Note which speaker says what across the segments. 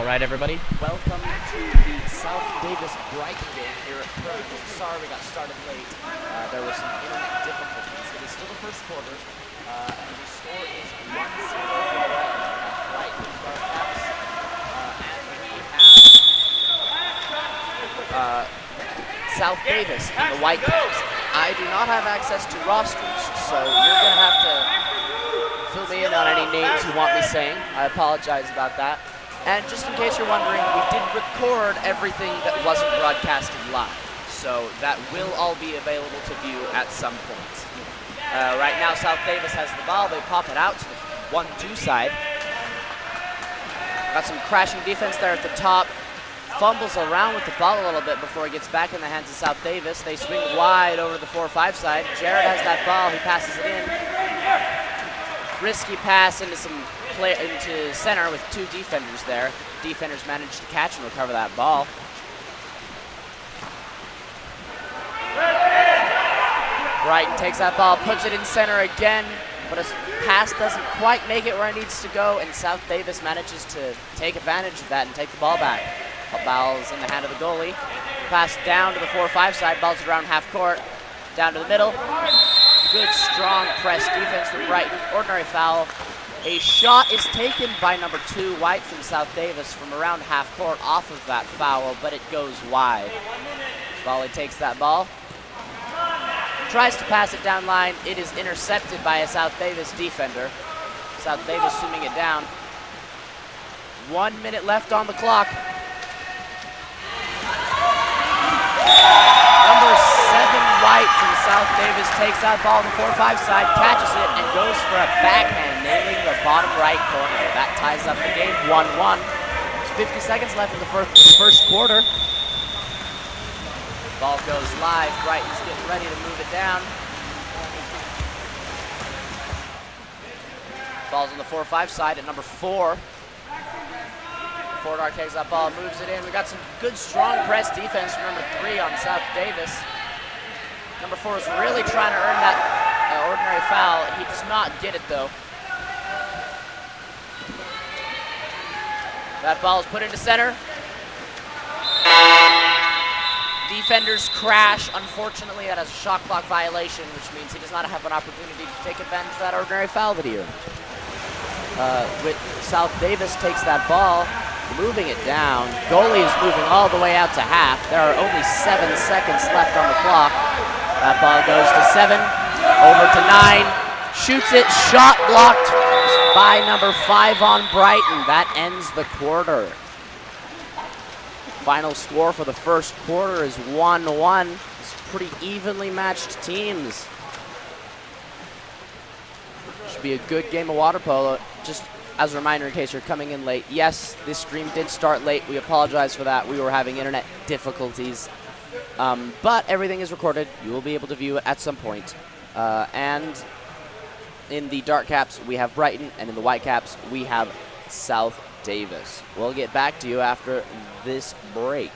Speaker 1: All right, everybody.
Speaker 2: Welcome to the South Davis Brighton game here at Kearns. Sorry we got started late. There were some internet difficulties. It is still the first quarter, and the score is 1-0 for the Brighton Dartcaps. And we have South Davis and the Whitecaps. I do not have access to rosters, so you're going to have to fill me in on any names you want me saying. I apologize about that. And just in case you're wondering, we did record everything that wasn't broadcasted live. So that will all be available to view at some point. Right now, South Davis has the ball. They pop it out to the 1-2 side. Got some crashing defense there at the top. Fumbles around with the ball a little bit before he gets back in the hands of South Davis. They swing wide over the 4-5 side. Jared has that ball. He passes it in. Risky pass into center with two defenders there. Defenders managed to catch and recover that ball. Brighton takes that ball, puts it in center again, but his pass doesn't quite make it where it needs to go, and South Davis manages to take advantage of that and take the ball back. Ball's in the hand of the goalie. Pass down to the 4-5 side, ball's around half court, down to the middle. Good, strong press defense from Brighton. Ordinary foul. A shot is taken by number 2, White from South Davis, from around half court off of that foul, but it goes wide. Volley takes that ball. Tries to pass it down line. It is intercepted by a South Davis defender. South Davis swimming it down. 1 minute left on the clock. Number 7, White from South Davis takes that ball to the 4-5 side, catches it, and goes for a backhand, nailing the bottom right corner. That ties up the game, 1-1. There's 50 seconds left in the first quarter. Ball goes live. Brighton's getting ready to move it down. Ball's on the 4-5 side at number 4. Fordar takes that ball, moves it in. We got some good, strong press defense from number 3 on South Davis. Number 4 is really trying to earn that ordinary foul. He does not get it, though. That ball is put into center. Defenders crash. Unfortunately, that has a shot clock violation, which means he does not have an opportunity to take advantage of that ordinary foul that he earned. With South Davis takes that ball, moving it down. Goalie is moving all the way out to half. There are only 7 seconds left on the clock. That ball goes to 7, over to 9, shoots it, shot blocked by number 5 on Brighton. That ends the quarter. Final score for the first quarter is 1-1. It's pretty evenly matched teams. Should be a good game of water polo. Just as a reminder, in case you're coming in late, yes, this stream did start late. We apologize for that. We were having internet difficulties. But everything is recorded. You will be able to view it at some point. And in the Dark Caps, we have Brighton, and in the White Caps, we have South Davis. We'll get back to you after this break.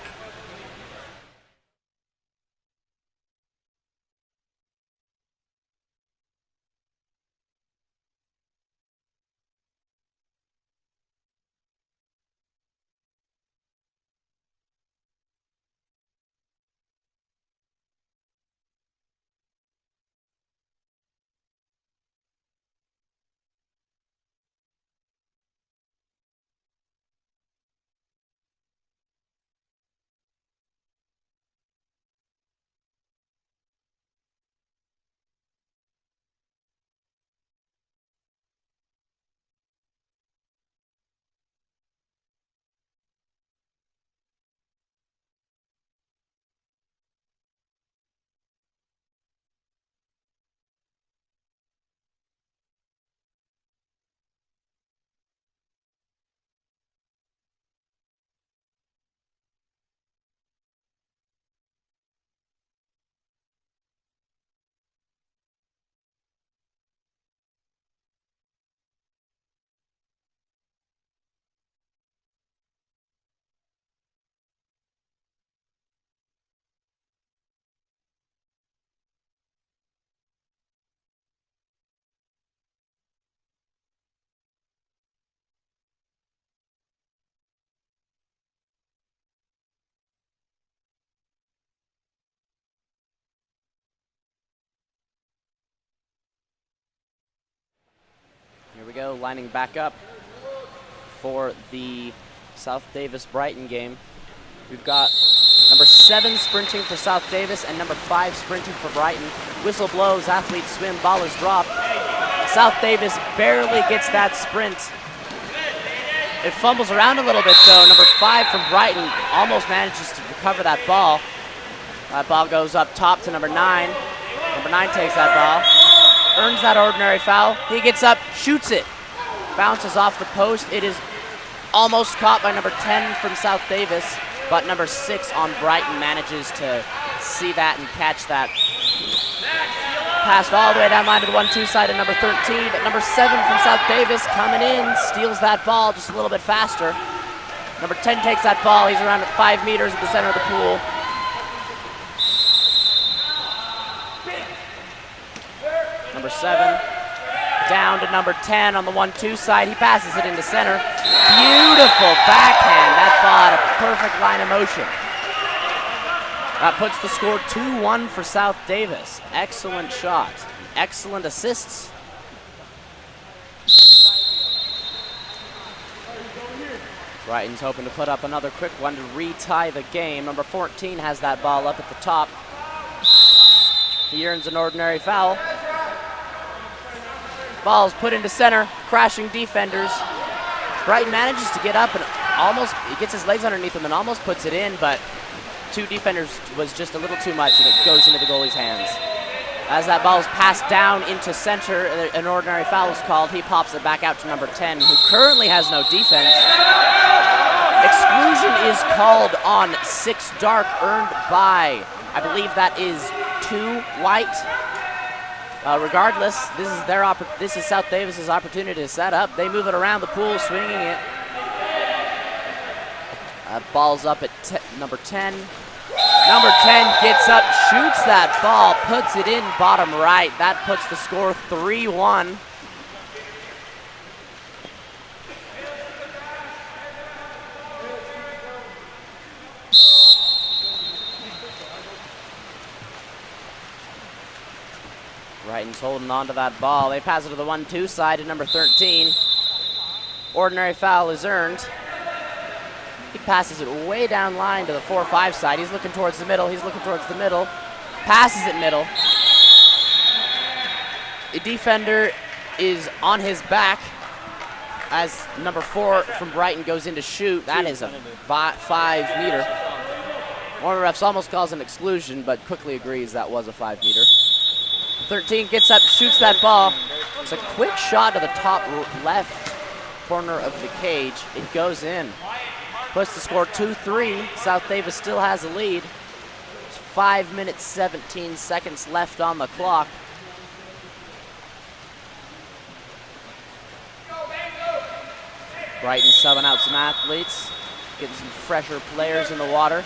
Speaker 2: go, lining back up for the South Davis-Brighton game. We've got number 7 sprinting for South Davis and number 5 sprinting for Brighton. Whistle blows, athletes swim, ball is dropped. South Davis barely gets that sprint. It fumbles around a little bit though. Number 5 from Brighton almost manages to recover that ball. That ball goes up top to number 9. Number 9 takes that ball, earns that ordinary foul. He gets up, shoots it, bounces off the post. It is almost caught by number 10 from South Davis, but number 6 on Brighton manages to see that and catch that. Passed all the way down line to the 1-2 side of number 13, but number 7 from South Davis coming in, steals that ball just a little bit faster. Number 10 takes that ball. He's around at 5 meters at the center of the pool. Number 7 down to number 10 on the 1-2 side. He passes it into center. Beautiful backhand. That ball had a perfect line of motion. That puts the score 2-1 for South Davis. Excellent shot. Excellent assists. Brighton's hoping to put up another quick one to retie the game. Number 14 has that ball up at the top. He earns an ordinary foul. Ball's put into center, crashing defenders. Brighton manages to get up and he gets his legs underneath him and almost puts it in, but 2 defenders was just a little too much and it goes into the goalie's hands. As that ball is passed down into center, an ordinary foul is called. He pops it back out to number 10, who currently has no defense. Exclusion is called on 6 dark, earned by, I believe that is 2 white. Regardless, this is South Davis's opportunity to set up. They move it around the pool, swinging it. Ball's up at number 10. Number 10 gets up, shoots that ball, puts it in bottom right. That puts the score 3-1. Brighton's holding on to that ball. They pass it to the 1-2 side to number 13. Ordinary foul is earned. He passes it way down line to the 4-5 side. He's looking towards the middle. Passes it middle. The defender is on his back as number 4 from Brighton goes in to shoot. That is a 5 meter. One of the refs almost calls an exclusion, but quickly agrees that was a 5 meter. 13 gets up, shoots that ball. It's a quick shot to the top left corner of the cage. It goes in. Puts the score 2-3. South Davis still has a lead. There's 5 minutes, 17 seconds left on the clock. Brighton subbing out some athletes, getting some fresher players in the water.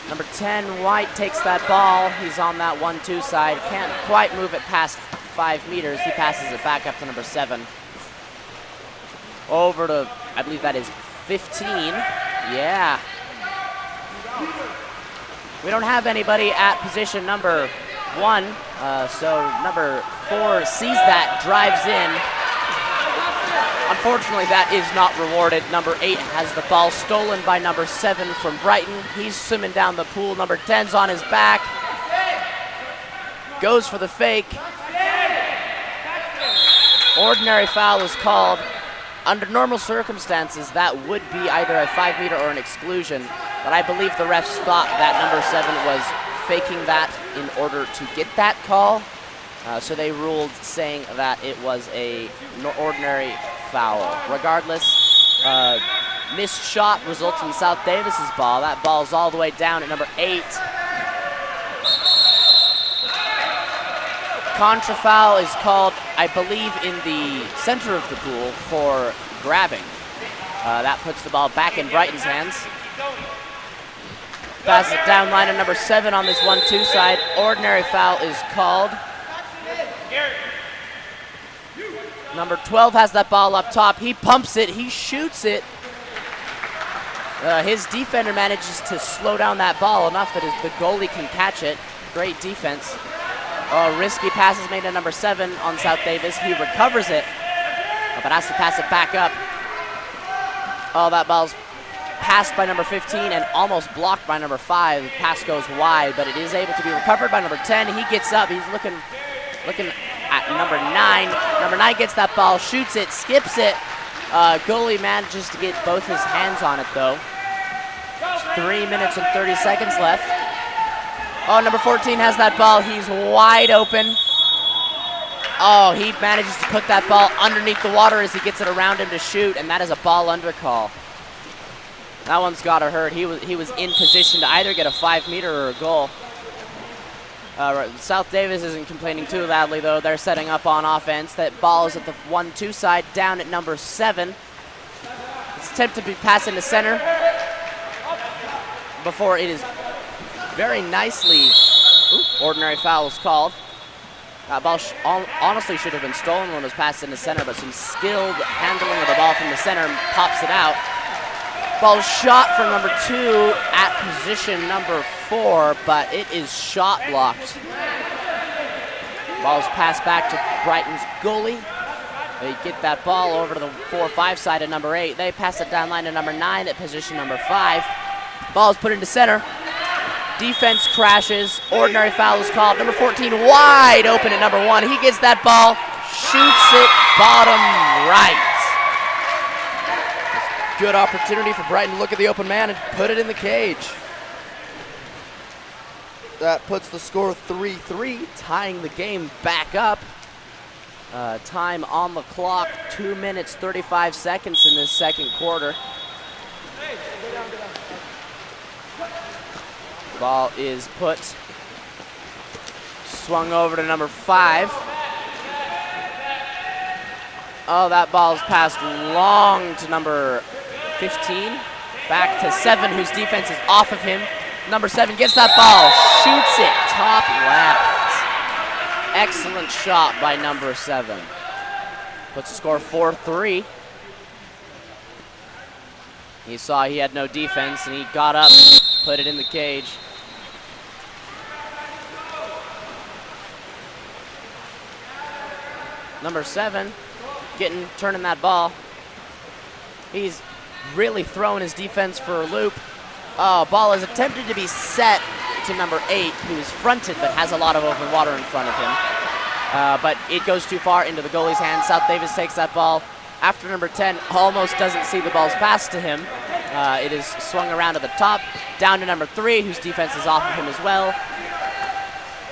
Speaker 2: Number 10, White, takes that ball. He's on that 1-2 side. Can't quite move it past 5 meters. He passes it back up to number 7. Over to, I believe that is 15. Yeah. We don't have anybody at position number 1, so number 4 sees that, drives in. Unfortunately, that is not rewarded. Number 8 has the ball stolen by number 7 from Brighton. He's swimming down the pool. Number 10's on his back. Goes for the fake. Ordinary foul is called. Under normal circumstances, that would be either a 5 meter or an exclusion, but I believe the refs thought that number 7 was faking that in order to get that call. So they ruled saying that it was a ordinary foul. Regardless, missed shot results in South Davis's ball. That ball's all the way down at number 8. Contra foul is called, I believe, in the center of the pool for grabbing. That puts the ball back in Brighton's hands. Passes it down line to number 7 on this 1-2 side. Ordinary foul is called. Number 12 has that ball up top. He pumps it. He shoots it. His defender manages to slow down that ball enough that the goalie can catch it. Great defense. Risky passes made to number 7 on South Davis. He recovers it. but has to pass it back up. Oh, that ball's passed by number 15 and almost blocked by number 5. The pass goes wide, but it is able to be recovered by number 10. He gets up. He's looking at number 9. Number 9 gets that ball, shoots it, skips it. Goalie manages to get both his hands on it, though. 3 minutes and 30 seconds left. Oh, number 14 has that ball. He's wide open. Oh, he manages to put that ball underneath the water as he gets it around him to shoot, and that is a ball under call. That one's gotta hurt. He was in position to either get a 5-meter or a goal. South Davis isn't complaining too loudly, though. They're setting up on offense. That ball is at the 1-2 side, down at number 7. It's attempted to be passed into center before it is very nicely. Ordinary foul is called. That ball honestly should have been stolen when it was passed into center, but some skilled handling of the ball from the center pops it out. Ball shot from number 2 at position number 4, but it is shot blocked. Ball's passed back to Brighton's goalie. They get that ball over to the 4-5 side of number 8. They pass it down line to number 9 at position number 5. Ball's put into center. Defense crashes. Ordinary foul is called. Number 14 wide open at number 1. He gets that ball, shoots it bottom right. Good opportunity for Brighton to look at the open man and put it in the cage. That puts the score 3-3, tying the game back up. Time on the clock, 2 minutes, 35 seconds in this second quarter. Ball is put, swung over to number 5. Oh, that ball's passed long to number 15, back to 7, whose defense is off of him. Number 7 gets that ball, shoots it top left. Excellent shot by number 7. Puts the score 4-3. He saw he had no defense, and he got up, put it in the cage. Number 7, turning that ball. He's really throwing his defense for a loop. Ball is attempted to be set to number 8, who's fronted but has a lot of open water in front of him. But it goes too far into the goalie's hands. South Davis takes that ball after number 10 almost doesn't see the ball's pass to him. It is swung around to the top, down to number 3, whose defense is off of him as well.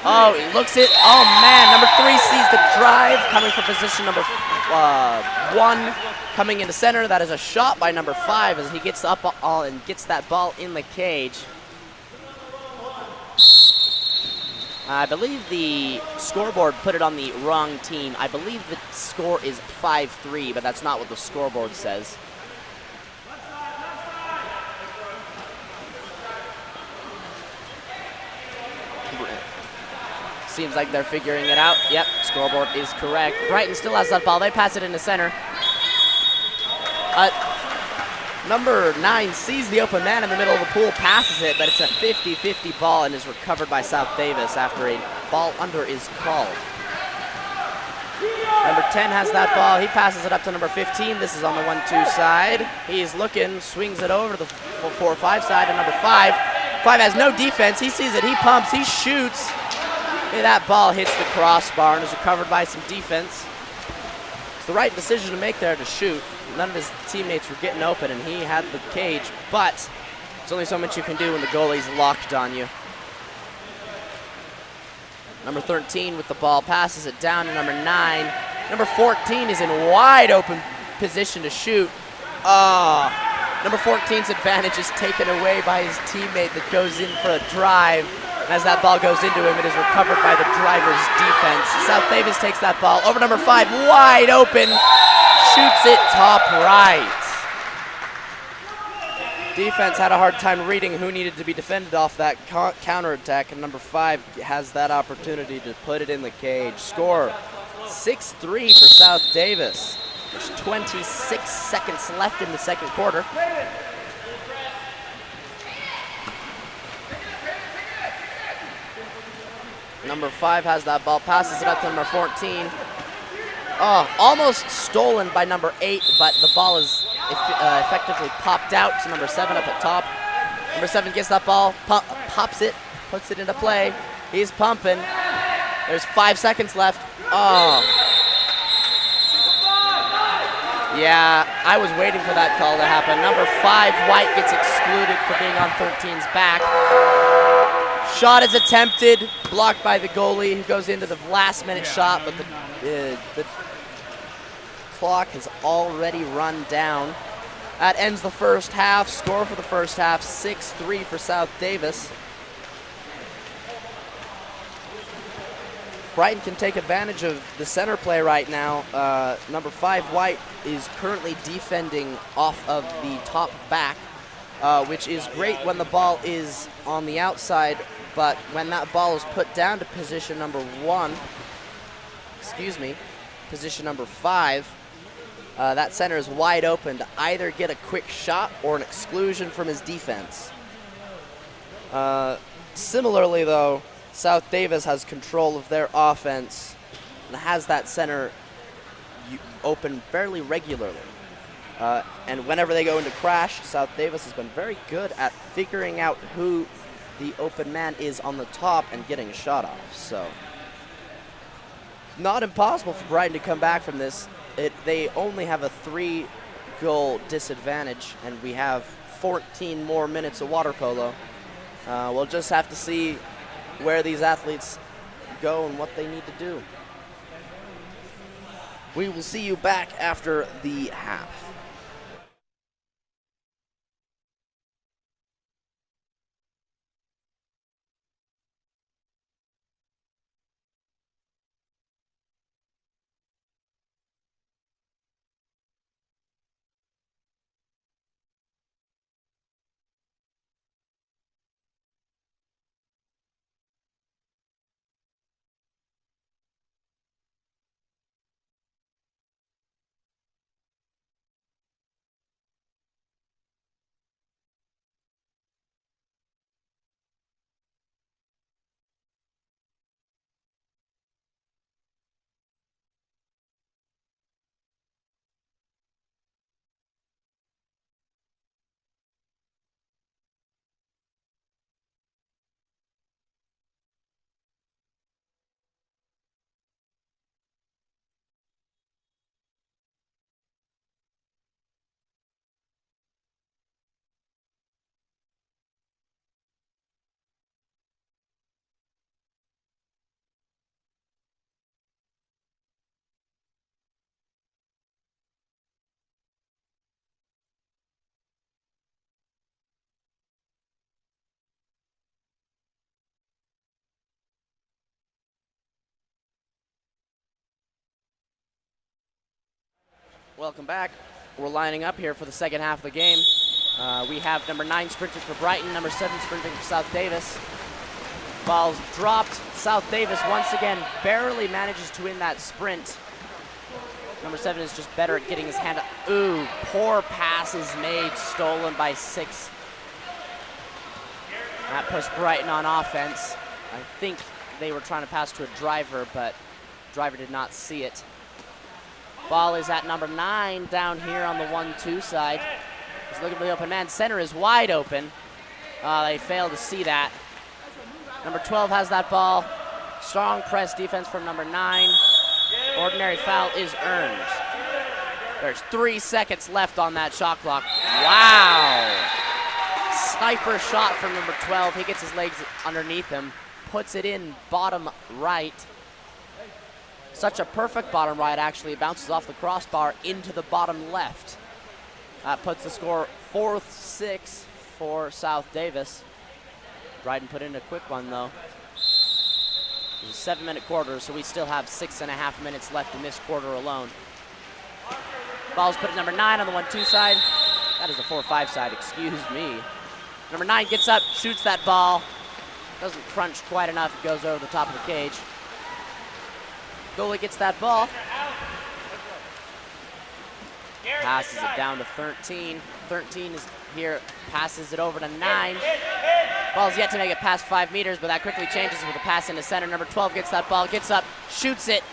Speaker 2: Oh, he looks it. Oh, man, number 3 sees the drive coming from position number 1, coming into center. That is a shot by number 5 as he gets up and gets that ball in the cage. I believe the scoreboard put it on the wrong team. I believe the score is 5-3, but that's not what the scoreboard says. Seems like they're figuring it out. Yep, scoreboard is correct. Brighton still has that ball. They pass it into center. Number 9 sees the open man in the middle of the pool, passes it, but it's a 50-50 ball and is recovered by South Davis after a ball under is called. Number 10 has that ball. He passes it up to number 15. This is on the 1-2 side. He's looking, swings it over to the 4-5 side to number 5. 5 has no defense. He sees it. He pumps. He shoots. That ball hits the crossbar and is recovered by some defense. It's the right decision to make there to shoot. None of his teammates were getting open, and he had the cage, but there's only so much you can do when the goalie's locked on you. Number 13 with the ball passes it down to number 9. Number 14 is in wide open position to shoot. Number 14's advantage is taken away by his teammate that goes in for a drive. As that ball goes into him, it is recovered by the driver's defense. South Davis takes that ball over number 5, wide open, shoots it top right. Defense had a hard time reading who needed to be defended off that counterattack, and number 5 has that opportunity to put it in the cage. Score 6-3 for South Davis. There's 26 seconds left in the second quarter. Number 5 has that ball, passes it up to number 14. Almost stolen by number 8, but the ball is effectively popped out to number 7 up at top. Number 7 gets that ball, pops it, puts it into play. He's pumping. There's 5 seconds left. Oh. Yeah, I was waiting for that call to happen. Number 5, White, gets excluded for being on 13's back. Shot is attempted, blocked by the goalie, who goes into the last-minute shot, but the clock has already run down. That ends the first half. Score for the first half, 6-3 for South Davis. Brighton can take advantage of the center play right now. Number 5, White, is currently defending off of the top back, which is great when the ball is on the outside, but when that ball is put down to position number 5, that center is wide open to either get a quick shot or an exclusion from his defense. Similarly, though, South Davis has control of their offense and has that center open fairly regularly. And whenever they go into crash, South Davis has been very good at figuring out who the open man is on the top and getting a shot off. So, not impossible for Brighton to come back from this. They only have a 3-goal disadvantage, and we have 14 more minutes of water polo. We'll just have to see where these athletes go and what they need to do. We will see you back after the half. Welcome back. We're lining up here for the second half of the game. We have number 9 sprinting for Brighton, number 7 sprinting for South Davis. Ball's dropped. South Davis once again barely manages to win that sprint. Number 7 is just better at getting his hand up. Ooh, poor pass is made, stolen by 6. That puts Brighton on offense. I think they were trying to pass to a driver, but driver did not see it. Ball is at number 9 down here on the 1-2 side. He's looking for the open man. Center is wide open. They fail to see that. Number 12 has that ball. Strong press defense from number 9. Ordinary foul is earned. There's 3 seconds left on that shot clock. Wow. Sniper shot from number 12. He gets his legs underneath him. Puts it in bottom right. Such a perfect bottom right, actually. It bounces off the crossbar into the bottom left. That puts the score 4-6 for South Davis. Brighton put in a quick one, though. It's a 7-minute quarter, so we still have 6.5 minutes left in this quarter alone. Ball's put at number 9 on the 1-2 side. That is the 4-5 side, excuse me. Number 9 gets up, shoots that ball. Doesn't crunch quite enough, it goes over the top of the cage. Goalie gets that ball. Passes it down to 13. 13 is here, passes it over to 9. Ball's yet to make it past 5 meters, but that quickly changes with a pass into center. Number 12 gets that ball, gets up, shoots it.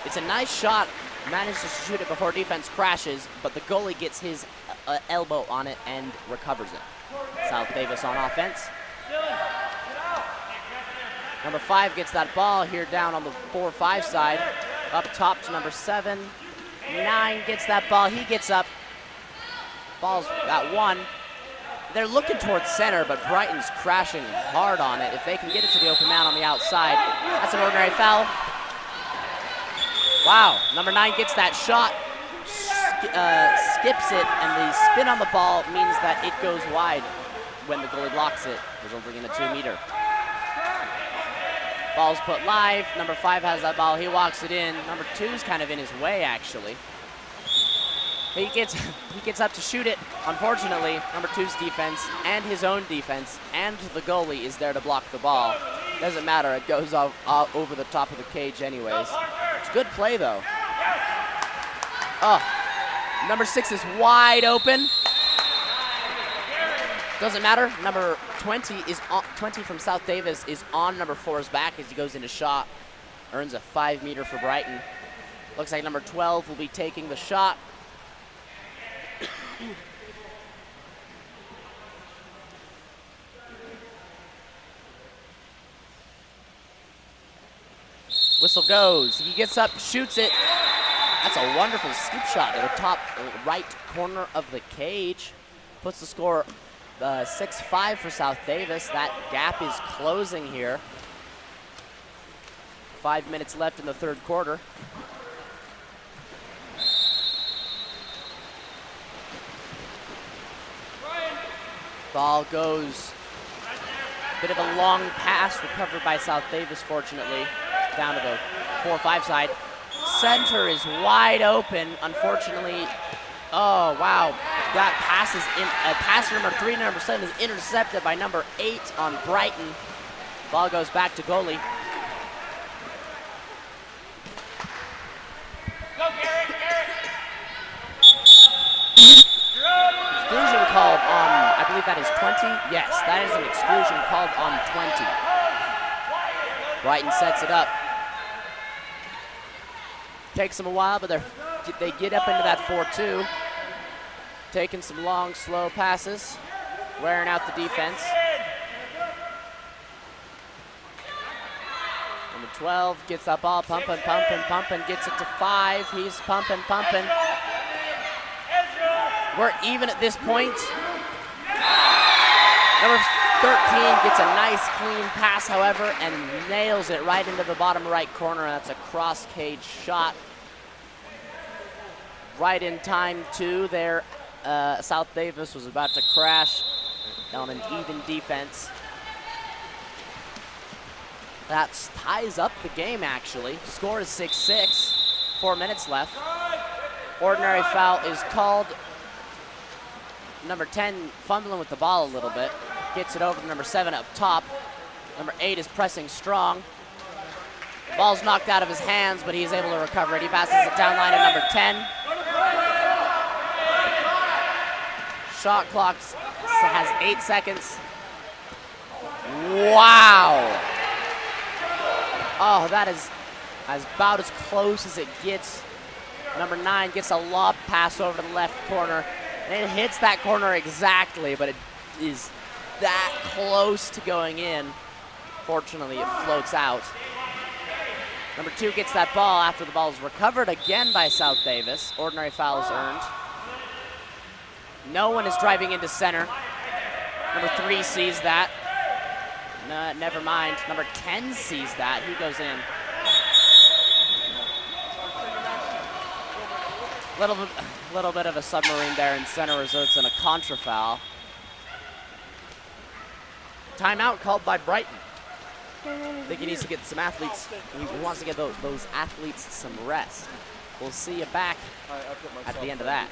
Speaker 2: It's a nice shot. Manages to shoot it before defense crashes, but the goalie gets his elbow on it and recovers it. South Davis on offense. Number 5 gets that ball here down on the 4-5 side. Up top to number 7. 9 gets that ball. He gets up. Ball's at 1. They're looking towards center, but Brighton's crashing hard on it. If they can get it to the open man on the outside, that's an ordinary foul. Wow, number 9 gets that shot, skips it, and the spin on the ball means that it goes wide when the goalie blocks it, resulting in a 2-meter. Ball's put live. Number 5 has that ball. He walks it in. Number 2's kind of in his way, actually. He gets up to shoot it. Unfortunately, number 2's defense and his own defense and the goalie is there to block the ball. Doesn't matter. It goes over the top of the cage anyways. It's a good play, though. Oh, number 6 is wide open. Doesn't matter. Number 20 is 20 from South Davis is on number 4's back as he goes into shot. Earns a 5-meter for Brighton. Looks like number 12 will be taking the shot. Whistle goes. He gets up, shoots it. That's a wonderful scoop shot to the top right corner of the cage. Puts the score 6-5 for South Davis. That gap is closing here. 5 minutes left in the third quarter. Ball goes. Bit of a long pass recovered by South Davis, fortunately. Down to the 4-5 side. Center is wide open, unfortunately. Oh, wow. That pass is in. Pass from number 3 to number 7 is intercepted by number 8 on Brighton. Ball goes back to goalie.
Speaker 1: Go, Garrett, Garrett.
Speaker 2: Exclusion called on, I believe that is 20. Yes, that is an exclusion called on 20. Brighton sets it up. Takes them a while, but they get up into that 4-2. Taking some long, slow passes. Wearing out the defense. Number 12 gets that ball, pumping, gets it to 5. He's pumping. We're even at this point. Number 13 gets a nice clean pass, however, and nails it right into the bottom right corner. That's a cross cage shot. Right in time, too. There, South Davis was about to crash on an even defense. That ties up the game, actually. Score is 6-6. 4 minutes left. Ordinary foul is called. Number 10 fumbling with the ball a little bit. Gets it over to number 7 up top. Number 8 is pressing strong. Ball's knocked out of his hands, but he's able to recover it. He passes it down line to number 10. Shot clock has 8 seconds. Wow. Oh, that is about as close as it gets. Number 9 gets a lob pass over to the left corner. And it hits that corner exactly, but it is that close to going in. Fortunately, it floats out. Number 2 gets that ball after the ball is recovered again by South Davis. Ordinary foul is earned. No one is driving into center. Number 3 sees that. No, never mind. Number 10 sees that. He goes in. Little bit of a submarine there in center, results in a contra foul. Timeout called by Brighton. I think he needs to get some athletes. He wants to get those athletes some rest. We'll see you back at the end of that.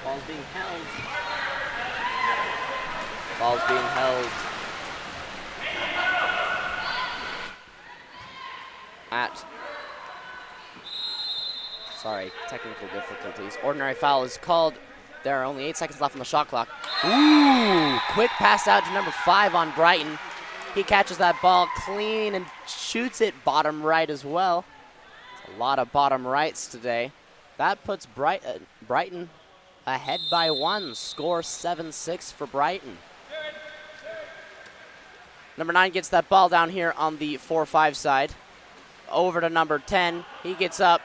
Speaker 2: Ball's being held. Ball's being held at, sorry, technical difficulties. Ordinary foul is called. There are only 8 seconds left on the shot clock. Ooh, quick pass out to number 5 on Brighton. He catches that ball clean and shoots it bottom right as well. It's a lot of bottom rights today. That puts Brighton ahead by 1. Score 7-6 for Brighton. Number 9 gets that ball down here on the 4-5 side. Over to number 10. He gets up,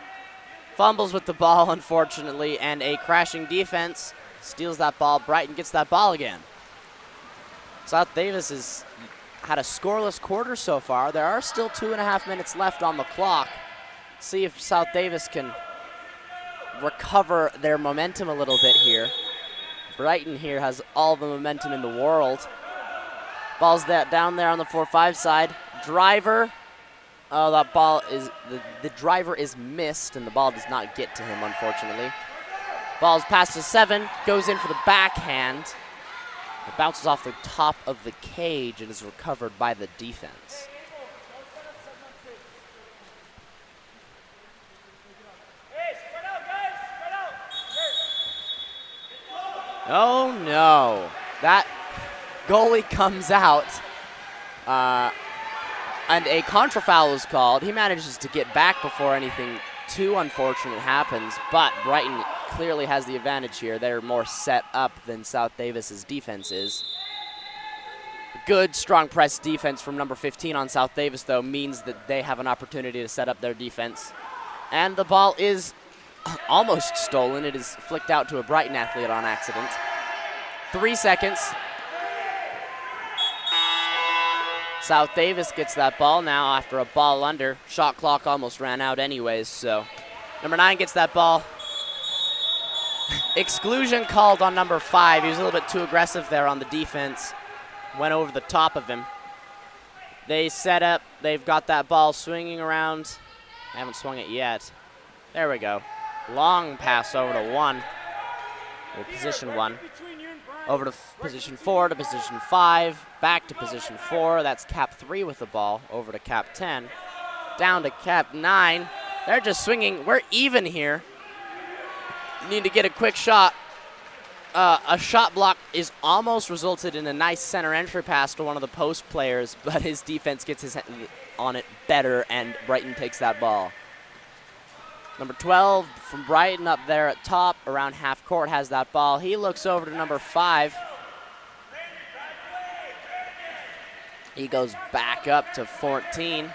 Speaker 2: fumbles with the ball, unfortunately, and a crashing defense steals that ball. Brighton gets that ball again. South Davis has had a scoreless quarter so far. There are still 2.5 minutes left on the clock. See if South Davis can recover their momentum a little bit here. Brighton here has all the momentum in the world. Ball's down there on the 4-5 side. Driver. Oh, that ball is, the driver is missed, and the ball does not get to him, unfortunately. Ball's passed to 7, goes in for the backhand. It bounces off the top of the cage and is recovered by the defense. Oh, no. That goalie comes out, and a contra foul is called. He manages to get back before anything too unfortunate happens, but Brighton clearly has the advantage here. They're more set up than South Davis's defense is. Good, strong press defense from number 15 on South Davis, though, means that they have an opportunity to set up their defense. And the ball is almost stolen. It is flicked out to a Brighton athlete on accident. 3 seconds. South Davis gets that ball now after a ball under. Shot clock almost ran out anyways, so number 9 gets that ball. Exclusion called on number 5. He was a little bit too aggressive there on the defense. Went over the top of him. They set up. They've got that ball swinging around. They haven't swung it yet. There we go. Long pass over to 1. Or position 1. Over to position 4 to position 5. Back to position 4. That's cap 3 with the ball. Over to cap 10. Down to cap 9. They're just swinging. We're even here. Need to get a quick shot. A shot block is almost resulted in a nice center entry pass to one of the post players, but his defense gets his hand on it better, and Brighton takes that ball. Number 12 from Brighton up there at top, around half court, has that ball. He looks over to number 5. He goes back up to 14.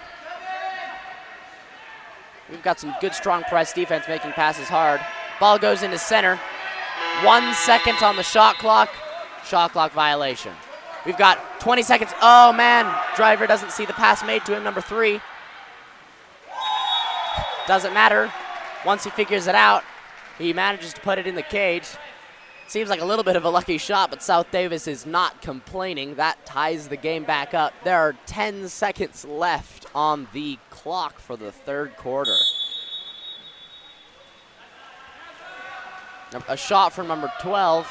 Speaker 2: We've got some good, strong press defense making passes hard. Ball goes into center. 1 second on the shot clock. Shot clock violation. We've got 20 seconds. Oh, man. Driver doesn't see the pass made to him, number 3. Doesn't matter. Once he figures it out, he manages to put it in the cage. Seems like a little bit of a lucky shot, but South Davis is not complaining. That ties the game back up. There are 10 seconds left on the clock for the third quarter. A shot from number 12.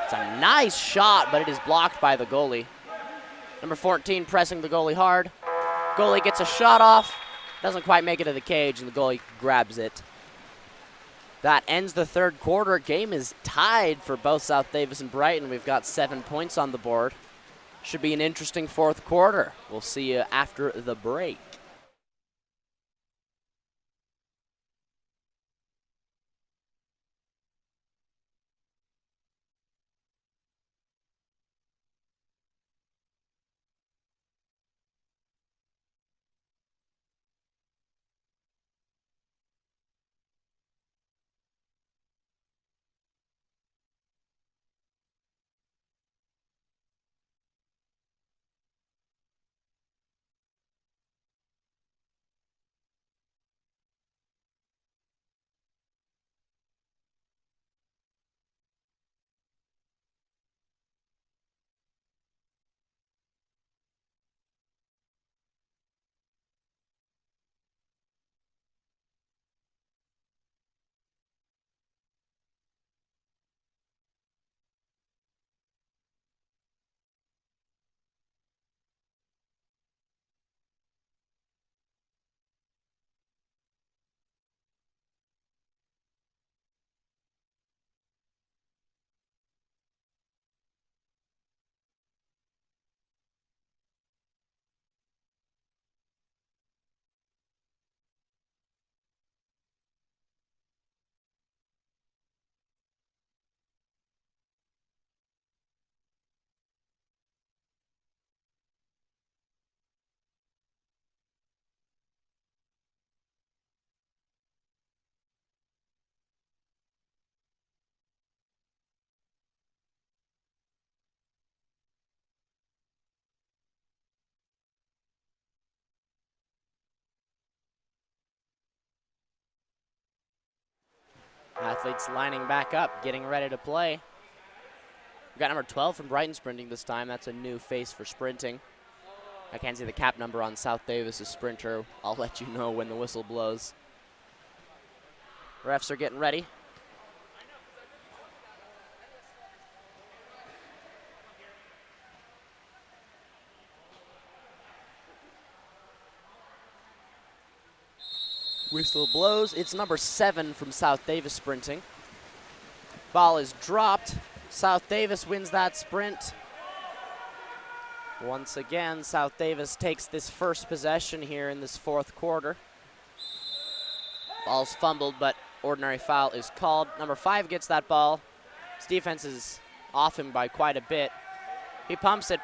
Speaker 2: It's a nice shot, but it is blocked by the goalie. Number 14 pressing the goalie hard. Goalie gets a shot off. Doesn't quite make it to the cage, and the goalie grabs it. That ends the third quarter. Game is tied for both South Davis and Brighton. We've got 7 points on the board. Should be an interesting fourth quarter. We'll see you after the break. Athletes lining back up, getting ready to play. We've got number 12 from Brighton sprinting this time. That's a new face for sprinting. I can't see the cap number on South Davis' sprinter. I'll let you know when the whistle blows. Refs are getting ready. Whistle blows. It's number 7 from South Davis sprinting. Ball is dropped. South Davis wins that sprint. Once again, South Davis takes this first possession here in this fourth quarter. Ball's fumbled, but ordinary foul is called. Number 5 gets that ball. His defense is off him by quite a bit. He pumps it,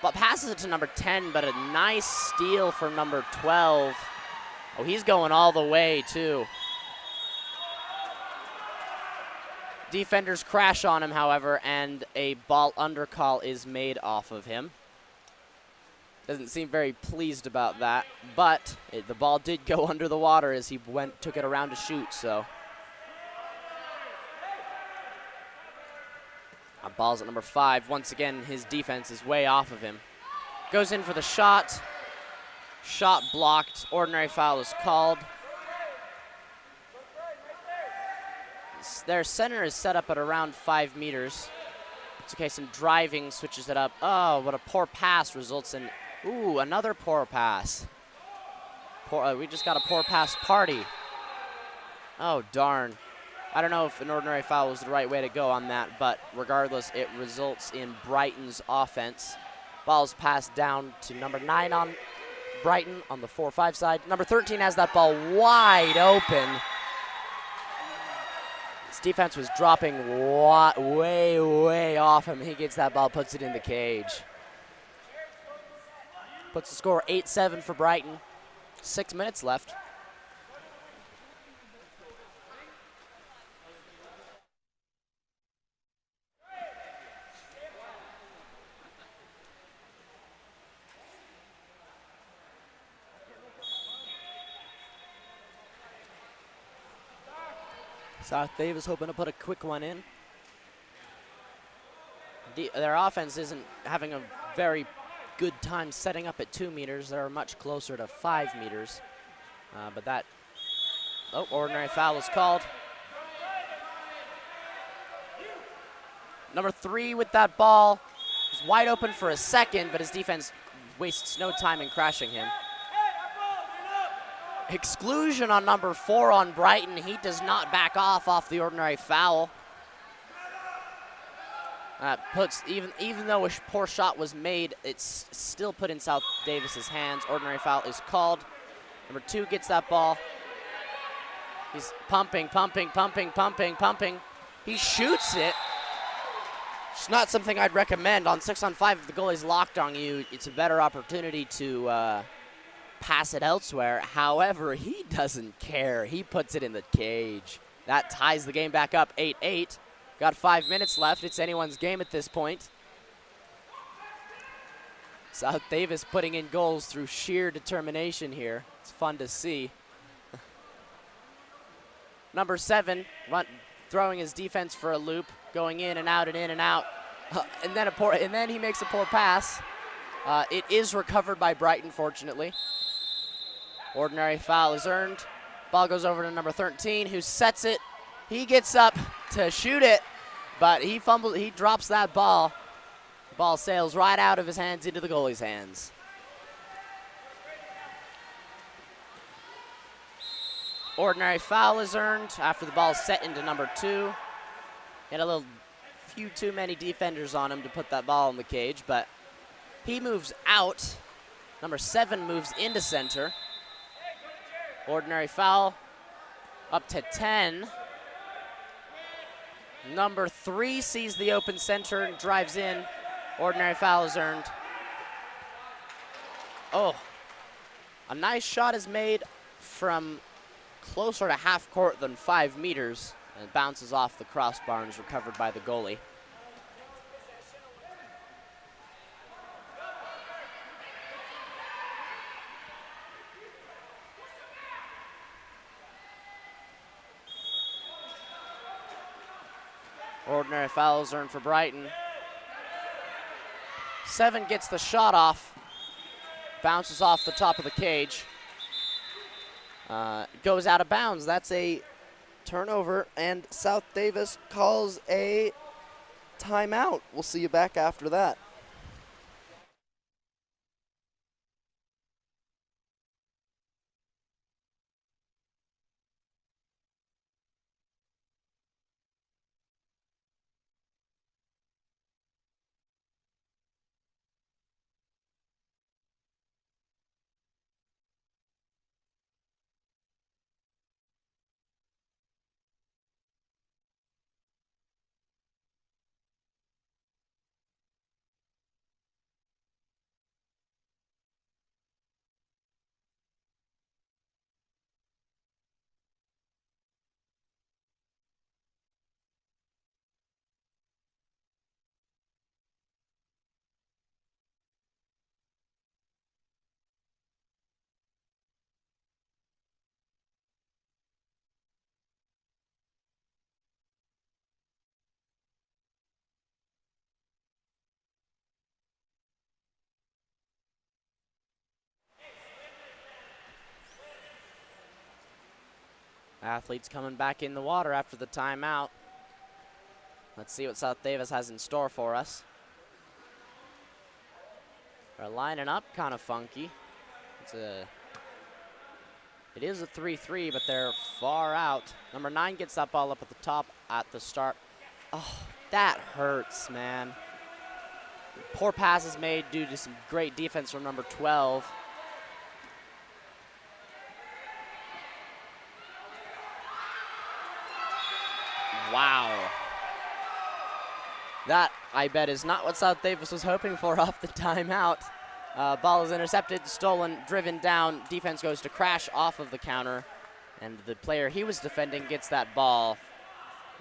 Speaker 2: but passes it to number 10, but a nice steal from number 12. Oh, he's going all the way, too. Defenders crash on him, however, and a ball undercall is made off of him. Doesn't seem very pleased about that, but the ball did go under the water as he took it around to shoot, so. Ball's at number 5. Once again, his defense is way off of him. Goes in for the shot. Shot blocked. Ordinary foul is called. Their center is set up at around 5 meters. It's okay, some driving switches it up. Oh, what a poor pass results in, ooh, another poor pass. We just got a poor pass party. Oh, darn. I don't know if an ordinary foul was the right way to go on that, but regardless, it results in Brighton's offense. Ball's passed down to number 9 on Brighton on the 4-5 side. Number 13 has that ball wide open. His defense was dropping way, way off him. He gets that ball, puts it in the cage. Puts the score 8-7 for Brighton. 6 minutes left. South Davis hoping to put a quick one in. Their offense isn't having a very good time setting up at 2 meters. They're much closer to 5 meters. But that, oh, ordinary foul is called. Number 3 with that ball. He's wide open for a second, but his defense wastes no time in crashing him. Exclusion on number 4 on Brighton. He does not back off the ordinary foul. Puts even though a poor shot was made, it's still put in South Davis's hands. Ordinary foul is called. Number 2 gets that ball. He's pumping. He shoots it. It's not something I'd recommend on 6-on-5. If the goalie's locked on you, it's a better opportunity to pass it elsewhere. However, he doesn't care. He puts it in the cage. That ties the game back up 8-8. Got 5 minutes left. It's anyone's game at this point. South Davis putting in goals through sheer determination here. It's fun to see. Number 7 throwing his defense for a loop, going in and out and in and out. And then he makes a poor pass. It is recovered by Brighton, fortunately. Ordinary foul is earned. Ball goes over to number 13, who sets it. He gets up to shoot it, but he drops that ball. The ball sails right out of his hands into the goalie's hands. Ordinary foul is earned after the ball is set into number 2. He had a few too many defenders on him to put that ball in the cage, but he moves out. Number 7 moves into center. Ordinary foul up to 10. Number 3 sees the open center and drives in. Ordinary foul is earned. Oh, a nice shot is made from closer to half court than 5 meters, and it bounces off the crossbar and is recovered by the goalie. Ordinary fouls earned for Brighton. 7 gets the shot off. Bounces off the top of the cage. Goes out of bounds. That's a turnover, and South Davis calls a timeout. We'll see you back after that. Athletes coming back in the water after the timeout. Let's see what South Davis has in store for us. They're lining up kind of funky. It is a 3-3, but they're far out. Number 9 gets that ball up at the top at the start. Oh, that hurts, man. Poor passes made due to some great defense from number 12. Wow. That, I bet, is not what South Davis was hoping for off the timeout. Ball is intercepted, stolen, driven down. Defense goes to crash off of the counter, and the player he was defending gets that ball.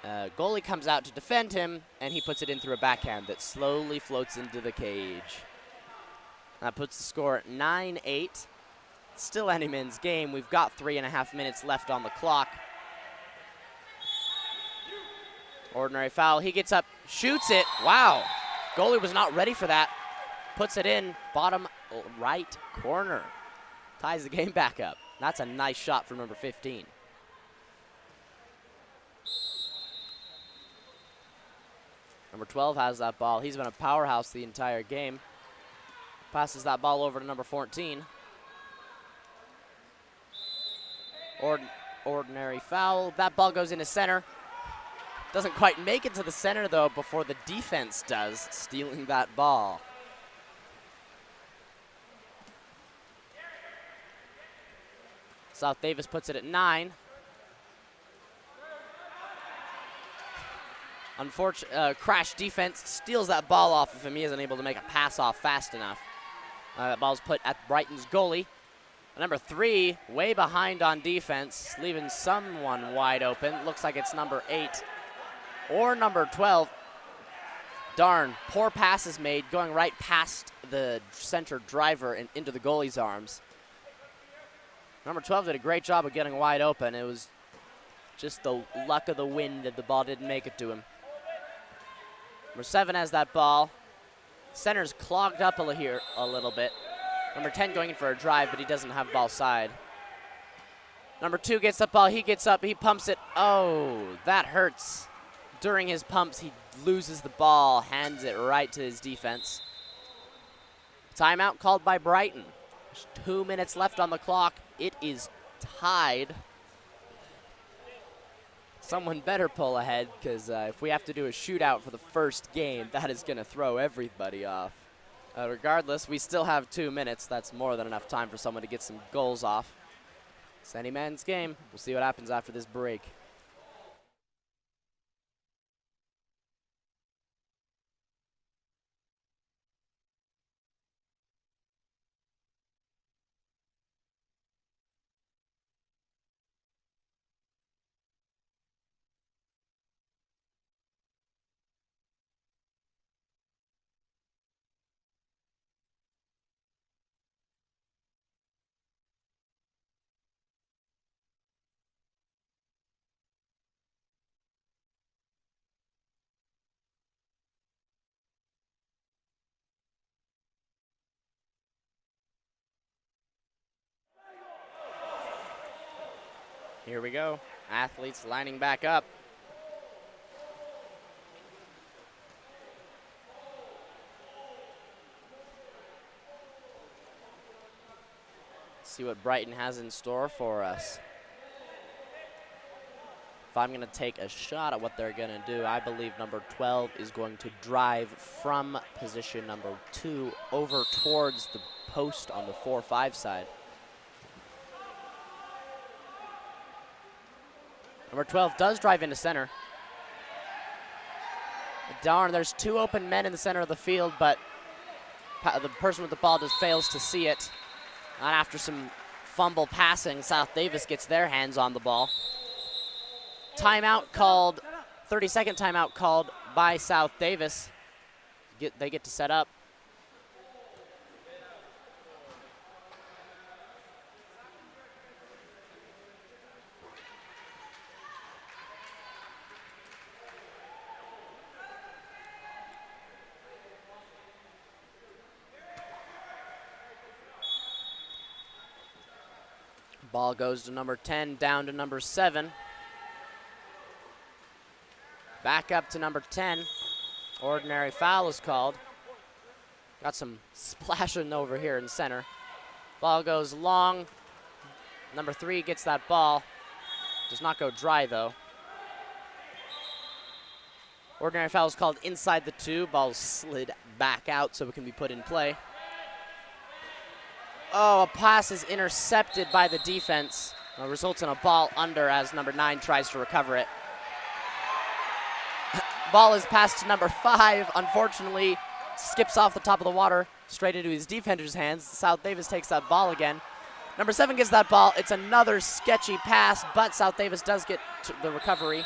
Speaker 2: Goalie comes out to defend him, and he puts it in through a backhand that slowly floats into the cage. That puts the score at 9-8. Still any man's game. We've got 3.5 minutes left on the clock. Ordinary foul. He gets up, shoots it. Wow. Goalie was not ready for that. Puts it in, bottom right corner. Ties the game back up. That's a nice shot from number 15. Number 12 has that ball. He's been a powerhouse the entire game. Passes that ball over to number 14. Ordinary foul. That ball goes into center. Doesn't quite make it to the center, though, before the defense does, stealing that ball. South Davis puts it at 9. Crash defense steals that ball off of him. He isn't able to make a pass off fast enough. That ball's put at Brighton's goalie. Number 3, way behind on defense, leaving someone wide open. Looks like it's number 8 or number 12. Darn, poor passes made, going right past the center driver and into the goalie's arms. Number 12 did a great job of getting wide open. It was just the luck of the wind that the ball didn't make it to him. Number 7 has that ball. Center's clogged up a little bit. Number 10 going in for a drive, but he doesn't have ball side. Number 2 gets the ball. He gets up. He pumps it. Oh, that hurts. During his pumps, he loses the ball, hands it right to his defense. Timeout called by Brighton. There's 2 minutes left on the clock. It is tied. Someone better pull ahead, because if we have to do a shootout for the first game, that is going to throw everybody off. Regardless, we still have 2 minutes. That's more than enough time for someone to get some goals off. It's any man's game. We'll see what happens after this break. Here we go. Athletes lining back up. See what Brighton has in store for us. If I'm going to take a shot at what they're going to do, I believe number 12 is going to drive from position number 2 over towards the post on the 4-5 side. Number 12 does drive into center. Darn, there's 2 open men in the center of the field, but the person with the ball just fails to see it. And after some fumble passing, South Davis gets their hands on the ball. Timeout called, 30-second timeout called by South Davis. They get to set up. Ball goes to number 10, down to number 7. Back up to number 10. Ordinary foul is called. Got some splashing over here in center. Ball goes long. Number 3 gets that ball. Does not go dry, though. Ordinary foul is called inside the 2. Ball slid back out so it can be put in play. Oh, a pass is intercepted by the defense. Results in a ball under as number 9 tries to recover it. Ball is passed to number 5. Unfortunately, skips off the top of the water straight into his defender's hands. South Davis takes that ball again. Number 7 gets that ball. It's another sketchy pass, but South Davis does get to the recovery.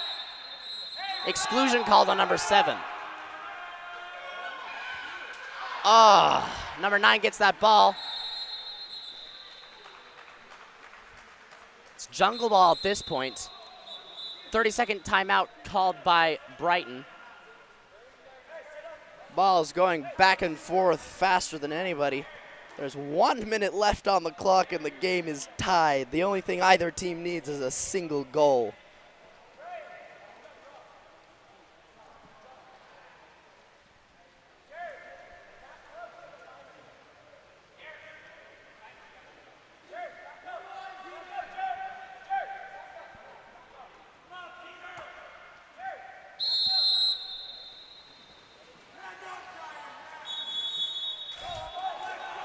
Speaker 2: Exclusion called on number 7. Oh, number 9 gets that ball. It's jungle ball at this point. 30-second timeout called by Brighton. Ball is going back and forth faster than anybody. There's 1 minute left on the clock and the game is tied. The only thing either team needs is a single goal.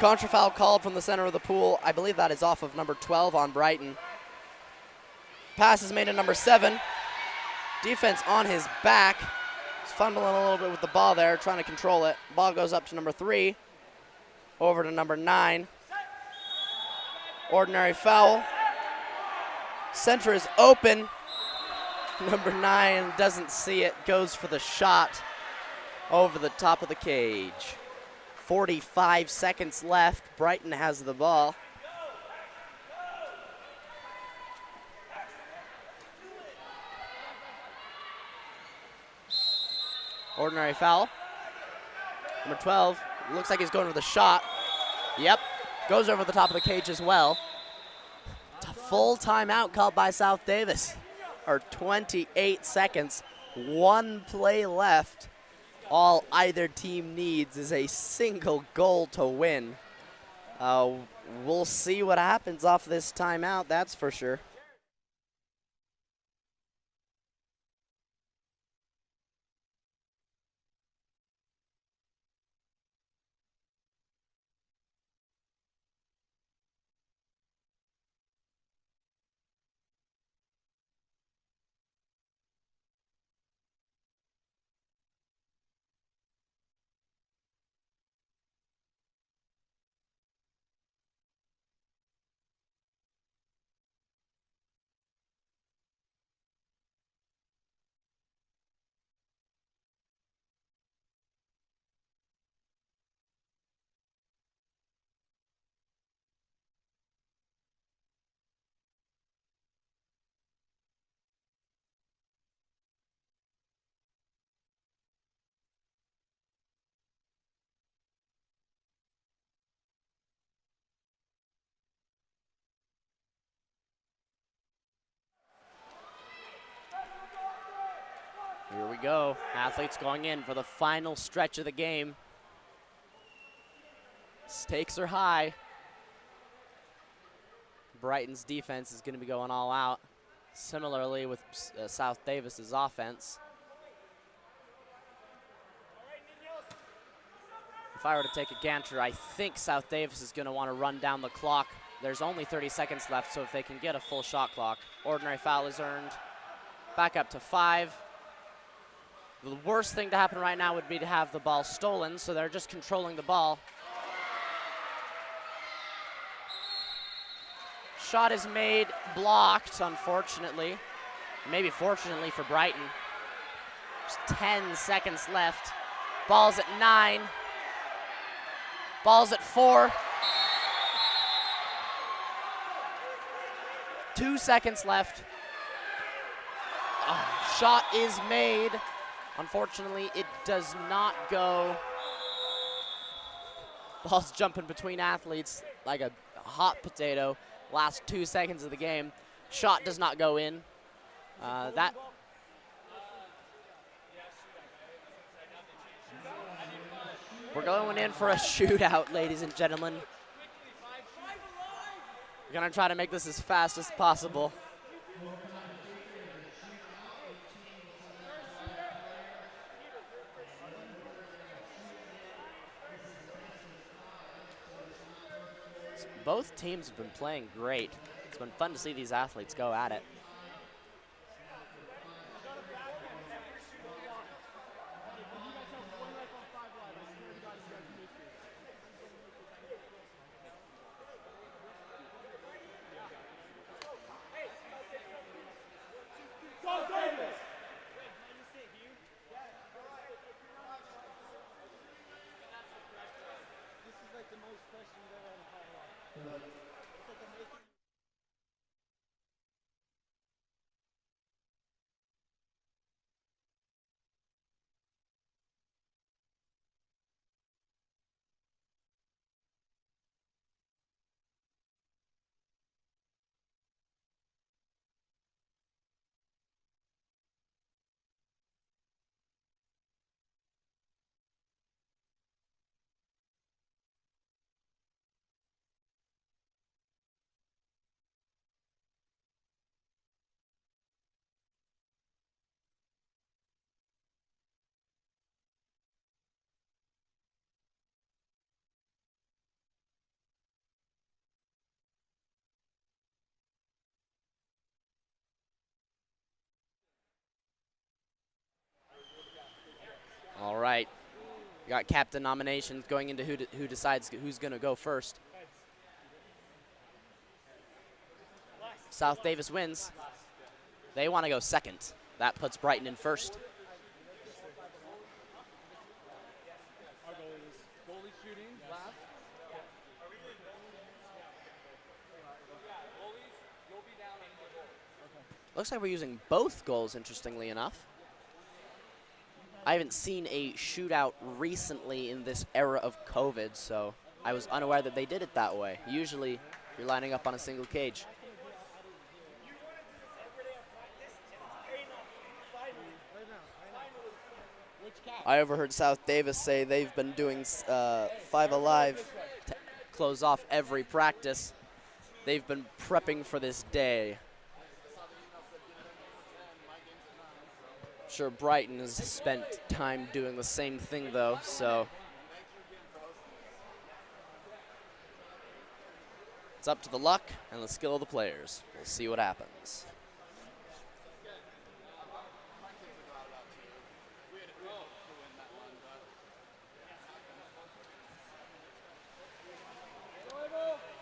Speaker 2: Contra foul called from the center of the pool. I believe that is off of number 12 on Brighton. Pass is made to number 7. Defense on his back. He's fumbling a little bit with the ball there, trying to control it. Ball goes up to number 3. Over to number 9. Ordinary foul. Center is open. Number 9 doesn't see it, goes for the shot over the top of the cage. 45 seconds left. Brighton has the ball. Ordinary foul. Number 12 looks like he's going for the shot. Yep, goes over the top of the cage as well. Full timeout called by South Davis. 28 seconds, 1 play left. All either team needs is a single goal to win. We'll see what happens off this timeout, that's for sure. go. Athletes going in for the final stretch of the game. Stakes are high. Brighton's defense is going to be going all out. Similarly with South Davis's offense. If I were to take a gander, I think South Davis is going to want to run down the clock. There's only 30 seconds left, so if they can get a full shot clock, ordinary foul is earned. Back up to 5. The worst thing to happen right now would be to have the ball stolen, so they're just controlling the ball. Shot is made, blocked, unfortunately. Maybe fortunately for Brighton. Just 10 seconds left. Ball's at 9. Ball's at 4. 2 seconds left. Shot is made. Unfortunately, it does not go. Ball's jumping between athletes like a hot potato. Last 2 seconds of the game. Shot does not go in. We're going in for a shootout, ladies and gentlemen. We're gonna try to make this as fast as possible. Both teams have been playing great. It's been fun to see these athletes go at it. All right, we got captain nominations going into who decides who's going to go first. South Davis wins. They want to go second. That puts Brighton in first. Looks like we're using both goals, interestingly enough. I haven't seen a shootout recently in this era of COVID, so I was unaware that they did it that way. Usually, you're lining up on a single cage. I overheard South Davis say they've been doing 5 Alive to close off every practice. They've been prepping for this day. Sure, Brighton has spent time doing the same thing, though, so it's up to the luck and the skill of the players. We'll see what happens.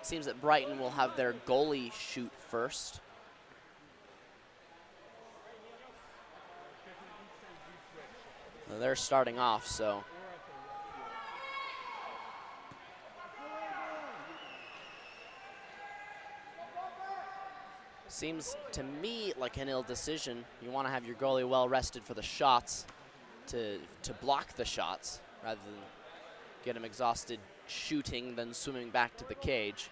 Speaker 2: Seems that Brighton will have their goalie shoot first. They're starting off, so. Seems to me like an ill decision. You want to have your goalie well rested for the shots to block the shots rather than get him exhausted shooting, then swimming back to the cage.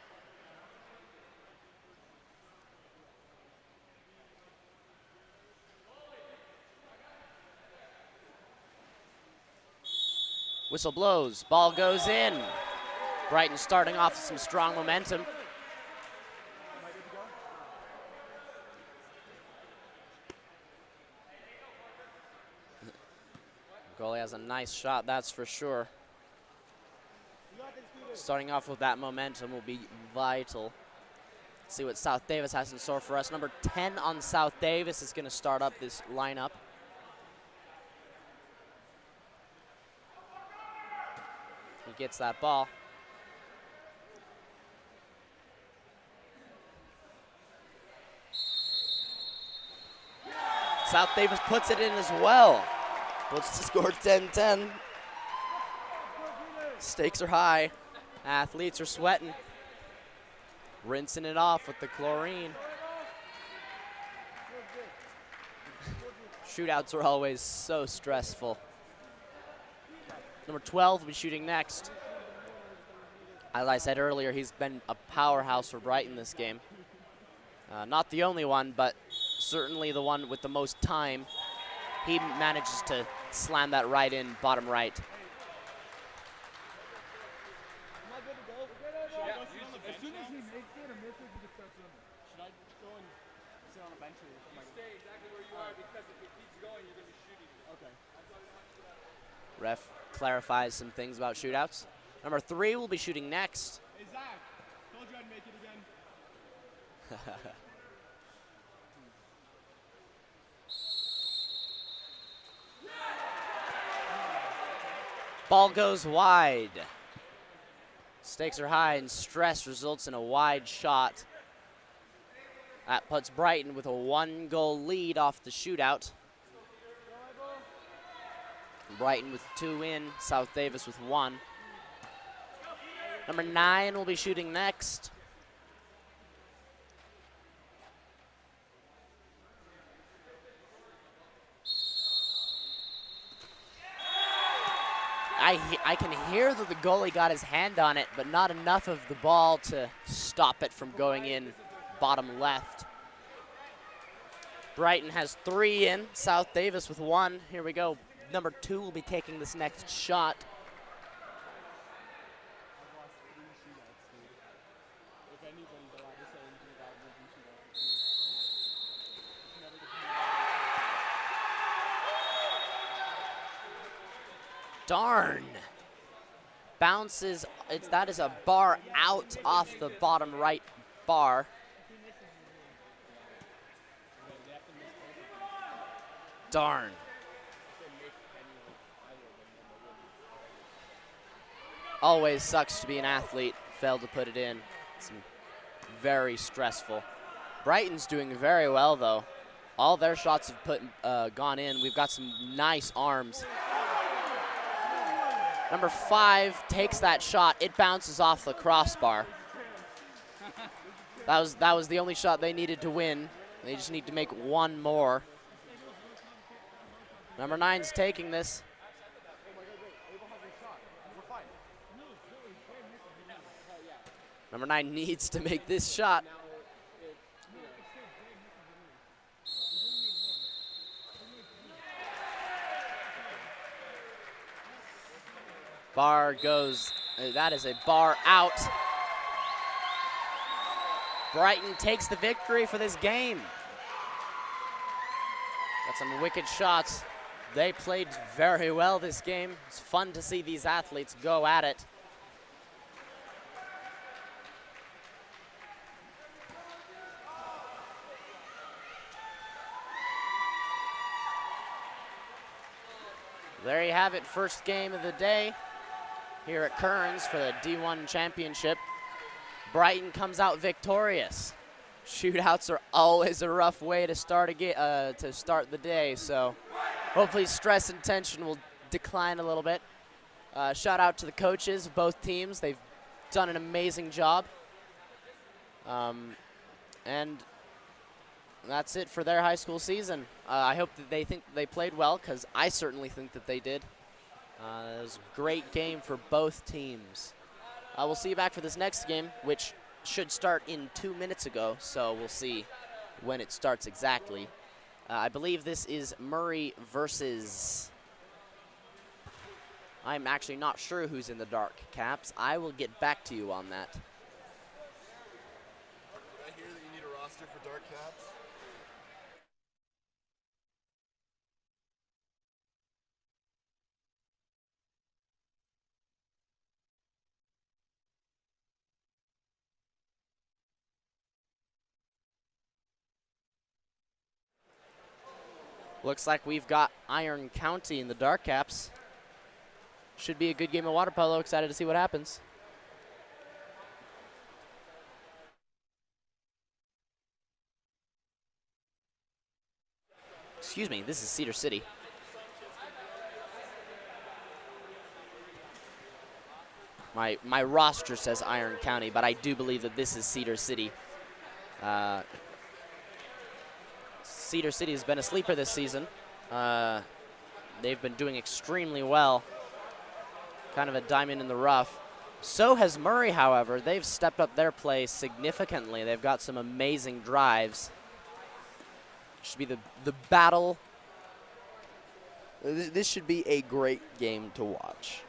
Speaker 2: Whistle blows, ball goes in. Brighton starting off with some strong momentum. Goalie has a nice shot, that's for sure. Starting off with that momentum will be vital. Let's see what South Davis has in store for us. Number 10 on South Davis is going to start up this lineup. He gets that ball. South Davis puts it in as well. Puts the score 10-10. Stakes are high. Athletes are sweating. Rinsing it off with the chlorine. Shootouts are always so stressful. Number 12 will be shooting next. As I said earlier, he's been a powerhouse for Brighton this game. Not the only one, but certainly the one with the most time. He manages to slam that right in, bottom right.
Speaker 1: As soon as he makes it or misses, you can start swimming. Should I go and sit on a bench or? You stay exactly where you are because if it keeps going, you're going to be shooting. Okay.
Speaker 2: Ref clarifies some things about shootouts. Number 3 will be shooting next.
Speaker 1: Hey, Zach. Told you I'd make it again.
Speaker 2: Ball goes wide. Stakes are high and stress results in a wide shot. That puts Brighton with a 1-goal lead off the shootout. Brighton with 2 in, South Davis with 1. Number 9 will be shooting next. I can hear that the goalie got his hand on it, but not enough of the ball to stop it from going in bottom left. Brighton has 3 in, South Davis with 1. Here we go. Number 2 will be taking this next shot. Darn. Bounces, that is a bar out off the bottom right bar. Darn. Always sucks to be an athlete. Failed to put it in. It's very stressful. Brighton's doing very well though. All their shots have gone in. We've got some nice arms. Number 5 takes that shot. It bounces off the crossbar. That was the only shot they needed to win. They just need to make 1 more. Number 9's taking this. Number 9 needs to make this shot. Bar goes, that is a bar out. Brighton takes the victory for this game. Got some wicked shots. They played very well this game. It's fun to see these athletes go at it. There you have it, first game of the day here at Kearns for the D1 Championship. Brighton comes out victorious. Shootouts are always a rough way to start the day, so hopefully stress and tension will decline a little bit. Shout out to the coaches of both teams. They've done an amazing job. And that's it for their high school season. I hope that they think they played well, because I certainly think that they did. It was a great game for both teams. We'll see you back for this next game, which should start in 2 minutes ago, so we'll see when it starts exactly. I believe this is Murray versus... I'm actually not sure who's in the dark caps. I will get back to you on that.
Speaker 3: Did I hear that you need a roster for dark caps?
Speaker 2: Looks like we've got Iron County in the dark caps. Should be a good game of water polo. Excited to see what happens. Excuse me, this is Cedar City. My roster says Iron County, but I do believe that this is Cedar City. Cedar City has been a sleeper this season. They've been doing extremely well. Kind of a diamond in the rough. So has Murray, however. They've stepped up their play significantly. They've got some amazing drives. Should be the battle.
Speaker 4: This should be a great game to watch.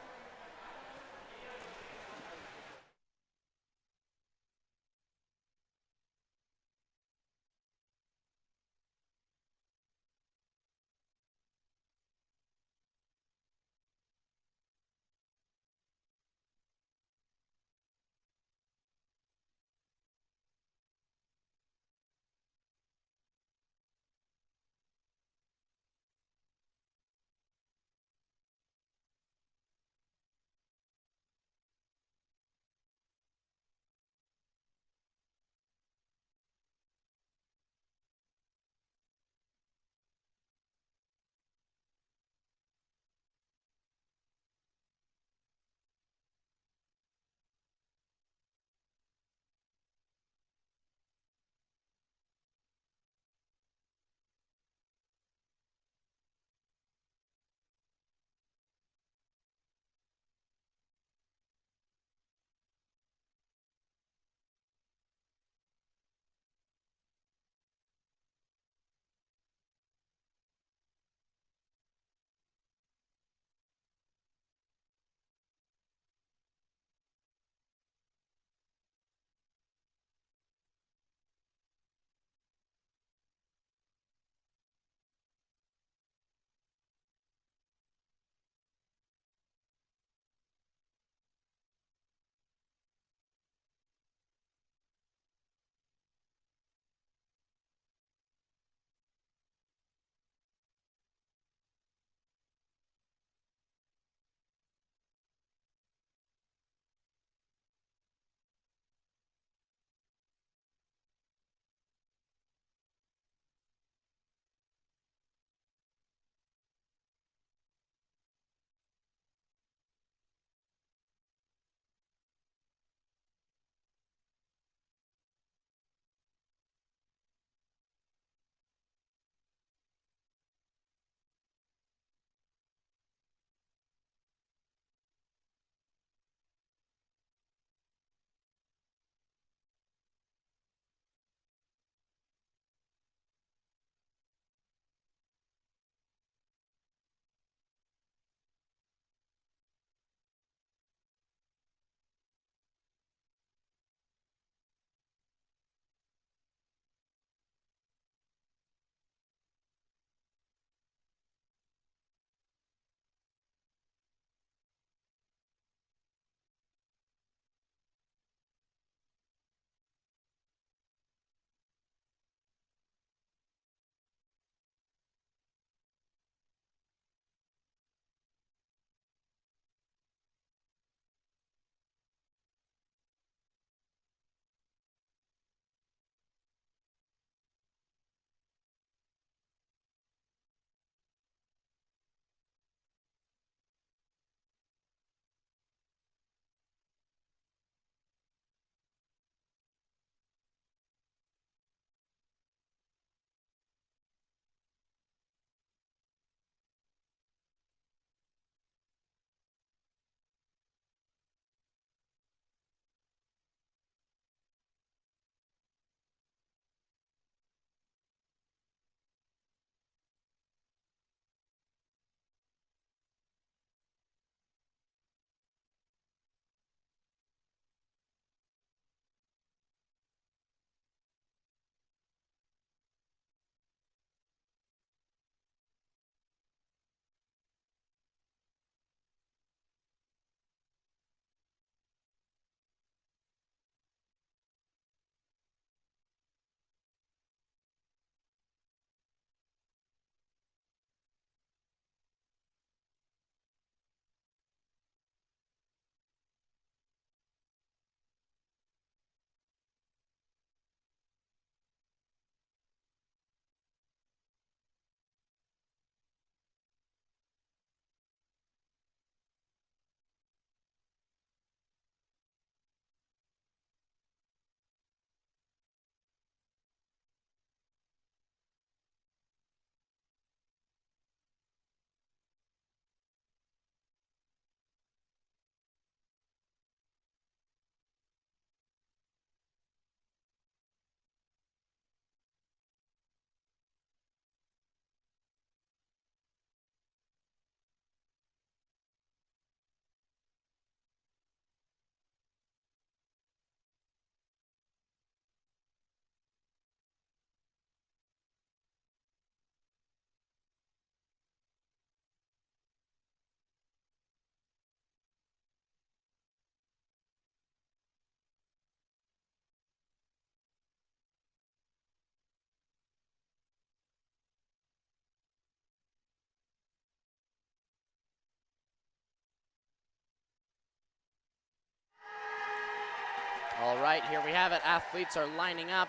Speaker 2: All right, here we have it. Athletes are lining up.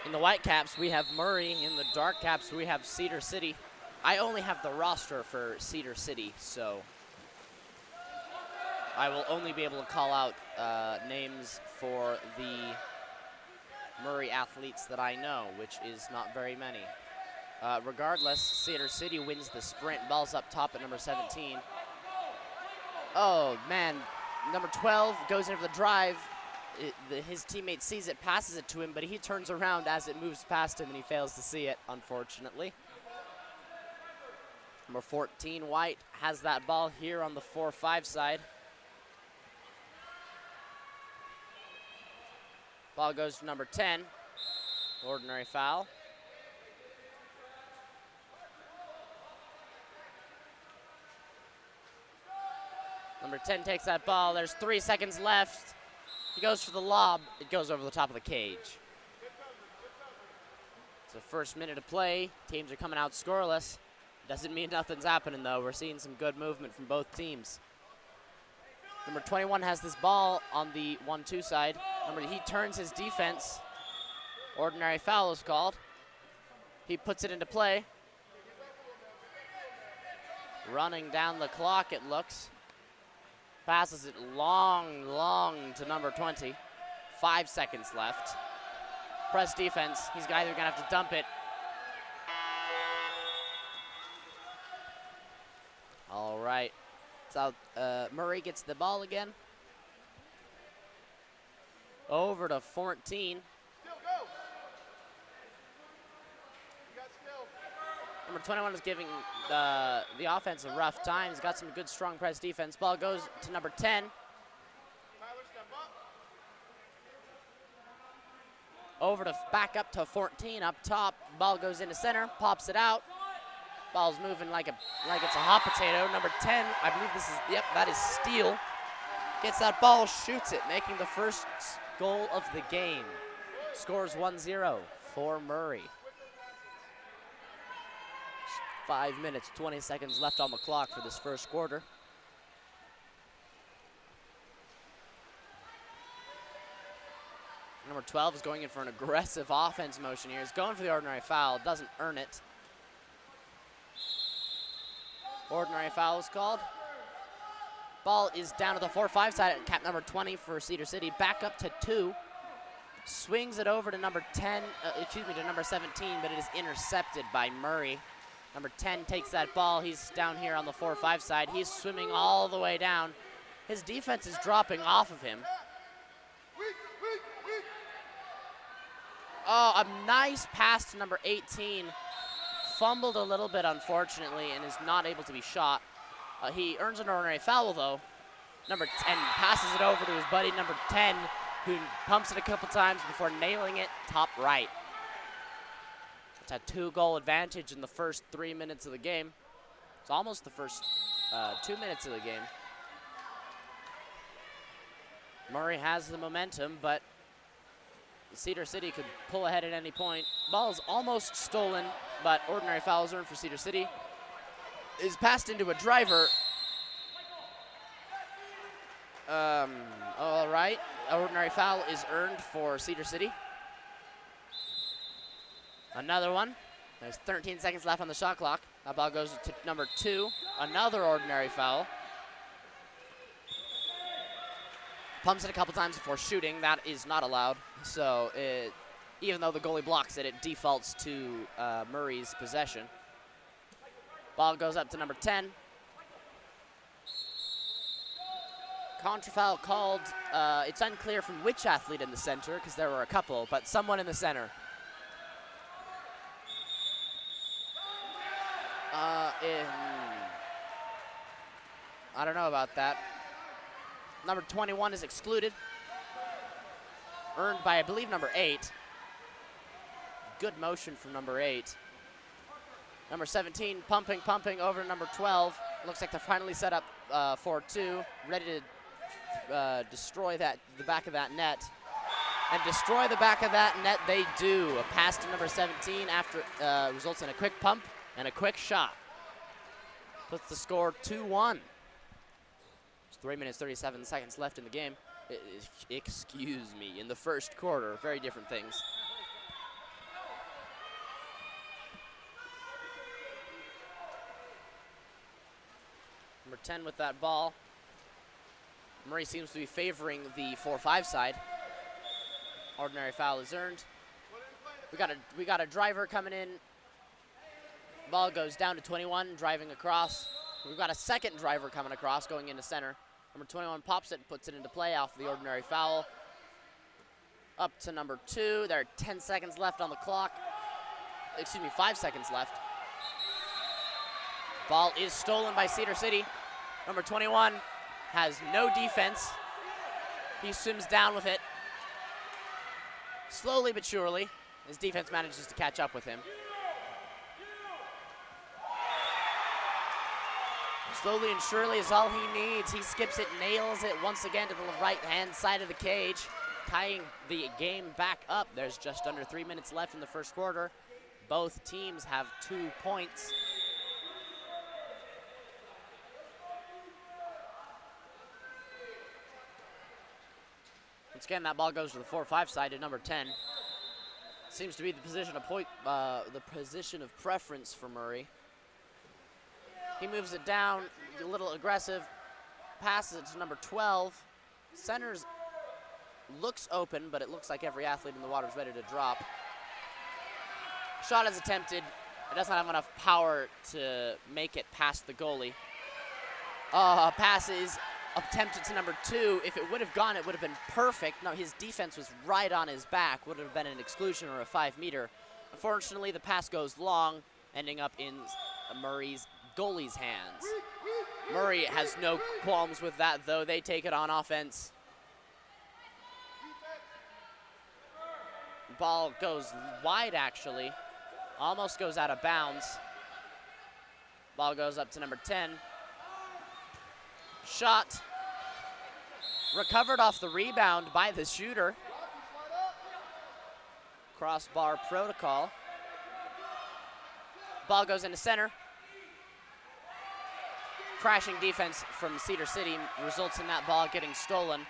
Speaker 2: In the white caps, we have Murray. In the dark caps, we have Cedar City. I only have the roster for Cedar City, so I will only be able to call out names for the Murray athletes that I know, which is not very many. Regardless, Cedar City wins the sprint. Ball's up top at number 17. Oh, man. Number 12 goes into the drive. His teammate sees it, passes it to him, but he turns around as it moves past him, and he fails to see it, unfortunately. Number 14, White, has that ball here on the 4-5 side. Ball goes to number 10. Ordinary foul. Number 10 takes that ball. There's 3 seconds left. He goes for the lob. It goes over the top of the cage. It's the first minute of play. Teams are coming out scoreless. Doesn't mean nothing's happening, though. We're seeing some good movement from both teams. Number 21 has this ball on the 1-2 side. He turns his defense. Ordinary foul is called. He puts it into play. Running down the clock, it looks. Passes it long to number 20. 5 seconds left. Press defense. He's either gonna have to dump it. All right. So Murray gets the ball again. Over to 14. Number 21 is giving the offense a rough time. He's got some good, strong press defense. Ball goes to number 10. Over to back up to 14 up top. Ball goes into center, pops it out. Ball's moving like it's a hot potato. Number 10, I believe this is, yep, that is Steele. Gets that ball, shoots it, making the first goal of the game. Scores 1-0 for Murray. 5 minutes, 20 seconds left on the clock for this first quarter. Number 12 is going in for an aggressive offense motion here. He's going for the ordinary foul, doesn't earn it. Ordinary foul is called. Ball is down to the 4-5 side at cap number 20 for Cedar City. Back up to 2. Swings it over to number 10, to number 17, but it is intercepted by Murray. Number 10 takes that ball. He's down here on the 4-5 side. He's swimming all the way down. His defense is dropping off of him. Oh, a nice pass to number 18. Fumbled a little bit, unfortunately, and is not able to be shot. He earns an ordinary foul, though. Number 10 passes it over to his buddy, number 10, who pumps it a couple times before nailing it top right. It's a 2-goal advantage in the first 3 minutes of the game. It's almost the first 2 minutes of the game. Murray has the momentum, but Cedar City could pull ahead at any point. Ball is almost stolen, but ordinary foul is earned for Cedar City. Is passed into a driver. All right, ordinary foul is earned for Cedar City. Another one. There's 13 seconds left on the shot clock. That ball goes to number 2. Another ordinary foul. Pumps it a couple times before shooting. That is not allowed. So even though the goalie blocks it, it defaults to Murray's possession. Ball goes up to number 10. Contra foul called. It's unclear from which athlete in the center, because there were a couple, but someone in the center. I don't know about that. Number 21 is excluded. Earned by, I believe, number 8. Good motion from number 8. Number 17, pumping over to number 12. Looks like they're finally set up 4-2, ready to destroy the back of that net. And destroy the back of that net they do. A pass to number 17 after results in a quick pump and a quick shot. Puts the score 2-1. There's 3 minutes, 37 seconds left in the game. Excuse me, in the first quarter. Very different things. Number 10 with that ball. Murray seems to be favoring the 4-5 side. Ordinary foul is earned. We got a driver coming in. Ball goes down to 21, driving across. We've got a second driver coming across, going into center. Number 21 pops it, puts it into play off the ordinary foul. Up to number 2. There are 10 seconds left on the clock. Excuse me, 5 seconds left. Ball is stolen by Cedar City. Number 21 has no defense. He swims down with it. Slowly but surely, his defense manages to catch up with him. Slowly and surely is all he needs. He skips it, nails it once again to the right-hand side of the cage, tying the game back up. There's just under 3 minutes left in the first quarter. Both teams have 2 points. Once again, that ball goes to the 4-5 side to number 10. Seems to be the position of preference for Murray. He moves it down, a little aggressive, passes it to number 12. Centers looks open, but it looks like every athlete in the water is ready to drop. Shot is attempted. It doesn't have enough power to make it past the goalie. Pass is attempted to number 2. If it would have gone, it would have been perfect. No, his defense was right on his back. Would have been an exclusion or a 5-meter. Unfortunately, the pass goes long, ending up in Murray's goalie's hands. Murray has no qualms with that, though. They take it on offense. Ball goes wide, actually. Almost goes out of bounds. Ball goes up to number 10. Shot. Recovered off the rebound by the shooter. Crossbar protocol. Ball goes into center. Crashing defense from Cedar City results in that ball getting stolen.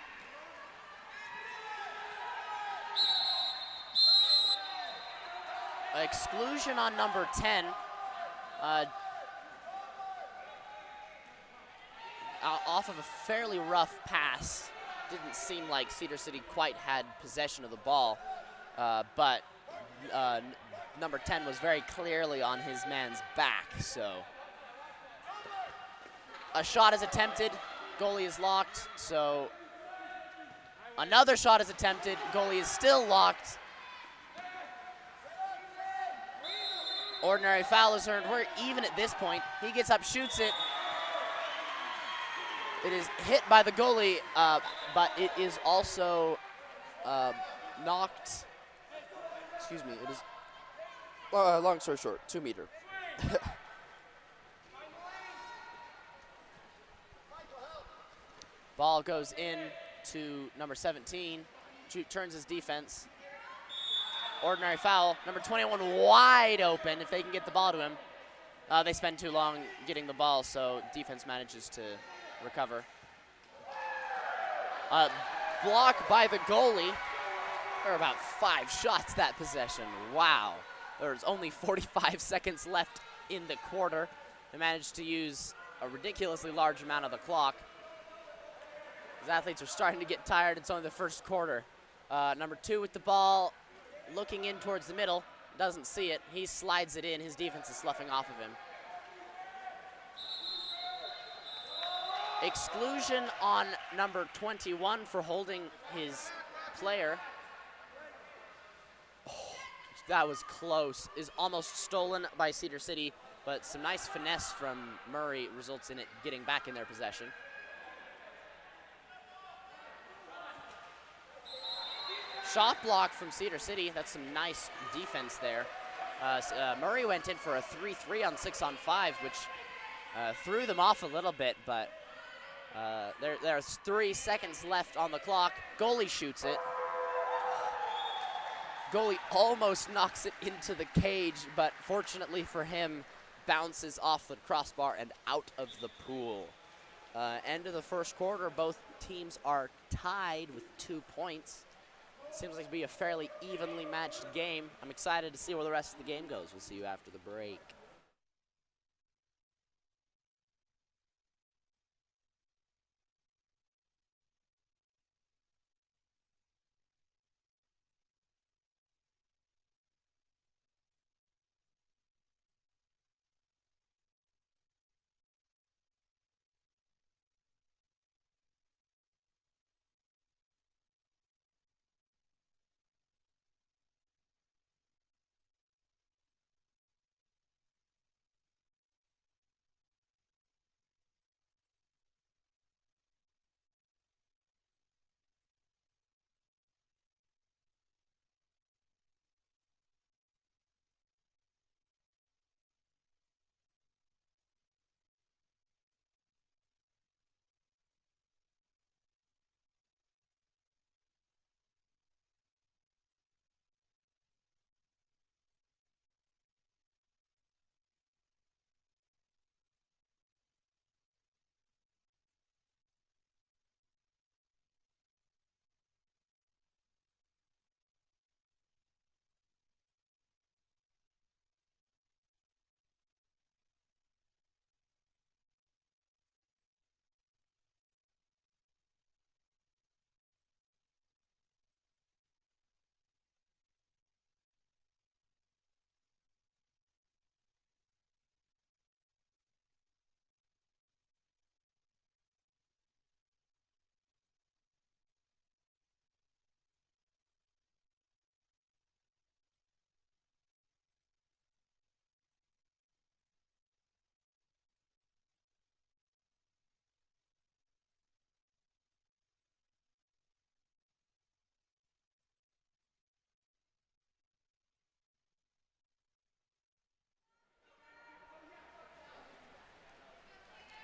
Speaker 2: Exclusion on number 10. Off of a fairly rough pass. Didn't seem like Cedar City quite had possession of the ball, but number 10 was very clearly on his man's back, so. A shot is attempted, goalie is locked, so another shot is attempted, goalie is still locked. Ordinary foul is earned. We're even at this point. He gets up, shoots it. It is hit by the goalie, but it is also knocked. Excuse me, it is, long story short, 2-meter. Ball goes in to number 17. Turns his defense. Ordinary foul. Number 21 wide open if they can get the ball to him. They spend too long getting the ball, so defense manages to recover. Block by the goalie. There are about 5 shots that possession. Wow. There's only 45 seconds left in the quarter. They managed to use a ridiculously large amount of the clock. These athletes are starting to get tired. It's only the first quarter. Number 2 with the ball, looking in towards the middle. Doesn't see it. He slides it in. His defense is sloughing off of him. Exclusion on number 21 for holding his player. Oh, that was close. Is almost stolen by Cedar City, but some nice finesse from Murray results in it getting back in their possession. Shot block from Cedar City. That's some nice defense there. Murray went in for a 3-3 on 6-on-5, which threw them off a little bit, but there's 3 seconds left on the clock. Goalie shoots it. Goalie almost knocks it into the cage, but fortunately for him, bounces off the crossbar and out of the pool. End of the first quarter, both teams are tied with 2 points. Seems like to be a fairly evenly matched game. I'm excited to see where the rest of the game goes. We'll see you after the break.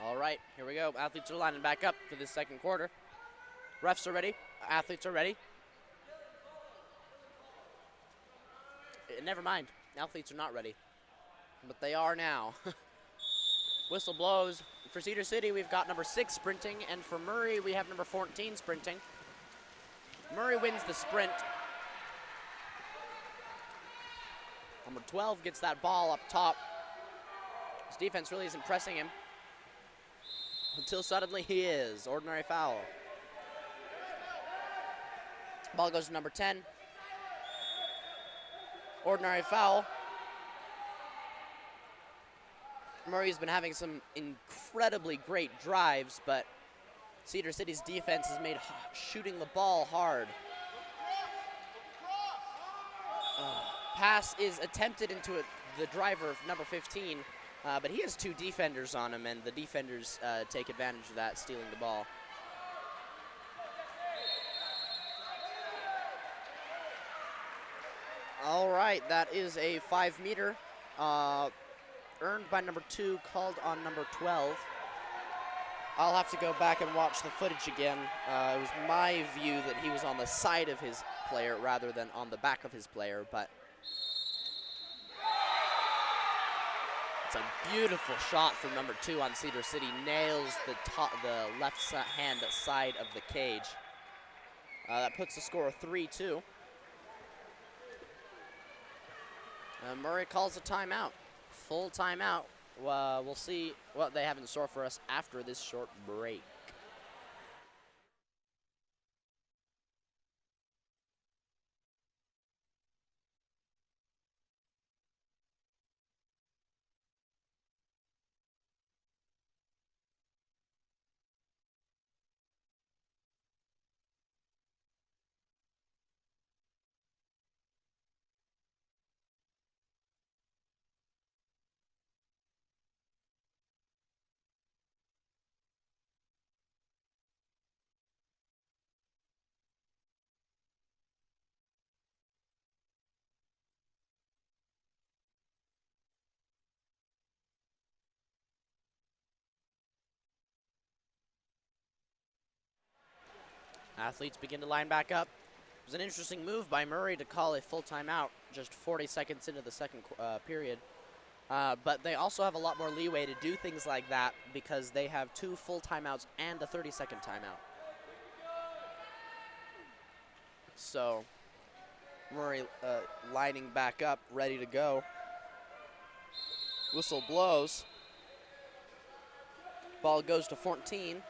Speaker 2: All right, here we go. Athletes are lining back up for this second quarter. Refs are ready. Athletes are ready. Never mind. Athletes are not ready. But they are now. Whistle blows. For Cedar City, we've got number 6 sprinting, and for Murray, we have number 14 sprinting. Murray wins the sprint. Number 12 gets that ball up top. His defense really isn't pressing him. Until suddenly he is. Ordinary foul. Ball goes to number 10. Ordinary foul. Murray's been having some incredibly great drives, but Cedar City's defense has made shooting the ball hard. Pass is attempted into the driver, number 15, but he has 2 defenders on him, and the defenders take advantage of that, stealing the ball. All right, that is a 5-meter earned by number 2, called on number 12. I'll have to go back and watch the footage again. It was my view that he was on the side of his player rather than on the back of his player, but it's a beautiful shot from number 2 on Cedar City. Nails the left hand side of the cage. That puts the score 3-2. Murray calls a timeout. Full timeout. We'll see what they have in store for us after this short break. Athletes begin to line back up. It was an interesting move by Murray to call a full timeout just 40 seconds into the second period. But they also have a lot more leeway to do things like that because they have 2 full timeouts and a 30-second timeout. So Murray lining back up, ready to go. Whistle blows. Ball goes to 14.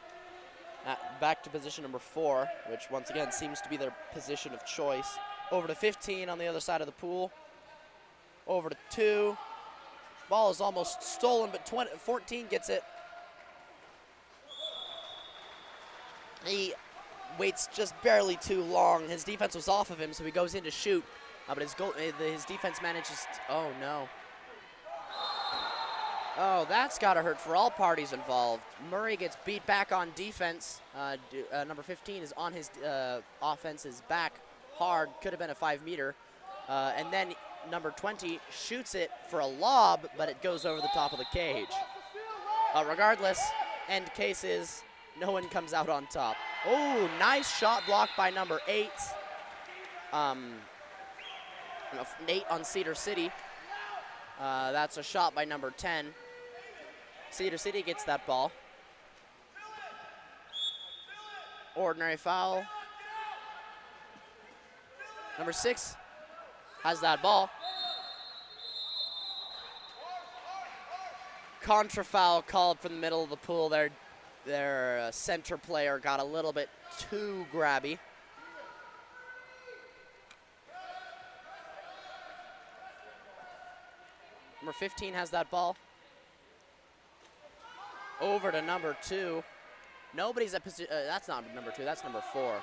Speaker 2: Back to position number 4, which once again seems to be their position of choice. Over to 15 on the other side of the pool. Over to 2. Ball is almost stolen, but 14 gets it. He waits just barely too long. His defense was off of him, so he goes in to shoot. But his defense manages, oh no. Oh, that's gotta hurt for all parties involved. Murray gets beat back on defense. Number 15 is on his offense's back hard. Could have been a 5-meter. And then number 20 shoots it for a lob, but it goes over the top of the cage. Regardless, end case is no one comes out on top. Oh, nice shot blocked by number 8. Nate on Cedar City. That's a shot by number 10. Cedar City gets that ball. Ordinary foul. Number 6 has that ball. Contra foul called from the middle of the pool. Their center player got a little bit too grabby. Number 15 has that ball. Over to number 2. Nobody's at position. That's not number 2. That's number 4.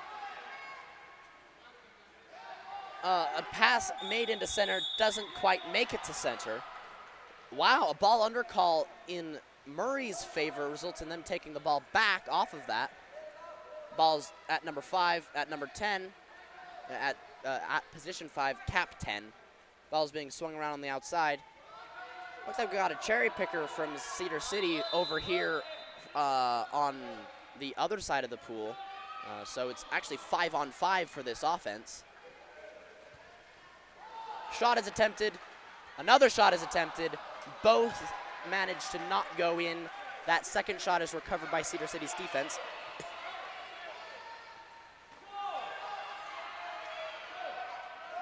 Speaker 2: A pass made into center doesn't quite make it to center. Wow, a ball under call in Murray's favor results in them taking the ball back off of that. Ball's at number 5, at number 10, at position 5, cap 10. Ball's being swung around on the outside. Looks like we got a cherry picker from Cedar City over here on the other side of the pool. So it's actually 5-on-5 for this offense. Shot is attempted. Another shot is attempted. Both managed to not go in. That second shot is recovered by Cedar City's defense.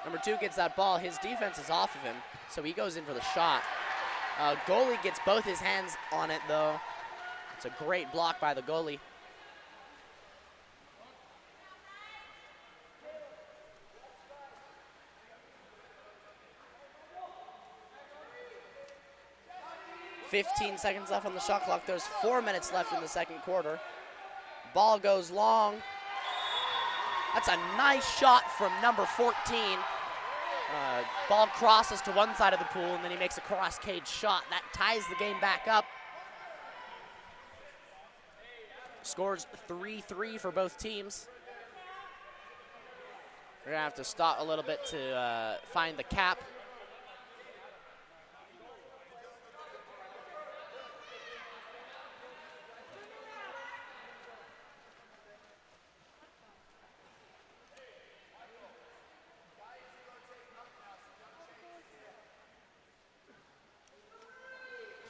Speaker 2: Number 2 gets that ball. His defense is off of him, so he goes in for the shot. Goalie gets both his hands on it, though. It's a great block by the goalie. .15 seconds left on the shot clock. There's 4 minutes left in the second quarter. Ball goes long. That's a nice shot from number 14. Ball crosses to one side of the pool, and then he makes a cross-cage shot. That ties the game back up. Scores 3-3 for both teams. We're going to have to stop a little bit to find the cap.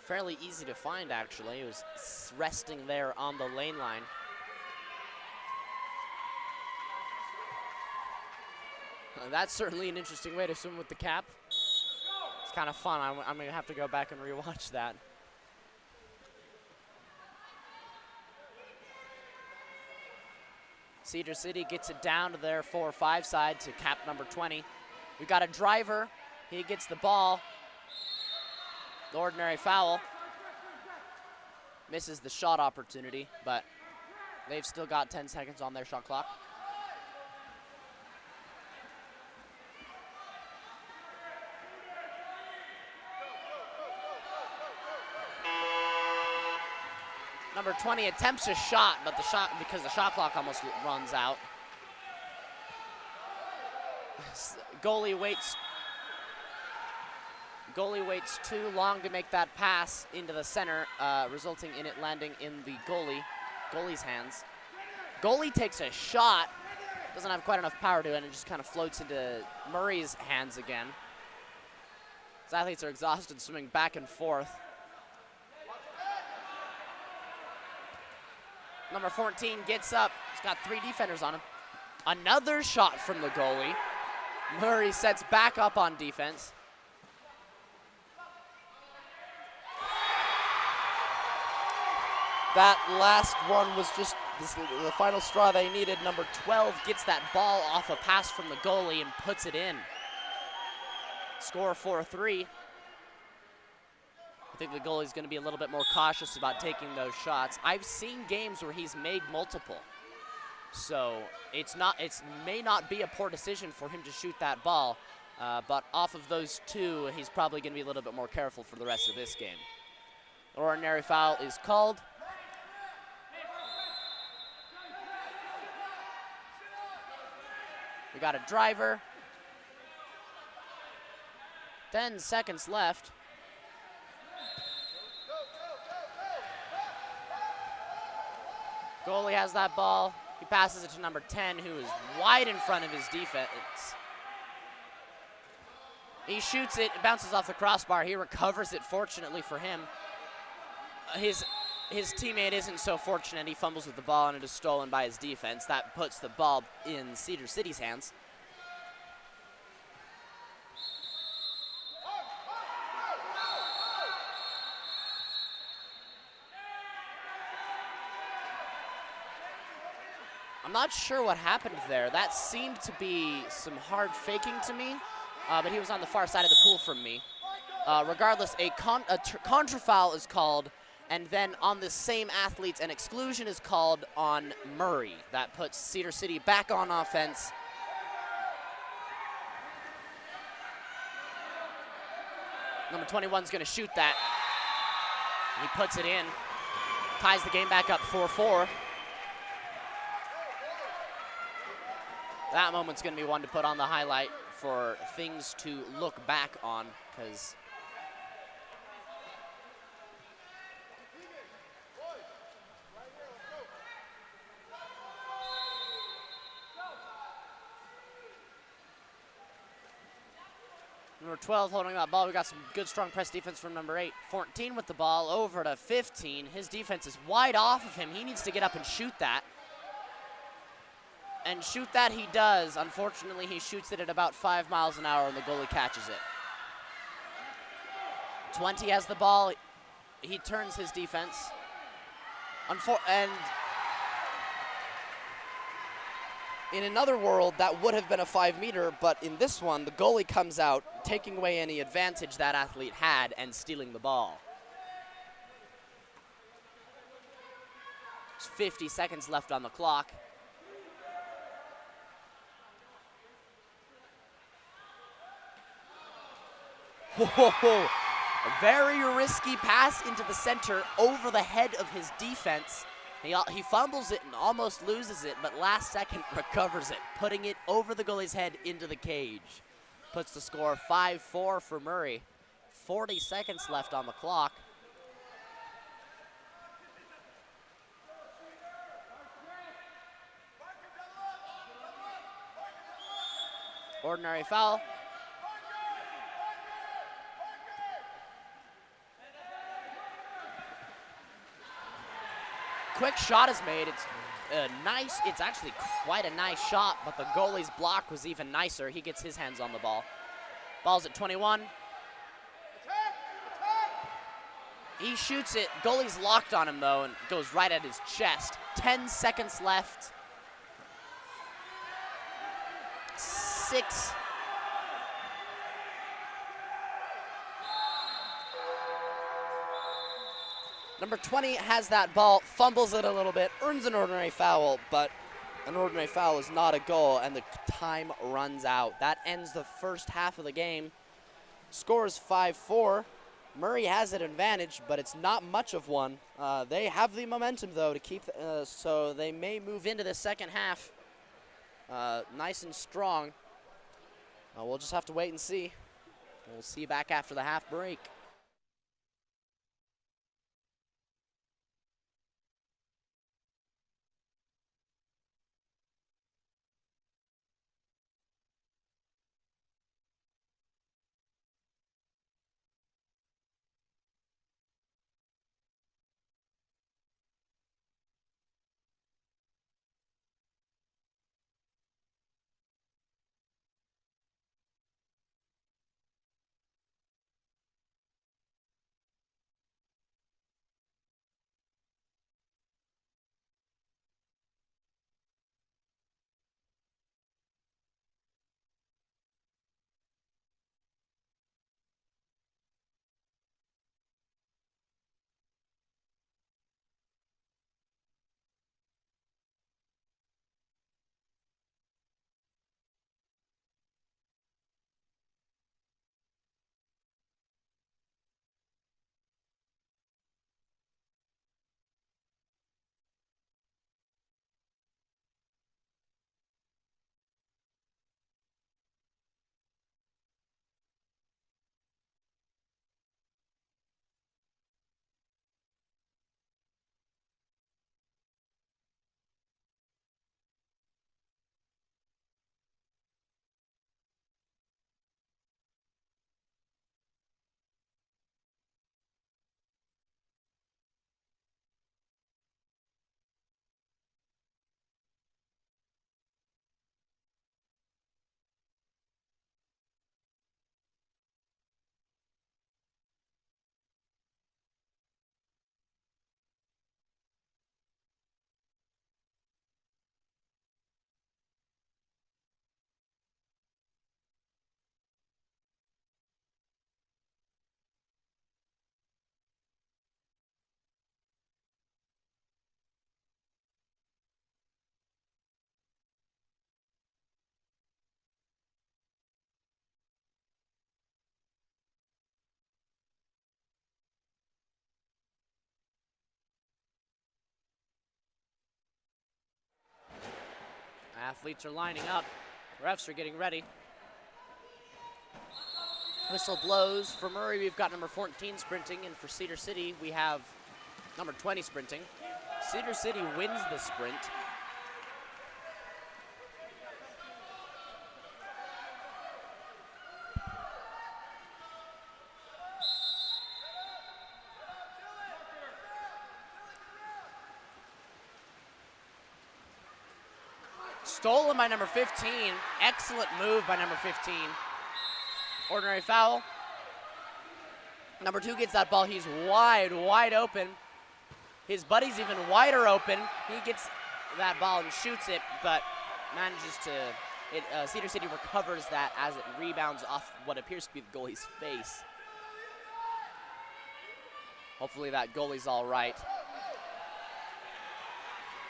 Speaker 2: Fairly easy to find, actually. It was resting there on the lane line. That's certainly an interesting way to swim with the cap. It's kind of fun. I'm going to have to go back and rewatch that. Cedar City gets it down to their 4-5 side to cap number 20. We got a driver. He gets the ball. The ordinary foul. Misses the shot opportunity, but they've still got 10 seconds on their shot clock. Number 20 attempts a shot, but because the shot clock almost runs out. Goalie waits too long to make that pass into the center, resulting in it landing in the goalie's hands. Goalie takes a shot, doesn't have quite enough power to it, and it just kind of floats into Murray's hands again. His athletes are exhausted, swimming back and forth. Number 14 gets up. He's got 3 defenders on him. Another shot from the goalie. Murray sets back up on defense.
Speaker 4: That last one was just the final straw they needed.
Speaker 2: Number 12 gets that ball off a pass from the goalie and puts it in. Score 4-3. I think the goalie's going to be a little bit more cautious about taking those shots. I've seen games where he's made multiple. So it may not be a poor decision for him to shoot that ball, but off of those 2, he's probably going to be a little bit more careful for the rest of this game. Ordinary foul is called. We got a driver. 10 seconds left. Goalie has that ball. He passes it to number 10, who is wide in front of his defense. He shoots it, it bounces off the crossbar. He recovers it, fortunately for him. His teammate isn't so fortunate. He fumbles with the ball, and it is stolen by his defense. That puts the ball in Cedar City's hands. I'm not sure what happened there. That seemed to be some hard faking to me, but he was on the far side of the pool from me. Regardless, a contra foul is called, and then on the same athletes, an exclusion is called on Murray. That puts Cedar City back on offense. Number 21 is going to shoot that. He puts it in, ties the game back up 4-4. That moment's going to be one to put on the highlight for things to look back on, because number 12 holding that ball. We got some good, strong press defense from number 8. 14 with the ball over to 15. His defense is wide off of him. He needs to get up and shoot that. And shoot that he does. Unfortunately, he shoots it at about 5 miles an hour, and the goalie catches it. 20 has the ball. He turns his defense. And
Speaker 4: in another world, that would have been a 5-meter, but in this one, the goalie comes out, taking away any
Speaker 2: advantage that athlete had and stealing the ball. There's 50 seconds left on the clock. Whoa, a very risky pass into the center over the head of his defense. He fumbles it and almost loses it, but last second recovers it, putting it over the goalie's head into the cage. Puts the score 5-4 for Murray. 40 seconds left on the clock. Ordinary foul. Quick shot is made. It's actually quite a nice shot, but the goalie's block was even nicer. He gets his hands on the ball. Ball's at 21. He shoots it. Goalie's locked on him, though, and goes right at his chest. 10 seconds left. 6. Number 20 has that ball, fumbles it a little bit, earns an ordinary foul, but an ordinary foul is not a goal, and the time runs out. That ends the first half of the game. Score is 5-4. Murray has an advantage, but it's not much of one. They have the momentum, though, to keep, so they may move into the second half nice and strong. We'll just have to wait and see. We'll see you back after the half break. Athletes are lining up. Refs are getting ready. Whistle blows. For Murray, we've got number 14 sprinting, and for Cedar City, we have number 20 sprinting. Cedar City wins the sprint. Stolen by number 15. Excellent move by number 15. Ordinary foul. Number 2 gets that ball. He's wide open. His buddy's even wider open. He gets that ball and shoots it, but manages to, Cedar City recovers that as it rebounds off what appears to be the goalie's face. Hopefully that goalie's all right.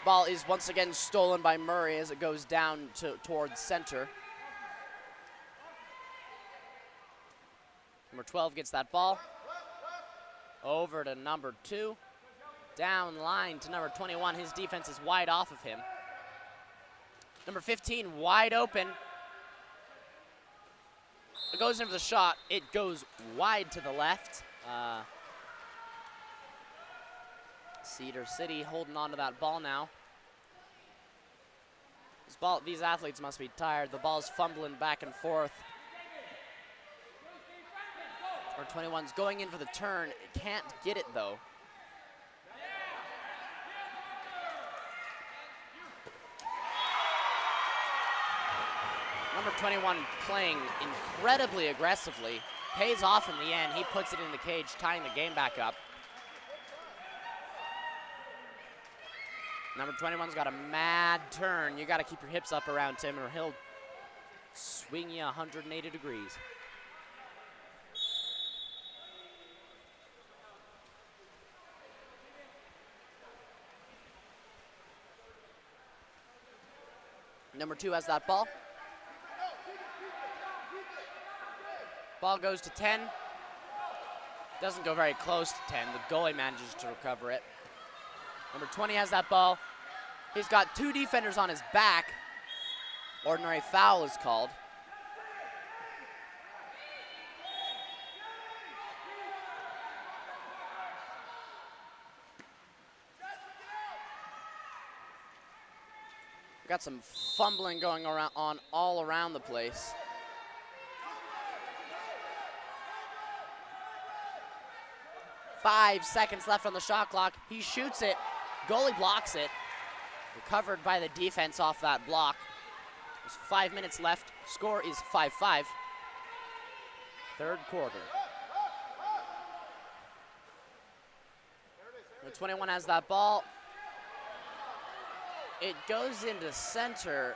Speaker 2: Ball is once again stolen by Murray as it goes down towards center. Number 12 gets that ball. Over to number 2. Down line to number 21. His defense is wide off of him. Number 15 wide open. It goes in for the shot. It goes wide to the left. Cedar City holding on to that ball now. These athletes must be tired. The ball's fumbling back and forth. Number 21's going in for the turn. Can't get it though. Number 21 playing incredibly aggressively. Pays off in the end. He puts it in the cage, tying the game back up. Number 21's got a mad turn. You got to keep your hips up around him or he'll swing you 180 degrees. Number 2 has that ball. Ball goes to 10. Doesn't go very close to 10. The goalie manages to recover it. Number 20 has that ball. He's got 2 defenders on his back. Ordinary foul is called. We've got some fumbling going on all around the place. Five seconds left on the shot clock. He shoots it. Goalie blocks it. Recovered by the defense off that block. There's 5 minutes left. Score is 5-5. Third quarter. The 21 has that ball. It goes into center,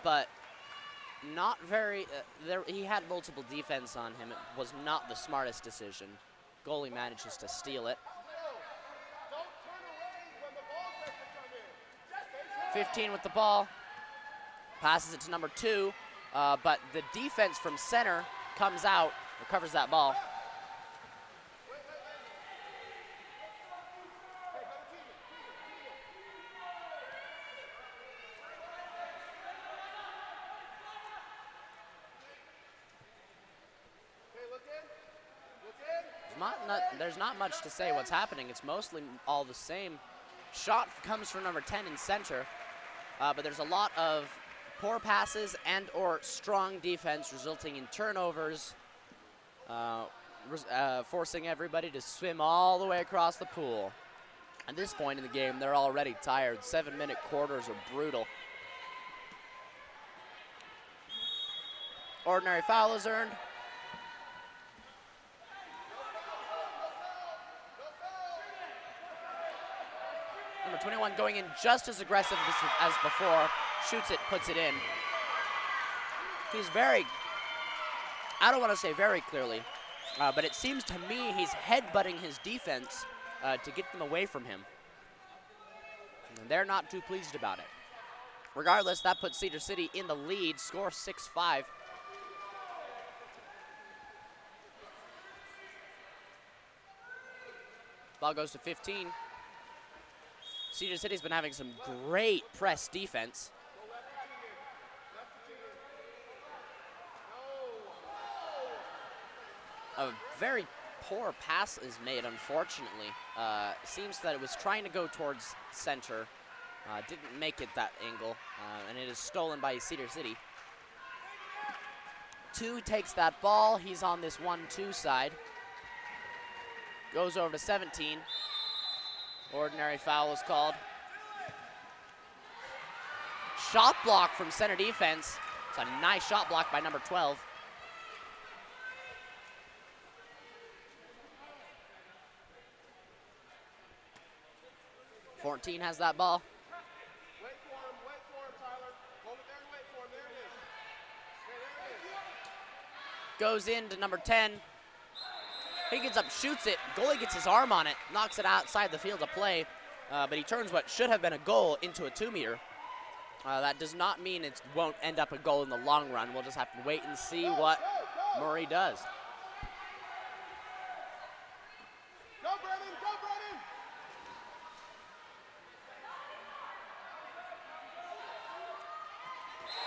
Speaker 2: but not very, he had multiple defense on him. It was not the smartest decision. Goalie manages to steal it. 15 with the ball, passes it to number 2, but the defense from center comes out, recovers that ball. There's not much to say what's happening. It's mostly all the same. Shot comes from number 10 in center, but there's a lot of poor passes and or strong defense resulting in turnovers, forcing everybody to swim all the way across the pool. At this point in the game, they're already tired. 7-minute quarters are brutal. Ordinary foul is earned. Number 21 going in just as aggressive as before. Shoots it, puts it in. He's very, I don't want to say very clearly, but it seems to me he's headbutting his defense to get them away from him. And they're not too pleased about it. Regardless, that puts Cedar City in the lead, score 6-5. Ball goes to 15. Cedar City's been having some great press defense. a very poor pass is made, unfortunately. Seems that it was trying to go towards center. Didn't make it that angle, and it is stolen by Cedar City. 2 takes that ball. He's on this 1-2 side. Goes over to 17. Ordinary foul is called. Shot block from center defense. It's a nice shot block by number 12. '14 has that ball.
Speaker 1: Wait for him, Tyler. Hold it there and wait for him. There it is. There it is.
Speaker 2: Goes into number 10. He gets up, shoots it. Goalie gets his arm on it, knocks it outside the field of play, but he turns what should have been a goal into a 2-meter. That does not mean it won't end up a goal in the long run. We'll just have to wait and see what Murray does.
Speaker 1: Go, Brennan! Go, Brennan!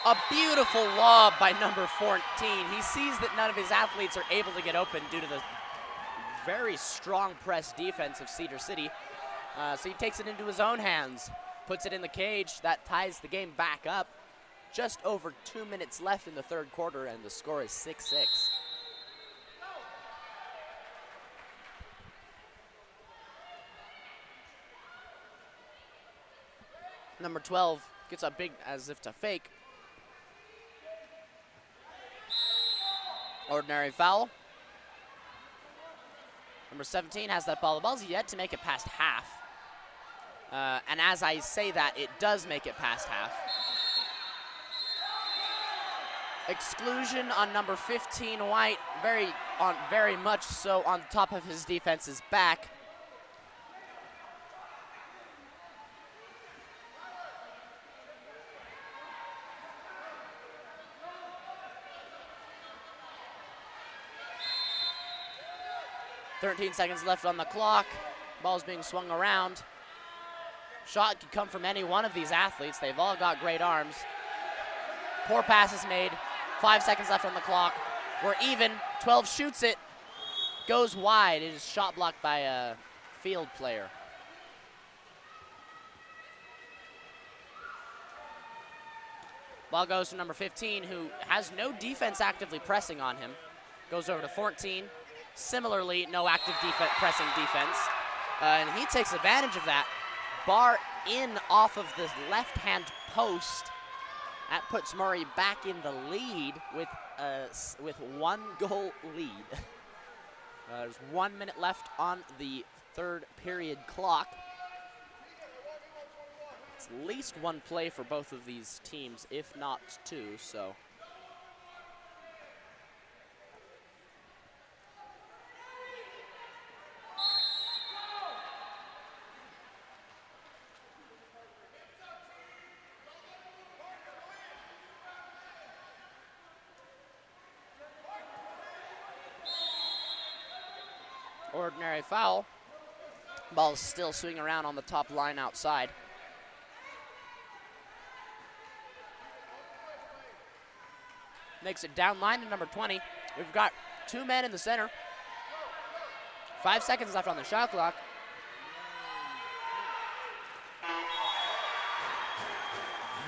Speaker 2: A beautiful lob by number 14. He sees that none of his athletes are able to get open due to the very strong press defense of Cedar City. So he takes it into his own hands, puts it in the cage. That ties the game back up. Just over 2 minutes left in the third quarter, and the score is 6-6. Number 12 gets a big, as if to fake. Ordinary foul. Number 17 has that ball. The ball's yet to make it past half. And as I say that, it does make it past half. Exclusion on number 15, White, very much so on top of his defense's back. .13 seconds left on the clock. Ball's being swung around. Shot could come from any one of these athletes. They've all got great arms. Poor pass is made. 5 seconds left on the clock. We're even. 12 shoots it. Goes wide. It is shot blocked by a field player. Ball goes to number 15, who has no defense actively pressing on him. Goes over to 14. Similarly, no active pressing defense. And he takes advantage of that. Bar in off of the left-hand post. That puts Murray back in the lead with 1 goal lead. There's 1 minute left on the third period clock. It's at least 1 play for both of these teams, if not 2, so. Ordinary foul. Ball is still swinging around on the top line outside. Makes it down line to number 20. We've got 2 men in the center. 5 seconds left on the shot clock.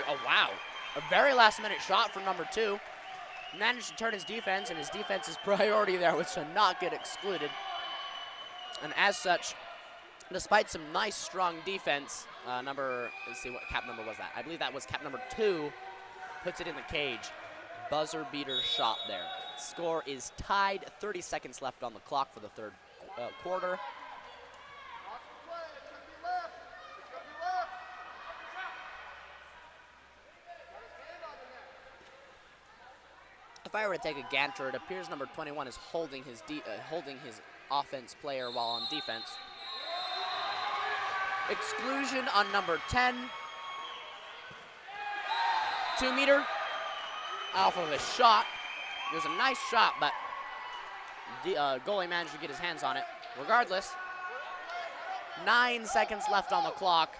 Speaker 2: Oh, wow. A very last-minute shot from number 2. Managed to turn his defense, and his defense's priority there was to not get excluded. And as such, despite some nice, strong defense, let's see, what cap number was that? I believe that was cap number 2, puts it in the cage. Buzzer beater shot there. Score is tied. 30 seconds left on the clock for the third quarter. If I were to take a Ganter, it appears number 21 is holding his offense player while on defense. Exclusion on number 10. 2 meter off of a shot. It was a nice shot, but the goalie managed to get his hands on it. Regardless, 9 seconds left on the clock.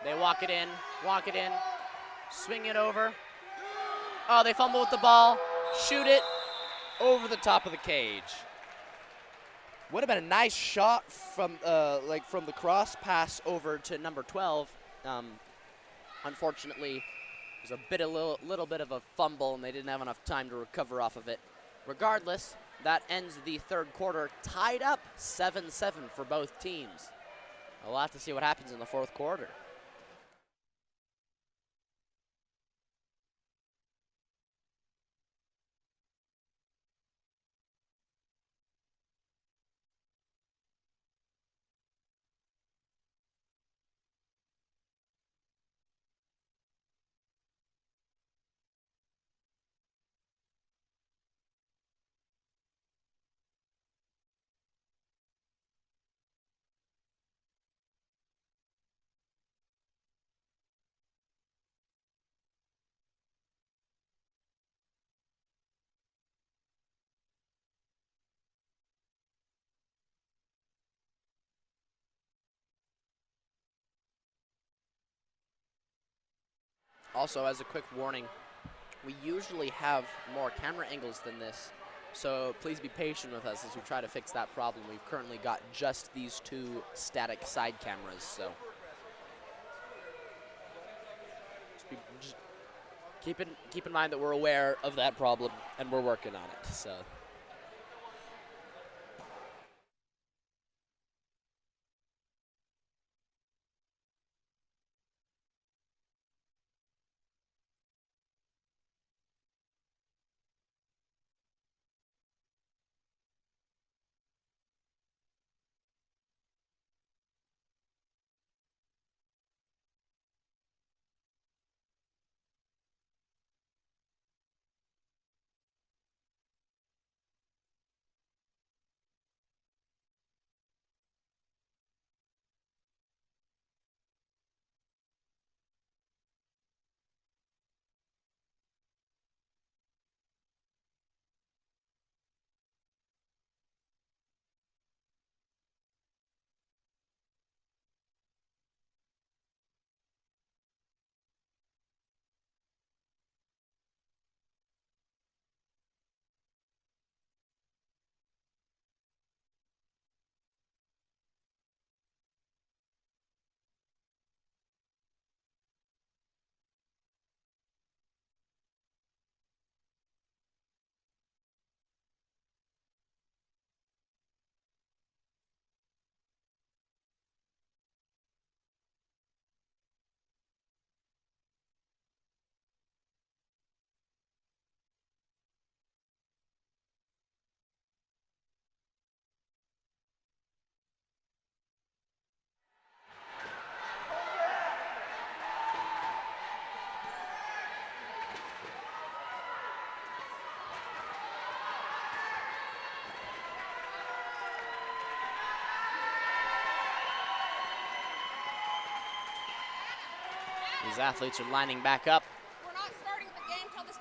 Speaker 2: They walk it in, swing it over. Oh, they fumble with the ball, shoot it.
Speaker 4: over the top of the cage. Would have been a nice shot from from the cross pass over to number 12. Unfortunately, it was a little bit of a fumble, and they didn't have enough time to recover off of it. Regardless, that ends the third quarter tied up 7-7 for both teams. We'll have to see what happens in the fourth quarter. Also, as a quick warning, we usually have more camera angles than this, so please be patient with us as we try to fix that problem. We've currently got just these two static side cameras, so just keep in mind that we're aware of that problem and we're working on it. So. These athletes are lining back up.
Speaker 5: We're not starting the game till this.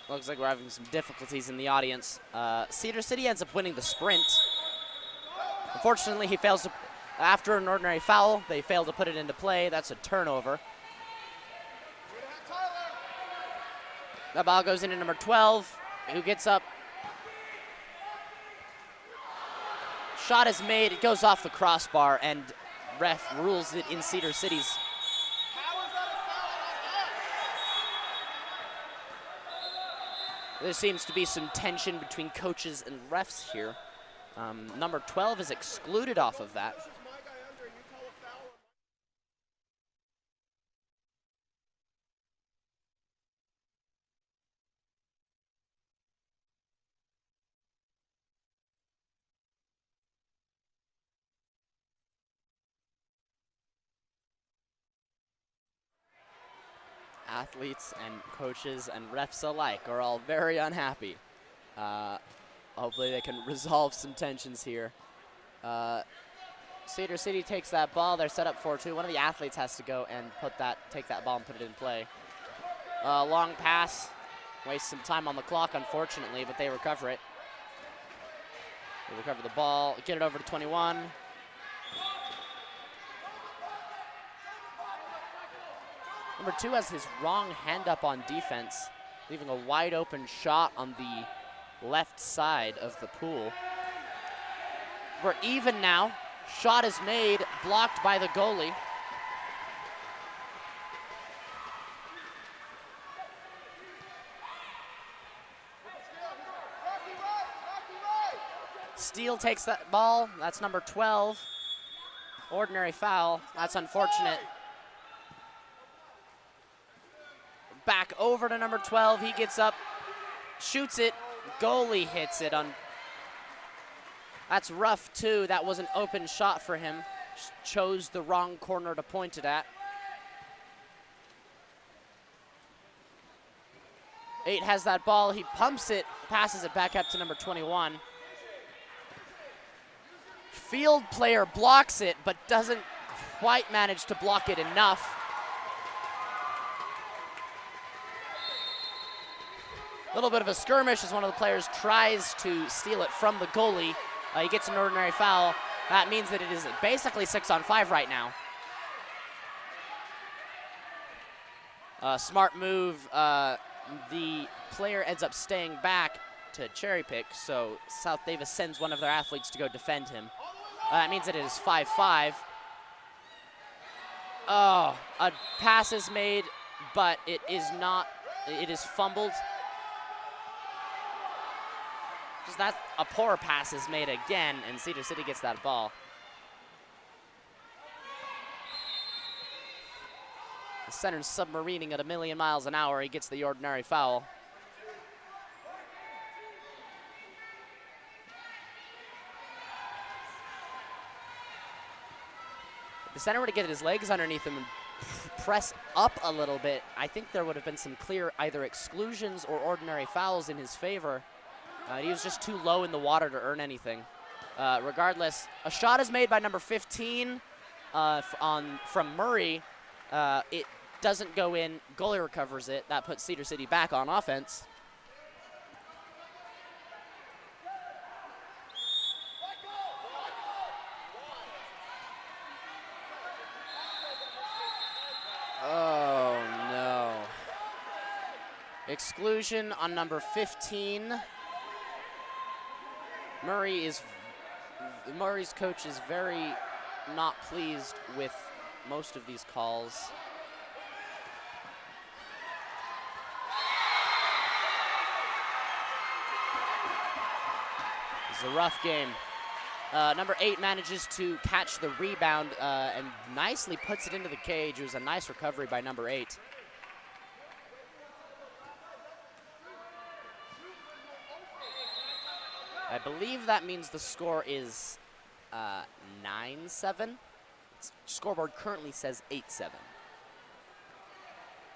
Speaker 2: Looks like we're having some difficulties in the audience. Cedar City ends up winning the sprint. Unfortunately, he fails to, after an ordinary foul, they fail to put it into play. That's a turnover. That ball goes into number 12, who gets up. Shot is made, it goes off the crossbar, and ref rules it in Cedar City's. There seems to be some tension between coaches and refs here. Number 12 is excluded off of that. Athletes and coaches and refs alike are all very unhappy. Hopefully they can resolve some tensions here. Cedar City takes that ball. They're set up 4-2. One of the athletes has to go and take that ball and put it in play. Long pass. Waste some time on the clock, unfortunately, but they recover it.
Speaker 4: They recover the ball, get it over to 21. Number 2 has his wrong hand up on defense, leaving a wide open shot on the left side of the pool. We're even now. Shot is made, blocked by the goalie. Steele takes that ball. That's number 12. Ordinary foul. That's unfortunate. Back over to number 12. He gets up, shoots it. Goalie hits it on. That's rough too. That was an open shot for him. Chose the wrong corner to point it at. 8 has that ball. He pumps it, passes it back up to number 21. Field player blocks it, but doesn't quite manage to block it enough. A little bit of a skirmish as one of the players tries to steal it from the goalie. He gets an ordinary foul. That means that it is basically 6-on-5 right now. Smart move. The player ends up staying back to cherry pick, so South Davis sends one of their athletes to go defend him. That means that it is 5-5. Oh, a pass is made, but it is not, it is fumbled. Just that, a poor pass is made again, and Cedar City gets that ball. The center's submarining at 1,000,000 miles an hour. He gets the ordinary foul. If the center were to get his legs underneath him and press up a little bit, I think there would have been some clear either exclusions or ordinary fouls in his favor. He was just too low in the water to earn anything. Regardless, a shot is made by number 15 from Murray. It doesn't go in. Goalie recovers it. That puts Cedar City back on offense. Oh, no. Exclusion on number 15. Murray's coach is very not pleased with most of these calls. This is a rough game. Number 8 manages to catch the rebound and nicely puts it into the cage. It was a nice recovery by number 8. I believe that means the score is 9-7. Scoreboard currently says 8-7.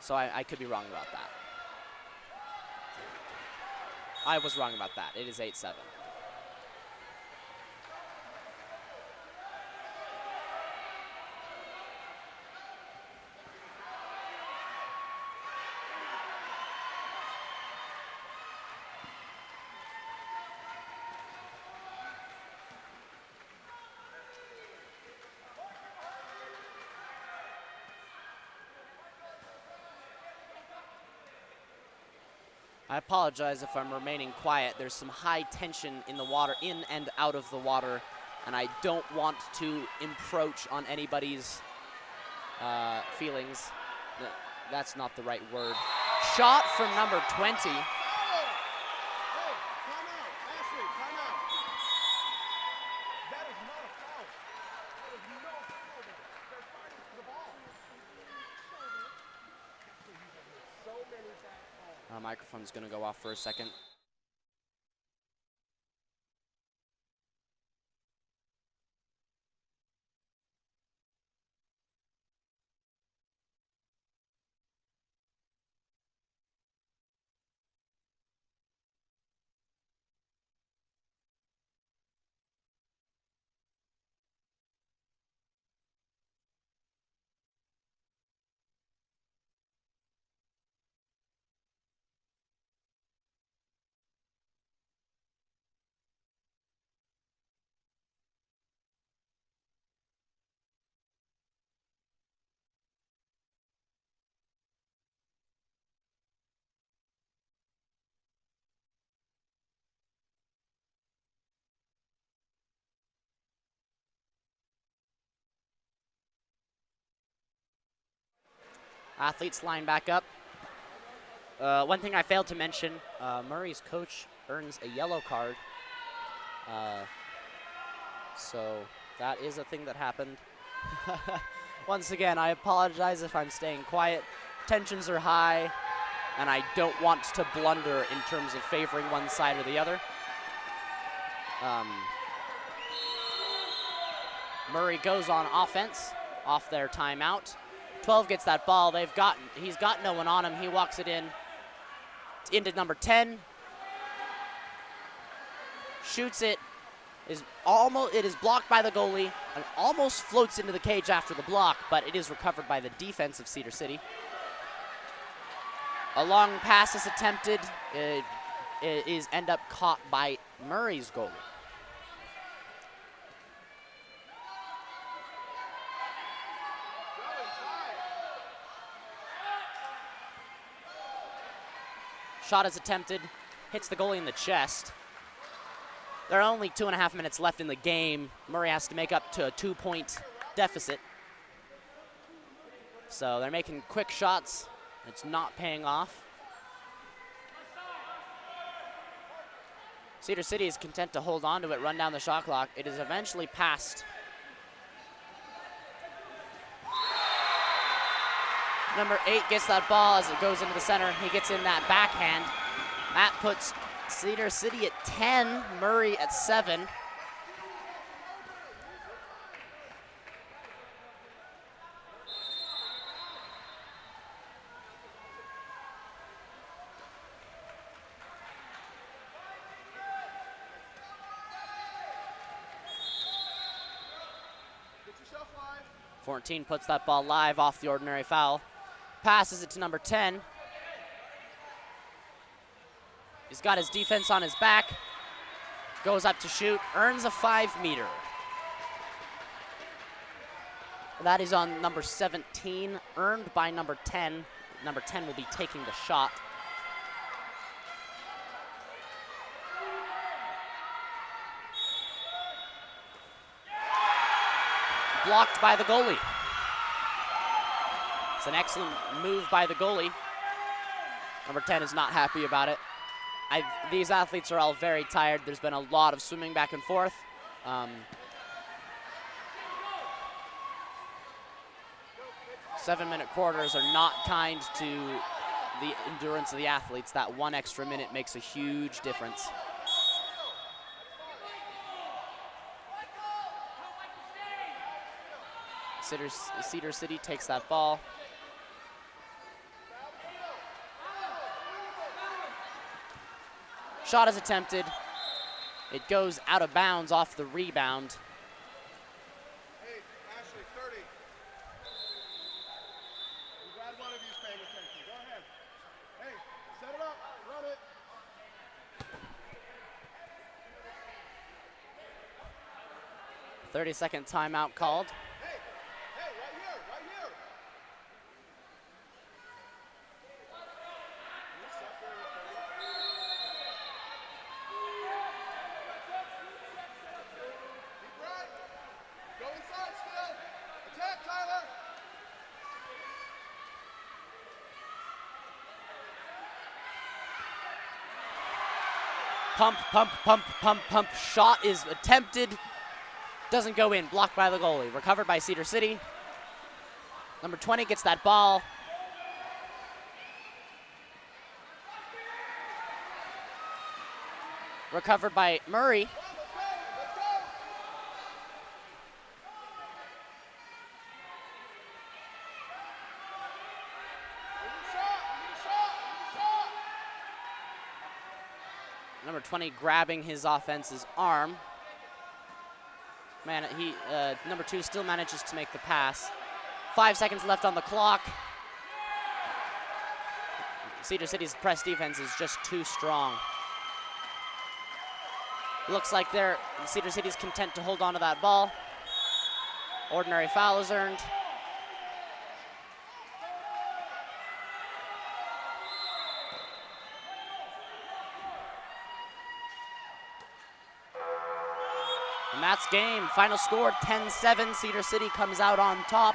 Speaker 4: So I could be wrong about that. I was wrong about that. It is 8-7. I apologize if I'm remaining quiet. There's some high tension in the water, in and out of the water, and I don't want to encroach on anybody's feelings. That's not the right word. Shot from number 20. Microphone's going to go off for a second.
Speaker 2: Athletes line back up. One thing I failed to mention, Murray's coach earns a yellow card. So that is a thing that happened. Once again, I apologize if I'm staying quiet. Tensions are high, and I don't want to blunder in terms of favoring one side or the other. Murray goes on offense off their timeout. 12 gets that ball. He's got no one on him. He walks it into number 10. Shoots it. It is blocked by the goalie and almost floats into the cage after the block, but it is recovered by the defense of Cedar City. A long pass is attempted. It is end up caught by Murray's goalie. Shot is attempted, hits the goalie in the chest. There are only 2.5 minutes left in the game. Murray has to make up to a 2-point deficit. So they're making quick shots. It's not paying off. Cedar City is content to hold on to it, run down the shot clock. It is eventually passed. Number 8 gets that ball as it goes into the center. He gets in that backhand. That puts Cedar City at 10, Murray at 7.
Speaker 3: Get yourself live.
Speaker 2: 14 puts that ball live off the ordinary foul. Passes it to number 10. He's got his defense on his back. Goes up to shoot, earns a 5-meter. That is on number 17, earned by number 10. Number 10 will be taking the shot. Blocked by the goalie. It's an excellent move by the goalie. Number 10 is not happy about it. These athletes are all very tired. There's been a lot of swimming back and forth. 7-minute quarters are not kind to the endurance of the athletes. That 1 extra minute makes a huge difference. Cedar City takes that ball. Shot is attempted. It goes out of bounds off the rebound.
Speaker 3: Hey, Ashley, 30. I'm glad one of you's paying attention. Go ahead. Hey, set it up. Run it.
Speaker 2: "30-second timeout called.
Speaker 3: Hey, right here, right here. Keep right. Go inside still. Attack, Tyler.
Speaker 2: Pump, pump, pump, pump, pump. Shot is attempted. Doesn't go in. Blocked by the goalie. Recovered by Cedar City. Number 20 gets that ball. Recovered by Murray. Number 20 grabbing his offense's arm. Man, number 2 still manages to make the pass. 5 seconds left on the clock. Cedar City's press defense is just too strong. Looks like Cedar City's content to hold on to that ball. Ordinary foul is earned. And that's game. Final score 10-7. Cedar City comes out on top.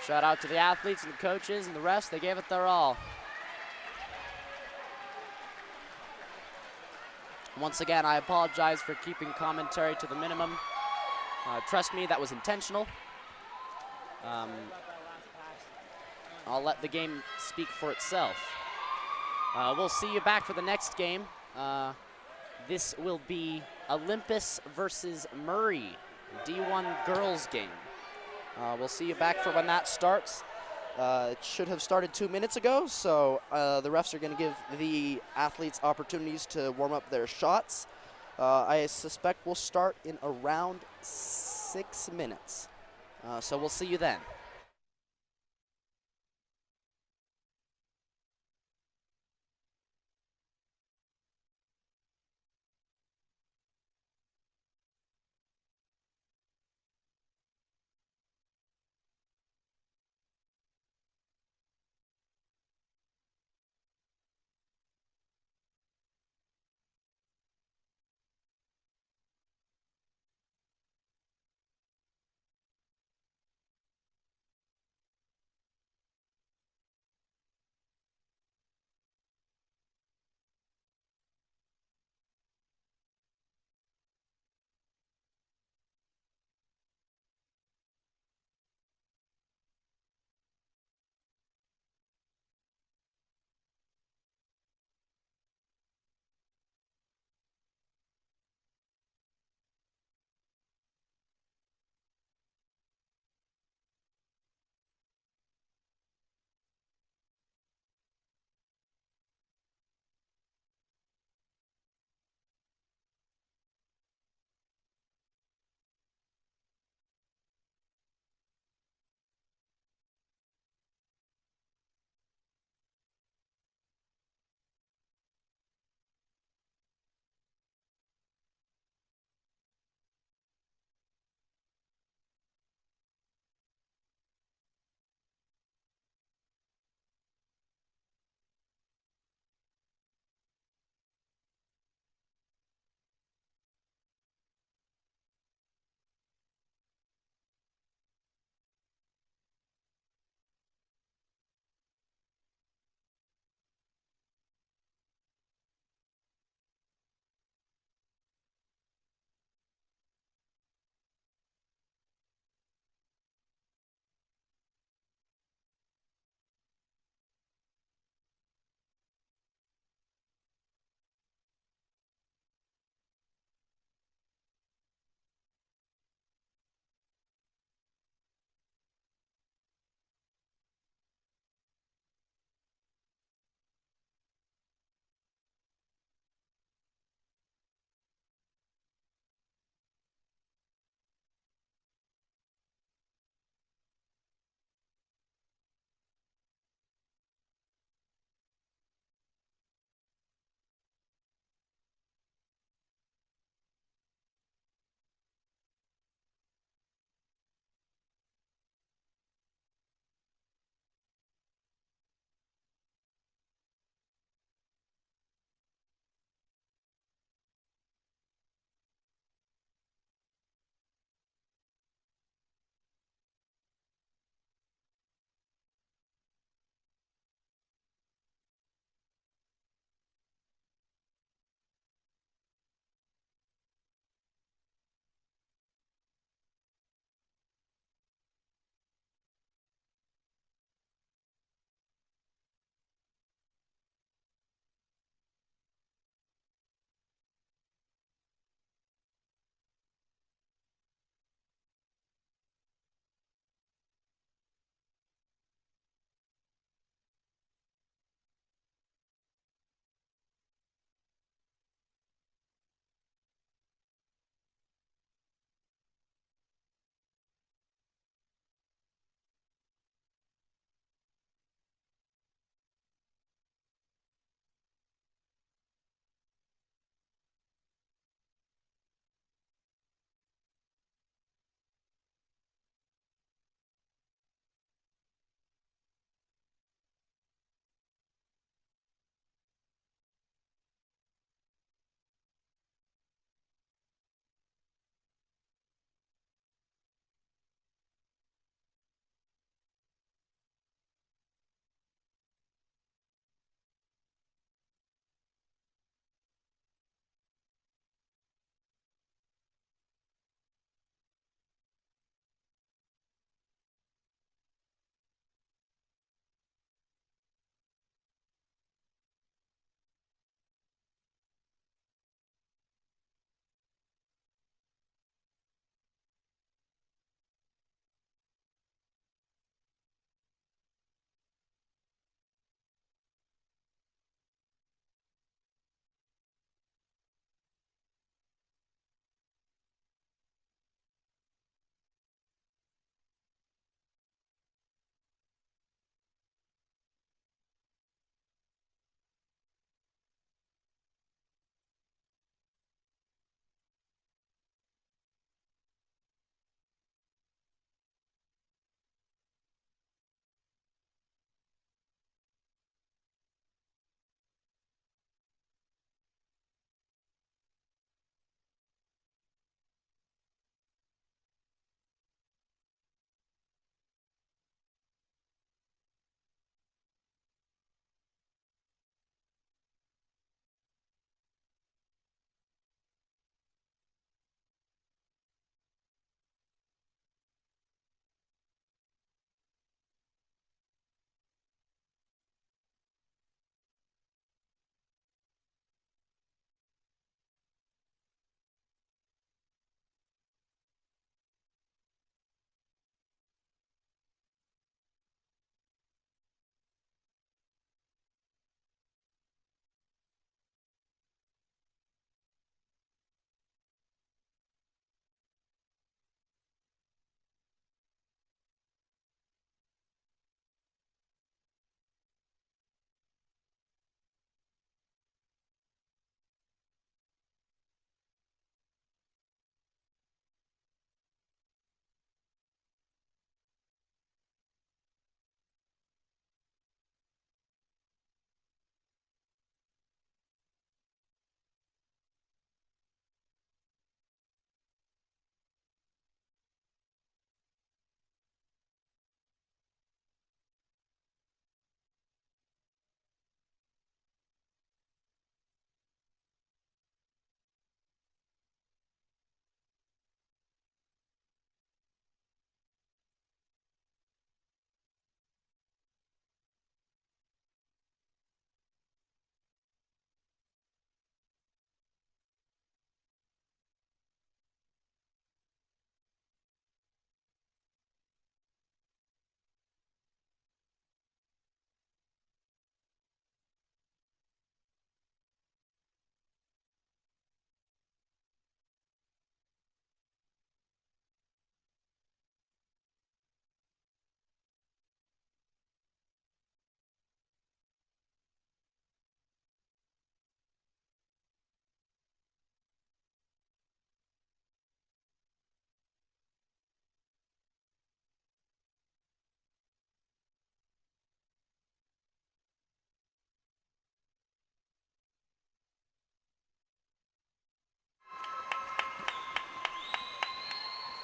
Speaker 2: Shout out to the athletes and the coaches and the refs. They gave it their all. Once again, I apologize for keeping commentary to the minimum. Trust me, that was intentional. I'll let the game speak for itself. We'll see you back for the next game. This will be Olympus versus Murray, D1 girls game. We'll see you back for when that starts. It should have started 2 minutes ago, so the refs are going to give the athletes opportunities to warm up their shots. I suspect we'll start in around 6 minutes. So we'll see you then.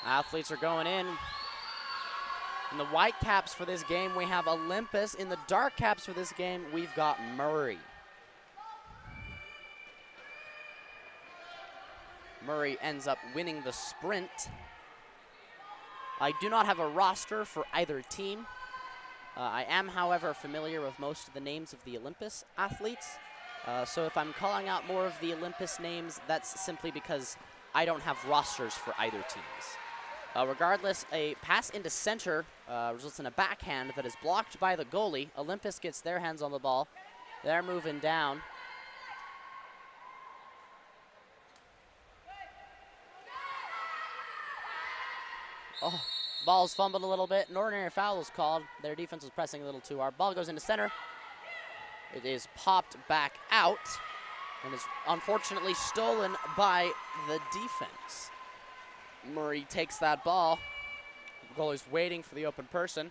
Speaker 2: Athletes are going in. In the white caps for this game, we have Olympus. In the dark caps for this game, we've got Murray. Murray ends up winning the sprint. I do not have a roster for either team. I am, however, familiar with most of the names of the Olympus athletes. So if I'm calling out more of the Olympus names, that's simply because I don't have rosters for either teams. Regardless, a pass into center results in a backhand that is blocked by the goalie. Olympus gets their hands on the ball. They're moving down. Oh, ball's fumbled a little bit. An ordinary foul is called. Their defense was pressing a little too hard. Ball goes into center. It is popped back out and is unfortunately stolen by the defense. Murray takes that ball. The goalie's waiting for the open person.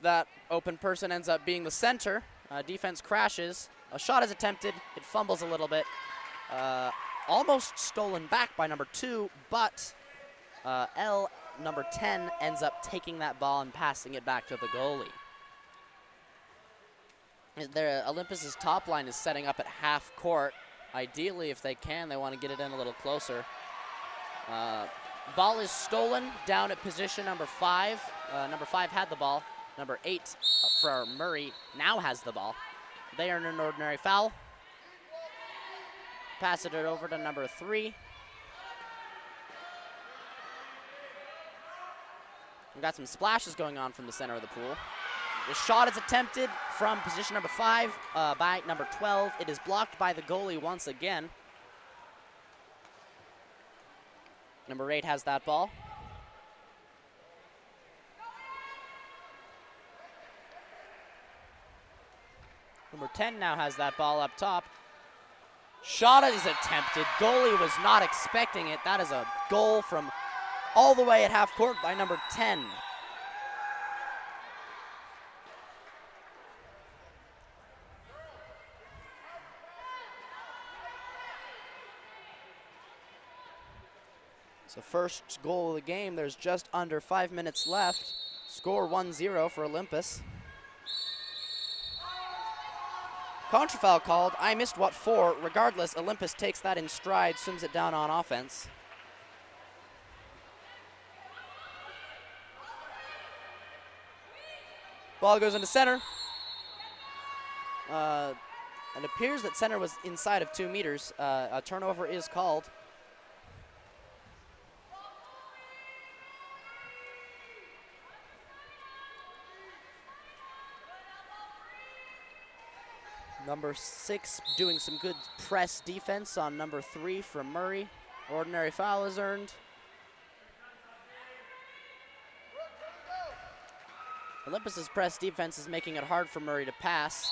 Speaker 2: That open person ends up being the center. Defense crashes. A shot is attempted. It fumbles a little bit. Almost stolen back by number 2, but number 10, ends up taking that ball and passing it back to the goalie. Olympus's top line is setting up at half court. Ideally, if they can, they want to get it in a little closer. Ball is stolen down at position number 5. Number 5 had the ball. Number 8 for Murray now has the ball. They earn an ordinary foul. Pass it over to number 3. We've got some splashes going on from the center of the pool. The shot is attempted from position number 5 by number 12. It is blocked by the goalie once again. Number 8 has that ball. Number 10 now has that ball up top. Shot is attempted. Goalie was not expecting it. That is a goal from all the way at half court by number 10. So first goal of the game, there's just under 5 minutes left. Score 1-0 for Olympus. Contra foul called. I missed what for. Regardless, Olympus takes that in stride, swims it down on offense. Ball goes into center. It appears that center was inside of 2 meters. A turnover is called. Number 6 doing some good press defense on number 3 from Murray. Ordinary foul is earned. Olympus's press defense is making it hard for Murray to pass.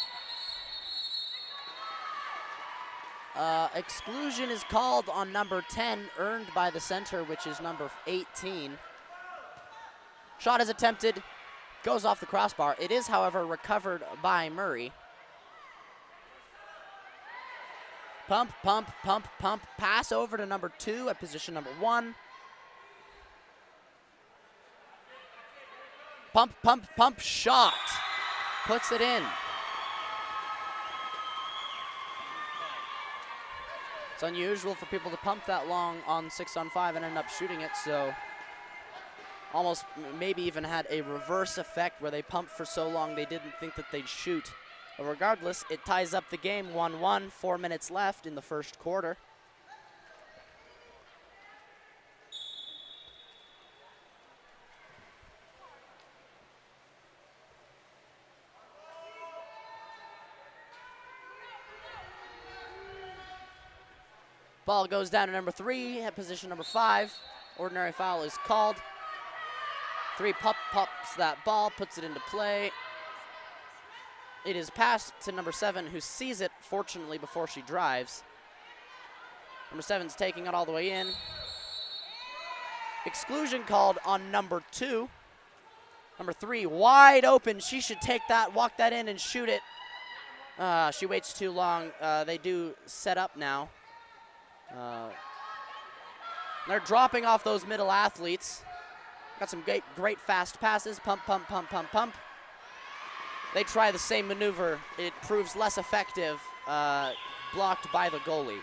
Speaker 2: Exclusion is called on number 10, earned by the center, which is number 18. Shot is attempted, goes off the crossbar. It is, however, recovered by Murray. Pump, pump, pump, pump. Pass over to number 2 at position number 1. Pump, pump, pump, shot. Puts it in. It's unusual for people to pump that long on 6-on-5 and end up shooting it, so almost maybe even had a reverse effect where they pumped for so long they didn't think that they'd shoot. But regardless, it ties up the game 1-1, 4 minutes left in the first quarter. Ball goes down to number 3 at position number 5. Ordinary foul is called. 3 pops that ball, puts it into play. It is passed to number 7, who sees it, fortunately, before she drives. Number 7's taking it all the way in. Exclusion called on number 2. Number 3, wide open. She should take that, walk that in, and shoot it. She waits too long. They do set up now.
Speaker 4: They're dropping off those middle athletes. Got some great fast passes. Pump, pump, pump, pump, pump. They try the same maneuver. It proves less effective, blocked by the goalie.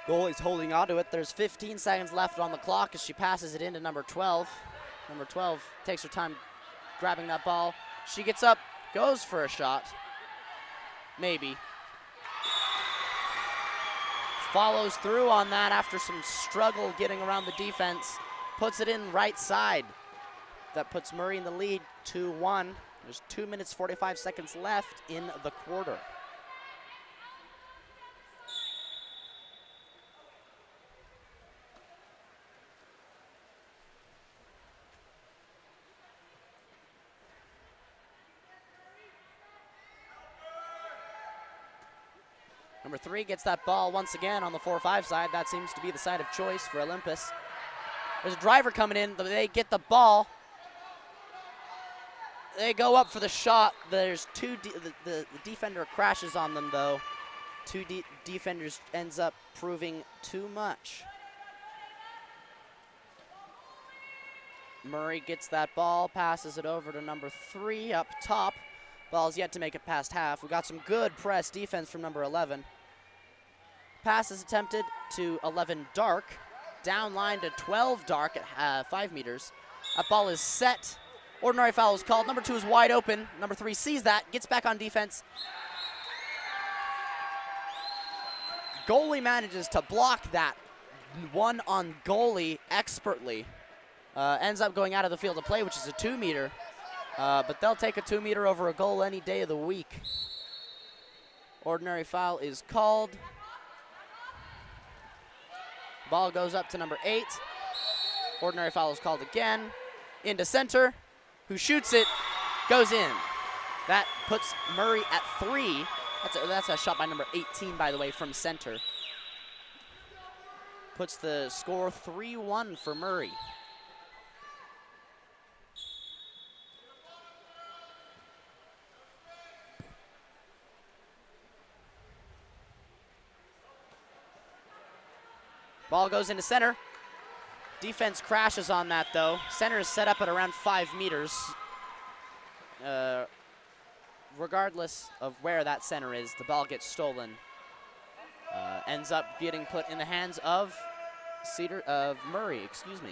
Speaker 4: Goalie's holding on to it. There's 15 seconds left on the clock as she passes it into number 12. Number 12 takes her time grabbing that ball. She gets up, goes for a shot. Maybe. Follows through on that after some struggle getting around the defense. Puts it in right side. That puts Murray in the lead, 2-1. There's 2 minutes, 45 seconds left in the quarter. Number 3 gets that ball once again on the 4-5 side. That seems to be the side of choice for Olympus. There's a driver coming in. They get the ball. They go up for the shot. There's the defender crashes on them, though. 2 defenders ends up proving too much. Murray gets that ball, passes it over to number 3 up top. Ball's yet to make it past half. We got some good press defense from number 11. Pass is attempted to 11 Dark. Down line to 12 Dark at 5 meters. That ball is set. Ordinary foul is called. Number 2 is wide open. Number 3 sees that, gets back on defense. Goalie manages to block that one on goalie expertly. Ends up going out of the field of play, which is a 2 meter. But they'll take a 2 meter over a goal any day of the week. Ordinary foul is called. Ball goes up to number 8. Ordinary foul is called again. Into center, who shoots it, goes in. That puts Murray at 3. That's a shot by number 18, by the way, from center. Puts the score 3-1 for Murray. Ball goes into center. Defense crashes on that, though. Center is set up at around 5 meters. Regardless of where that center is, the ball gets stolen. Ends up getting put in the hands of Murray, excuse me.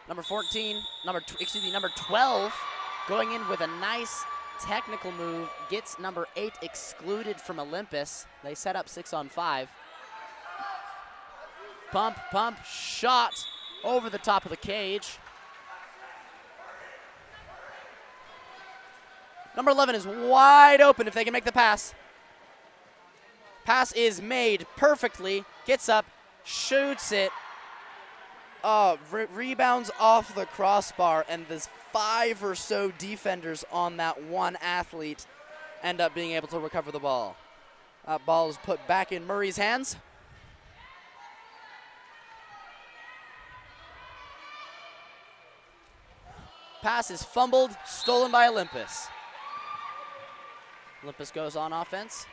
Speaker 4: Number 12, going in with a nice technical move, gets number 8 excluded from Olympus. They set up 6-on-5. Pump, pump, shot over the top of the cage. Number 11 is wide open if they can make the pass. Pass is made perfectly, gets up, shoots it. Rebounds off the crossbar, and there's 5 or so defenders on that one athlete end up being able to recover the ball. That ball is put back in Murray's hands. Pass is fumbled, stolen by Olympus. Olympus goes on offense.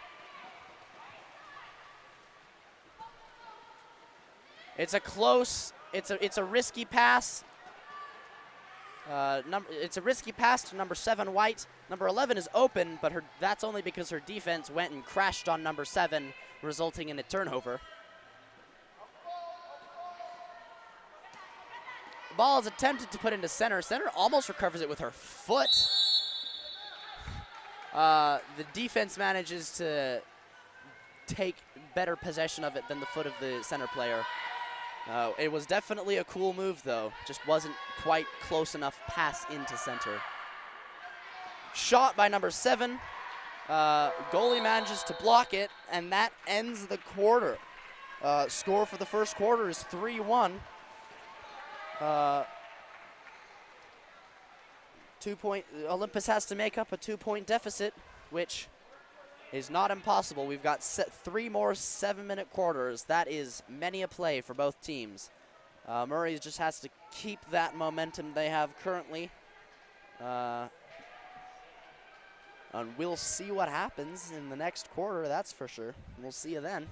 Speaker 4: It's a close, it's a risky pass. It's a risky pass to number 7, White. Number 11 is open, but that's only because her defense went and crashed on number 7, resulting in a turnover. The ball is attempted to put into center. Center almost recovers it with her foot. The defense manages to take better possession of it than the foot of the center player. It was definitely a cool move, though. Just wasn't quite close enough pass into center. Shot by number 7. Goalie manages to block it, and that ends the quarter. Score for the first quarter is 3-1. Olympus has to make up a 2-point deficit, which is not impossible. We've got 3 more 7-minute quarters. That is many a play for both teams. Murray just has to keep that momentum they have currently
Speaker 2: And we'll see what happens in the next quarter, that's for sure. We'll see you then.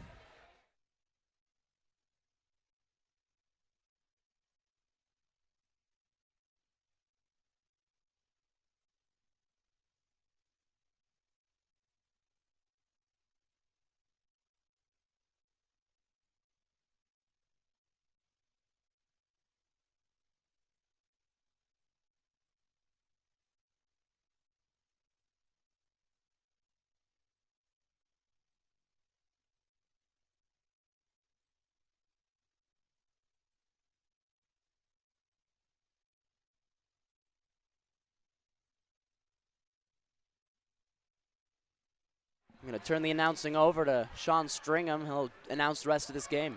Speaker 2: I'm going to turn the announcing over to Sean Stringham. He'll announce the rest of this game.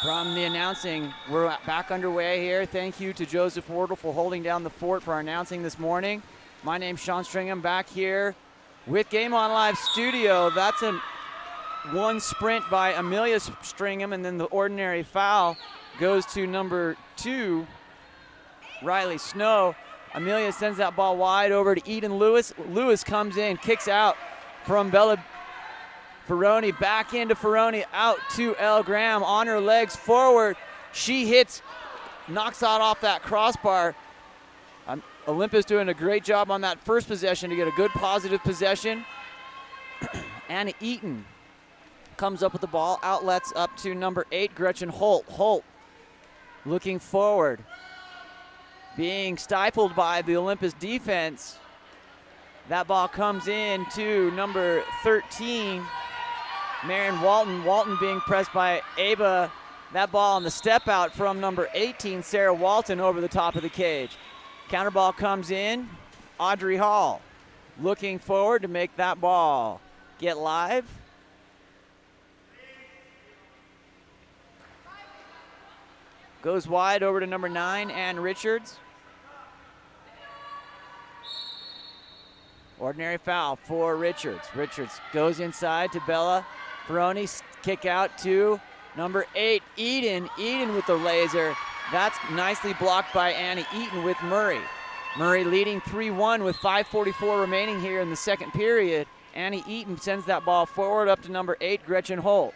Speaker 6: From the announcing, we're back underway here. Thank you to Joseph Wardle for holding down the fort for our announcing this morning. My name's Sean Stringham, back here with Game On Live Studio. That's one sprint by Amelia Stringham, and then the ordinary foul goes to number 2, Riley Snow. Amelia sends that ball wide over to Eden Lewis. Lewis comes in, kicks out from Bella Ferroni, back into Ferroni, out to Elle Graham, on her legs, forward. She hits, knocks out off that crossbar. Olympus doing a great job on that first possession to get a good positive possession. Anna Eaton comes up with the ball, outlets up to number 8, Gretchen Holt. Holt looking forward, being stifled by the Olympus defense. That ball comes in to number 13, Marion Walton. Walton being pressed by Ava. That ball on the step out from number 18, Sarah Walton, over the top of the cage. Counter ball comes in. Audrey Hall looking forward to make that ball get live. Goes wide over to number 9, Ann Richards. Ordinary foul for Richards. Richards goes inside to Bella Ferroni. Kick out to number 8, Eden. Eden with the laser. That's nicely blocked by Annie Eaton with Murray. Murray leading 3-1 with 5:44 remaining here in the second period. Annie Eaton sends that ball forward up to number 8, Gretchen Holt.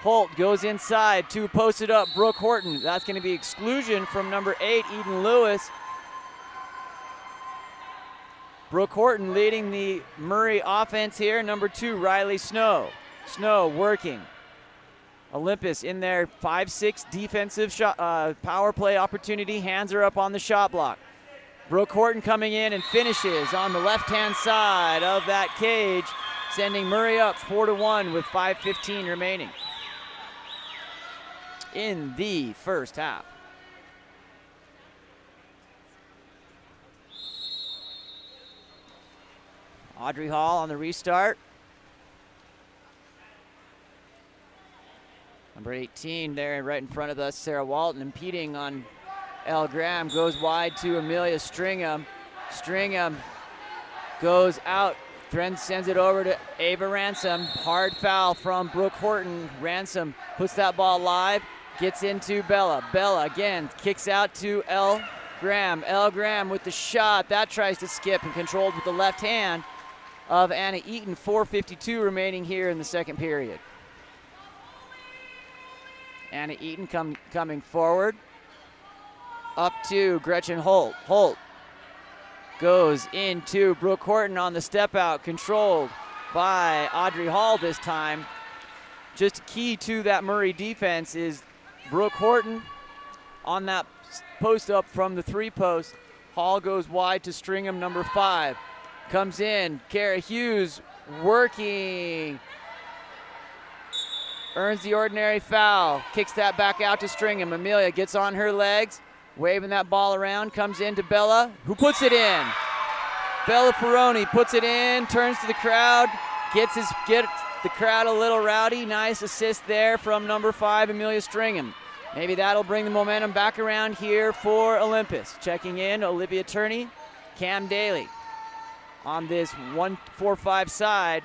Speaker 6: Holt goes inside to post it up, Brooke Horton. That's going to be exclusion from number 8, Eden Lewis. Brooke Horton leading the Murray offense here. Number 2, Riley Snow. Snow working. Olympus in their 5-6 defensive shot, power play opportunity. Hands are up on the shot block. Brooke Horton coming in and finishes on the left-hand side of that cage, sending Murray up 4-1 with 5:15 remaining in the first half. Audrey Hall on the restart. Number 18 there right in front of us, Sarah Walton, impeding on Elle Graham. Goes wide to Amelia Stringham. Stringham goes out. Then sends it over to Ava Ransom. Hard foul from Brooke Horton. Ransom puts that ball live. gets into Bella. Bella again kicks out to L. Graham. L. Graham with the shot. That tries to skip and controlled with the left hand of Anna Eaton. 4:52 remaining here in the second period. Anna Eaton coming forward. Up to Gretchen Holt. Holt goes into Brooke Horton on the step out, controlled by Audrey Hall this time. Just key to that Murray defense is Brooke Horton on that post up from the 3 post. Hall goes wide to Stringham, number 5. Comes in, Kara Hughes working. Earns the ordinary foul, kicks that back out to Stringham. Amelia gets on her legs, waving that ball around, comes into Bella, who puts it in. Bella Ferroni puts it in, turns to the crowd, gets the crowd a little rowdy. Nice assist there from number 5, Amelia Stringham. Maybe that'll bring the momentum back around here for Olympus. Checking in, Olivia Turney, Cam Daly on this 1-4-5 side.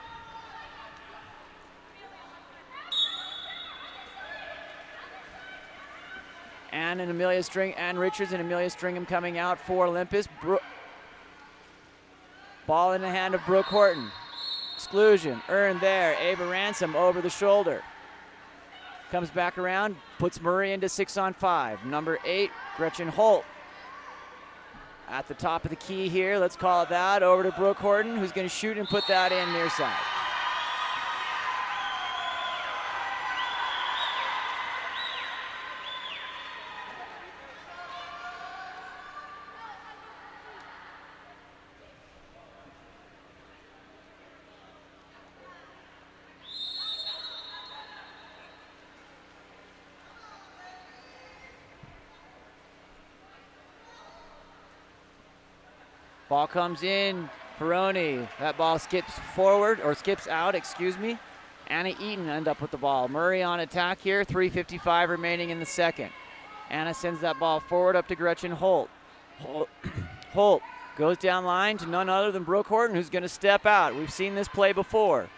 Speaker 6: Ann Richards and Amelia Stringham coming out for Olympus. Ball in the hand of Brooke Horton. Exclusion, earned there. Ava Ransom over the shoulder. Comes back around, puts Murray into 6-on-5. Number 8, Gretchen Holt. At the top of the key here, let's call it that. Over to Brooke Horton, who's going to shoot and put that in near side. Ball comes in, Ferroni. That ball skips out, excuse me. Anna Eaton end up with the ball. Murray on attack here, 3:55 remaining in the second. Anna sends that ball forward up to Gretchen Holt. Holt goes down line to none other than Brooke Horton, who's going to step out. We've seen this play before.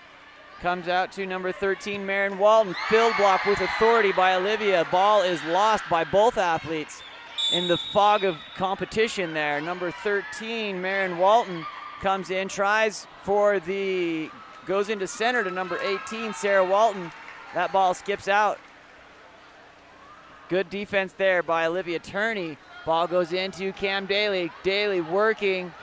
Speaker 6: Comes out to number 13, Marin Walton. Field block with authority by Olivia. Ball is lost by both athletes in the fog of competition there. Number 13, Marin Walton, comes in, goes into center to number 18, Sarah Walton. That ball skips out. Good defense there by Olivia Turney. Ball goes into Cam Daly. Daly working,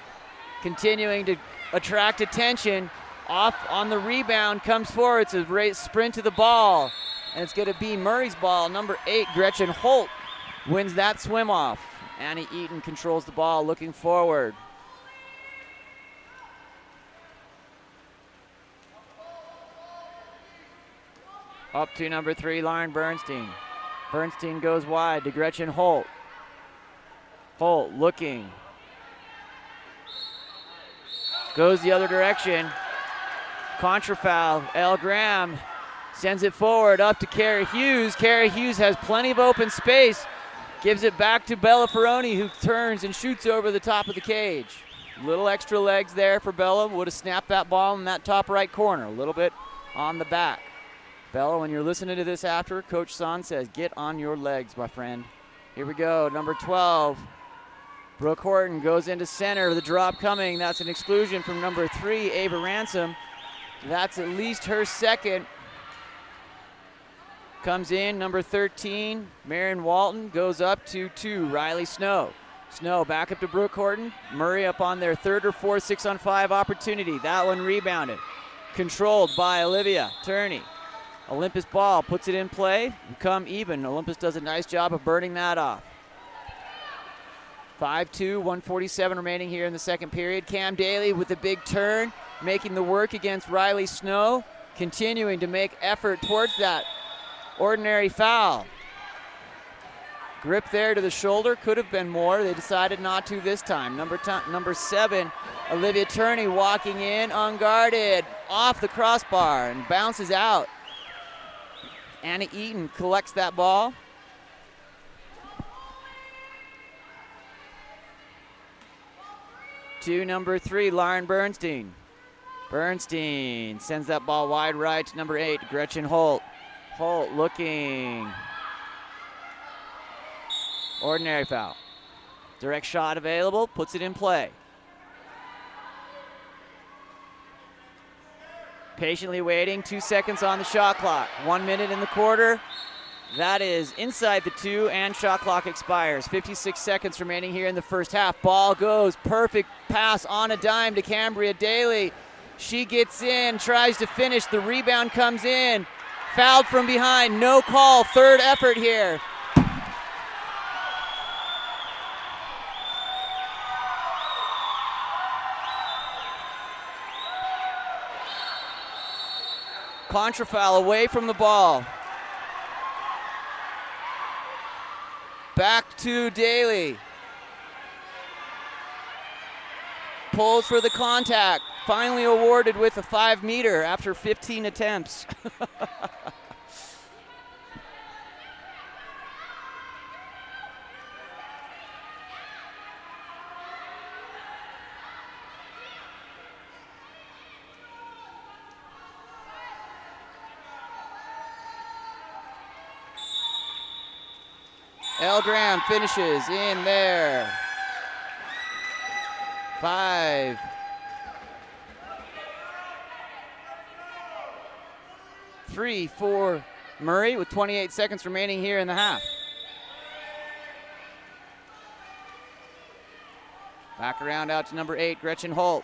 Speaker 6: continuing to attract attention. Off on the rebound, comes forward. It's a great sprint to the ball, and it's going to be Murray's ball. Number 8, Gretchen Holt, wins that swim off. Annie Eaton controls the ball, looking forward. Up to number 3, Lauren Bernstein. Bernstein goes wide to Gretchen Holt. Holt looking. Goes the other direction. Contra foul. L. Graham sends it forward up to Kara Hughes. Kara Hughes has plenty of open space. Gives it back to Bella Ferroni, who turns and shoots over the top of the cage. Little extra legs there for Bella. Would have snapped that ball in that top right corner. A little bit on the back. Bella, when you're listening to this after, Coach Son says, get on your legs, my friend. Here we go, number 12. Brooke Horton goes into center. The drop coming. That's an exclusion from number 3, Ava Ransom. That's at least her second. Comes in, number 13, Marin Walton, goes up to 2, Riley Snow. Snow back up to Brooke Horton. Murray up on their 3rd or 4th 6-on-5 opportunity. That one rebounded. Controlled by Olivia Turney. Olympus ball, puts it in play, become even. Olympus does a nice job of burning that off. 5-2, 1:47 remaining here in the second period. Cam Daly with a big turn, making the work against Riley Snow, continuing to make effort towards that ordinary foul. Grip there to the shoulder, could have been more. They decided not to this time. Number 7, Olivia Turney walking in, unguarded, off the crossbar and bounces out. Anna Eaton collects that ball. To number 3, Lauren Bernstein. Bernstein sends that ball wide right to number 8, Gretchen Holt. Holt looking. Ordinary foul. Direct shot available, puts it in play. Patiently waiting, 2 seconds on the shot clock. 1 minute in the quarter. That is inside the 2 and shot clock expires. 56 seconds remaining here in the first half. Ball goes, perfect pass on a dime to Cambria Daly. She gets in, tries to finish, the rebound comes in. Fouled from behind, no call, third effort here. Contra foul away from the ball. Back to Daly. Pulls for the contact. Finally awarded with a 5-meter after 15 attempts. El Graham finishes in there. 5. Three for Murray with 28 seconds remaining here in the half. Back around out to number 8, Gretchen Holt.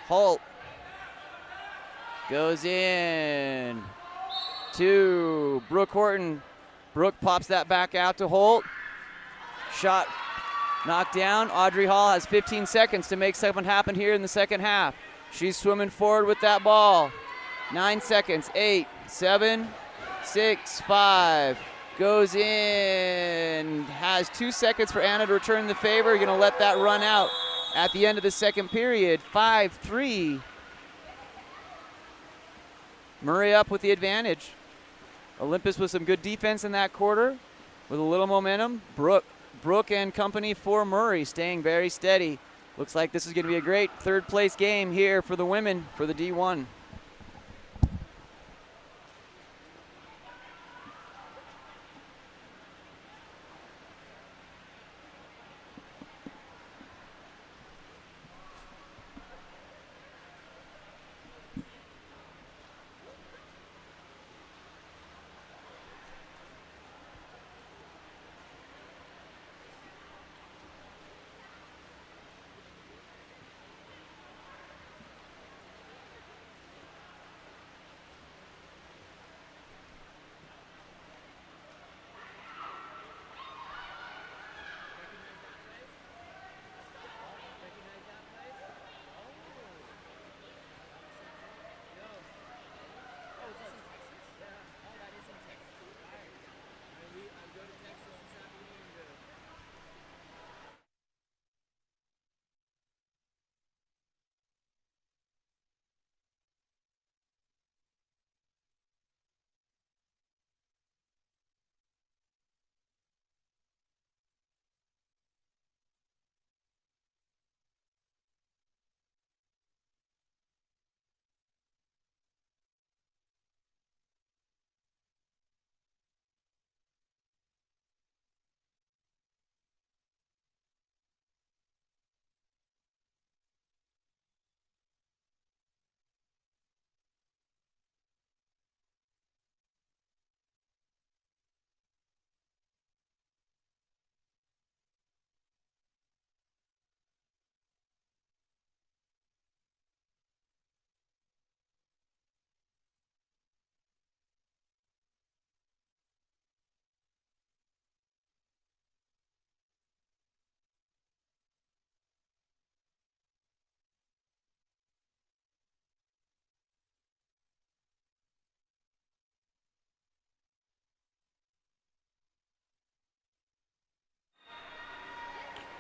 Speaker 6: Holt goes in to Brooke Horton. Brooke pops that back out to Holt. Shot knocked down. Audrey Hall has 15 seconds to make something happen here in the second half. She's swimming forward with that ball. 9 seconds, 8, 7, 6, 5. Goes in, has 2 seconds for Anna to return the favor. Gonna let that run out at the end of the second period. 5-3. Murray up with the advantage. Olympus with some good defense in that quarter with a little momentum. Brooke and company for Murray staying very steady. Looks like this is going to be a great third place game here for the women for the D1.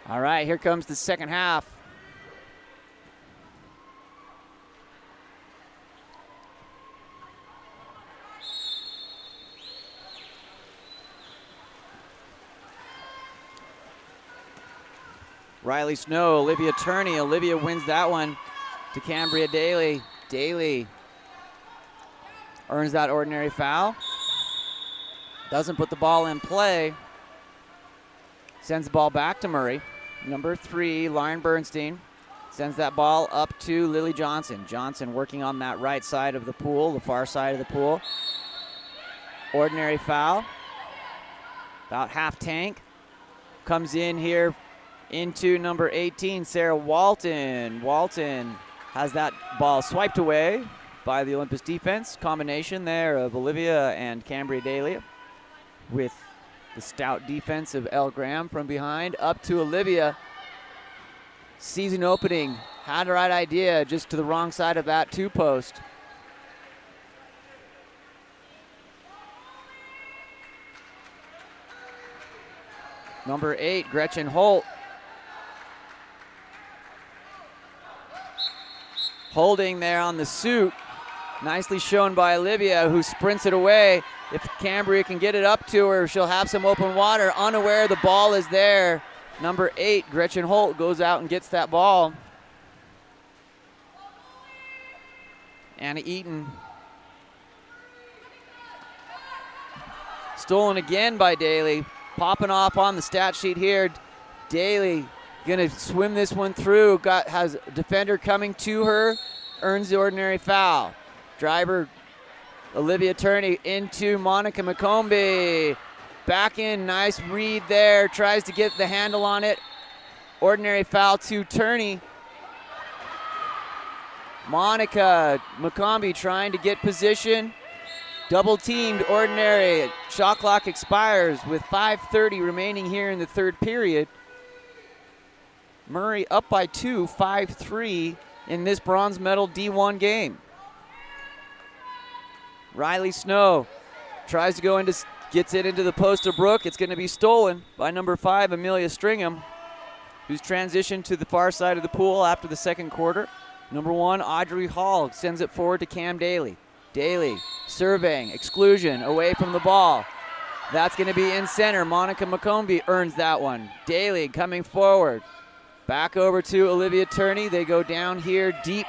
Speaker 6: All right, here comes the second half. Riley Snow, Olivia Turney. Olivia wins that one to Cambria Daly. Daly earns that ordinary foul. Doesn't put the ball in play. sends the ball back to Murray. Number 3, Lauren Bernstein, sends that ball up to Lily Johnson. Johnson working on that right side of the pool, the far side of the pool. Ordinary foul. About half tank. Comes in here into number 18, Sarah Walton. Walton has that ball swiped away by the Olympus defense. Combination there of Olivia and Cambria Dahlia with the stout defense of Elle Graham from behind. Up to Olivia. Season opening. Had the right idea, just to the wrong side of that 2-post. Number 8, Gretchen Holt. Holding there on the suit. Nicely shown by Olivia, who sprints it away. If Cambria can get it up to her, she'll have some open water. Unaware the ball is there. Number 8, Gretchen Holt, goes out and gets that ball. Anna Eaton. Stolen again by Daly. Popping off on the stat sheet here. Daly gonna swim this one through. Has a defender coming to her. Earns the ordinary foul. Driver Olivia Turney into Monica McCombie. Back in, nice read there. Tries to get the handle on it. Ordinary foul to Turney. Monica McCombie trying to get position. Double teamed, ordinary. Shot clock expires with 5:30 remaining here in the third period. Murray up by 2, 5-3 in this bronze medal D1 game. Riley Snow tries to go into, gets it into the post of Brooke. It's going to be stolen by number 5, Amelia Stringham, who's transitioned to the far side of the pool after the second quarter. Number 1, Audrey Hall sends it forward to Cam Daly. Daly surveying, exclusion, away from the ball. That's going to be in center. Monica McCombie earns that one. Daly coming forward. Back over to Olivia Turney. They go down here deep,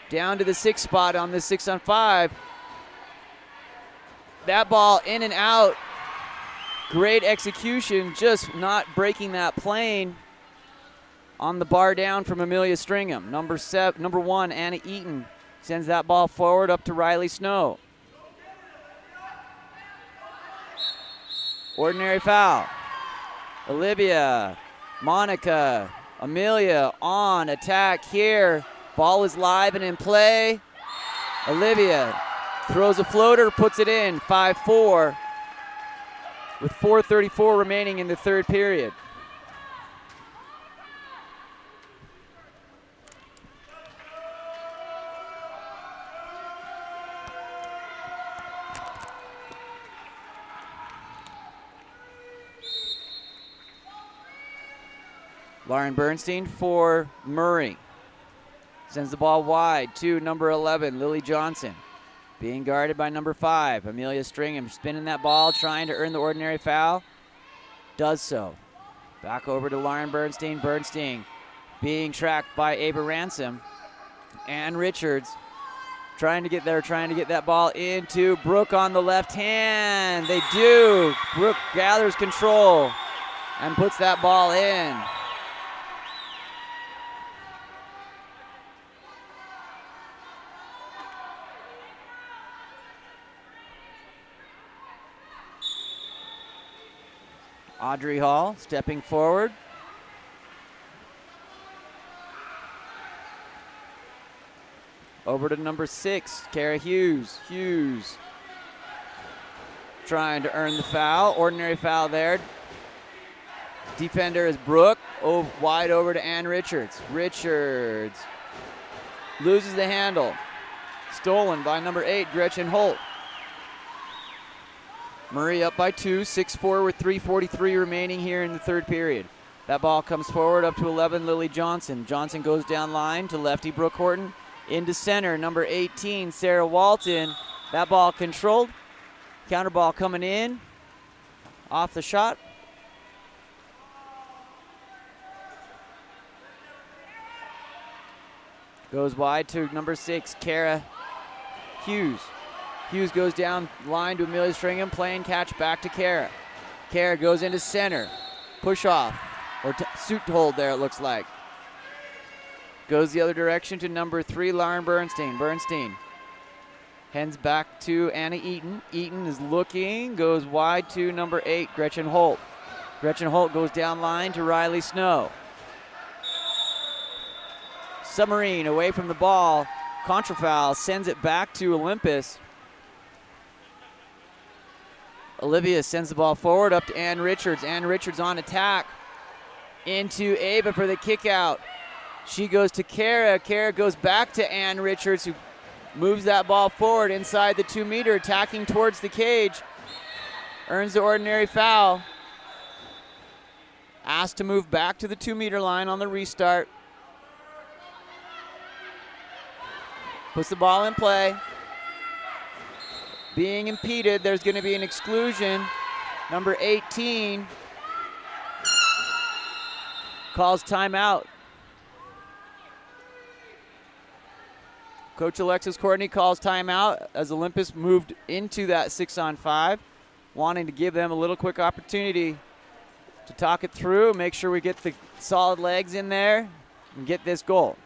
Speaker 6: down to the 6th spot on this 6-on-5. That ball in and out. Great execution, just not breaking that plane on the bar down from Amelia Stringham. Number 1, Anna Eaton, sends that ball forward up to Riley Snow. Ordinary foul. Olivia, Monica, Amelia on attack here. Ball is live and in play. Olivia throws a floater, puts it in, 5-4, with 4:34 remaining in the third period. Lauren Bernstein for Murray. Sends the ball wide to number 11, Lily Johnson. Being guarded by number 5, Amelia Stringham. Spinning that ball, trying to earn the ordinary foul. Does so. Back over to Lauren Bernstein. Bernstein being tracked by Ava Ransom. And Richards trying to get there, trying to get that ball into Brooke on the left hand. They do. Brooke gathers control and puts that ball in. Audrey Hall stepping forward. Over to number 6, Kara Hughes. Hughes trying to earn the foul. Ordinary foul there. Defender is Brooke. Oh, wide over to Ann Richards. Richards loses the handle. Stolen by number 8, Gretchen Holt. Murray up by 2, 6-4 with 3:43 remaining here in the third period. That ball comes forward up to 11, Lily Johnson. Johnson goes down line to lefty Brooke Horton. Into center, number 18, Sarah Walton. That ball controlled. Counter ball coming in. Off the shot. Goes wide to number 6, Kara Hughes. Hughes goes down line to Amelia Stringham, playing catch back to Kara. Kara goes into center. push off, or suit hold there, it looks like. Goes the other direction to number 3, Lauren Bernstein. Bernstein hands back to Anna Eaton. Eaton is looking, goes wide to number 8, Gretchen Holt. Gretchen Holt goes down line to Riley Snow. Submarine away from the ball. Contrafoul sends it back to Olympus. Olivia sends the ball forward up to Ann Richards. Ann Richards on attack. Into Ava for the kick out. She goes to Kara. Kara goes back to Ann Richards, who moves that ball forward inside the 2-meter, attacking towards the cage. Earns the ordinary foul. Asked to move back to the 2-meter line on the restart. Puts the ball in play. Being impeded, there's going to be an exclusion. Number 18 calls timeout. Coach Alexis Courtney calls timeout as Olympus moved into that 6-on-5, wanting to give them a little quick opportunity to talk it through, make sure we get the solid legs in there and get this goal.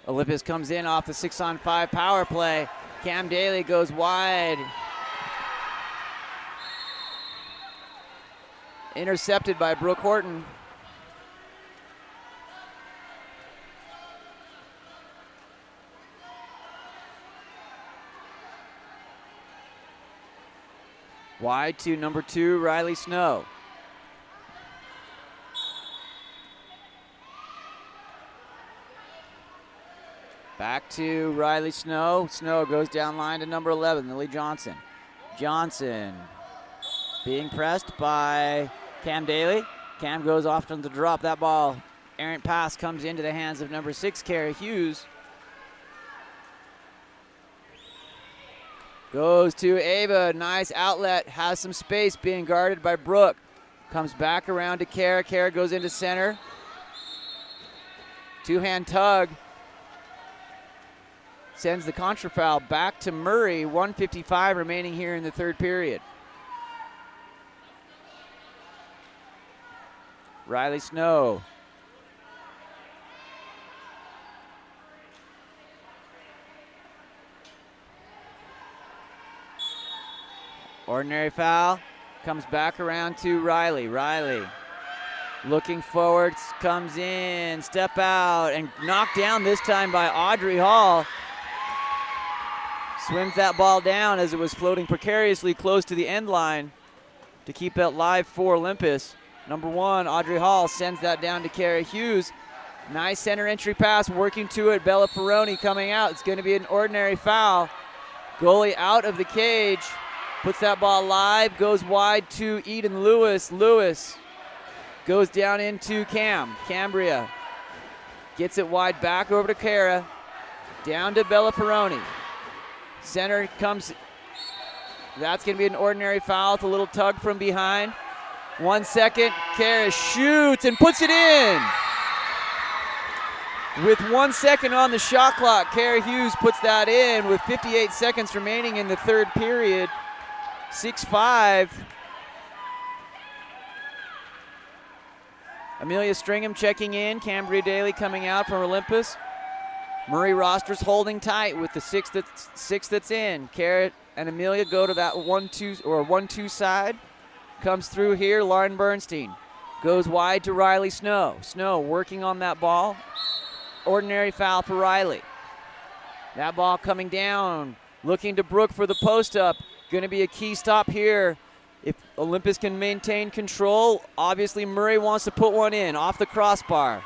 Speaker 6: Olympus comes in off the 6-on-5 power play. Cam Daly goes wide. Intercepted by Brooke Horton. Wide to number 2, Riley Snow. Back to Riley Snow. Snow goes down line to number 11, Lily Johnson. Johnson being pressed by Cam Daly. Cam goes off to the drop. That ball, errant pass, comes into the hands of number 6, Kara Hughes. Goes to Ava. Nice outlet. Has some space, being guarded by Brooke. Comes back around to Kara. Kara goes into center. Two-hand tug. Sends the contra foul back to Murray. 1:55 remaining here in the third period. Riley Snow. Ordinary foul. Comes back around to Riley. Riley looking forward, comes in, step out, and knocked down this time by Audrey Hall. Swims that ball down as it was floating precariously close to the end line to keep it live for Olympus. Number 1, Audrey Hall sends that down to Kara Hughes. Nice center entry pass, working to it. Bella Ferroni coming out. It's going to be an ordinary foul. Goalie out of the cage. Puts that ball live, goes wide to Eden Lewis. Lewis goes down into Cambria. Gets it wide back over to Kara. Down to Bella Ferroni. Center comes, that's going to be an ordinary foul with a little tug from behind. 1 second, Kara shoots and puts it in. With 1 second on the shot clock, Kara Hughes puts that in with 58 seconds remaining in the third period. 6-5. Amelia Stringham checking in. Cambria Daly coming out from Olympus. Murray Rosters holding tight with the six that's in. Carrot and Amelia go to that 1-2 side. Comes through here, Lauren Bernstein. Goes wide to Riley Snow. Snow working on that ball. Ordinary foul for Riley. That ball coming down. Looking to Brooke for the post up. Going to be a key stop here. If Olympus can maintain control, obviously Murray wants to put one in off the crossbar.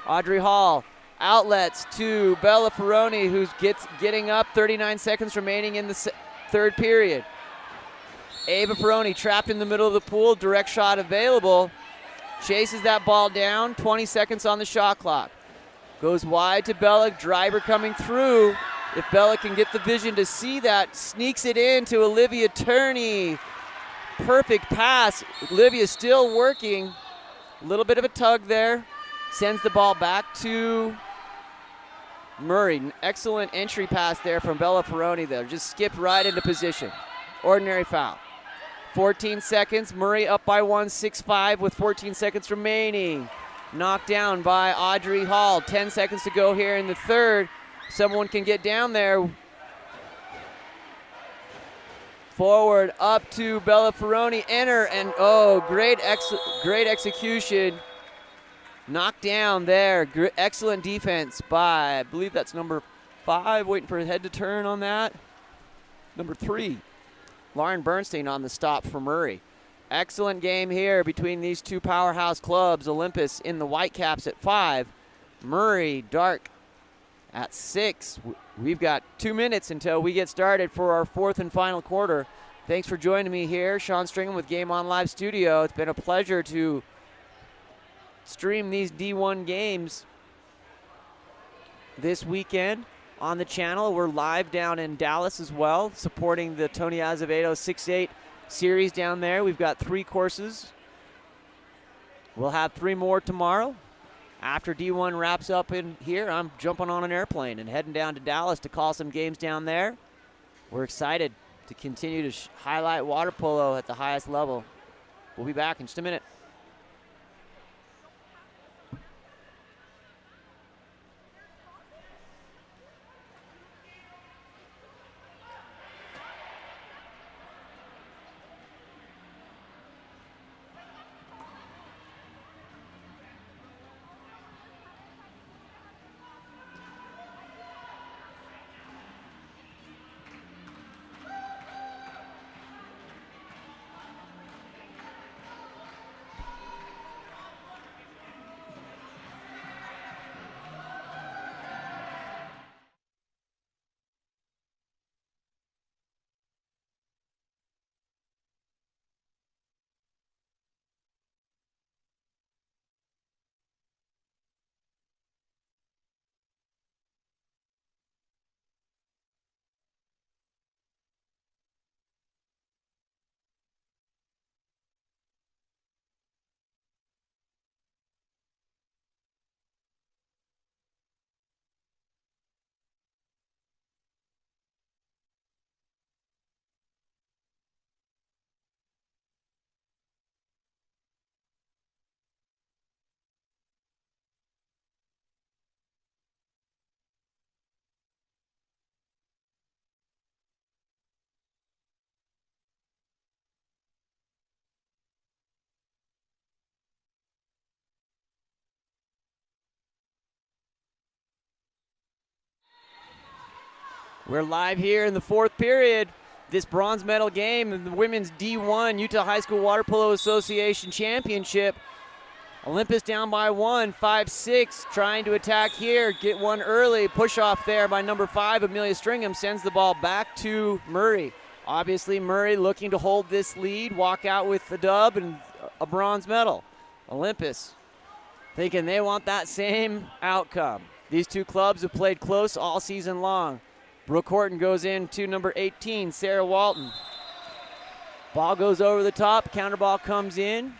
Speaker 6: Audrey Hall outlets to Bella Ferroni, who's getting up. 39 seconds remaining in the third period. Ava Ferroni trapped in the middle of the pool. Direct shot available. Chases that ball down. 20 seconds on the shot clock. Goes wide to Bella. Driver coming through. If Bella can get the vision to see that, sneaks it in to Olivia Turney. Perfect pass. Olivia still working. A little bit of a tug there. Sends the ball back to Murray. Excellent entry pass there from Bella Ferroni there. Just skipped right into position. Ordinary foul. 14 seconds. Murray up by 1, 6-5 with 14 seconds remaining. Knocked down by Audrey Hall. 10 seconds to go here in the third. Someone can get down there. Forward up to Bella Ferroni. Enter and great execution. Knocked down there. Excellent defense by, I believe that's number 5. Waiting for his head to turn on that. Number 3. Lauren Bernstein on the stop for Murray. Excellent game here between these two powerhouse clubs. Olympus in the Whitecaps at 5. Murray Dark at 6. We've got 2 minutes until we get started for our fourth and final quarter. Thanks for joining me here. Sean Stringham with Game On Live Studio. It's been a pleasure to stream these D1 games this weekend on the channel. We're live down in Dallas as well, supporting the Tony Azevedo 6-8 series down there. We've got 3 courses. We'll have 3 more tomorrow. After D1 wraps up in here, I'm jumping on an airplane and heading down to Dallas to call some games down there. We're excited to continue to highlight water polo at the highest level. We'll be back in just a minute. We're live here in the fourth period. This bronze medal game in the women's D1 Utah High School Water Polo Association Championship. Olympus down by 1, 5-6, trying to attack here. Get one early. Push off there by number 5, Amelia Stringham, sends the ball back to Murray. Obviously, Murray looking to hold this lead, walk out with the dub and a bronze medal. Olympus thinking they want that same outcome. These two clubs have played close all season long. Brooke Horton goes in to number 18, Sarah Walton. Ball goes over the top, counter ball comes in.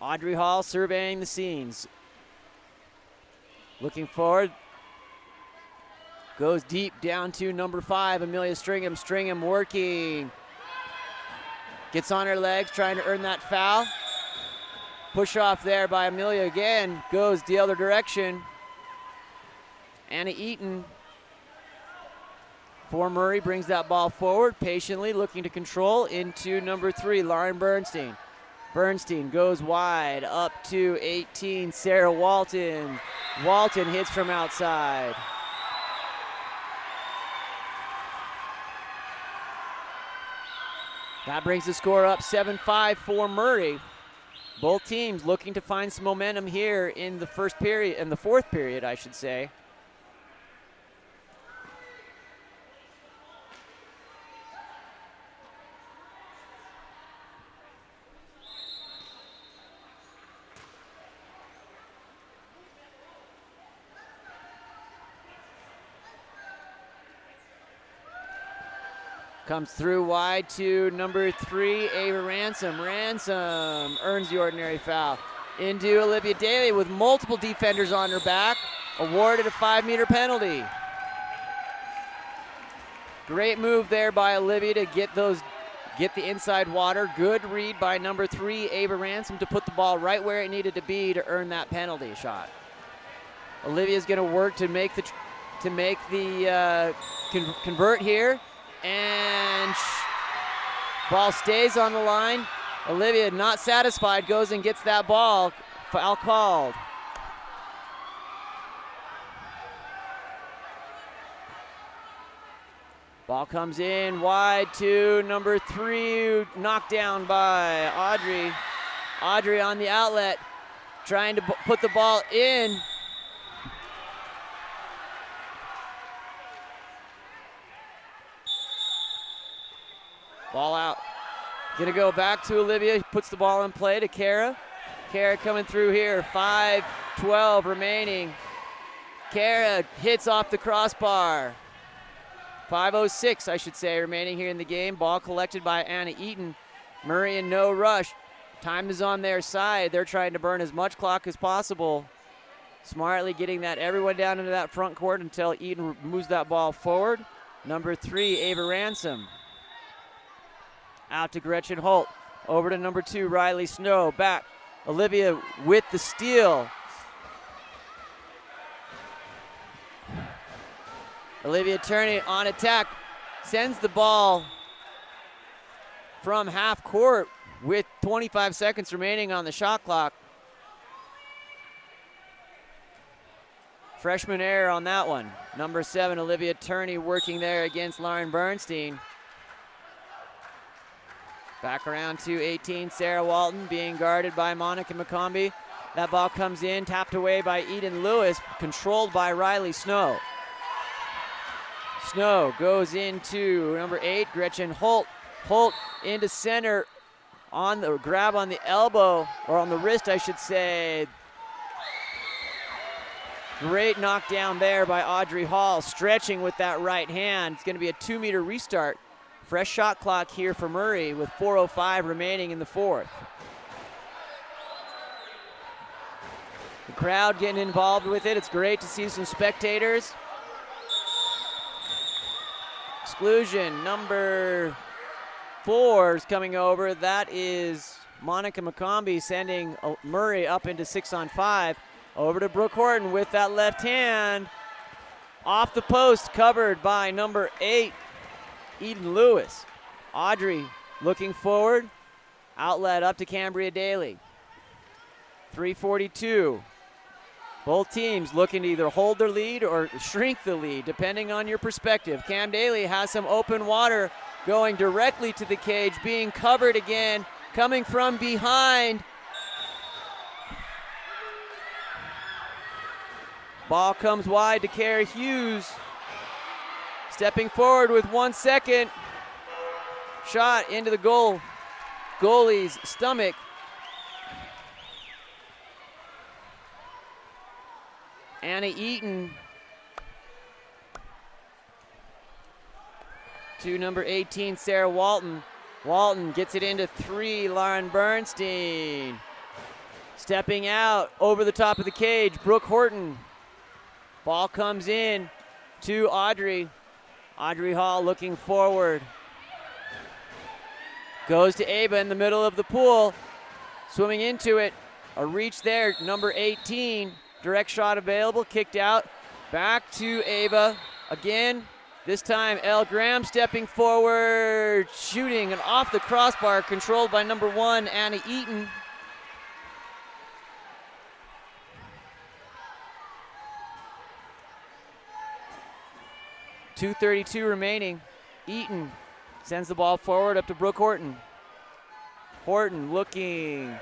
Speaker 6: Audrey Hall surveying the scenes. Looking forward. Goes deep down to number 5, Amelia Stringham. Stringham working. Gets on her legs, trying to earn that foul. Push off there by Amelia again. Goes the other direction. Anna Eaton for Murray brings that ball forward, patiently looking to control into number 3, Lauren Bernstein. Bernstein goes wide up to 18, Sarah Walton. Walton hits from outside. That brings the score up 7-5 for Murray. Both teams looking to find some momentum here in the fourth period, I should say. Comes through wide to number 3, Ava Ransom. Ransom earns the ordinary foul. Into Olivia Daly with multiple defenders on her back. Awarded a 5-meter penalty. Great move there by Olivia to get the inside water. Good read by number 3, Ava Ransom, to put the ball right where it needed to be to earn that penalty shot. Olivia's going to work to make the convert here. And ball stays on the line. Olivia, not satisfied, goes and gets that ball. Foul called. Ball comes in wide to number 3, knocked down by Audrey. Audrey on the outlet, trying to put the ball in. Ball out. Gonna go back to Olivia, puts the ball in play to Kara. Kara coming through here, 5:12 remaining. Kara hits off the crossbar. 5:06, I should say, remaining here in the game. Ball collected by Anna Eaton. Murray in no rush. Time is on their side. They're trying to burn as much clock as possible. Smartly getting everyone down into that front court until Eaton moves that ball forward. Number 3, Ava Ransom. Out to Gretchen Holt. Over to number 2, Riley Snow. Back. Olivia with the steal. Olivia Turney on attack. Sends the ball from half court with 25 seconds remaining on the shot clock. Freshman error on that one. Number 7, Olivia Turney working there against Lauren Bernstein. Back around to 18, Sarah Walton being guarded by Monica McCombie. That ball comes in, tapped away by Eden Lewis, controlled by Riley Snow. Snow goes into number 8, Gretchen Holt. Holt into center on the grab on the elbow, or on the wrist, I should say. Great knockdown there by Audrey Hall, stretching with that right hand. It's going to be a 2-meter restart. Fresh shot clock here for Murray with 4:05 remaining in the fourth. The crowd getting involved with it. It's great to see some spectators. Exclusion number 4 is coming over. That is Monica McCombie sending Murray up into 6-on-5. Over to Brooke Horton with that left hand. Off the post, covered by number 8, Eden Lewis. Audrey looking forward. Outlet up to Cambria Daly. 3:42. Both teams looking to either hold their lead or shrink the lead, depending on your perspective. Cam Daly has some open water going directly to the cage, being covered again, coming from behind. Ball comes wide to Kara Hughes. Stepping forward with 1 second. Shot into the goalie's stomach. Anna Eaton to number 18, Sarah Walton. Walton gets it into 3, Lauren Bernstein. Stepping out over the top of the cage, Brooke Horton. Ball comes in to Audrey. Audrey Hall looking forward. Goes to Ava in the middle of the pool. Swimming into it. A reach there, number 18. Direct shot available, kicked out. Back to Ava again. This time, Elle Graham stepping forward, shooting and off the crossbar, controlled by number 1, Anna Eaton. .232 remaining. Eaton sends the ball forward up to Brooke Horton. Horton looking,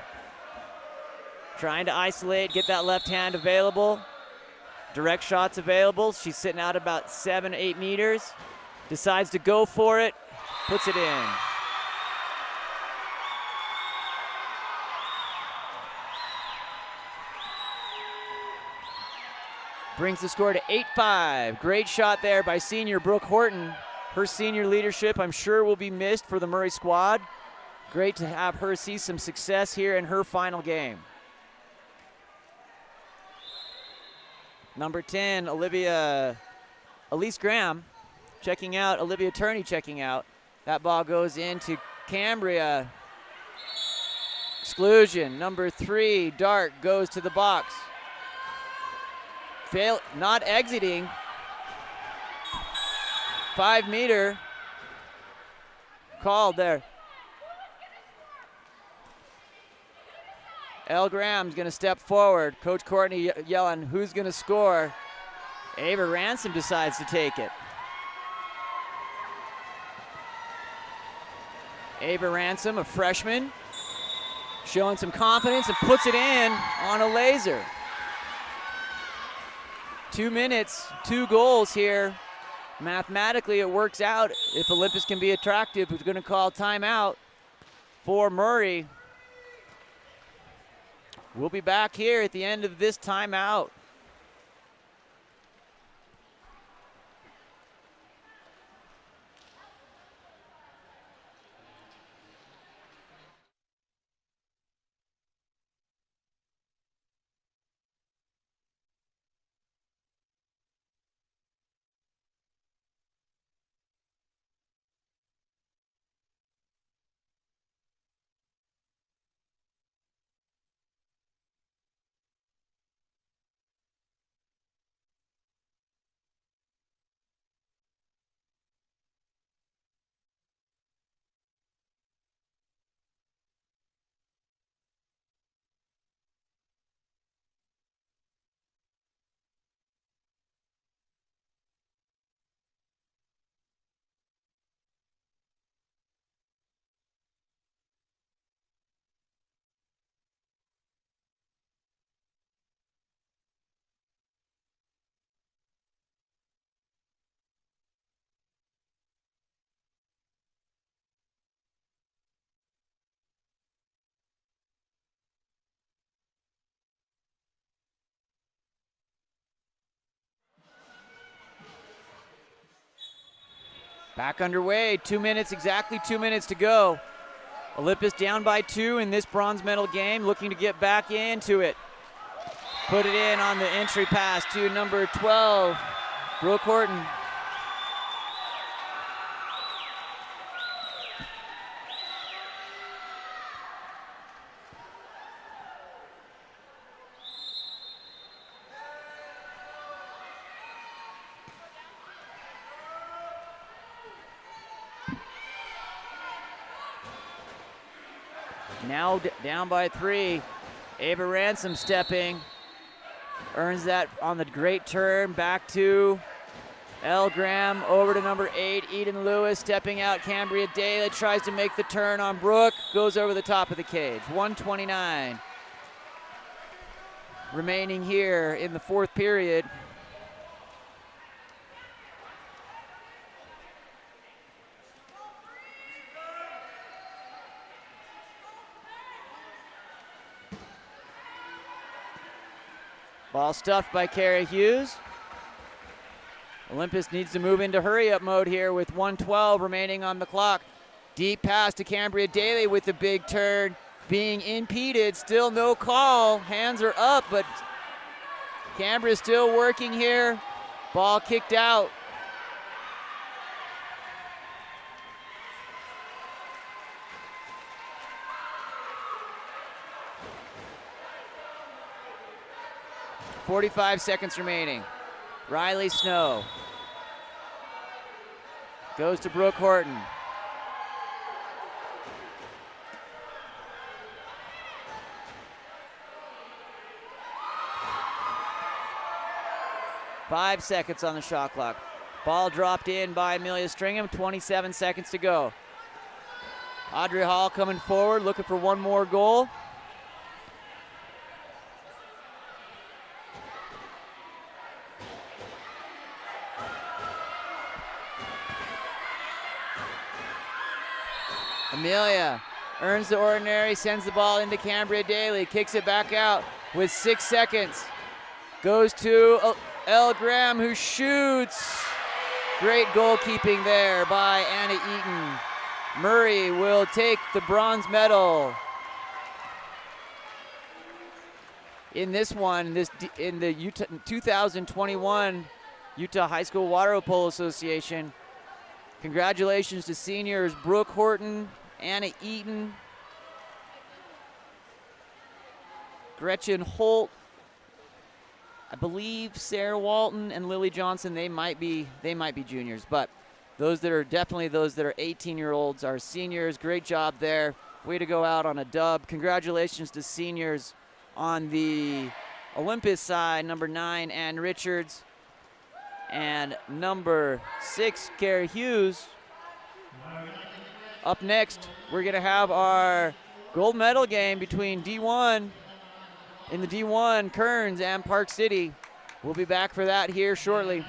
Speaker 6: trying to isolate, get that left hand available. Direct shots available. She's sitting out about 7-8 meters. Decides to go for it, puts it in. Brings the score to 8-5. Great shot there by senior Brooke Horton. Her senior leadership, I'm sure, will be missed for the Murray squad. Great to have her see some success here in her final game. Number 10, Elise Graham checking out, Olivia Turney checking out. That ball goes into Cambria. Exclusion. Number 3, Dark, goes to the box. Not exiting. 5 meter. Called there. Elle Graham's going to step forward. Coach Courtney yelling, who's going to score? Ava Ransom decides to take it. Ava Ransom, a freshman, showing some confidence and puts it in on a laser. 2 minutes, 2 goals here. Mathematically, it works out. If Olympus can be attractive, who's going to call timeout for Murray. We'll be back here at the end of this timeout. Back underway, 2 minutes, exactly 2 minutes to go. Olympus down by 2 in this bronze medal game, looking to get back into it. Put it in on the entry pass to number 12, Brooke Horton. Now down by 3. Ava Ransom stepping. Earns that on the great turn. Back to Elle Graham. Over to number 8, Eden Lewis. Stepping out, Cambria Daly tries to make the turn on Brooke. Goes over the top of the cage. 1:29 remaining here in the 4th period. Ball stuffed by Kara Hughes. Olympus needs to move into hurry-up mode here with 1:12 remaining on the clock. Deep pass to Cambria Daly with the big turn. Being impeded, still no call. Hands are up, but Cambria still working here. Ball kicked out. 45 seconds remaining. Riley Snow goes to Brooke Horton. Five seconds on the shot clock. Ball dropped in by Amelia Stringham, 27 seconds to go. Audrey Hall coming forward, looking for one more goal. Amelia earns the ordinary, sends the ball into Cambria Daly, kicks it back out with 6 seconds. Goes to Elle Graham, who shoots. Great goalkeeping there by Anna Eaton. Murray will take the bronze medal. In this one, in the 2021 Utah High School Water Polo Association. Congratulations to seniors Brooke Horton, Anna Eaton, Gretchen Holt, I believe Sarah Walton and Lily Johnson. They might be juniors, but those that are 18-year-olds are seniors. Great job there. Way to go out on a dub. Congratulations to seniors on the Olympus side, number 9, Ann Richards, and number 6, Carrie Hughes. Up next, we're going to have our gold medal game between D1 in the D1, Kearns and Park City. We'll be back for that here shortly.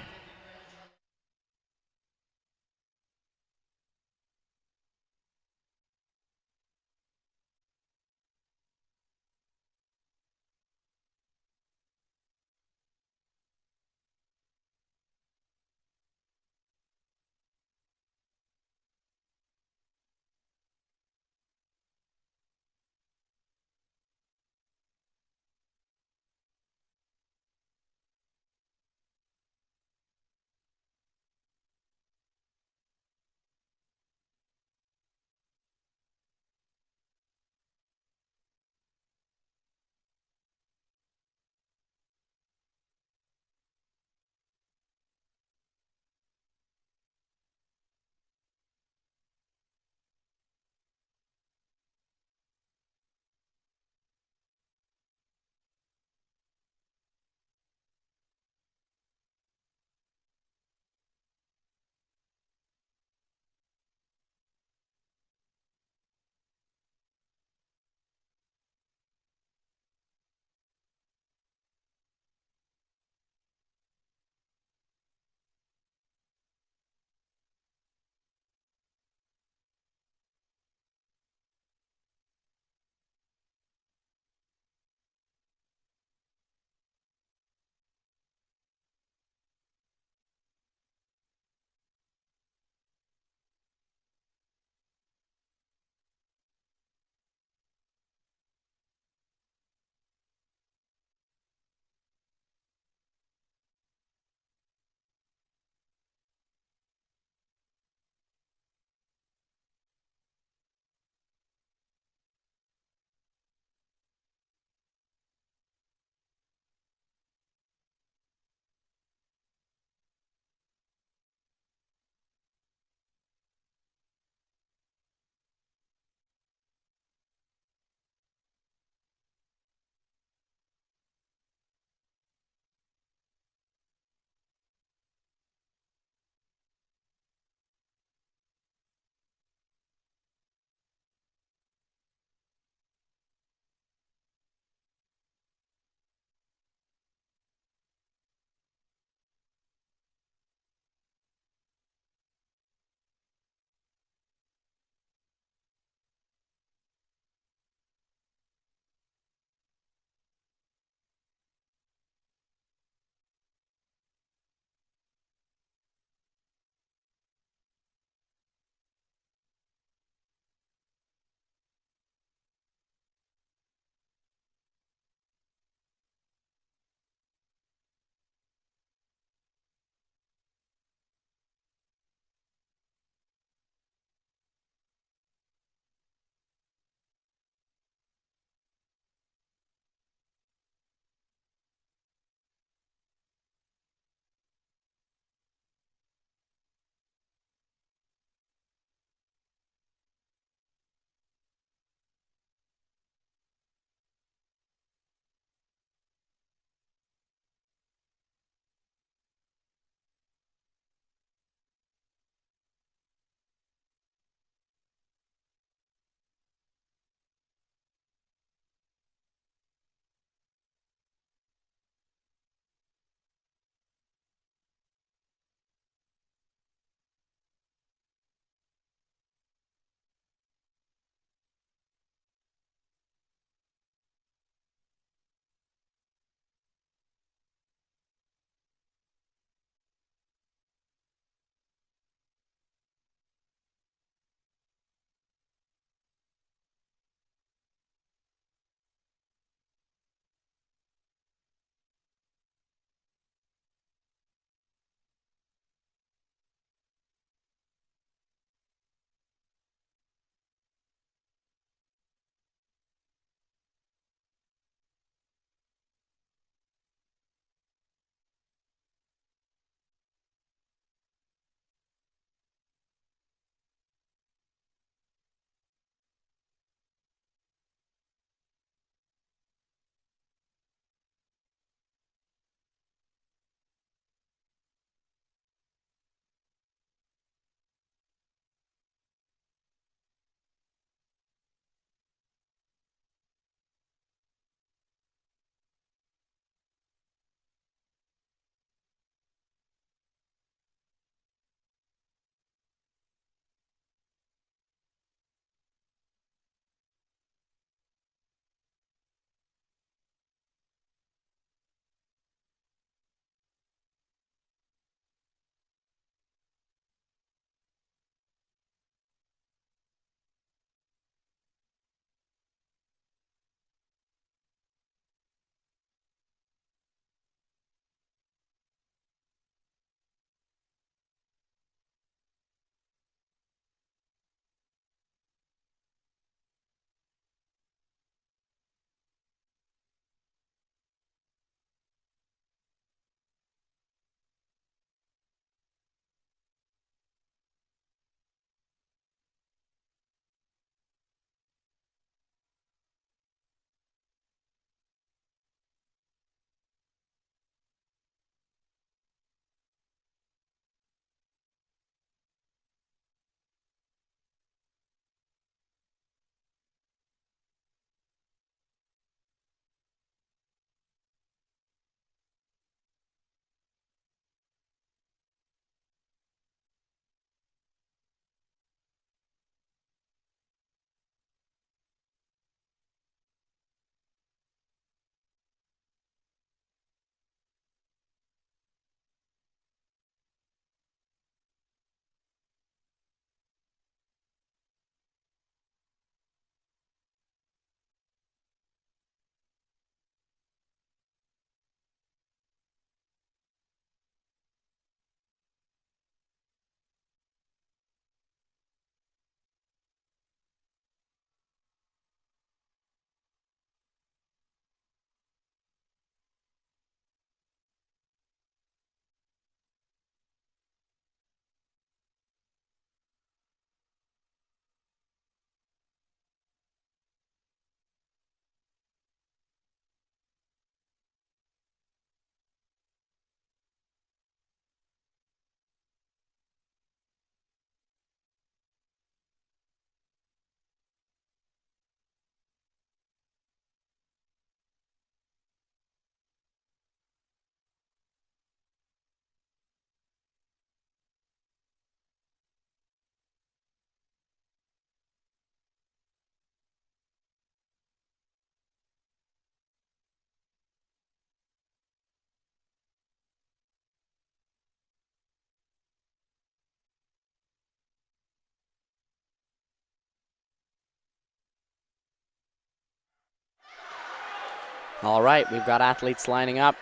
Speaker 4: All right, we've got athletes lining up.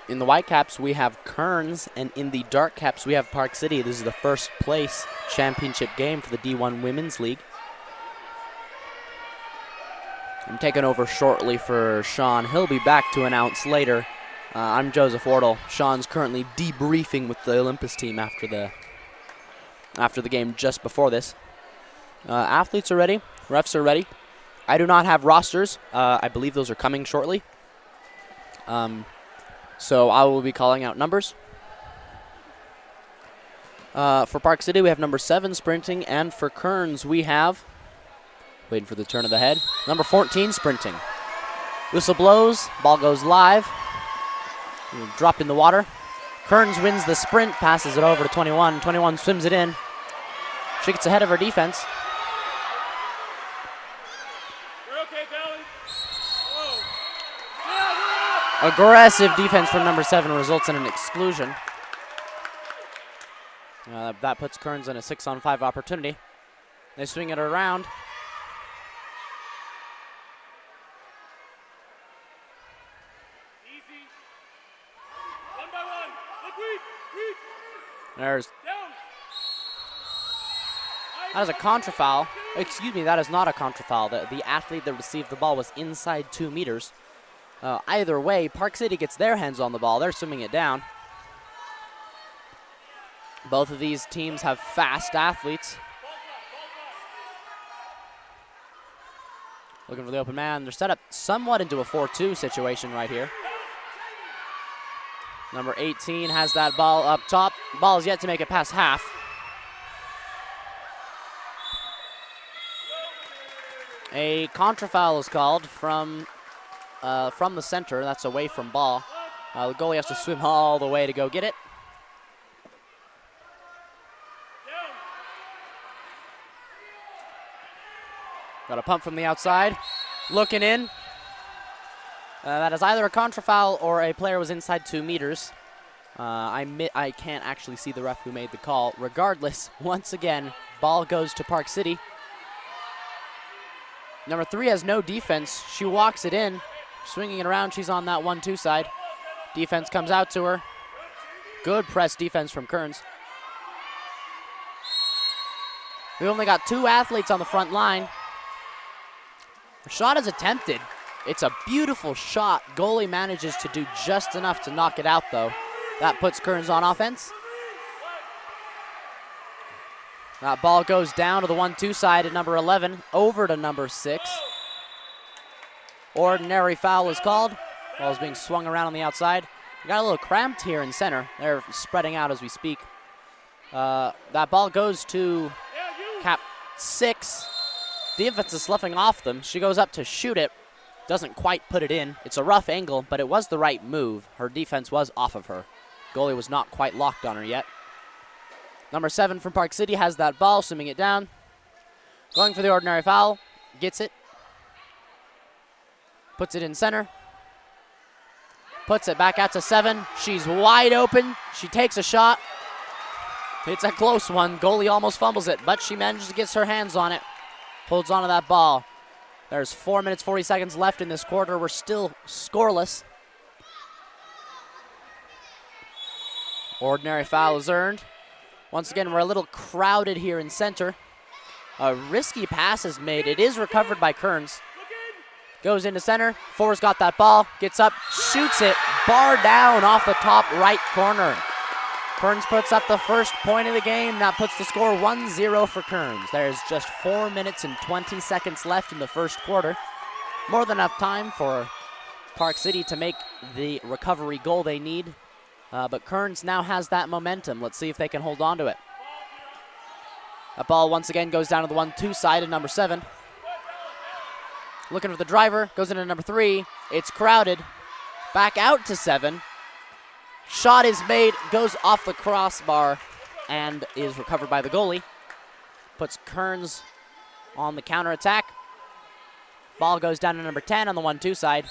Speaker 4: In the white caps, we have Kearns, and in the dark caps, we have Park City. This is the first place championship game for the D1 Women's League. I'm taking over shortly for Sean. He'll be back to announce later. I'm Joseph Wardle. Sean's currently debriefing with the Olympus team after the game just before this. Athletes are ready. Refs are ready. I do not have rosters. I believe those are coming shortly. So I will be calling out numbers. For Park City, we have number 7 sprinting, and for Kearns, we have, waiting for the turn of the head, number 14 sprinting. Whistle blows, ball goes live. Drop in the water. Kearns wins the sprint, passes it over to 21. 21 swims it in. She gets ahead of her defense. Aggressive defense from number 7 results in an exclusion. That puts Kearns in a 6-on-5 opportunity. They swing it around. That is a contra foul. Excuse me, that is not a contra foul. The athlete that received the ball was inside 2 meters. Either way, Park City gets their hands on the ball. They're swimming it down. Both of these teams have fast athletes. Looking for the open man. They're set up somewhat into a 4-2 situation right here. Number 18 has that ball up top. Ball is yet to make it past half. A contra foul is called from the center. That's away from ball. The goalie has to swim all the way to go get it. Got a pump from the outside. Looking in. That is either a contra foul or a player was inside 2 meters. I can't actually see the ref who made the call. Regardless, once again, ball goes to Park City. Number 3 has no defense. She walks it in, swinging it around. She's on that 1-2 side. Defense comes out to her. Good press defense from Kearns. We only got 2 athletes on the front line. The shot is attempted. It's a beautiful shot. Goalie manages to do just enough to knock it out, though. That puts Kearns on offense. That ball goes down to the 1-2 side at number 11, over to number 6. Ordinary foul is called. Ball is being swung around on the outside. We got a little cramped here in center. They're spreading out as we speak. That ball goes to cap 6. Defense is sloughing off them. She goes up to shoot it. Doesn't quite put it in. It's a rough angle, but it was the right move. Her defense was off of her. Goalie was not quite locked on her yet. Number 7 from Park City has that ball, swimming it down. Going for the ordinary foul. Gets it. Puts it in center. Puts it back out to 7. She's wide open. She takes a shot. It's a close one. Goalie almost fumbles it, but she manages to get her hands on it. Holds onto that ball. There's 4 minutes, 40 seconds left in this quarter. We're still scoreless. Ordinary foul is earned. Once again, we're a little crowded here in center. A risky pass is made. It is recovered by Kearns. Goes into center. Forrest got that ball. Gets up, shoots it. Bar down off the top right corner. Kearns puts up the first point of the game. That puts the score 1-0 for Kearns. There's just 4 minutes and 20 seconds left in the first quarter. More than enough time for Park City to make the recovery goal they need. But Kearns now has that momentum. Let's see if they can hold on to it. That ball once again goes down to the 1-2 side of number 7. Looking for the driver. Goes into number 3. It's crowded. Back out to 7. Shot is made, goes off the crossbar, and is recovered by the goalie. Puts Kearns on the counterattack. Ball goes down to number 10 on the 1-2 side.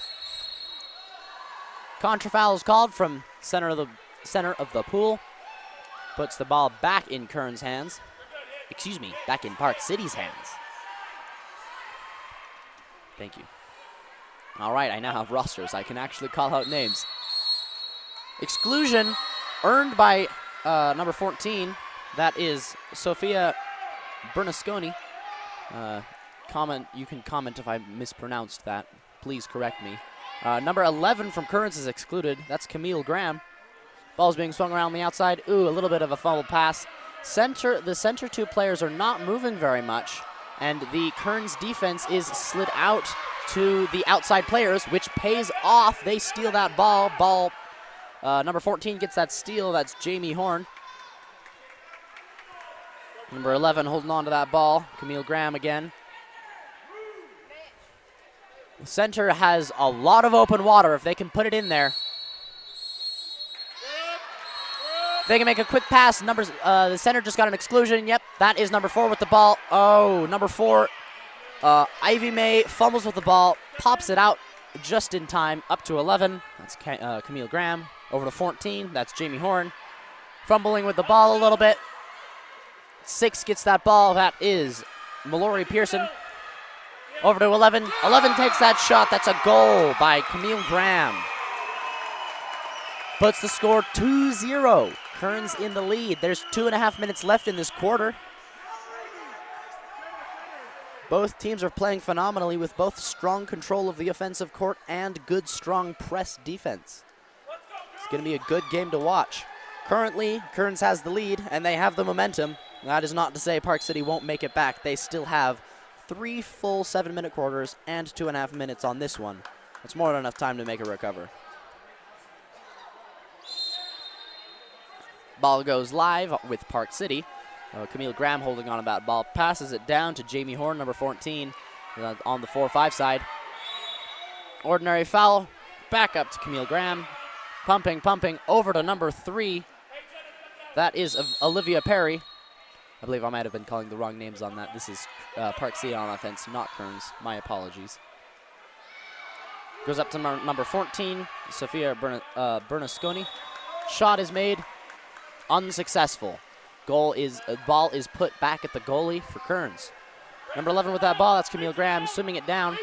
Speaker 4: Contra foul is called from center of the pool. Puts the ball back in Kearns' hands. Excuse me, back in Park City's hands. Thank you. All right, I now have rosters. I can actually call out names. Exclusion earned by number 14. That is Sophia Bernasconi. You can comment if I mispronounced that. Please correct me. Number 11 from Kearns is excluded. That's Camille Graham. Ball's being swung around the outside. Ooh, a little bit of a fumble pass. The center two players are not moving very much, and the Kearns defense is slid out to the outside players, which pays off. They steal that ball. Number 14 gets that steal. That's Jamie Horn. Number 11 holding on to that ball. Camille Graham again. The center has a lot of open water if they can put it in there. They can make a quick pass. The center just got an exclusion. Yep, that is number 4 with the ball. Oh, number 4, Ivy May fumbles with the ball, pops it out just in time, up to 11. That's Camille Graham. Over to 14, that's Jamie Horn. Fumbling with the ball a little bit. 6 gets that ball. That is Mallory Pearson. Over to 11. 11 takes that shot. That's a goal by Camille Graham. Puts the score 2-0. Kearns in the lead. There's 2.5 minutes left in this quarter. Both teams are playing phenomenally with both strong control of the offensive court and good, strong press defense. It's going to be a good game to watch. Currently, Kearns has the lead, and they have the momentum. That is not to say Park City won't make it back. They still have 3 full 7-minute quarters and 2.5 minutes on this one. That's more than enough time to make a recover. Ball goes live with Park City. Camille Graham holding on to that ball. Passes it down to Jamie Horn, number 14, on the 4-5 side. Ordinary foul. Back up to Camille Graham. Pumping, over to number 3. That is Olivia Perry. I believe I might have been calling the wrong names on that. This is Park City on offense, not Kearns. My apologies. Goes up to number 14, Sophia Bernasconi. Shot is made. Unsuccessful. Ball is put back at the goalie for Kearns. Number 11 with that ball, that's Camille Graham swimming it down.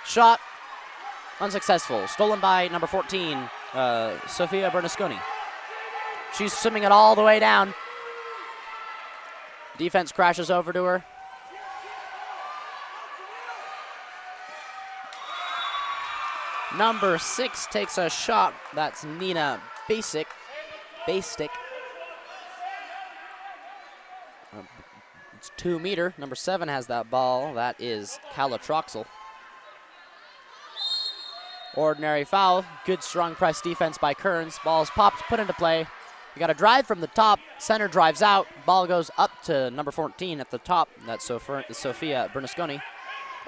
Speaker 4: Shot, unsuccessful. Stolen by number 14, Sophia Bernasconi. She's swimming it all the way down. Defense crashes over to her. Number 6 takes a shot. That's Nina Basic. It's 2 meter. Number 7 has that ball. That is Calatroxel. Ordinary foul. Good strong press defense by Kearns. Ball's popped, put into play. You got a drive from the top. Center drives out. Ball goes up to number 14 at the top. That's Sophia Bernasconi.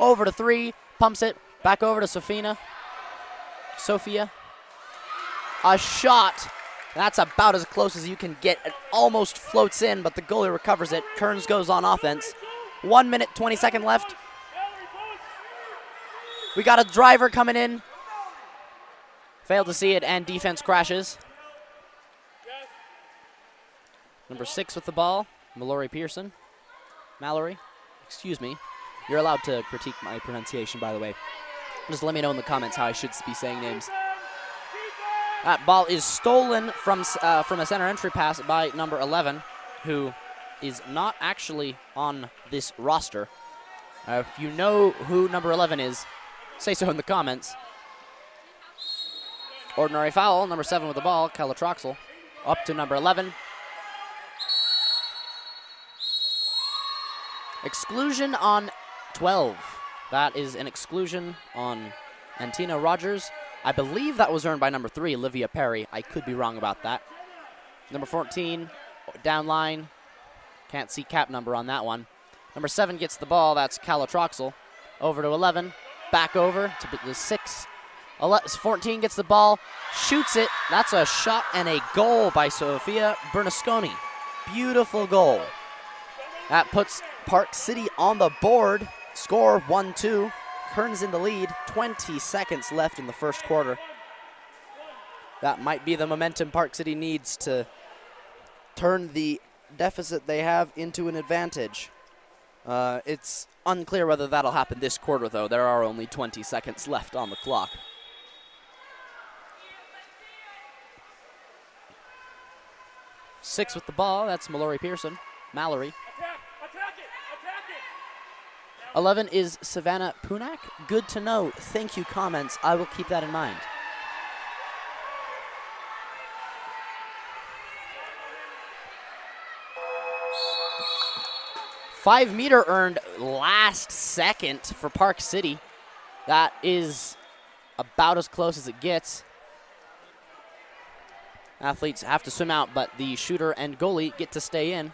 Speaker 4: Over to 3. Pumps it. Back over to Sophia. A shot. That's about as close as you can get. It almost floats in, but the goalie recovers it. Kearns goes on offense. 1 minute, 20 seconds left. We got a driver coming in. Failed to see it, and defense crashes. Number 6 with the ball, Mallory Pearson. Mallory, excuse me. You're allowed to critique my pronunciation, by the way. Just let me know in the comments how I should be saying names. That ball is stolen from a center entry pass by number 11, who is not actually on this roster. If you know who number 11 is, say so in the comments. Ordinary foul, number 7 with the ball, Calatroxel, up to number 11. Exclusion on 12. That is an exclusion on Antina Rogers. I believe that was earned by number 3, Olivia Perry. I could be wrong about that. Number 14, down line. Can't see cap number on that one. Number 7 gets the ball. That's Calatroxel. Over to 11. Back over to the 6. 14 gets the ball. Shoots it. That's a shot and a goal by Sophia Bernasconi. Beautiful goal. That puts Park City on the board. Score 1-2. Kearns in the lead. 20 seconds left in the first quarter. That might be the momentum Park City needs to turn the deficit they have into an advantage. It's unclear whether that'll happen this quarter, though. There are only 20 seconds left on the clock. Six with the ball. That's Mallory Pearson. Mallory.
Speaker 1: Attack it! Attack it!
Speaker 4: 11 is Savannah Punak. Good to know. Thank you, comments. I will keep that in mind. $5-meter earned last second for Park City. That is about as close as it gets. Athletes have to swim out, but the shooter and goalie get to stay in.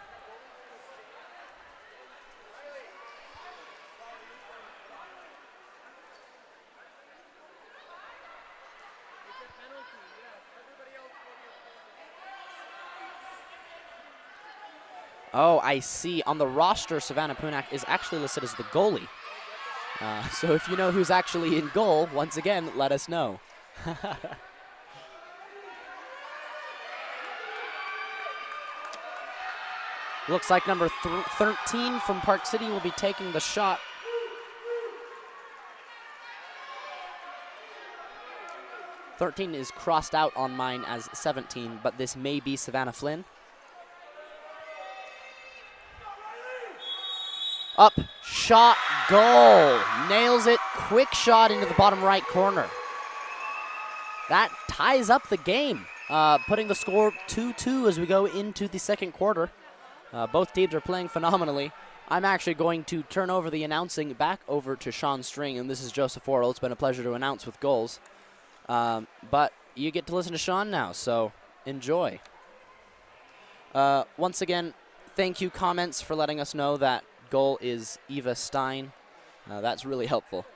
Speaker 4: Oh, I see. On the roster, Savannah Punak is actually listed as the goalie. So if you know who's actually in goal, once again, let us know. Looks like number 13 from Park City will be taking the shot. '13 is crossed out on mine as 17, but this may be Savannah Flynn. Up, shot, goal. Nails it, quick shot into the bottom right corner. That ties up the game, putting the score 2-2 as we go into the second quarter. Both teams are playing phenomenally. I'm actually going to turn over the announcing back over to Sean String, and this is Joseph Wardle. It's been a pleasure to announce with goals. But you get to listen to Sean now, so enjoy. Once again, thank you, comments, for letting us know that goal is Eva Stein. That's really helpful.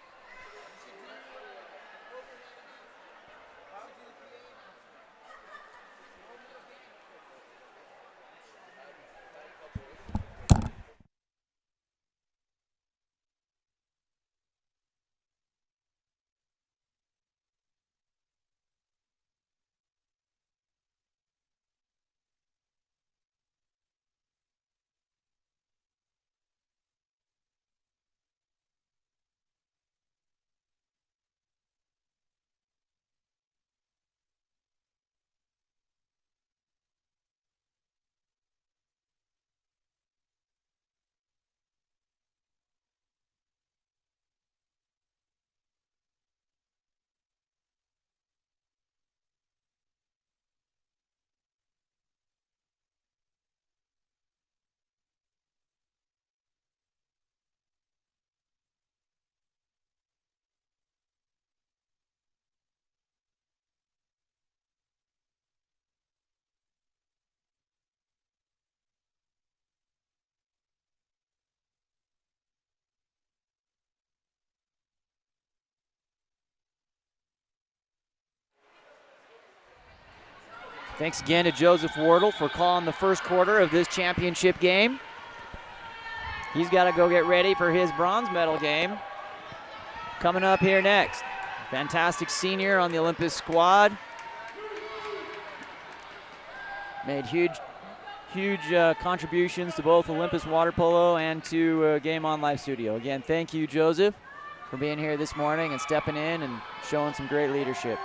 Speaker 6: Thanks again to Joseph Wardle for calling the first quarter of this championship game. He's got to go get ready for his bronze medal game coming up here next. Fantastic senior on the Olympus squad. Made huge contributions to both Olympus Water Polo and to Game On Live Studio. Again, thank you, Joseph, for being here this morning and stepping in and showing some great leadership.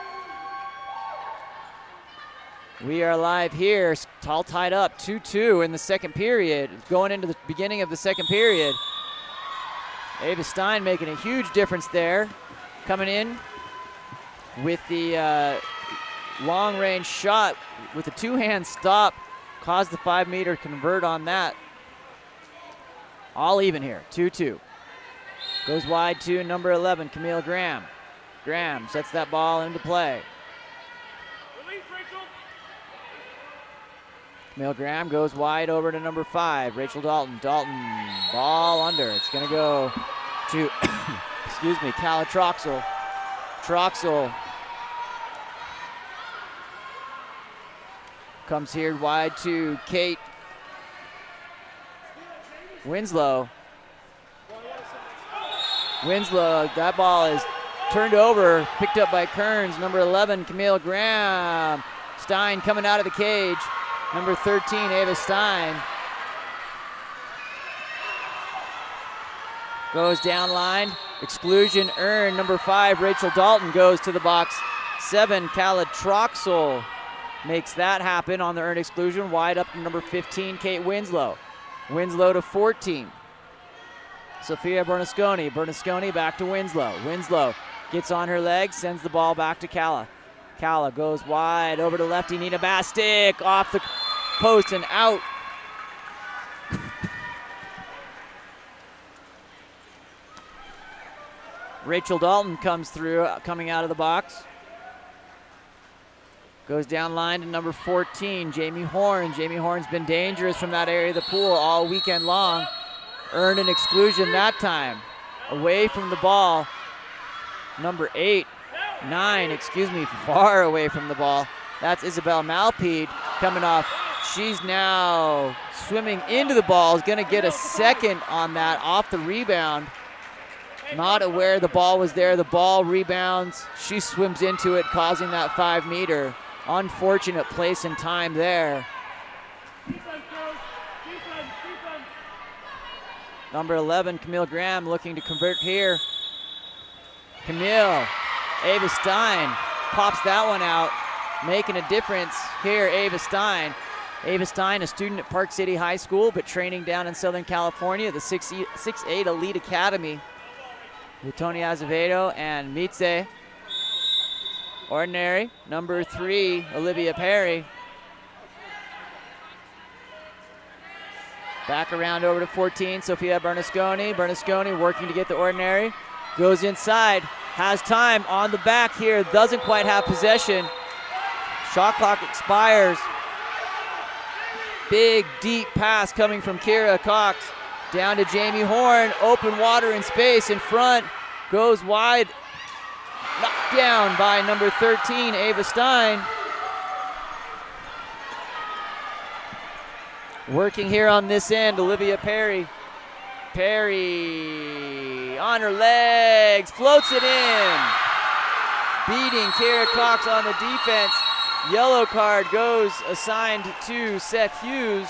Speaker 6: We are live here, all tied up 2-2 in the second period. Going into the beginning of the second period. Ava Stein making a huge difference there. Coming in with the long-range shot with a two-hand stop. Caused the 5-meter convert on that. All even here, 2-2. Goes wide to number 11, Camille Graham. Graham sets that ball into play. Camille Graham goes wide over to number 5, Rachel Dalton. Dalton, ball under. It's going to go to, excuse me, Calla Troxel. Troxel comes here wide to Kate Winslow. Winslow, that ball is turned over, picked up by Kearns. Number 11, Camille Graham. Stein coming out of the cage. Number 13, Ava Stein. goes down line. Exclusion earned. Number 5, Rachel Dalton goes to the box. 7, Khaled Troxel makes that happen on the earned exclusion. Wide up to number 15, Kate Winslow. Winslow to 14. Sophia Bernasconi. Bernasconi back to Winslow. Winslow gets on her legs, sends the ball back to Calla. Calla goes wide over to lefty Nina Bastic. Off the post and out. Rachel Dalton comes through, coming out of the box. Goes down line to number 14, Jamie Horn. Jamie Horn's been dangerous from that area of the pool all weekend long. Earned an exclusion that time. Away from the ball, number 9, far away from the ball. That's Isabel Malpede coming off. She's now swimming into the ball, is gonna get a second on that off the rebound. Not aware the ball was there, the ball rebounds. She swims into it, causing that 5-meter. Unfortunate place and time there. Number 11, Camille Graham, looking to convert here. Camille, Ava Stein pops that one out, making a difference here, Ava Stein. Ava Stein, a student at Park City High School, but training down in Southern California, the 6'8 Elite Academy with Tony Azevedo and Mitze. Ordinary, number 3, Olivia Perry. Back around over to 14, Sophia Bernasconi. Bernasconi working to get the ordinary. Goes inside, has time on the back here, doesn't quite have possession. Shot clock expires. Big, deep pass coming from Kira Cox. Down to Jamie Horn, open water in space in front. Goes wide, knocked down by number 13, Ava Stein. Working here on this end, Olivia Perry. Perry on her legs, floats it in. Beating Kara Cox on the defense. Yellow card goes assigned to Seth Hughes.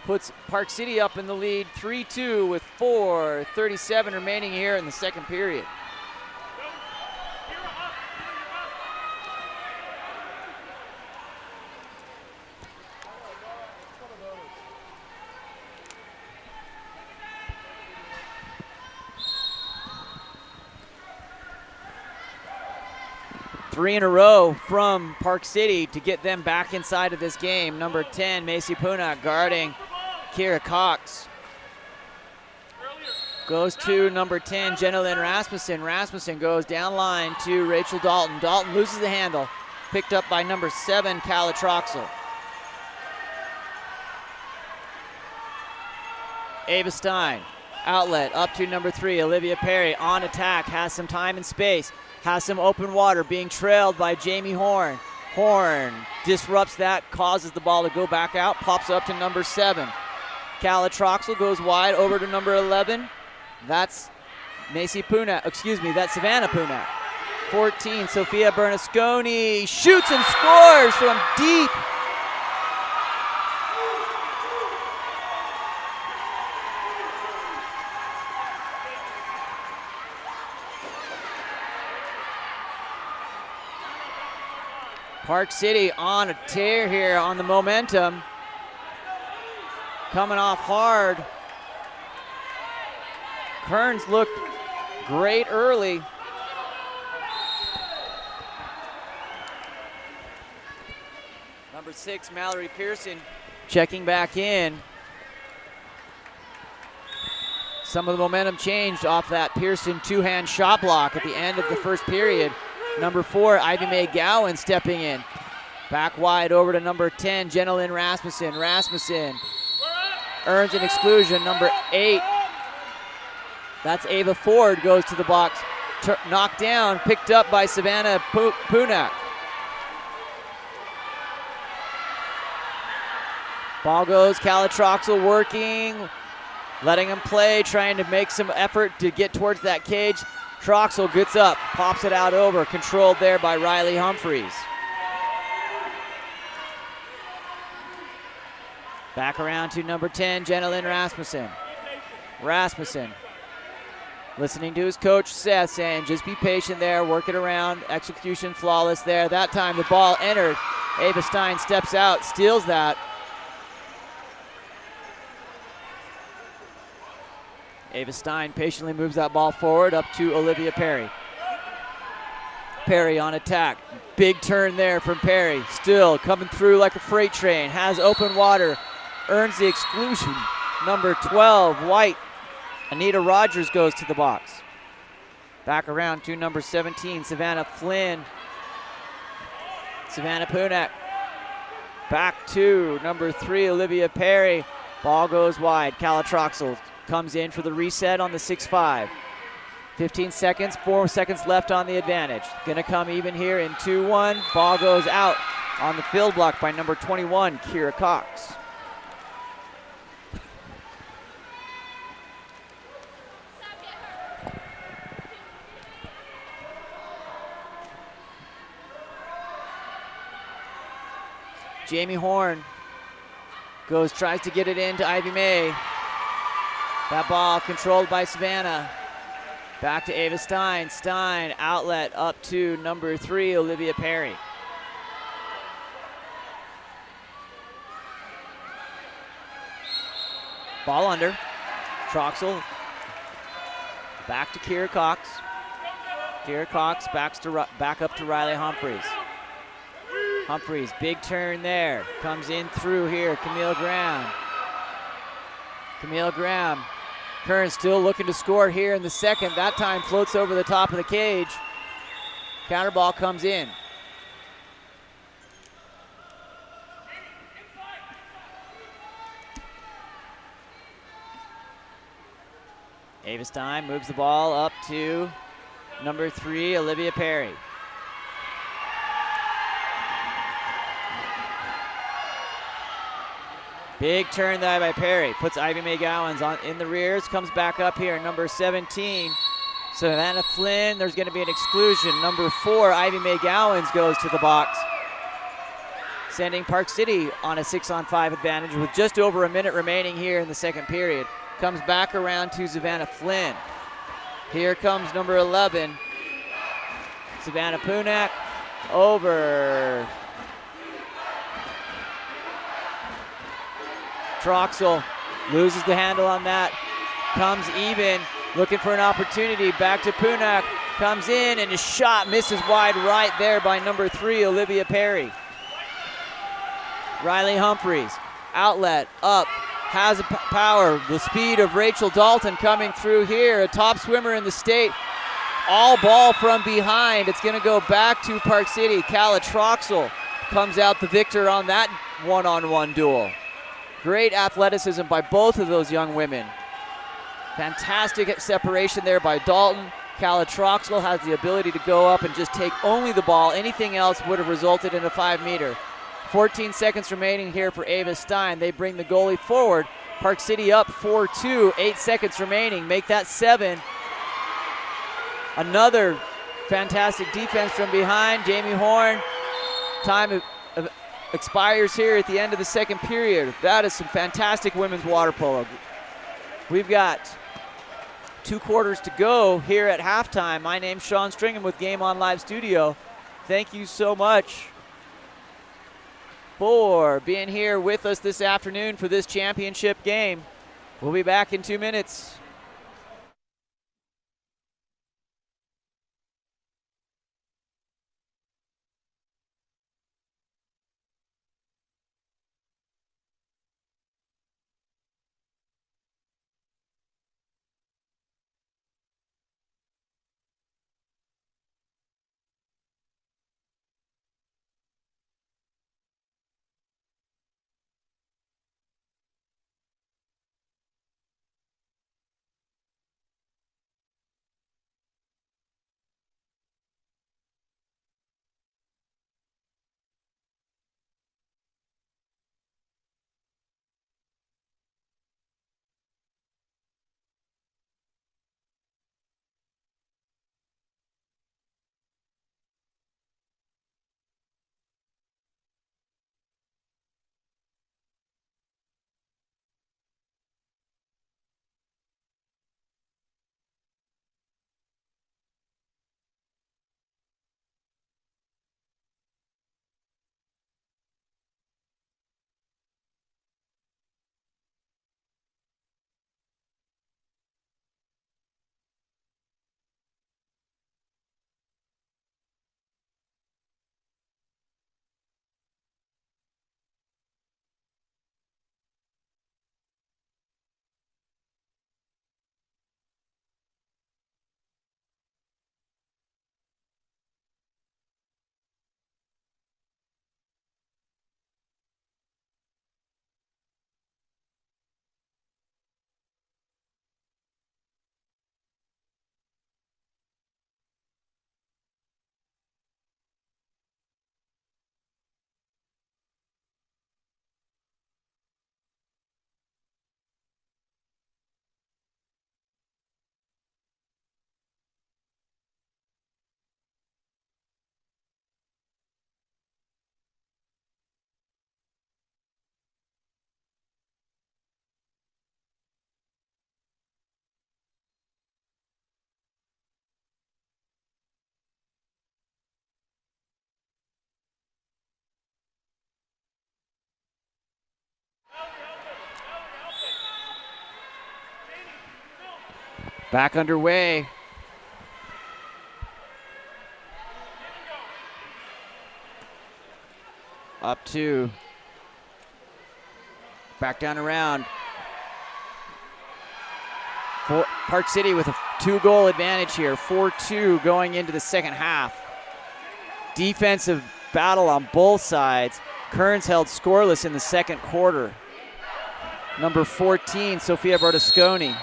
Speaker 6: Puts Park City up in the lead 3-2 with 4:37 remaining here in the second period. Three in a row from Park City to get them back inside of this game. Number 10, Macy Puna guarding Kira Cox. Goes to number 10, Jenna Lynn Rasmussen. Rasmussen goes down line to Rachel Dalton. Dalton loses the handle. Picked up by number 7, Kala Troxel. Ava Stein, outlet up to number 3, Olivia Perry. On attack, has some time and space. Has some open water, being trailed by Jamie Horn. Horn disrupts that, causes the ball to go back out, pops up to number 7. Kala Troxel goes wide over to number 11. That's that's Savannah Puna. 14, Sophia Bernasconi shoots and scores from deep. Park City on a tear here on the momentum. Coming off hard. Kearns looked great early. Number 6, Mallory Pearson checking back in. Some of the momentum changed off that Pearson two-hand shot block at the end of the first period. Number 4, Ivy Mae Gowan stepping in. Back wide over to number 10, Jenna Lynn Rasmussen. Rasmussen earns an exclusion. Number 8, that's Ava Ford, goes to the box. Knocked down, picked up by Savannah Punak. Ball goes, Kala Troxel working, letting him play, trying to make some effort to get towards that cage. Troxel gets up, pops it out over, controlled there by Riley Humphreys. Back around to number 10, Jenna-Lynn Rasmussen. Rasmussen listening to his coach Seth saying just be patient there, work it around, execution flawless there. That time the ball entered. Ava Stein steps out, steals that. Ava Stein patiently moves that ball forward up to Olivia Perry. Perry on attack. Big turn there from Perry. Still coming through like a freight train. Has open water. Earns the exclusion. Number 12, White. Anita Rogers goes to the box. Back around to number 17, Savannah Flynn. Savannah Punak. Back to number 3, Olivia Perry. Ball goes wide. Calatroxel comes in for the reset on the 6-5. 15 seconds, 4 seconds left on the advantage. Gonna come even here in 2-1. Ball goes out on the field block by number 21, Kira Cox. Jamie Horn tries to get it into Ivy May. That ball controlled by Savannah. Back to Ava Stein. Stein, outlet up to number 3, Olivia Perry. Ball under. Troxel. Back to Kira Cox. Kira Cox back up to Riley Humphreys. Humphreys, big turn there. Comes in through here, Camille Graham. Camille Graham. Kearns still looking to score here in the second. That time floats over the top of the cage. Counter ball comes in. Ava Stein moves the ball up to number 3, Olivia Perry. Big turn there by Perry. Puts Ivy Mae Gowans in the rears. Comes back up here. Number 17, Savannah Flynn. There's going to be an exclusion. Number 4, Ivy Mae Gowans goes to the box. Sending Park City on a 6-on-5 advantage with just over a minute remaining here in the second period. Comes back around to Savannah Flynn. Here comes number 11, Savannah Punak. Over. Troxel loses the handle on that. Comes even, looking for an opportunity. Back to Punak. Comes in and his shot misses wide right there by number 3, Olivia Perry. Riley Humphreys, outlet, up, has a power. The speed of Rachel Dalton coming through here. A top swimmer in the state. All ball from behind. It's going to go back to Park City. Cala Troxel comes out the victor on that one-on-one duel. Great athleticism by both of those young women. Fantastic separation there by Dalton. Cala Troxel has the ability to go up and just take only the ball. Anything else would have resulted in a 5-meter. 14 seconds remaining here for Ava Stein. They bring the goalie forward. Park City up 4-2, 8 seconds remaining. Make that 7. Another fantastic defense from behind. Jamie Horn. Time expires here at the end of the second period. That is some fantastic women's water polo. We've got 2 quarters to go here at halftime. My name's Sean Stringham with Game On Live Studio. Thank you so much for being here with us this afternoon for this championship game. We'll be back in 2 minutes. Back underway. Up 2. Back down around. Park City with a 2-goal advantage here. 4-2 going into the second half. Defensive battle on both sides. Kearns held scoreless in the second quarter. Number 14, Sophia Berlusconi.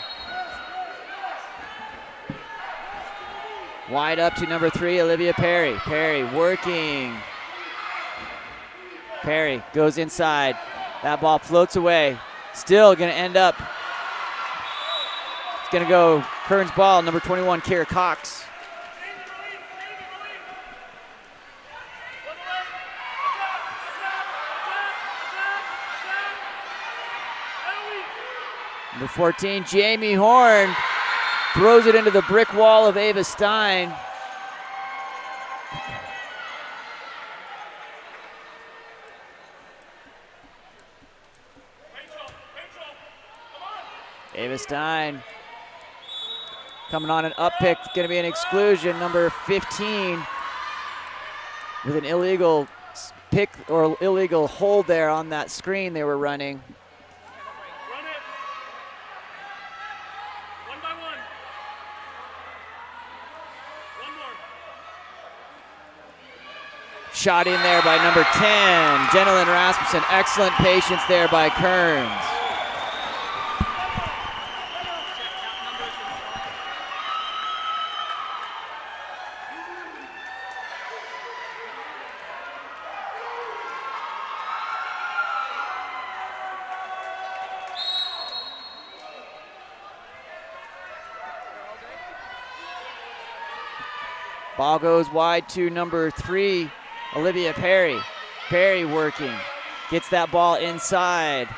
Speaker 6: Wide up to number 3, Olivia Perry. Perry working. Perry goes inside. That ball floats away. Still going to end up. It's going to go Kearns ball, number 21, Kira Cox. Number 14, Jamie Horn, throws it into the brick wall of Ava Stein. Ava Stein coming on an up pick, going to be an exclusion. Number 15 with an illegal pick or illegal hold there on that screen they were running. Shot in there by number 10, Jenilyn Rasmussen. Excellent patience there by Kearns. Ball goes wide to number 3, Olivia Perry. Perry working, gets that ball inside,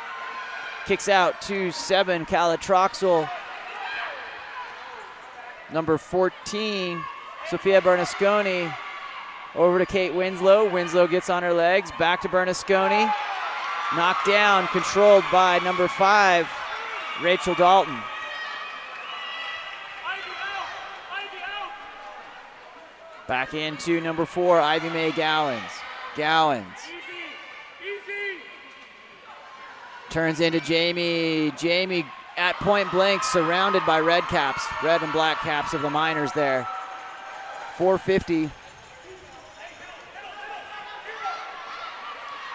Speaker 6: kicks out to 7, Calatroxel. Number 14, Sophia Bernasconi, over to Kate Winslow. Winslow gets on her legs, back to Bernasconi. Knocked down, controlled by number 5, Rachel Dalton. Back into number 4, Ivy Mae Gowans. Gowans. Turns into Jamie. Jamie at point blank, surrounded by red caps, red and black caps of the Miners there. 450.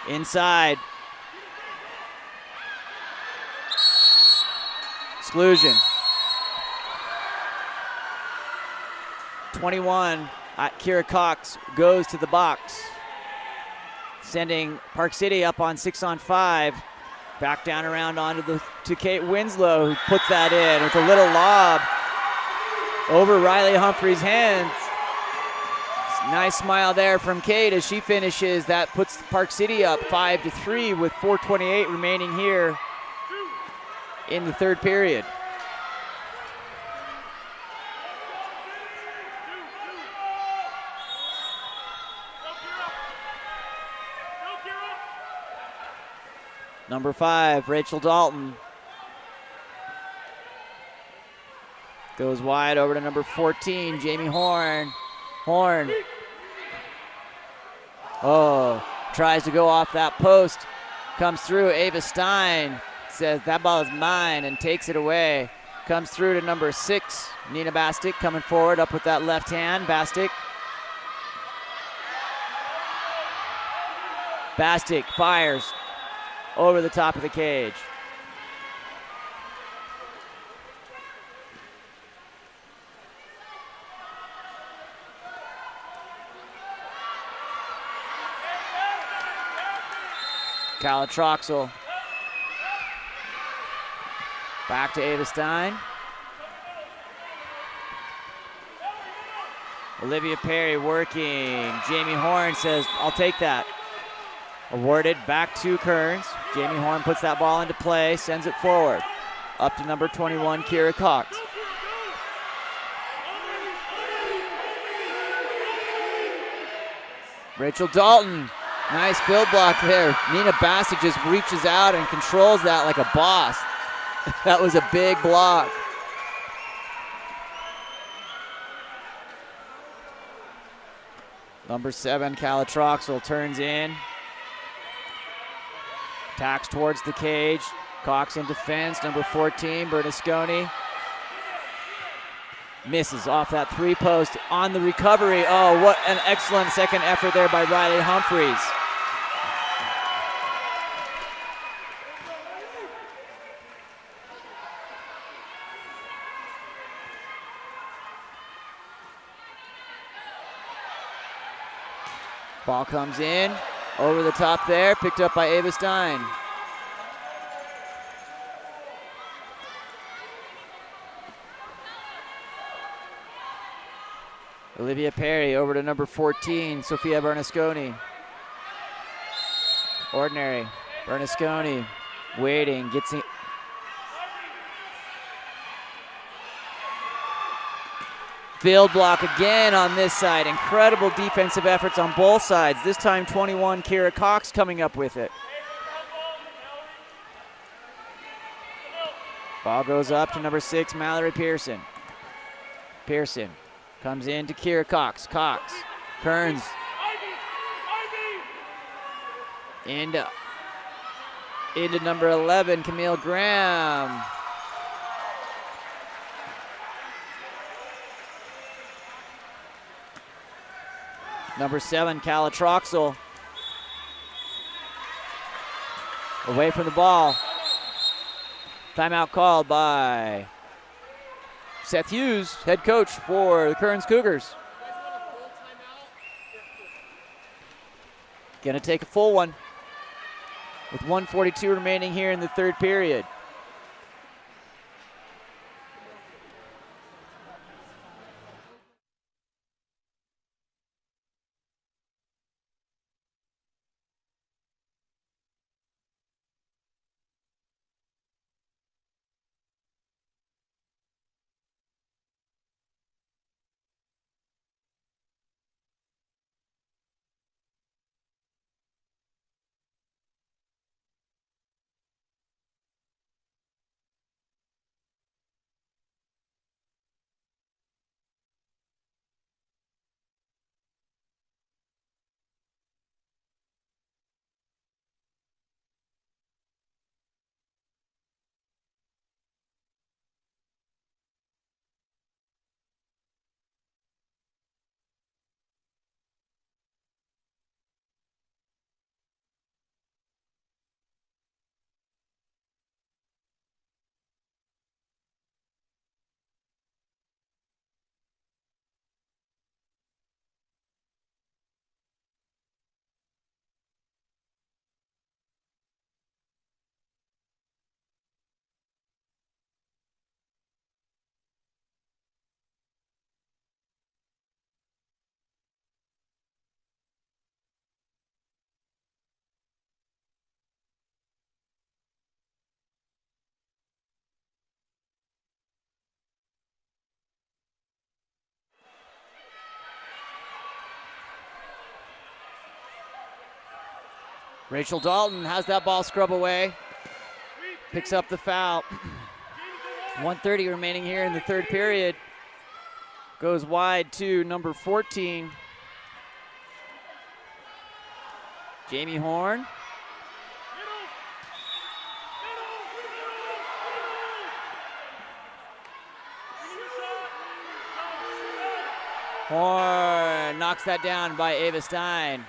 Speaker 6: Inside. Exclusion. 21. Kira Cox goes to the box, sending Park City up on 6-on-5. Back down around to Kate Winslow, who puts that in with a little lob over Riley Humphrey's hands. Nice smile there from Kate as she finishes. That puts Park City up 5-3 with 4:28 remaining here in the third period. Number 5, Rachel Dalton. Goes wide over to number 14, Jamie Horn. Horn. Oh, tries to go off that post. Comes through, Ava Stein says that ball is mine and takes it away. Comes through to number 6, Nina Bastic, coming forward up with that left hand. Bastic. Bastic fires over the top of the cage. Calatroxel. Back to Ava Stein. Olivia Perry working. Jamie Horn says, I'll take that. Awarded back to Kearns. Jamie Horn puts that ball into play, sends it forward. Up to number 21, Kira Cox. Rachel Dalton, nice field block there. Nina Bassett just reaches out and controls that like a boss. That was a big block. Number 7, Calatroxel turns in. Attacks towards the cage. Cox in defense. Number 14, Bernasconi. Misses off that 3-post on the recovery. Oh, what an excellent second effort there by Riley Humphreys. Ball comes in, over the top there, picked up by Ava Stein. Olivia Perry over to number 14, Sophia Bernasconi. Ordinary, Bernasconi waiting, gets in. Field block again on this side. Incredible defensive efforts on both sides. This time 21, Kira Cox coming up with it. Ball goes up to number 6, Mallory Pearson. Pearson comes in to Kira Cox. Cox, Kearns. Into number 11, Camille Graham. Number 7, Calatroxel. Away from the ball. Timeout called by Seth Hughes, head coach for the Kearns Cougars. Gonna take a full one with 1:42 remaining here in the third period. Rachel Dalton has that ball scrub away. Picks up the foul. 1:30 remaining here in the third period. Goes wide to number 14. Jamie Horn. Horn knocks that down by Ava Stein.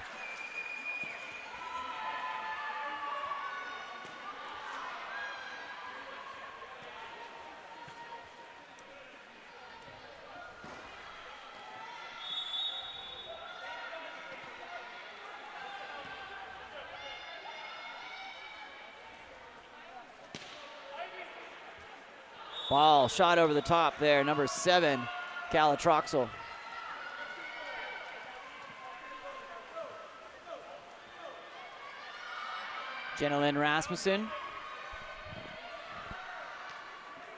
Speaker 6: Ball shot over the top there, number 7, Calatroxel. Jenna Lynn Rasmussen.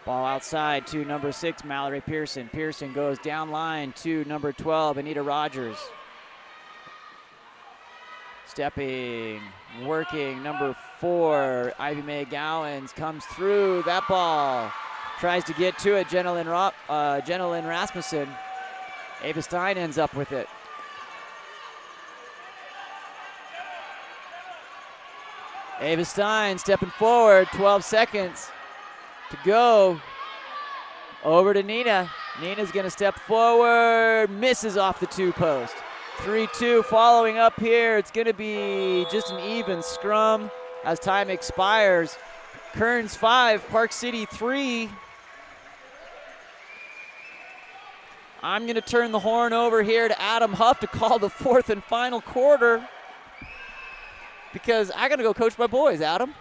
Speaker 6: Ball outside to number 6, Mallory Pearson. Pearson goes down line to number 12, Anita Rogers. Stepping, working, number 4, Ivy Mae Gowans comes through. That ball tries to get to it, Jenna Lynn Rasmussen. Ava Stein ends up with it. Ava Stein stepping forward, 12 seconds to go. Over to Nina. Nina's going to step forward, misses off the 2-post. 3-2 following up here. It's going to be just an even scrum as time expires. Kearns 5, Park City 3. I'm going to turn the horn over here to Adam Huff to call the 4th and final quarter because I got to go coach my boys, Adam.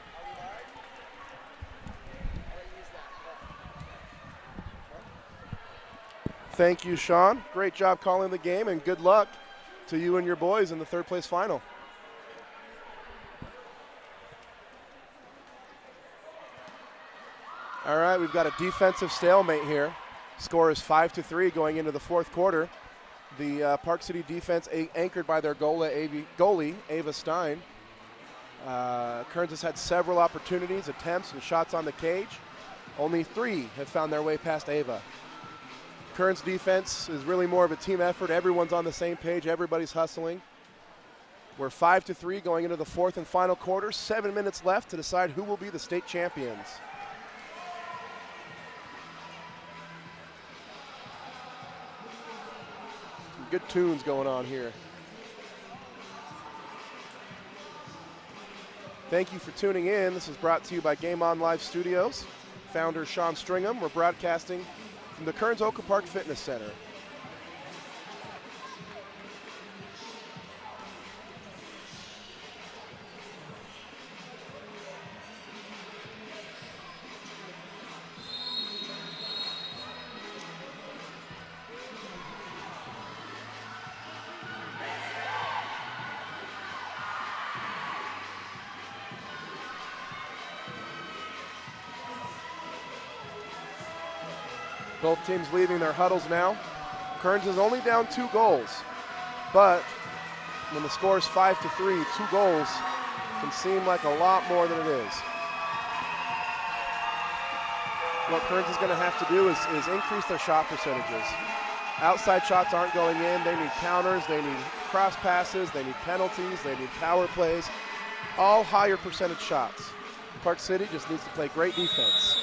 Speaker 3: Thank you, Sean. Great job calling the game, and good luck to you and your boys in the 3rd place final. All right, we've got a defensive stalemate here. Score is 5-3 going into the 4th quarter. The Park City defense anchored by their goalie, Ava Stein. Kearns has had several opportunities, attempts, and shots on the cage. Only 3 have found their way past Ava. Kearns defense is really more of a team effort. Everyone's on the same page. Everybody's hustling. We're 5-3 going into the 4th and final quarter. 7 minutes left to decide who will be the state champions. Some good tunes going on here. Thank you for tuning in. This is brought to you by Game On Live Studios. Founder Sean Stringham. We're broadcasting from the Kearns Oquirrh Park Fitness Center. Both teams leaving their huddles now. Kearns is only down 2 goals, but when the score is 5-3, 2 goals can seem like a lot more than it is. What Kearns is going to have to do is increase their shot percentages. Outside shots aren't going in. They need counters, they need cross passes, they need penalties, they need power plays, all higher percentage shots. Park City just needs to play great defense.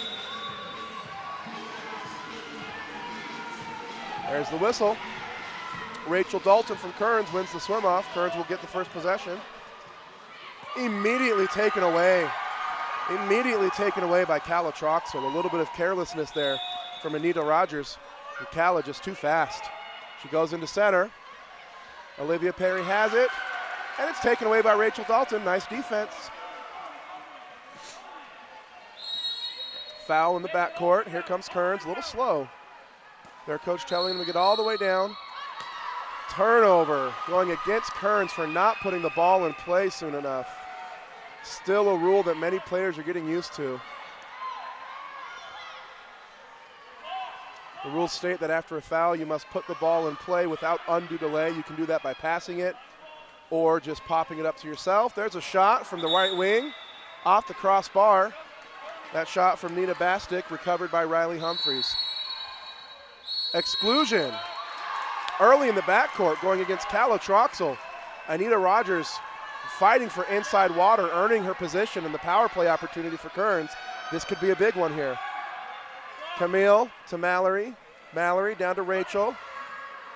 Speaker 3: There's the whistle. Rachel Dalton from Kearns wins the swim-off. Kearns will get the first possession. Immediately taken away by Calla Troxel. A little bit of carelessness there from Anita Rogers. And Calla just too fast. She goes into center. Olivia Perry has it, and it's taken away by Rachel Dalton. Nice defense. Foul in the backcourt. Here comes Kearns, a little slow. Their coach telling them to get all the way down. Turnover going against Kearns for not putting the ball in play soon enough. Still a rule that many players are getting used to. The rules state that after a foul, you must put the ball in play without undue delay. You can do that by passing it or just popping it up to yourself. There's a shot from the right wing off the crossbar. That shot from Nina Bastick recovered by Riley Humphreys. Exclusion early in the backcourt going against Calla Troxel. Anita Rogers fighting for inside water, earning her position in the power play opportunity for Kearns. This could be a big one here. Camille to Mallory. Mallory down to Rachel.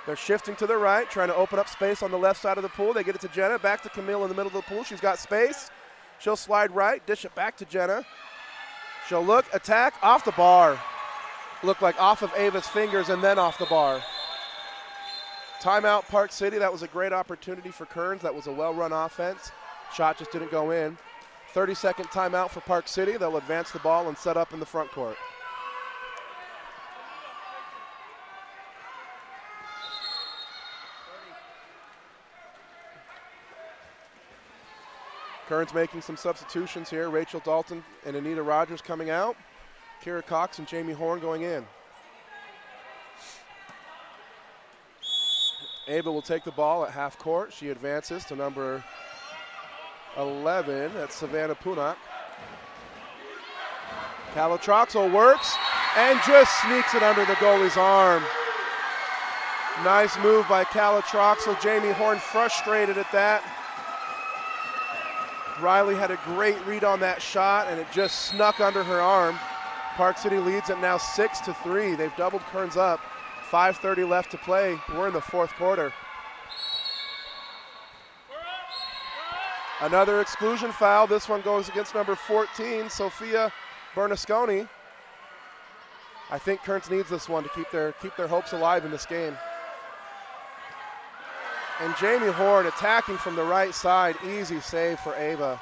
Speaker 3: They're shifting to the right, trying to open up space on the left side of the pool. They get it to Jenna, back to Camille in the middle of the pool. She's got space. She'll slide right, dish it back to Jenna. She'll look, attack, off the bar. Looked like off of Ava's fingers and then off the bar. Timeout Park City. That was a great opportunity for Kearns. That was a well-run offense. Shot just didn't go in. 30-second timeout for Park City. They'll advance the ball and set up in the front court. Kearns making some substitutions here. Rachel Dalton and Anita Rogers coming out. Kira Cox and Jamie Horn going in. Ava will take the ball at half court. She advances to number 11. That's Savannah Punak. Calla Troxel works and just sneaks it under the goalie's arm. Nice move by Calla Troxel. Jamie Horn frustrated at that. Riley had a great read on that shot, and it just snuck under her arm. Park City leads it now 6-3. They've doubled Kearns up. 5:30 left to play. We're in the fourth quarter. Another exclusion foul. This one goes against number 14, Sophia Bernasconi. I think Kearns needs this one to keep their hopes alive in this game. And Jamie Horn attacking from the right side. Easy save for Ava.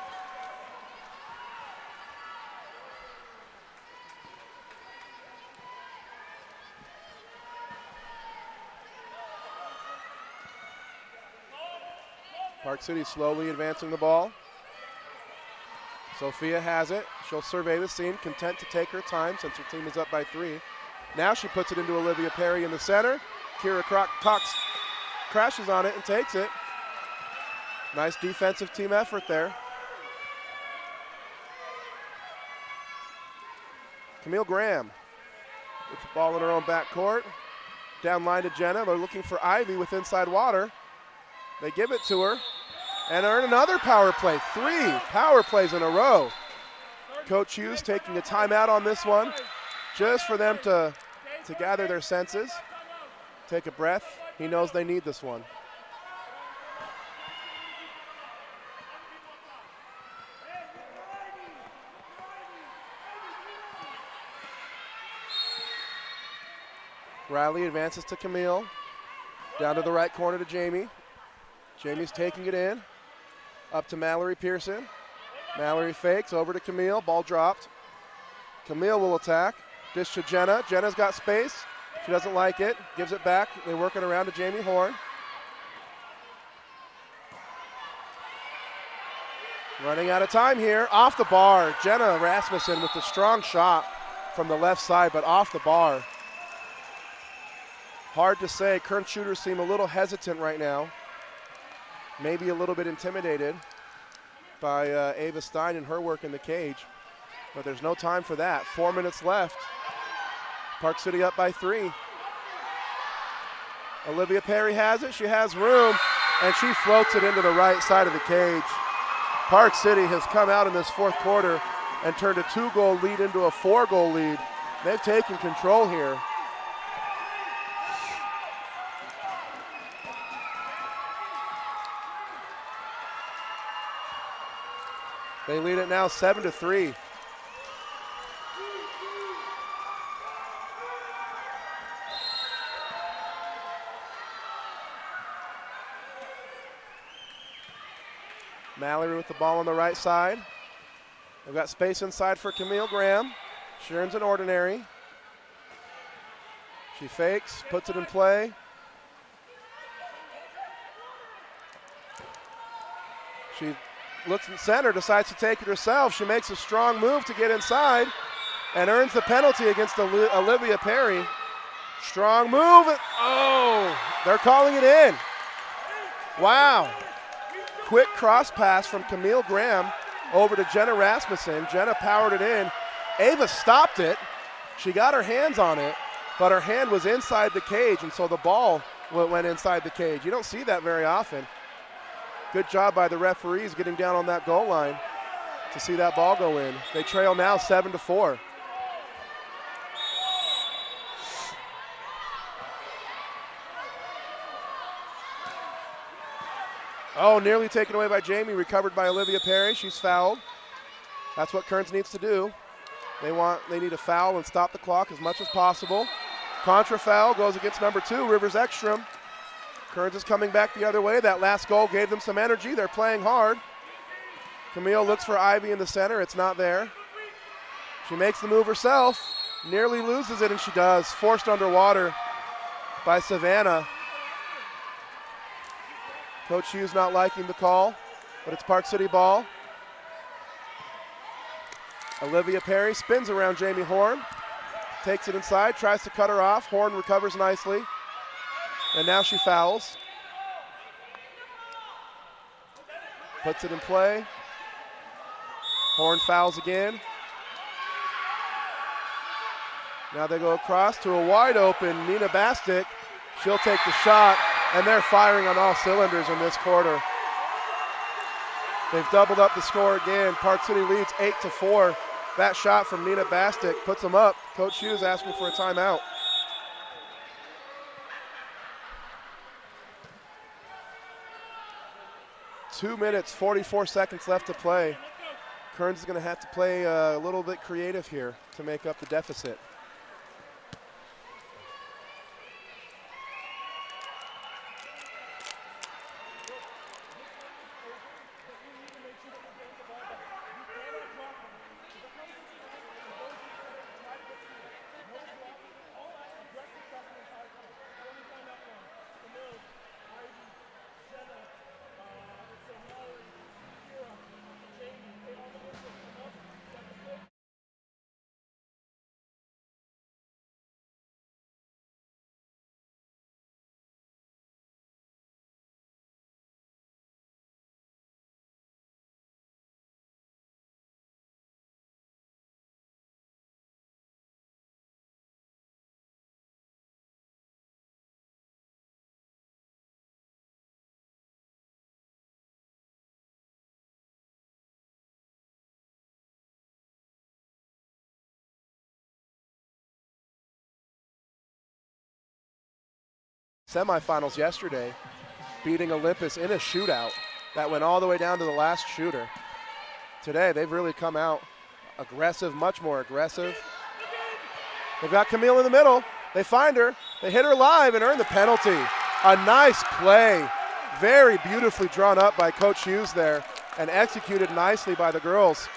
Speaker 3: Park City slowly advancing the ball. Sophia has it. She'll survey the scene, content to take her time since her team is up by 3. Now she puts it into Olivia Perry in the center. Kira Cox crashes on it and takes it. Nice defensive team effort there. Camille Graham with the ball in her own backcourt. Down line to Jenna. They're looking for Ivy with inside water. They give it to her and earn another power play. 3 power plays in a row. Coach Hughes taking a timeout on this one just for them to gather their senses, take a breath. He knows they need this one. Riley advances to Camille. Down to the right corner to Jamie. Jamie's taking it in. Up to Mallory Pearson. Mallory fakes over to Camille. Ball dropped. Camille will attack. Dish to Jenna. Jenna's got space. She doesn't like it. Gives it back. They work it around to Jamie Horn. Running out of time here. Off the bar. Jenna Rasmussen with the strong shot from the left side, but off the bar. Hard to say. Kearns shooters seem a little hesitant right now. Maybe a little bit intimidated by Ava Stein and her work in the cage. But there's no time for that. 4 minutes left. Park City up by 3. Olivia Perry has it. She has room, and she floats it into the right side of the cage. Park City has come out in this fourth quarter and turned a 2-goal lead into a 4-goal lead. They've taken control here. They lead it now 7-3. Mallory with the ball on the right side. They've got space inside for Camille Graham. She earns an ordinary. She fakes, puts it in play. She looks in center, decides to take it herself. She makes a strong move to get inside and earns the penalty against Olivia Perry. Strong move. Oh, they're calling it in. Wow. Quick cross pass from Camille Graham over to Jenna Rasmussen. Jenna powered it in. Ava stopped it. She got her hands on it, but her hand was inside the cage, and so the ball went inside the cage. You don't see that very often. Good job by the referees getting down on that goal line to see that ball go in. They trail now 7-4. Oh, nearly taken away by Jamie, recovered by Olivia Perry. She's fouled. That's what Kearns needs to do. They need a foul and stop the clock as much as possible. Contra foul goes against number 2, Rivers Ekstrom. Kearns is coming back the other way. That last goal gave them some energy. They're playing hard. Camille looks for Ivy in the center. It's not there. She makes the move herself. Nearly loses it, and she does. Forced underwater by Savannah. Coach Hughes not liking the call, but it's Park City ball. Olivia Perry spins around Jamie Horn. Takes it inside, tries to cut her off. Horn recovers nicely. And now she fouls. Puts it in play. Horn fouls again. Now they go across to a wide open Nina Bastic. She'll take the shot, and they're firing on all cylinders in this quarter. They've doubled up the score again. Park City leads 8-4. That shot from Nina Bastic puts them up. Coach Hughes asking for a timeout. Two minutes, 44 seconds left to play. Kearns is going to have to play a little bit creative here to make up the deficit. Semifinals yesterday, beating Olympus in a shootout that went all the way down to the last shooter. Today, they've really come out aggressive, much more aggressive. They've got Camille in the middle. They find her. They hit her live and earn the penalty. A nice play. Very beautifully drawn up by Coach Hughes there and executed nicely by the girls.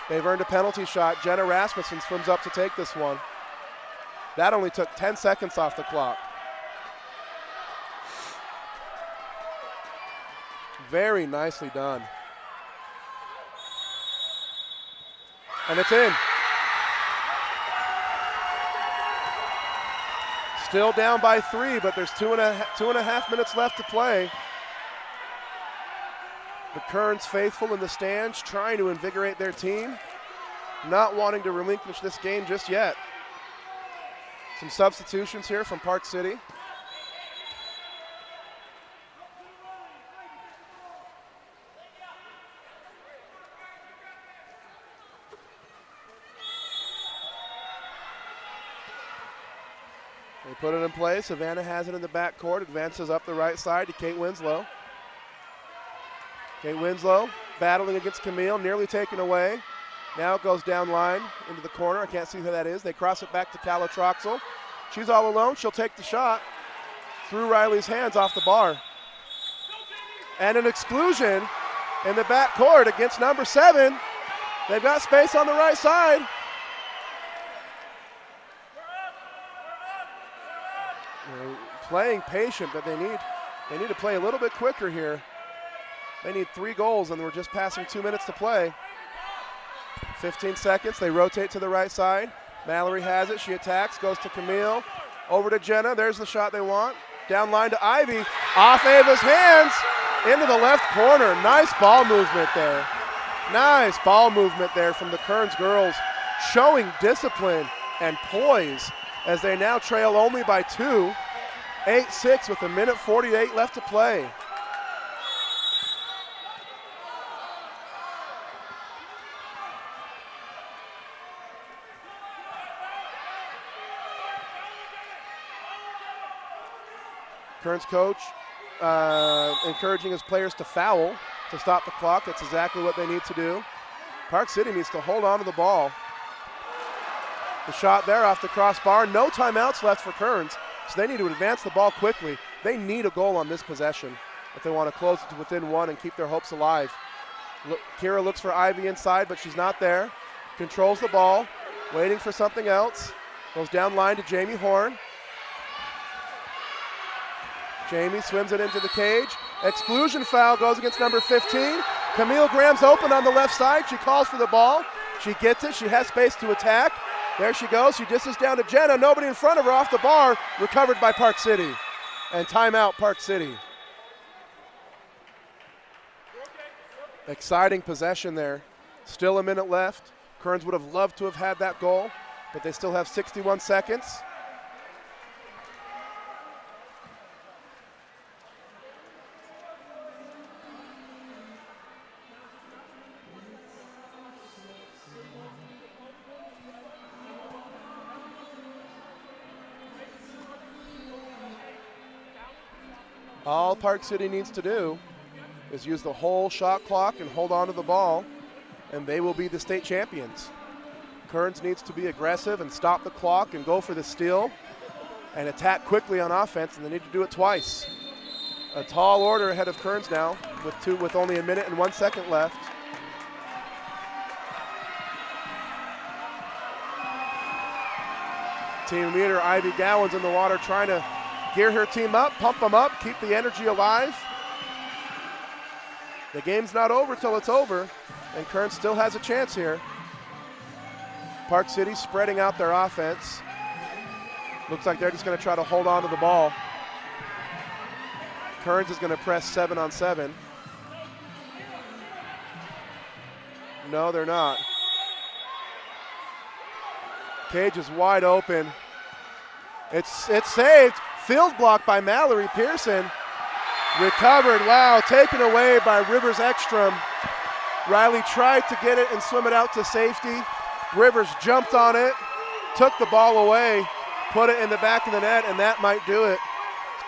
Speaker 3: They've earned a penalty shot. Jenna Rasmussen swims up to take this one. That only took 10 seconds off the clock. Very nicely done. And it's in. Still down by 3, but there's two and a half minutes left to play. The Kearns faithful in the stands trying to invigorate their team, not wanting to relinquish this game just yet. Some substitutions here from Park City. They put it in place. Savannah has it in the backcourt, advances up the right side to Kate Winslow. Kate Winslow battling against Camille, nearly taken away. Now it goes down line into the corner. I can't see who that is. They cross it back to Calla Troxel. She's all alone. She'll take the shot. Through Riley's hands off the bar. And an exclusion in the backcourt against number 7. They've got space on the right side. They're playing patient, but they need to play a little bit quicker here. They need 3 goals, and we're just passing 2 minutes to play. 15 seconds, they rotate to the right side. Mallory has it, she attacks, goes to Camille. Over to Jenna, there's the shot they want. Down line to Ivy, off Ava's hands, into the left corner. Nice ball movement there. Nice ball movement there from the Kearns girls, showing discipline and poise as they now trail only by 2. 8-6 with 1:48 left to play. Kearns coach encouraging his players to foul to stop the clock. That's exactly what they need to do. Park City needs to hold on to the ball. The shot there off the crossbar. No timeouts left for Kearns, so they need to advance the ball quickly. They need a goal on this possession if they want to close it to within 1 and keep their hopes alive. Kira looks for Ivy inside, but she's not there. Controls the ball, waiting for something else. Goes down line to Jamie Horn. Jamie swims it into the cage. Exclusion foul goes against number 15. Camille Graham's open on the left side. She calls for the ball. She gets it. She has space to attack. There she goes. She dishes down to Jenna. Nobody in front of her, off the bar. Recovered by Park City. And timeout, Park City. Exciting possession there. Still a minute left. Kearns would have loved to have had that goal, but they still have 61 seconds. All Park City needs to do is use the whole shot clock and hold on to the ball, and they will be the state champions. Kearns needs to be aggressive and stop the clock and go for the steal and attack quickly on offense, and they need to do it twice. A tall order ahead of Kearns now with only a minute and 1 second left. Team leader Ivy Gowan's in the water trying to gear her team up, pump them up, keep the energy alive. The game's not over till it's over, and Kearns still has a chance here. Park City spreading out their offense. Looks like they're just going to try to hold on to the ball. Kearns is going to press 7 on 7. No, they're not. Cage is wide open. It's saved. Field block by Mallory Pearson. Recovered, wow, taken away by Rivers Ekstrom. Riley tried to get it and swim it out to safety. Rivers jumped on it, took the ball away, put it in the back of the net, and that might do it.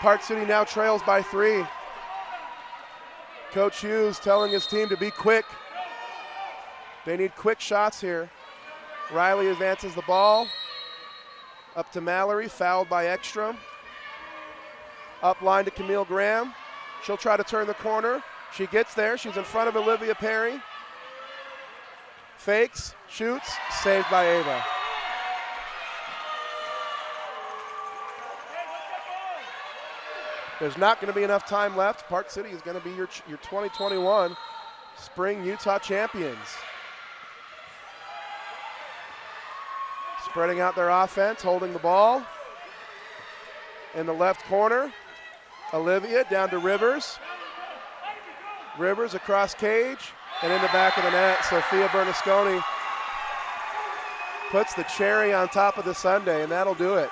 Speaker 3: Park City now trails by 3. Coach Hughes telling his team to be quick. They need quick shots here. Riley advances the ball up to Mallory, fouled by Ekstrom. Up line to Camille Graham. She'll try to turn the corner. She gets there. She's in front of Olivia Perry. Fakes, shoots, saved by Ava. There's not going to be enough time left. Park City is going to be your 2021 Spring Utah champions. Spreading out their offense, holding the ball. In the left corner, Olivia down to Rivers. Rivers across Cage, and in the back of the net, Sophia Bernasconi puts the cherry on top of the sundae, and that'll do it.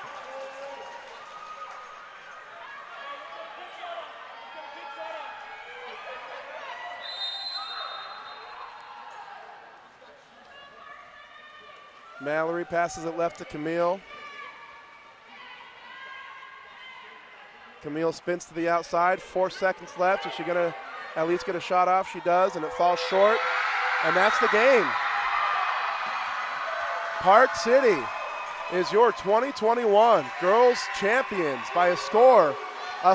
Speaker 3: Mallory passes it left to Camille. Camille spins to the outside, 4 seconds left. Is she gonna at least get a shot off? She does, and it falls short. And that's the game. Park City is your 2021 girls champions by a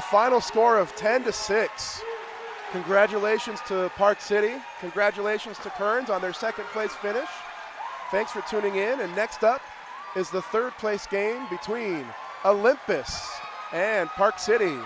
Speaker 3: final score of 10-6. Congratulations to Park City. Congratulations to Kearns on their second place finish. Thanks for tuning in, and next up is the third place game between Olympus and Park City.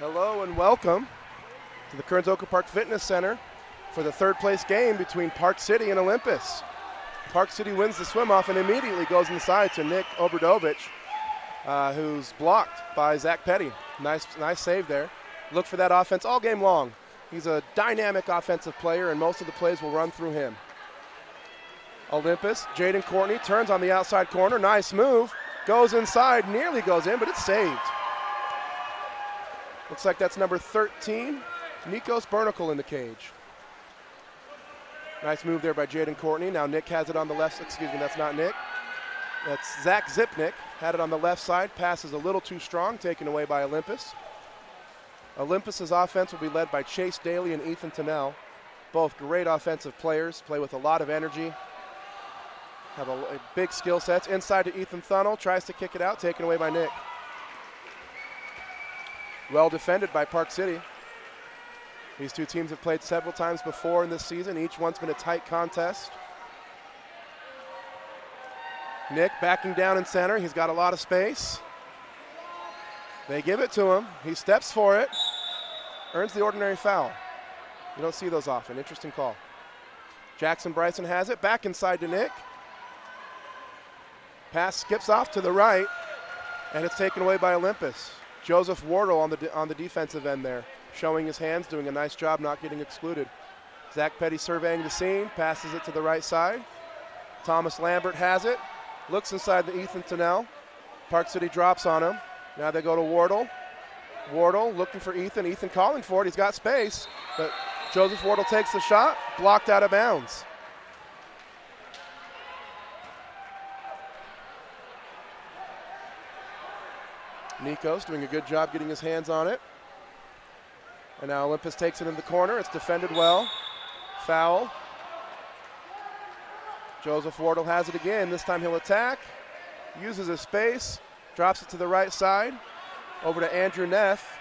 Speaker 3: Hello and welcome to the Kearns Oquirrh Park Fitness Center for the third place game between Park City and Olympus. Park City wins the swim-off and immediately goes inside to Nick Obradovich, who's blocked by Zach Petty. Nice save there. Look for that offense all game long. He's a dynamic offensive player, and most of the plays will run through him. Olympus, Jaden Courtney turns on the outside corner. Nice move. Goes inside, nearly goes in, but it's saved. Looks like that's number 13, Nikos Bernicle in the cage. Nice move there by Jaden Courtney. Now Nick has it on the left. Excuse me, that's not Nick. That's Zach Zipnick. Had it on the left side. Pass is a little too strong, taken away by Olympus. Olympus's offense will be led by Chase Daly and Ethan Tennell. Both great offensive players, play with a lot of energy. Have a big skill sets. Inside to Ethan Thunnell, tries to kick it out, taken away by Nick. Well defended by Park City. These two teams have played several times before in this season. Each one's been a tight contest. Nick backing down in center. He's got a lot of space. They give it to him. He steps for it. Earns the ordinary foul. You don't see those often. Interesting call. Jackson Bryson has it. Back inside to Nick. Pass skips off to the right, and it's taken away by Olympus. Joseph Wardle on the defensive end there, showing his hands, doing a nice job not getting excluded. Zach Petty surveying the scene, passes it to the right side. Thomas Lambert has it, looks inside to Ethan Tennell. Park City drops on him. Now they go to Wardle. Wardle looking for Ethan. Ethan calling for it. He's got space, but Joseph Wardle takes the shot, blocked out of bounds. Nikos doing a good job getting his hands on it. And now Olympus takes it in the corner. It's defended well. Foul. Joseph Wardle has it again. This time he'll attack. Uses his space. Drops it to the right side. Over to Andrew Neff.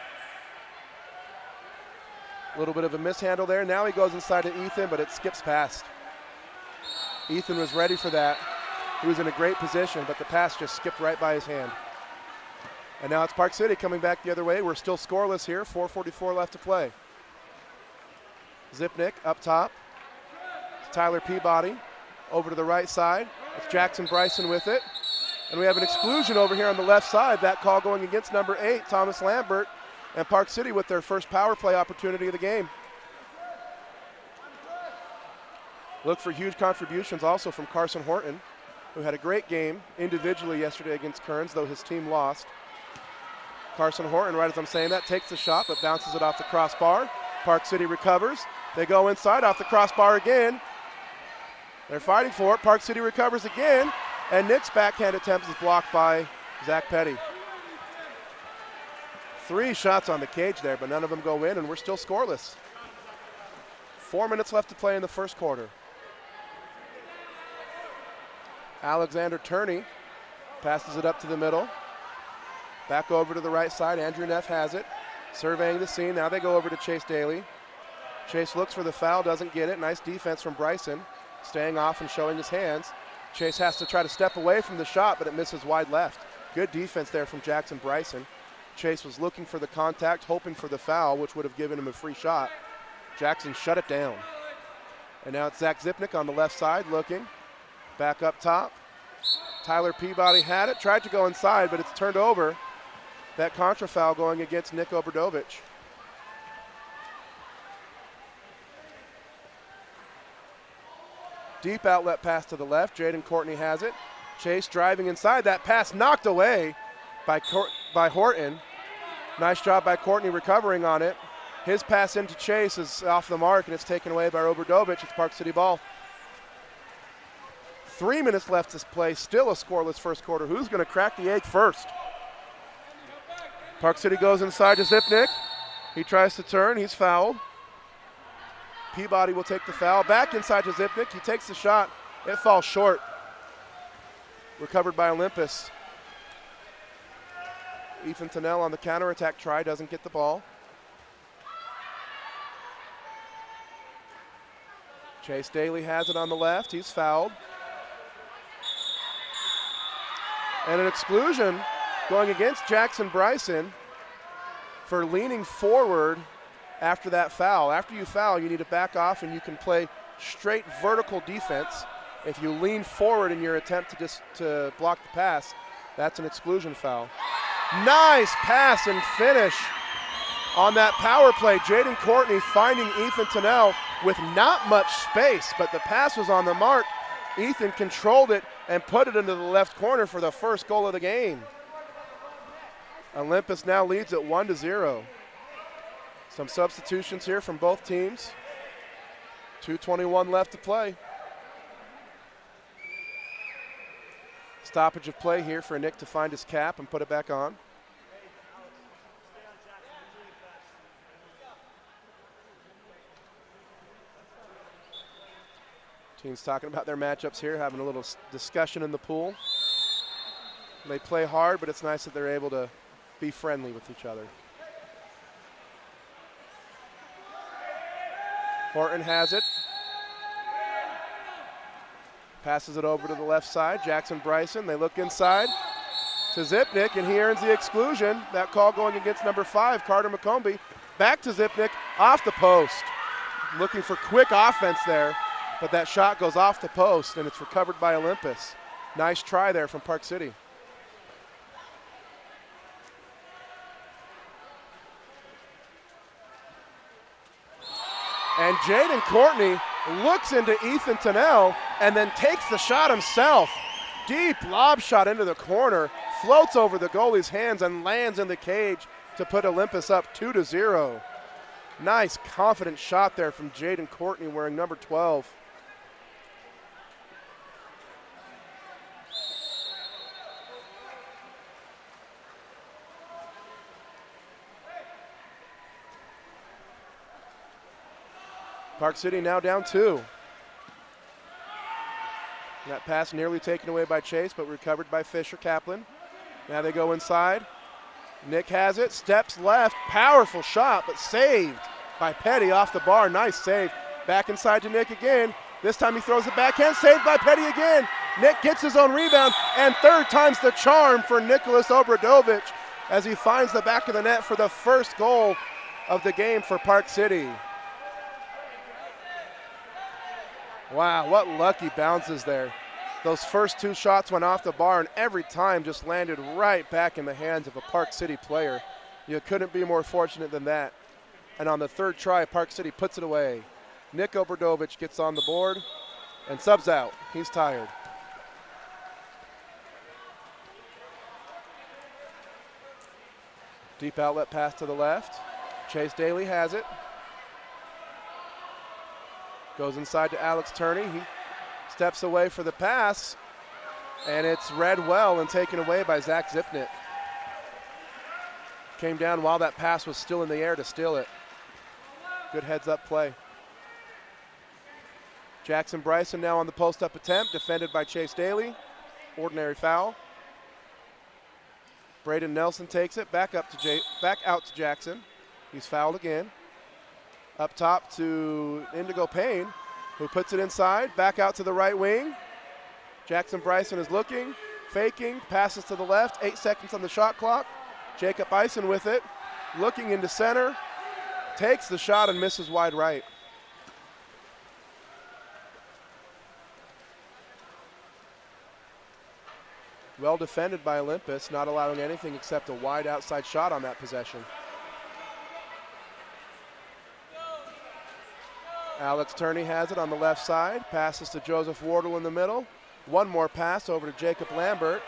Speaker 3: A little bit of a mishandle there. Now he goes inside to Ethan, but it skips past. Ethan was ready for that. He was in a great position, but the pass just skipped right by his hand. And now it's Park City coming back the other way. We're still scoreless here, 4:44 left to play. Zipnick up top. It's Tyler Peabody over to the right side. It's Jackson Bryson with it. And we have an exclusion over here on the left side. That call going against number 8, Thomas Lambert, and Park City with their first power play opportunity of the game. Look for huge contributions also from Carson Horton, who had a great game individually yesterday against Kearns, though his team lost. Carson Horton, right as I'm saying that, takes the shot but bounces it off the crossbar. Park City recovers. They go inside off the crossbar again. They're fighting for it. Park City recovers again, and Nick's backhand attempt is blocked by Zach Petty. 3 shots on the cage there, but none of them go in, and we're still scoreless. 4 minutes left to play in the first quarter. Alexander Turney passes it up to the middle. Back over to the right side. Andrew Neff has it. Surveying the scene. Now they go over to Chase Daly. Chase looks for the foul, doesn't get it. Nice defense from Bryson. Staying off and showing his hands. Chase has to try to step away from the shot, but it misses wide left. Good defense there from Jackson Bryson. Chase was looking for the contact, hoping for the foul, which would have given him a free shot. Jackson shut it down. And now it's Zach Zipnick on the left side looking. Back up top. Tyler Peabody had it, tried to go inside, but it's turned over. That contra foul going against Nick Obradovich. Deep outlet pass to the left. Jaden Courtney has it. Chase driving inside. That pass knocked away by Horton. Nice job by Courtney recovering on it. His pass into Chase is off the mark, and it's taken away by Obradovich. It's Park City ball. 3 minutes left to play. Still a scoreless first quarter. Who's going to crack the egg first? Park City goes inside to Zipnick. He tries to turn. He's fouled. Peabody will take the foul. Back inside to Zipnick. He takes the shot. It falls short. Recovered by Olympus. Ethan Tennell on the counterattack try. Doesn't get the ball. Chase Daly has it on the left. He's fouled. And an exclusion going against Jackson Bryson for leaning forward after that foul. After you foul, you need to back off and you can play straight vertical defense. If you lean forward in your attempt to block the pass, that's an exclusion foul. Nice pass and finish on that power play. Jaden Courtney finding Ethan Tennell with not much space, but the pass was on the mark. Ethan controlled it and put it into the left corner for the first goal of the game. Olympus now leads at 1-0. Some substitutions here from both teams. 2:21 left to play. Stoppage of play here for Nick to find his cap and put it back on. Teams talking about their matchups here, having a little discussion in the pool. They play hard, but it's nice that they're able to be friendly with each other. Horton has it. Passes it over to the left side. Jackson Bryson, they look inside to Zipnick, and he earns the exclusion. That call going against number 5, Carter McCombie. Back to Zipnick, off the post. Looking for quick offense there, but that shot goes off the post, and it's recovered by Olympus. Nice try there from Park City. And Jaden Courtney looks into Ethan Tennell and then takes the shot himself. Deep lob shot into the corner, floats over the goalie's hands and lands in the cage to put Olympus up 2-0. Nice, confident shot there from Jaden Courtney wearing number 12. Park City now down 2. That pass nearly taken away by Chase, but recovered by Fisher Kaplan. Now they go inside. Nick has it, steps left, powerful shot, but saved by Petty off the bar. Nice save. Back inside to Nick again. This time he throws it backhand, saved by Petty again. Nick gets his own rebound, and third time's the charm for Nicholas Obradovich as he finds the back of the net for the first goal of the game for Park City. Wow, what lucky bounces there. Those first 2 shots went off the bar, and every time just landed right back in the hands of a Park City player. You couldn't be more fortunate than that. And on the third try, Park City puts it away. Nick Obradovich gets on the board and subs out. He's tired. Deep outlet pass to the left. Chase Daly has it. Goes inside to Alex Turney. He steps away for the pass, and it's read well and taken away by Zach Zipnick. Came down while that pass was still in the air to steal it. Good heads-up play. Jackson Bryson now on the post-up attempt, defended by Chase Daly. Ordinary foul. Braden Nelson takes it back out to Jackson. He's fouled again. Up top to Indigo Payne, who puts it inside, back out to the right wing. Jackson Bryson is looking, faking, passes to the left, 8 seconds on the shot clock. Jacob Eisen with it, looking into center, takes the shot and misses wide right. Well defended by Olympus, not allowing anything except a wide outside shot on that possession. Alex Turney has it on the left side, passes to Joseph Wardle in the middle. One more pass over to Jacob Lambert.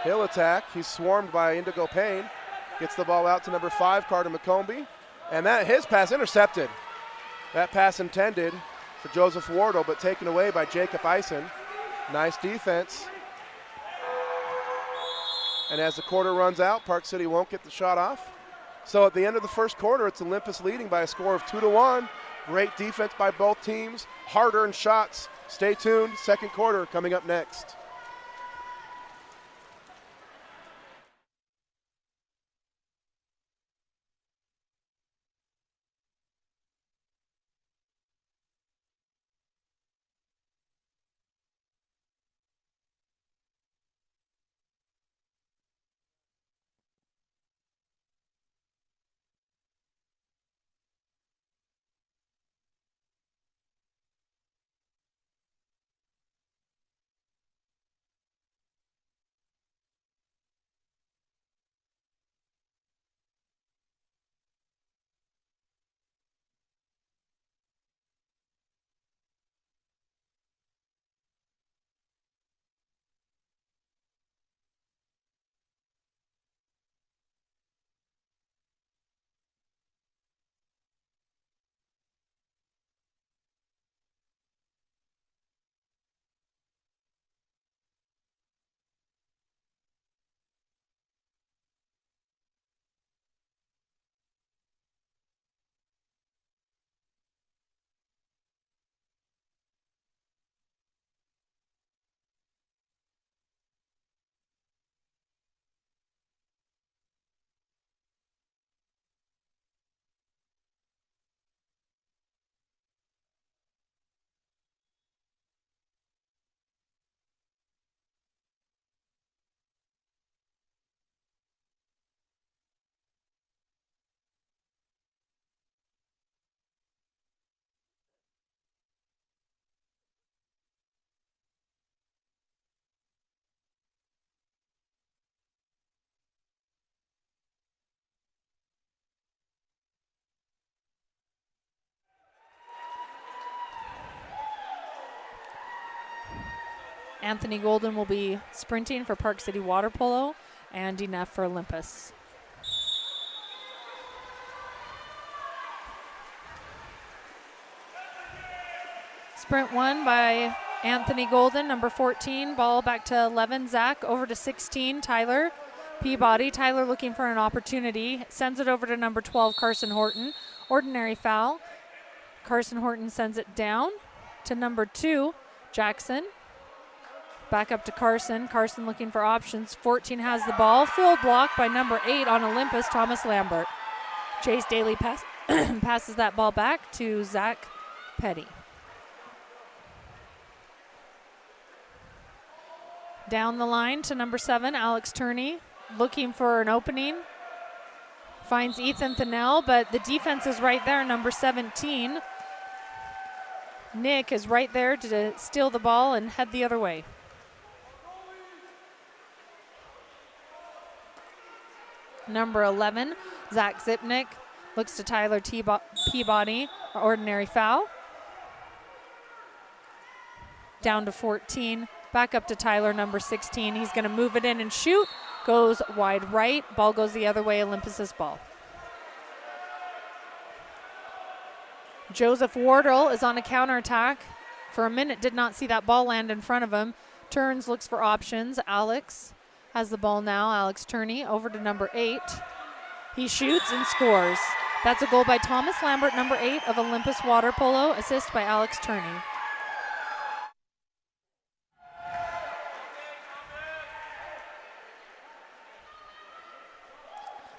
Speaker 3: He'll attack, he's swarmed by Indigo Payne. Gets the ball out to number 5, Carter McCombie. And his pass intercepted. That pass intended for Joseph Wardle, but taken away by Jacob Eisen. Nice defense. And as the quarter runs out, Park City won't get the shot off. So at the end of the first quarter, it's Olympus leading by a score of 2-1. Great defense by both teams, hard-earned shots. Stay tuned, second quarter coming up next.
Speaker 7: Anthony Golden will be sprinting for Park City Water Polo, and Neff for Olympus. Sprint won by Anthony Golden, number 14. Ball back to 11, Zach. Over to 16, Tyler Peabody. Tyler looking for an opportunity. Sends it over to number 12, Carson Horton. Ordinary foul. Carson Horton sends it down to number 2, Jackson. Back up to Carson. Carson looking for options. 14 has the ball. Field block by number 8 on Olympus, Thomas Lambert. Chase Daly passes that ball back to Zach Petty. Down the line to number 7, Alex Turney, looking for an opening. Finds Ethan Thinnell, but the defense is right there, number 17. Nick is right there to steal the ball and head the other way. Number 11, Zach Zipnick, looks to Tyler Peabody, ordinary foul. Down to 14, back up to Tyler, number 16. He's going to move it in and shoot. Goes wide right. Ball goes the other way, Olympus's ball. Joseph Wardle is on a counterattack. For a minute, did not see that ball land in front of him. Turns, looks for options. Alex has the ball now. Alex Turney over to number 8. He shoots and scores. That's a goal by Thomas Lambert, number 8 of Olympus Water Polo. Assist by Alex Turney.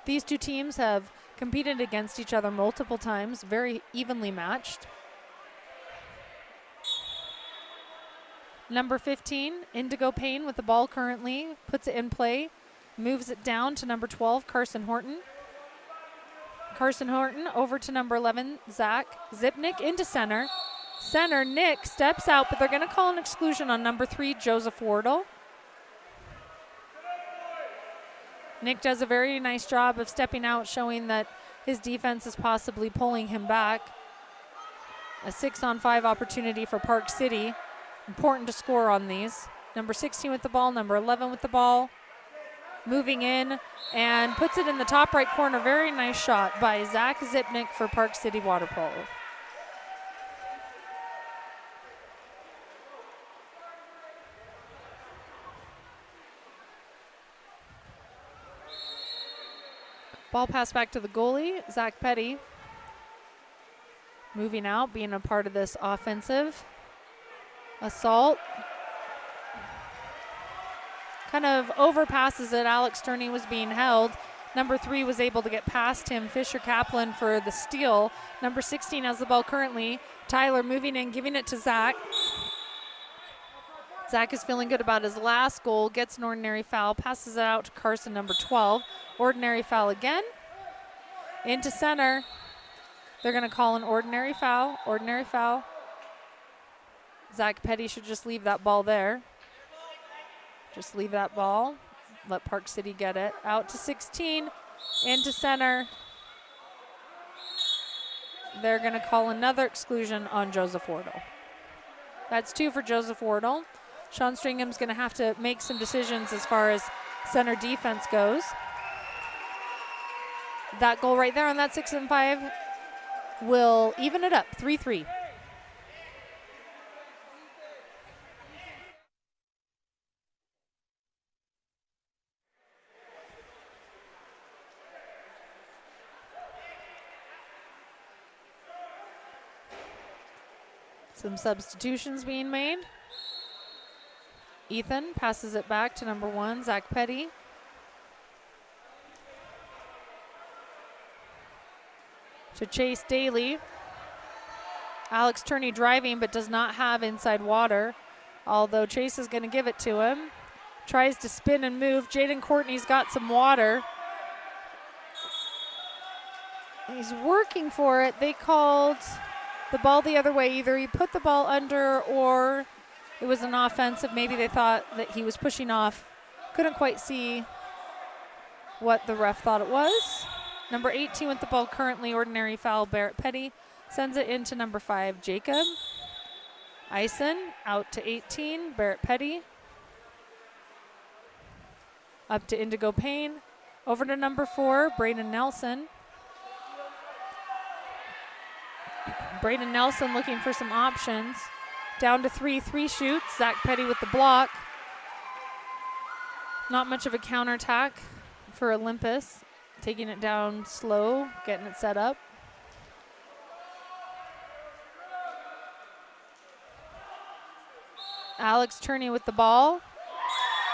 Speaker 7: These two teams have competed against each other multiple times, very evenly matched. Number 15, Indigo Payne with the ball currently, puts it in play, moves it down to number 12, Carson Horton. Carson Horton over to number 11, Zach Zipnick into center. Center, Nick steps out, but they're going to call an exclusion on number 3, Joseph Wardle. Nick does a very nice job of stepping out, showing that his defense is possibly pulling him back. A 6-on-5 opportunity for Park City. Important to score on these. Number 16 with the ball, number 11 with the ball. Moving in and puts it in the top right corner. Very nice shot by Zach Zipnick for Park City Water Polo. Ball pass back to the goalie, Zach Petty. Moving out, being a part of this offensive assault. Kind of overpasses it. Alex Turney was being held. Number 3 was able to get past him. Fisher Kaplan for the steal. Number 16 has the ball currently. Tyler moving in, giving it to Zach. Zach is feeling good about his last goal. Gets an ordinary foul. Passes it out to Carson, number 12. Ordinary foul again. Into center. They're going to call an ordinary foul. Ordinary foul. Zach Petty should just leave that ball there. Just leave that ball. Let Park City get it. Out to 16. Into center. They're going to call another exclusion on Joseph Wardle. That's 2 for Joseph Wardle. Sean Stringham's going to have to make some decisions as far as center defense goes. That goal right there on that 6-on-5 will even it up, 3-3. Some substitutions being made. Ethan passes it back to number 1, Zach Petty. To Chase Daly. Alex Turney driving but does not have inside water, although Chase is going to give it to him. Tries to spin and move. Jaden Courtney's got some water. He's working for it. They called the ball the other way. Either he put the ball under or it was an offensive. Maybe they thought that he was pushing off. Couldn't quite see what the ref thought it was. Number 18 with the ball currently, ordinary foul, Barrett Petty. Sends it into number 5, Jacob Eisen. Out to 18, Barrett Petty. Up to Indigo Payne. Over to number 4, Braden Nelson. Braden Nelson looking for some options. Down to 3 shoots. Zach Petty with the block. Not much of a counterattack for Olympus. Taking it down slow, getting it set up. Alex Turney with the ball.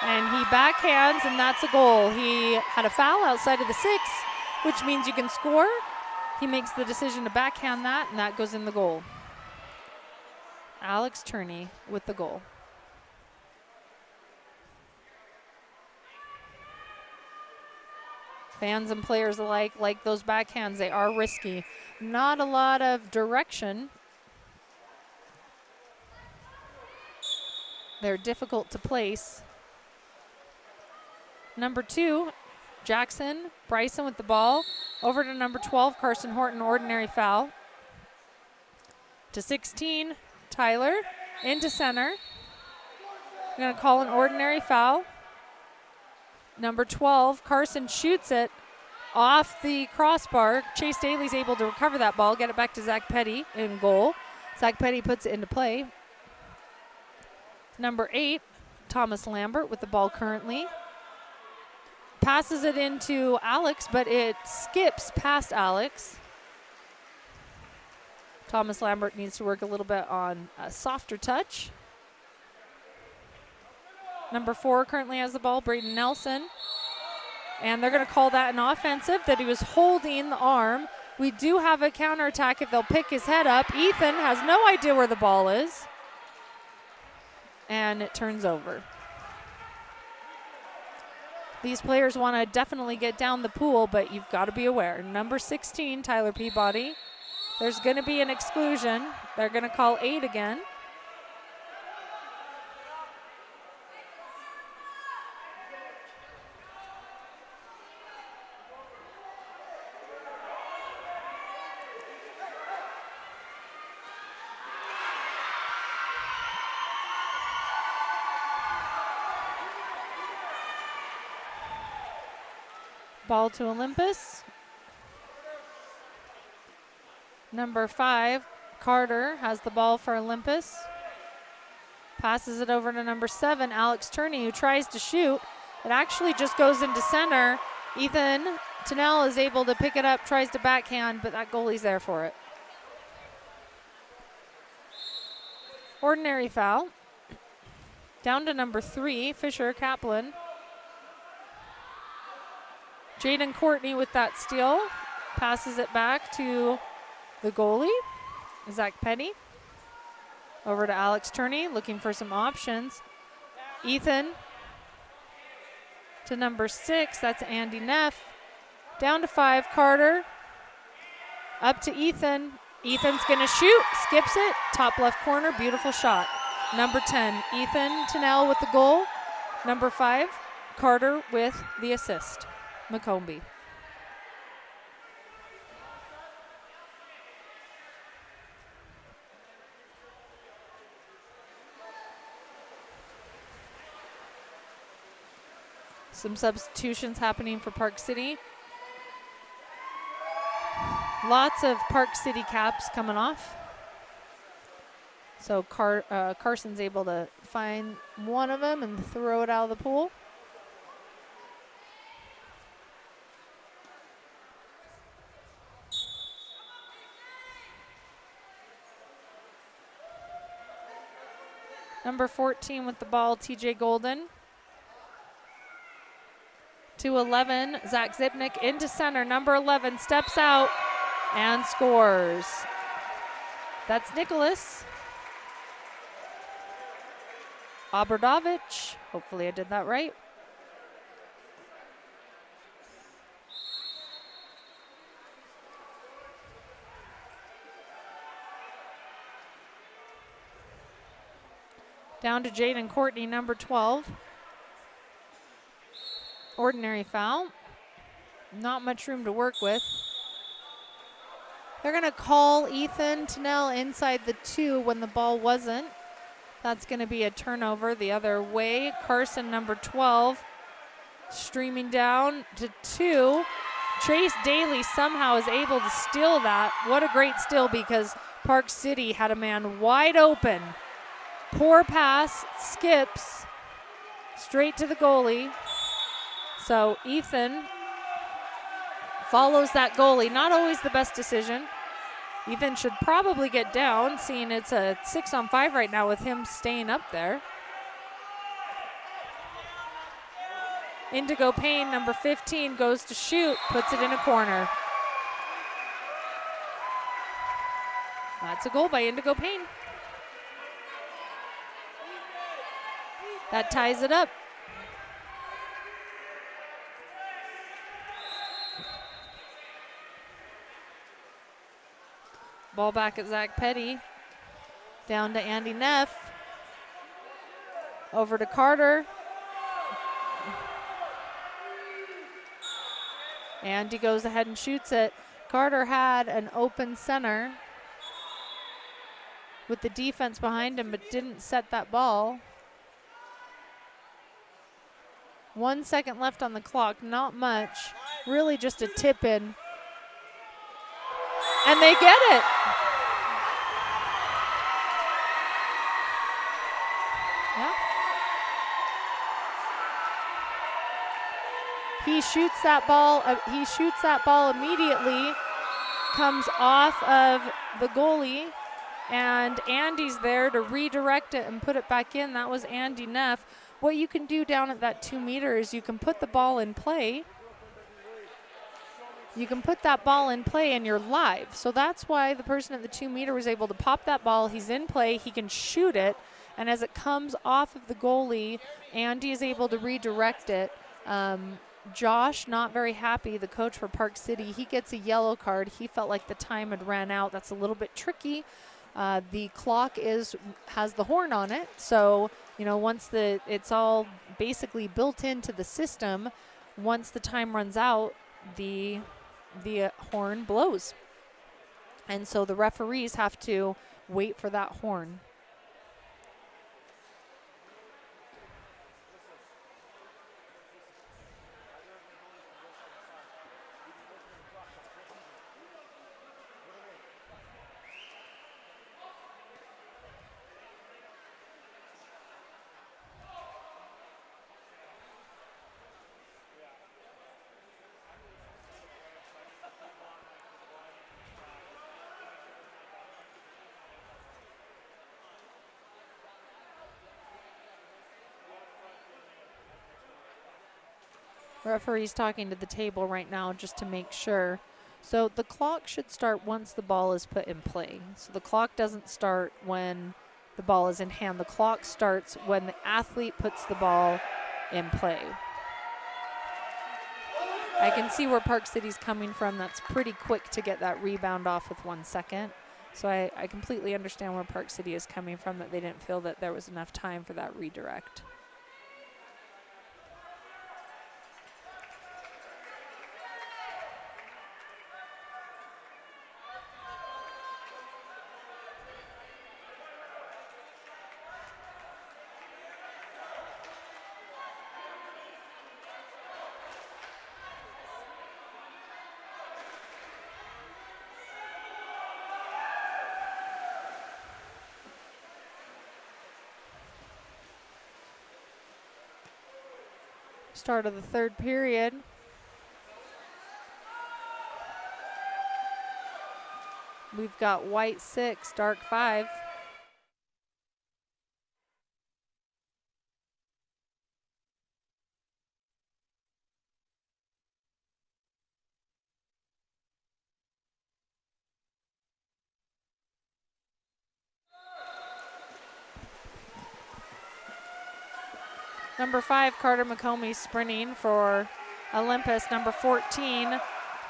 Speaker 7: And he backhands, and that's a goal. He had a foul outside of the 6, which means you can score. He makes the decision to backhand that, and that goes in the goal. Alex Turney with the goal. Fans and players alike like those backhands. They are risky. Not a lot of direction. They're difficult to place. Number 2, Jackson Bryson with the ball. Over to number 12, Carson Horton, ordinary foul. To 16, Tyler, into center. I'm going to call an ordinary foul. Number 12, Carson shoots it off the crossbar. Chase Daly's able to recover that ball, get it back to Zach Petty in goal. Zach Petty puts it into play. Number 8, Thomas Lambert with the ball currently. Passes it into Alex, but it skips past Alex. Thomas Lambert needs to work a little bit on a softer touch. Number 4 currently has the ball, Braden Nelson. And they're going to call that an offensive, that he was holding the arm. We do have a counterattack if they'll pick his head up. Ethan has no idea where the ball is. And it turns over. These players want to definitely get down the pool, but you've got to be aware. Number 16, Tyler Peabody. There's going to be an exclusion. They're going to call 8 again. Ball to Olympus. Number 5, Carter has the ball for Olympus. Passes it over to number 7, Alex Turney, who tries to shoot. It actually just goes into center. Ethan Tennell is able to pick it up, tries to backhand, but that goalie's there for it. Ordinary foul. Down to number 3, Fisher Kaplan. Jaden Courtney with that steal. Passes it back to the goalie, Zach Petty. Over to Alex Turney, looking for some options. Ethan to number 6, that's Andy Neff. Down to 5, Carter. Up to Ethan. Ethan's gonna shoot, skips it, top left corner, beautiful shot. Number 10, Ethan Tennell with the goal. Number 5, Carter with the assist. McCombie. Some substitutions happening for Park City. Lots of Park City caps coming off. So Carson's able to find one of them and throw it out of the pool. Number 14 with the ball, TJ Golden. To 11, Zach Zipnick into center. Number 11 steps out and scores. That's Nicholas Obradovich. Hopefully I did that right. Down to Jaden Courtney, number 12. Ordinary foul. Not much room to work with. They're going to call Ethan Tennell inside the 2 when the ball wasn't. That's going to be a turnover the other way. Carson, number 12, Streaming down to 2. Chase Daly somehow is able to steal that. What a great steal, because Park City had a man wide open. Poor pass, skips straight to the goalie. So Ethan follows that goalie. Not always the best decision. Ethan should probably get down, seeing it's a 6-on-5 right now with him staying up there. Indigo Payne, number 15, goes to shoot, puts it in a corner. That's a goal by Indigo Payne. That ties it up. Ball back at Zach Petty. Down to Andy Neff. Over to Carter. Andy goes ahead and shoots it. Carter had an open center with the defense behind him, but didn't set that ball. 1 second left on the clock, not much. Really just a tip in. And they get it. Yeah. He shoots that ball. Immediately. Comes off of the goalie, and Andy's there to redirect it and put it back in. That was Andy Neff. What you can do down at that 2 meter is you can put the ball in play. You can put that ball in play and you're live. So that's why the person at the 2 meter was able to pop that ball. He's in play, he can shoot it, and as it comes off of the goalie, Andy is able to redirect it. Josh, not very happy, the coach for Park City. He gets a yellow card. He felt like the time had ran out. That's a little bit tricky. The clock has the horn on it. So, you know, once it's all basically built into the system, once the time runs out, the horn blows. And so the referees have to wait for that horn. Referee's talking to the table right now just to make sure. So the clock should start once the ball is put in play. So the clock doesn't start when the ball is in hand. The clock starts when the athlete puts the ball in play. I can see where Park City's coming from. That's pretty quick to get that rebound off with 1 second. So I completely understand where Park City is coming from, that they didn't feel that there was enough time for that redirect. Start of the third period. We've got white 6, dark 5. Number 5, Carter McComey sprinting for Olympus. Number 14,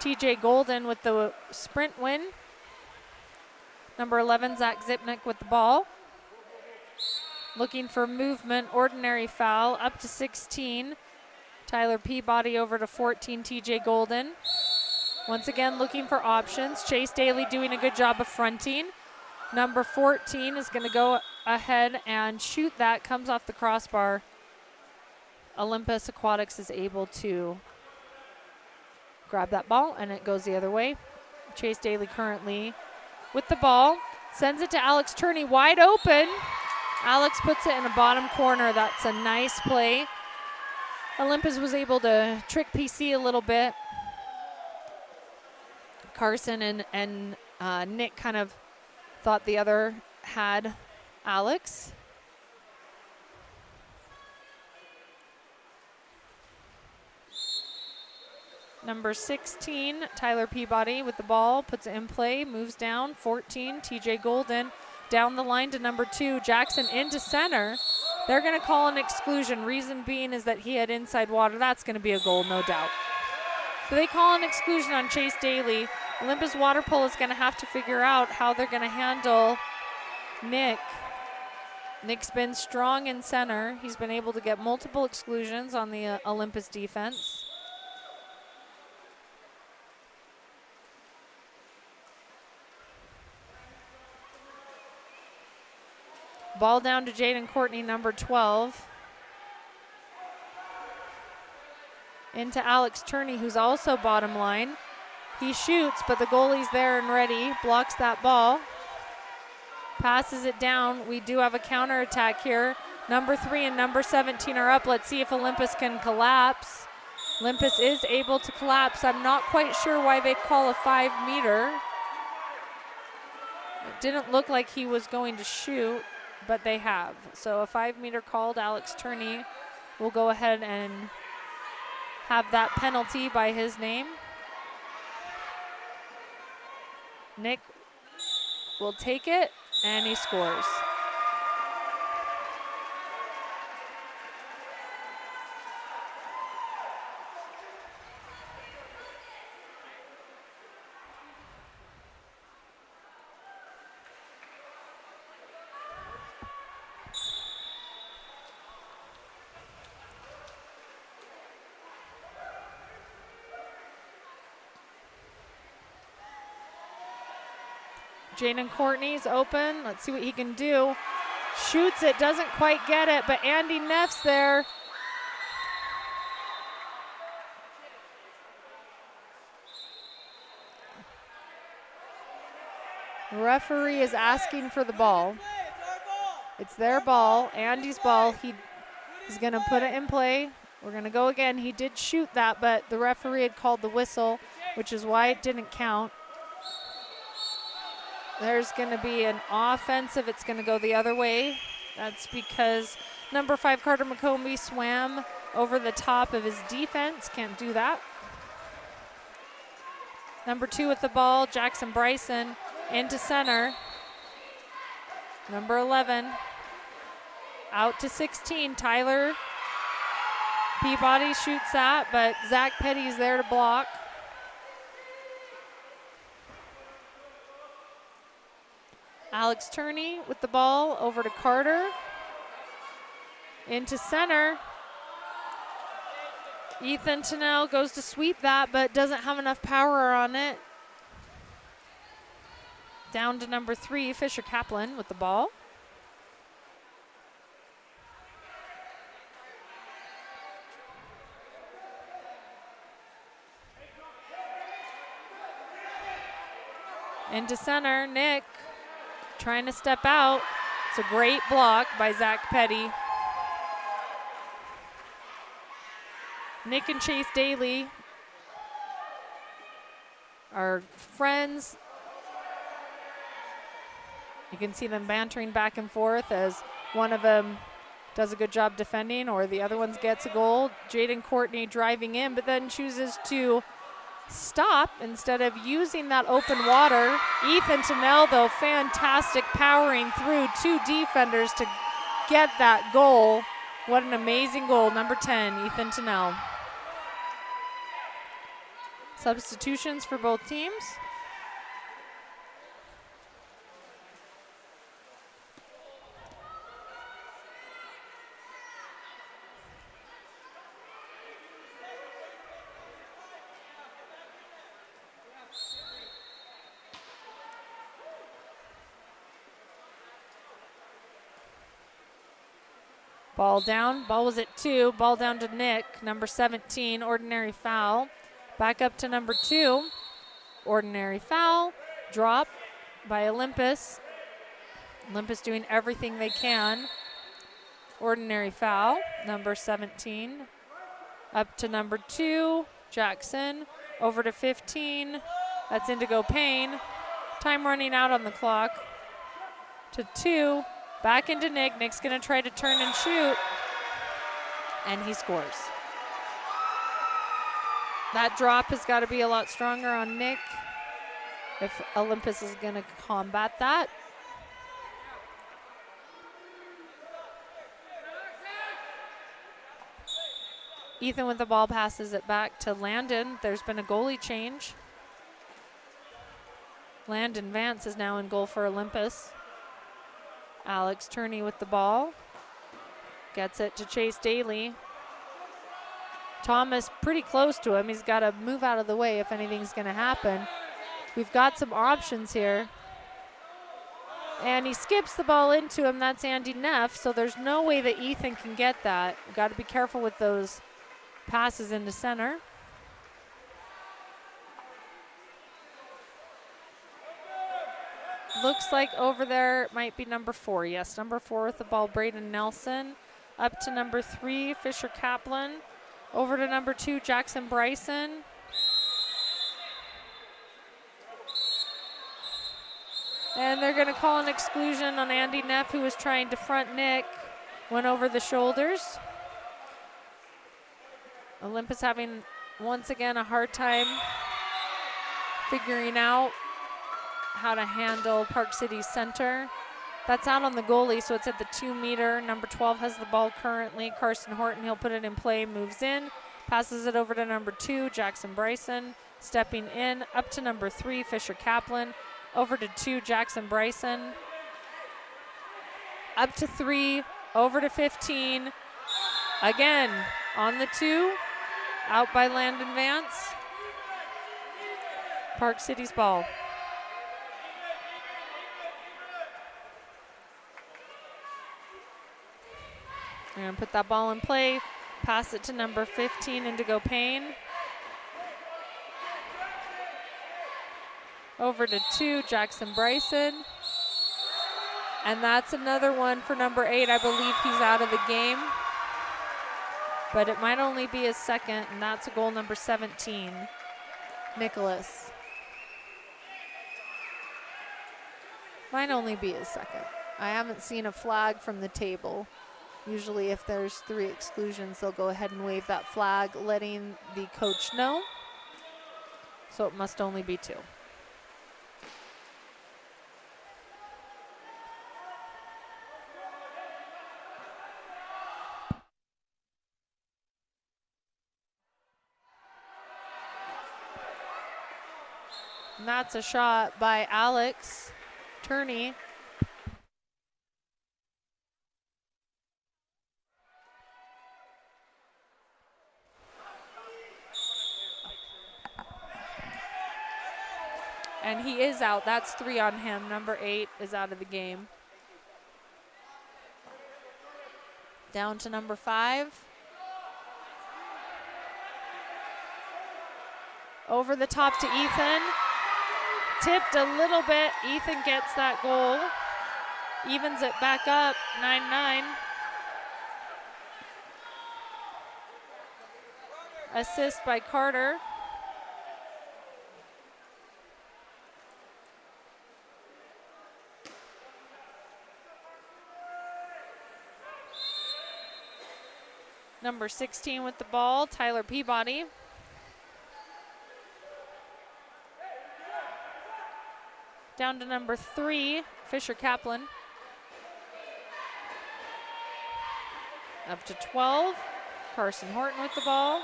Speaker 7: TJ Golden with the sprint win. Number 11, Zach Zipnick with the ball. Looking for movement, ordinary foul, up to 16. Tyler Peabody over to 14, TJ Golden. Once again, looking for options. Chase Daly doing a good job of fronting. Number 14 is going to go ahead and shoot that, comes off the crossbar. Olympus Aquatics is able to grab that ball, and it goes the other way. Chase Daly currently with the ball, sends it to Alex Turney, wide open. Alex puts it in a bottom corner. That's a nice play. Olympus was able to trick PC a little bit. Carson and Nick kind of thought the other had Alex. Number 16, Tyler Peabody with the ball, puts it in play, moves down. 14, TJ Golden down the line to number 2, Jackson into center. They're going to call an exclusion. Reason being is that he had inside water. That's going to be a goal, no doubt. So they call an exclusion on Chase Daly. Olympus water polo is going to have to figure out how they're going to handle Nick. Nick's been strong in center. He's been able to get multiple exclusions on the Olympus defense. Ball down to Jaden Courtney, number 12. Into Alex Turney, who's also bottom line. He shoots, but the goalie's there and ready. Blocks that ball. Passes it down. We do have a counterattack here. Number 3 and number 17 are up. Let's see if Olympus can collapse. Olympus is able to collapse. I'm not quite sure why they'd call a 5-meter. It didn't look like he was going to shoot, but they have. So a 5-meter called. Alex Turney will go ahead and have that penalty by his name. Nick will take it, and he scores. Jaden Courtney's open. Let's see what he can do. Shoots it, doesn't quite get it, but Andy Neff's there. The referee is asking for the ball. It's their ball, Andy's ball. He's going to put it in play. We're going to go again. He did shoot that, but the referee had called the whistle, which is why it didn't count. There's going to be an offensive. It's going to go the other way. That's because number 5, Carter McCombie, swam over the top of his defense. Can't do that. Number 2 with the ball, Jackson Bryson into center. Number 11 out to 16, Tyler Peabody shoots that, but Zach Petty's there to block. Alex Turney with the ball over to Carter. Into center. Ethan Tennell goes to sweep that, but doesn't have enough power on it. Down to number 3, Fisher Kaplan with the ball. Into center, Nick trying to step out. It's a great block by Zach Petty. Nick and Chase Daly are friends. You can see them bantering back and forth as one of them does a good job defending or the other one gets a goal. Jaden Courtney driving in, but then chooses to stop instead of using that open water. Ethan Tennell, though, fantastic powering through 2 defenders to get that goal. What an amazing goal. Number 10, Ethan Tennell. Substitutions for both teams. Ball down. Ball was at 2. Ball down to Nick, number 17, ordinary foul. Back up to number 2, ordinary foul. Drop by Olympus. Olympus doing everything they can. Ordinary foul, number 17. Up to number 2, Jackson. Over to 15. That's Indigo Payne. Time running out on the clock. To 2. Back into Nick. Nick's going to try to turn and shoot. And he scores. That drop has got to be a lot stronger on Nick if Olympus is going to combat that. Ethan with the ball passes it back to Landon. There's been a goalie change. Landon Vance is now in goal for Olympus. Alex Turney with the ball. Gets it to Chase Daly. Thomas pretty close to him. He's got to move out of the way if anything's going to happen. We've got some options here. And he skips the ball into him. That's Andy Neff, so there's no way that Ethan can get that. We've got to be careful with those passes into center. Looks like over there might be number 4. Yes, number 4 with the ball, Braden Nelson. Up to number 3, Fisher Kaplan. Over to number 2, Jackson Bryson. And they're going to call an exclusion on Andy Neff, who was trying to front Nick. Went over the shoulders. Olympus having, once again, a hard time figuring out how to handle Park City's center. That's out on the goalie, so it's at the 2-meter. Number 12 has the ball currently. Carson Horton, he'll put it in play, moves in, passes it over to number 2, Jackson Bryson, stepping in, up to number 3, Fisher Kaplan, over to 2, Jackson Bryson, up to 3, over to 15, again, on the 2, out by Landon Vance. Park City's ball. They're going to put that ball in play, pass it to number 15, Indigo Payne. Over to 2, Jackson Bryson. And that's another one for number 8. I believe he's out of the game. But it might only be his second, and that's a goal number 17, Nicholas. Might only be his second. I haven't seen a flag from the table. Usually if there's 3 exclusions, they'll go ahead and wave that flag, letting the coach know. So it must only be 2. And that's a shot by Alex Turney. And he is out. That's 3 on him. Number 8 is out of the game. Down to number 5. Over the top to Ethan. Tipped a little bit. Ethan gets that goal. Evens it back up, 9-9. Assist by Carter. Number 16 with the ball, Tyler Peabody. Down to number 3, Fisher Kaplan. Up to 12, Carson Horton with the ball.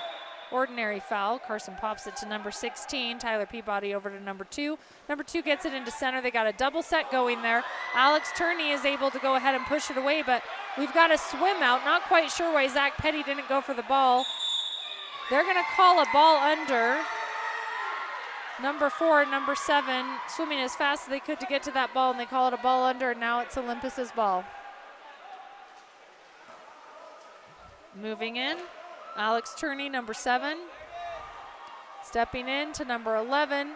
Speaker 7: Ordinary foul. Carson pops it to number 16. Tyler Peabody over to number 2. Number 2 gets it into center. They got a double set going there. Alex Turney is able to go ahead and push it away, but we've got a swim out. Not quite sure why Zach Petty didn't go for the ball. They're going to call a ball under. Number 4 and number 7 swimming as fast as they could to get to that ball, and they call it a ball under, and now it's Olympus's ball. Moving in, Alex Turney, number 7. Stepping in to number 11,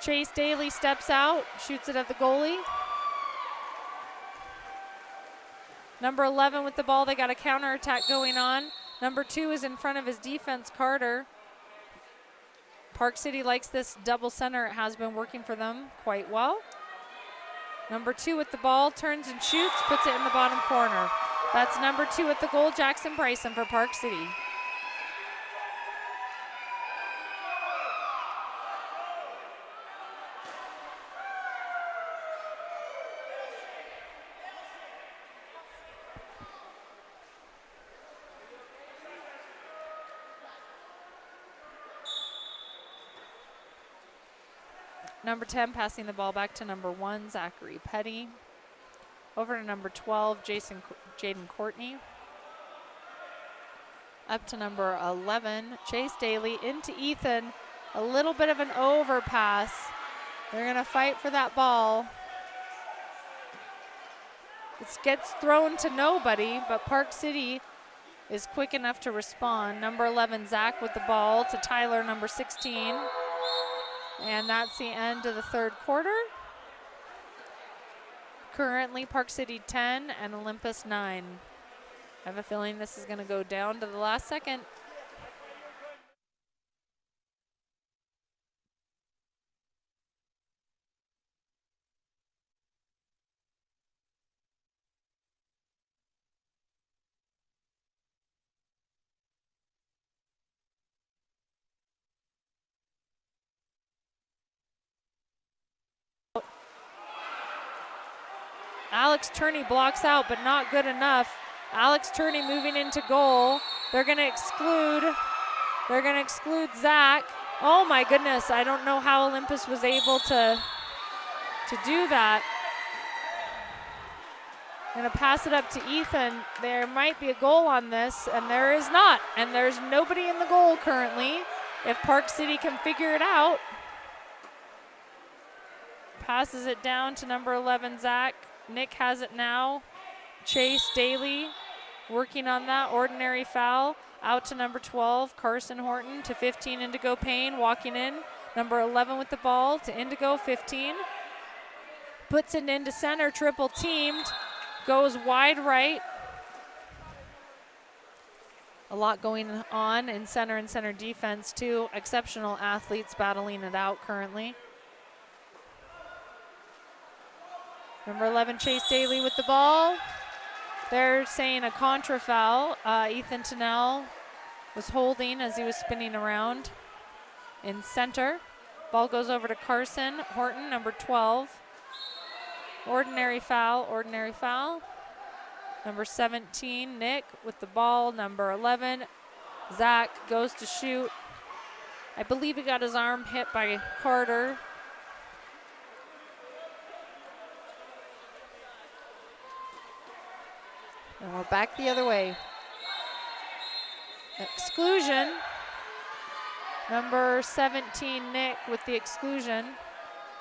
Speaker 7: Chase Daly steps out, shoots it at the goalie. Number 11 with the ball, they got a counterattack going on. Number 2 is in front of his defense, Carter. Park City likes this double center. It has been working for them quite well. Number 2 with the ball, turns and shoots, puts it in the bottom corner. That's number 2 at the goal, Jackson Bryson for Park City. Number 10 passing the ball back to number 1, Zachary Petty. Over to number 12, Jaden Courtney. Up to number 11, Chase Daly into Ethan. A little bit of an overpass. They're gonna fight for that ball. It gets thrown to nobody, but Park City is quick enough to respond. Number 11, Zach with the ball to Tyler, number 16. And that's the end of the third quarter. Currently Park City 10 and Olympus 9. I have a feeling this is gonna go down to the last second. Alex Turney blocks out, but not good enough. Alex Turney moving into goal. They're gonna exclude Zach. Oh my goodness, I don't know how Olympus was able to do that. Gonna pass it up to Ethan. There might be a goal on this, and there is not. And there's nobody in the goal currently. If Park City can figure it out. Passes it down to number 11, Zach. Nick has it now. Chase Daly working on that. Ordinary foul. Out to number 12, Carson Horton, to 15, Indigo Payne walking in. Number 11 with the ball to Indigo, 15. Puts it into center, triple teamed. Goes wide right. A lot going on in center and center defense too. Exceptional athletes battling it out currently. Number 11, Chase Daly with the ball. They're saying a contra foul. Ethan Tennell was holding as he was spinning around in center. Ball goes over to Carson Horton, number 12. Ordinary foul, ordinary foul. Number 17, Nick with the ball. Number 11, Zach goes to shoot. I believe he got his arm hit by Carter. And we're back the other way. Exclusion. Number 17, Nick, with the exclusion.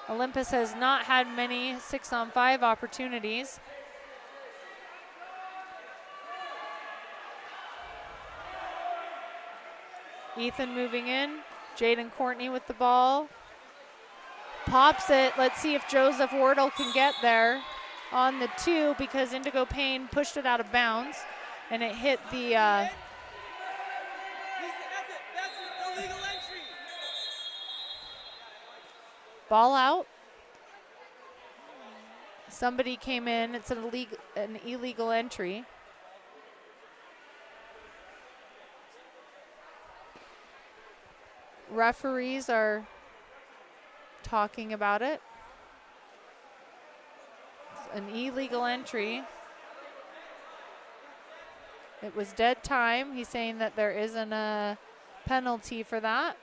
Speaker 7: Olympus has not had many 6-on-5 opportunities. Ethan moving in. Jaden Courtney with the ball. Pops it. Let's see if Joseph Wardle can get there on the 2, because Indigo Payne pushed it out of bounds and it hit the
Speaker 1: That's illegal entry.
Speaker 7: ball out. Somebody came in. It's an illegal entry. Referees are talking about it. An illegal entry. It was dead time. He's saying that there isn't a penalty for that.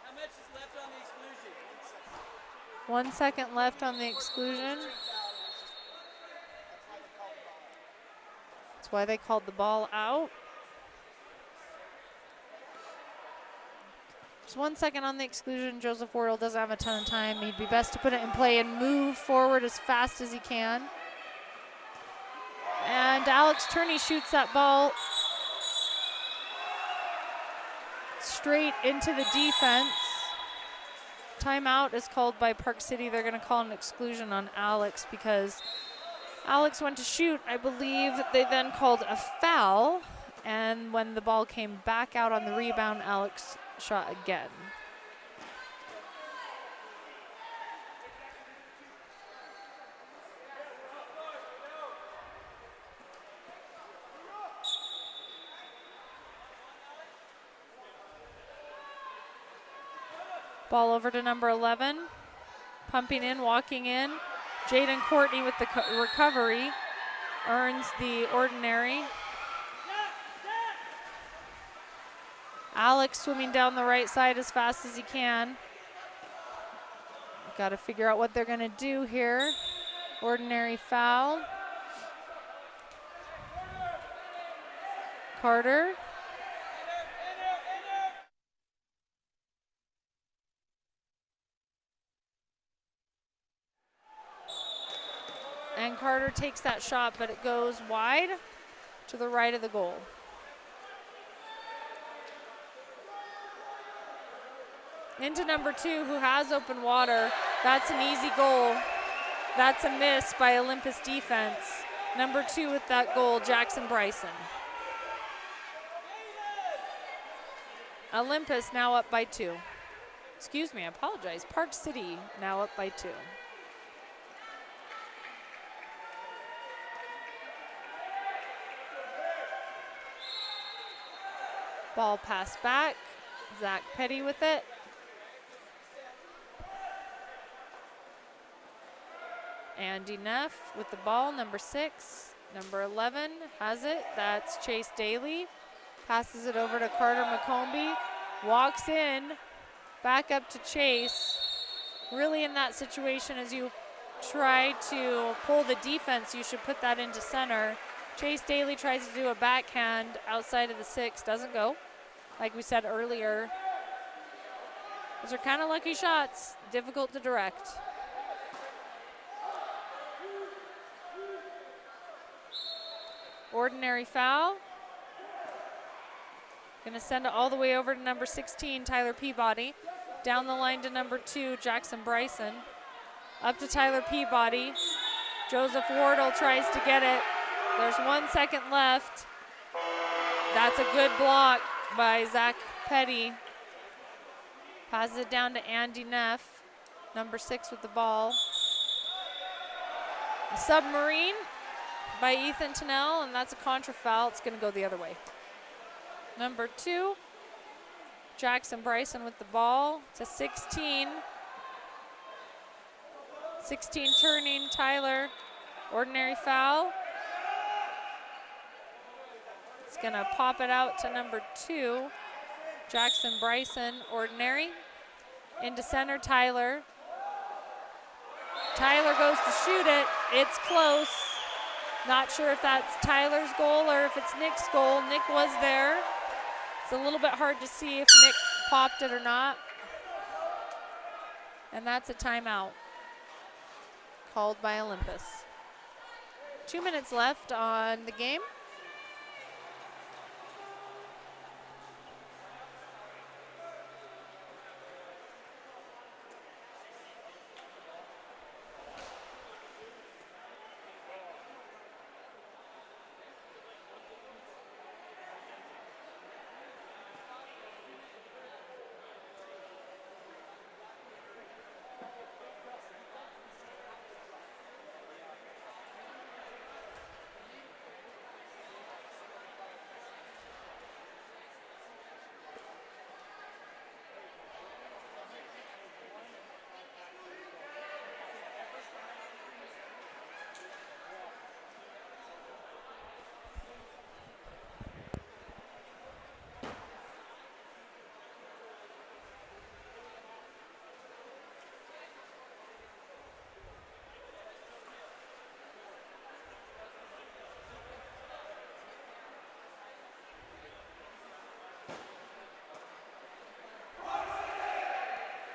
Speaker 1: How much is left on the exclusion?
Speaker 7: 1 second left on the exclusion. That's why they called the ball out. Just 1 second on the exclusion. Joseph Wardle doesn't have a ton of time. He'd be best to put it in play and move forward as fast as he can. and Alex Turney shoots that ball straight into the defense. Timeout is called by Park City. They're going to call an exclusion on Alex because Alex went to shoot. I believe they then called a foul, and when the ball came back out on the rebound, Alex shot again. Ball over to number 11. Pumping in, walking in. Jaden Courtney with the recovery. Earns the ordinary. Alex swimming down the right side as fast as he can. Got to figure out what they're going to do here. Ordinary foul. Carter. And Carter takes that shot, but it goes wide to the right of the goal. Into number 2, who has open water. That's an easy goal. That's a miss by Olympus defense. Number 2 with that goal, Jackson Bryson. Olympus now up by 2. Excuse me, I apologize. Park City now up by 2. Ball passed back. Zach Petty with it. Andy Neff with the ball, number 6. Number 11 has it. That's Chase Daly. Passes it over to Carter McCombie. Walks in. Back up to Chase. Really in that situation, as you try to pull the defense, you should put that into center. Chase Daly tries to do a backhand outside of the 6. Doesn't go. Like we said earlier, those are kind of lucky shots. Difficult to direct. Ordinary foul. Gonna send it all the way over to number 16, Tyler Peabody. Down the line to number 2, Jackson Bryson. Up to Tyler Peabody. Joseph Wardle tries to get it. There's 1 second left. That's a good block by Zach Petty. Passes it down to Andy Neff, number 6 with the ball. A submarine by Ethan Tennell, and that's a contra foul. It's going to go the other way. Number 2, Jackson Bryson with the ball. It's a 16. 16 turning, Tyler. Ordinary foul. It's going to pop it out to number 2, Jackson Bryson, ordinary. Into center, Tyler. Tyler goes to shoot it. It's close. Not sure if that's Tyler's goal or if it's Nick's goal. Nick was there. It's a little bit hard to see if Nick popped it or not. And that's a timeout called by Olympus. 2 minutes left on the game.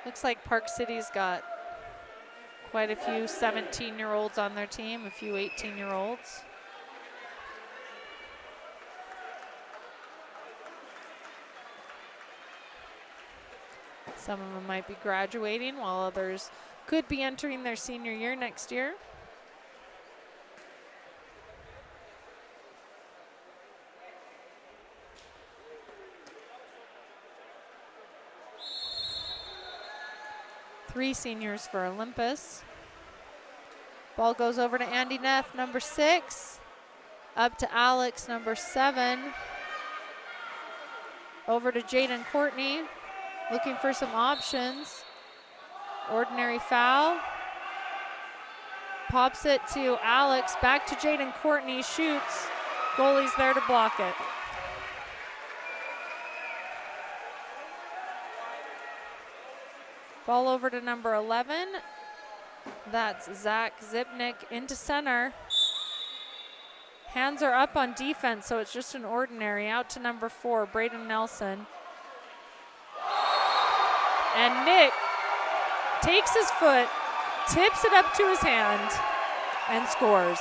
Speaker 7: Looks like Park City's got quite a few 17-year-olds on their team, a few 18-year-olds. Some of them might be graduating, while others could be entering their senior year next year. Three seniors for Olympus. Ball goes over to Andy Neff, number 6. Up to Alex, number 7. Over to Jaden Courtney, looking for some options. Ordinary foul. Pops it to Alex, back to Jaden Courtney, shoots. Goalie's there to block it. Ball over to number 11. That's Zach Zipnick into center. Hands are up on defense, so it's just an ordinary. Out to number 4, Braden Nelson. And Nick takes his foot, tips it up to his hand, and scores.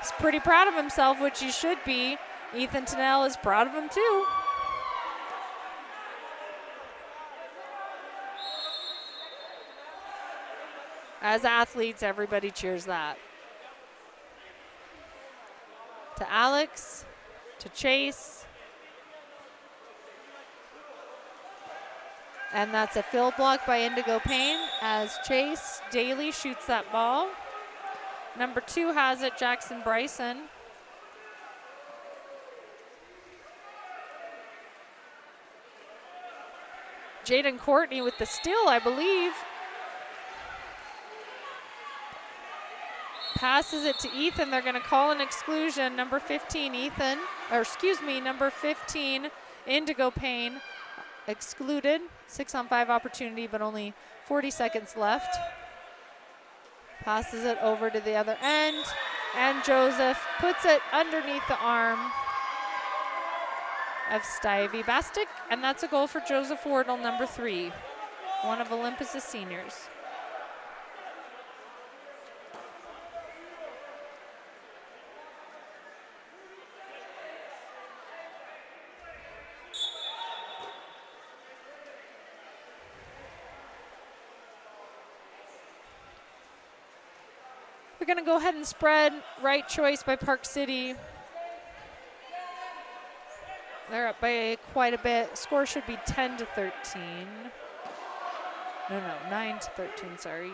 Speaker 7: He's pretty proud of himself, which he should be. Ethan Tennell is proud of him too. As athletes, everybody cheers that. To Alex, to Chase. And that's a fill block by Indigo Payne as Chase Daly shoots that ball. Number 2 has it, Jackson Bryson. Jaden Courtney with the steal, I believe. Passes it to Ethan. They're going to call an exclusion. Number 15, Ethan, or excuse me, number 15, Indigo Payne, excluded. 6-on-5 opportunity, but only 40 seconds left. Passes it over to the other end, and Joseph puts it underneath the arm of Stivey Bastic, and that's a goal for Joseph Wardle, number 3, one of Olympus' seniors. We're going to go ahead and spread. Right choice by Park City. They're up by quite a bit. Score should be 10-13. No, 9-13, sorry.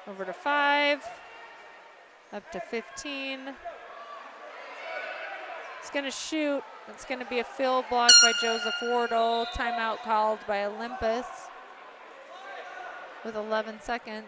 Speaker 7: Over to 5. Up to 15. It's going to shoot. It's going to be a fill block by Joseph Wardle. Timeout called by Olympus with 11 seconds.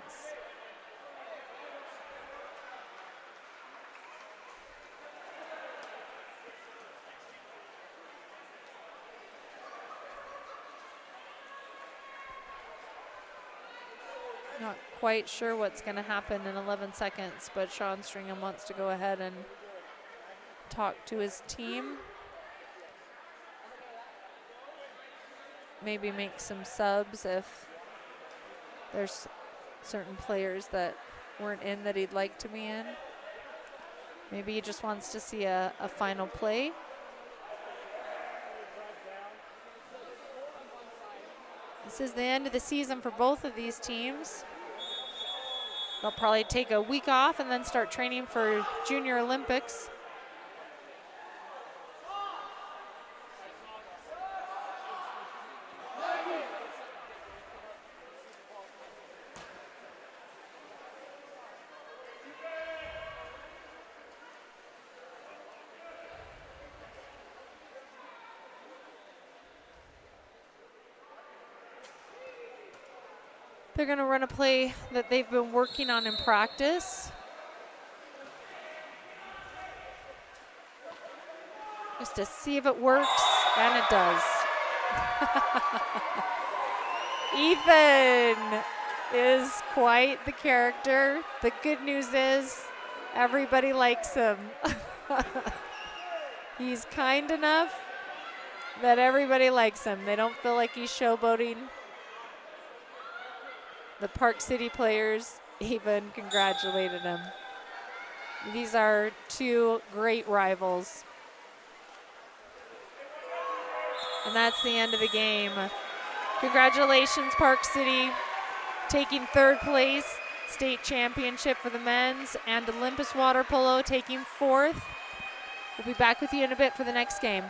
Speaker 7: Not quite sure what's going to happen in 11 seconds, but Sean Stringham wants to go ahead and talk to his team. Maybe make some subs if there's certain players that weren't in that he'd like to be in. Maybe he just wants to see a final play. This is the end of the season for both of these teams. They'll probably take a week off and then start training for Junior Olympics. They're going to run a play that they've been working on in practice. Just to see if it works, and it does. Ethan is quite the character. The good news is everybody likes him. He's kind enough that everybody likes him. They don't feel like he's showboating. The Park City players even congratulated him. These are two great rivals. And that's the end of the game. Congratulations, Park City, taking third place, state championship for the men's, and Olympus Water Polo taking fourth. We'll be back with you in a bit for the next game.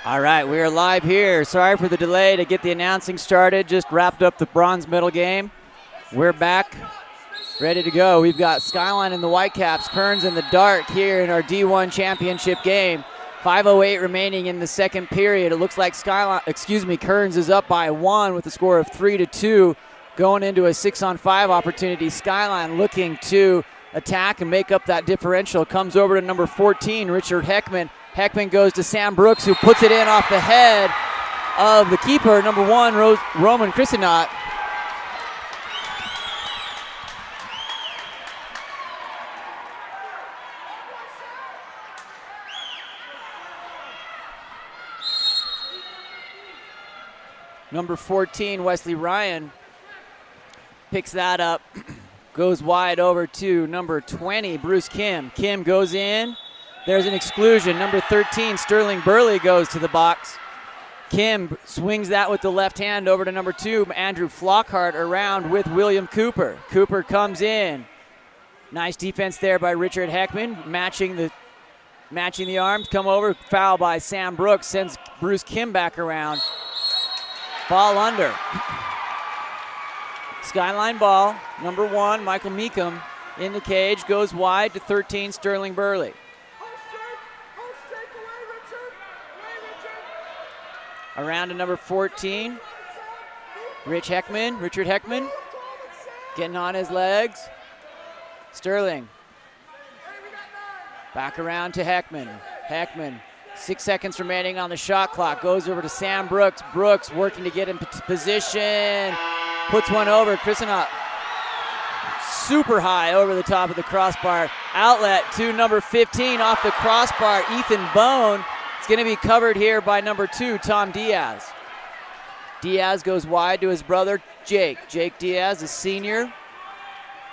Speaker 6: All right, we are live here. Sorry for the delay to get the announcing started. Just wrapped up the bronze medal game. We're back, ready to go. We've got Skyline in the Whitecaps, Kearns in the dark here in our D1 championship game. 5:08 remaining in the second period. It looks like Kearns is up by 1 with a score of 3-2, going into a 6-on-5 opportunity. Skyline looking to attack and make up that differential. Comes over to number 14, Richard Heckman. Heckman goes to Sam Brooks, who puts it in off the head of the keeper, number 1, Roman Christinot. Number 14, Wesley Ryan, picks that up, goes wide over to number 20, Bruce Kim. Kim goes in. There's an exclusion. Number 13, Sterling Burley, goes to the box. Kim swings that with the left hand over to number 2, Andrew Flockhart, around with William Cooper. Cooper comes in. Nice defense there by Richard Heckman, matching the arms. Come over, foul by Sam Brooks, sends Bruce Kim back around. Ball under. Skyline ball, number 1, Michael Meekum in the cage, goes wide to 13, Sterling Burley. Around to number 14, Richard Heckman, getting on his legs. Sterling, back around to Heckman. Heckman, 6 seconds remaining on the shot clock, goes over to Sam Brooks. Brooks working to get in position, puts one over. Christinot super high over the top of the crossbar. Outlet to number 15 off the crossbar, Ethan Bone. It's going to be covered here by number 2, Tom Diaz. Diaz goes wide to his brother, Jake. Jake Diaz, a senior.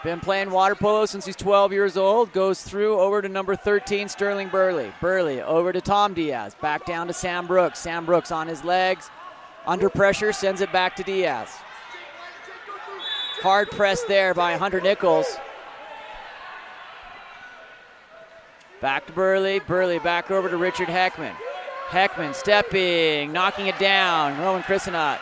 Speaker 6: Been playing water polo since he's 12 years old. Goes through over to number 13, Sterling Burley. Burley over to Tom Diaz. Back down to Sam Brooks. Sam Brooks on his legs. Under pressure, sends it back to Diaz. Hard press there by Hunter Nichols. Back to Burley. Burley back over to Richard Heckman. Heckman stepping, knocking it down. Roman Christinot.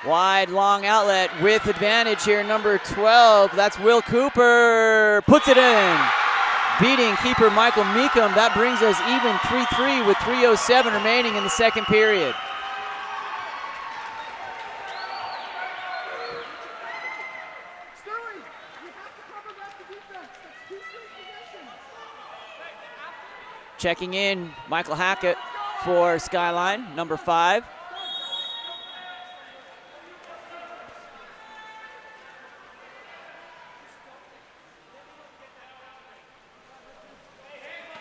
Speaker 6: Wide, long outlet with advantage here, number 12. That's Will Cooper. Puts it in. Beating keeper Michael Meekum. That brings us even 3-3 with 3:07 remaining in the second period. Checking in, Michael Hackett for Skyline, number 5.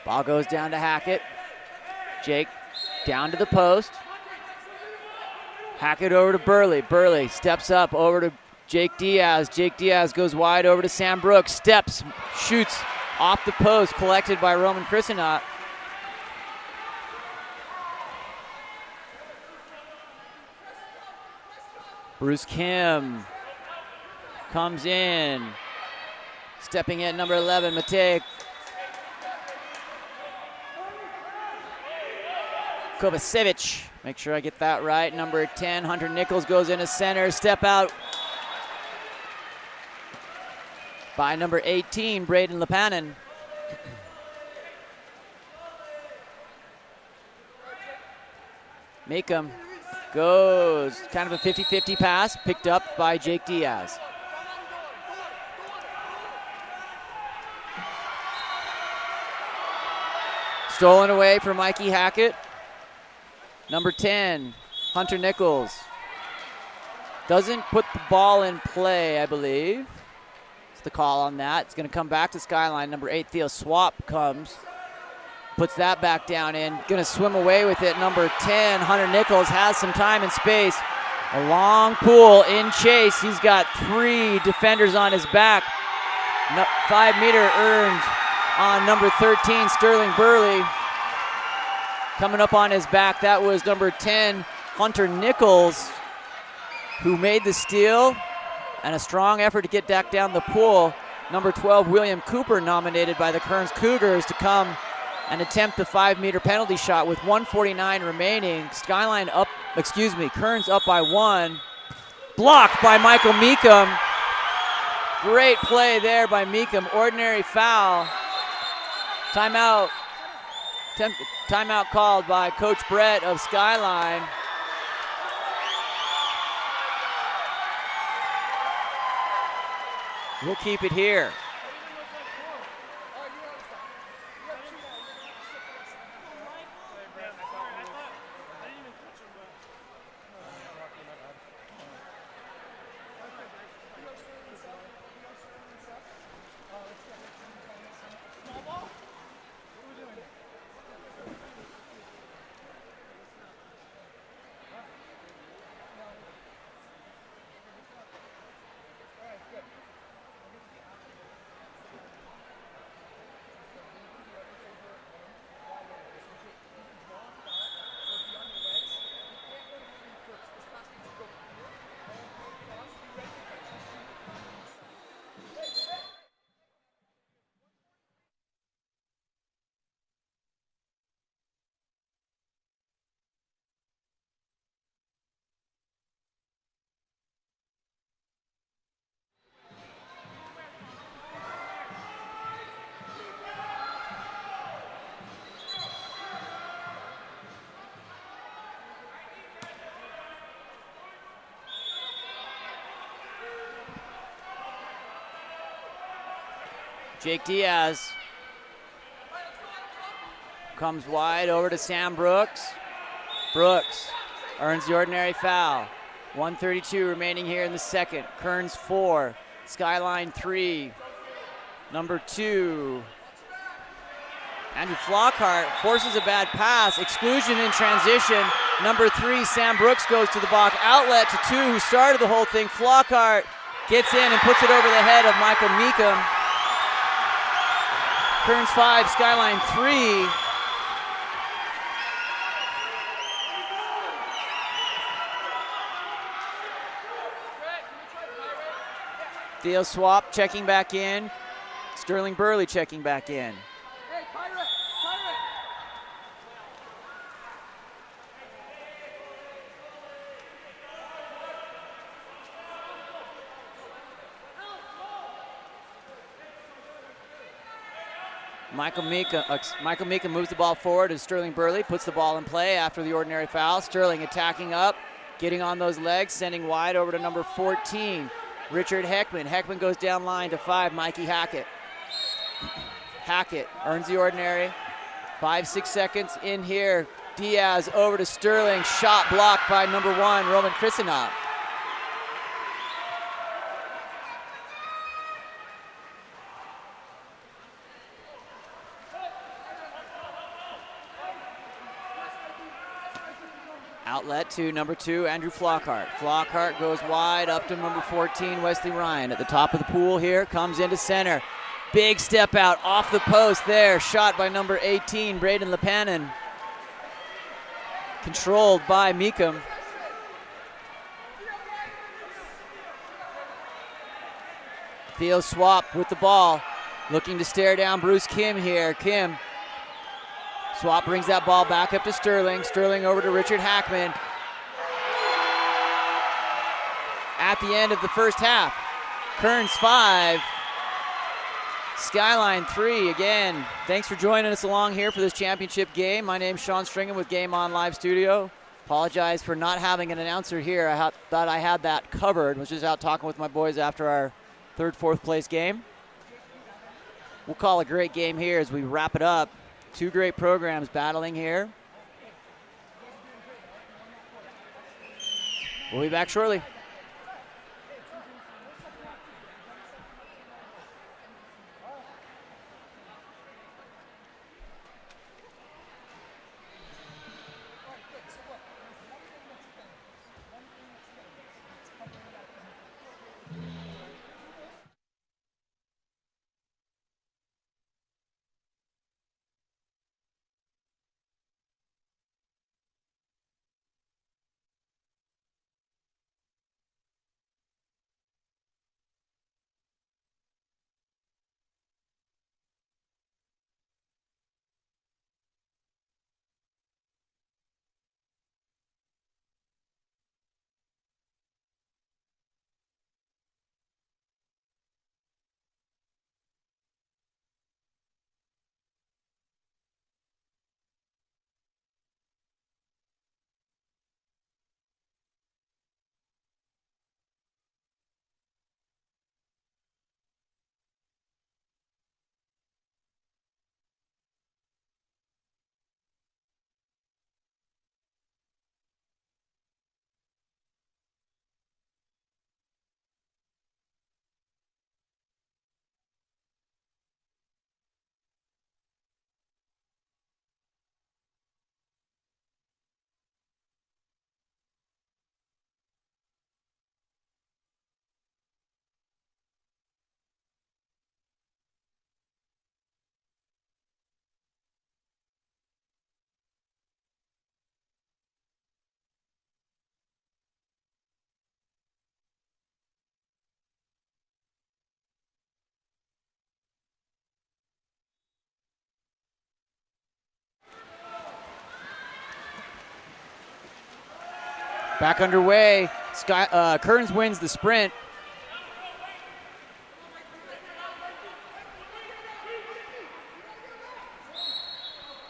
Speaker 6: Ball goes down to Hackett. Jake down to the post. Hackett over to Burley. Burley steps up over to Jake Diaz. Jake Diaz goes wide over to Sam Brooks. Steps, shoots off the post, collected by Roman Christinot. Bruce Kim comes in. Stepping in, number 11, Matej Kovacevic. Make sure I get that right. Number 10, Hunter Nichols goes into center. Step out by number 18, Braden Lepanen. Meekum goes, kind of a 50-50 pass, picked up by Jake Diaz. Stolen away from Mikey Hackett. Number 10, Hunter Nichols. Doesn't put the ball in play, I believe. It's the call on that. It's going to come back to Skyline. Number 8, Theo Swap comes. Puts that back down in. Going to swim away with it. Number 10, Hunter Nichols, has some time and space. A long pull in chase. He's got 3 defenders on his back. 5 meter earned on number 13, Sterling Burley. Coming up on his back, that was number 10, Hunter Nichols, who made the steal, and a strong effort to get back down the pool. Number 12, William Cooper, nominated by the Kearns Cougars to come and attempt the 5-meter penalty shot with 1:49 remaining. Kearns up by 1. Blocked by Michael Meekum. Great play there by Meekum. Ordinary foul. Timeout. Timeout called by Coach Brett of Skyline. We'll keep it here. Jake Diaz comes wide over to Sam Brooks. Brooks earns the ordinary foul. 1:32 remaining here in the second. Kearns 4, Skyline 3. Number 2, Andrew Flockhart forces a bad pass. Exclusion in transition. Number 3, Sam Brooks goes to the block. Outlet to 2, who started the whole thing. Flockhart gets in and puts it over the head of Michael Meekum. Kearns 5, Skyline 3. Theo Swap checking back in. Sterling Burley checking back in. Michael Meekum moves the ball forward as Sterling Burley puts the ball in play after the ordinary foul. Sterling attacking up, getting on those legs, sending wide over to number 14, Richard Heckman. Heckman goes down line to 5, Mikey Hackett. Hackett earns the ordinary. 5-6 seconds in here. Diaz over to Sterling. Shot blocked by number 1, Roman Krisinov. Outlet to number 2, Andrew Flockhart. Flockhart goes wide up to number 14, Wesley Ryan. At the top of the pool here, comes into center. Big step out off the post there. Shot by number 18, Braden Lepanin. Controlled by Meekum. Theo Swap with the ball. Looking to stare down Bruce Kim here. Kim. Swap brings that ball back up to Sterling. Sterling over to Richard Hackman. At the end of the first half, Kearns 5, Skyline 3. Again, thanks for joining us along here for this championship game. My name's Sean Stringham with Game On Live Studio. Apologize for not having an announcer here. I thought I had that covered. Was just out talking with my boys after our 3rd, 4th place game. We'll call a great game here as we wrap it up. 2 great programs battling here. We'll be back shortly. Back underway. Kearns wins the sprint.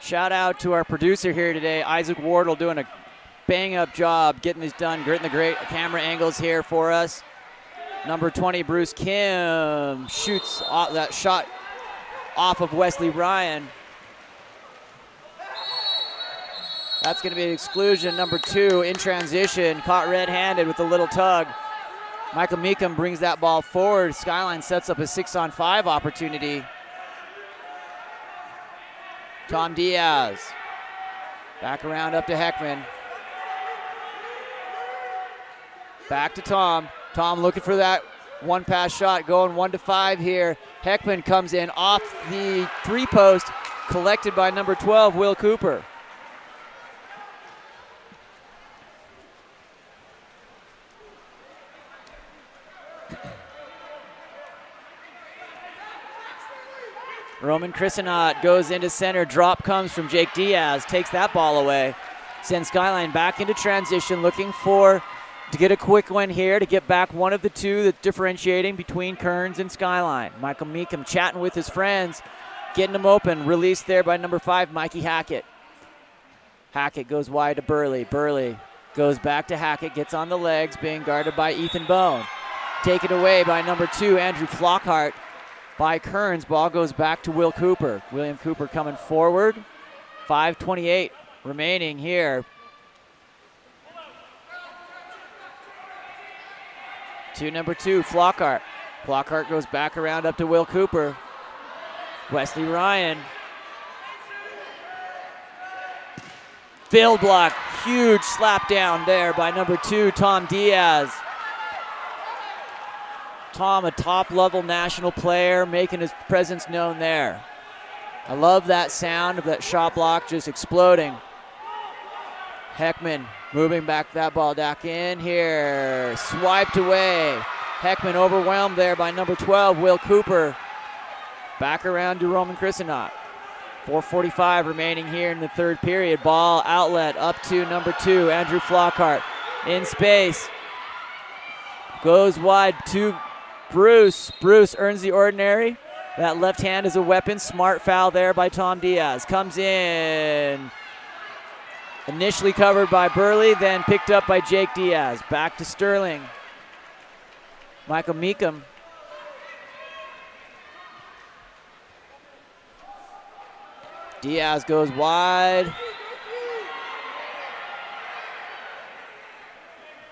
Speaker 6: Shout out to our producer here today, Isaac Wardle, doing a bang-up job getting this done, getting the great camera angles here for us. Number 20, Bruce Kim, shoots that shot off of Wesley Ryan. That's going to be an exclusion. Number 2 in transition, caught red-handed with a little tug. Michael Meekum brings that ball forward. Skyline sets up a 6-on-5 opportunity. Tom Diaz. Back around up to Heckman. Back to Tom. Tom looking for that one-pass shot, going 1-5 here. Heckman comes in off the 3-post, collected by number 12, Will Cooper. Roman Christenot goes into center. Drop comes from Jake Diaz. Takes that ball away. Sends Skyline back into transition, looking to get a quick one here to get back one of the two that's differentiating between Kearns and Skyline. Michael Meekum chatting with his friends, getting them open. Released there by number 5, Mikey Hackett. Hackett goes wide to Burley. Burley goes back to Hackett, gets on the legs, being guarded by Ethan Bone. Taken away by number 2, Andrew Flockhart. By Kearns, ball goes back to Will Cooper. William Cooper coming forward. 5:28 remaining here. To number 2, Flockhart. Flockhart goes back around up to Will Cooper. Wesley Ryan. Field block, huge slap down there by number 2, Tom Diaz. Tom, a top-level national player, making his presence known there. I love that sound of that shot block just exploding. Heckman moving back that ball back in here. Swiped away. Heckman overwhelmed there by number 12, Will Cooper. Back around to Roman Christenot. 4:45 remaining here in the third period. Ball outlet up to number 2, Andrew Flockhart. In space. Goes wide to Bruce. Bruce earns the ordinary. That left hand is a weapon. Smart foul there by Tom Diaz. Comes in. Initially covered by Burley, then picked up by Jake Diaz. Back to Sterling. Michael Meekum. Diaz goes wide.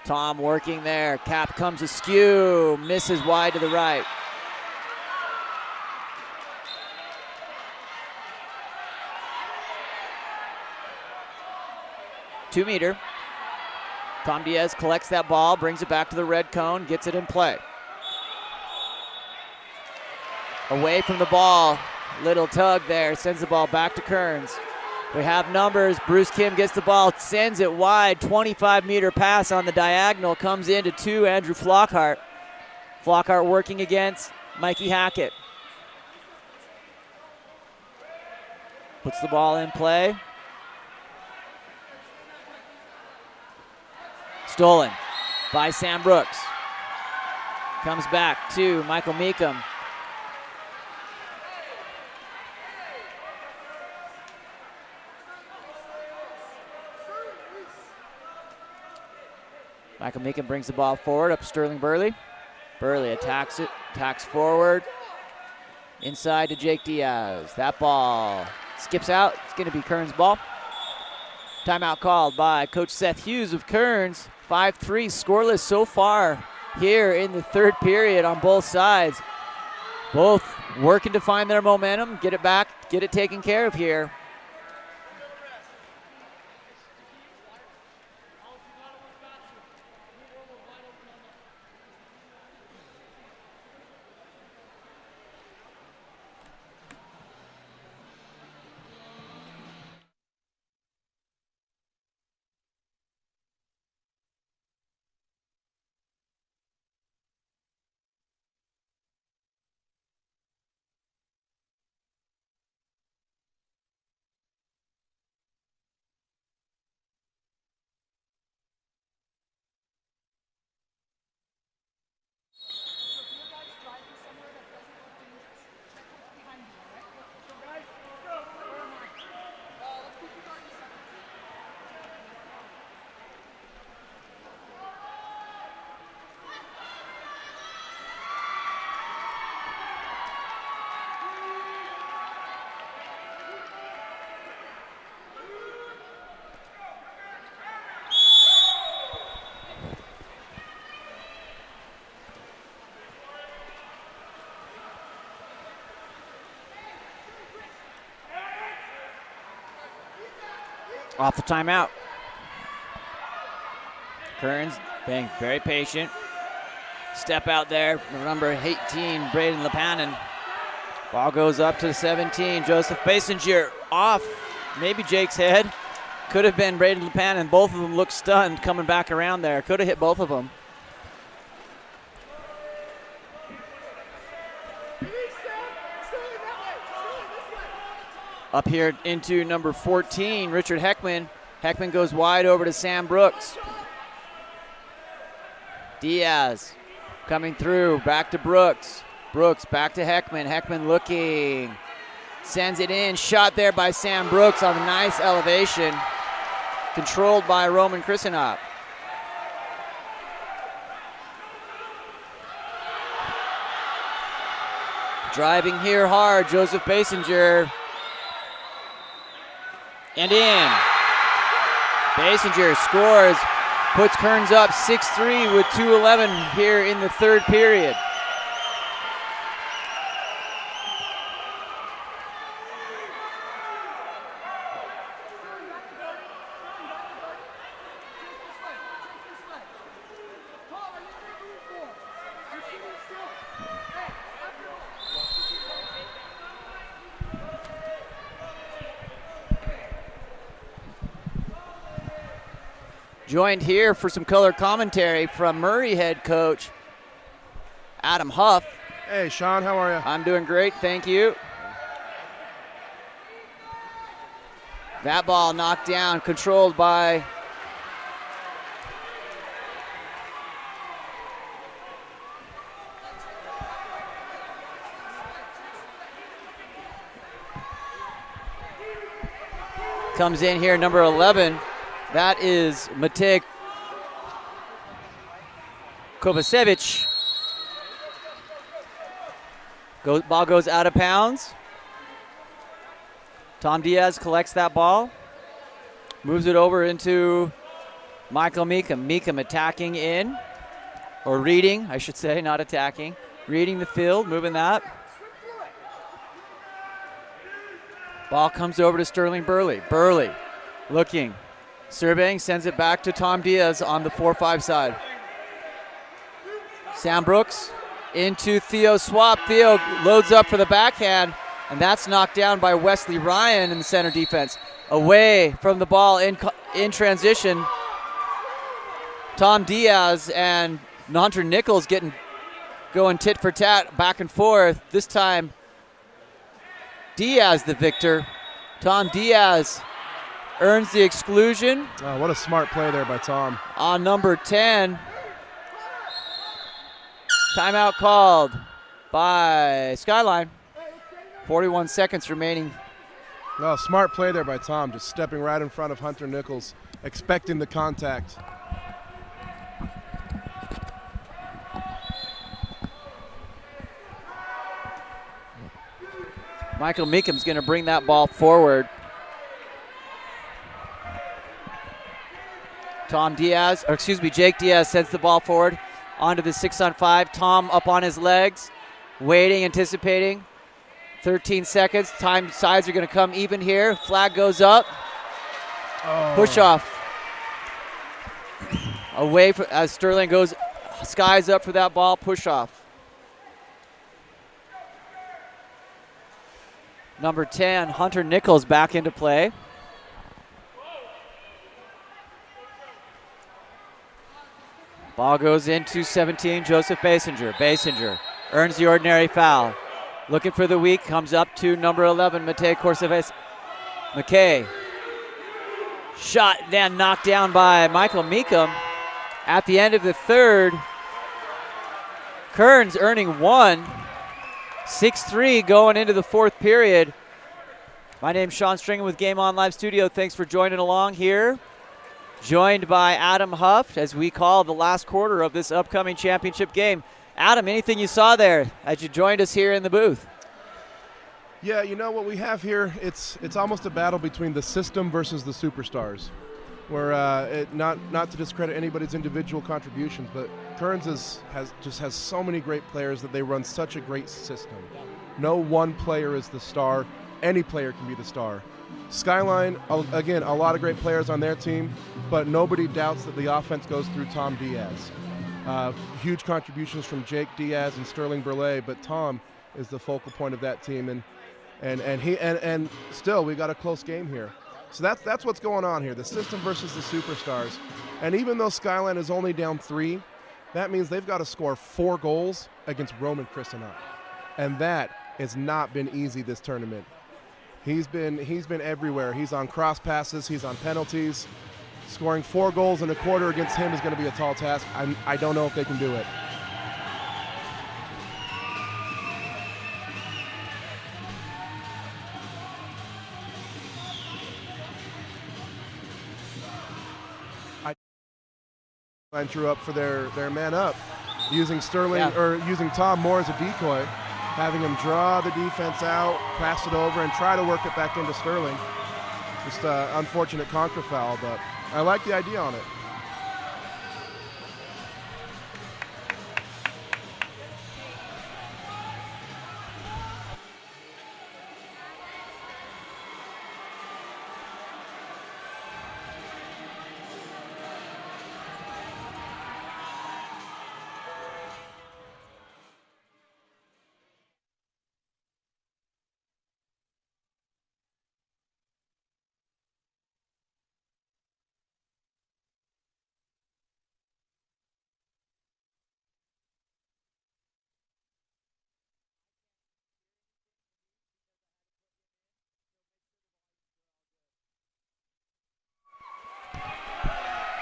Speaker 6: Tom working there. Cap comes askew. Misses wide to the right. Two-meter. Tom Diaz collects that ball, brings it back to the red cone, gets it in play. Away from the ball. Little tug there. Sends the ball back to Kearns. We have numbers. Bruce Kim gets the ball, sends it wide. 25-meter pass on the diagonal. Comes into 2, Andrew Flockhart. Flockhart working against Mikey Hackett. Puts the ball in play. Stolen by Sam Brooks. Comes back to Michael Meekum. Michael Meekum brings the ball forward up to Sterling Burley. Burley attacks it, attacks forward. Inside to Jake Diaz. That ball skips out. It's going to be Kearns' ball. Timeout called by Coach Seth Hughes of Kearns. 5-3 scoreless so far here in the third period on both sides. Both working to find their momentum, get it back, get it taken care of here. Off the timeout. Kearns being very patient. Step out there, number 18, Braden Lepanen. Ball goes up to 17, Joseph Basinger off, maybe Jake's head. Could have been Braden Lepanen. Both of them look stunned coming back around there. Could have hit both of them. Up here into number 14, Richard Heckman. Heckman goes wide over to Sam Brooks. Diaz coming through, back to Brooks. Brooks back to Heckman. Heckman looking, sends it in. Shot there by Sam Brooks on a nice elevation. Controlled by Roman Krisenop. Driving here hard, Joseph Basinger. And in. Basinger scores, puts Kearns up 6-3 with 2:11 here in the third period. Joined here for some color commentary from Murray head coach Adam Huff.
Speaker 3: Hey, Sean, how are you?
Speaker 6: I'm doing great, thank you. That ball knocked down, controlled by comes in here, number 11. That is Matej Kovacevic. Ball goes out of bounds. Tom Diaz collects that ball. Moves it over into Michael Meekum. Meekum attacking in, or reading, I should say, not attacking. Reading the field, moving that. Ball comes over to Sterling Burley. Burley looking. Surveying, sends it back to Tom Diaz on the 4-5 side. Sam Brooks into Theo Swap. Theo loads up for the backhand, and that's knocked down by Wesley Ryan in the center defense. Away from the ball in transition. Tom Diaz and Hunter Nichols going tit for tat, back and forth. This time, Diaz the victor. Tom Diaz earns the exclusion.
Speaker 3: Oh, what a smart play there by Tom.
Speaker 6: On number 10. Timeout called by Skyline. 41 seconds remaining.
Speaker 3: Oh, smart play there by Tom, just stepping right in front of Hunter Nichols, expecting the contact.
Speaker 6: Michael Meekum's going to bring that ball forward. Jake Diaz sends the ball forward onto the 6-on-5. Tom up on his legs, waiting, anticipating. 13 seconds. Sides are going to come even here. Flag goes up.
Speaker 3: Oh.
Speaker 6: Push off. Away as Sterling goes, skies up for that ball. Push off. Number 10, Hunter Nichols back into play. Ball goes into 17, Joseph Basinger. Basinger earns the ordinary foul. Looking for the weak, comes up to number 11, Matej Kovacevic. McKay. Shot then knocked down by Michael Meekum. At the end of the third, Kearns earning one. 6-3 going into the fourth period. My name's Sean Stringham with Game On Live Studio. Thanks for joining along here. Joined by Adam Huff as we call the last quarter of this upcoming championship game. Adam, anything you saw there as you joined us here in the booth?
Speaker 3: Yeah, you know what we have here, it's almost a battle between the system versus the superstars. Where not to discredit anybody's individual contributions, but Kearns has so many great players that they run such a great system. No one player is the star. Any player can be the star. Skyline, again, a lot of great players on their team, but nobody doubts that the offense goes through Tom Diaz. Huge contributions from Jake Diaz and Sterling Burley, but Tom is the focal point of that team, and still we got a close game here. So that's what's going on here, the system versus the superstars. And even though Skyline is only down 3, that means they've got to score 4 goals against Roman Christenot. And that has not been easy this tournament. He's been everywhere. He's on cross passes, he's on penalties. Scoring 4 goals in a quarter against him is going to be a tall task. I don't know if they can do it. I drew up for their man up, using Sterling or using Tom Moore as a decoy, having him draw the defense out, pass it over, and try to work it back into Sterling. Just unfortunate contra foul, but I like the idea on it.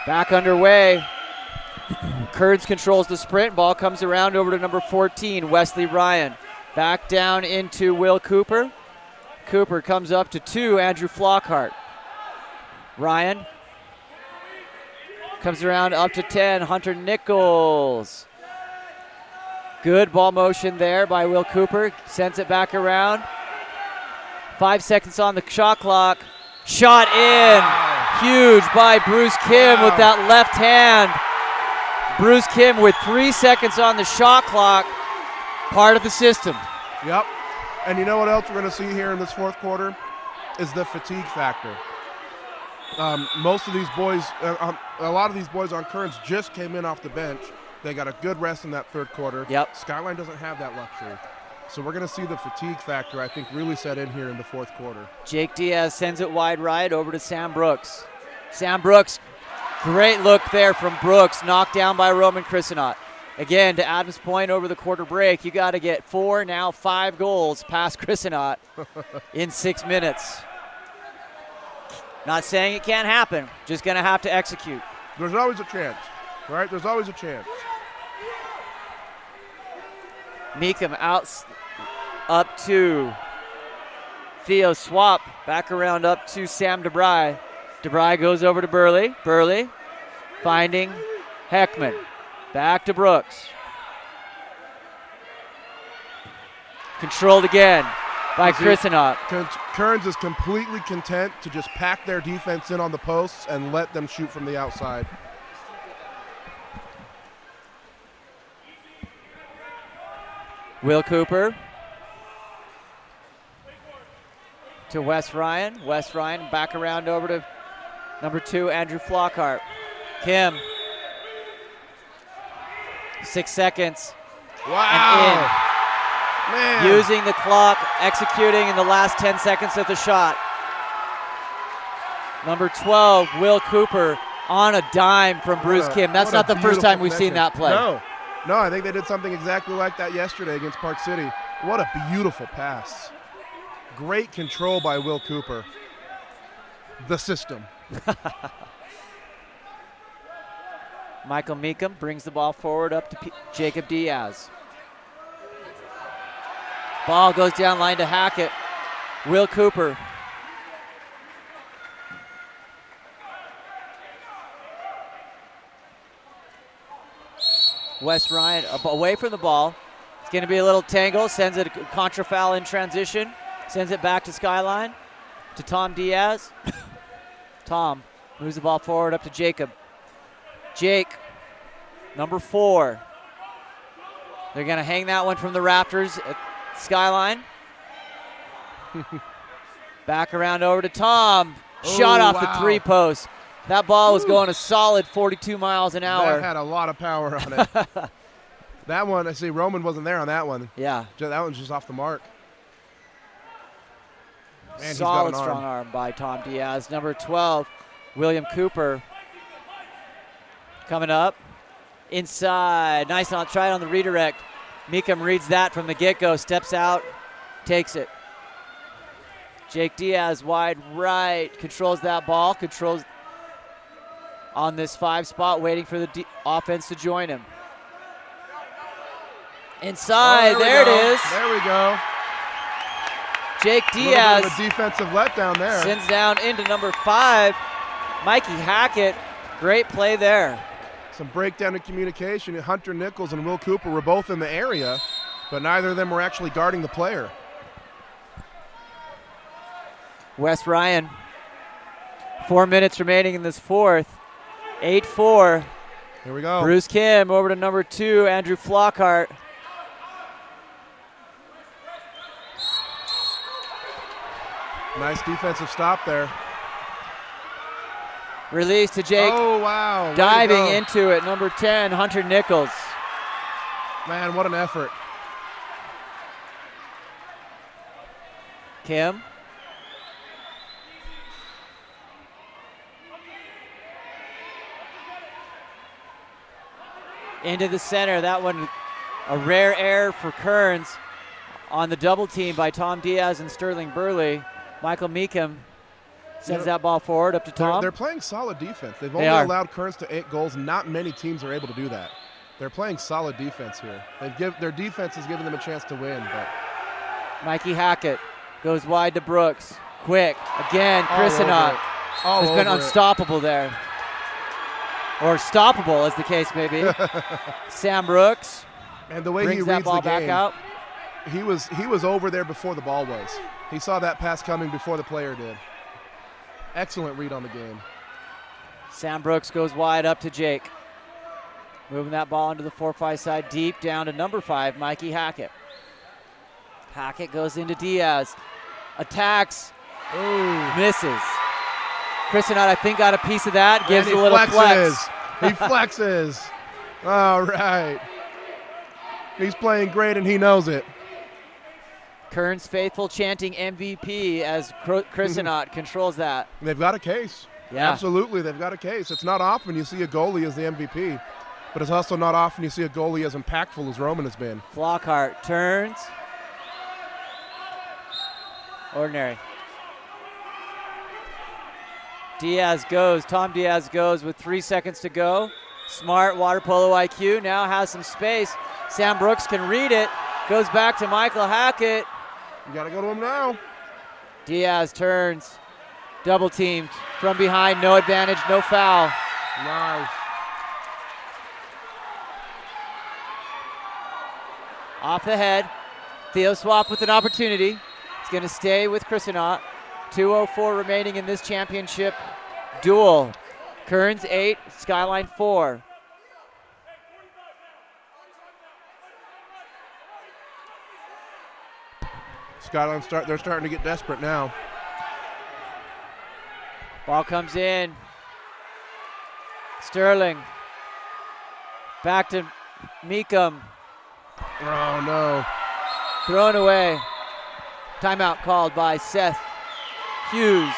Speaker 6: Back underway. Kearns controls the sprint. Ball comes around over to number 14, Wesley Ryan. Back down into Will Cooper. Cooper comes up to 2, Andrew Flockhart. Ryan comes around up to 10, Hunter Nichols. Good ball motion there by Will Cooper. Sends it back around. 5 seconds on the shot clock. Shot in. Huge by Bruce Kim with that left hand. Bruce Kim with 3 seconds on the shot clock. Part of the system.
Speaker 3: Yep. And you know what else we're going to see here in this fourth quarter is the fatigue factor. Most of these boys, a lot of these boys on Kearns just came in off the bench. They got a good rest in that third quarter.
Speaker 6: Yep.
Speaker 3: Skyline doesn't have that luxury. So we're going to see the fatigue factor, I think, really set in here in the fourth quarter.
Speaker 6: Jake Diaz sends it wide right over to Sam Brooks. Sam Brooks, great look there from Brooks, knocked down by Roman Christenot. Again, to Adam's point over the quarter break, you got to get 4, now 5 goals past Christenot in 6 minutes. Not saying it can't happen, just going to have to execute.
Speaker 3: There's always a chance, right? There's always a chance.
Speaker 6: Meekum out, up to Theo Swap, back around up to Sam DeBry. DeBry goes over to Burley. Burley finding Heckman. Back to Brooks. Controlled again by Christenot.
Speaker 3: Kearns is completely content to just pack their defense in on the posts and let them shoot from the outside.
Speaker 6: Will Cooper to Wes Ryan. Wes Ryan back around over to number 2, Andrew Flockhart. Kim. 6 seconds.
Speaker 3: Wow.
Speaker 6: And in. Man. Using the clock, executing in the last 10 seconds of the shot. Number 12, Will Cooper on a dime from Bruce Kim. That's not the first time we've seen that play.
Speaker 3: No, I think they did something exactly like that yesterday against Park City. What a beautiful pass. Great control by Will Cooper. The system.
Speaker 6: Michael Meekum brings the ball forward up to Jacob Diaz. Ball goes down line to Hackett. Will Cooper. Wes Ryan away from the ball. It's going to be a little tangle. Sends it a contra foul in transition. Sends it back to Skyline. To Tom Diaz. Tom moves the ball forward up to Jacob. Jake, number 4. They're going to hang that one from the Raptors at Skyline. Back around over to Tom. Shot off the 3-post. That ball was going a solid 42 miles an hour.
Speaker 3: That had a lot of power on it. That one, I see Roman wasn't there on that one.
Speaker 6: Yeah.
Speaker 3: That one's just off the mark. Man,
Speaker 6: solid strong arm by Tom Diaz. Number 12, William Cooper. Coming up. Inside. Nice try on the redirect. Meekum reads that from the get-go. Steps out. Takes it. Jake Diaz wide right. Controls that ball. Controls on this 5 spot. Waiting for the offense to join him. Inside. There it is.
Speaker 3: There we go.
Speaker 6: Jake Diaz.
Speaker 3: A little bit of a defensive letdown there.
Speaker 6: Sends down into number 5. Mikey Hackett. Great play there.
Speaker 3: Some breakdown in communication. Hunter Nichols and Will Cooper were both in the area, but neither of them were actually guarding the player.
Speaker 6: Wes Ryan. 4 minutes remaining in this fourth. 8-4.
Speaker 3: Here we go.
Speaker 6: Bruce Kim over to number 2, Andrew Flockhart.
Speaker 3: Nice defensive stop there.
Speaker 6: Release to Jake.
Speaker 3: Oh, wow.
Speaker 6: Diving into it, number 10, Hunter Nichols.
Speaker 3: Man, what an effort.
Speaker 6: Kim. Into the center. That one, a rare error for Kearns on the double team by Tom Diaz and Sterling Burley. Michael Meekum sends that ball forward up to Tom.
Speaker 3: They're playing solid defense. They've only allowed Kearns to 8 goals. Not many teams are able to do that. They're playing solid defense here. Their defense has given them a chance to win. But
Speaker 6: Mikey Hackett goes wide to Brooks. Quick. Again, Christenot has been unstoppable there. Or stoppable, as the case may be. Sam Brooks.
Speaker 3: And the way
Speaker 6: brings
Speaker 3: he
Speaker 6: that
Speaker 3: reads
Speaker 6: ball
Speaker 3: the game,
Speaker 6: back out.
Speaker 3: He was over there before the ball was. He saw that pass coming before the player did. Excellent read on the game.
Speaker 6: Sam Brooks goes wide up to Jake. Moving that ball into the 4-5 side, deep down to number 5, Mikey Hackett. Hackett goes into Diaz. Attacks.
Speaker 3: Ooh.
Speaker 6: Misses. Christenot, I think, got a piece of that. Gives a little flex.
Speaker 3: He flexes. All right. He's playing great, and he knows it.
Speaker 6: Kearns faithful chanting MVP as Christenot controls that.
Speaker 3: They've got a case.
Speaker 6: Yeah.
Speaker 3: Absolutely, they've got a case. It's not often you see a goalie as the MVP, but it's also not often you see a goalie as impactful as Roman has been.
Speaker 6: Flockhart turns. Ordinary. Tom Diaz goes with 3 seconds to go. Smart water polo IQ, now has some space. Sam Brooks can read it, goes back to Michael Hackett.
Speaker 3: You gotta go to him now.
Speaker 6: Diaz turns, double teamed from behind, no advantage, no foul.
Speaker 3: Nice.
Speaker 6: Off the head, Theo Swap with an opportunity. It's gonna stay with Christenot. 2:04 remaining in this championship duel. Kearns 8, Skyline 4.
Speaker 3: Skyline they're starting to get desperate now.
Speaker 6: Ball comes in. Sterling. Back to Meekum.
Speaker 3: Oh no.
Speaker 6: Thrown away. Timeout called by Seth Hughes.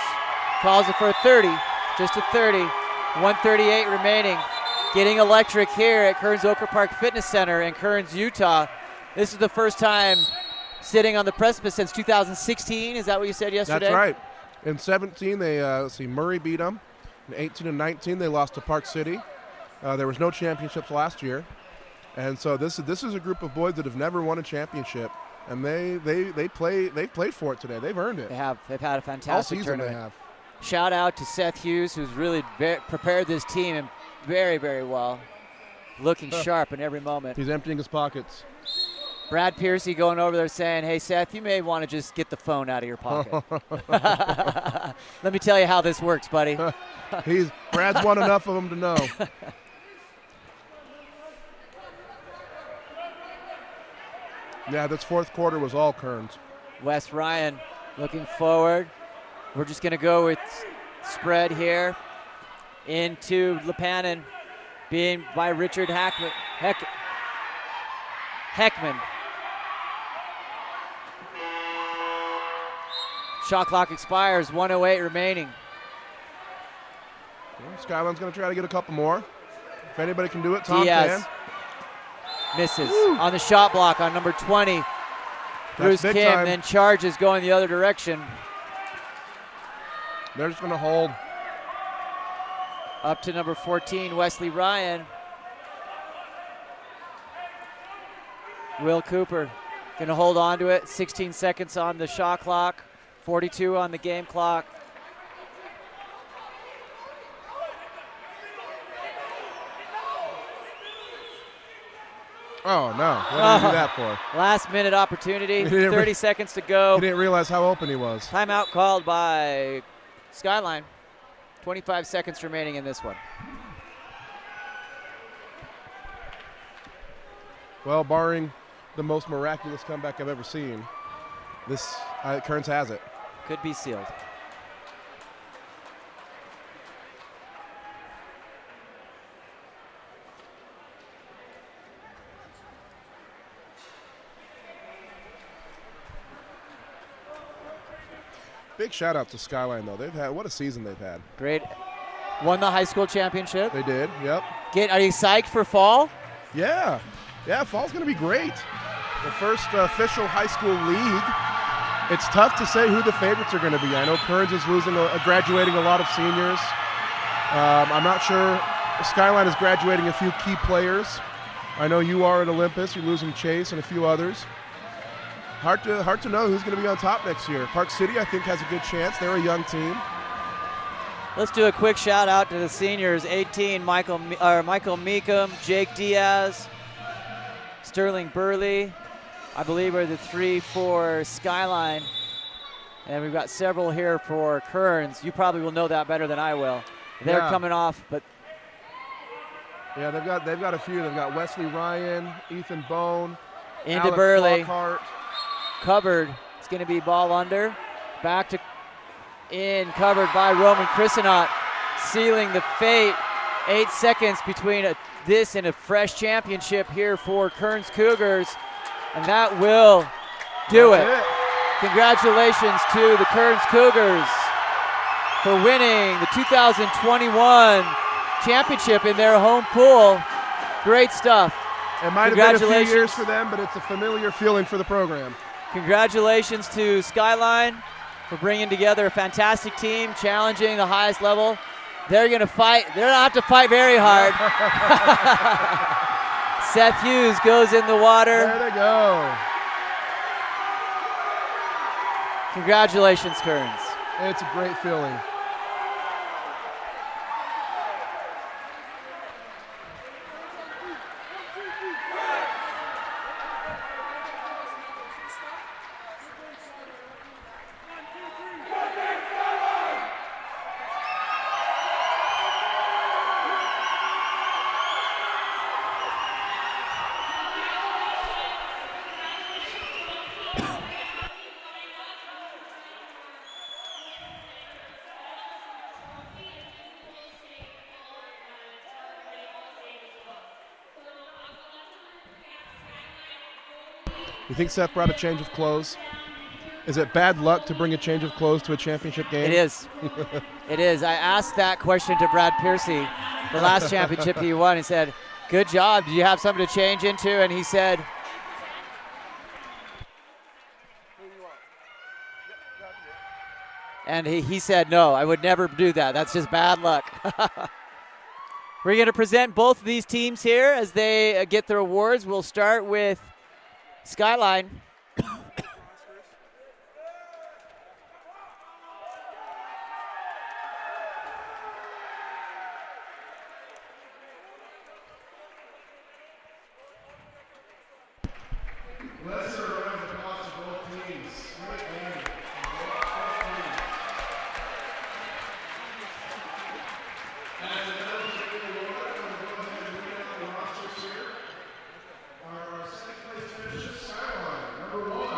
Speaker 6: Calls it for a 30. Just a 30. 1:38 remaining. Getting electric here at Kearns Oquirrh Park Fitness Center in Kearns, Utah. This is the first time sitting on the precipice since 2016. Is that what you said yesterday?
Speaker 3: That's right. In 17, they Murray beat them. In 18 and 19, they lost to Park City. There was no championships last year, and so this is a group of boys that have never won a championship, and they've played for it today. They've earned it.
Speaker 6: They have. They've had a fantastic
Speaker 3: all season
Speaker 6: tournament.
Speaker 3: They have.
Speaker 6: Shout out to Seth Hughes, who's really prepared this team very, very well. Looking sharp in every moment.
Speaker 3: He's emptying his pockets.
Speaker 6: Brad Piercy going over there saying, hey, Seth, you may want to just get the phone out of your pocket. Let me tell you how this works, buddy.
Speaker 3: Brad's won enough of them to know. Yeah, this fourth quarter was all Kearns.
Speaker 6: Wes Ryan looking forward. We're just going to go with spread here into Lepanen, being by Richard Heckman. Shot clock expires, 1:08 remaining.
Speaker 3: Well, Skyline's going to try to get a couple more. If anybody can do it, Tom
Speaker 6: Diaz
Speaker 3: can.
Speaker 6: misses on the shot block on number 20. Bruce Kim
Speaker 3: time.
Speaker 6: then charges going the other direction.
Speaker 3: They're just going to hold.
Speaker 6: Up to number 14, Wesley Ryan. Will Cooper going to hold on to it. 16 seconds on the shot clock, 42 on the game clock.
Speaker 3: Oh, no. What did he do that for?
Speaker 6: Last minute opportunity, 30 seconds to go.
Speaker 3: He didn't realize how open he was.
Speaker 6: Timeout called by Skyline. 25 seconds remaining in this one.
Speaker 3: Well, barring the most miraculous comeback I've ever seen, this Kearns has it.
Speaker 6: Could be sealed.
Speaker 3: Big shout out to Skyline, though. They've had, what a season they've had.
Speaker 6: Great. Won the high school championship.
Speaker 3: They did, yep.
Speaker 6: Are you psyched for fall?
Speaker 3: Yeah. Yeah, fall's going to be great. The first official high school league. It's tough to say who the favorites are going to be. I know Kearns is graduating a lot of seniors. I'm not sure. Skyline is graduating a few key players. I know you are at Olympus. You're losing Chase and a few others. Hard to know who's going to be on top next year. Park City, I think, has a good chance. They're a young team.
Speaker 6: Let's do a quick shout out to the seniors. 18, Michael Meekum, Jake Diaz, Sterling Burley, I believe are the 3 for Skyline. And we've got several here for Kearns. You probably will know that better than I will. They're coming off, but
Speaker 3: yeah, they've got a few. They've got Wesley Ryan, Ethan Bone,
Speaker 6: into
Speaker 3: Alex
Speaker 6: Burley.
Speaker 3: Lockhart.
Speaker 6: Covered. It's going to be ball under. Back to in, covered by Roman Christenot, sealing the fate. 8 seconds between this and a fresh championship here for Kearns Cougars, and that will do it. Congratulations to the Kearns Cougars for winning the 2021 championship in their home pool. Great stuff.
Speaker 3: It might have been a few years for them, but it's a familiar feeling for the program.
Speaker 6: Congratulations to Skyline for bringing together a fantastic team, challenging the highest level. They're going to fight. They're going to have to fight very hard. Seth Hughes goes in the water.
Speaker 3: There they go.
Speaker 6: Congratulations, Kearns.
Speaker 3: It's a great feeling. You think Seth brought a change of clothes? Is it bad luck to bring a change of clothes to a championship game?
Speaker 6: It is. It is. I asked that question to Brad Piercy, the last championship he won. He said, good job. Did you have something to change into? And he said, he said, no, I would never do that. That's just bad luck. We're going to present both of these teams here as they get their awards. We'll start with Skyline.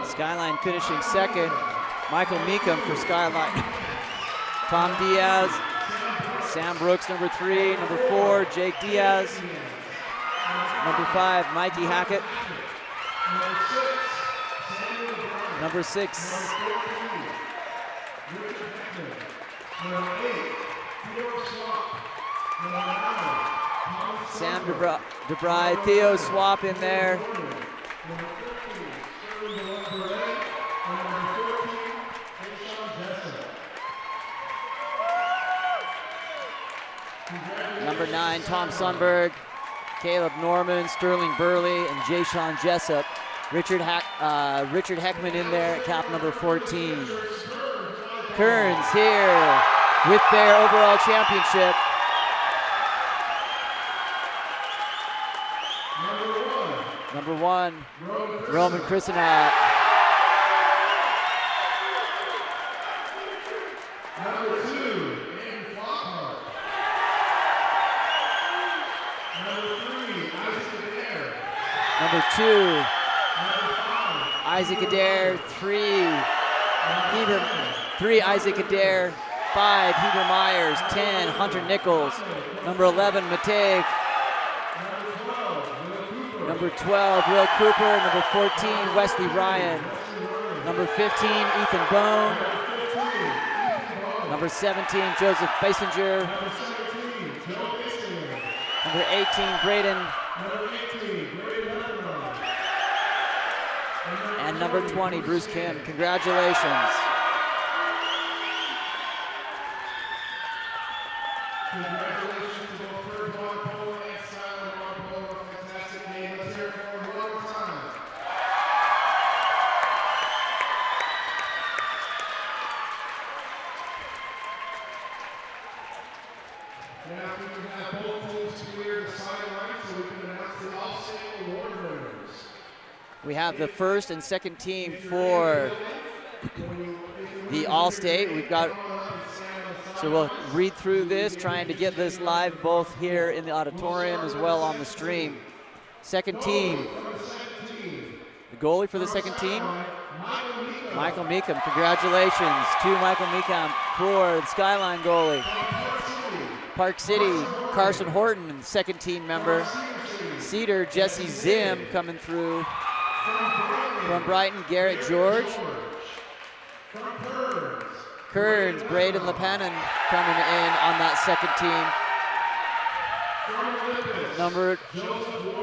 Speaker 6: Skyline finishing second. Michael Meekum for Skyline. Tom Diaz, Sam Brooks, number 3, number 4, Jake Diaz, number 5, Mikey Hackett, number 6, Sam DeBry, Theo Swap in there. Number 9, Tom Sundberg, Caleb Norman, Sterling Burley, and Jay-Sean Jessup. Richard Heckman in there at cap number 14. Kearns here with their overall championship. Number 1, Roman Christenat.
Speaker 8: Number 2, Andy Flockhart. Number 3, Isaac Adair.
Speaker 6: Number 2, Isaac Adair. 3, Isaac Adair. 5, Heber Myers. 10, Hunter Nichols. Number 11, Matei. Number 12, Will Cooper. Number 14, Wesley Ryan. Number 15, Ethan Bone. Number 17, Joseph Basinger. Number 18, Braden. And number 20, Bruce Kim. Congratulations.
Speaker 8: Congratulations to both Kearns water polo and Skyline water polo. Fantastic game. Let's hear it for them one more time. Now we can have both teams clear the sideline so we can announce the All-State award winners.
Speaker 6: We have the first and second team for the All-State. We've got, so we'll read through this, trying to get this live both here in the auditorium as well on the stream. Second team, the goalie for the second team, Michael Meekham. Congratulations to Michael Meekham for the Skyline goalie. Park City, Carson Horton, second team member. Cedar, Jesse Zim coming through. From Brighton, Garrett George. Kearns, Braden LePennon coming in on that second team. Number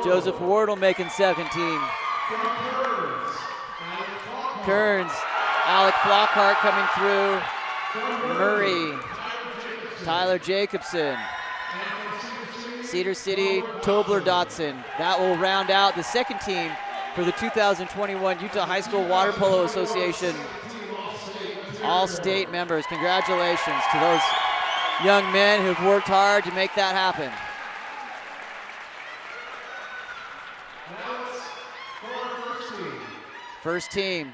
Speaker 6: Joseph Wardle making second team. Kearns, Alec Flockhart coming through. Murray, Tyler Jacobson. Cedar City, Tobler Dotson. That will round out the second team for the 2021 Utah High School Water Polo Association All-State members. Congratulations to those young men who've worked hard to make that happen. First team.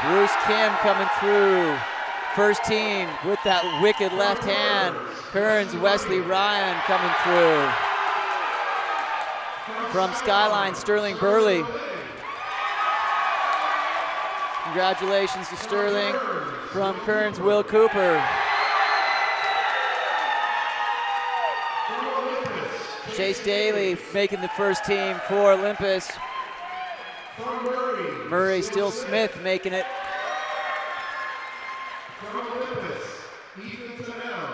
Speaker 6: Bruce Kim coming through. First team with that wicked left hand. Kearns, Wesley Ryan coming through. From Skyline, Sterling Burley. Congratulations to Sterling. From Kearns, Will Cooper. Chase Daly making the first team for Olympus. Murray Steele Smith making it.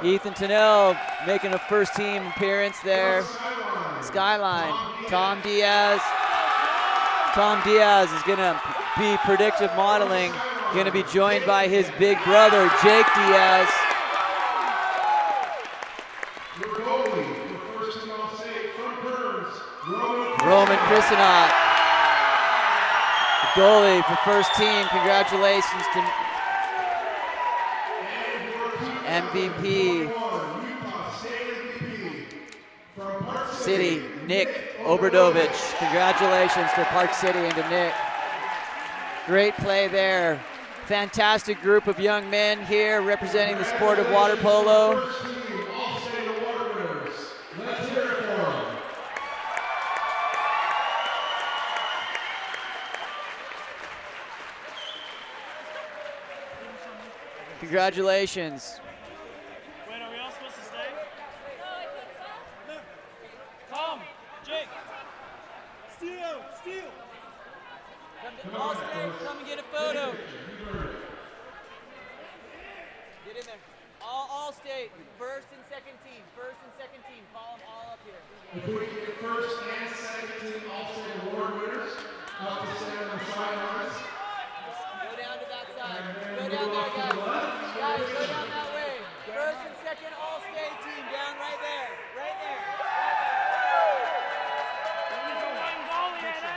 Speaker 6: Ethan Tennell making a first team appearance there. Skyline, Tom Diaz. Tom Diaz is gonna be predictive modeling. Gonna be joined by his big brother, Jake Diaz. Roman Christenat, the goalie for first team. Congratulations to MVP City, Nick Obradovich. Congratulations to Park City and to Nick. Great play there. Fantastic group of young men here representing the sport of water polo. Congratulations.
Speaker 1: Wait, are we all supposed to stay? Come, Jake. Steal.
Speaker 6: All stay. Come and get a photo. Get in there. All state. First and second team. Call them all up here.
Speaker 8: If we can get first and second team All-State Award winners up to stand on the sidelines.
Speaker 6: Go down to that side. Go down there, guys. Guys, go down that way. First and second all-state team down right there. Right there.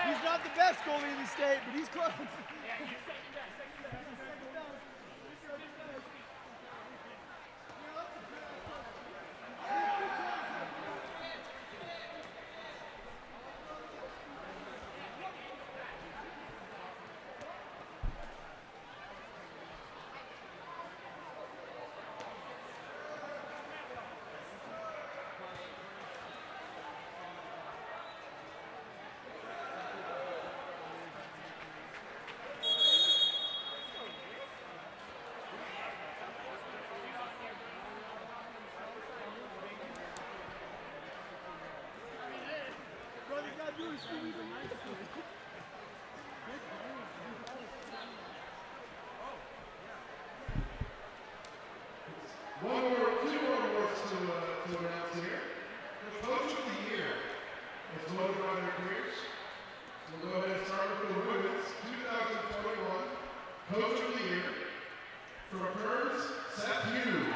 Speaker 1: He's not the best goalie in the state, but he's close.
Speaker 8: Two more awards to announce here. The Coach of the Year is voted by their careers. We'll go ahead and start with the women's 2021 Coach of the Year from Kearns, Seth Hughes.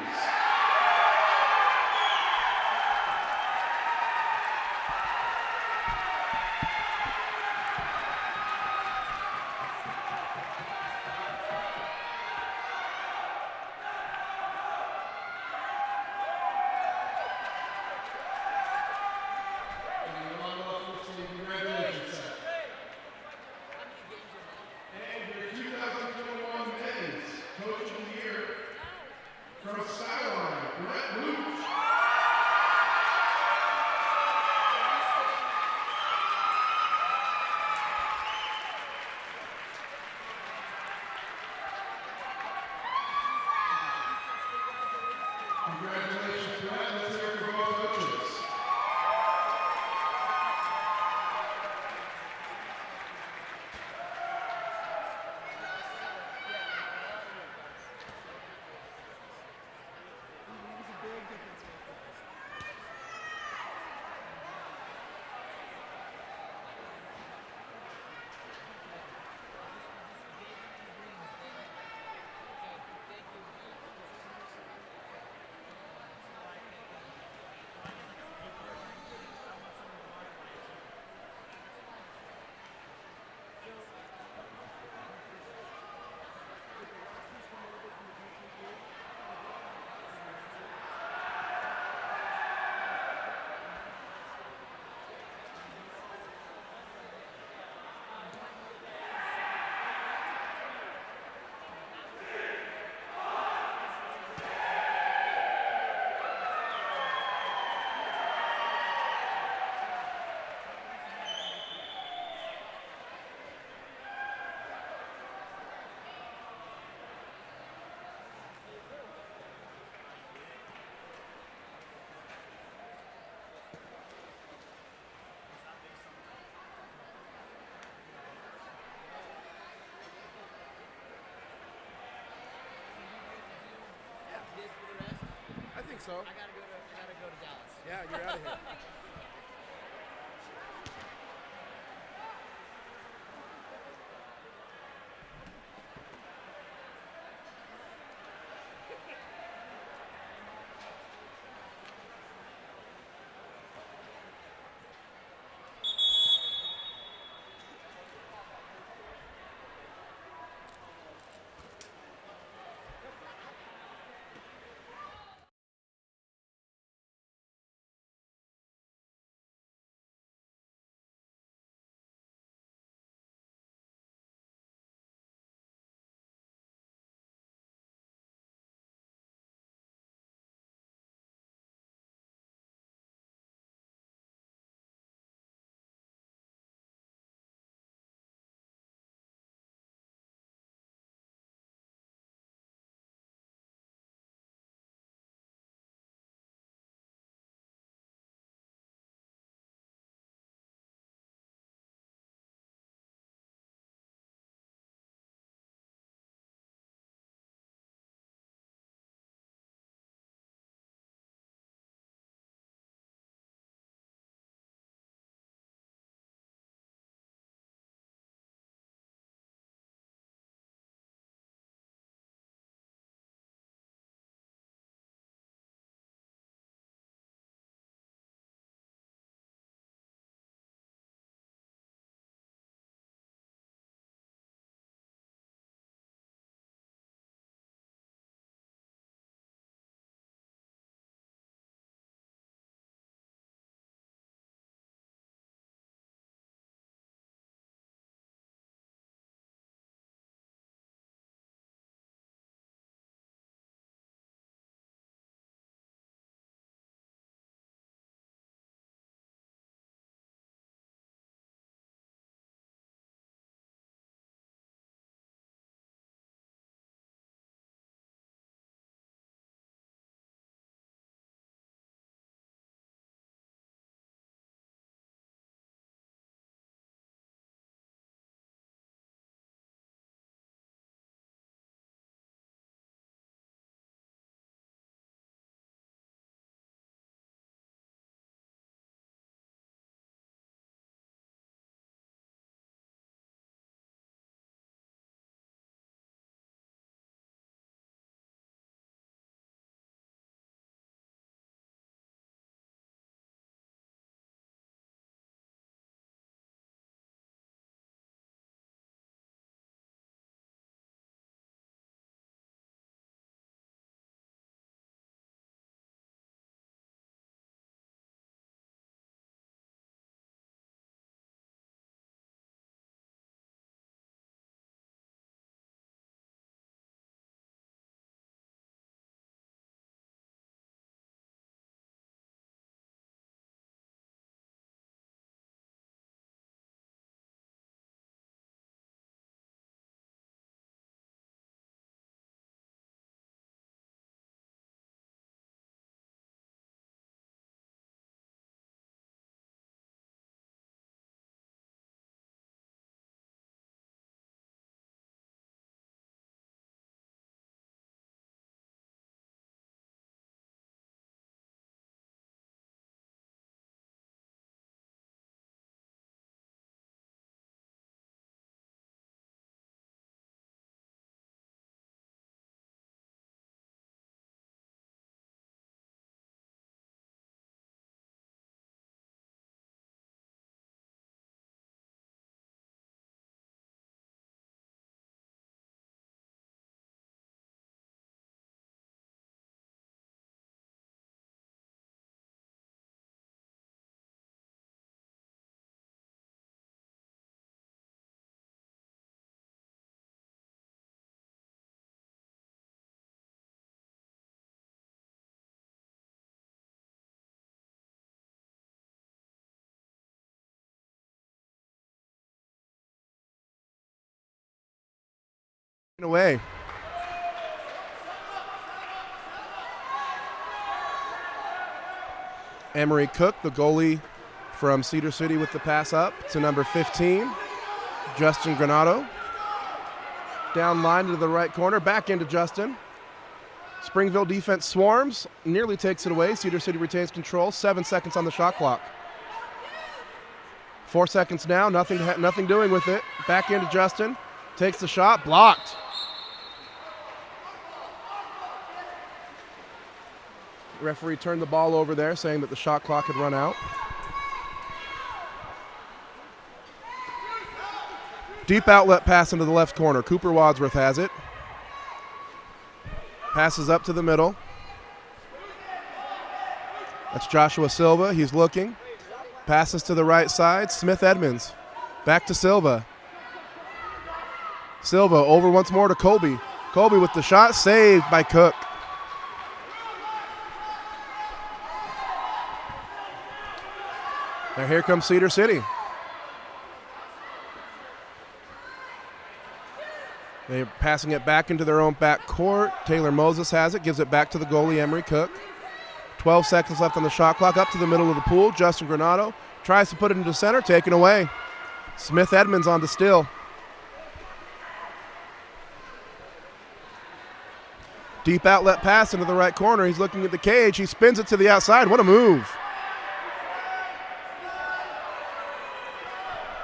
Speaker 8: Congratulations, Seth. And your 2021 men's Coach of the Year from Skyline, Brett Luch. Congratulations, Brett. Let's hear it for both coaches.
Speaker 3: I think so.
Speaker 4: I gotta go to Dallas.
Speaker 3: Yeah, you're out of here. Away. Emery Cook, the goalie from Cedar City, with the pass up to number 15, Justin Granado. Down line to the right corner, back into Justin. Springville defense swarms, nearly takes it away. Cedar City retains control. 7 seconds on the shot clock. 4 seconds now, nothing doing with it. Back into Justin, takes the shot, blocked. Referee turned the ball over there, saying that the shot clock had run out. Deep outlet pass into the left corner. Cooper Wadsworth has it. Passes up to the middle. That's Joshua Silva. He's looking. Passes to the right side. Smith Edmonds. Back to Silva. Silva over once more to Colby. Colby with the shot, saved by Cook. Now here comes Cedar City. They're passing it back into their own back court. Taylor Moses has it, gives it back to the goalie, Emery Cook. 12 seconds left on the shot clock, up to the middle of the pool. Justin Granado tries to put it into center, taken away. Smith Edmonds on the steal. Deep outlet pass into the right corner. He's looking at the cage. He spins it to the outside. What a move.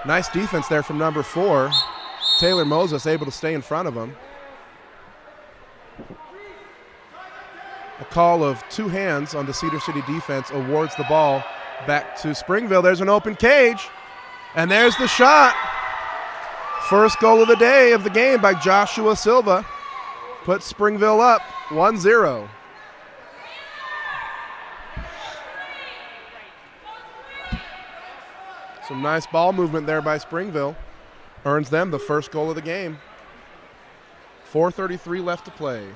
Speaker 3: Nice defense there from number 4. Taylor Moses able to stay in front of him. A call of 2 hands on the Cedar City defense awards the ball back to Springville. There's an open cage, and there's the shot. First goal of the day of the game by Joshua Silva. Puts Springville up 1-0. Some nice ball movement there by Springville. Earns them the first goal of the game. 4:33 left to play.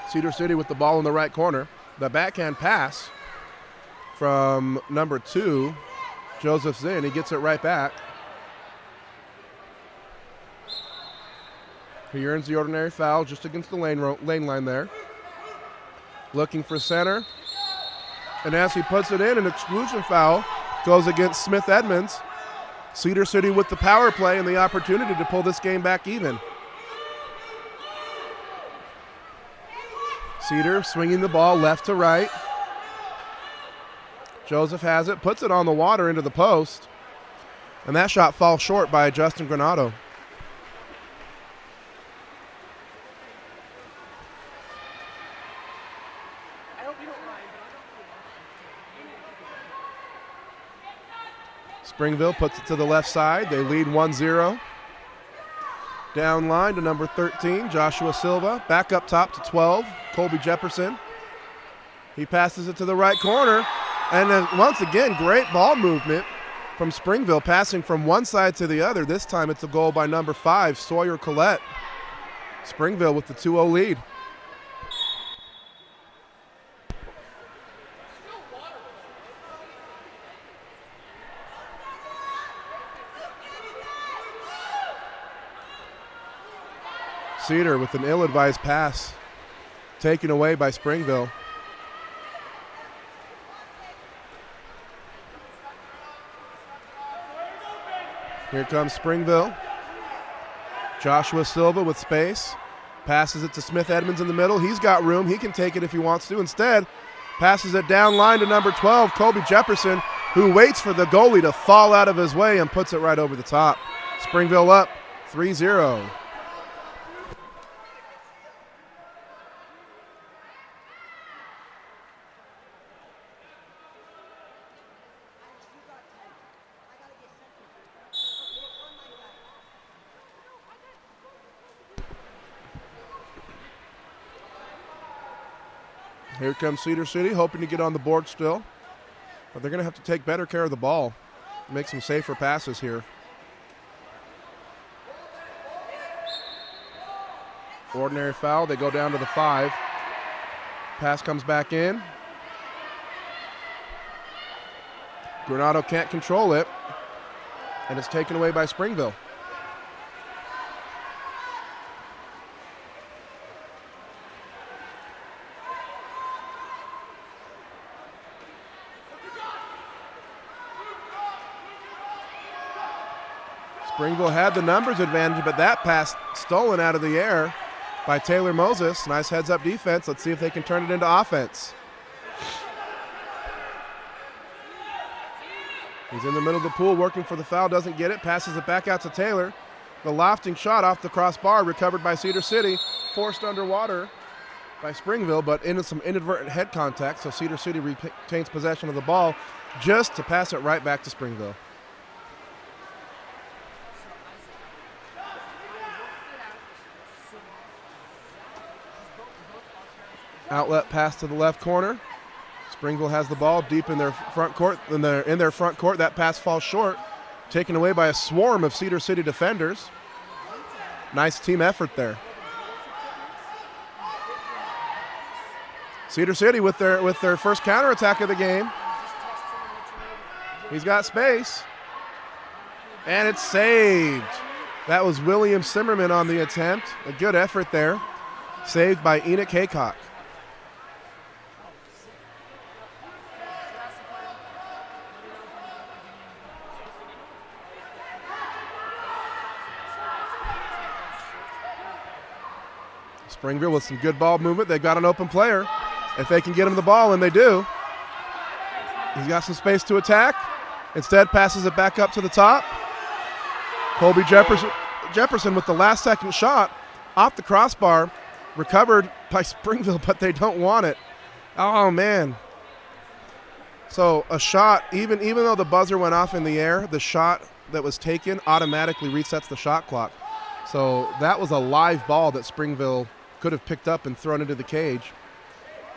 Speaker 3: Cedar City with the ball in the right corner. The backhand pass from number 2, Joseph Zinn. He gets it right back. He earns the ordinary foul just against the lane line there. Looking for center. And as he puts it in, an exclusion foul goes against Smith Edmonds. Cedar City with the power play and the opportunity to pull this game back even. Cedar swinging the ball left to right. Joseph has it, puts it on the water into the post. And that shot falls short by Justin Granado. Springville puts it to the left side. They lead 1-0. Down line to number 13, Joshua Silva. Back up top to 12, Colby Jefferson. He passes it to the right corner. And then once again, great ball movement from Springville, passing from one side to the other. This time it's a goal by number 5, Sawyer Collette. Springville with the 2-0 lead. Cedar with an ill-advised pass taken away by Springville. Here comes Springville. Joshua Silva with space. Passes it to Smith Edmonds in the middle. He's got room. He can take it if he wants to. Instead, passes it down line to number 12, Colby Jefferson, who waits for the goalie to fall out of his way and puts it right over the top. Springville up 3-0. Here comes Cedar City, hoping to get on the board still. But they're going to have to take better care of the ball, make some safer passes here. Ordinary foul. They go down to the 5. Pass comes back in. Granado can't control it, and it's taken away by Springville. Springville had the numbers advantage, but that pass stolen out of the air by Taylor Moses. Nice heads-up defense. Let's see if they can turn it into offense. He's in the middle of the pool working for the foul, doesn't get it, passes it back out to Taylor. The lofting shot off the crossbar, recovered by Cedar City, forced underwater by Springville, but into some inadvertent head contact, so Cedar City retains possession of the ball just to pass it right back to Springville. Outlet pass to the left corner. Springville has the ball deep in their front court. In their front court, that pass falls short, taken away by a swarm of Cedar City defenders. Nice team effort there. Cedar City with their first counterattack of the game. He's got space, and it's saved. That was William Simmerman on the attempt. A good effort there. Saved by Enoch Haycock. Springville with some good ball movement. They've got an open player. If they can get him the ball, and they do. He's got some space to attack. Instead, passes it back up to the top. Colby Jefferson with the last-second shot off the crossbar. Recovered by Springville, but they don't want it. Oh, man. So a shot, even though the buzzer went off in the air, the shot that was taken automatically resets the shot clock. So that was a live ball that Springville could have picked up and thrown into the cage.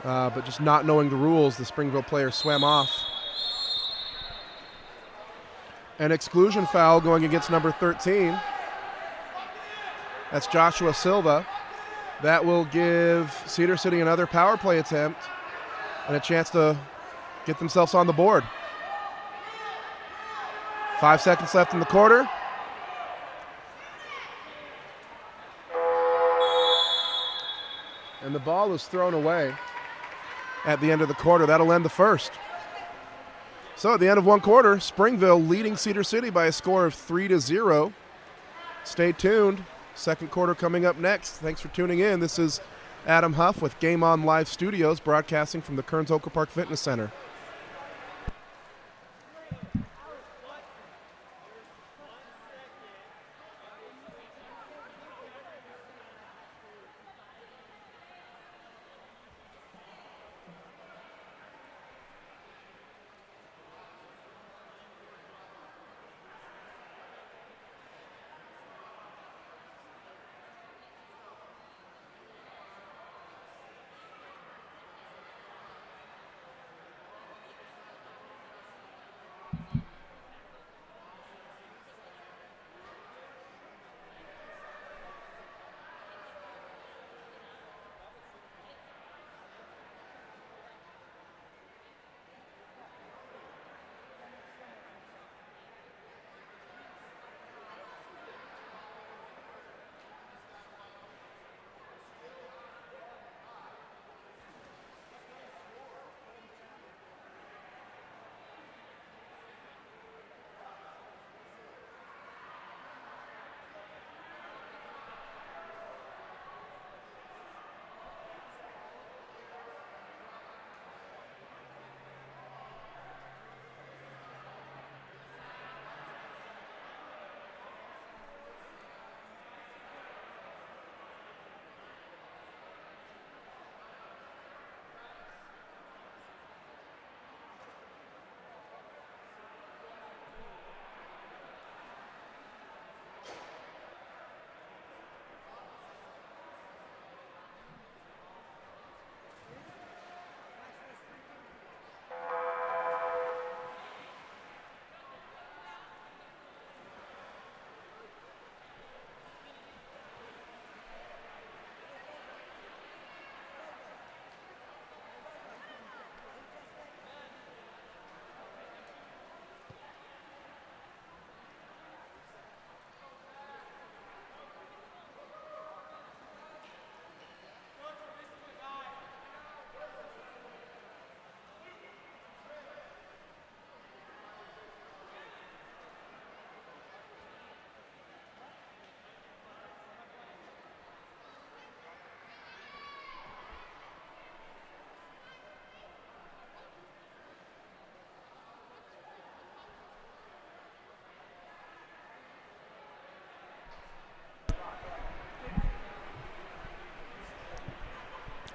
Speaker 3: But just not knowing the rules, the Springville player swam off. An exclusion foul going against number 13. That's Joshua Silva. That will give Cedar City another power play attempt and a chance to get themselves on the board. 5 seconds left in the quarter. And the ball is thrown away at the end of the quarter. That'll end the first. So at the end of one quarter, Springville leading Cedar City by a score of 3-0. Stay tuned. Second quarter coming up next. Thanks for tuning in. This is Adam Huff with Game On Live Studios, broadcasting from the Kearns Oquirrh Park Fitness Center.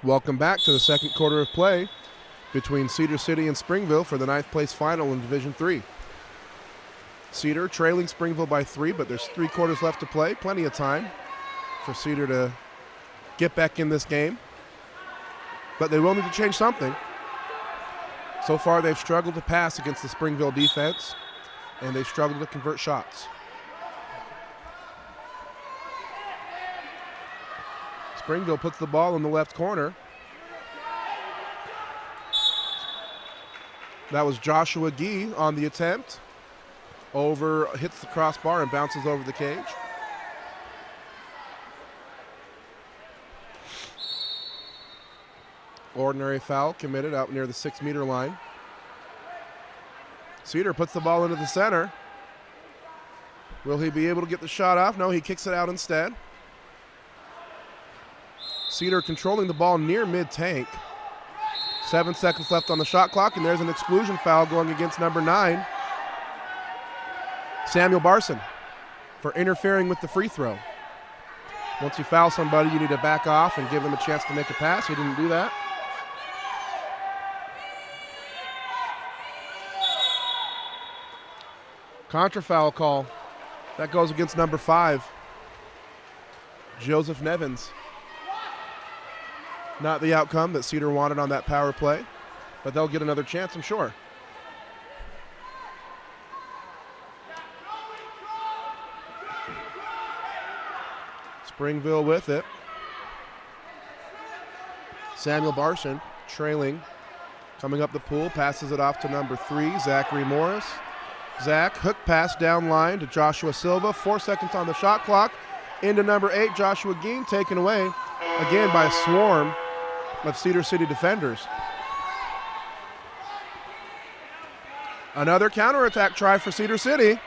Speaker 3: Welcome back to the second quarter of play between Cedar City and Springville for the 9th place final in Division III. Cedar trailing Springville by 3, but there's 3 quarters left to play. Plenty of time for Cedar to get back in this game. But they will need to change something. So far, they've struggled to pass against the Springville defense, and they've struggled to convert shots. Springville puts the ball in the left corner. That was Joshua Gee on the attempt. Hits the crossbar and bounces over the cage. Ordinary foul committed out near the 6-meter line. Cedar puts the ball into the center. Will he be able to get the shot off? No, he kicks it out instead. Cedar controlling the ball near mid-tank. 7 seconds left on the shot clock, and there's an exclusion foul going against number 9, Samuel Barson, for interfering with the free throw. Once you foul somebody, you need to back off and give them a chance to make a pass. He didn't do that. Contra foul call. That goes against number 5, Joseph Nevins. Not the outcome that Cedar wanted on that power play, but they'll get another chance, I'm sure. Springville with it. Samuel Barson trailing, coming up the pool, passes it off to number 3, Zachary Morris. Zach, hook pass down line to Joshua Silva. 4 seconds on the shot clock. Into number 8, Joshua Geen, taken away again by a swarm of Cedar City defenders. Another counterattack try for Cedar City.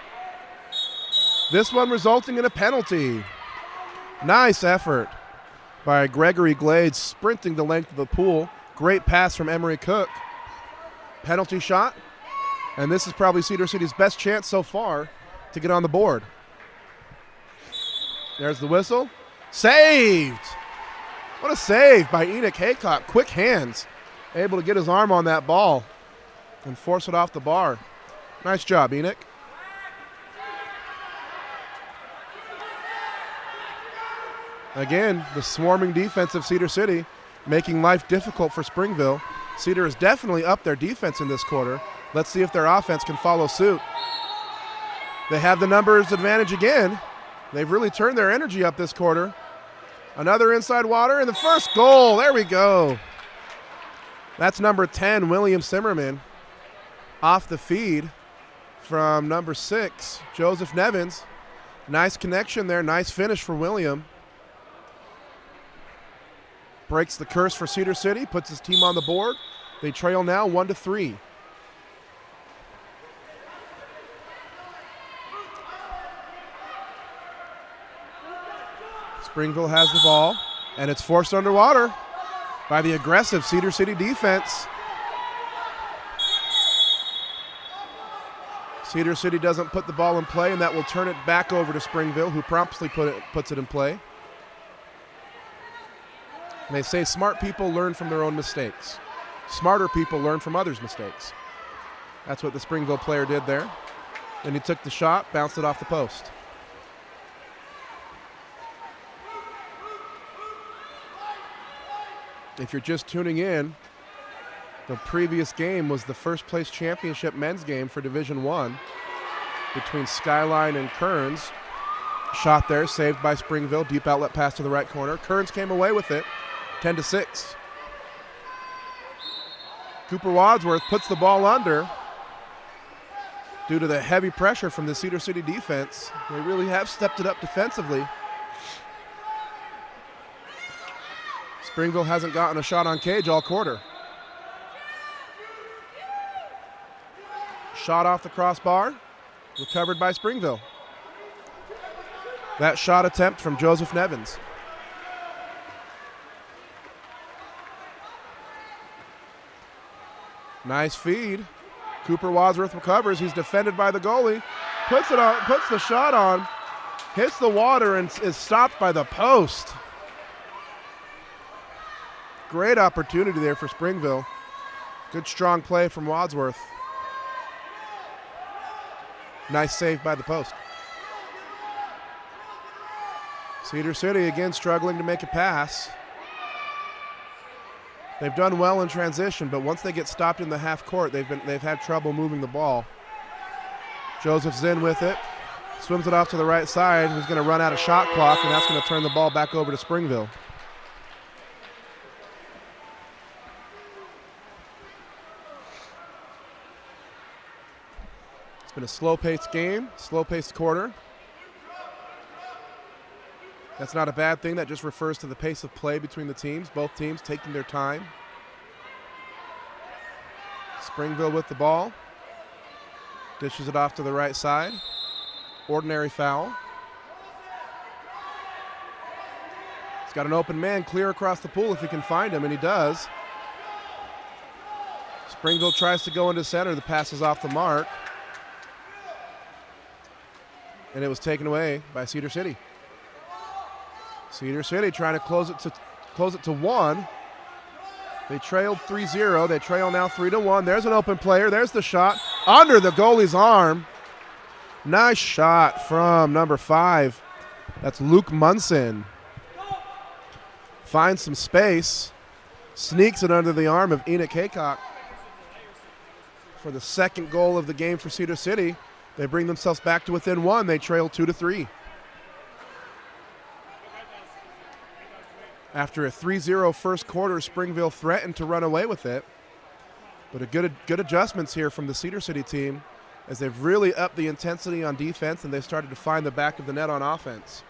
Speaker 3: This one resulting in a penalty. Nice effort by Gregory Glades, sprinting the length of the pool. Great pass from Emery Cook. Penalty shot, and this is probably Cedar City's best chance so far to get on the board. There's the whistle. Saved! What a save by Enoch Haycock. Quick hands. Able to get his arm on that ball and force it off the bar. Nice job, Enoch. Again, the swarming defense of Cedar City making life difficult for Springville. Cedar is definitely up their defense in this quarter. Let's see if their offense can follow suit. They have the numbers advantage again. They've really turned their energy up this quarter. Another inside water, and the first goal. There we go. That's number 10, William Simmerman, off the feed from number 6, Joseph Nevins. Nice connection there. Nice finish for William. Breaks the curse for Cedar City, puts his team on the board. They trail now 1-3. Springville has the ball, and it's forced underwater by the aggressive Cedar City defense. Cedar City doesn't put the ball in play, and that will turn it back over to Springville, who promptly puts it in play. And they say smart people learn from their own mistakes. Smarter people learn from others' mistakes. That's what the Springville player did there. And he took the shot, bounced it off the post. If you're just tuning in, the previous game was the first place championship men's game for Division I between Skyline and Kearns. Shot there, saved by Springville, deep outlet pass to the right corner. Kearns came away with it, 10-6. Cooper Wadsworth puts the ball under due to the heavy pressure from the Cedar City defense. They really have stepped it up defensively. Springville hasn't gotten a shot on cage all quarter. Shot off the crossbar, recovered by Springville. That shot attempt from Joseph Nevins. Nice feed. Cooper Wadsworth recovers. He's defended by the goalie. Puts the shot on, hits the water, and is stopped by the post. Great opportunity there for Springville. Good strong play from Wadsworth. Nice save by the post. Cedar City again struggling to make a pass. They've done well in transition, but once they get stopped in the half court, they've had trouble moving the ball. Joseph Zinn with it. Swims it off to the right side. He's going to run out of shot clock, and that's going to turn the ball back over to Springville. It's been a slow-paced game, slow-paced quarter. That's not a bad thing. That just refers to the pace of play between the teams. Both teams taking their time. Springville with the ball. Dishes it off to the right side. Ordinary foul. He's got an open man clear across the pool if he can find him, and he does. Springville tries to go into center. The pass is off the mark. And it was taken away by Cedar City. Cedar City trying to close it to one. They trailed 3-0. They trail now 3-1. There's an open player. There's the shot under the goalie's arm. Nice shot from number 5. That's Luke Munson. Finds some space. Sneaks it under the arm of Enoch Haycock for the second goal of the game for Cedar City. They bring themselves back to within 1. They trail 2-3. After a 3-0 first quarter, Springville threatened to run away with it. But a good adjustments here from the Cedar City team as they've really upped the intensity on defense and they've started to find the back of the net on offense.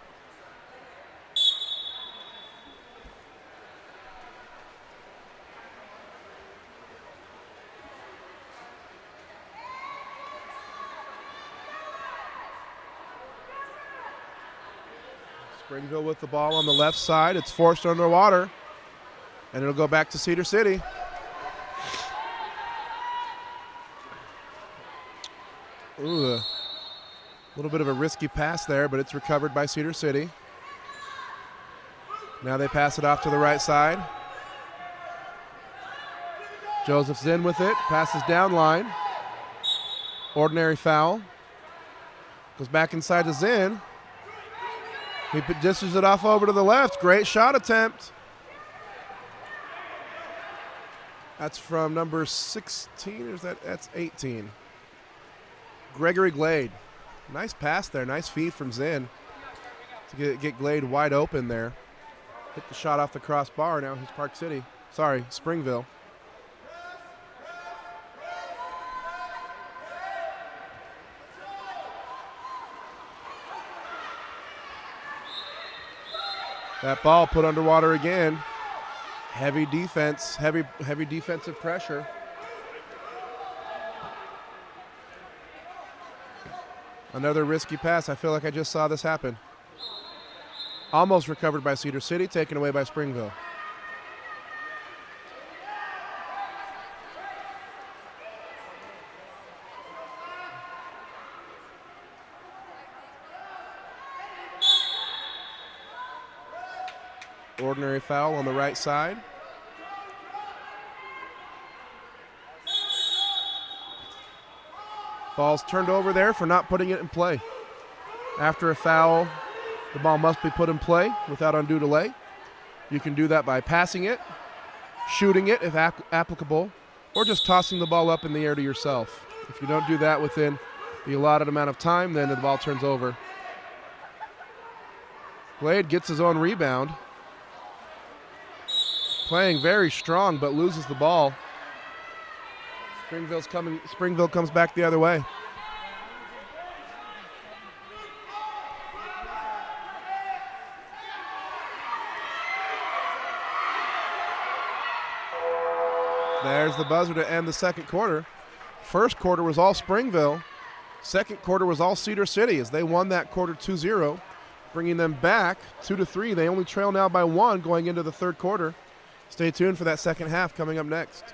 Speaker 3: Springville with the ball on the left side. It's forced underwater, and it'll go back to Cedar City. Ooh, a little bit of a risky pass there, but it's recovered by Cedar City. Now they pass it off to the right side. Joseph's in with it, passes down line. Ordinary foul. Goes back inside to Zinn. He dishes it off over to the left. Great shot attempt. That's from number 16, or is that's 18? Gregory Glade. Nice pass there. Nice feed from Zinn to get Glade wide open there. Hit the shot off the crossbar. Now he's Park City. Sorry, Springville. That ball put underwater again. Heavy defense, heavy defensive pressure. Another risky pass. I feel like I just saw this happen. Almost recovered by Cedar City, taken away by Springville. Ordinary foul on the right side. Ball's turned over there for not putting it in play. After a foul, the ball must be put in play without undue delay. You can do that by passing it, shooting it if applicable, or just tossing the ball up in the air to yourself. If you don't do that within the allotted amount of time, then the ball turns over. Glade gets his own rebound. Playing very strong, but loses the ball. Springville comes back the other way. There's the buzzer to end the second quarter. First quarter was all Springville. Second quarter was all Cedar City as they won that quarter 2-0, bringing them back 2-3. They only trail now by 1 going into the third quarter. Stay tuned for that second half coming up next.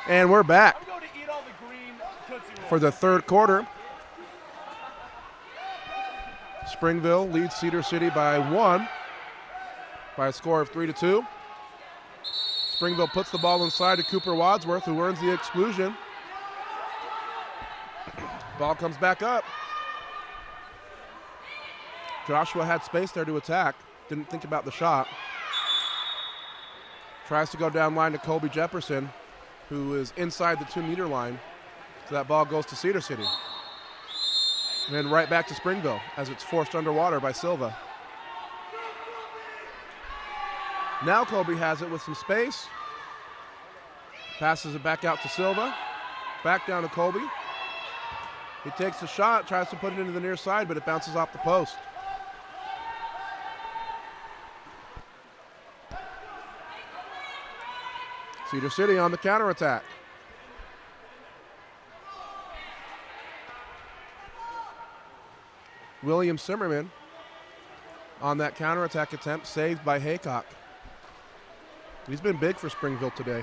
Speaker 3: And we're back for the third quarter. Springville leads Cedar City by 1 by a score of 3-2. Springville puts the ball inside to Cooper Wadsworth, who earns the exclusion. Ball comes back up. Joshua had space there to attack. Didn't think about the shot. Tries to go down line to Colby Jefferson, who is inside the 2-meter line. So that ball goes to Cedar City. And then right back to Springville as it's forced underwater by Silva. Now Colby has it with some space. Passes it back out to Silva. Back down to Colby. He takes the shot, tries to put it into the near side, but it bounces off the post. Cedar City on the counterattack. William Zimmerman on that counterattack attempt, saved by Haycock. He's been big for Springville today.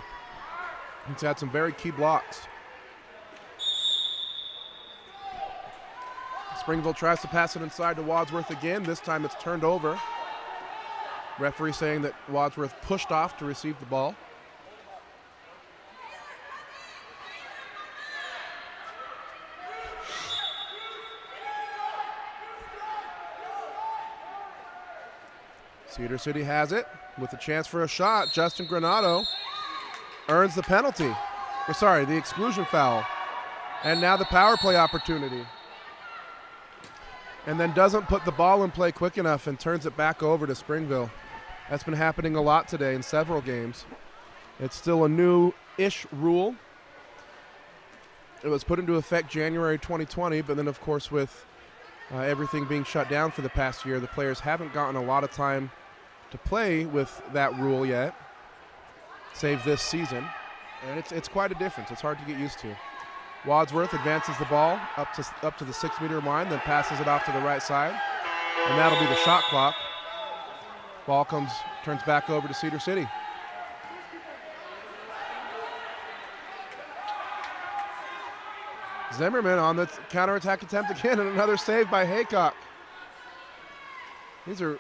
Speaker 3: He's had some very key blocks. Springville tries to pass it inside to Wadsworth again. This time it's turned over. Referee saying that Wadsworth pushed off to receive the ball. Cedar City has it with a chance for a shot. Justin Granado earns the penalty. The exclusion foul. And now the power play opportunity. And then doesn't put the ball in play quick enough and turns it back over to Springville. That's been happening a lot today in several games. It's still a new-ish rule. It was put into effect January 2020, but then, of course, with everything being shut down for the past year, the players haven't gotten a lot of time to play with that rule yet, save this season. And it's quite a difference. It's hard to get used to. Wadsworth advances the ball up to the 6-meter line, then passes it off to the right side. And that'll be the shot clock. Ball turns back over to Cedar City. Zimmerman on the counterattack attempt again, and another save by Haycock. These are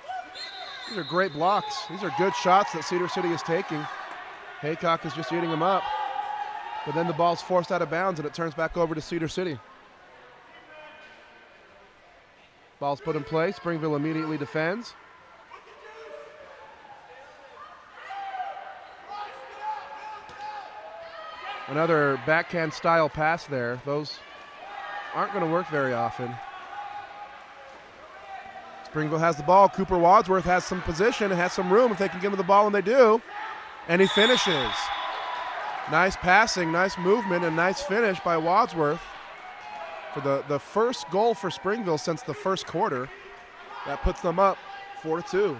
Speaker 3: great blocks. These are good shots that Cedar City is taking. Haycock is just eating them up. But then the ball's forced out of bounds, and it turns back over to Cedar City. Ball's put in play. Springville immediately defends. Another backhand style pass there. Those aren't going to work very often. Springville has the ball. Cooper Wadsworth has some position and has some room if they can give him the ball, and they do. And he finishes. Nice passing, nice movement, and nice finish by Wadsworth for the first goal for Springville since the first quarter. That puts them up 4-2.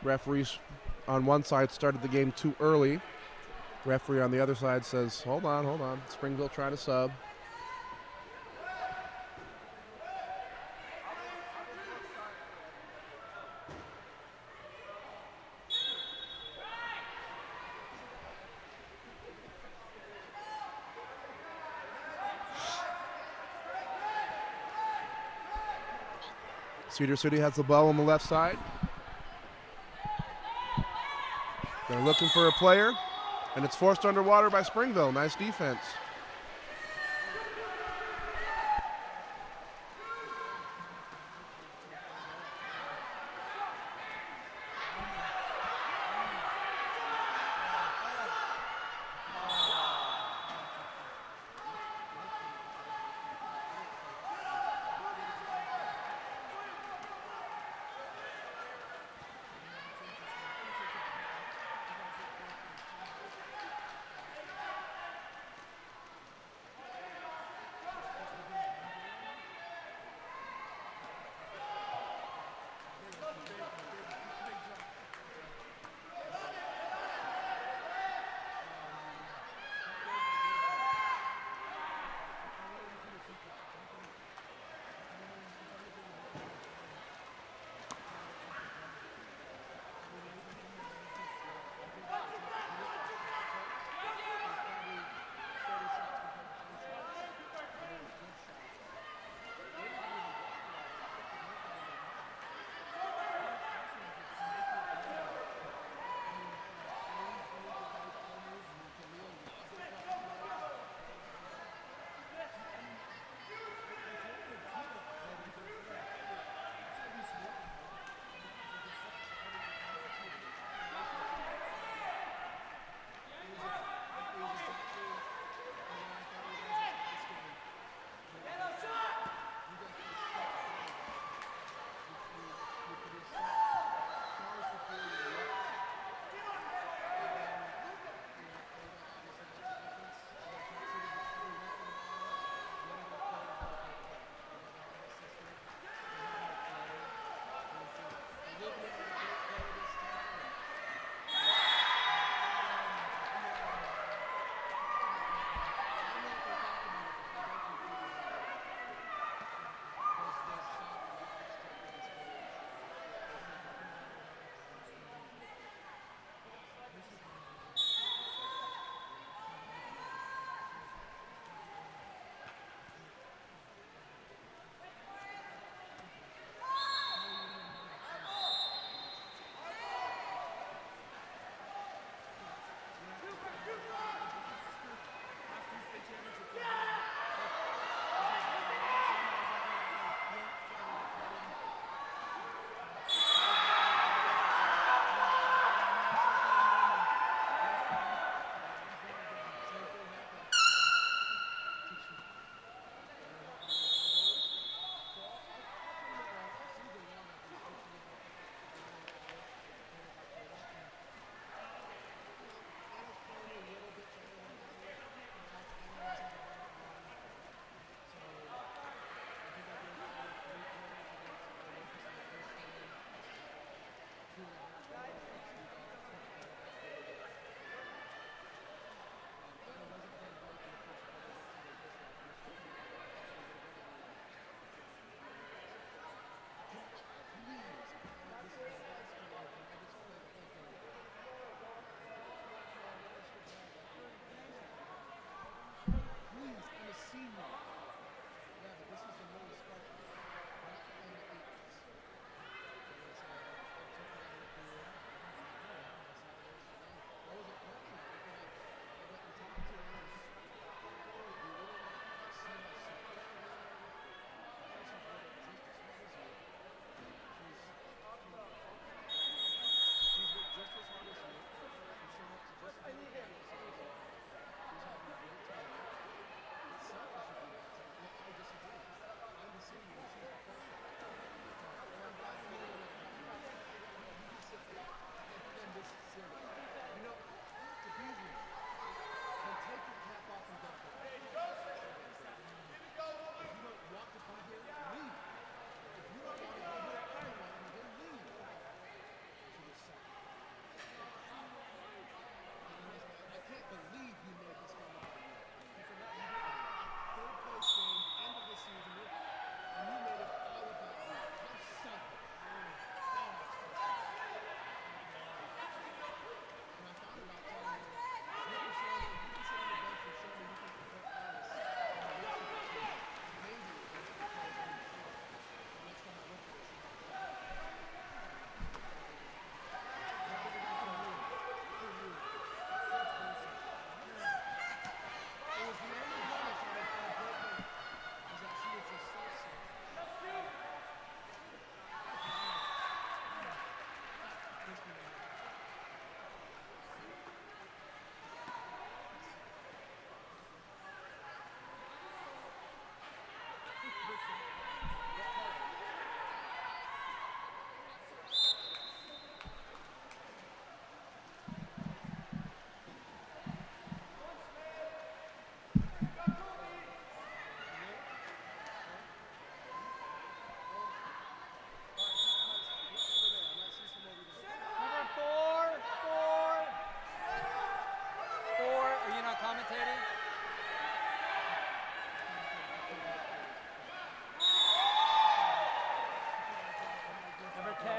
Speaker 3: Referees on one side started the game too early. Referee on the other side says, hold on. Springville trying to sub. Cedar City has the ball on the left side. They're looking for a player, and it's forced underwater by Springville. Nice defense.
Speaker 6: not commentating? Number 10.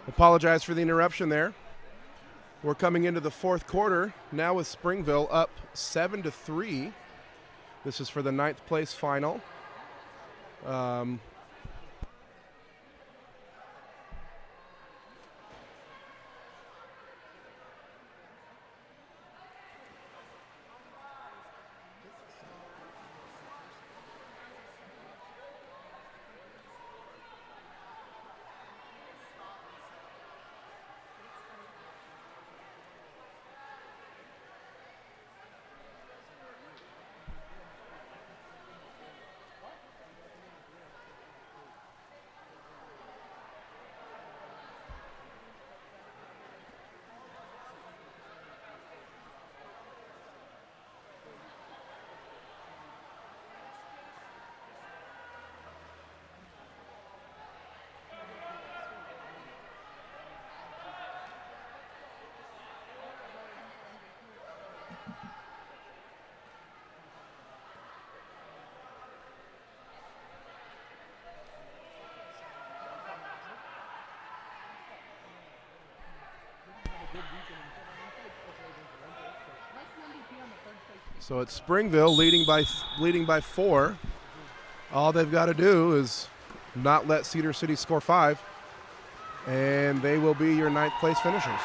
Speaker 3: Apologize for the interruption there. We're coming into the fourth quarter now with Springville up 7-3. This is for the 9th place final. So it's Springville leading by 4. All they've got to do is not let Cedar City score 5, and they will be your 9th place finishers.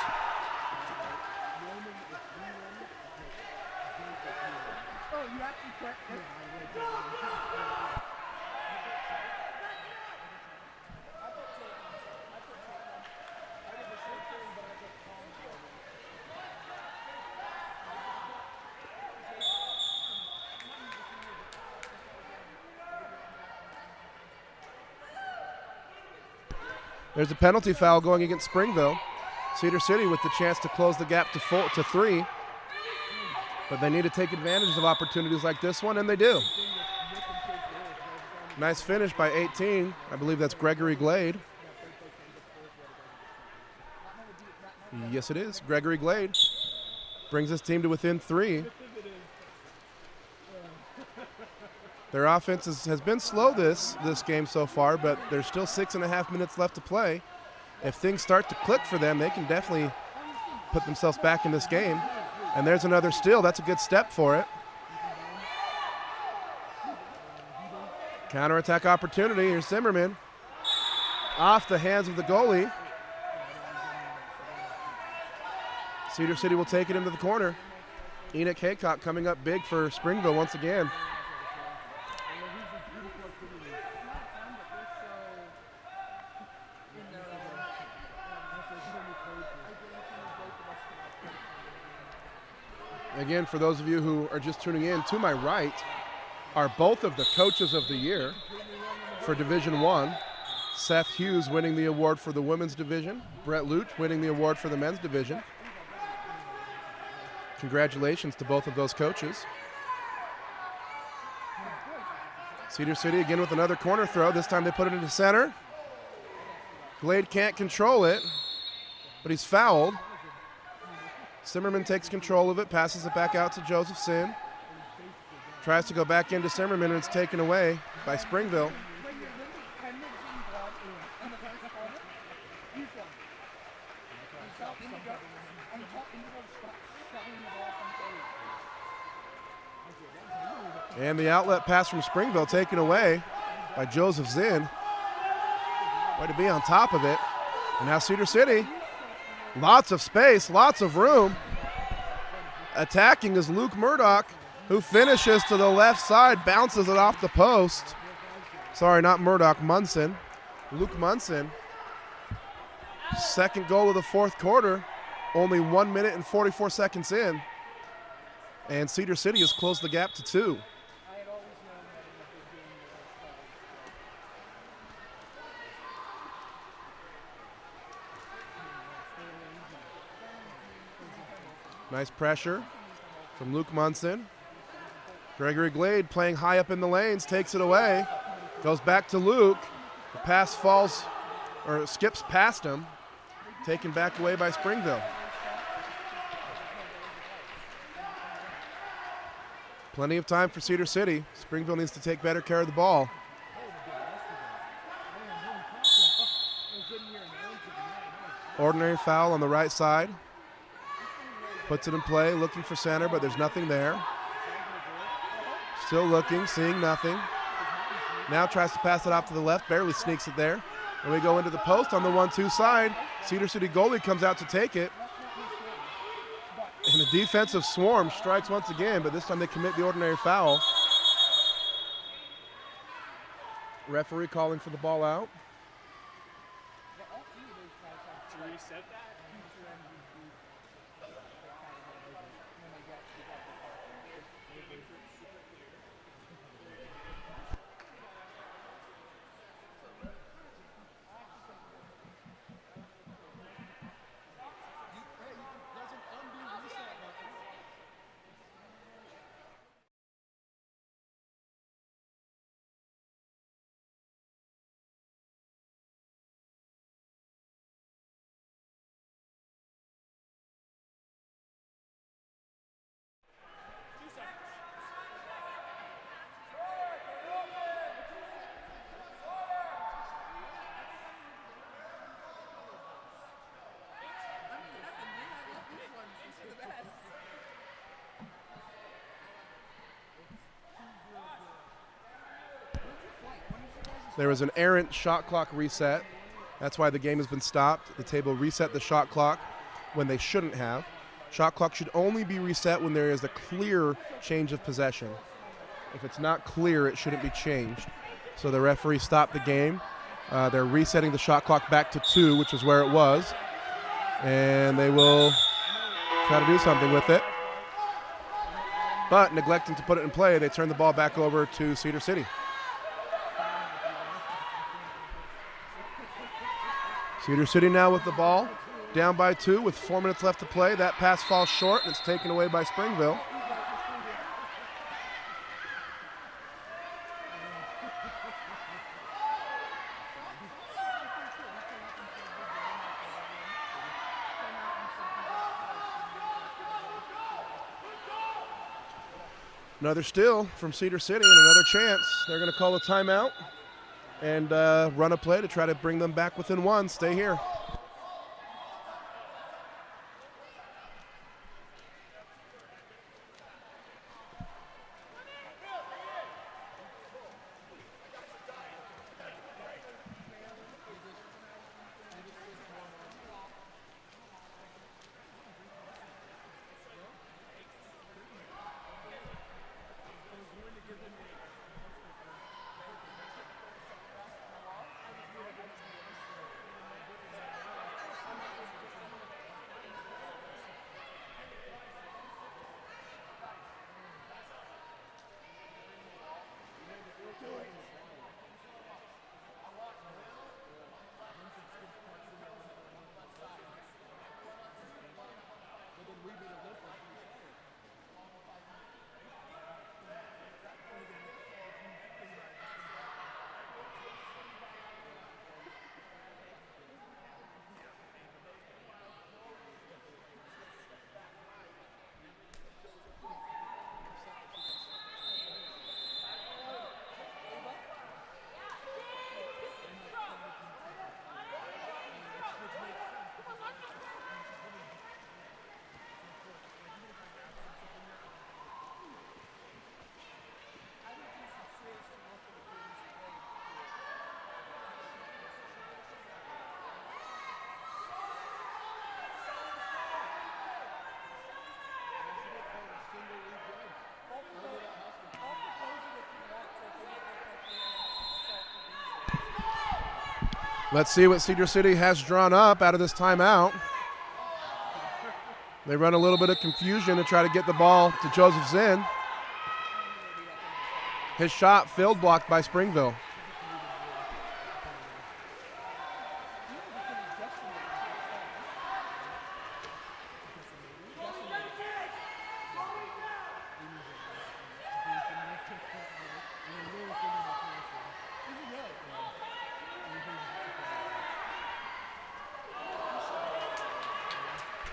Speaker 3: There's a penalty foul going against Springville. Cedar City with the chance to close the gap to 3. But they need to take advantage of opportunities like this one, and they do. Nice finish by 18. I believe that's Gregory Glade. Yes, it is. Gregory Glade brings his team to within 3. Their offense has been slow this game so far, but there's still 6.5 minutes left to play. If things start to click for them, they can definitely put themselves back in this game. And there's another steal. That's a good step for it. Counterattack opportunity. Here's Zimmerman. Off the hands of the goalie. Cedar City will take it into the corner. Enoch Haycock coming up big for Springville once again. Again, for those of you who are just tuning in, to my right are both of the coaches of the year for Division I. Seth Hughes winning the award for the women's division. Brett Luch winning the award for the men's division. Congratulations to both of those coaches. Cedar City again with another corner throw. This time they put it into center. Glade can't control it, but he's fouled. Zimmerman takes control of it, passes it back out to Joseph Sin. Tries to go back into Zimmerman, and it's taken away by Springville. And the outlet pass from Springville taken away by Joseph Zinn. Way to be on top of it. And now Cedar City, lots of space, lots of room. Attacking is Luke Murdoch, who finishes to the left side, bounces it off the post. Sorry, not Murdoch, Munson. Luke Munson. Second goal of the fourth quarter, only 1 minute and 44 seconds in. And Cedar City has closed the gap to 2. Nice pressure from Luke Munson. Gregory Glade playing high up in the lanes, takes it away. Goes back to Luke. The pass falls, or skips past him. Taken back away by Springville. Plenty of time for Cedar City. Springville needs to take better care of the ball. Ordinary foul on the right side. Puts it in play, looking for center, but there's nothing there. Still looking, seeing nothing. Now tries to pass it off to the left, barely sneaks it there. And we go into the post on the 1-2 side. Cedar City goalie comes out to take it. And the defensive swarm strikes once again, but this time they commit the ordinary foul. Referee calling for the ball out. There was an errant shot clock reset. That's why the game has been stopped. The table reset the shot clock when they shouldn't have. Shot clock should only be reset when there is a clear change of possession. If it's not clear, it shouldn't be changed. So the referee stopped the game. They're resetting the shot clock back to 2, which is where it was. And they will try to do something with it. But neglecting to put it in play, they turn the ball back over to Cedar City. Cedar City now with the ball, down by 2 with 4 minutes left to play. That pass falls short, and it's taken away by Springville. Another steal from Cedar City and another chance. They're going to call a timeout and run a play to try to bring them back within one. Stay here. Let's see what Cedar City has drawn up out of this timeout. They run a little bit of confusion to try to get the ball to Joseph Zinn. His shot field blocked by Springville.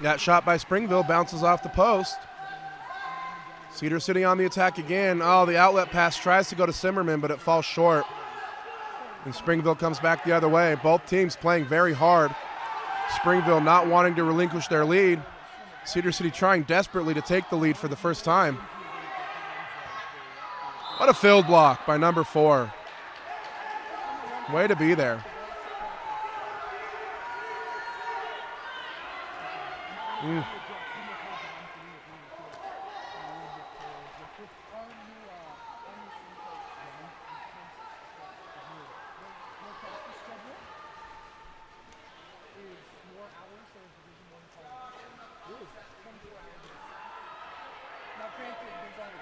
Speaker 3: That shot by Springville bounces off the post. Cedar City on the attack again. Oh, the outlet pass tries to go to Simmerman, but it falls short. And Springville comes back the other way. Both teams playing very hard. Springville not wanting to relinquish their lead. Cedar City trying desperately to take the lead for the first time. What a field block by number 4. Way to be there.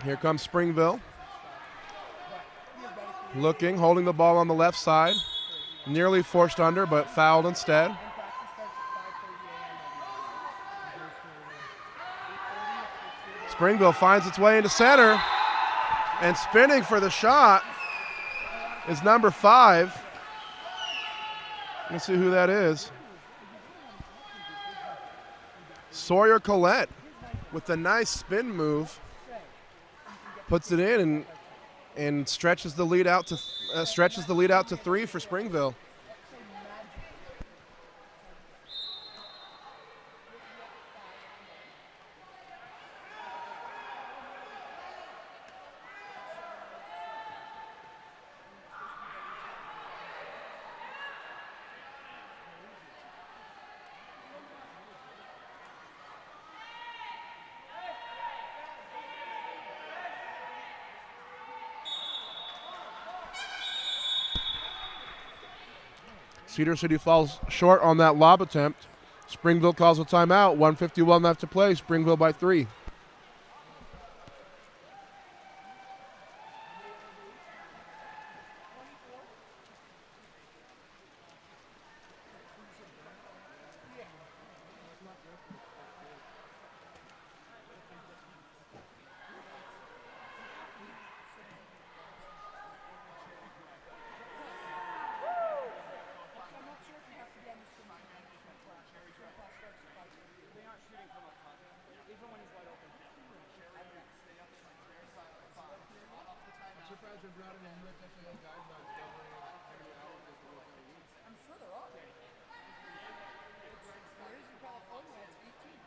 Speaker 3: Here comes Springville. Looking, holding the ball on the left side. Nearly forced under, but fouled instead. Springville finds its way into center, and spinning for the shot is number 5. Let's see who that is. Sawyer Collette with a nice spin move, puts it in and stretches the lead out to 3 for Springville. Cedar City falls short on that lob attempt. Springville calls a timeout. 1:51 left to play. Springville by 3.
Speaker 8: surprised they're brought in a UHSWPA guidelines governing how many hours they can work on a week.
Speaker 1: I'm sure there are. There is in California, it's 18.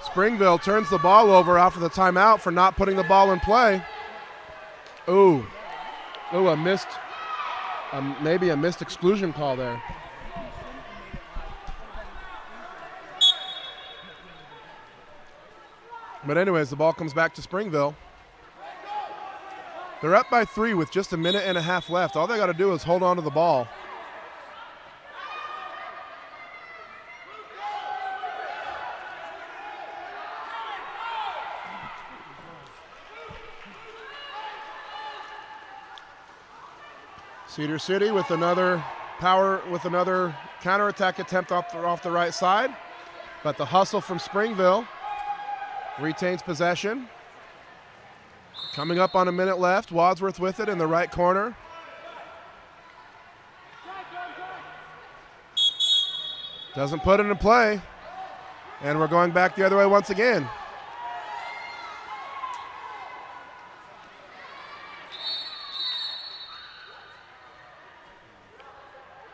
Speaker 3: Springville turns the ball over after the timeout for not putting the ball in play. Ooh, maybe a missed exclusion call there. But anyways, the ball comes back to Springville. They're up by 3 with just a minute and a half left. All they got to do is hold on to the ball. Cedar City with another counterattack attempt off the right side, but the hustle from Springville retains possession. Coming up on a minute left, Wadsworth with it in the right corner. Doesn't put it in play, and we're going back the other way once again.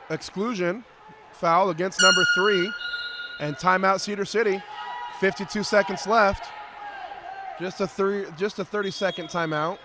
Speaker 3: Exclusion, foul against number 3, and timeout Cedar City. 52 seconds left. Just a 30-second timeout.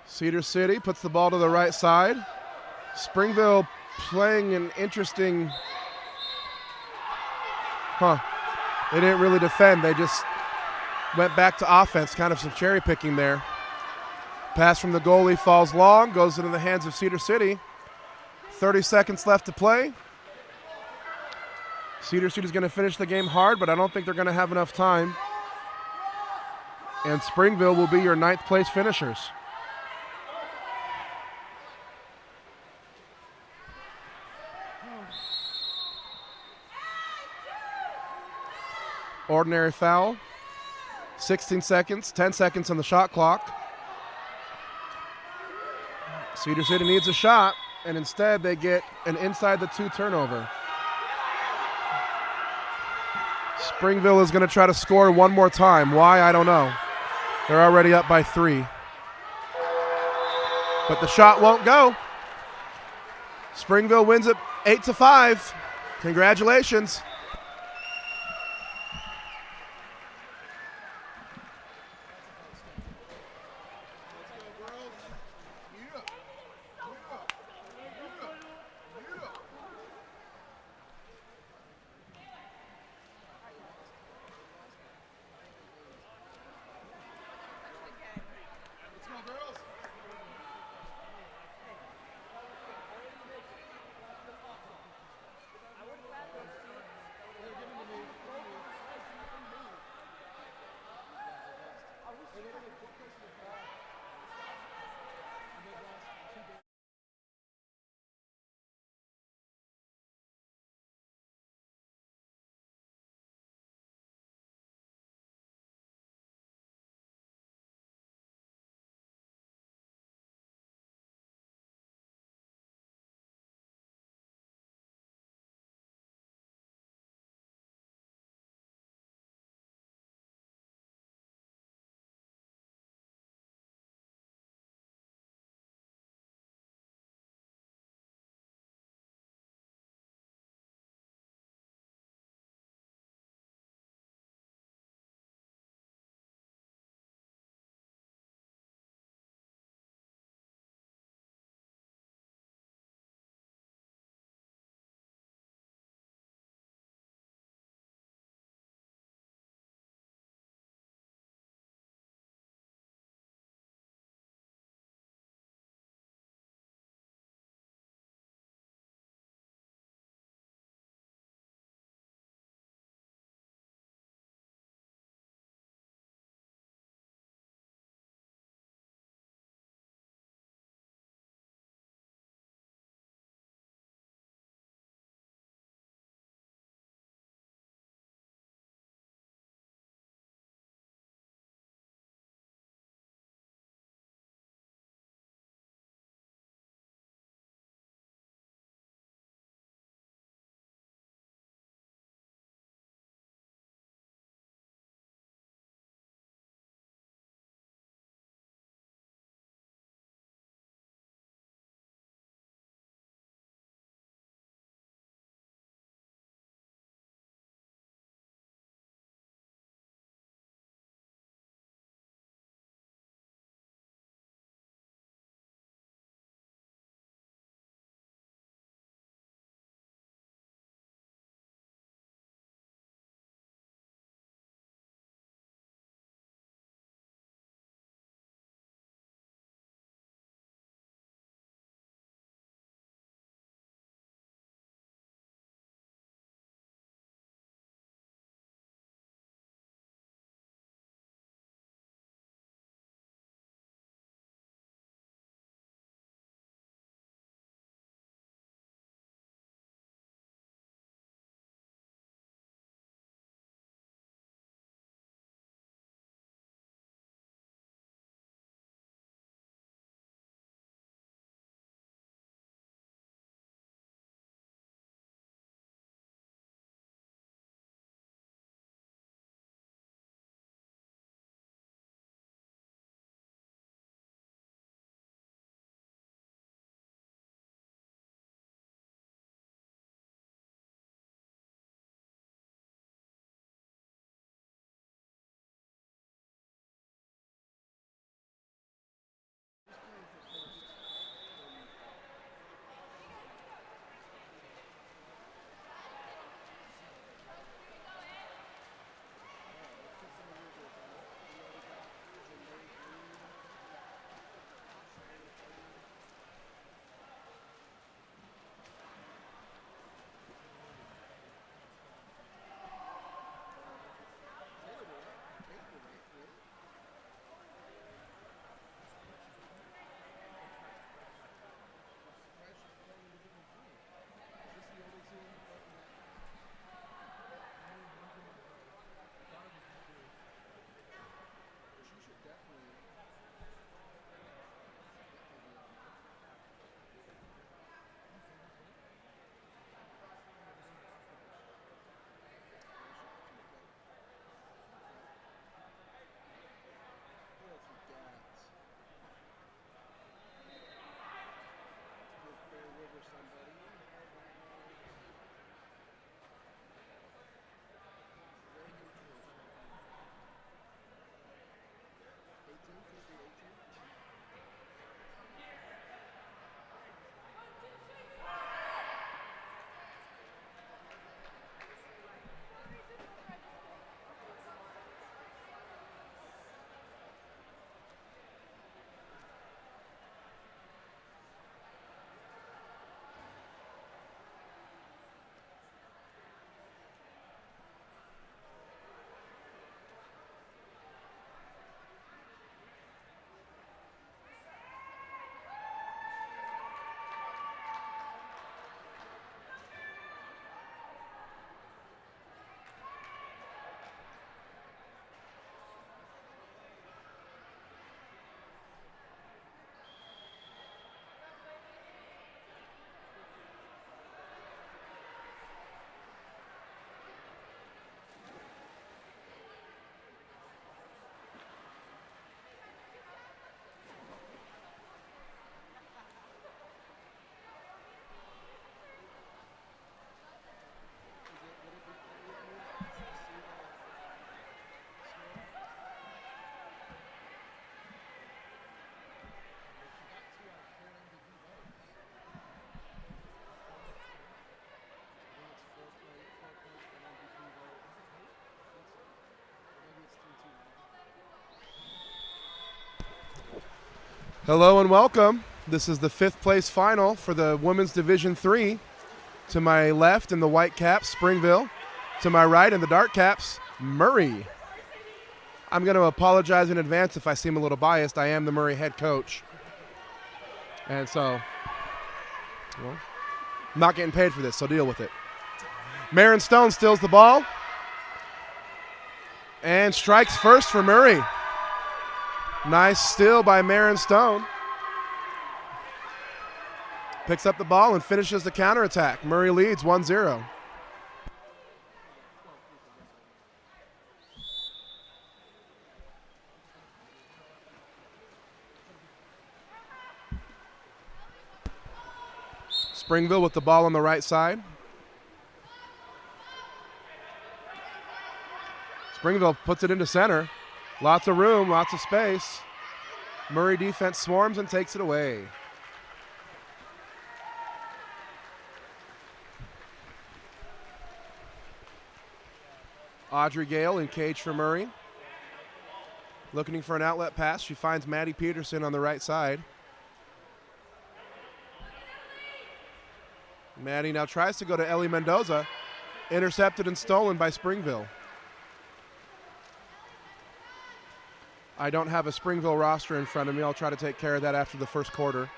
Speaker 3: Cedar City puts the ball to the right side. Springville playing an interesting, they didn't really defend. They just went back to offense, kind of some cherry picking there. Pass from the goalie falls long, goes into the hands of Cedar City. 30 seconds left to play. Cedar City's going to finish the game hard, but I don't think they're going to have enough time. And Springville will be your 9th place finishers. Ordinary foul. 16 seconds, 10 seconds on the shot clock. Cedar City needs a shot, and instead they get an inside the 2 turnover. Springville is going to try to score one more time. Why? I don't know. They're already up by 3. But the shot won't go. Springville wins it 8-5. Congratulations. Hello and welcome. This is the 5th place final for the Women's Division III. To my left in the white caps, Springville. To my right in the dark caps, Murray. I'm going to apologize in advance if I seem a little biased. I am the Murray head coach. And so, well, I'm not getting paid for this, so deal with it. Marin Stone steals the ball and strikes first for Murray. Nice steal by Marin Stone. Picks up the ball and finishes the counterattack. Murray leads 1-0. Springville with the ball on the right side. Springville puts it into center. Lots of room, lots of space. Murray defense swarms and takes it away. Audrey Gale in cage for Murray. Looking for an outlet pass. She finds Maddie Peterson on the right side. Maddie now tries to go to Ellie Mendoza. Intercepted and stolen by Springville. I don't have a Springville roster in front of me. I'll try to take care of that after the first quarter.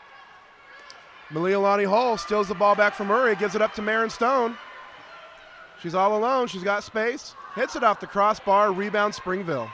Speaker 3: Malialani Hull steals the ball back from Murray, gives it up to Marin Stone. She's all alone. She's got space. Hits it off the crossbar. Rebound Springville.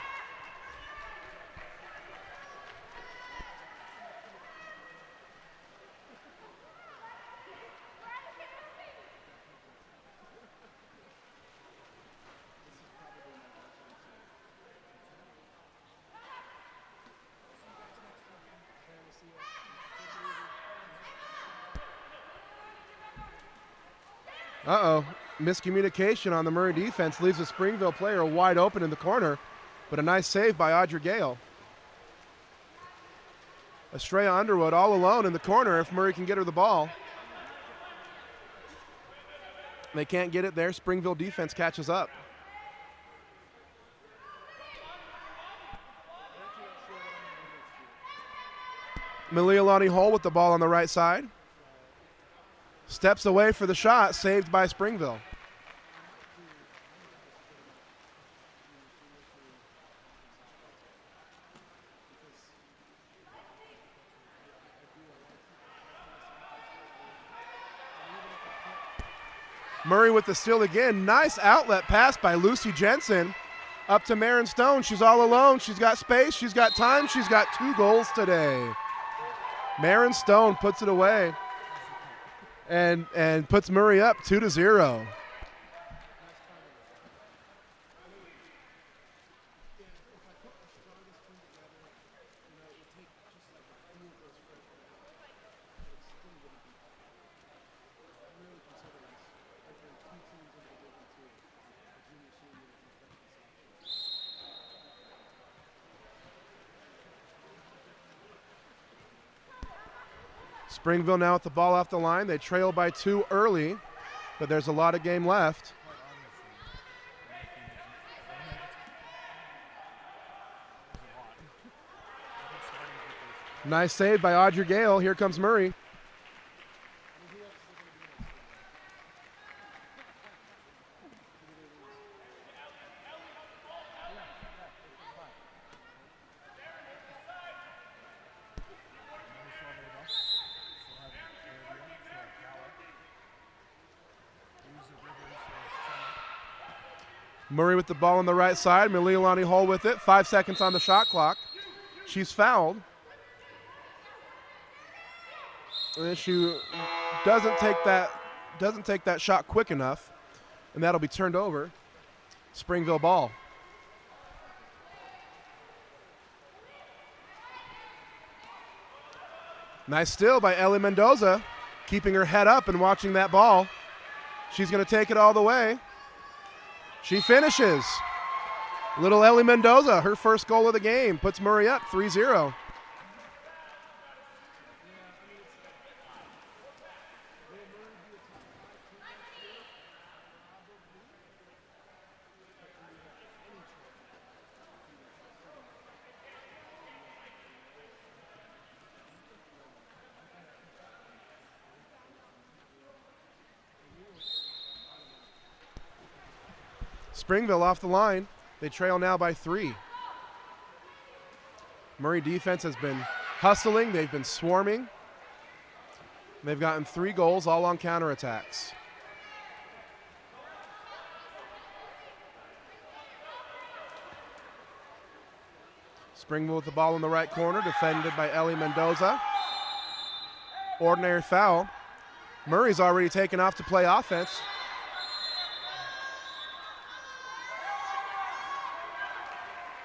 Speaker 3: Uh-oh. Miscommunication on the Murray defense leaves a Springville player wide open in the corner, but a nice save by Audrey Gale. Estrella Underwood all alone in the corner if Murray can get her the ball. They can't get it there. Springville defense catches up. Malialani Hull with the ball on the right side. Steps away for the shot, saved by Springville. Murray with the steal again. Nice outlet pass by Lucy Jensen. Up to Marin Stone. She's all alone. She's got space. She's got time. She's got 2 goals today. Marin Stone puts it away and puts Murray up 2-0. Springville now with the ball off the line. They trail by 2 early, but there's a lot of game left. Nice save by Audrey Gale. Here comes Murray. Murray with the ball on the right side. Malialani Hull with it. 5 seconds on the shot clock. She's fouled. And she doesn't take that shot quick enough, and that'll be turned over. Springville ball. Nice steal by Ellie Mendoza, keeping her head up and watching that ball. She's going to take it all the way. She finishes. Little Ellie Mendoza, her first goal of the game, puts Murray up 3-0. Springville off the line. They trail now by 3. Murray defense has been hustling. They've been swarming. They've gotten 3 goals, all on counterattacks. Springville with the ball in the right corner, defended by Ellie Mendoza. Ordinary foul. Murray's already taken off to play offense.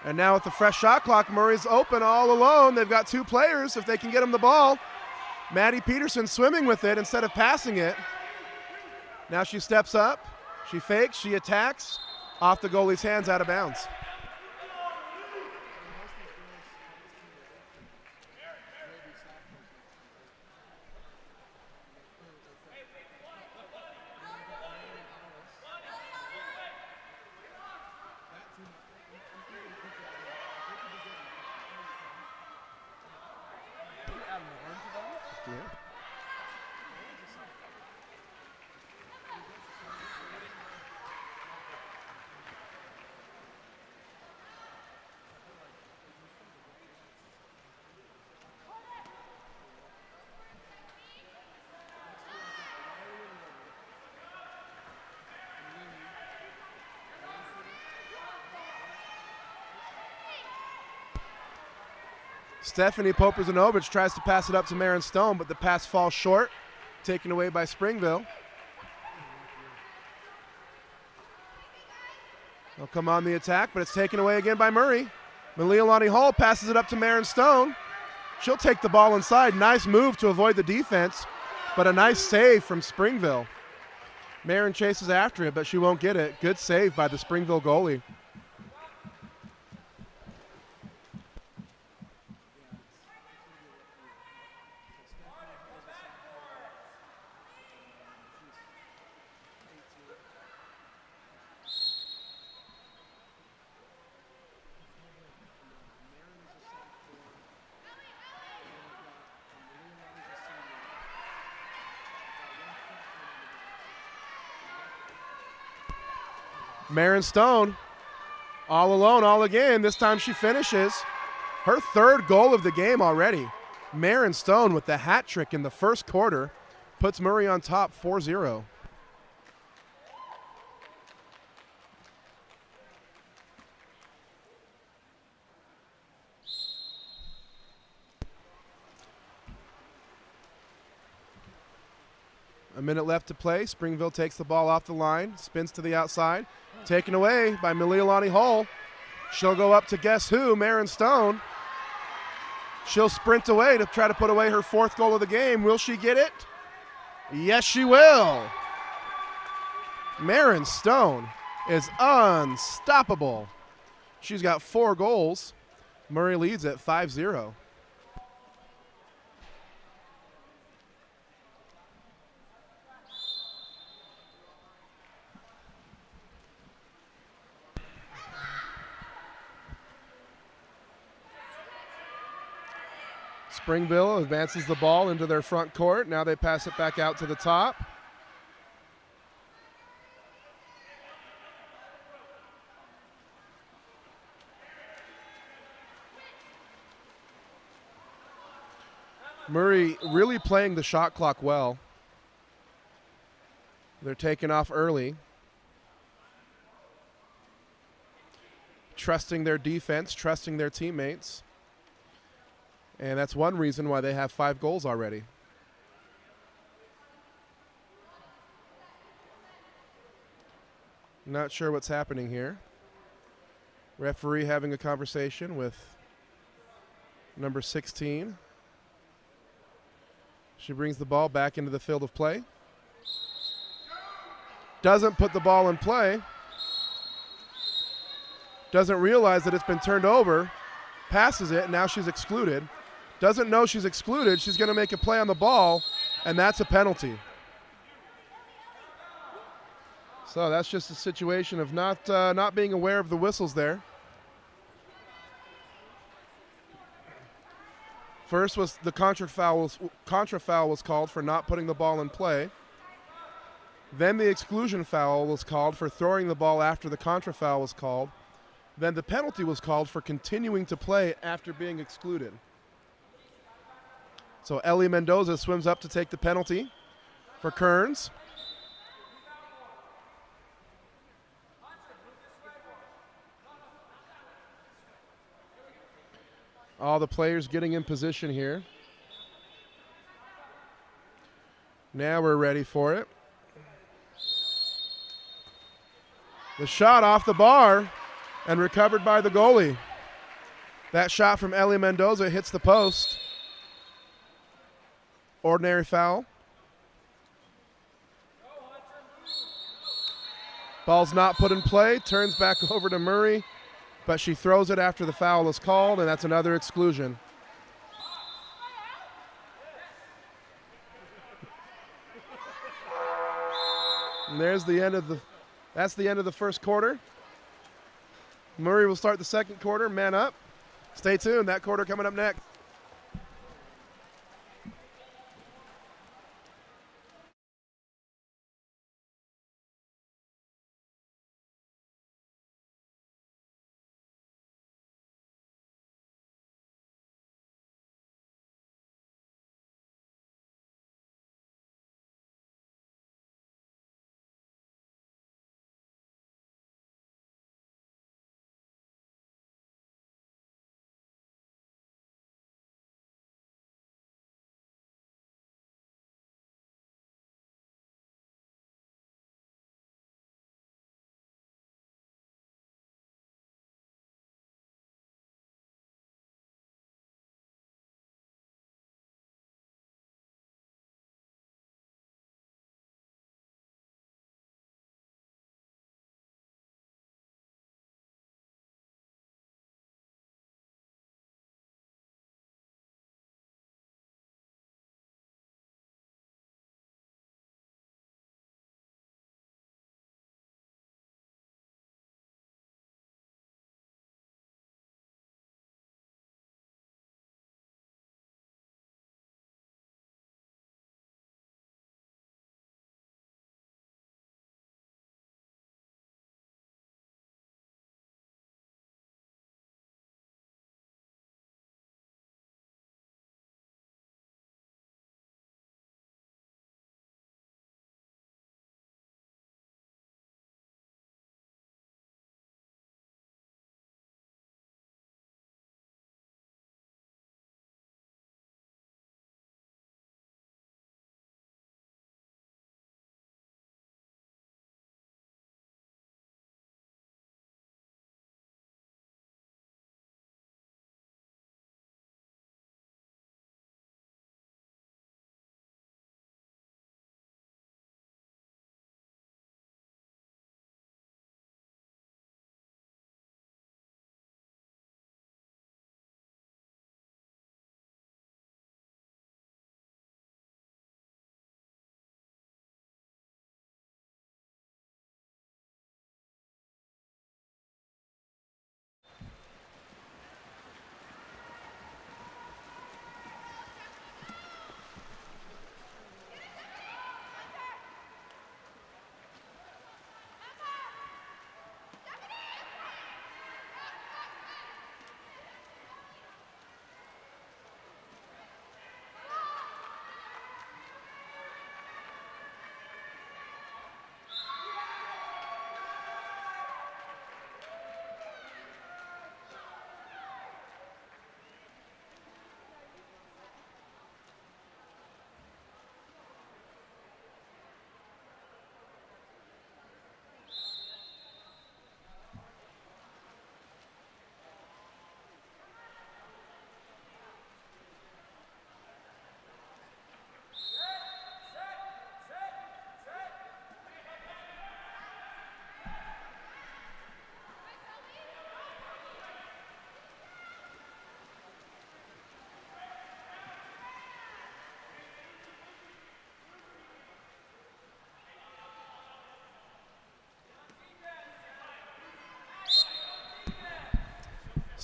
Speaker 3: And now with the fresh shot clock, Murray's open all alone. They've got 2 players if they can get him the ball. Maddie Peterson swimming with it instead of passing it. Now she steps up, she fakes, she attacks. Off the goalie's hands, out of bounds. Stephanie Poper-Zanovich tries to pass it up to Marin Stone, but the pass falls short, taken away by Springville. They'll come on the attack, but it's taken away again by Murray. Malialani Hall passes it up to Marin Stone. She'll take the ball inside. Nice move to avoid the defense, but a nice save from Springville. Marin chases after it, but she won't get it. Good save by the Springville goalie. Marin Stone, all alone, all again. This time she finishes. Her 3rd goal of the game already. Marin Stone with the hat trick in the first quarter puts Murray on top 4-0. A minute left to play. Springville takes the ball off the line, spins to the outside. Taken away by Malialani Hull. She'll go up to guess who, Marin Stone. She'll sprint away to try to put away her 4th goal of the game. Will she get it? Yes, she will. Marin Stone is unstoppable. She's got 4 goals. Murray leads at 5-0. Springville advances the ball into their front court. Now they pass it back out to the top. Murray really playing the shot clock well. They're taking off early. Trusting their defense, trusting their teammates. And that's one reason why they have 5 goals already. Not sure what's happening here. Referee having a conversation with number 16. She brings the ball back into the field of play. Doesn't put the ball in play. Doesn't realize that it's been turned over. Passes it, now she's excluded. Doesn't know she's excluded. She's going to make a play on the ball, and that's a penalty. So that's just a situation of not being aware of the whistles there. First was the contra foul was called for not putting the ball in play. Then the exclusion foul was called for throwing the ball after the contra foul was called. Then the penalty was called for continuing to play after being excluded. So Ellie Mendoza swims up to take the penalty for Kearns. All the players getting in position here. Now we're ready for it. The shot off the bar and recovered by the goalie. That shot from Ellie Mendoza hits the post. Ordinary foul. Ball's not put in play, turns back over to Murray, but she throws it after the foul is called, and that's another exclusion. And there's the end of that's the end of the first quarter. Murray will start the second quarter, man up. Stay tuned, that quarter coming up next.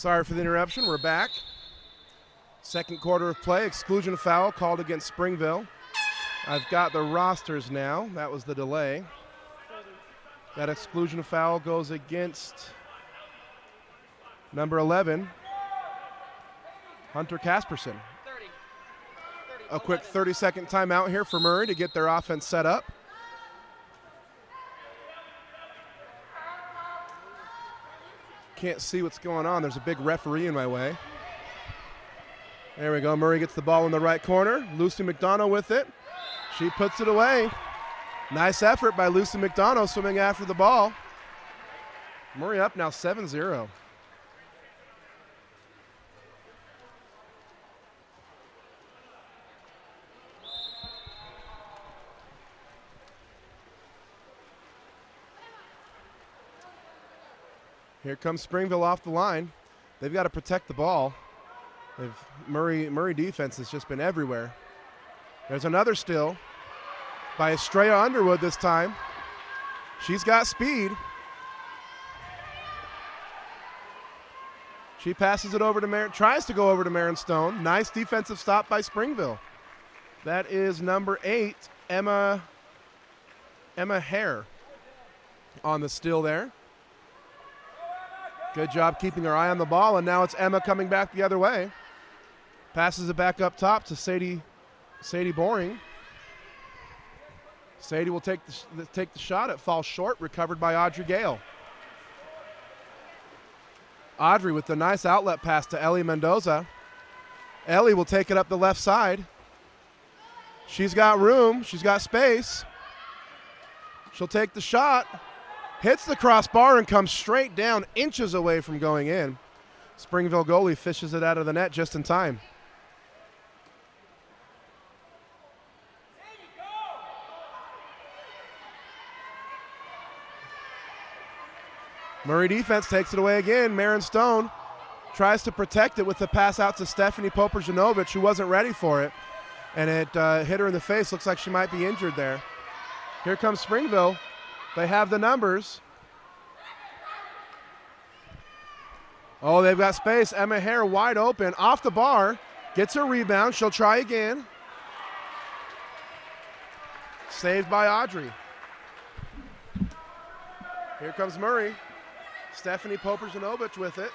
Speaker 3: Sorry for the interruption. We're back. Second quarter of play. Exclusion foul called against Springville. I've got the rosters now. That was the delay. That exclusion foul goes against number 11, Hunter Casperson. A quick 30-second timeout here for Murray to get their offense set up. Can't see what's going on. There's a big referee in my way. There we go. Murray gets the ball in the right corner. Lucy McDonough with it. She puts it away. Nice effort by Lucy McDonough swimming after the ball. Murray up now 7-0. Here comes Springville off the line. They've got to protect the ball. Murray defense has just been everywhere. There's another steal by Estrella Underwood this time. She's got speed. She passes it over to tries to go over to Marin Stone. Nice defensive stop by Springville. That is number 8, Emma Hare on the steal there. Good job keeping her eye on the ball, and now it's Emma coming back the other way. Passes it back up top to Sadie Boring. Sadie will take the shot. It falls short, recovered by Audrey Gale. Audrey with the nice outlet pass to Ellie Mendoza. Ellie will take it up the left side. She's got room. She's got space. She'll take the shot. Hits the crossbar and comes straight down, inches away from going in. Springville goalie fishes it out of the net just in time. Murray defense takes it away again. Marin Stone tries to protect it with the pass out to Stephanie Popper-Janovic, who wasn't ready for it. And it hit her in the face. Looks like she might be injured there. Here comes Springville. They have the numbers. Oh, they've got space. Emma Hare wide open. Off the bar. Gets her rebound. She'll try again. Saved by Audrey. Here comes Murray. Stephanie Popper-Janovic with it.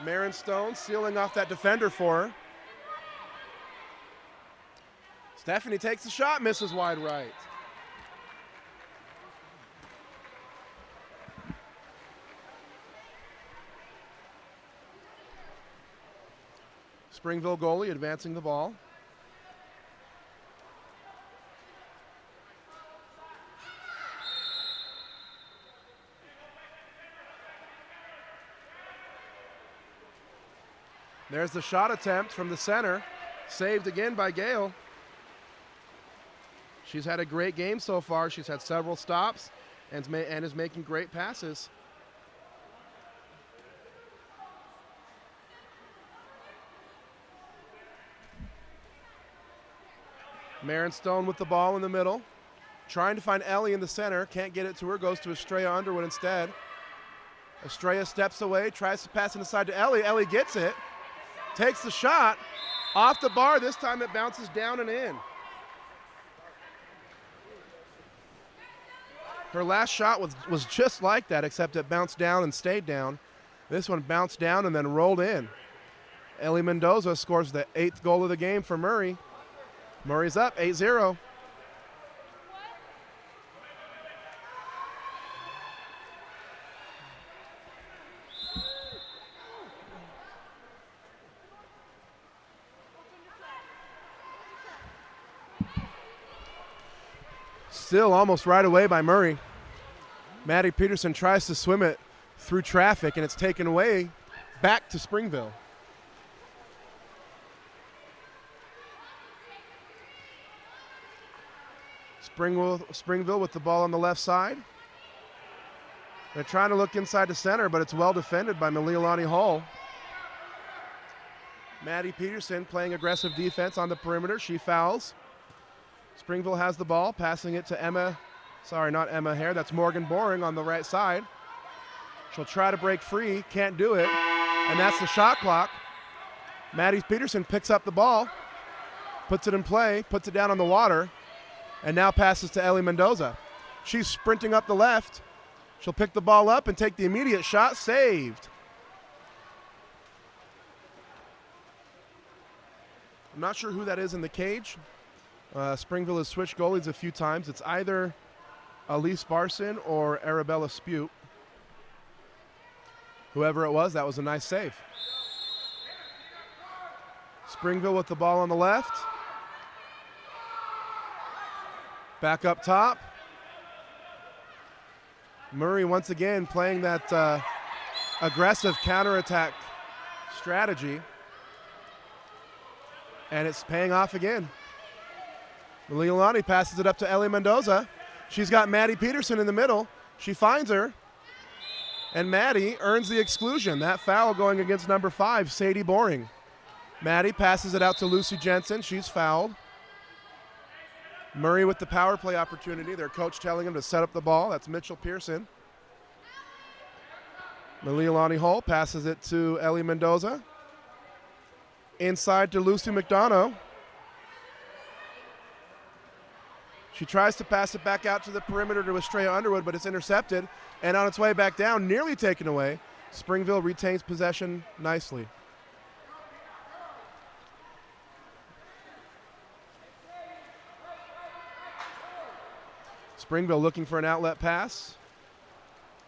Speaker 3: Marin Stone sealing off that defender for her. Stephanie takes the shot, misses wide right. Springville goalie advancing the ball. There's the shot attempt from the center. Saved again by Gale. She's had a great game so far. She's had several stops and is making great passes. Marin Stone with the ball in the middle. Trying to find Ellie in the center. Can't get it to her. Goes to Estrella Underwood instead. Estrella steps away. Tries to pass it inside to Ellie. Ellie gets it. Takes the shot. Off the bar. This time it bounces down and in. Her last shot was just like that, except it bounced down and stayed down. This one bounced down and then rolled in. Ellie Mendoza scores the 8th goal of the game for Murray. Murray's up 8-0. Still almost right away by Murray. Maddie Peterson tries to swim it through traffic, and it's taken away back to Springville. Springville with the ball on the left side. They're trying to look inside the center, but it's well defended by Malialani Hall. Maddie Peterson playing aggressive defense on the perimeter. She fouls. Springville has the ball, passing it to not Emma Hare. That's Morgan Boring on the right side. She'll try to break free, can't do it, and that's the shot clock. Maddie Peterson picks up the ball, puts it in play, puts it down on the water, and now passes to Ellie Mendoza. She's sprinting up the left. She'll pick the ball up and take the immediate shot. Saved. I'm not sure who that is in the cage. Springville has switched goalies a few times. It's either Elise Barson or Arabella Spute. Whoever it was, that was a nice save. Springville with the ball on the left. Back up top. Murray once again playing that aggressive counterattack strategy. And it's paying off again. Leilani passes it up to Ellie Mendoza. She's got Maddie Peterson in the middle. She finds her. And Maddie earns the exclusion. That foul going against number 5, Sadie Boring. Maddie passes it out to Lucy Jensen. She's fouled. Murray with the power play opportunity. Their coach telling him to set up the ball. That's Mitchell Pearson. Leilani Hull passes it to Ellie Mendoza. Inside to Lucy McDonough. She tries to pass it back out to the perimeter to Estrella Underwood, but it's intercepted. And on its way back down, nearly taken away. Springville retains possession nicely. Springville looking for an outlet pass.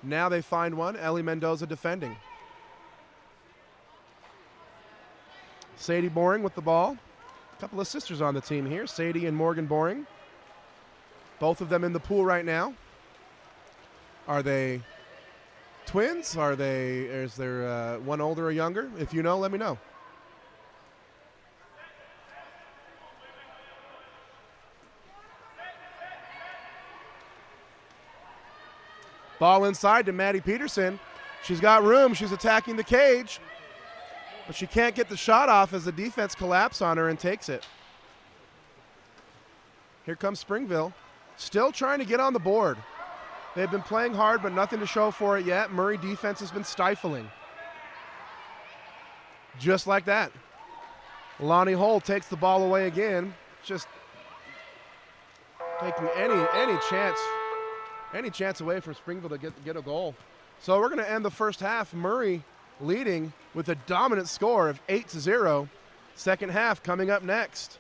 Speaker 3: Now they find one. Ellie Mendoza defending. Sadie Boring with the ball. A couple of sisters on the team here. Sadie and Morgan Boring. Both of them in the pool right now. Are they twins? Is there one older or younger? If you know, let me know. Ball inside to Maddie Peterson. She's got room. She's attacking the cage. But she can't get the shot off as the defense collapses on her and takes it. Here comes Springville. Still trying to get on the board. They've been playing hard, but nothing to show for it yet. Murray defense has been stifling. Just like that. Lonnie Hull takes the ball away again. Just taking any chance away from Springville to get a goal. So we're going to end the first half. Murray leading with a dominant score of 8-0. Second half coming up next.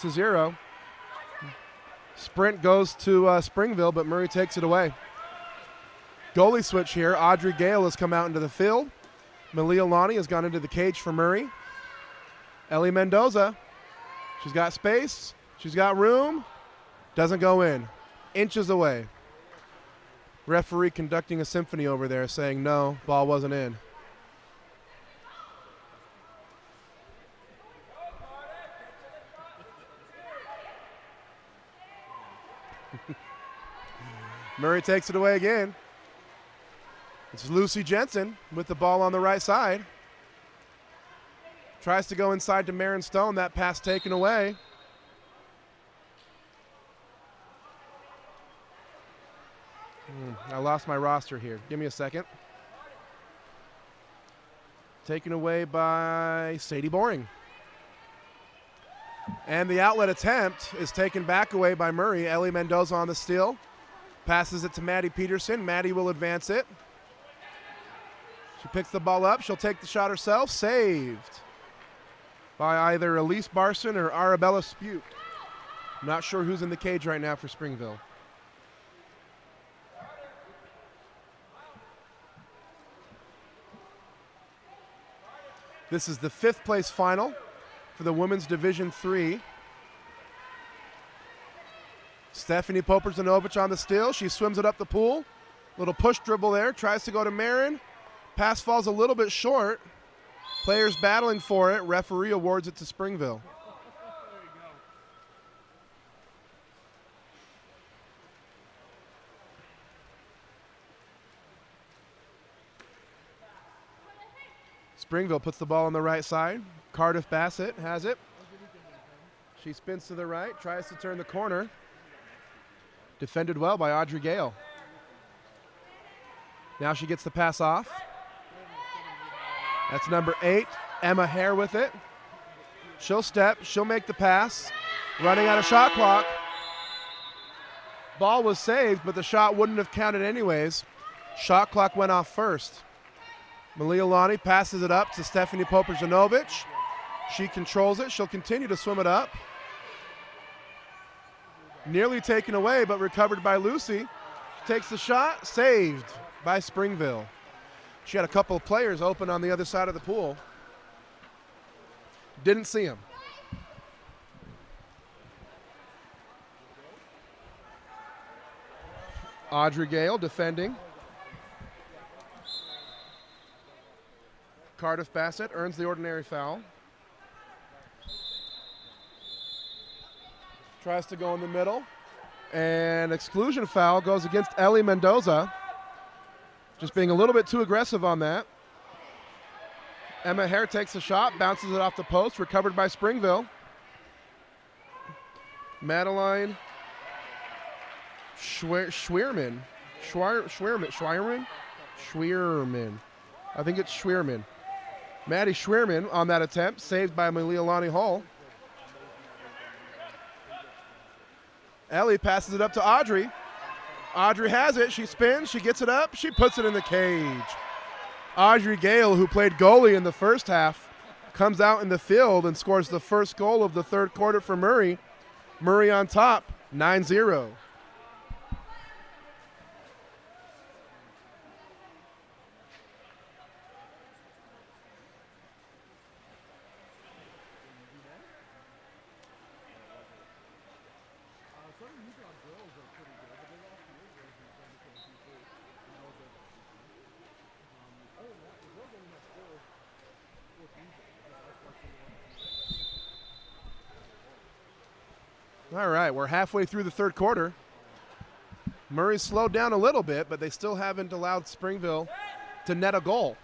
Speaker 3: 0. Sprint goes to Springville, but Murray takes it away. Goalie switch here. Audrey Gale has come out into the field. Malia Lonnie has gone into the cage for Murray. Ellie Mendoza, she's got space. She's got room. Doesn't go in. Inches away. Referee conducting a symphony over there saying no, ball wasn't in. Murray takes it away again. It's Lucy Jensen with the ball on the right side. Tries to go inside to Marin Stone. That pass taken away. I lost my roster here. Give me a second. Taken away by Sadie Boring. And the outlet attempt is taken back away by Murray. Ellie Mendoza on the steal. Passes it to Maddie Peterson. Maddie will advance it. She picks the ball up. She'll take the shot herself. Saved by either Elise Barson or Arabella Spute. Not sure who's in the cage right now for Springville. This is the 5th place final for the Women's Division III. Stephanie Popper-Zanovich on the steal. She swims it up the pool. Little push dribble there. Tries to go to Marin. Pass falls a little bit short. Players battling for it. Referee awards it to Springville. Springville puts the ball on the right side. Cardiff Bassett has it. She spins to the right, tries to turn the corner. Defended well by Audrey Gale. Now she gets the pass off. That's number 8, Emma Hare with it. She'll step, she'll make the pass. Running out of shot clock. Ball was saved, but the shot wouldn't have counted anyways. Shot clock went off first. Malia Lonnie passes it up to Stephanie Popper-Zanovich. She controls it. She'll continue to swim it up. Nearly taken away, but recovered by Lucy. Takes the shot, saved by Springville. She had a couple of players open on the other side of the pool. Didn't see him. Audrey Gale defending. Cardiff Bassett earns the ordinary foul. Tries to go in the middle. And exclusion foul goes against Ellie Mendoza. Just being a little bit too aggressive on that. Emma Hare takes the shot, bounces it off the post, recovered by Springville. Madeline Schweerman. I think it's Schweerman. Maddie Schweerman on that attempt, saved by Malia Lonnie Hall. Ellie passes it up to Audrey. Audrey has it. She spins. She gets it up. She puts it in the cage. Audrey Gale, who played goalie in the first half, comes out in the field and scores the first goal of the third quarter for Murray. Murray on top, 9-0. All right, we're halfway through the third quarter. Murray's slowed down a little bit, but they still haven't allowed Springville to net a goal.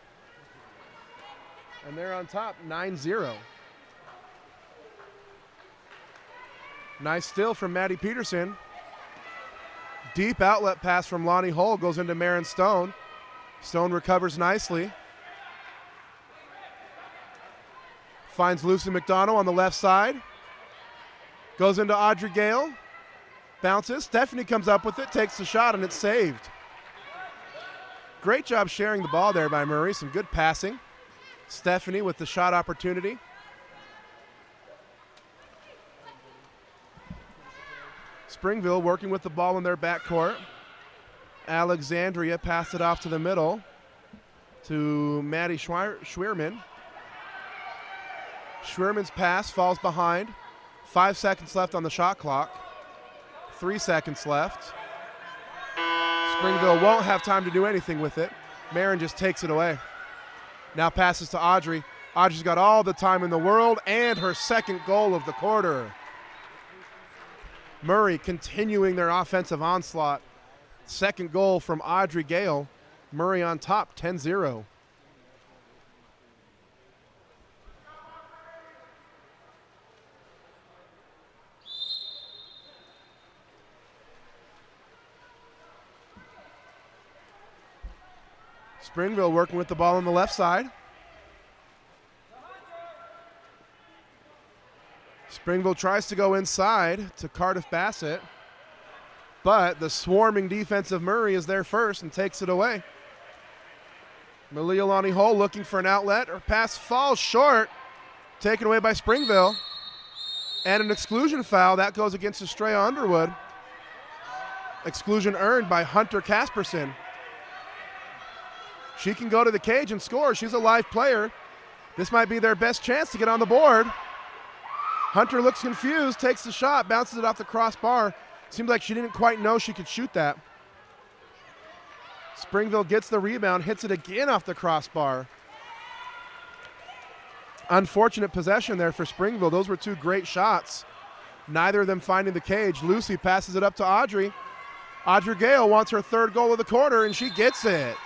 Speaker 3: And they're on top, 9-0. Nice steal from Maddie Peterson. Deep outlet pass from Lonnie Hull goes into Marin Stone. Stone recovers nicely. Finds Lucy McDonough on the left side. Goes into Audrey Gale. Bounces. Stephanie comes up with it, takes the shot, and it's saved. Great job sharing the ball there by Murray. Some good passing. Stephanie with the shot opportunity. Springville working with the ball in their backcourt. Alexandria passed it off to the middle to Maddie Schwierman. Schwierman's pass falls behind. 5 seconds left on the shot clock. 3 seconds left. Springville won't have time to do anything with it. Marin just takes it away. Now passes to Audrey. Audrey's got all the time in the world and her second goal of the quarter. Murray continuing their offensive onslaught. Second goal from Audrey Gale. Murray on top, 10-0. Springville working with the ball on the left side. Springville tries to go inside to Cardiff Bassett, but the swarming defense of Murray is there first and takes it away. Malialani Hull looking for an outlet. Her pass falls short, taken away by Springville. And an exclusion foul. That goes against Estrella Underwood. Exclusion earned by Hunter Casperson. She can go to the cage and score. She's a live player. This might be their best chance to get on the board. Hunter looks confused, takes the shot, bounces it off the crossbar. Seems like she didn't quite know she could shoot that. Springville gets the rebound, hits it again off the crossbar. Unfortunate possession there for Springville. Those were two great shots. Neither of them finding the cage. Lucy passes it up to Audrey. Audrey Gale wants her third goal of the quarter, and she gets it.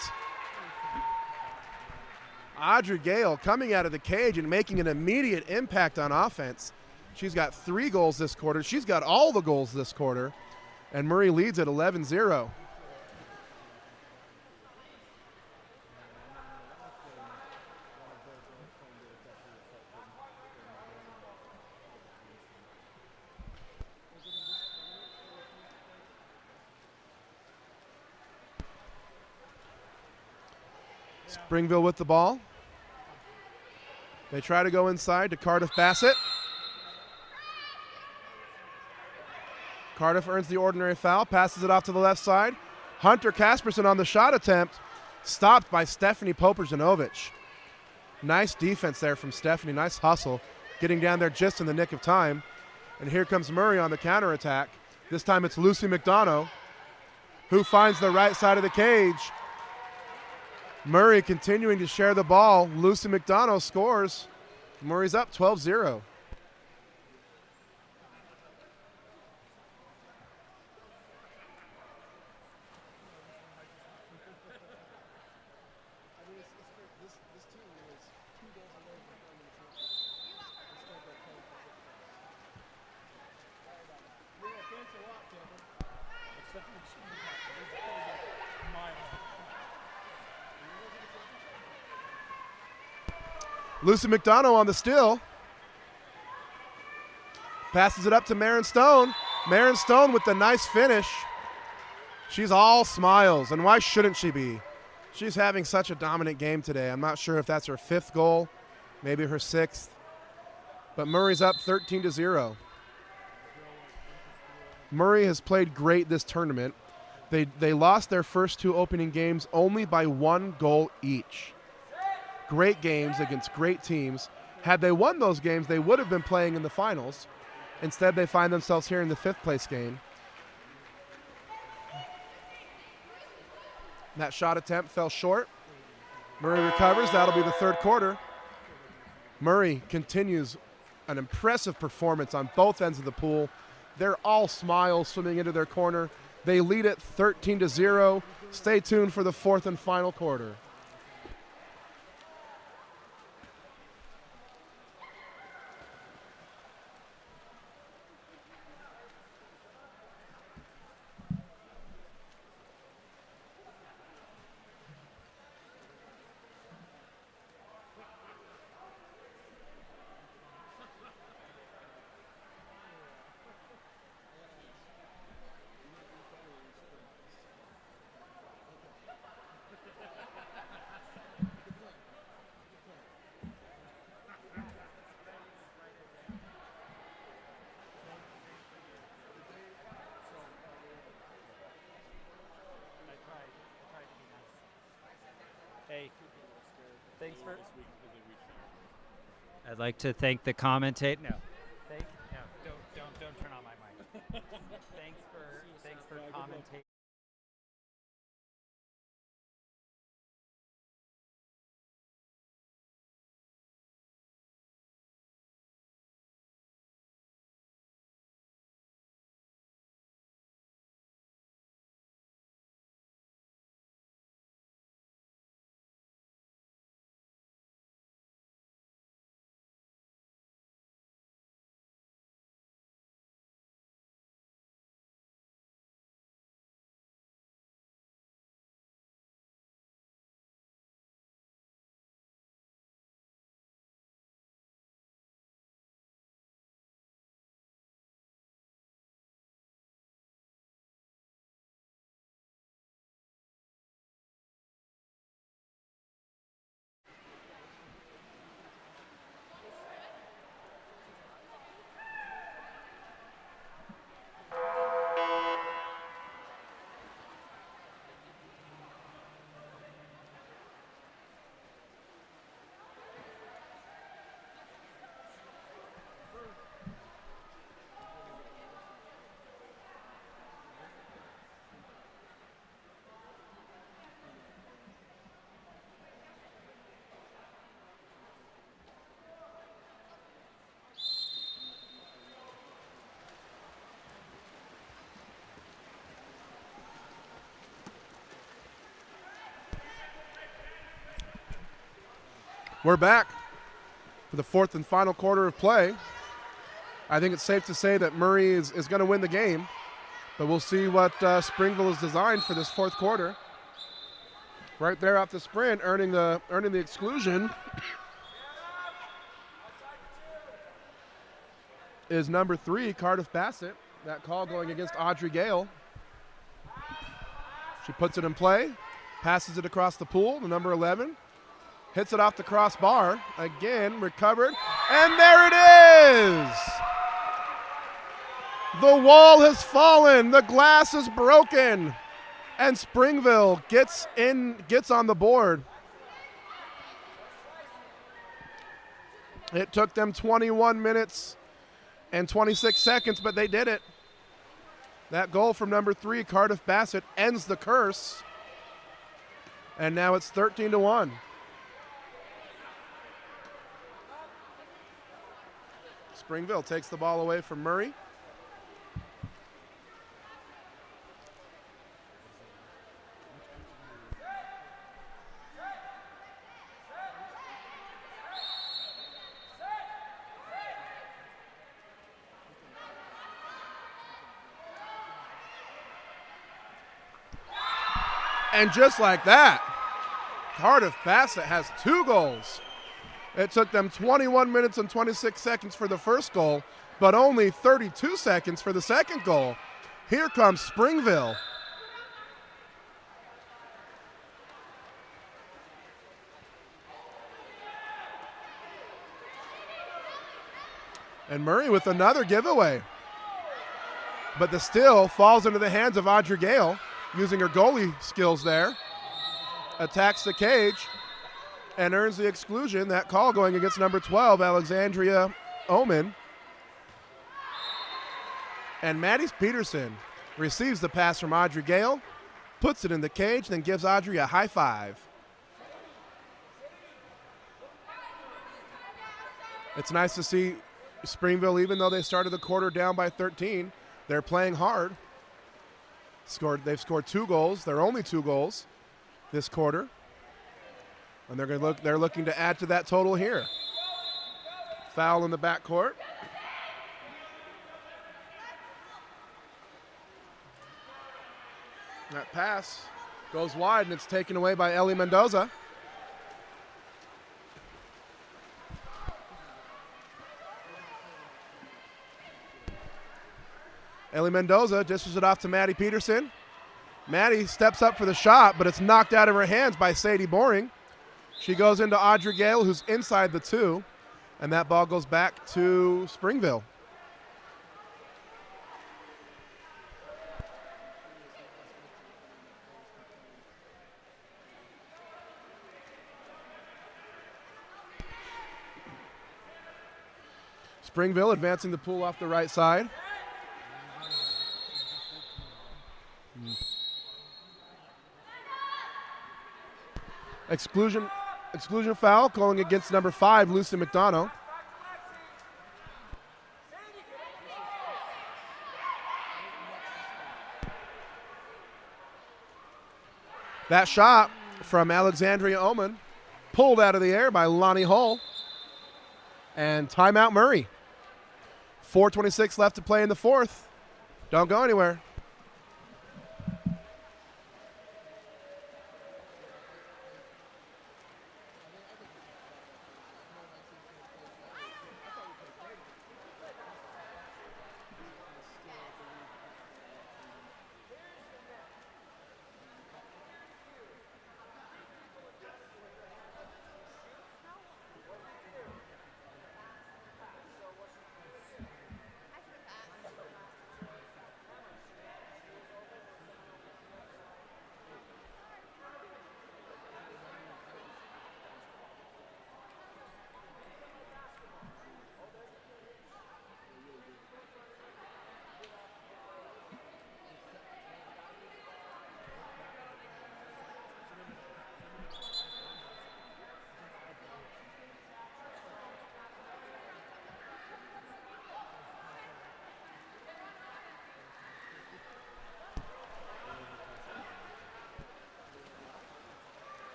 Speaker 3: Audrey Gale coming out of the cage and making an immediate impact on offense. She's got 3 goals this quarter. She's got all the goals this quarter. And Murray leads at 11-0. Springville with the ball. They try to go inside to Cardiff Bassett. Cardiff earns the ordinary foul, passes it off to the left side. Hunter Casperson on the shot attempt, stopped by Stephanie Poperzanovic. Nice defense there from Stephanie, nice hustle, getting down there just in the nick of time. And here comes Murray on the counterattack. This time it's Lucy McDonough, who finds the right side of the cage. Murray continuing to share the ball. Lucy McDonough scores. Murray's up 12-0. Lucy McDonough on the steal. Passes it up to Marin Stone. Marin Stone with the nice finish. She's all smiles, and why shouldn't she be? She's having such a dominant game today. I'm not sure if that's her 5th goal, maybe her 6th. But Murray's up 13-0. Murray has played great this tournament. They lost their first 2 opening games only by 1 goal each. Great games against great teams. Had they won those games, they would have been playing in the finals. Instead, they find themselves here in the 5th place game. That shot attempt fell short. Murray recovers. That'll be the 3rd quarter. Murray continues an impressive performance on both ends of the pool. They're all smiles swimming into their corner. They lead it 13-0. Stay tuned for the 4th and final quarter.
Speaker 6: say thanks for. I'd like to thank the commentator. No, don't turn on my mic. Thanks for commentating.
Speaker 3: We're back for the fourth and final quarter of play. I think it's safe to say that Murray is going to win the game, but we'll see what Springville has designed for this fourth quarter. Right there off the sprint, earning the exclusion is number 3, Cardiff Bassett. That call going against Audrey Gale. She puts it in play, passes it across the pool, the number 11. Hits it off the crossbar. Again, recovered. And there it is! The wall has fallen. The glass is broken. And Springville gets on the board. It took them 21 minutes and 26 seconds, but they did it. That goal from number 3, Cardiff Bassett, ends the curse. And now it's 13-1. Springville takes the ball away from Murray. And just like that, Cardiff Bassett has 2 goals. It took them 21 minutes and 26 seconds for the first goal, but only 32 seconds for the second goal. Here comes Springville. And Murray with another giveaway. But the steal falls into the hands of Audrey Gale, using her goalie skills there. Attacks the cage and earns the exclusion. That call going against number 12, Alexandria Oman. And Maddie Peterson receives the pass from Audrey Gale, puts it in the cage, then gives Audrey a high five. It's nice to see Springville, even though they started the quarter down by 13, they're playing hard. They've scored 2 goals. They're only 2 goals this quarter. And they're looking to add to that total here. Foul in the backcourt. That pass goes wide, and it's taken away by Ellie Mendoza. Ellie Mendoza dishes it off to Maddie Peterson. Maddie steps up for the shot, but it's knocked out of her hands by Sadie Boring. She goes into Audrey Gale, who's inside the 2, and that ball goes back to Springville. Springville advancing the pool off the right side. Exclusion foul calling against number 5, Lucy McDonough. That shot from Alexandria Oman pulled out of the air by Lonnie Hull. And timeout Murray. 4:26 left to play in the fourth. Don't go anywhere.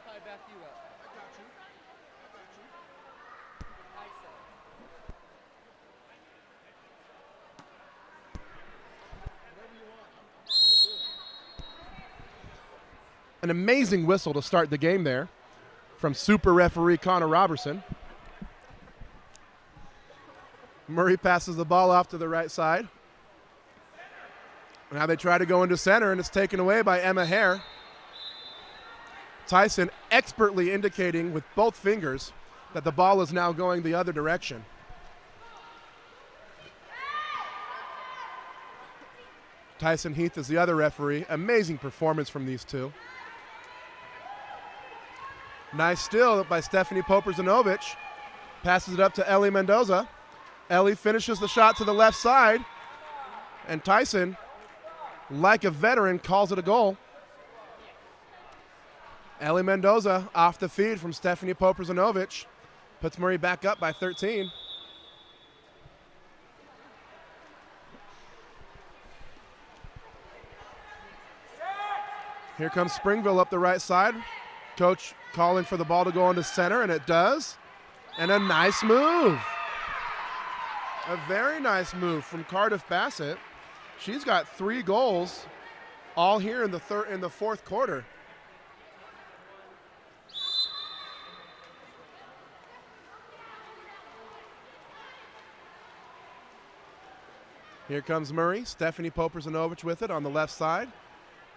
Speaker 1: I back you up.
Speaker 8: I got you. Whatever you want. I'm gonna do it.
Speaker 3: An amazing whistle to start the game there from super referee Connor Robertson. Murray passes the ball off to the right side. Now they try to go into center, and it's taken away by Emma Hare. Tyson expertly indicating with both fingers that the ball is now going the other direction. Tyson Heath is the other referee. Amazing performance from these two. Nice steal by Stephanie Poper-Zanovich. Passes it up to Ellie Mendoza. Ellie finishes the shot to the left side. And Tyson, like a veteran, calls it a goal. Ellie Mendoza off the feed from Stephanie Poper-Zanovich. Puts Murray back up by 13. Here comes Springville up the right side. Coach calling for the ball to go into center, and it does. And a nice move. A very nice move from Cardiff Bassett. She's got 3 goals, all here in the fourth quarter. Here comes Murray. Stephanie Poper-Zanovich with it on the left side.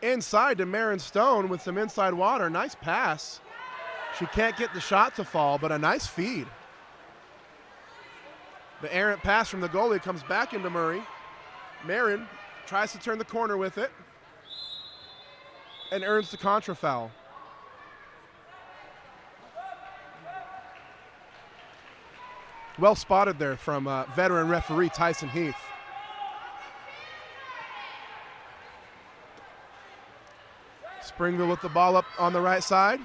Speaker 3: Inside to Marin Stone with some inside water. Nice pass. She can't get the shot to fall, but a nice feed. The errant pass from the goalie comes back into Murray. Marin tries to turn the corner with it and earns the contra foul. Well spotted there from veteran referee Tyson Heath. Springville with the ball up on the right side.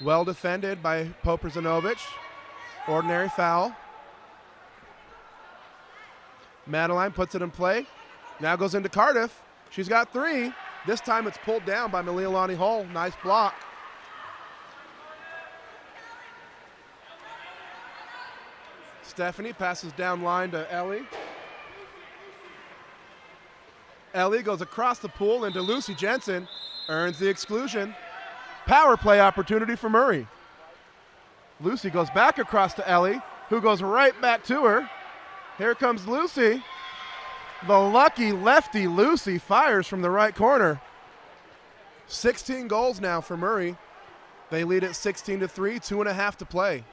Speaker 3: Well defended by Poper-Zanovich. Ordinary foul. Madeline puts it in play. Now goes into Cardiff. She's got 3. This time it's pulled down by Malialani Hull. Nice block. Stephanie passes down line to Ellie. Ellie goes across the pool into Lucy Jensen. Earns the exclusion. Power play opportunity for Murray. Lucy goes back across to Ellie, who goes right back to her. Here comes Lucy. The lucky lefty Lucy fires from the right corner. 16 goals now for Murray. They lead at 16-3, 2.5 to play.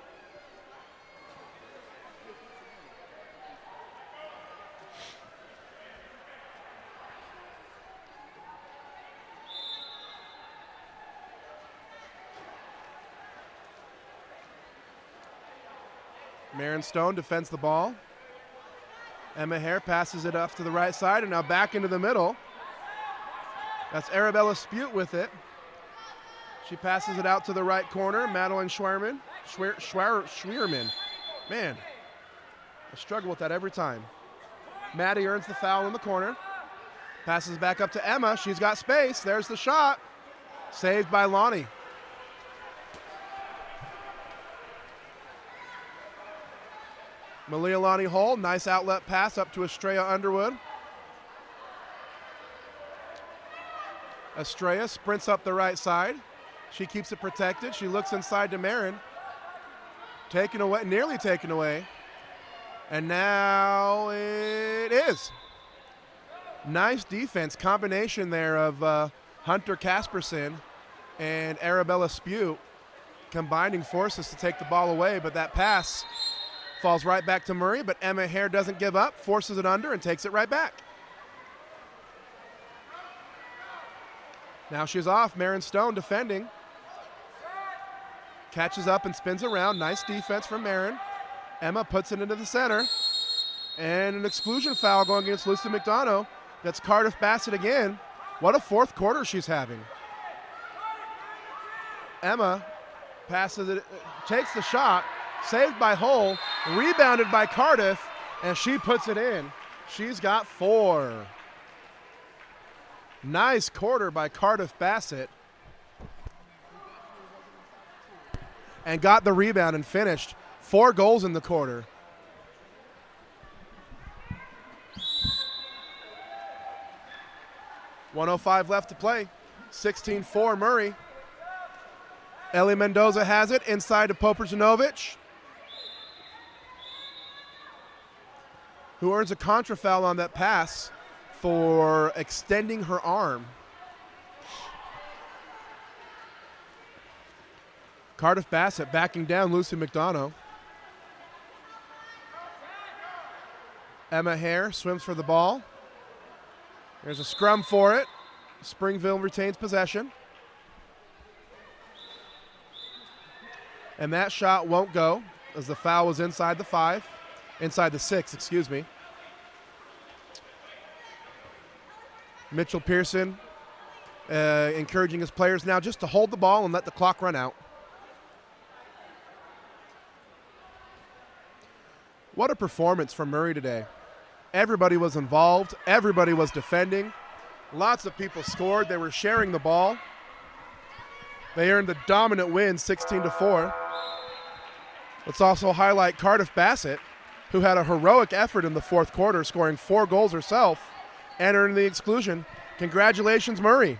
Speaker 3: Marin Stone defends the ball. Emma Hare passes it off to the right side and now back into the middle. That's Arabella Spute with it. She passes it out to the right corner. Madeline Schweirman. Man, I struggle with that every time. Maddie earns the foul in the corner. Passes back up to Emma. She's got space. There's the shot. Saved by Lonnie. Malia Lonnie Hull, nice outlet pass up to Estrella Underwood. Estrella sprints up the right side. She keeps it protected. She looks inside to Marin. Taken away, nearly taken away. And now it is. Nice defense, combination there of Hunter Casperson and Arabella Spute combining forces to take the ball away, but that pass falls right back to Murray, but Emma Hare doesn't give up, forces it under and takes it right back. Now she's off, Marin Stone defending. Catches up and spins around, nice defense from Marin. Emma puts it into the center, and an exclusion foul going against Lucy McDonough. That's Cardiff Bassett again. What a fourth quarter she's having. Emma passes it, takes the shot, saved by Hull, rebounded by Cardiff, and she puts it in. She's got 4. Nice quarter by Cardiff Bassett. And got the rebound and finished. 4 goals in the quarter. .105 left to play. 16-4 Murray. Ellie Mendoza has it inside to Poperzanovic, who earns a contra foul on that pass for extending her arm. Cardiff Bassett backing down Lucy McDonough. Emma Hare swims for the ball. There's a scrum for it. Springville retains possession. And that shot won't go as the foul was inside the 6, excuse me. Mitchell Pearson encouraging his players now just to hold the ball and let the clock run out. What a performance from Murray today. Everybody was involved. Everybody was defending. Lots of people scored. They were sharing the ball. They earned the dominant win, 16-4. Let's also highlight Cardiff Bassett, who had a heroic effort in the fourth quarter, scoring 4 goals herself and earned the exclusion. Congratulations, Murray.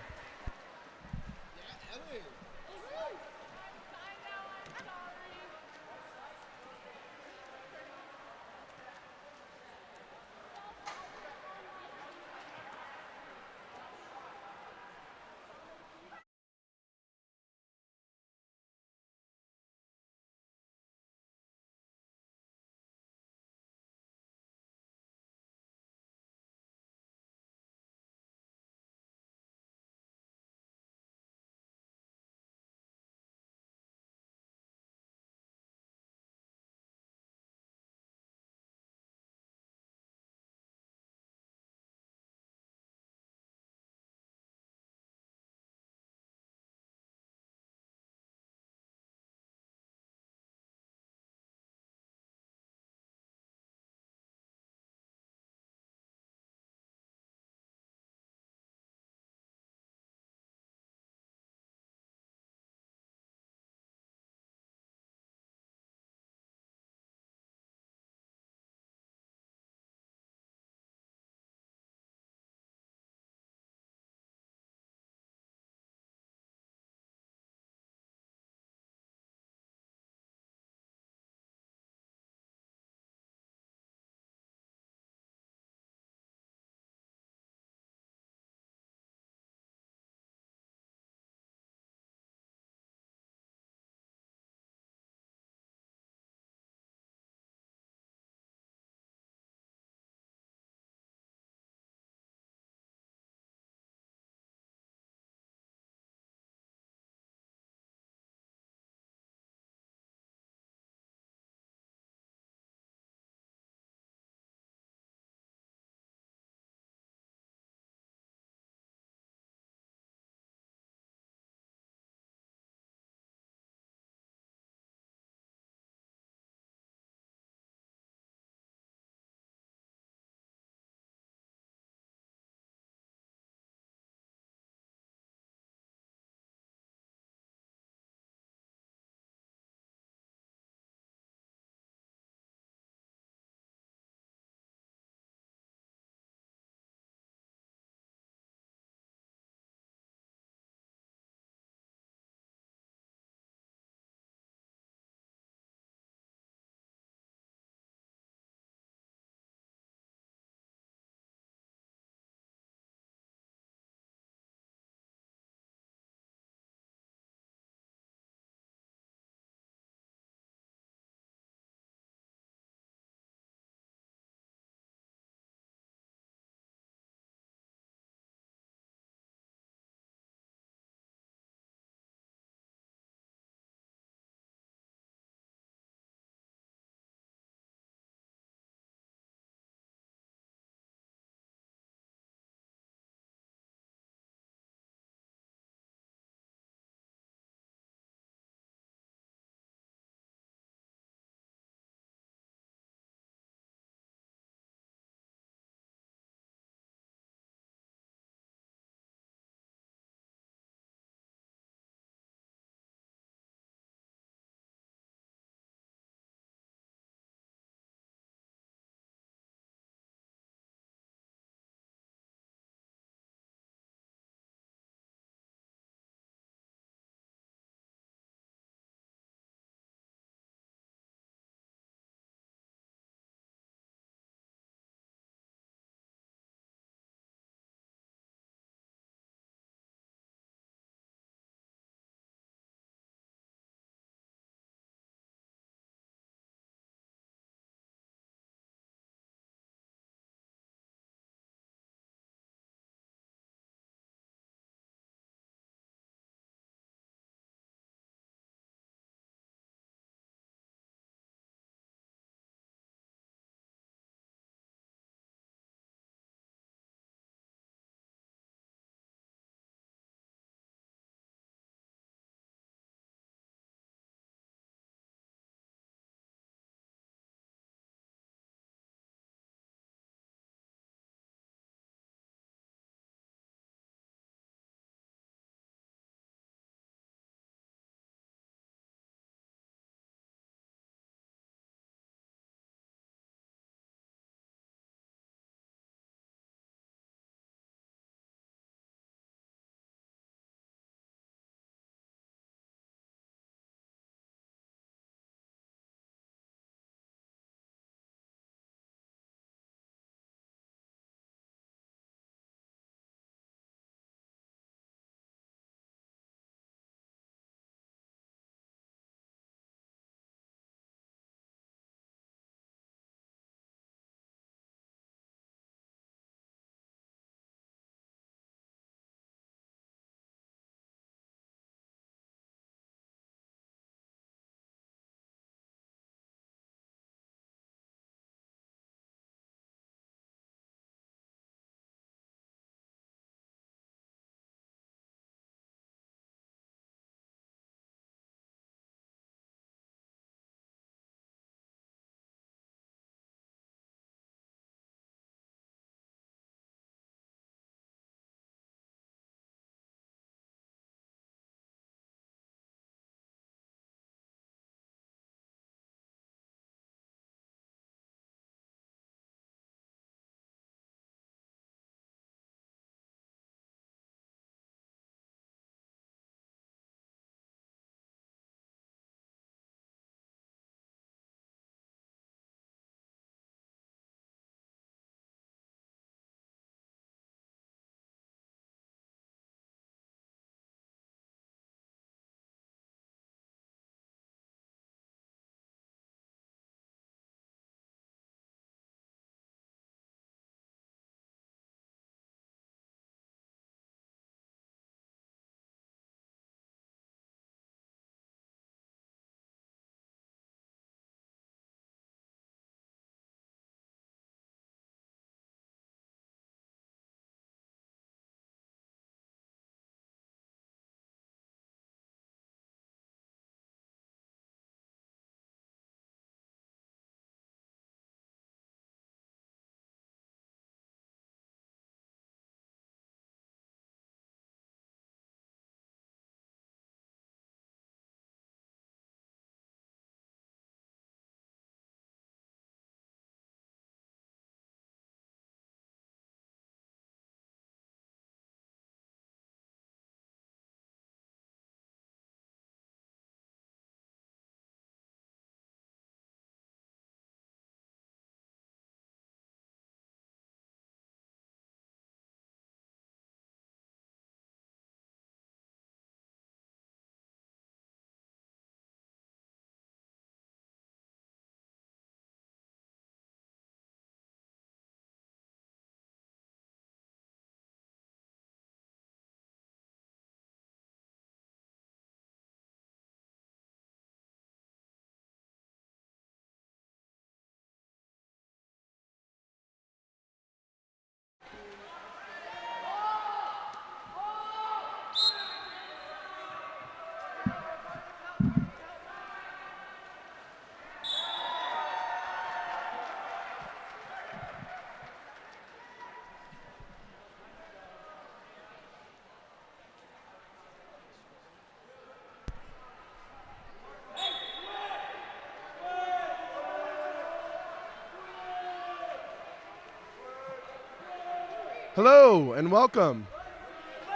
Speaker 3: Hello and welcome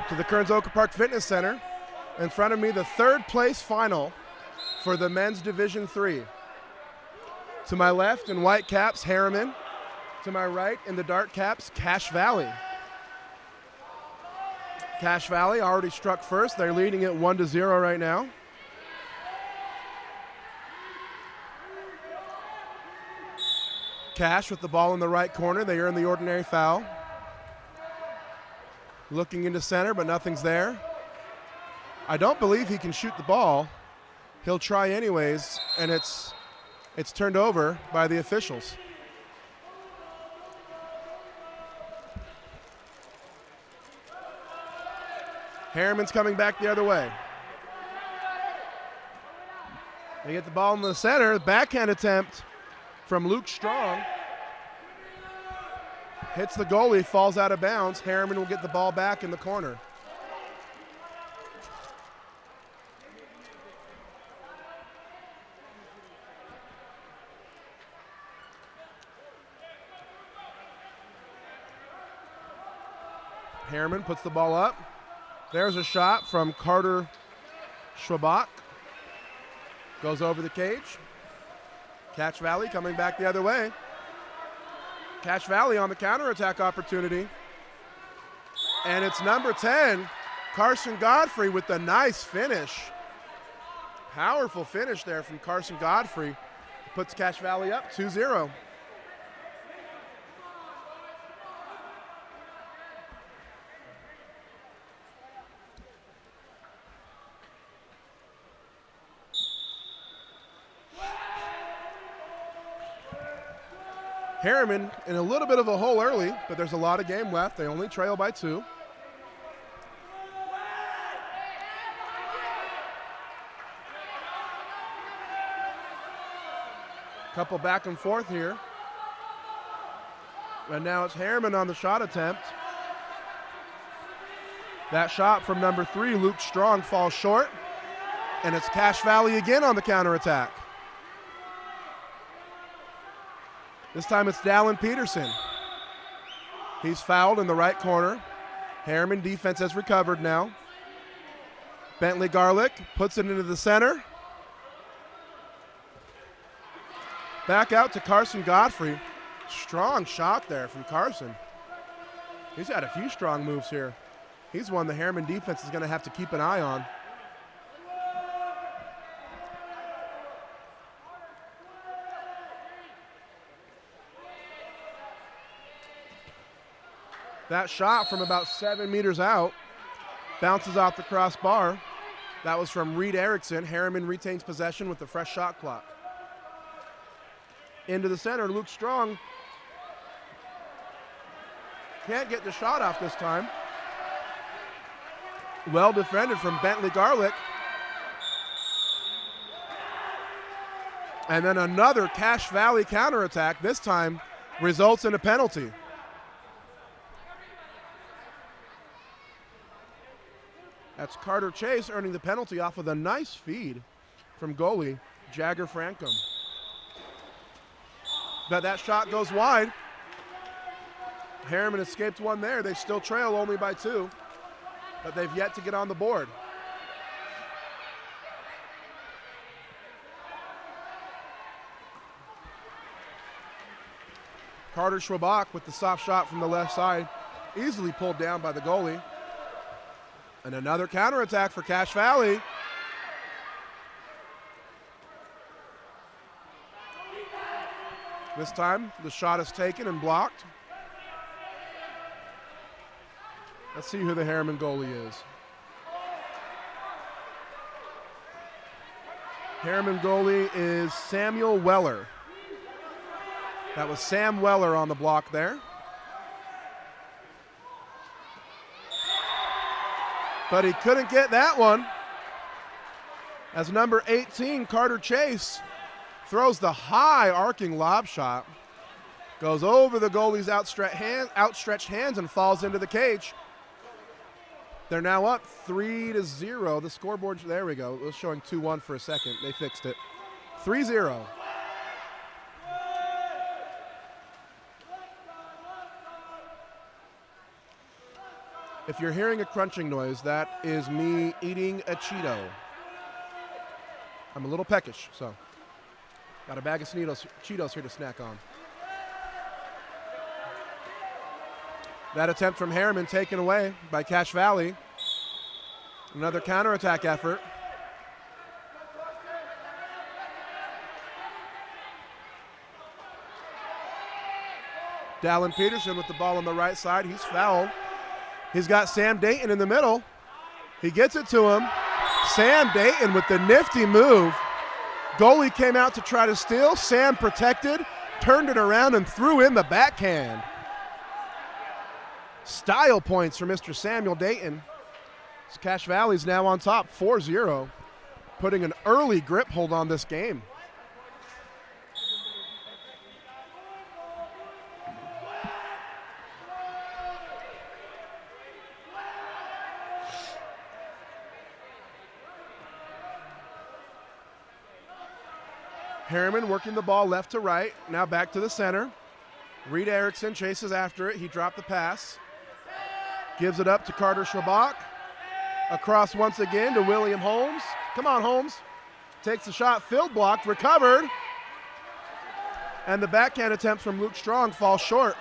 Speaker 3: to the Kearns Oquirrh Park Fitness Center. In front of me, the third place final for the men's Division III. To my left in white caps, Harriman. To my right in the dark caps, Cache Valley. Cache Valley already struck first. They're leading it 1-0 right now. Cache with the ball in the right corner. They earn the ordinary foul. Looking into center, but nothing's there. I don't believe he can shoot the ball. He'll try anyways, and it's turned over by the officials. Harriman's coming back the other way. They get the ball in the center. Backhand attempt from Luke Strong. Hits the goalie, falls out of bounds. Harriman will get the ball back in the corner. Harriman puts the ball up. There's a shot from Carter Schwabach. Goes over the cage. Cache Valley coming back the other way. Cache Valley on the counterattack opportunity. And it's number 10, Carson Godfrey with the nice finish. Powerful finish there from Carson Godfrey. Puts Cache Valley up 2-0. Harriman in a little bit of a hole early, but there's a lot of game left. They only trail by 2. Couple back and forth here. And now it's Harriman on the shot attempt. That shot from number 3, Luke Strong, falls short. And it's Cache Valley again on the counterattack. This time it's Dallin Peterson. He's fouled in the right corner. Harriman defense has recovered now. Bentley Garlick puts it into the center. Back out to Carson Godfrey. Strong shot there from Carson. He's had a few strong moves here. He's one the Harriman defense is going to have to keep an eye on. That shot from about 7 meters out bounces off the crossbar. That was from Reed Erickson. Harriman retains possession with the fresh shot clock. Into the center, Luke Strong. Can't get the shot off this time. Well defended from Bentley Garlick. And then another Cache Valley counterattack. This time results in a penalty. That's Carter Chase earning the penalty off of a nice feed from goalie Jagger Francom. But that shot goes wide. Harriman escaped one there. They still trail only by 2, but they've yet to get on the board. Carter Schwabach with the soft shot from the left side, easily pulled down by the goalie. And another counterattack for Cache Valley. This time, the shot is taken and blocked. Let's see who the Harriman goalie is. Harriman goalie is Samuel Weller. That was Sam Weller on the block there. but he couldn't get that one. As number 18, Carter Chase, throws the high arcing lob shot. Goes over the goalie's outstretched hands and falls into the cage. They're now up 3-0. The scoreboard, there we go. It was showing 2-1 for a second. They fixed it. 3-0. If you're hearing a crunching noise, that is me eating a Cheeto. I'm a little peckish, so got a bag of Cheetos here to snack on. That attempt from Harriman taken away by Cache Valley. Another counterattack effort. Dallin Peterson with the ball on the right side. He's fouled. He's got Sam Dayton in the middle. He gets it to him. Sam Dayton with the nifty move. Goalie came out to try to steal. Sam protected, turned it around, and threw in the backhand. Style points for Mr. Samuel Dayton. Cache Valley's now on top, 4-0, putting an early grip hold on this game. Harriman working the ball left to right, now back to the center. Reed Erickson chases after it. He dropped the pass. Gives it up to Carter Schwabach. Across once again to William Holmes. Come on, Holmes. Takes the shot, field blocked, recovered. And the backhand attempt from Luke Strong falls short.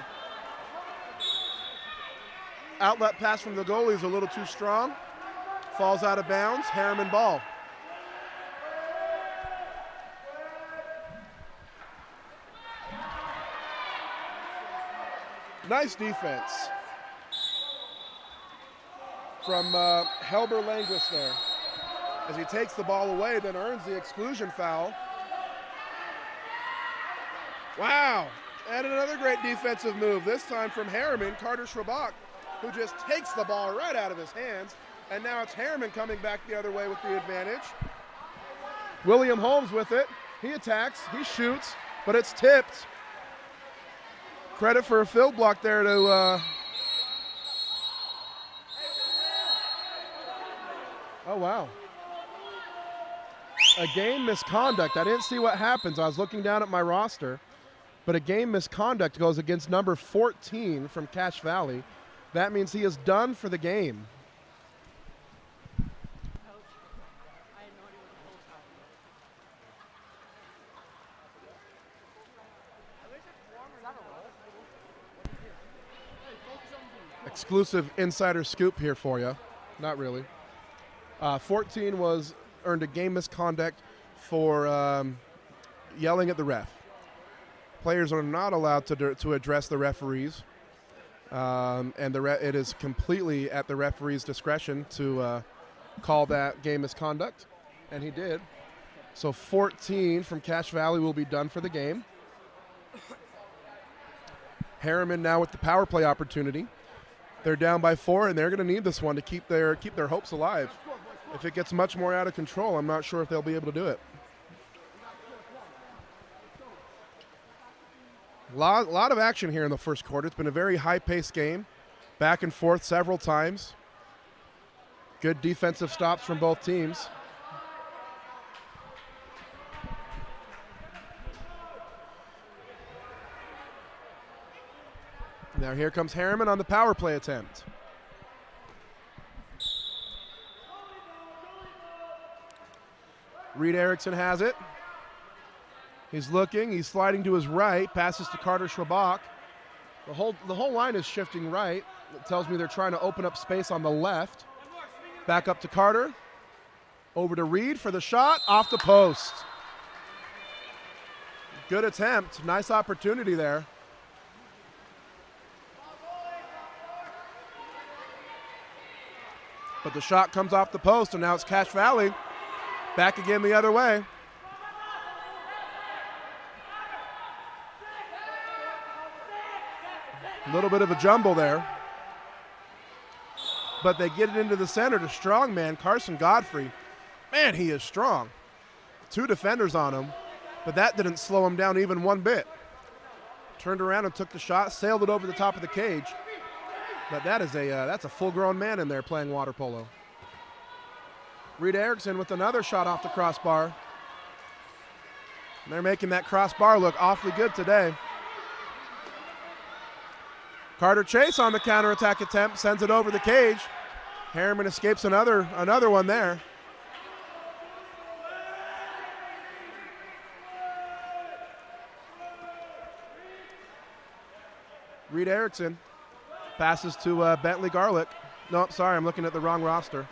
Speaker 3: Outlet pass from the goalie is a little too strong. Falls out of bounds. Harriman ball. Nice defense from Helber Langris there. As he takes the ball away, then earns the exclusion foul. Wow, and another great defensive move, this time from Harriman, Carter Schwabach, who just takes the ball right out of his hands. And now it's Harriman coming back the other way with the advantage. William Holmes with it. He attacks, he shoots, but it's tipped. Credit for a field block there to oh, wow. A game misconduct. I didn't see what happens. I was looking down at my roster, but a game misconduct goes against number 14 from Cache Valley. That means he is done for the game. Exclusive insider scoop here for you. Not really. 14 earned a game misconduct for yelling at the ref. Players are not allowed to address the referees, and it is completely at the referee's discretion to call that game misconduct, and he did. So 14 from Cache Valley will be done for the game. Harriman now with the power play opportunity. They're down by 4, and they're going to need this one to keep their hopes alive. If it gets much more out of control, I'm not sure if they'll be able to do it. Lot of action here in the first quarter. It's been a very high-paced game, back and forth several times. Good defensive stops from both teams. Now here comes Harriman on the power play attempt. Reed Erickson has it. He's looking, he's sliding to his right, passes to Carter Schwabach. The whole line is shifting right. It tells me they're trying to open up space on the left. Back up to Carter. Over to Reed for the shot, off the post. Good attempt, nice opportunity there. But the shot comes off the post, and now it's Cache Valley. Back again the other way. A little bit of a jumble there. but they get it into the center to strong man Carson Godfrey. Man, he is strong. 2 defenders on him, but that didn't slow him down even one bit. Turned around and took the shot, sailed it over the top of the cage. But that's a full-grown man in there playing water polo. Reed Erickson with another shot off the crossbar. And they're making that crossbar look awfully good today. Carter Chase on the counterattack attempt, sends it over the cage. Harriman escapes another one there. Reed Erickson passes to Bentley Garlick. No, sorry, I'm looking at the wrong roster.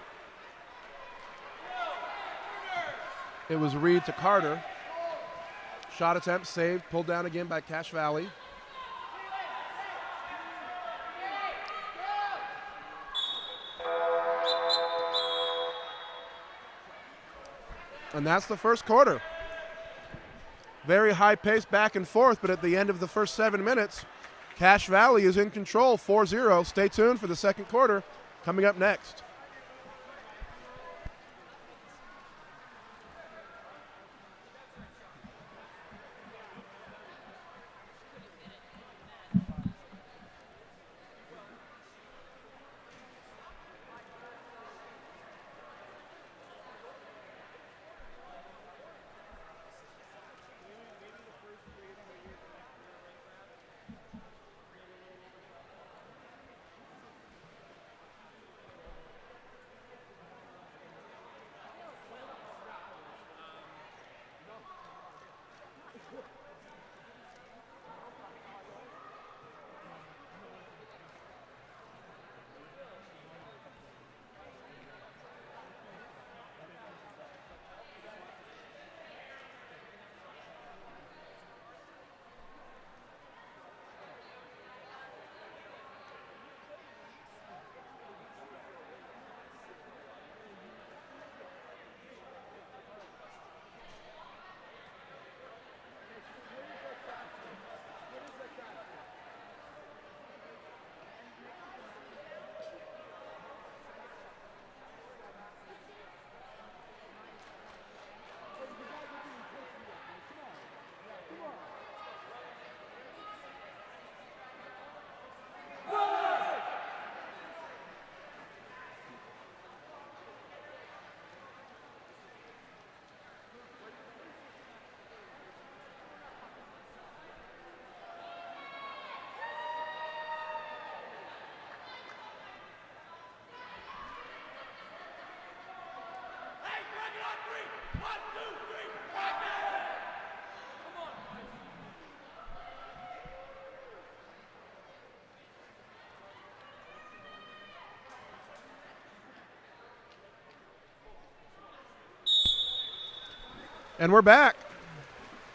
Speaker 3: It was Reed to Carter. Shot attempt saved, pulled down again by Cache Valley. And that's the first quarter. Very high pace back and forth, but at the end of the first 7 minutes, Cache Valley is in control, 4-0. Stay tuned for the second quarter coming up next. And we're back.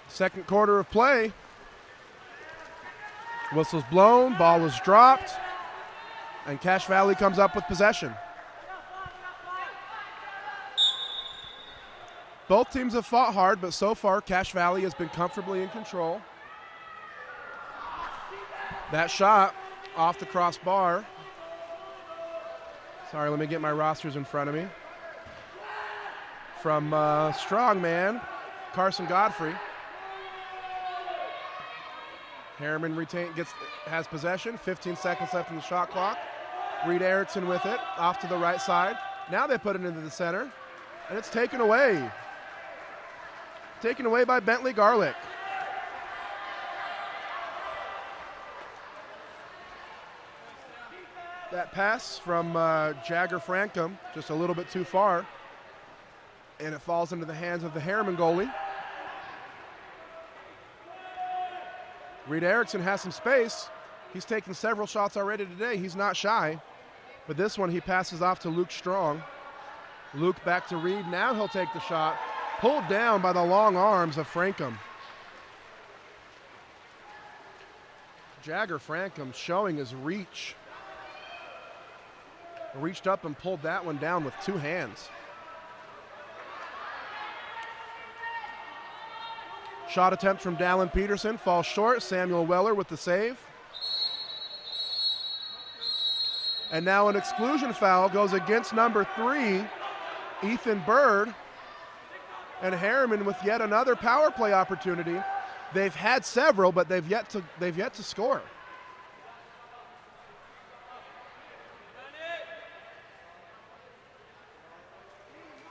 Speaker 3: Second quarter of play. Whistle's blown, ball is dropped, and Cache Valley comes up with possession. Both teams have fought hard, but so far Cache Valley has been comfortably in control. That shot off the crossbar. Sorry, let me get my rosters in front of me. From strongman Carson Godfrey. Harriman has possession. 15 seconds left in the shot clock. Reed Erickson with it off to the right side. Now they put it into the center, and it's taken away. Taken away by Bentley Garlick. That pass from Jagger Frankham, just a little bit too far, and it falls into the hands of the Harriman goalie. Reed Erickson has some space. He's taken several shots already today. He's not shy, but this one he passes off to Luke Strong. Luke back to Reed. Now he'll take the shot. Pulled down by the long arms of Frankham. Jagger Frankham showing his reach. Reached up and pulled that one down with two hands. Shot attempt from Dallin Peterson falls short. Samuel Weller with the save. And now an exclusion foul goes against number 3, Ethan Bird. And Harriman with yet another power play opportunity. They've had several, but they've yet to score.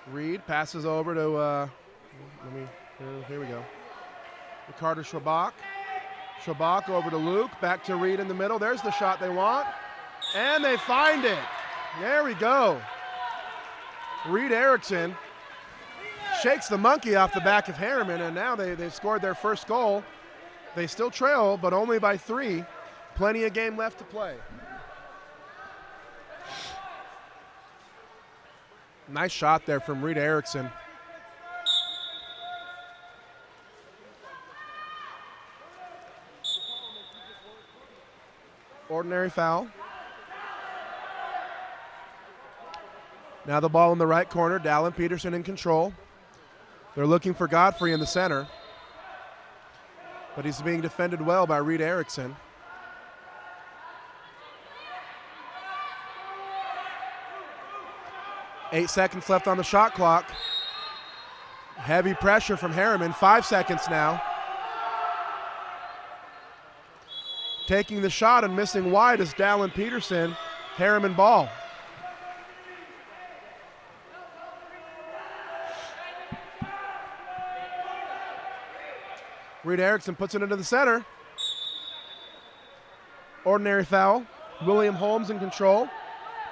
Speaker 3: Reed passes over to, here we go. Carter Schwabach. Schwabach over to Luke, back to Reed in the middle. There's the shot they want, and they find it. There we go. Reed Erickson shakes the monkey off the back of Harriman, and now they've scored their first goal. They still trail, but only by 3. Plenty of game left to play. Nice shot there from Reed Erickson. Ordinary foul. Now the ball in the right corner. Dallin Peterson in control. They're looking for Godfrey in the center, but he's being defended well by Reed Erickson. Eight seconds left on the shot clock. Heavy pressure from Harriman. 5 seconds now. Taking the shot and missing wide is Dallin Peterson. Harriman ball. Reed Erickson puts it into the center. Ordinary foul. William Holmes in control.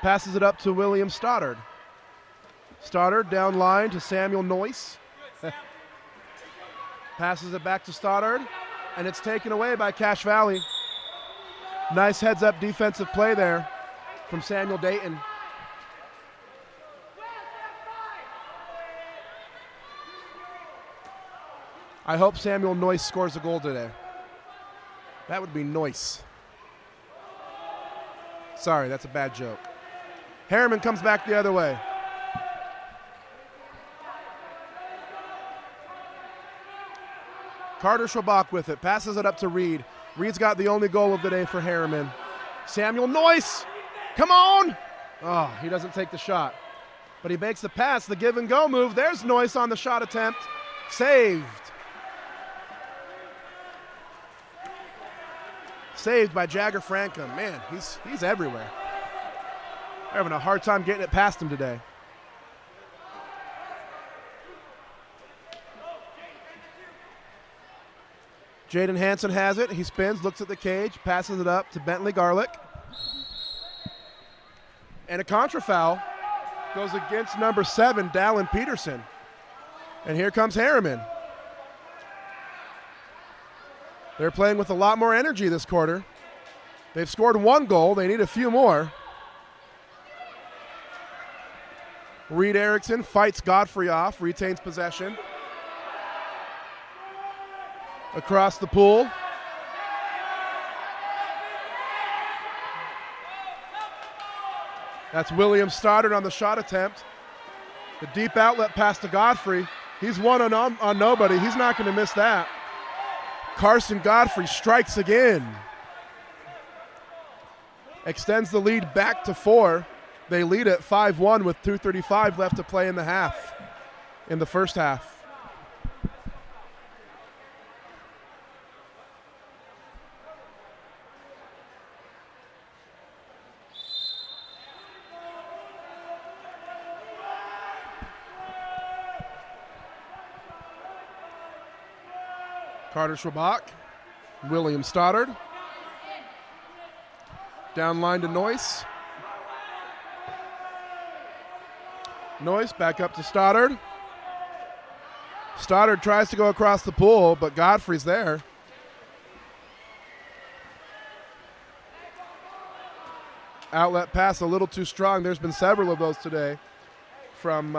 Speaker 3: Passes it up to William Stoddard. Stoddard down line to Samuel Noyce. Passes it back to Stoddard, and it's taken away by Cache Valley. Nice heads-up defensive play there from Samuel Dayton. I hope Samuel Noyce scores a goal today. That would be Noyce. Sorry, that's a bad joke. Harriman comes back the other way. Carter Schwabach with it, passes it up to Reed. Reed's got the only goal of the day for Harriman. Samuel Noyce, come on! Oh, he doesn't take the shot. But he makes the pass, the give and go move. There's Noyce on the shot attempt. Saved. Saved by Jagger Frankham. Man, he's everywhere. They're having a hard time getting it past him today. Jaden Hansen has it. He spins, looks at the cage, passes it up to Bentley Garlick. And a contra foul goes against number 7, Dallin Peterson. And here comes Harriman. They're playing with a lot more energy this quarter. They've scored 1 goal. They need a few more. Reed Erickson fights Godfrey off, retains possession. Across the pool. That's William Stoddard on the shot attempt. The deep outlet pass to Godfrey. He's one on nobody. He's not going to miss that. Carson Godfrey strikes again. Extends the lead back to 4. They lead at 5-1 with 2:35 left to play in the first half. Carter Schwabach, William Stoddard. Down line to Noyce. Noyce back up to Stoddard. Stoddard tries to go across the pool, but Godfrey's there. Outlet pass a little too strong. There's been several of those today from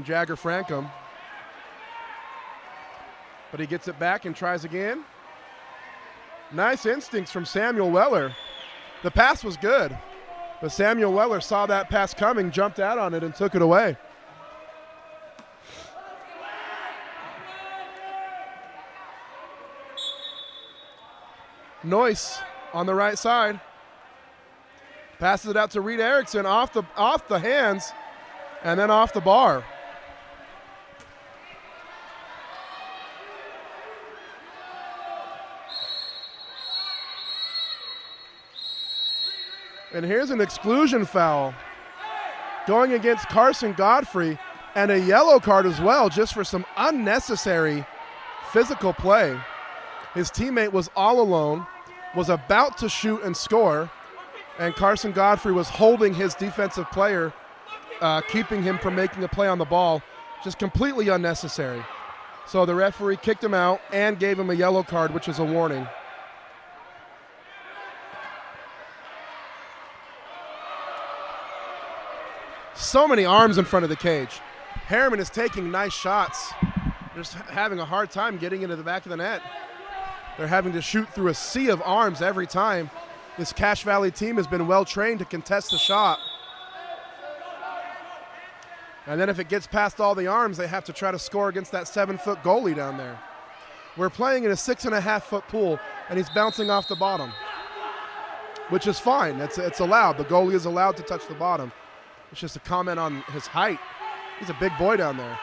Speaker 3: Jagger Frankham. But he gets it back and tries again. Nice instincts from Samuel Weller. The pass was good, but Samuel Weller saw that pass coming, jumped out on it, and took it away. Noyce on the right side. Passes it out to Reed Erickson off the hands and then off the bar. And here's an exclusion foul going against Carson Godfrey, and a yellow card as well, just for some unnecessary physical play. His teammate was all alone, was about to shoot and score, and Carson Godfrey was holding his defensive player, keeping him from making a play on the ball. Just completely unnecessary. So the referee kicked him out and gave him a yellow card, which is a warning. So many arms in front of the cage. Harriman is taking nice shots. Just having a hard time getting into the back of the net. They're having to shoot through a sea of arms every time. This Cache Valley team has been well trained to contest the shot. And then if it gets past all the arms, they have to try to score against that 7-foot goalie down there. We're playing in a 6.5-foot pool, and he's bouncing off the bottom, which is fine. It's allowed. The goalie is allowed to touch the bottom. It's just a comment on his height. He's a big boy down there.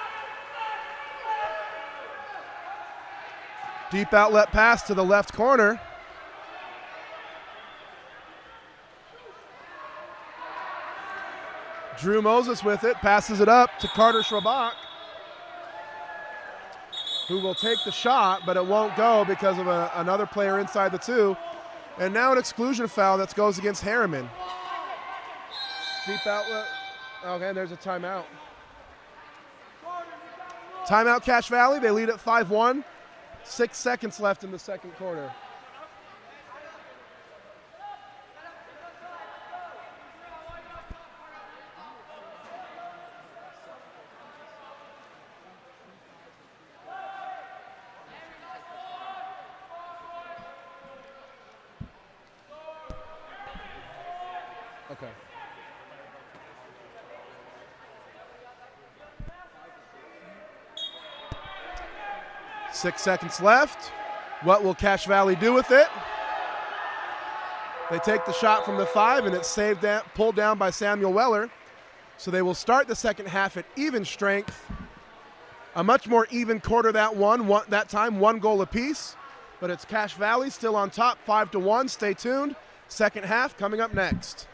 Speaker 3: Deep outlet pass to the left corner. Drew Moses with it, passes it up to Carter Schrabach, who will take the shot, but it won't go because of another player inside the two. And now an exclusion foul that goes against Harriman. Deep outlet. Okay, there's a timeout. Timeout, Cache Valley. They lead at 5-1. 6 seconds left in the second quarter. Okay. Six seconds left. What will Cache Valley do with it? They take the shot from the 5, and it's pulled down by Samuel Weller. So they will start the second half at even strength. A much more even quarter that time, 1 goal apiece. But it's Cache Valley still on top, 5-1. Stay tuned. Second half coming up next.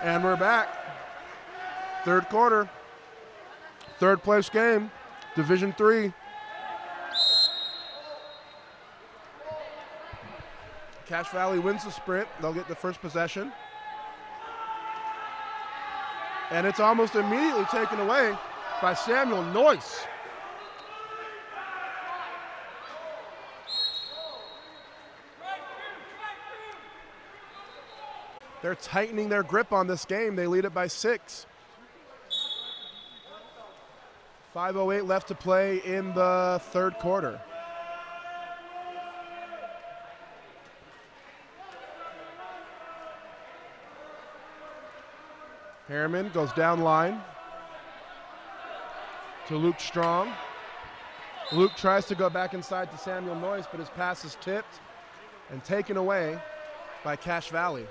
Speaker 3: And we're back. Third quarter. Third place game. Division III. Cache Valley wins the sprint. They'll get the first possession. And it's almost immediately taken away by Samuel Noyce. They're tightening their grip on this game. They lead it by 6. 5:08 left to play in the third quarter. Harriman goes down line to Luke Strong. Luke tries to go back inside to Samuel Noyce, but his pass is tipped and taken away by Cache Valley.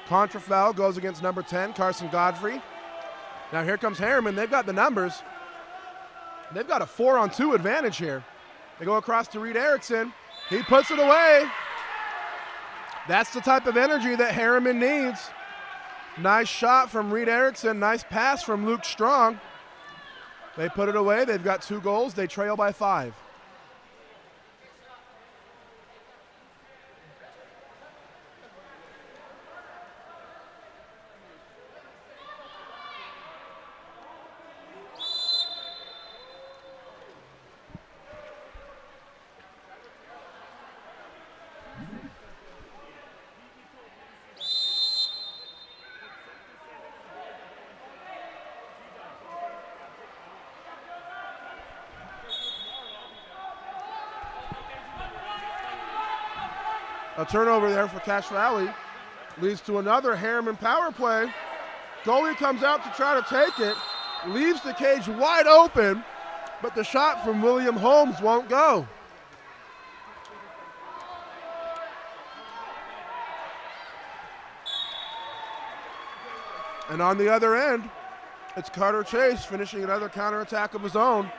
Speaker 3: Contra foul goes against number 10, Carson Godfrey. Now here comes Harriman. They've got the numbers. They've got a 4-on-2 advantage here. They go across to Reed Erickson. He puts it away. That's the type of energy that Harriman needs. Nice shot from Reed Erickson. Nice pass from Luke Strong. They put it away. They've got 2 goals. They trail by 5. A turnover there for Cache Valley leads to another Harriman power play. Goalie comes out to try to take it, leaves the cage wide open, but the shot from William Holmes won't go. And on the other end, it's Carter Chase finishing another counterattack of his own.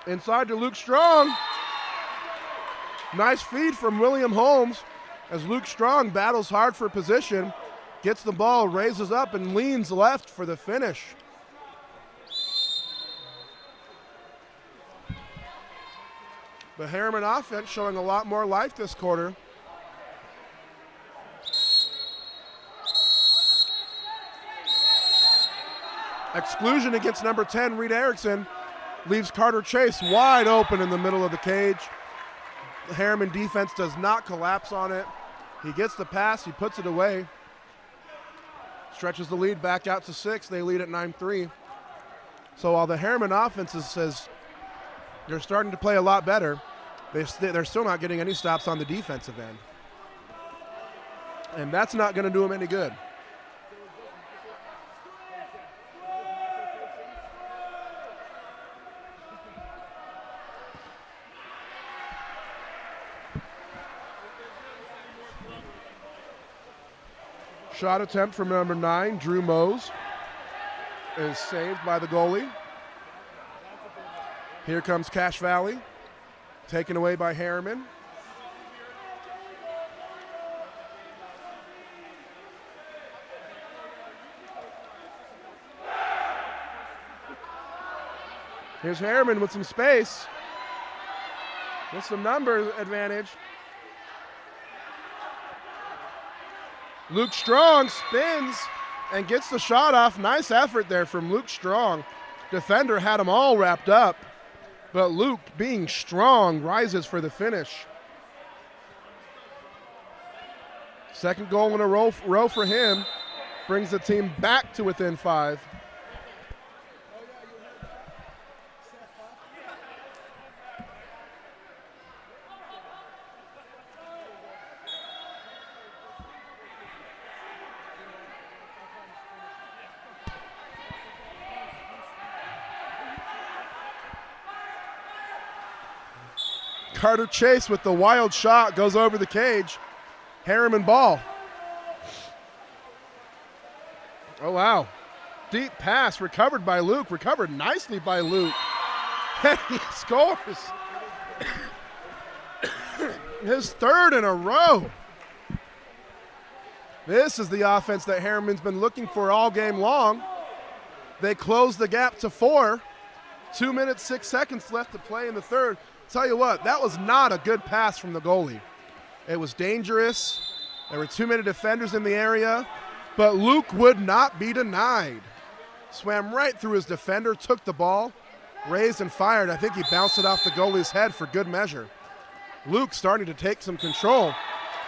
Speaker 3: Inside to Luke Strong. Nice feed from William Holmes as Luke Strong battles hard for position, gets the ball, raises up, and leans left for the finish. The Harriman offense showing a lot more life this quarter. Exclusion against number 10, Reed Erickson. Leaves Carter Chase wide open in the middle of the cage. The Harriman defense does not collapse on it. He gets the pass, he puts it away. Stretches the lead back out to 6. They lead at 9-3. So while the Harriman offense says they're starting to play a lot better, they're still not getting any stops on the defensive end. And that's not going to do them any good. Shot attempt from number 9, Drew Mose, is saved by the goalie. Here comes Cache Valley, taken away by Harriman. Here's Harriman with some space, with some number advantage. Luke Strong spins and gets the shot off. Nice effort there from Luke Strong. Defender had him all wrapped up, but Luke, being strong, rises for the finish. Second goal in a row for him. brings the team back to within 5. Carter Chase with the wild shot goes over the cage. Harriman ball. Oh, wow. Deep pass recovered by Luke. Recovered nicely by Luke. And he scores. His 3rd in a row. This is the offense that Harriman's been looking for all game long. They close the gap to 4. 2 minutes, 6 seconds left to play in the 3rd. Tell you what, that was not a good pass from the goalie. It was dangerous. There were too many defenders in the area, but Luke would not be denied. Swam right through his defender, took the ball, raised and fired. I think he bounced it off the goalie's head for good measure. Luke starting to take some control,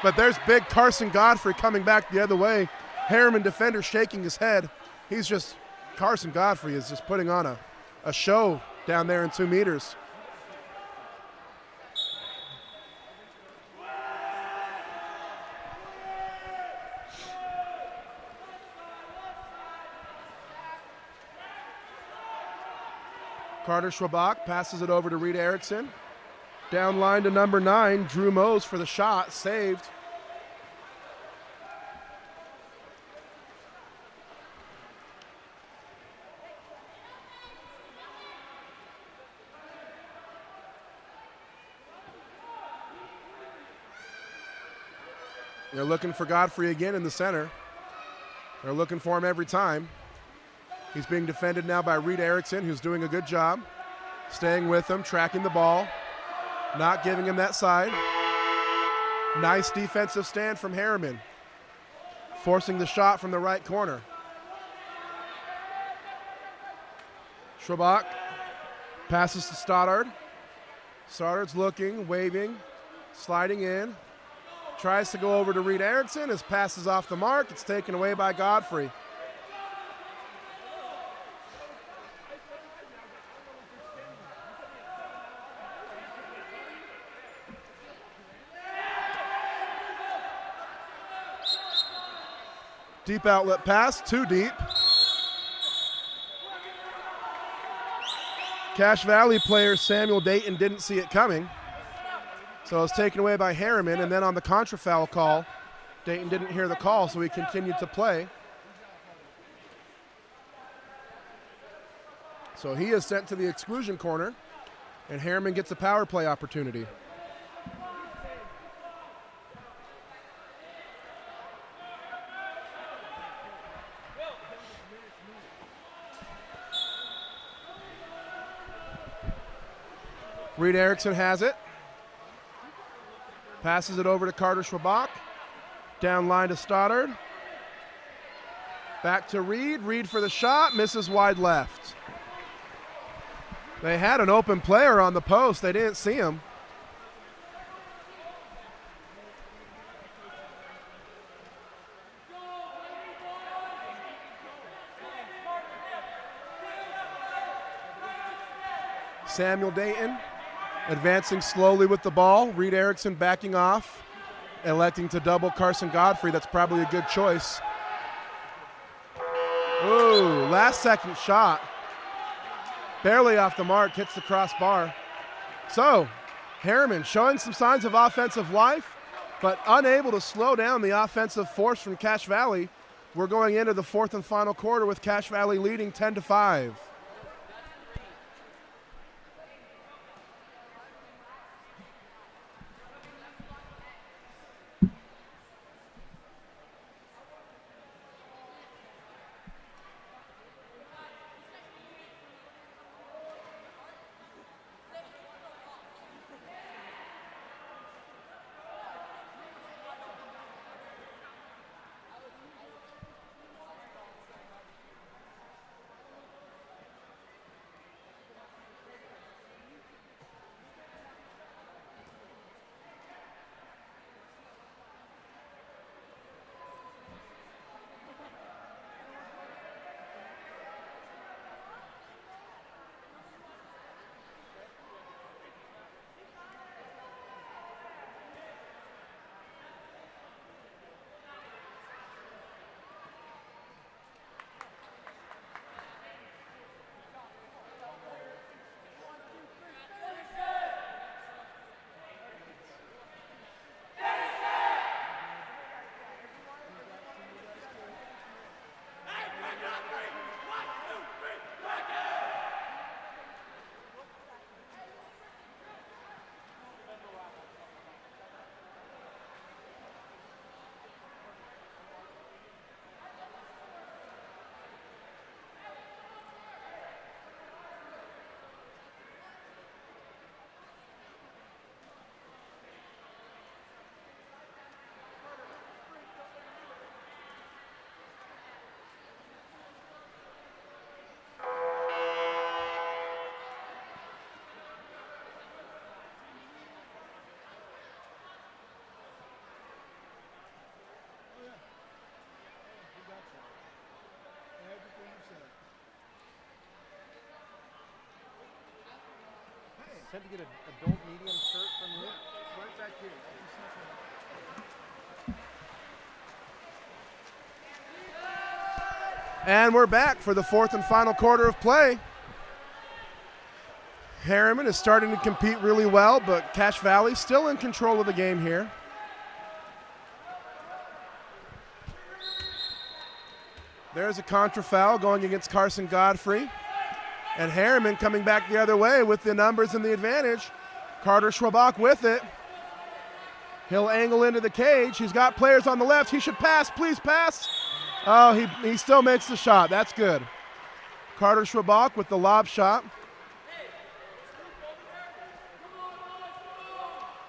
Speaker 3: but there's big Carson Godfrey coming back the other way. Harriman defender shaking his head. Carson Godfrey is just putting on a show down there in 2 meters. Carter Schwabach passes it over to Reed Erickson. Down line to number 9, Drew Mose for the shot, saved. They're looking for Godfrey again in the center. They're looking for him every time. He's being defended now by Reed Erickson, who's doing a good job. Staying with him, tracking the ball, not giving him that side. Nice defensive stand from Harriman. Forcing the shot from the right corner. Schwabach passes to Stoddard. Stoddard's looking, waving, sliding in. Tries to go over to Reed Erickson. His pass is off the mark. It's taken away by Godfrey. Deep outlet pass, too deep. Cache Valley player Samuel Dayton didn't see it coming. So it was taken away by Harriman, and then on the contrafoul call, Dayton didn't hear the call, so he continued to play. So he is sent to the exclusion corner, and Harriman gets a power play opportunity. Reed Erickson has it. Passes it over to Carter Schwabach. Down line to Stoddard. Back to Reed. Reed for the shot. Misses wide left. They had an open player on the post. They didn't see him. Samuel Dayton advancing slowly with the ball. Reed Erickson backing off, electing to double Carson Godfrey. That's probably a good choice. Ooh, last second shot. Barely off the mark, hits the crossbar. So, Harriman showing some signs of offensive life, but unable to slow down the offensive force from Cache Valley. We're going into the 4th and final quarter with Cache Valley leading 10-5. sent to get an adult medium shirt from you? Where's that kid? And we're back for the fourth and final quarter of play. Harriman is starting to compete really well, but Cache Valley still in control of the game here. There's a contra foul going against Carson Godfrey. And Harriman coming back the other way with the numbers and the advantage. Carter Schwabach with it. He'll angle into the cage. He's got players on the left. He should pass. Please pass. Oh, he still makes the shot. That's good. Carter Schwabach with the lob shot.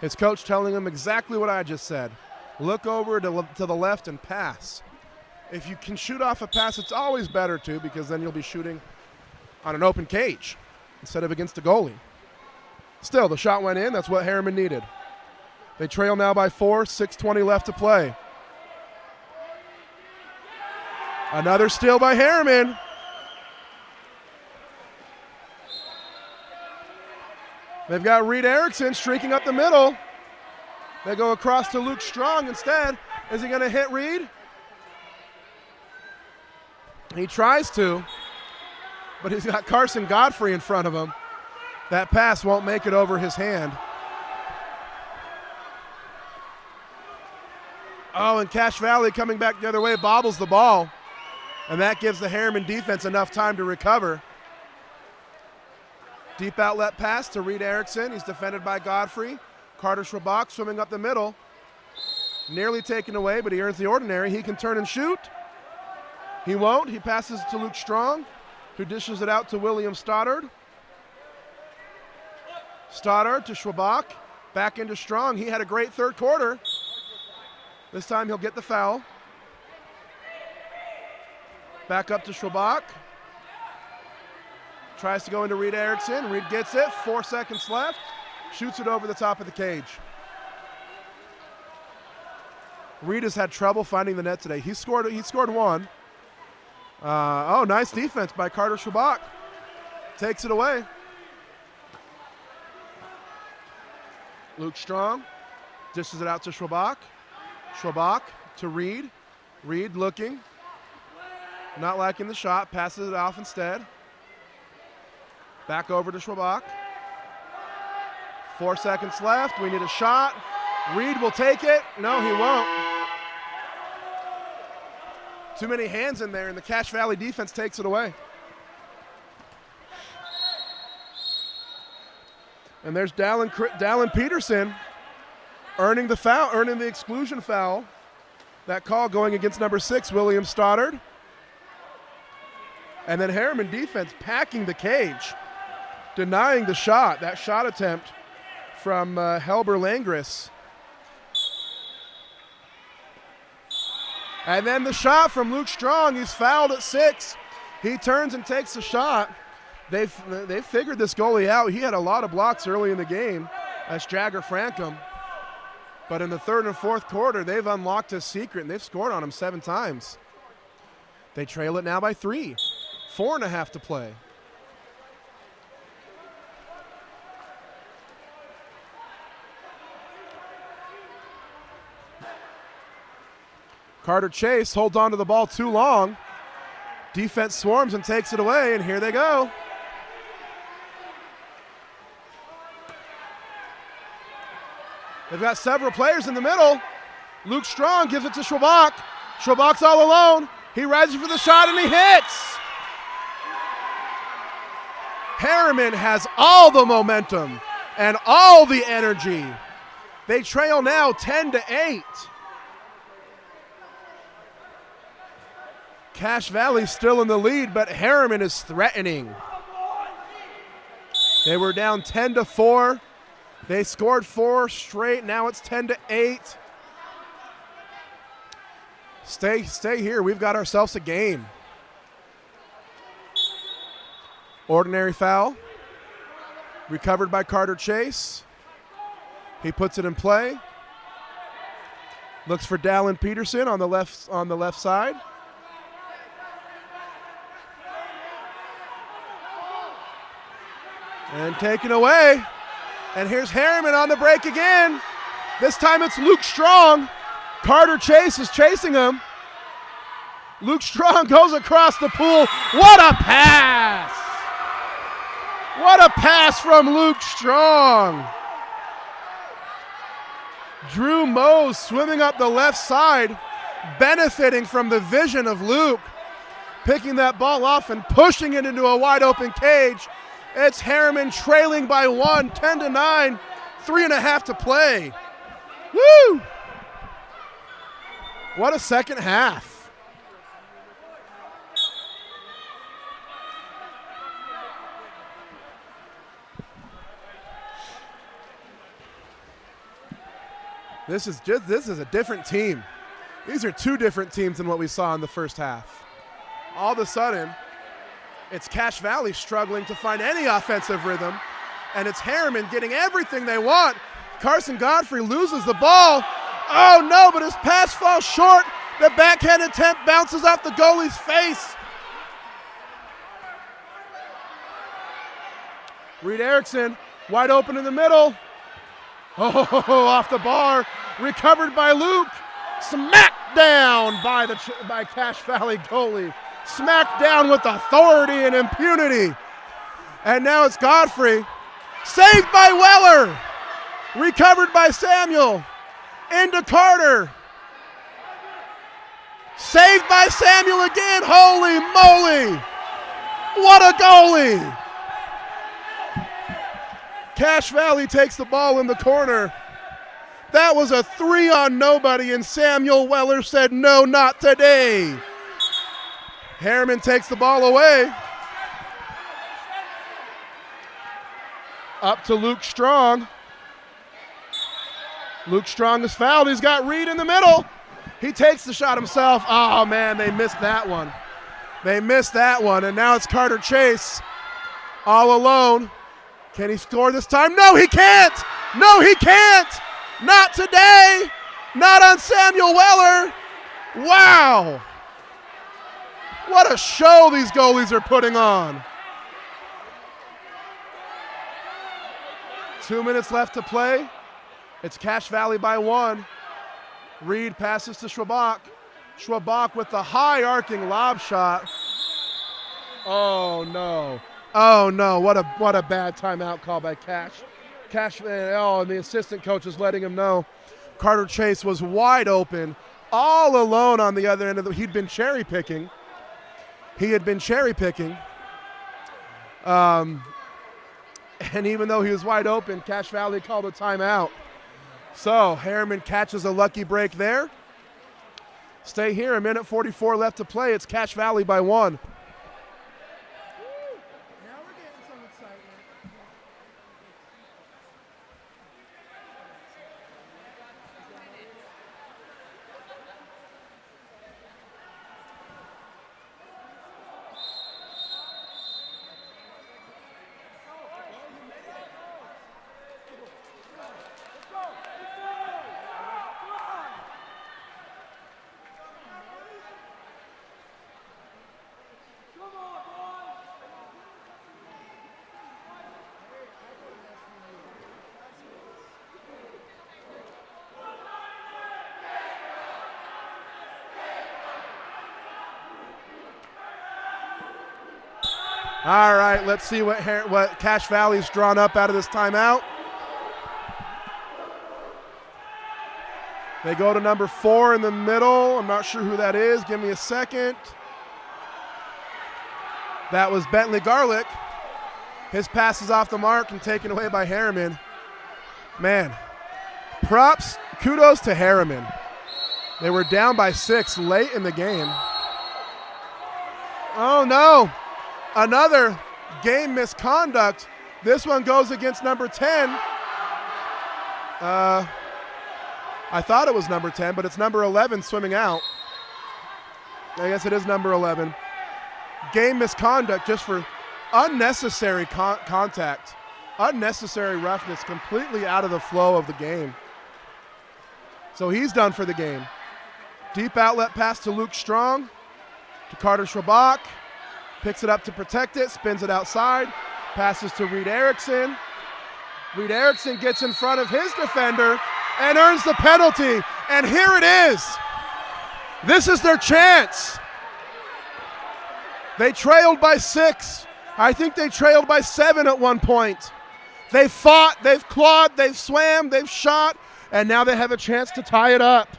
Speaker 3: His coach telling him exactly what I just said. Look over to the left and pass. If you can shoot off a pass, it's always better to, because then you'll be shooting on an open cage instead of against a goalie. Still, the shot went in. That's what Harriman needed. They trail now by 4, 6:20 left to play. Another steal by Harriman. They've got Reed Erickson streaking up the middle. They go across to Luke Strong instead. Is he going to hit Reed? He tries to, but he's got Carson Godfrey in front of him. That pass won't make it over his hand. Oh, and Cache Valley coming back the other way bobbles the ball. And that gives the Harriman defense enough time to recover. Deep outlet pass to Reed Erickson. He's defended by Godfrey. Carter Schwabach swimming up the middle. Nearly taken away, but he earns the ordinary. He can turn and shoot. He won't. He passes to Luke Strong, who dishes it out to William Stoddard. Stoddard to Schwabach. Back into Strong. He had a great third quarter. This time he'll get the foul. Back up to Schwabach. Tries to go into Reed Erickson. Reed gets it. 4 seconds left. Shoots it over the top of the cage. Reed has had trouble finding the net today. He scored one. Oh, nice defense by Carter Schwabach. Takes it away. Luke Strong dishes it out to Schwabach. Schwabach to Reed. Reed looking. Not liking the shot. Passes it off instead. Back over to Schwabach. 4 seconds left. We need a shot. Reed will take it. No, he won't. Too many hands in there, and the Cache Valley defense takes it away. And there's Dallin Peterson earning the foul, earning the exclusion foul. That call going against number 6, William Stoddard. And then Harriman defense packing the cage, denying the shot, that shot attempt from Helber Langris. And then the shot from Luke Strong. He's fouled at 6. He turns and takes the shot. They've figured this goalie out. He had a lot of blocks early in the game. That's Jagger Frankham. But in the third and fourth quarter, they've unlocked his secret, and they've scored on him 7 times. They trail it now by 3. 4.5 to play. Carter Chase holds on to the ball too long. Defense swarms and takes it away, and here they go. They've got several players in the middle. Luke Strong gives it to Schwabach. Schwabach's all alone. He rises for the shot, and he hits. Harriman has all the momentum and all the energy. They trail now 10-8. Cache Valley still in the lead, but Harriman is threatening. They were down 10-4. They scored 4 straight. Now it's 10-8. Stay here. We've got ourselves a game. Ordinary foul. Recovered by Carter Chase. He puts it in play. Looks for Dallin Peterson on the left side. And taken away. And here's Harriman on the break again. This time it's Luke Strong. Carter Chase is chasing him. Luke Strong goes across the pool. What a pass! What a pass from Luke Strong. Drew Mose swimming up the left side, benefiting from the vision of Luke, picking that ball off and pushing it into a wide open cage. It's Harriman trailing by 1, 10-9, 3.5 to play. Woo! What a second half. This is a different team. These are two different teams than what we saw in the first half. All of a sudden, it's Cache Valley struggling to find any offensive rhythm, and it's Harriman getting everything they want. Carson Godfrey loses the ball. Oh no, but his pass falls short. The backhand attempt bounces off the goalie's face. Reed Erickson, wide open in the middle. Oh, off the bar, recovered by Luke. Smacked down by Cache Valley goalie. Smacked down with authority and impunity. And now it's Godfrey. Saved by Weller. Recovered by Samuel. Into Carter. Saved by Samuel again. Holy moly. What a goalie. Cache Valley takes the ball in the corner. That was a 3-on-nobody, and Samuel Weller said, no, not today. Harriman takes the ball away. Up to Luke Strong. Luke Strong is fouled. He's got Reed in the middle. He takes the shot himself. Oh, man, they missed that one. They missed that one, and now it's Carter Chase all alone. Can he score this time? No, he can't. No, he can't. Not today. Not on Samuel Weller. Wow. What a show these goalies are putting on. 2 minutes left to play. It's Cache Valley by 1. Reed passes to Schwabach. Schwabach with the high arcing lob shot. Oh no. Oh no, what a bad timeout call by Cache. And the assistant coach is letting him know Carter Chase was wide open, all alone on the other end of he'd been cherry picking. He had been cherry picking. And even though he was wide open, Cache Valley called a timeout. So Harriman catches a lucky break there. Stay here, a minute 44 left to play. It's Cache Valley by 1. All right, let's see what Cache Valley's drawn up out of this timeout. They go to number 4 in the middle. I'm not sure who that is. Give me a second. That was Bentley Garlick. His pass is off the mark and taken away by Harriman. Man, kudos to Harriman. They were down by 6 late in the game. Oh no. Another game misconduct. This one goes against number 10. I thought it was number 10, but it's number 11 swimming out. I guess it is number 11. Game misconduct just for unnecessary contact. Unnecessary roughness, completely out of the flow of the game. So he's done for the game. Deep outlet pass to Luke Strong, to Carter Schwabach. Picks it up to protect it, spins it outside, passes to Reed Erickson. Reed Erickson gets in front of his defender and earns the penalty. And here it is. This is their chance. They trailed by 6. I think they trailed by 7 at one point. They've fought, they've clawed, they've swam, they've shot, and now they have a chance to tie it up.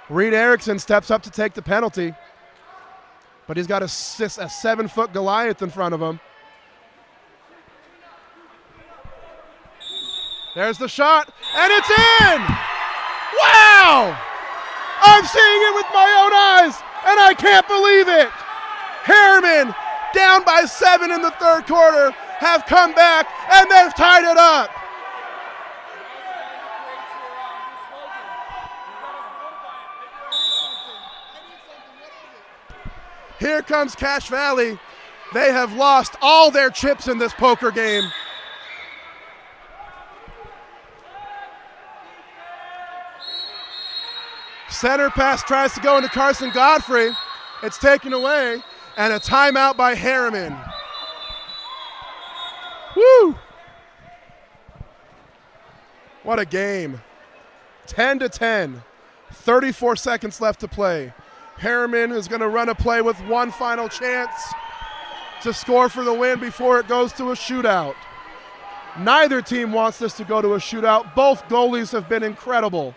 Speaker 3: Reed Erickson steps up to take the penalty, but he's got a 7-foot Goliath in front of him. There's the shot, and it's in! Wow! I'm seeing it with my own eyes, and I can't believe it! Harriman, down by 7 in the third quarter, have come back, and they've tied it up. Here comes Cache Valley. They have lost all their chips in this poker game. Center pass tries to go into Carson Godfrey. It's taken away, and a timeout by Harriman. Woo! What a game. 10-10. 34 seconds left to play. Harriman is going to run a play with one final chance to score for the win before it goes to a shootout. Neither team wants this to go to a shootout. Both goalies have been incredible.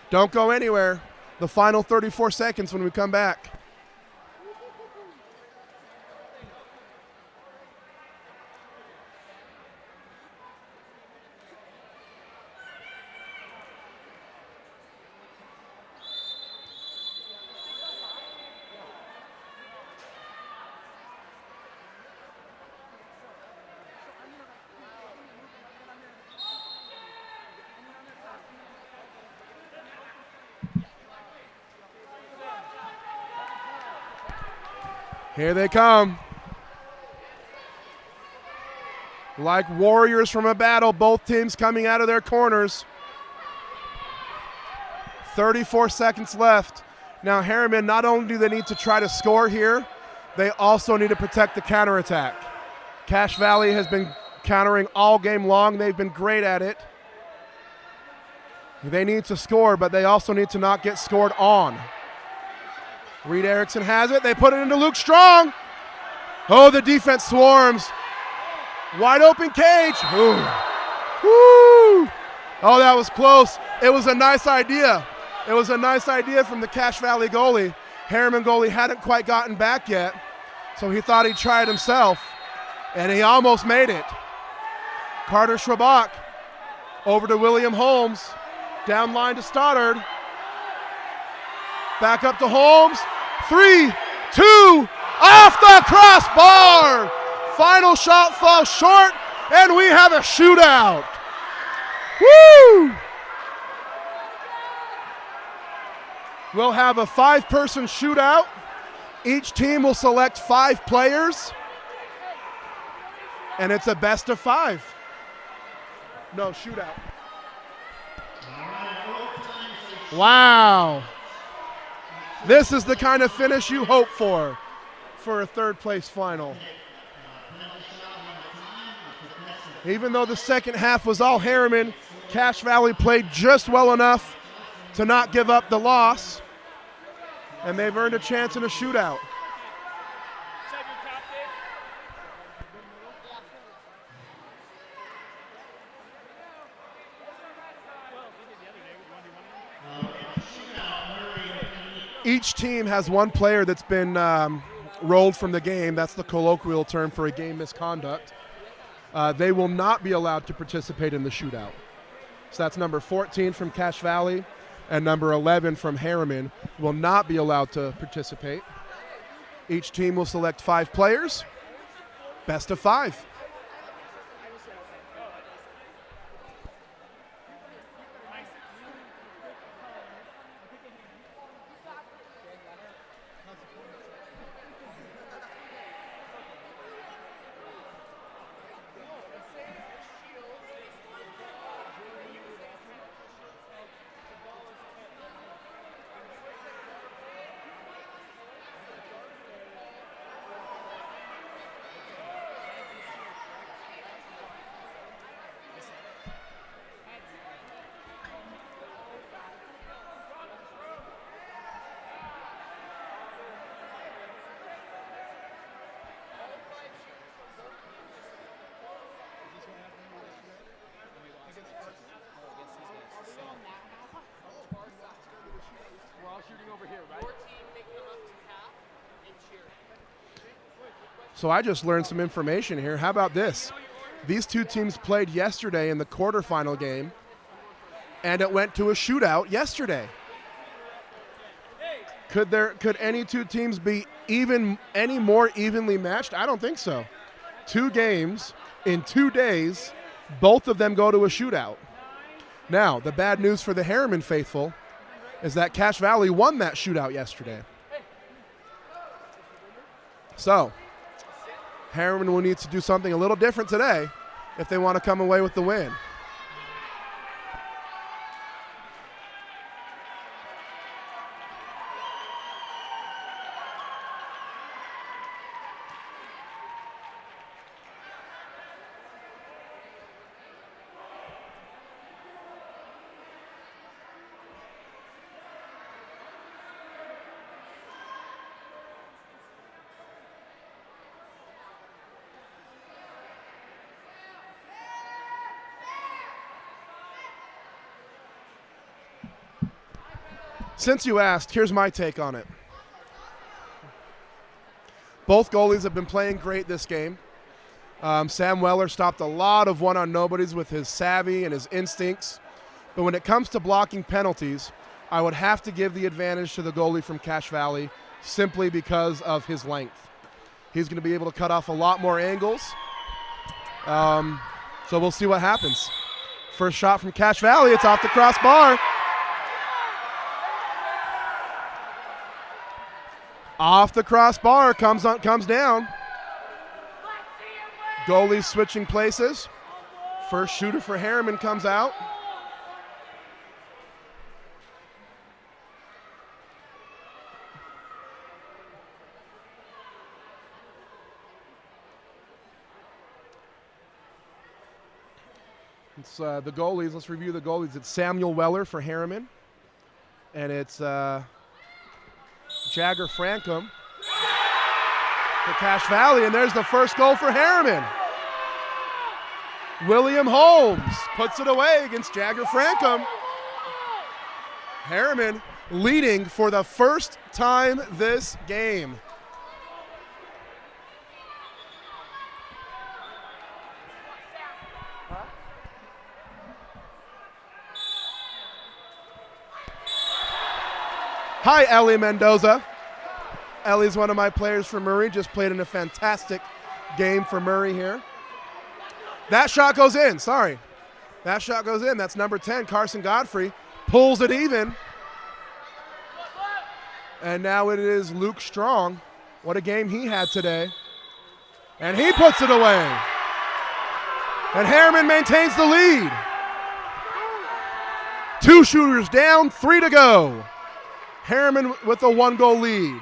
Speaker 3: Don't go anywhere. The final 34 seconds when we come back. Here they come. Like warriors from a battle, both teams coming out of their corners. 34 seconds left. Now Harriman, not only do they need to try to score here, they also need to protect the counterattack. Cache Valley has been countering all game long. They've been great at it. They need to score, but they also need to not get scored on. Reed Erickson has it. They put it into Luke Strong. Oh, the defense swarms. Wide open cage. Ooh. Woo. Oh, that was close. It was a nice idea. It was a nice idea from the Cache Valley goalie. Harriman goalie hadn't quite gotten back yet, so he thought he'd try it himself, and he almost made it. Carter Schrabach over to William Holmes. Down line to Stoddard. Back up to Holmes. 3, 2, off the crossbar. Final shot falls short, and we have a shootout. Woo! We'll have a 5-person shootout. Each team will select 5 players, and it's a best of 5. No, shootout. Wow. This is the kind of finish you hope for a third-place final. Even though the second half was all Harriman, Cache Valley played just well enough to not give up the loss, and they've earned a chance in a shootout. Each team has one player that's been rolled from the game. That's the colloquial term for a game misconduct. They will not be allowed to participate in the shootout. So that's number 14 from Cache Valley and number 11 from Harriman will not be allowed to participate. Each team will select 5 players, best of 5. So I just learned some information here. How about this? These two teams played yesterday in the quarterfinal game, and it went to a shootout yesterday. Could any two teams be any more evenly matched? I don't think so. 2 games in 2 days, both of them go to a shootout. Now, the bad news for the Harriman faithful is that Cache Valley won that shootout yesterday. So, Harriman will need to do something a little different today if they want to come away with the win. Since you asked, here's my take on it. Both goalies have been playing great this game. Sam Weller stopped a lot of one-on-nobodies with his savvy and his instincts. But when it comes to blocking penalties, I would have to give the advantage to the goalie from Cache Valley simply because of his length. He's going to be able to cut off a lot more angles. So we'll see what happens. First shot from Cache Valley. It's off the crossbar. Off the crossbar, comes down. Goalies switching places. First shooter for Harriman comes out. It's the goalies. Let's review the goalies. It's Samuel Weller for Harriman. And it's Jagger Frankum for Cache Valley, and there's the first goal for Harriman. William Holmes puts it away against Jagger Frankum. Harriman leading for the first time this game. Hi, Ellie Mendoza. Ellie's one of my players for Murray, just played in a fantastic game for Murray here. That shot goes in, sorry. That shot goes in, that's number 10, Carson Godfrey, pulls it even. And now it is Luke Strong. What a game he had today. And he puts it away. And Harriman maintains the lead. 2 shooters down, 3 to go. Harriman with a 1-goal lead.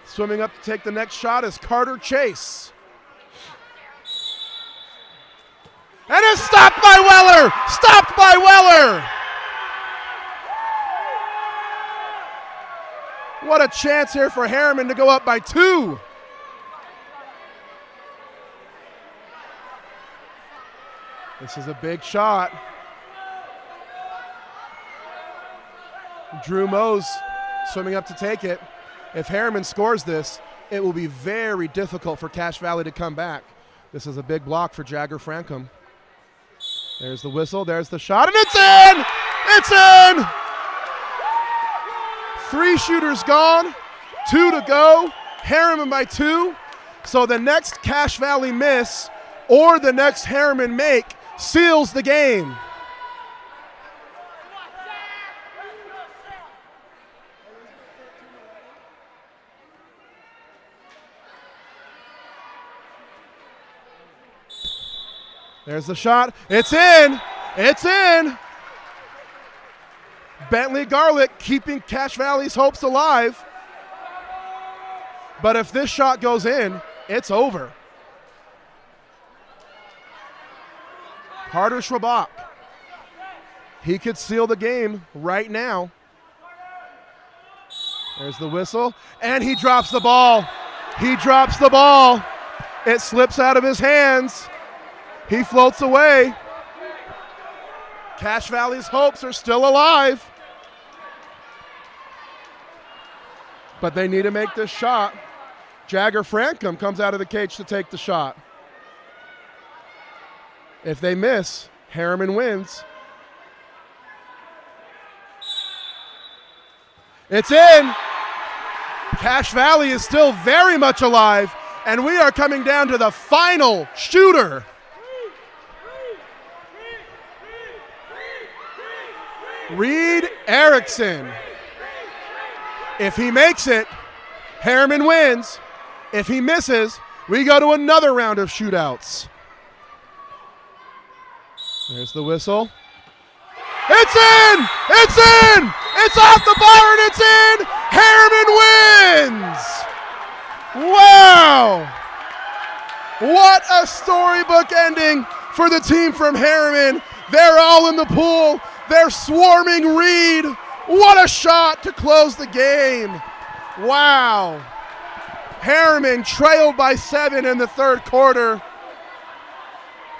Speaker 3: Swimming up to take the next shot is Carter Chase. And it's stopped by Weller! Stopped by Weller! What a chance here for Harriman to go up by 2. This is a big shot. Drew Mose swimming up to take it. If Harriman scores this, it will be very difficult for Cache Valley to come back. This is a big block for Jagger Frankum. There's the whistle, there's the shot, and it's in! It's in! 3 shooters gone, 2 to go. Harriman by 2. So the next Cache Valley miss or the next Harriman make seals the game. There's the shot. It's in. It's in. Bentley Garlick keeping Cache Valley's hopes alive. But if this shot goes in, it's over. Carter Schwabach. He could seal the game right now. There's the whistle. And he drops the ball. He drops the ball. It slips out of his hands. He floats away. Cache Valley's hopes are still alive. but they need to make this shot. Jagger Francom comes out of the cage to take the shot. If they miss, Harriman wins. It's in. Cache Valley is still very much alive, and we are coming down to the final shooter. Reed Erickson. If he makes it, Harriman wins. If he misses, we go to another round of shootouts. There's the whistle. It's in! It's in! It's off the bar and it's in! Harriman wins! Wow! What a storybook ending for the team from Harriman. They're all in the pool. They're swarming Reed. What a shot to close the game. Wow. Harriman trailed by 7 in the third quarter.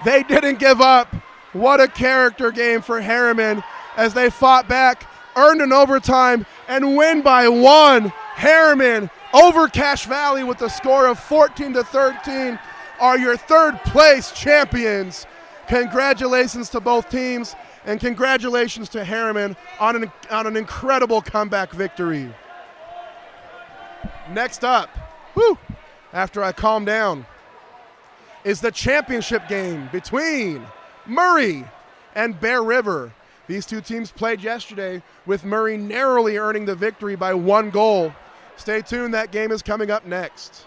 Speaker 3: They didn't give up. What a character game for Harriman as they fought back, earned an overtime, and win by 1. Harriman over Cache Valley with a score of 14-13 are your third place champions. Congratulations to both teams, and congratulations to Harriman on an incredible comeback victory. Next up, after I calm down, is the championship game between Murray and Bear River. These two teams played yesterday, with Murray narrowly earning the victory by 1 goal. Stay tuned, that game is coming up next.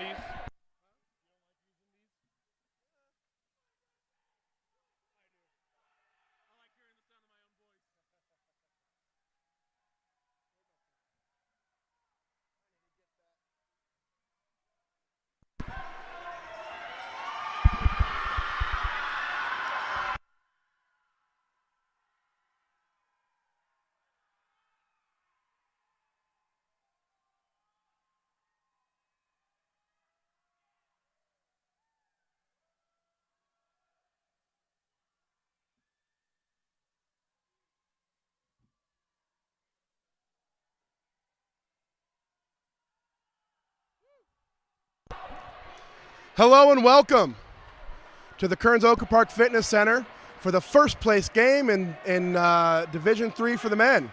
Speaker 9: these?
Speaker 3: Hello and welcome to the Kearns Oquirrh Park Fitness Center for the first place game in Division III for the men.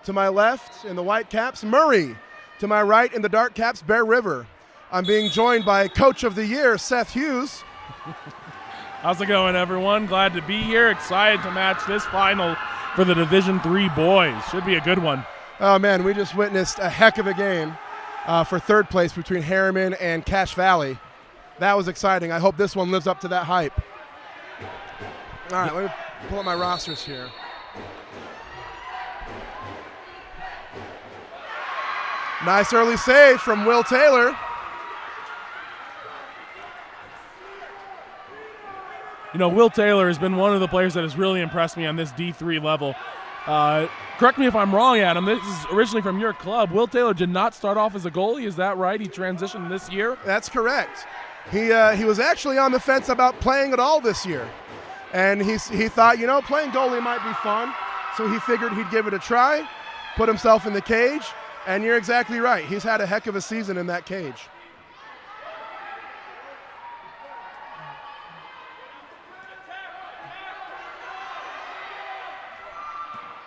Speaker 3: To my left in the white caps, Murray. To my right in the dark caps, Bear River. I'm being joined by Coach of the Year, Seth Hughes.
Speaker 9: How's it going, everyone? Glad to be here. Excited to match this final for the Division III boys. Should be a good one.
Speaker 3: Oh, man, we just witnessed a heck of a game for third place between Harriman and Cache Valley. That was exciting. I hope this one lives up to that hype. All right, let me pull up my rosters here. Nice early save from Will Taylor.
Speaker 9: You know, Will Taylor has been one of the players that has really impressed me on this D3 level. Correct me if I'm wrong, Adam. This is originally from your club. Will Taylor did not start off as a goalie. Is that right? He transitioned this year?
Speaker 3: That's correct. He was actually on the fence about playing at all this year. And he thought, you know, playing goalie might be fun. So he figured he'd give it a try, put himself in the cage. And you're exactly right. He's had a heck of a season in that cage.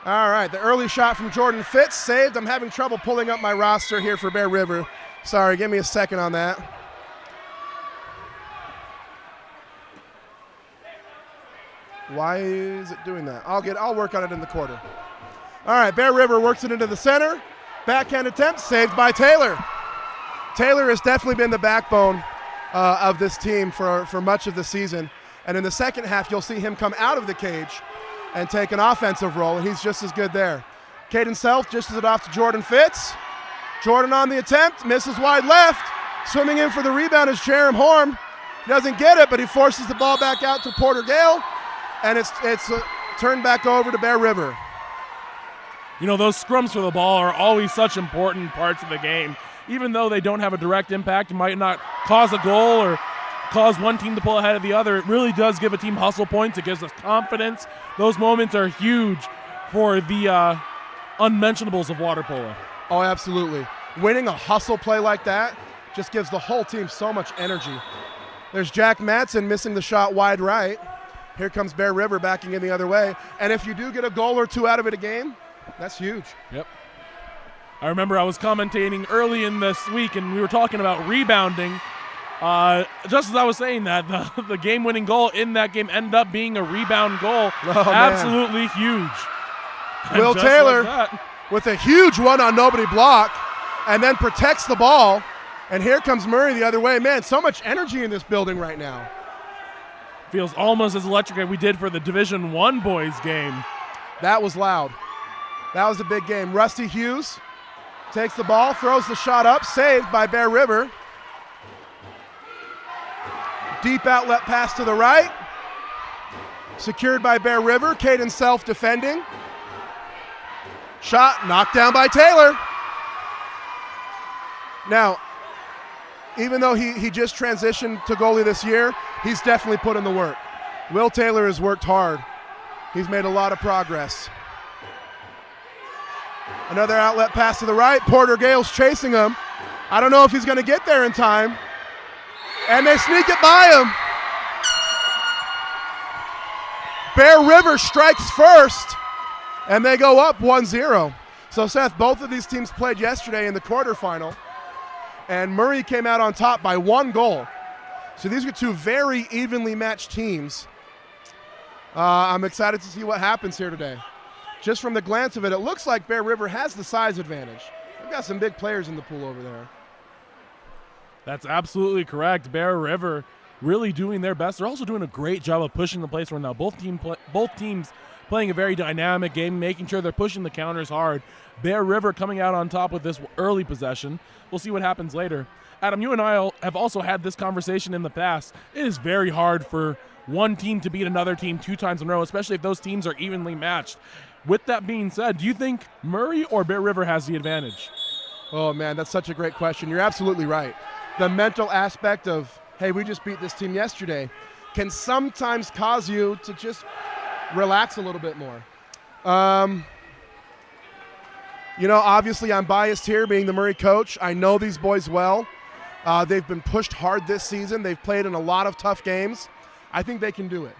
Speaker 3: All right, the early shot from Jordan Fitz saved. I'm having trouble pulling up my roster here for Bear River. Sorry, give me a second on that. Why is it doing that? I'll work on it in the quarter. All right, Bear River works it into the center. Backhand attempt saved by Taylor. Taylor has definitely been the backbone of this team for much of the season. And in the second half, you'll see him come out of the cage and take an offensive role, and he's just as good there. Caden Self dishes it off to Jordan Fitz. Jordan on the attempt, misses wide left. Swimming in for the rebound is Jerem Horn. He doesn't get it, but he forces the ball back out to Porter Gale, and it's turned back over to Bear River.
Speaker 9: You know, those scrums for the ball are always such important parts of the game. Even though they don't have a direct impact, it might not cause a goal or cause one team to pull ahead of the other. It really does give a team hustle points. It gives us confidence. Those moments are huge for the unmentionables of water polo.
Speaker 3: Oh, absolutely. Winning a hustle play like that just gives the whole team so much energy. There's Jack Madsen missing the shot wide right. Here comes Bear River backing in the other way. And if you do get a goal or two out of it a game, that's huge.
Speaker 9: Yep. I remember I was commentating early in this week, and we were talking about rebounding. Just as I was saying that, the game-winning goal in that game ended up being a rebound goal.
Speaker 3: Oh,
Speaker 9: absolutely huge.
Speaker 3: Will Taylor with a huge one on nobody block, and then protects the ball. And here comes Murray the other way. Man, so much energy in this building right now.
Speaker 9: Feels almost as electric as we did for the Division I boys game.
Speaker 3: That was loud. That was a big game. Rusty Hughes takes the ball, throws the shot up, saved by Bear River. Deep outlet pass to the right. Secured by Bear River. Caden Self defending. Shot knocked down by Taylor. Now, even though he just transitioned to goalie this year, he's definitely put in the work. Will Taylor has worked hard. He's made a lot of progress. Another outlet pass to the right. Porter Gale's chasing him. I don't know if he's going to get there in time. And they sneak it by him. Bear River strikes first, and they go up 1-0. So, Seth, both of these teams played yesterday in the quarterfinal, and Murray came out on top by 1 goal. So these are two very evenly matched teams. I'm excited to see what happens here today. Just from the glance of it, it looks like Bear River has the size advantage. They've got some big players in the pool over there.
Speaker 9: That's absolutely correct. Bear River really doing their best. They're also doing a great job of pushing the place right now. Both teams playing a very dynamic game, making sure they're pushing the counters hard. Bear River coming out on top with this early possession. We'll see what happens later. Adam, you and I have also had this conversation in the past. It is very hard for one team to beat another team 2 times in a row, especially if those teams are evenly matched. With that being said, do you think Murray or Bear River has the advantage?
Speaker 3: Oh, man, that's such a great question. You're absolutely right. The mental aspect of, hey, we just beat this team yesterday, can sometimes cause you to just relax a little bit more. Obviously I'm biased here being the Murray coach. I know these boys well. They've been pushed hard this season. They've played in a lot of tough games. I think they can do it.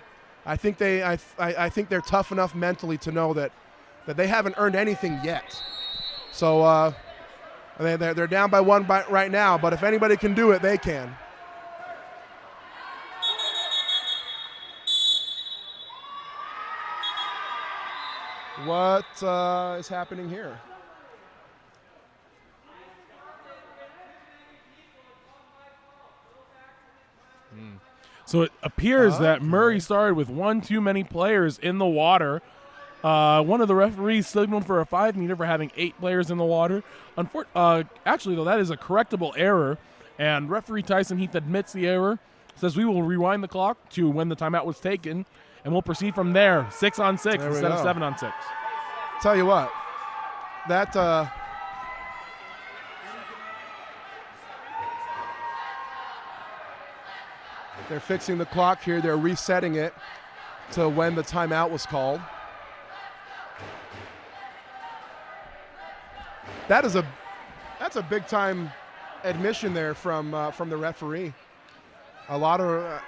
Speaker 3: I think they're tough enough mentally to know that they haven't earned anything yet. So they're down by 1 right now, but if anybody can do it, they can. What is happening here?
Speaker 9: So it appears that Murray started with 1 too many players in the water. One of the referees signaled for a 5-meter for having 8 players in the water. Actually, though, that is a correctable error, and referee Tyson Heath admits the error, says we will rewind the clock to when the timeout was taken, and we'll proceed from there. 6-on-6 instead of 7-on-6.
Speaker 3: Tell you what, that they're fixing the clock here. They're resetting it to when the timeout was called. That's a big time admission there from the referee. A lot of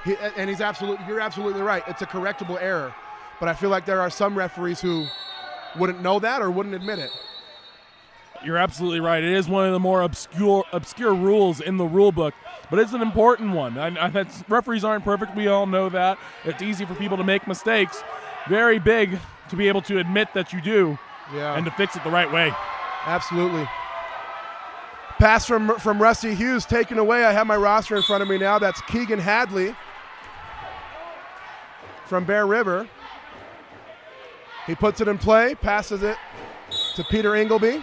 Speaker 3: you're absolutely right. It's a correctable error, but I feel like there are some referees who wouldn't know that or wouldn't admit it.
Speaker 9: You're absolutely right. It is one of the more obscure rules in the rule book, but it's an important one. Referees aren't perfect. We all know that. It's easy for people to make mistakes. Very big to be able to admit that you do and to fix it the right way.
Speaker 3: Absolutely. Pass from Rusty Hughes taken away. I have my roster in front of me now. That's Keegan Hadley from Bear River. He puts it in play, passes it to Peter Ingleby.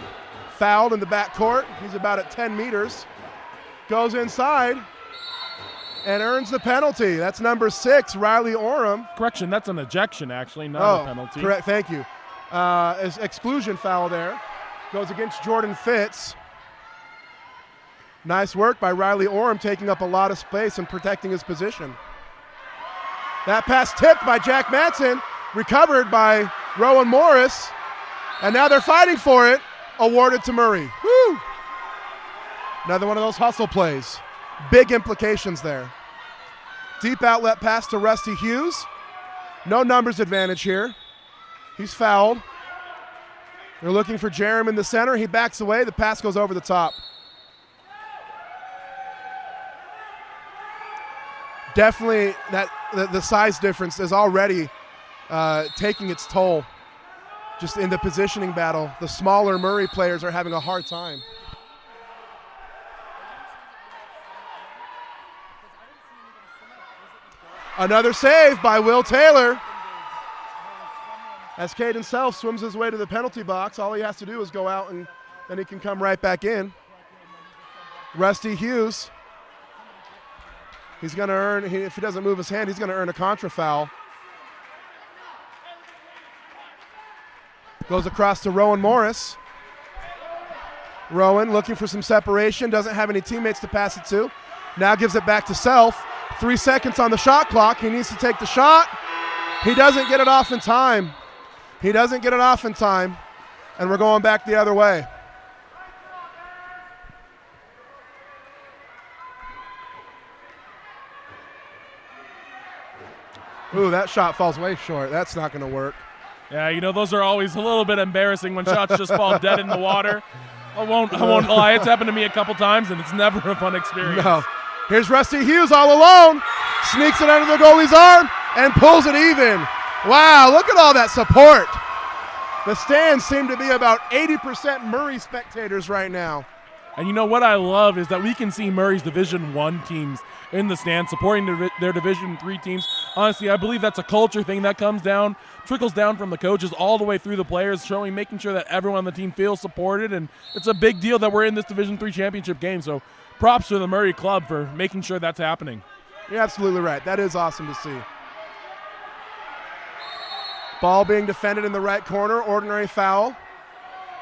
Speaker 3: Fouled in the backcourt. He's about at 10 meters. Goes inside and earns the penalty. That's number 6, Riley Oram.
Speaker 9: Correction, that's an ejection, actually, not a penalty.
Speaker 3: Correct, thank you. Exclusion foul there. Goes against Jordan Fitz. Nice work by Riley Oram, taking up a lot of space and protecting his position. That pass tipped by Jack Manson, recovered by Rowan Morris, and now they're fighting for it. Awarded to Murray. Woo! Another one of those hustle plays. Big implications there. Deep outlet pass to Rusty Hughes. No numbers advantage here. He's fouled. They're looking for Jerem in the center. He backs away. The pass goes over the top. Definitely the size difference is already taking its toll. Just in the positioning battle, the smaller Murray players are having a hard time. Another save by Will Taylor. As Caden Self swims his way to the penalty box, all he has to do is go out and then he can come right back in. Rusty Hughes. He's going to earn, if he doesn't move his hand, he's going to earn a contra foul. Goes across to Rowan Morris. Rowan looking for some separation, doesn't have any teammates to pass it to. Now gives it back to Self. 3 seconds on the shot clock. He needs to take the shot. He doesn't get it off in time. And we're going back the other way. Ooh, that shot falls way short. That's not going to work.
Speaker 9: Yeah, those are always a little bit embarrassing when shots just fall dead in the water. I won't lie. It's happened to me a couple times, and it's never a fun experience.
Speaker 3: No. Here's Rusty Hughes all alone. Sneaks it under the goalie's arm and pulls it even. Wow, look at all that support. The stands seem to be about 80% Murray spectators right now.
Speaker 9: And you know what I love is that we can see Murray's Division I teams in the stands supporting their Division III teams. Honestly, I believe that's a culture thing that trickles down from the coaches all the way through the players, making sure that everyone on the team feels supported. And it's a big deal that we're in this Division III championship game. So props to the Murray Club for making sure that's happening.
Speaker 3: You're absolutely right. That is awesome to see. Ball being defended in the right corner, ordinary foul.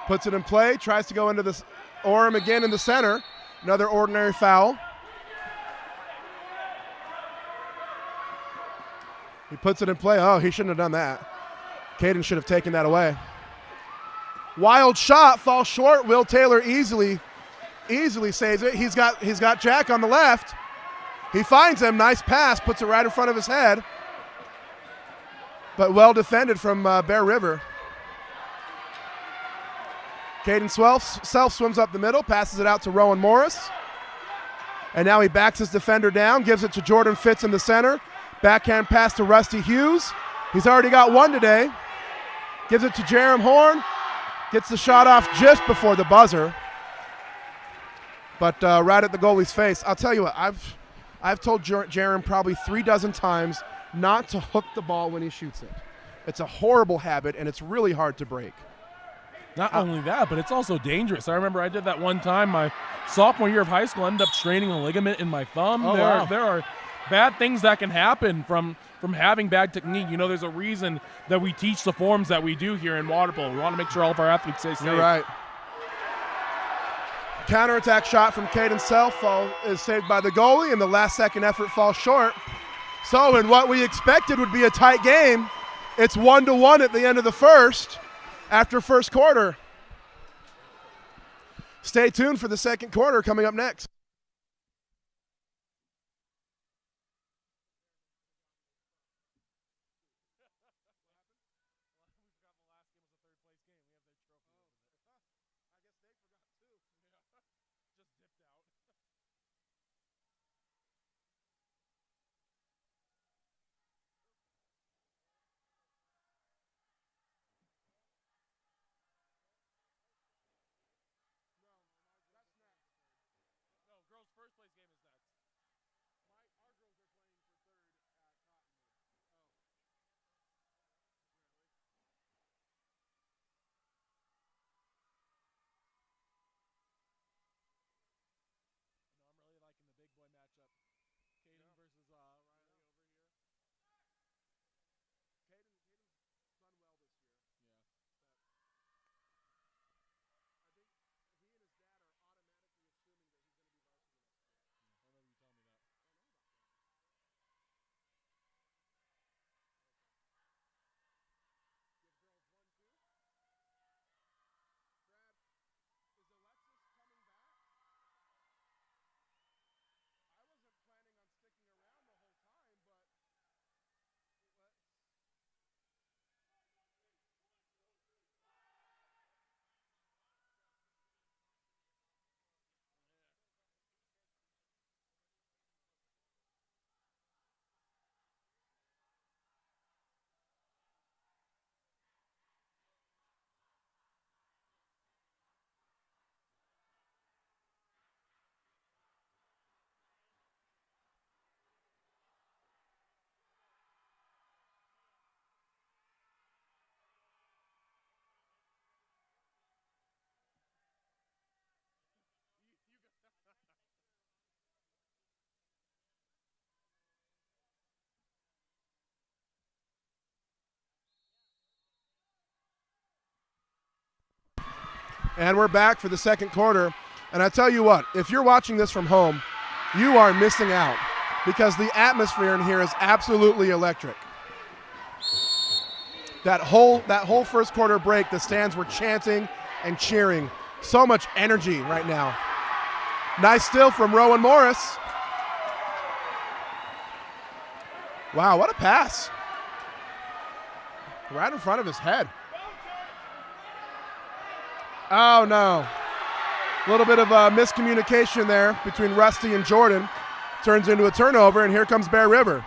Speaker 3: Puts it in play, tries to go into this Orem again in the center. Another ordinary foul. He puts it in play. Oh, he shouldn't have done that. Caden should have taken that away. Wild shot, falls short. Will Taylor easily saves it. He's got Jack on the left. He finds him. Nice pass, puts it right in front of his head. But well defended from Bear River. Caden self swims up the middle, passes it out to Rowan Morris. And now he backs his defender down, gives it to Jordan Fitz in the center. Backhand pass to Rusty Hughes. He's already got one today. Gives it to Jerem Horn. Gets the shot off just before the buzzer. But right at the goalie's face. I'll tell you what, I've told Jerem probably 36 times not to hook the ball when he shoots it. It's a horrible habit, and it's really hard to break.
Speaker 9: Not only that, but it's also dangerous. I remember I did that one time my sophomore year of high school. I ended up straining a ligament in my thumb.
Speaker 3: Oh,
Speaker 9: There are bad things that can happen from having bad technique. You know, there's a reason that we teach the forms that we do here in water polo. We want to make sure all of our athletes stay safe.
Speaker 3: You're right. Counterattack shot from Caden Self is saved by the goalie, and the last-second effort falls short. So in what we expected would be a tight game, it's 1-1 at the end of the first after first quarter. Stay tuned for the second quarter coming up next. And we're back for the second quarter. And I tell you what, if you're watching this from home, you are missing out because the atmosphere in here is absolutely electric. That whole first quarter break, the stands were chanting and cheering. So much energy right now. Nice steal from Rowan Morris. Wow, what a pass. Right in front of his head. Oh, no. A little bit of miscommunication there between Rusty and Jordan. Turns into a turnover, and here comes Bear River.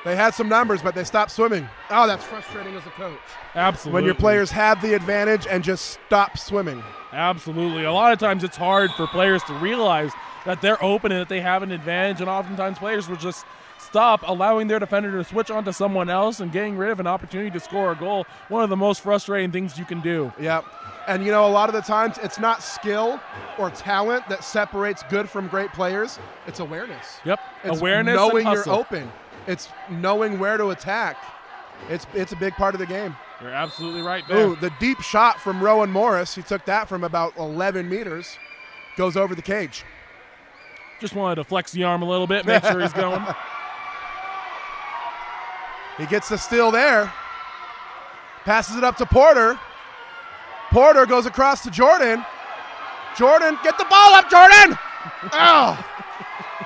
Speaker 3: They had some numbers, but they stopped swimming. Oh, that's frustrating as a coach.
Speaker 9: Absolutely.
Speaker 3: When your players have the advantage and just stop swimming.
Speaker 9: Absolutely. A lot of times it's hard for players to realize that they're open and that they have an advantage, and oftentimes players will just stop, allowing their defender to switch onto someone else and getting rid of an opportunity to score a goal. One of the most frustrating things you can do.
Speaker 3: Yep. And, a lot of the times it's not skill or talent that separates good from great players. It's awareness.
Speaker 9: Yep.
Speaker 3: It's
Speaker 9: awareness
Speaker 3: knowing
Speaker 9: and
Speaker 3: you're
Speaker 9: hustle.
Speaker 3: open. It's knowing where to attack. It's a big part of the game.
Speaker 9: You're absolutely right there.
Speaker 3: Ooh, the deep shot from Rowan Morris. He took that from about 11 meters. Goes over the cage.
Speaker 9: Just wanted to flex the arm a little bit, make sure he's going.
Speaker 3: He gets the steal there. Passes it up to Porter. Porter goes across to Jordan. Jordan, get the ball up, Jordan! Oh!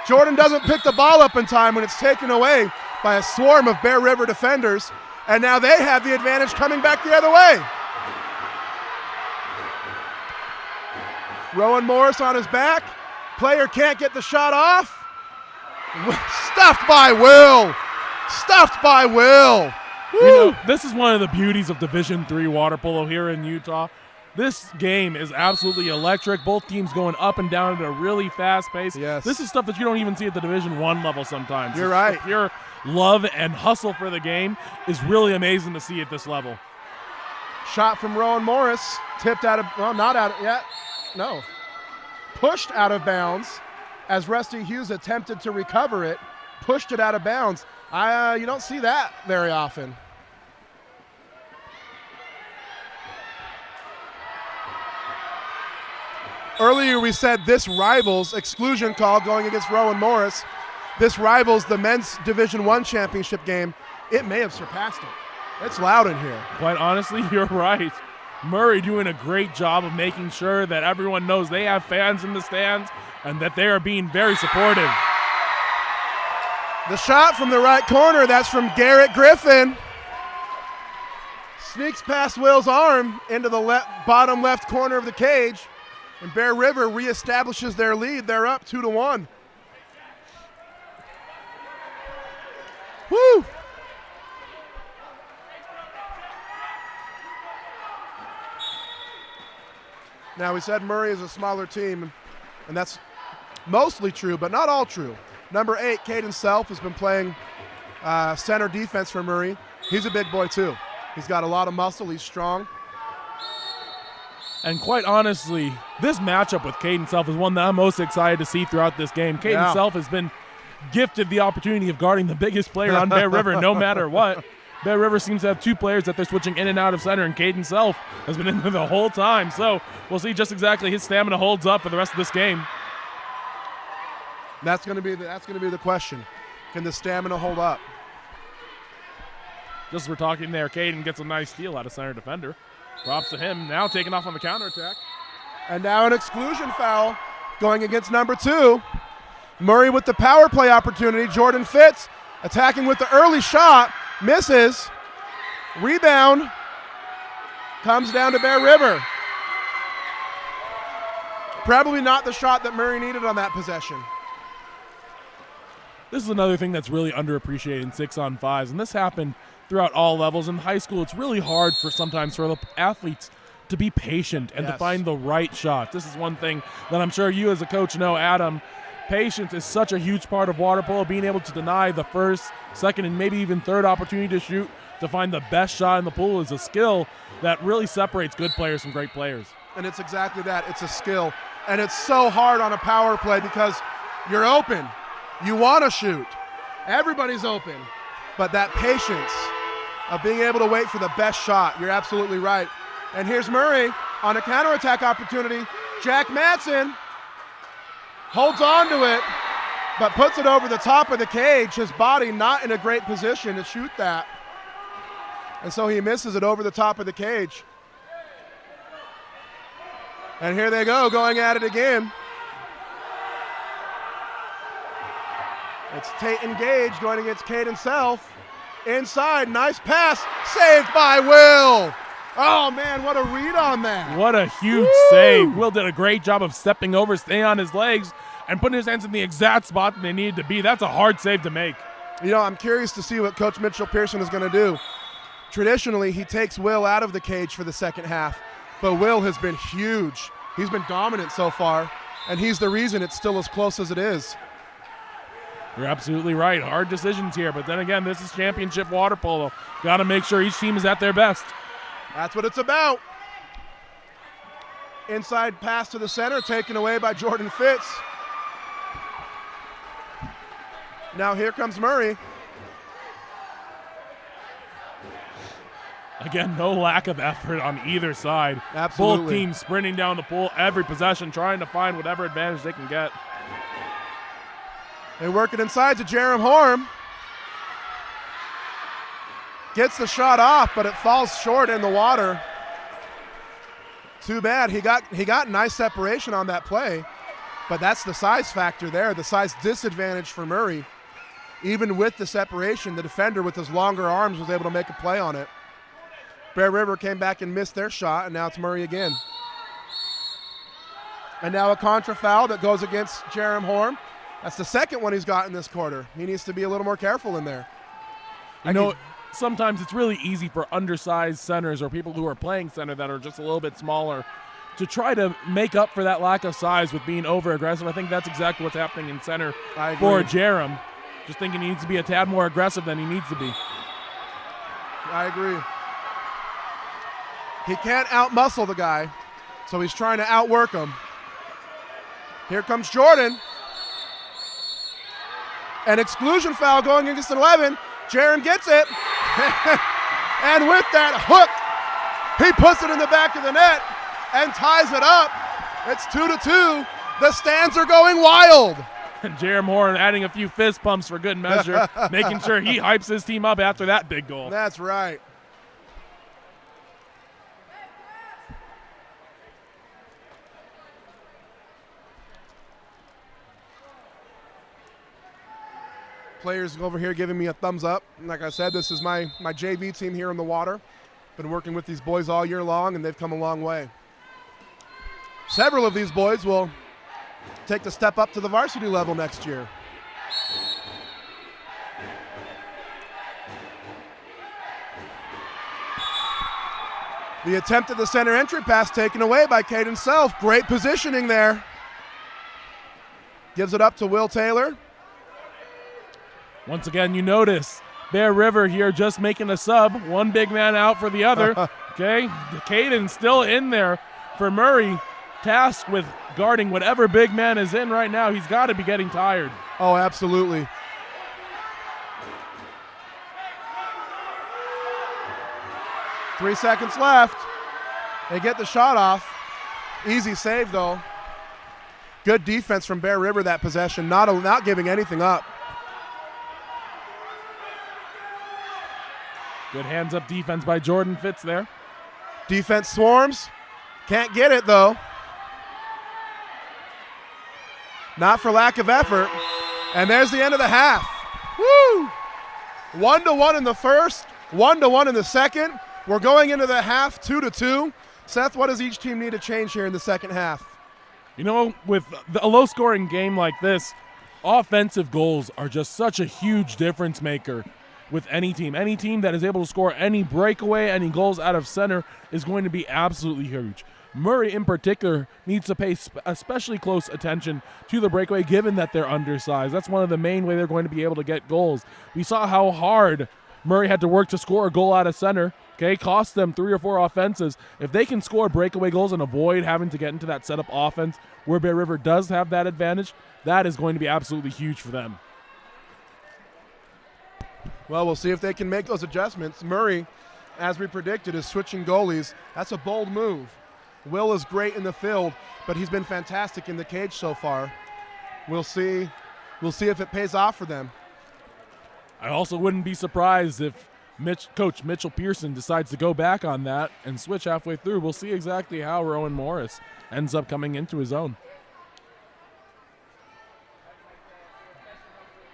Speaker 3: Jordan doesn't pick the ball up in time when it's taken away by a swarm of Bear River defenders, and now they have the advantage coming back the other way. Rowan Morris on his back. Player can't get the shot off. Stuffed by Will. Stuffed by Will.
Speaker 9: This is one of the beauties of Division III water polo here in Utah. This game is absolutely electric. Both teams going up and down at a really fast pace.
Speaker 3: Yes.
Speaker 9: This is stuff that you don't even see at the Division I level sometimes.
Speaker 3: You're right.
Speaker 9: The pure love and hustle for the game is really amazing to see at this level.
Speaker 3: Shot from Rowan Morris. Tipped out of, well, not out of, yet. No. Pushed out of bounds as Rusty Hughes attempted to recover it. Pushed it out of bounds. You don't see that very often. Earlier we said this rivals exclusion call going against Rowan Morris. This rivals the men's Division I championship game. It may have surpassed it. It's loud in here.
Speaker 9: Quite honestly, you're right. Murray doing a great job of making sure that everyone knows they have fans in the stands and that they are being very supportive.
Speaker 3: The shot from the right corner, that's from Garrett Griffin. Sneaks past Will's arm into the bottom left corner of the cage. And Bear River reestablishes their lead. They're up 2-1. Woo! Now, we said Murray is a smaller team, and that's mostly true, but not all true. Number 8, Caden Self, has been playing center defense for Murray. He's a big boy, too. He's got a lot of muscle. He's strong.
Speaker 9: And quite honestly, this matchup with Caden Self is one that I'm most excited to see throughout this game. Caden Self has been gifted the opportunity of guarding the biggest player on Bear River no matter what. Bear River seems to have two players that they're switching in and out of center, and Caden Self has been in there the whole time. So we'll see just exactly his stamina holds up for the rest of this game.
Speaker 3: That's going to be the question. Can the stamina hold up?
Speaker 9: Just as we're talking there, Caden gets a nice steal out of center defender. Props to him, now taking off on the counterattack.
Speaker 3: And now an exclusion foul going against number 2. Murray with the power play opportunity. Jordan Fitz attacking with the early shot. Misses. Rebound. Comes down to Bear River. Probably not the shot that Murray needed on that possession.
Speaker 9: This is another thing that's really underappreciated in 6-on-5s, and this happened throughout all levels. In high school, it's really hard sometimes for the athletes to be patient and to find the right shot. This is one thing that I'm sure you as a coach know, Adam. Patience is such a huge part of water polo, being able to deny the first, second, and maybe even third opportunity to shoot to find the best shot in the pool is a skill that really separates good players from great players.
Speaker 3: And it's exactly that. It's a skill. And it's so hard on a power play because you're open. You want to shoot. Everybody's open. But that patience of being able to wait for the best shot, you're absolutely right. And here's Murray on a counterattack opportunity. Jack Madsen holds on to it, but puts it over the top of the cage. His body not in a great position to shoot that. And so he misses it over the top of the cage. And here they go, going at it again. It's Tayton Gage going against Caden Self. Inside, nice pass, saved by Will. Oh man, what a read on that.
Speaker 9: What a huge save. Will did a great job of stepping over, staying on his legs, and putting his hands in the exact spot that they needed to be. That's a hard save to make.
Speaker 3: You know, I'm curious to see what Coach Mitchell Pearson is going to do. Traditionally, he takes Will out of the cage for the second half, but Will has been huge. He's been dominant so far, and he's the reason it's still as close as it is.
Speaker 9: You're absolutely right. Hard decisions here, but then again, this is championship water polo. Got to make sure each team is at their best.
Speaker 3: That's what it's about. Inside pass to the center, taken away by Jordan Fitz. Now here comes Murray.
Speaker 9: Again, no lack of effort on either side.
Speaker 3: Absolutely.
Speaker 9: Both teams sprinting down the pool every possession, trying to find whatever advantage they can get.
Speaker 3: They work it inside to Jerem Horn. Gets the shot off, but it falls short in the water. Too bad. He got nice separation on that play, but that's the size factor there, the size disadvantage for Murray. Even with the separation, the defender with his longer arms was able to make a play on it. Bear River came back and missed their shot, and now it's Murray again. And now a contra foul that goes against Jerem Horn. That's the second one he's got in this quarter. He needs to be a little more careful in there.
Speaker 9: You know, sometimes it's really easy for undersized centers or people who are playing center that are just a little bit smaller to try to make up for that lack of size with being over-aggressive. I think that's exactly what's happening in center for Jerem. Just thinking he needs to be a tad more aggressive than he needs to be.
Speaker 3: I agree. He can't out-muscle the guy, so he's trying to outwork him. Here comes Jordan. An exclusion foul going against 11. Jerem gets it. And with that hook, he puts it in the back of the net and ties it up. It's 2-2. The stands are going wild.
Speaker 9: And Jerem Horn adding a few fist pumps for good measure, making sure he hypes his team up after that big goal.
Speaker 3: That's right. Players over here giving me a thumbs up. Like I said, this is my JV team here in the water. Been working with these boys all year long, and they've come a long way. Several of these boys will take the step up to the varsity level next year. The attempt at the center entry pass taken away by Caden Self. Great positioning there. Gives it up to Will Taylor.
Speaker 9: Once again, you notice Bear River here just making a sub. One big man out for the other. Okay, Caden still in there for Murray, tasked with guarding whatever big man is in right now. He's got to be getting tired.
Speaker 3: Oh, absolutely. Three seconds left. They get the shot off. Easy save, though. Good defense from Bear River that possession, not giving anything up.
Speaker 9: Good hands-up defense by Jordan Fitz there.
Speaker 3: Defense swarms. Can't get it, though. Not for lack of effort. And there's the end of the half. Woo! 1-1 in the first, 1-1 in the second. We're going into the half 2-2. Seth, what does each team need to change here in the second half?
Speaker 9: You know, with a low-scoring game like this, offensive goals are just such a huge difference maker with any team. Any team that is able to score any breakaway, any goals out of center is going to be absolutely huge. Murray in particular needs to pay especially close attention to the breakaway given that they're undersized. That's one of the main ways they're going to be able to get goals. We saw how hard Murray had to work to score a goal out of center. Okay, cost them 3 or 4 offenses. If they can score breakaway goals and avoid having to get into that setup offense where Bear River does have that advantage, that is going to be absolutely huge for them.
Speaker 3: Well, we'll see if they can make those adjustments. Murray, as we predicted, is switching goalies. That's a bold move. Will is great in the field, but he's been fantastic in the cage so far. We'll see if it pays off for them.
Speaker 9: I also wouldn't be surprised if Coach Mitchell Pearson decides to go back on that and switch halfway through. We'll see exactly how Rowan Morris ends up coming into his own.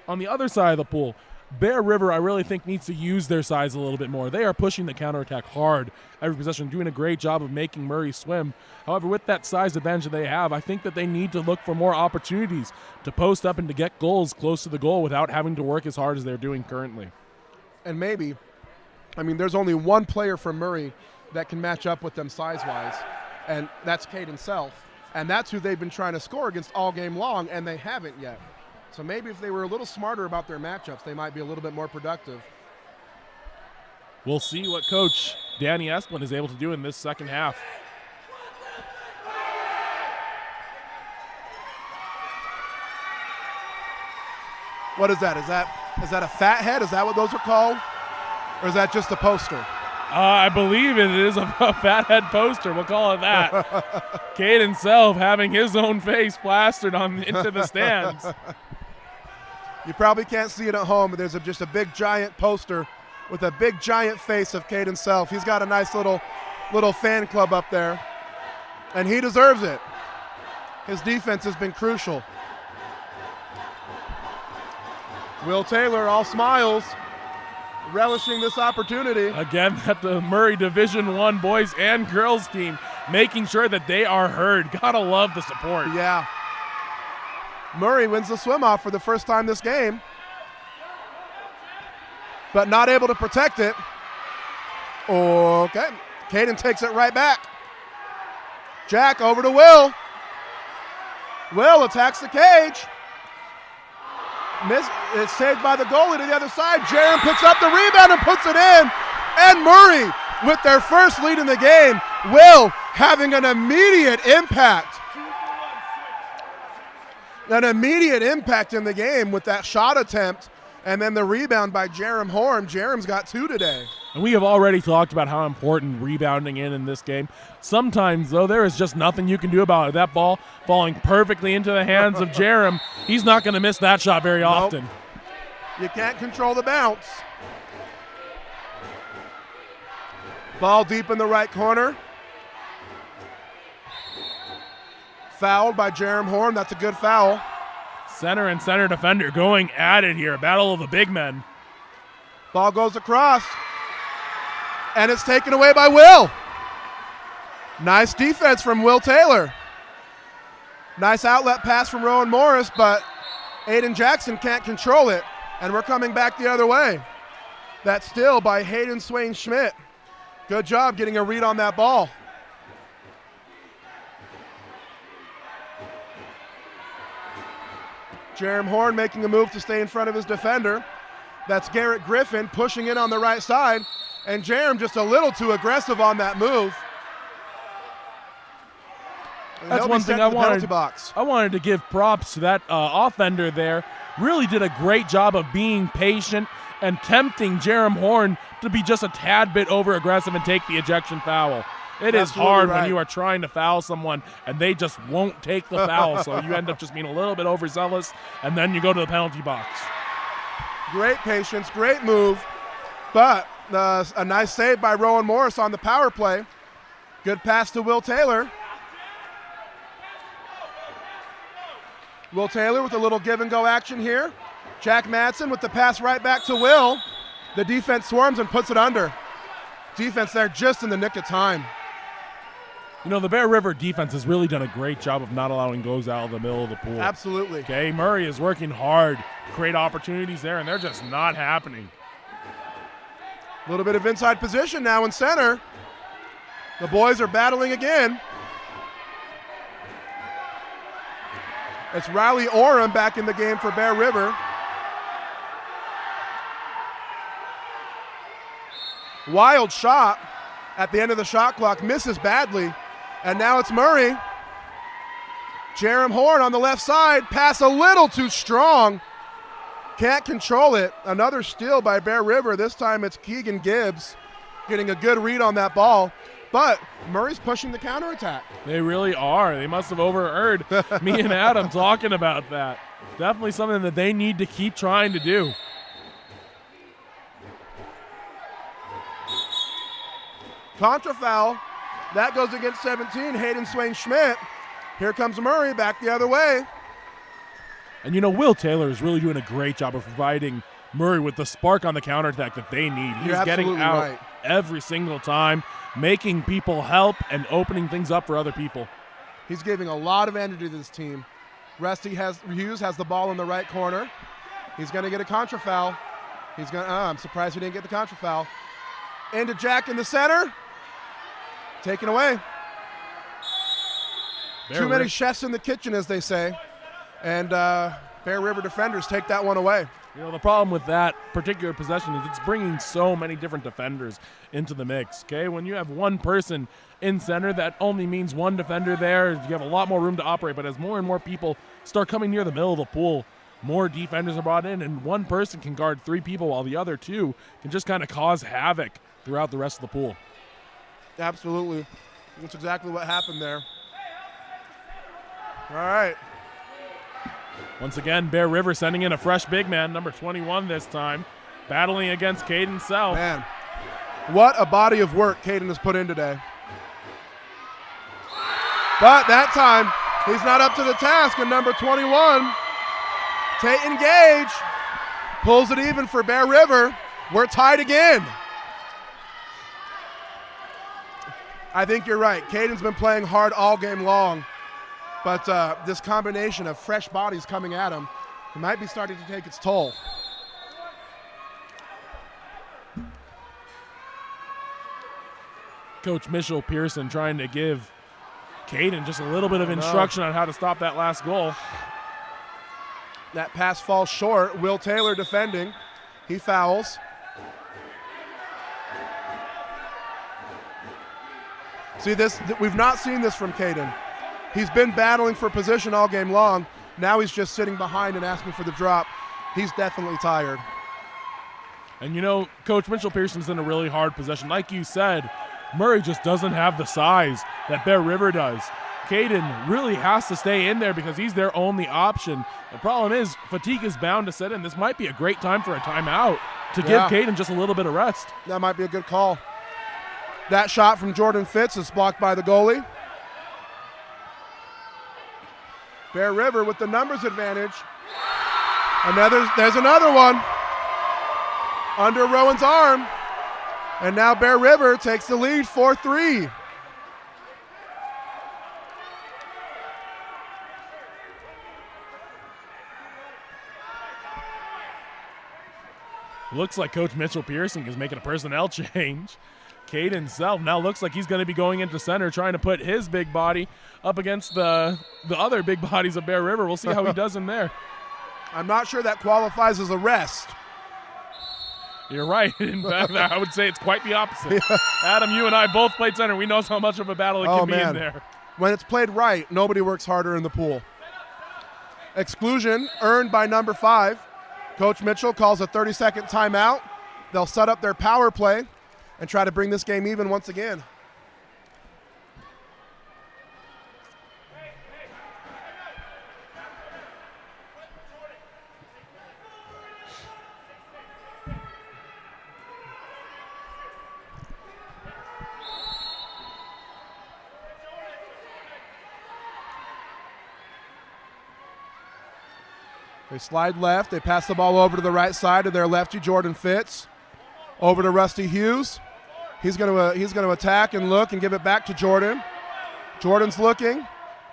Speaker 9: On the other side of the pool, Bear River, I really think, needs to use their size a little bit more. They are pushing the counterattack hard every possession, doing a great job of making Murray swim. However, with that size advantage that they have, I think that they need to look for more opportunities to post up and to get goals close to the goal without having to work as hard as they're doing currently.
Speaker 3: And maybe, I mean, there's only one player from Murray that can match up with them size-wise, and that's Caden Self. And that's who they've been trying to score against all game long, and they haven't yet. So maybe if they were a little smarter about their matchups, they might be a little bit more productive.
Speaker 9: We'll see what Coach Danny Esplin is able to do in this second half.
Speaker 3: What is that? Is that a fat head? Is that what those are called? Or is that just a poster?
Speaker 9: I believe it is a fat head poster. We'll call it that. Caden Self having his own face plastered into the stands.
Speaker 3: You probably can't see it at home, but there's just a big giant poster with a big giant face of Caden Self. He's got a nice little fan club up there, and he deserves it. His defense has been crucial. Will Taylor, all smiles, relishing this opportunity.
Speaker 9: Again, at the Murray Division I boys and girls team, making sure that they are heard. Gotta love the support.
Speaker 3: Yeah. Murray wins the swim-off for the first time this game, but not able to protect it. Okay. Caden takes it right back. Jack over to Will. Will attacks the cage. It's saved by the goalie to the other side. Jerem picks up the rebound and puts it in. And Murray with their first lead in the game. Will having an immediate impact. An immediate impact in the game with that shot attempt and then the rebound by Jerem Horn. Jerem's got 2 today.
Speaker 9: And we have already talked about how important rebounding in this game. Sometimes, though, there is just nothing you can do about it. That ball falling perfectly into the hands of Jerem, he's not going to miss that shot very often.
Speaker 3: You can't control the bounce. Ball deep in the right corner. Fouled by Jerem Horn. That's a good foul.
Speaker 9: Center and center defender going at it here. Battle of the big men.
Speaker 3: Ball goes across. And it's taken away by Will. Nice defense from Will Taylor. Nice outlet pass from Rowan Morris, but Aiden Jackson can't control it. And we're coming back the other way. That steal by Hayden Swain Schmidt. Good job getting a read on that ball. Jerem Horn making a move to stay in front of his defender. That's Garrett Griffin pushing in on the right side. And Jerem just a little too aggressive on that move. And
Speaker 9: that's one thing I wanted
Speaker 3: to
Speaker 9: give props to that offender there. Really did a great job of being patient and tempting Jerem Horn to be just a tad bit over aggressive and take the ejection foul. It is hard when you are trying to foul someone and they just won't take the foul, so you end up just being a little bit overzealous, and then you go to the penalty box.
Speaker 3: Great patience, great move, but a nice save by Rowan Morris on the power play. Good pass to Will Taylor. Will Taylor with a little give-and-go action here. Jack Madsen with the pass right back to Will. The defense swarms and puts it under. Defense there just in the nick of time.
Speaker 9: You know, the Bear River defense has really done a great job of not allowing goals out of the middle of the pool.
Speaker 3: Absolutely.
Speaker 9: Okay, Murray is working hard to create opportunities there, and they're just not happening.
Speaker 3: A little bit of inside position now in center. The boys are battling again. It's Riley Oram back in the game for Bear River. Wild shot at the end of the shot clock, misses badly. And now it's Murray. Jerem Horn on the left side, pass a little too strong. Can't control it. Another steal by Bear River. This time it's Keegan Gibbs getting a good read on that ball. But Murray's pushing the counterattack.
Speaker 9: They really are. They must have overheard me and Adam talking about that. Definitely something that they need to keep trying to do.
Speaker 3: Contra foul. That goes against 17, Hayden Swain Schmidt. Here comes Murray back the other way.
Speaker 9: And you know, Will Taylor is really doing a great job of providing Murray with the spark on the counterattack that they need. He's
Speaker 3: You're
Speaker 9: getting
Speaker 3: absolutely
Speaker 9: out
Speaker 3: right.
Speaker 9: every single time, making people help and opening things up for other people.
Speaker 3: He's giving a lot of energy to this team. Hughes has the ball in the right corner. He's going to get a contra foul. I'm surprised he didn't get the contra foul. Into Jack in the center. Taken away. Too many chefs in the kitchen, as they say. And Bear River defenders take that one away.
Speaker 9: You know, the problem with that particular possession is it's bringing so many different defenders into the mix, okay? When you have one person in center, that only means one defender there. You have a lot more room to operate, but as more and more people start coming near the middle of the pool, more defenders are brought in, and one person can guard 3 people while the other 2 can just kind of cause havoc throughout the rest of the pool.
Speaker 3: Absolutely. That's exactly what happened there. All right.
Speaker 9: Once again, Bear River sending in a fresh big man, number 21 this time, battling against Caden Self.
Speaker 3: Man, what a body of work Caden has put in today. But that time, he's not up to the task, and number 21, Tayton Gage, pulls it even for Bear River. We're tied again. I think you're right. Caden's been playing hard all game long. But this combination of fresh bodies coming at him, it might be starting to take its toll.
Speaker 9: Coach Mitchell Pearson trying to give Caden just a little bit of instruction on how to stop that last goal.
Speaker 3: That pass falls short. Will Taylor defending. He fouls. See this, we've not seen this from Caden. He's been battling for position all game long. Now he's just sitting behind and asking for the drop. He's definitely tired.
Speaker 9: And you know, Coach Mitchell Pearson's in a really hard position. Like you said, Murray just doesn't have the size that Bear River does. Caden really has to stay in there because he's their only option. The problem is fatigue is bound to set in. This might be a great time for a timeout to give Caden just a little bit of rest.
Speaker 3: That might be a good call. That shot from Jordan Fitz is blocked by the goalie. Bear River with the numbers advantage. There's another one. Under Rowan's arm. And now Bear River takes the lead 4-3.
Speaker 9: Looks like Coach Mitchell Pearson is making a personnel change. Caden Self now looks like he's going to be going into center, trying to put his big body up against the other big bodies of Bear River. We'll see how he does in there.
Speaker 3: I'm not sure that qualifies as a rest.
Speaker 9: You're right. In fact, I would say it's quite the opposite. Adam, you and I both played center. We know how much of a battle it can be in there.
Speaker 3: When it's played right, nobody works harder in the pool. Exclusion earned by number 5. Coach Mitchell calls a 30-second timeout. They'll set up their power play and try to bring this game even once again. They slide left. They pass the ball over to the right side to their lefty, Jordan Fitz. Over to Rusty Hughes. He's going to attack and look and give it back to Jordan. Jordan's looking.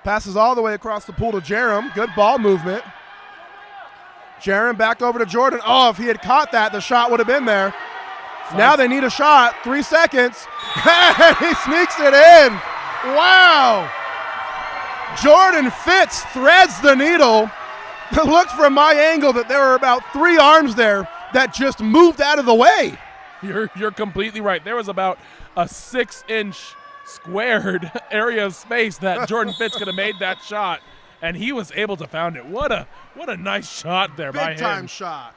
Speaker 3: Passes all the way across the pool to Jerem. Good ball movement. Jerem back over to Jordan. Oh, if he had caught that, the shot would have been there. Now they need a shot. 3 seconds. And he sneaks it in. Wow. Jordan Fitz threads the needle. Looked from my angle that there were about 3 arms there that just moved out of the way.
Speaker 9: You're completely right. There was about a 6-inch squared area of space that Jordan Fitz could have made that shot, and he was able to found it. What a nice shot there by him.
Speaker 3: Big time shot.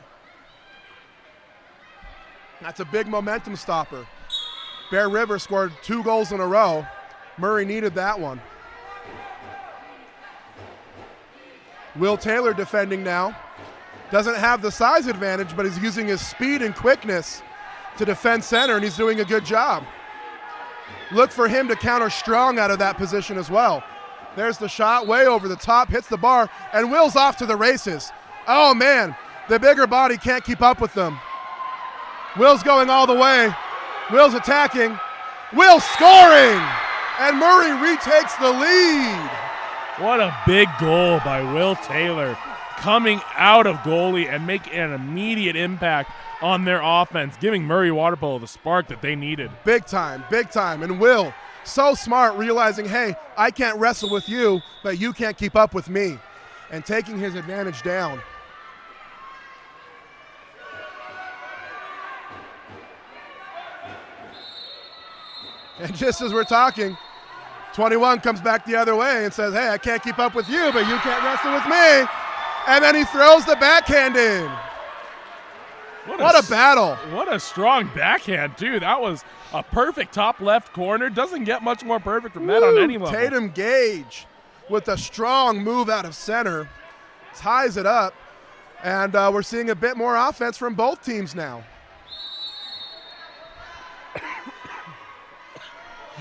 Speaker 3: That's a big momentum stopper. Bear River scored 2 goals in a row. Murray needed that one. Will Taylor defending now. Doesn't have the size advantage, but he's using his speed and quickness to defend center, and he's doing a good job. Look for him to counter strong out of that position as well. There's the shot, way over the top, hits the bar, and Will's off to the races. Oh, man, The bigger body can't keep up with them. Will's going all the way. Will's attacking. Will scoring! And Murray retakes the lead.
Speaker 9: What a big goal by Will Taylor, coming out of goalie and making an immediate impact on their offense, giving Murray Water Polo the spark that they needed.
Speaker 3: Big time, big time. And Will, so smart, realizing, hey, I can't wrestle with you, but you can't keep up with me, and taking his advantage down. And just as we're talking, 21 comes back the other way and says, hey, I can't keep up with you, but you can't wrestle with me. And then he throws the backhand in. What a battle.
Speaker 9: What a strong backhand, too. That was a perfect top left corner. Doesn't get much more perfect from that on any level.
Speaker 3: Tatum Gage with a strong move out of center. Ties it up. And we're seeing a bit more offense from both teams now.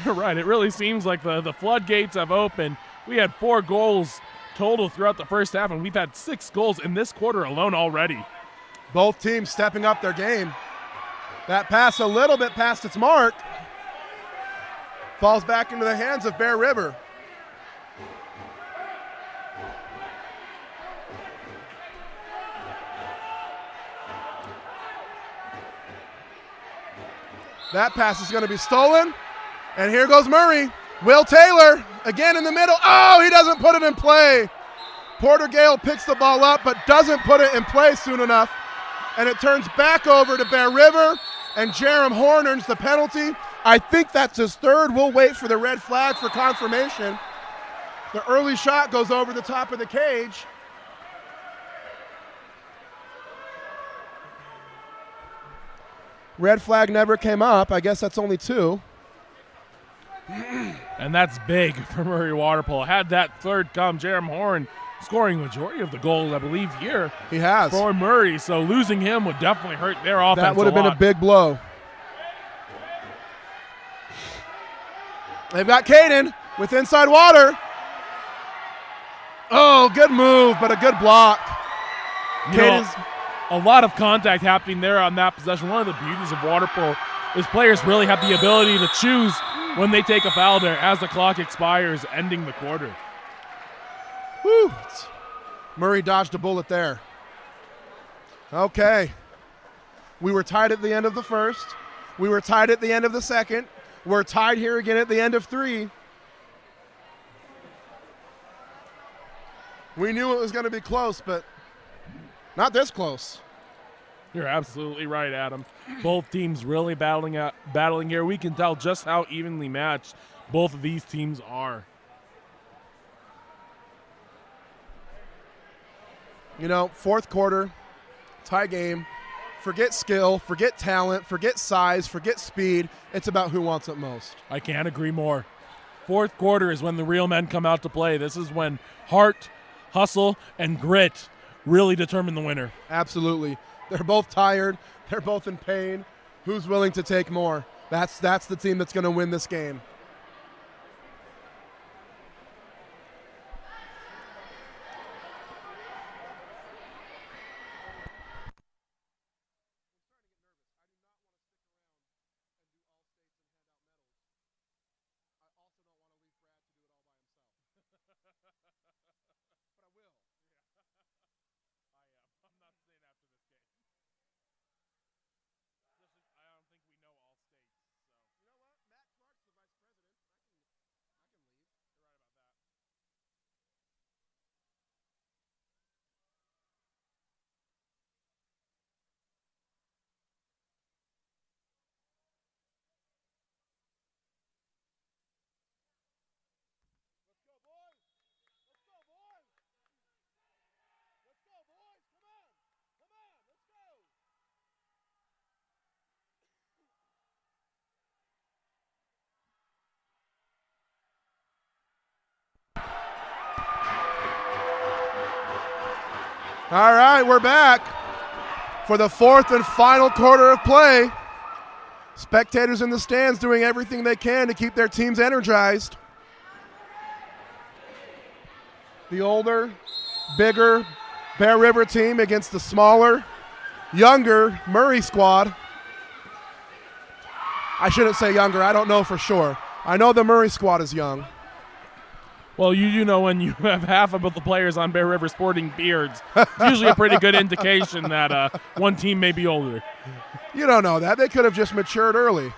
Speaker 9: You're right. It really seems like the floodgates have opened. We had 4 goals total throughout the first half, and we've had 6 goals in this quarter alone already.
Speaker 3: Both teams stepping up their game. That pass a little bit past its mark. Falls back into the hands of Bear River. That pass is going to be stolen. And here goes Murray. Will Taylor again in the middle. Oh, he doesn't put it in play. Porter Gale picks the ball up but doesn't put it in play soon enough. And it turns back over to Bear River, and Jerem Horn earns the penalty. I think that's his third. We'll wait for the red flag for confirmation. The early shot goes over the top of the cage. Red flag never came up. I guess that's only 2.
Speaker 9: And that's big for Murray Water Polo. Had that third come, Jerem Horn scoring majority of the goals, I believe, here.
Speaker 3: He has.
Speaker 9: For Murray, so losing him would definitely hurt their offense.
Speaker 3: That would have been a big blow. They've got Caden with inside water. Oh, good move, but a good block.
Speaker 9: Caden's a lot of contact happening there on that possession. One of the beauties of water polo is players really have the ability to choose when they take a foul there as the clock expires, ending the quarter.
Speaker 3: Whew. Murray dodged a bullet there. Okay. We were tied at the end of the first. We were tied at the end of the second. We're tied here again at the end of 3. We knew it was going to be close, but not this close.
Speaker 9: You're absolutely right, Adam. Both teams really battling here. We can tell just how evenly matched both of these teams are.
Speaker 3: You know, fourth quarter, tie game. Forget skill, forget talent, forget size, forget speed. It's about who wants it most.
Speaker 9: I can't agree more. Fourth quarter is when the real men come out to play. This is when heart, hustle, and grit really determine the winner.
Speaker 3: Absolutely. They're both tired. They're both in pain. Who's willing to take more? That's the team that's going to win this game. All right, we're back for the fourth and final quarter of play. Spectators in the stands doing everything they can to keep their teams energized. The older, bigger, Bear River team against the smaller, younger Murray squad. I shouldn't say younger. I don't know for sure. I know the Murray squad is young.
Speaker 9: Well, you do know when you have half of the players on Bear River sporting beards, it's usually a pretty good indication that one team may be older.
Speaker 3: You don't know that. They could have just matured early.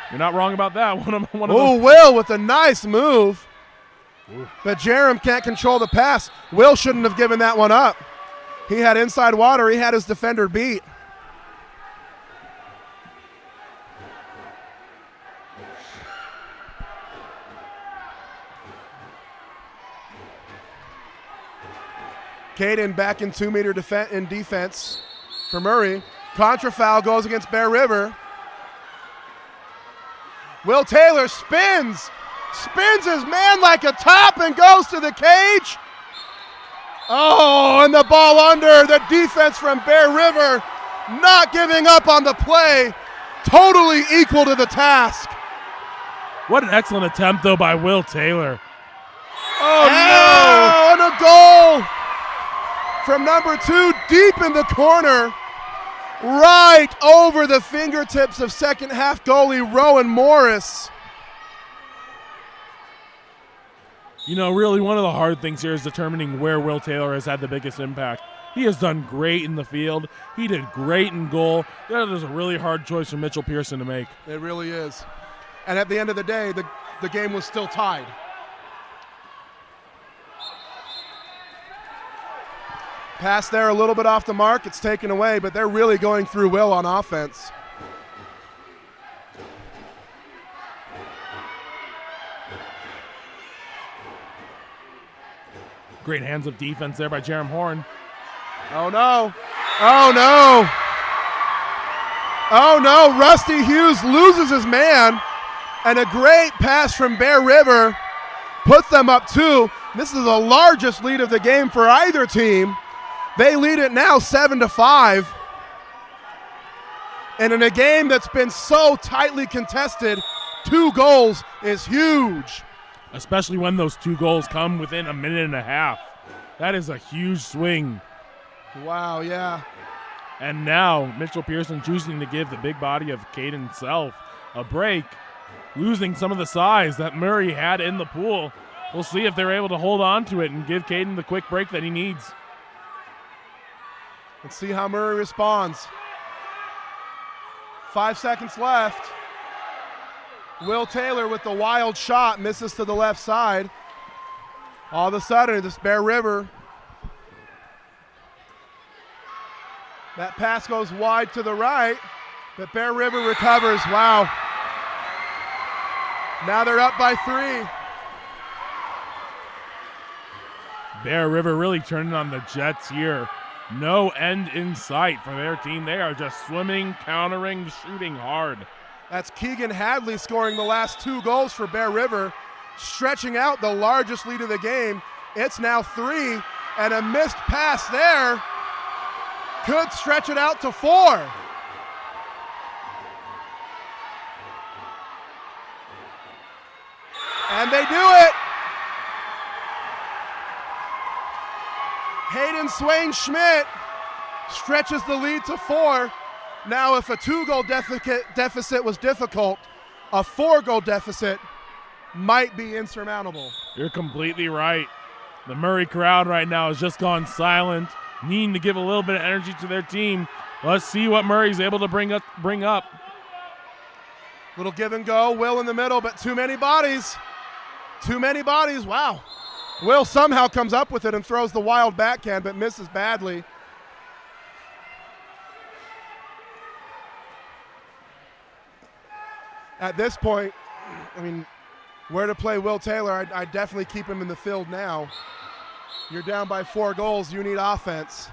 Speaker 9: You're not wrong about that.
Speaker 3: Oh, Will with a nice move. Ooh. But Jerem can't control the pass. Will shouldn't have given that one up. He had inside water. He had his defender beat. Caden back in 2-meter defense for Murray. Contra foul goes against Bear River. Will Taylor spins his man like a top and goes to the cage. Oh, and the ball under. The defense from Bear River not giving up on the play. Totally equal to the task.
Speaker 9: What an excellent attempt, though, by Will Taylor.
Speaker 3: Oh, no! And a goal from number 2 deep in the corner. Right over the fingertips of second half goalie Rowan Morris.
Speaker 9: You know, really one of the hard things here is determining where Will Taylor has had the biggest impact. He has done great in the field. He did great in goal. That is a really hard choice for Mitchell Pearson to make.
Speaker 3: It really is. And at the end of the day, the game was still tied. Pass there a little bit off the mark. It's taken away, but they're really going through Will on offense.
Speaker 9: Great hands of defense there by Jerem Horn.
Speaker 3: Oh, no. Oh, no. Oh, no. Rusty Hughes loses his man. And a great pass from Bear River puts them up 2. This is the largest lead of the game for either team. They lead it now 7-5. And in a game that's been so tightly contested, 2 goals is huge.
Speaker 9: Especially when those 2 goals come within a minute and a half. That is a huge swing.
Speaker 3: Wow, yeah.
Speaker 9: And now Mitchell Pearson choosing to give the big body of Caden himself a break, losing some of the size that Murray had in the pool. We'll see if they're able to hold on to it and give Caden the quick break that he needs.
Speaker 3: Let's see how Murray responds. 5 seconds left. Will Taylor with the wild shot misses to the left side. All of a sudden, this Bear River. That pass goes wide to the right, but Bear River recovers. Wow. Now they're up by 3.
Speaker 9: Bear River really turning on the Jets here. No end in sight for their team. They are just swimming, countering, shooting hard.
Speaker 3: That's Keegan Hadley scoring the last 2 goals for Bear River, stretching out the largest lead of the game. It's now 3, and a missed pass there could stretch it out to 4. And they do it. Hayden Swain Schmidt stretches the lead to 4. Now, if a 2-goal deficit was difficult, a 4-goal deficit might be insurmountable.
Speaker 9: You're completely right. The Murray crowd right now has just gone silent, needing to give a little bit of energy to their team. Let's see what Murray's able to bring up.
Speaker 3: Little give and go. Will in the middle, but too many bodies. Too many bodies. Wow. Will somehow comes up with it and throws the wild backhand, but misses badly. At this point, I mean, where to play Will Taylor, I'd definitely keep him in the field now. You're down by 4 goals. You need offense.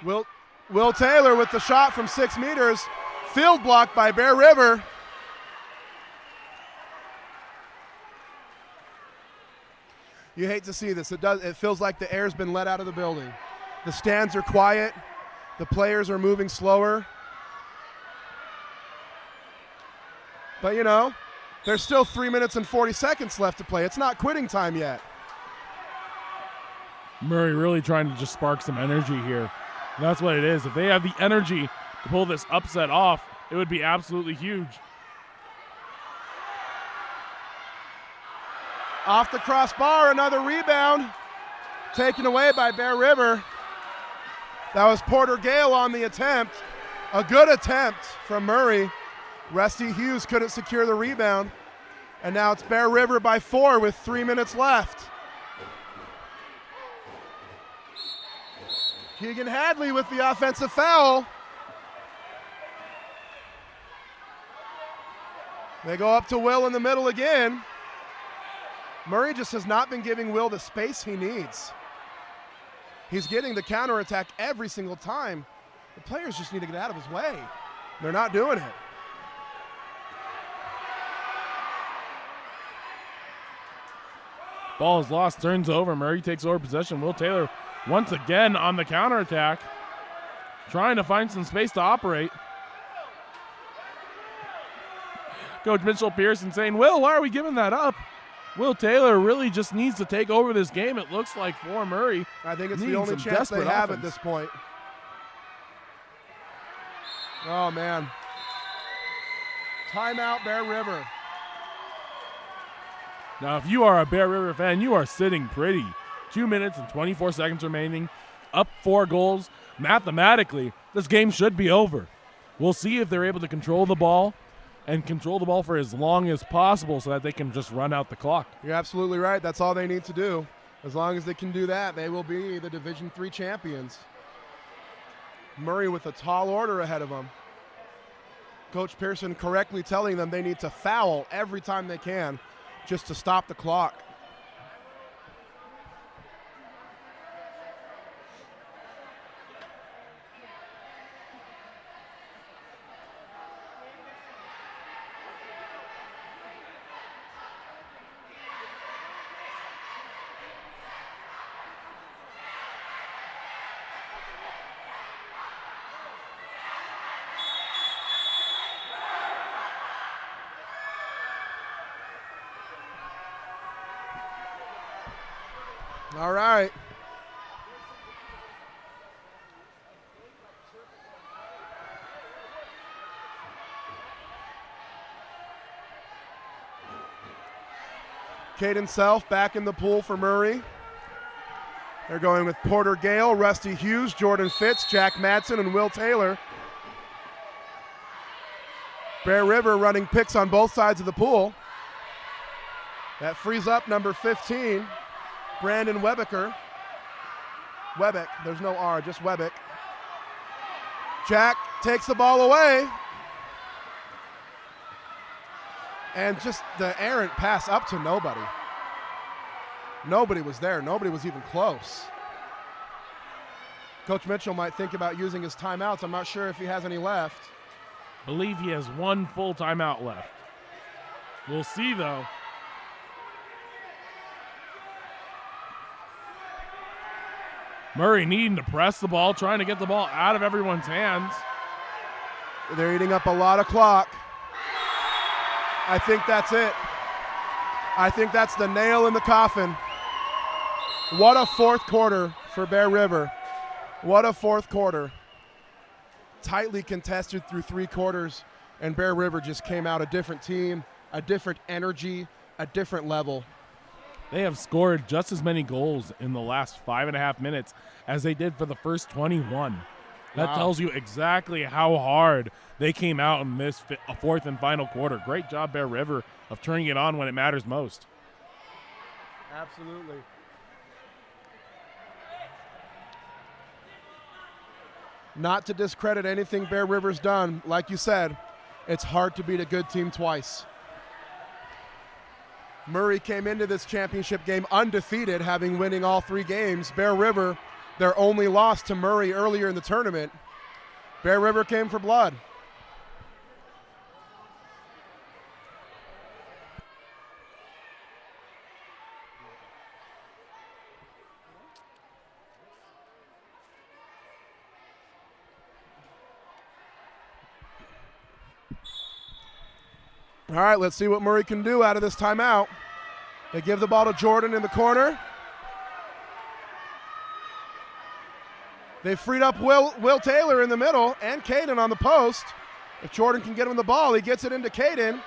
Speaker 3: Will Taylor with the shot from 6 meters. Field blocked by Bear River. You hate to see this. It feels like the air's been let out of the building. The stands are quiet. The players are moving slower. But, you know, there's still 3 minutes and 40 seconds left to play. It's not quitting time yet.
Speaker 9: Murray really trying to just spark some energy here. And that's what it is. If they have the energy to pull this upset off, it would be absolutely huge.
Speaker 3: Off the crossbar, another rebound. Taken away by Bear River. That was Porter Gale on the attempt. A good attempt from Murray. Rusty Hughes couldn't secure the rebound. And now it's Bear River by 4 with 3 minutes left. Keegan Hadley with the offensive foul. They go up to Will in the middle again. Murray just has not been giving Will the space he needs. He's getting the counterattack every single time. The players just need to get out of his way. They're not doing it.
Speaker 9: Ball is lost, turns over. Murray takes over possession. Will Taylor once again on the counterattack, trying to find some space to operate. Coach Mitchell Pearson saying, Will, why are we giving that up? Will Taylor really just needs to take over this game, it looks like, for Murray.
Speaker 3: I think it's the only chance they have at this point. Oh, man. Timeout, Bear River.
Speaker 9: Now, if you are a Bear River fan, you are sitting pretty. 2 minutes and 24 seconds remaining, up 4 goals. Mathematically, this game should be over. We'll see if they're able to control the ball and control the ball for as long as possible so that they can just run out the clock.
Speaker 3: You're absolutely right. That's all they need to do. As long as they can do that, they will be the Division III champions. Murray with a tall order ahead of them. Coach Pearson correctly telling them they need to foul every time they can just to stop the clock. All right. Caden Self back in the pool for Murray. They're going with Porter Gale, Rusty Hughes, Jordan Fitz, Jack Madsen, and Will Taylor. Bear River running picks on both sides of the pool. That frees up number 15. Brandon Webecker. Webeck, there's no R, just Webeck. Jack takes the ball away. And just the errant pass up to nobody. Nobody was there. Nobody was even close. Coach Mitchell might think about using his timeouts. I'm not sure if he has any left.
Speaker 9: I believe he has 1 full timeout left. We'll see, though. Murray needing to press the ball, trying to get the ball out of everyone's hands.
Speaker 3: They're eating up a lot of clock. I think that's it. I think that's the nail in the coffin. What a fourth quarter for Bear River. What a fourth quarter. Tightly contested through 3 quarters, and Bear River just came out a different team, a different energy, a different level.
Speaker 9: They have scored just as many goals in the last 5.5 minutes as they did for the first 21. That tells you exactly how hard they came out in this fourth and final quarter. Great job, Bear River, of turning it on when it matters most.
Speaker 3: Absolutely. Not to discredit anything Bear River's done. Like you said, it's hard to beat a good team twice. Murray came into this championship game undefeated, having winning all 3 games. Bear River, their only loss to Murray earlier in the tournament. Bear River came for blood. All right, let's see what Murray can do out of this timeout. They give the ball to Jordan in the corner. They freed up Will Taylor in the middle and Caden on the post. If Jordan can get him the ball, he gets it into Caden.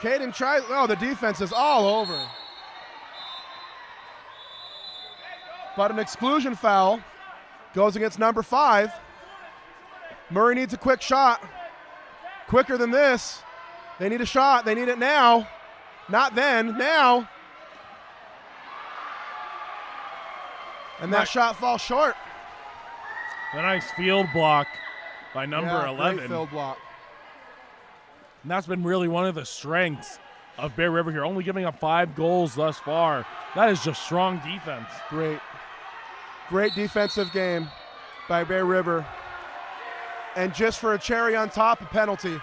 Speaker 3: Caden tries, the defense is all over. But an exclusion foul goes against number 5. Murray needs a quick shot. Quicker than this. They need a shot. They need it now. Not then, now. And that shot falls short.
Speaker 9: A nice field block by number 11.
Speaker 3: Great field block.
Speaker 9: And that's been really one of the strengths of Bear River here, only giving up 5 goals thus far. That is just strong defense.
Speaker 3: Great defensive game by Bear River. And just for a cherry on top, a penalty.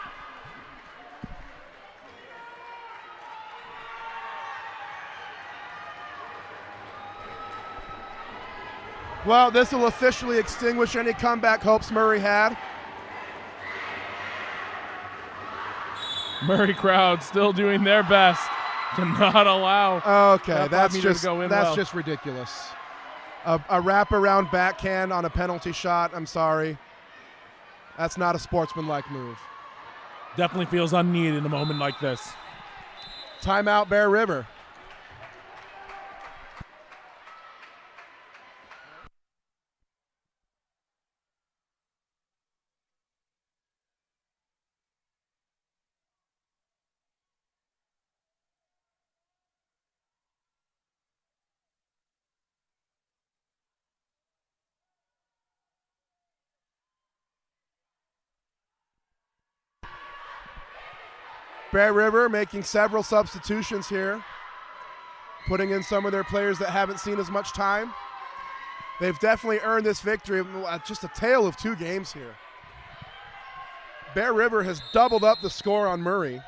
Speaker 3: Well, this will officially extinguish any comeback hopes Murray had.
Speaker 9: Murray crowd still doing their best to not allow.
Speaker 3: Okay, that's just ridiculous. A wraparound backhand on a penalty shot. I'm sorry. That's not a sportsmanlike move.
Speaker 9: Definitely feels unneeded in a moment like this.
Speaker 3: Timeout, Bear River. Bear River making several substitutions here, putting in some of their players that haven't seen as much time. They've definitely earned this victory. Just a tale of 2 games here. Bear River has doubled up the score on Murray.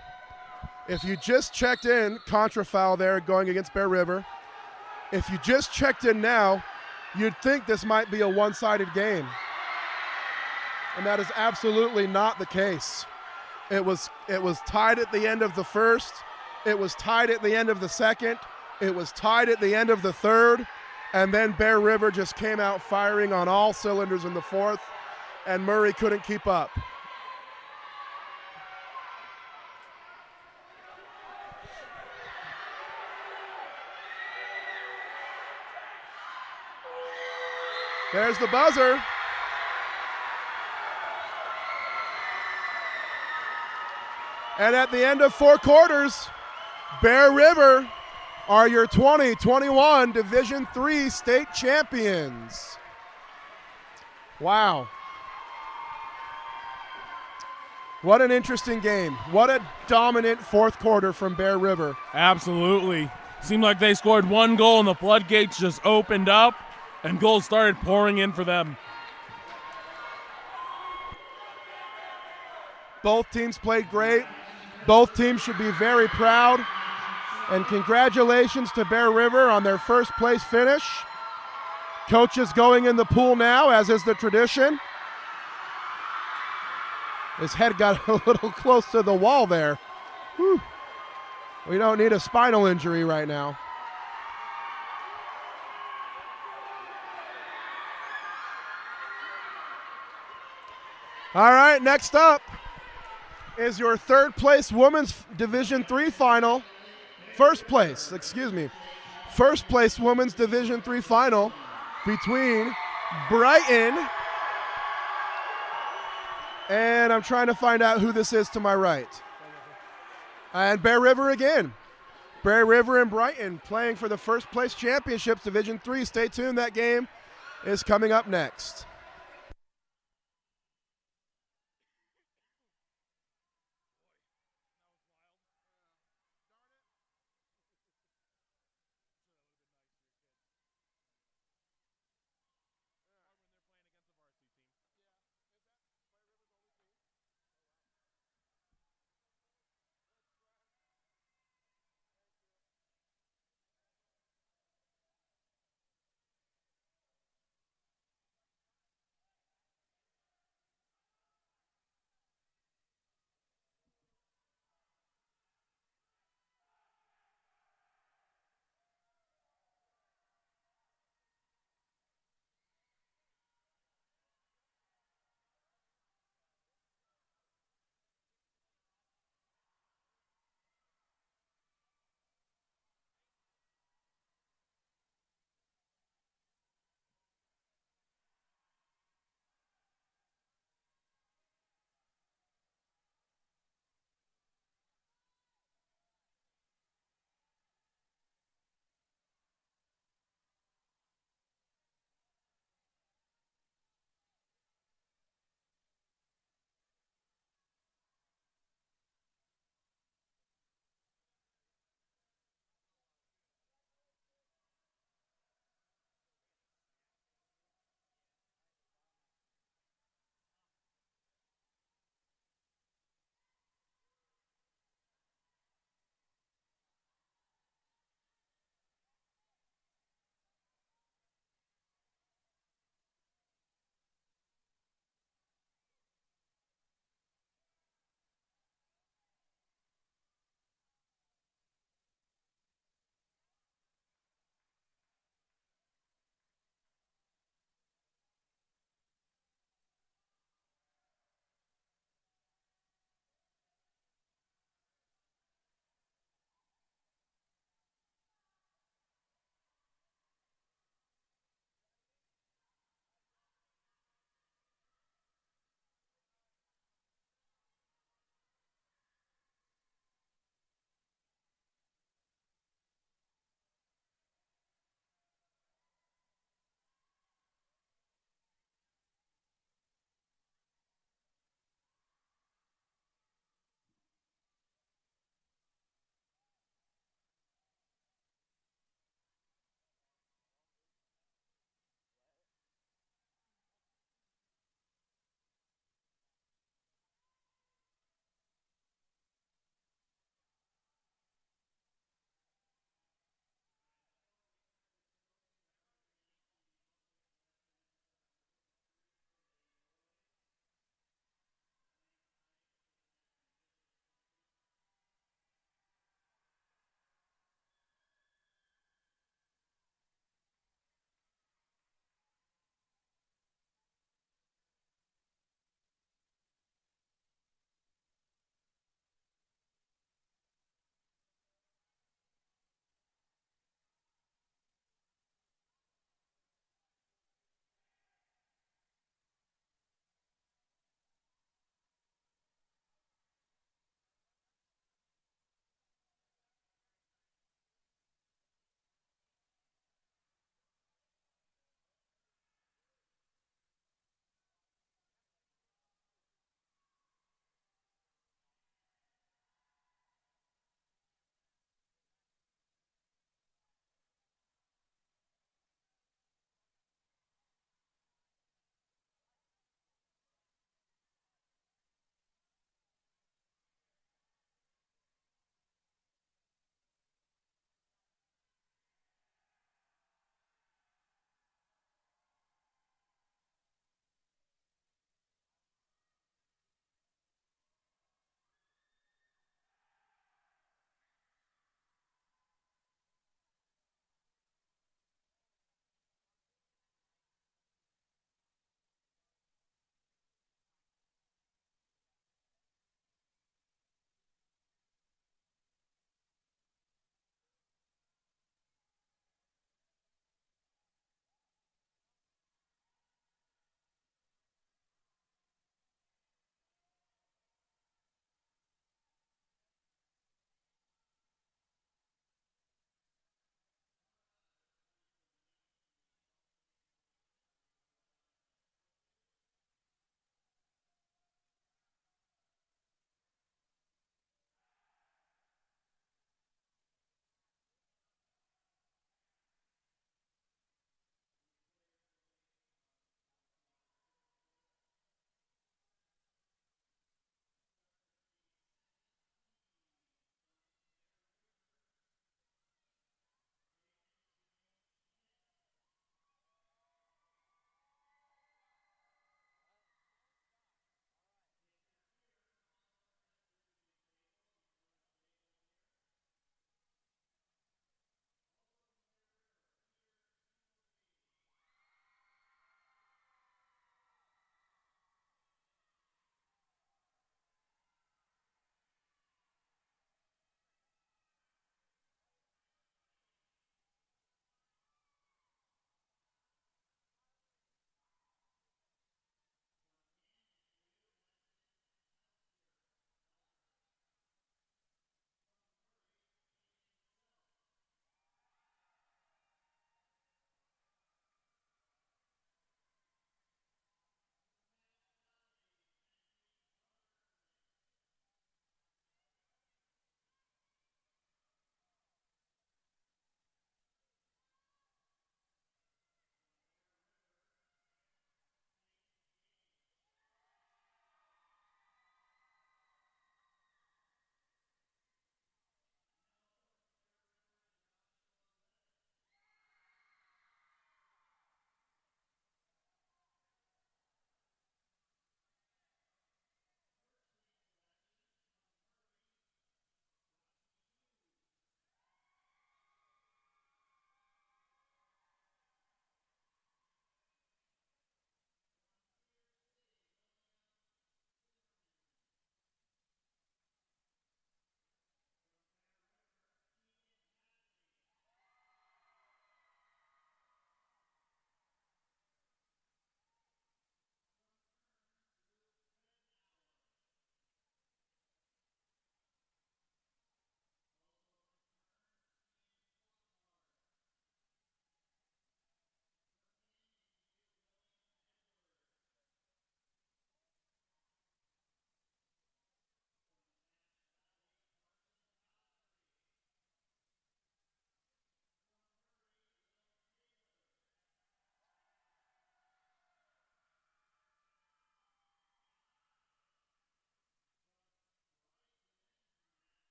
Speaker 3: If you just checked in, contra foul there going against Bear River. If you just checked in now, you'd think this might be a one-sided game. And that is absolutely not the case. It was tied at the end of the first. It was tied at the end of the second. It was tied at the end of the third. And then Bear River just came out firing on all cylinders in the fourth, and Murray couldn't keep up. There's the buzzer. And at the end of 4 quarters, Bear River are your 2021 Division III state champions. Wow. What an interesting game. What a dominant 4th quarter from Bear River.
Speaker 9: Absolutely. Seemed like they scored 1 goal and the floodgates just opened up and goals started pouring in for them.
Speaker 3: Both teams played great. Both teams should be very proud. And congratulations to Bear River on their first place finish. Coaches going in the pool now, as is the tradition. His head got a little close to the wall there. Whew. We don't need a spinal injury right now. All right, next up is your 3rd place women's Division III final. First place women's Division III final between Brighton and I'm trying to find out who this is to my right. And Bear River again. Bear River and Brighton playing for the first place championships, Division III. Stay tuned, that game is coming up next.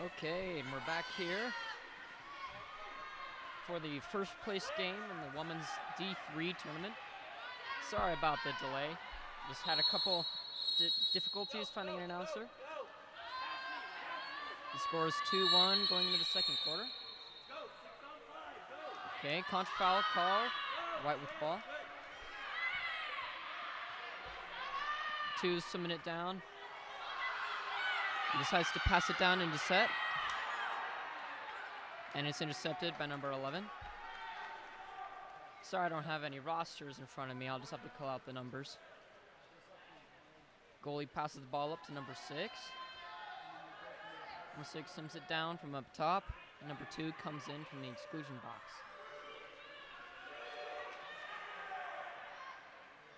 Speaker 10: Okay, and we're back here for the first place game in the women's D3 tournament. Sorry about the delay. Just had a couple difficulties finding an announcer. The score is 2-1 going into the second quarter. Okay, contra foul call. White with the ball. 2's summing it down. He decides to pass it down into set. And it's intercepted by number 11. Sorry, I don't have any rosters in front of me. I'll just have to call out the numbers. Goalie passes the ball up to number 6. Number 6 sims it down from up top. And number 2 comes in from the exclusion box.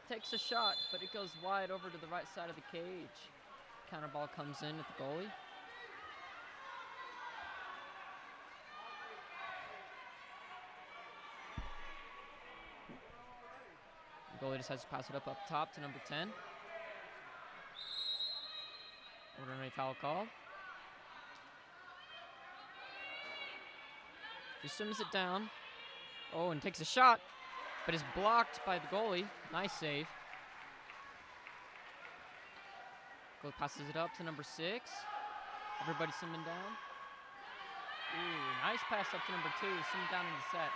Speaker 10: Takes a shot, but it goes wide over to the right side of the cage. Counter ball comes in at the goalie. The goalie decides to pass it up top to number 10. Ordinary foul call. He swims it down. Oh, and takes a shot, but is blocked by the goalie. Nice save. Goalie passes it up to number 6. Everybody simming down. Ooh, nice pass up to number 2. Simming down in the set.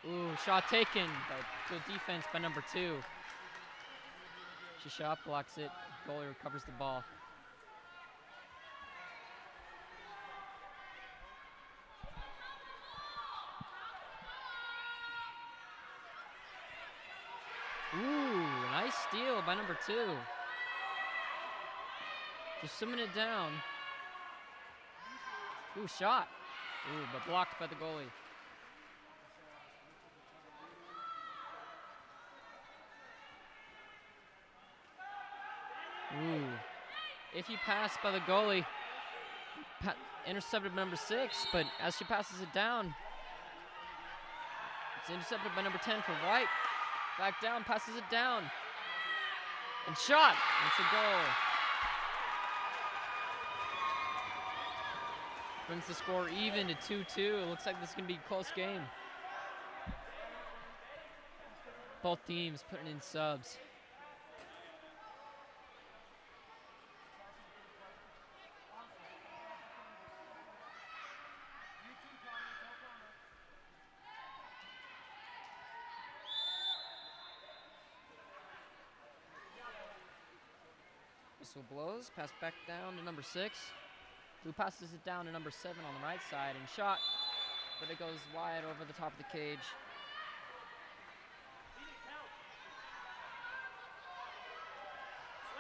Speaker 10: Ooh, shot taken, but good defense by number 2. She shot blocks it. Goalie recovers the ball. Ooh, nice steal by number 2. Just simming it down. Ooh, shot. Ooh, but blocked by the goalie. Ooh. Iffy pass by the goalie. Intercepted by number 6, but as she passes it down, it's intercepted by number 10 for White. Back down, passes it down. And shot. It's a goal. Brings the score even to 2-2. It looks like this is going to be a close game. Both teams putting in subs. Whistle blows, pass back down to number 6. Who passes it down to number 7 on the right side and shot, but it goes wide over the top of the cage.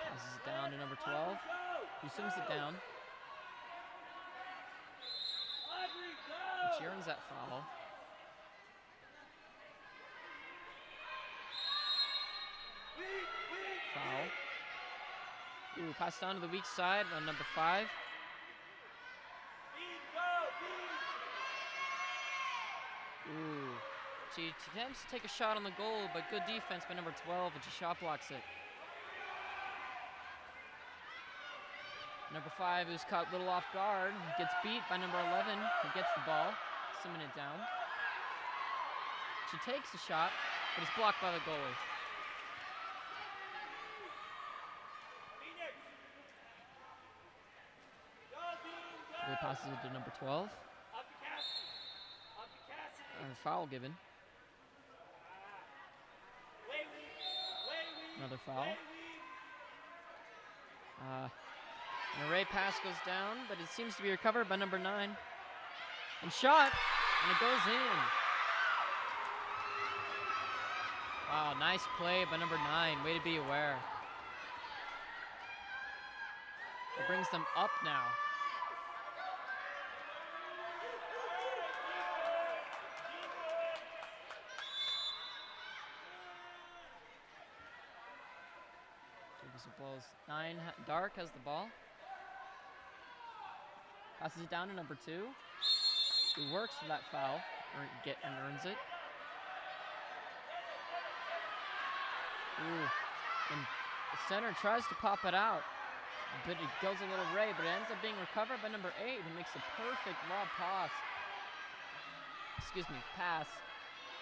Speaker 10: Passes it down to number 12, who sims it down. And she earns that foul. Foul. Ooh, pass down to the weak side on number 5. Ooh. She attempts to take a shot on the goal, but good defense by number 12, and she shot blocks it. Number 5, who's caught a little off guard, gets beat by number 11, who gets the ball, simming it down. She takes a shot, but it's blocked by the goalie. Goalie passes it to number 12. A foul given. Another foul. An array pass goes down, but it seems to be recovered by number 9. And shot, and it goes in. Wow, nice play by number 9. Way to be aware. It brings them up now. Blows. 9, Dark has the ball. Passes it down to number 2, who works for that foul and earns it. Ooh. And the center tries to pop it out. But it goes a little Ray, but it ends up being recovered by number 8, who makes a perfect lob pass. Pass.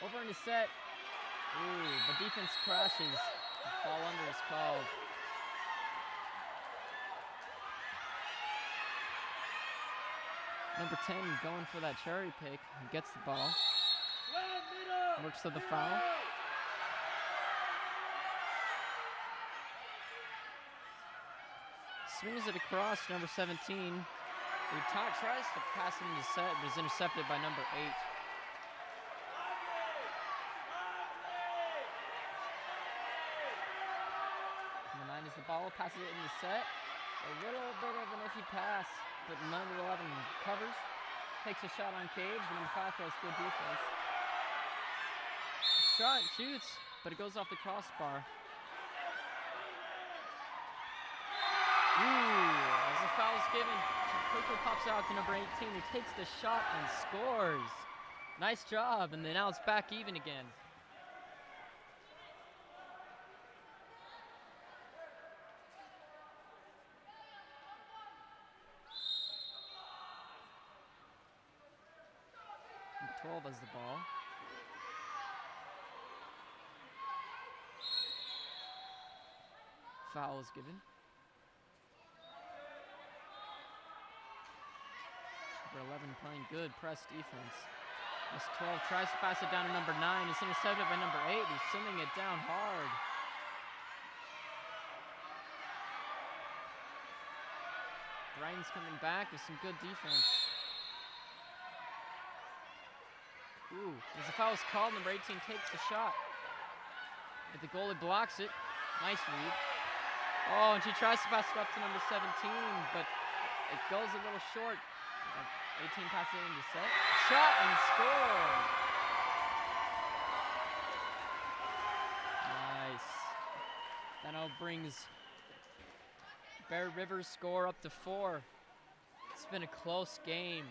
Speaker 10: Over into set. Ooh, the defense crashes. Ball under is called. Number 10 going for that cherry pick. He gets the ball. Works to the foul. Swings it across number 17. He tries to pass it into set, but is intercepted by number 8. Number 9 is the ball, passes it into set. A little bit of an iffy pass, but number 11 covers. Takes a shot on cage, but number 5 throws good defense. Shot, shoots, but it goes off the crossbar. As the foul's given, she quickly pops out to number 18, who takes the shot and scores. Nice job, and then now it's back even again. Number 12 has the ball. Foul is given. Number 11 playing good press defense. This 12 tries to pass it down to number 9. It's intercepted by number 8, who's sending it down hard. Brian's coming back with some good defense. Ooh, as the foul is called, number 18 takes the shot. But the goalie blocks it. Nice read. Oh, and she tries to pass it up to number 17, but it goes a little short. 18 passes it into set. Shot and score. Nice. That now brings Bear River's score up to 4. It's been a close game.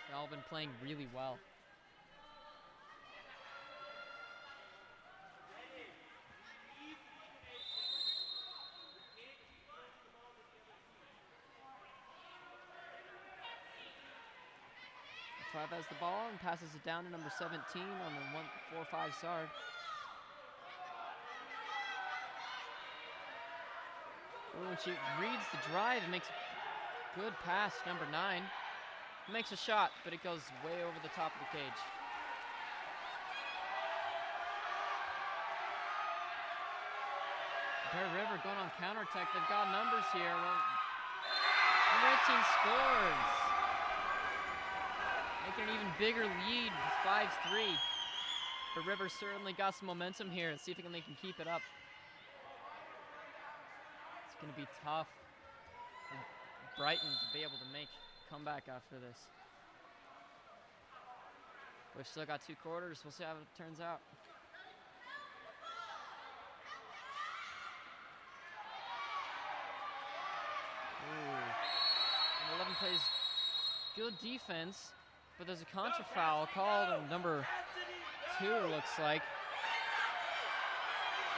Speaker 10: They've all been playing really well. Five has the ball and passes it down to number 17 on the 4-5 side. Ooh, and she reads the drive and makes a good pass, number 9. Makes a shot, but it goes way over the top of the cage. Bear River going on counterattack. They've got numbers here. Well, number 18 scores. Making an even bigger lead with 5-3. But River certainly got some momentum here. Let's see if they can keep it up. It's going to be tough for Brighton to be able to make a comeback after this. We've still got 2 quarters. We'll see how it turns out. Ooh. And 11 plays good defense. But there's a contra foul called on number 2, looks like.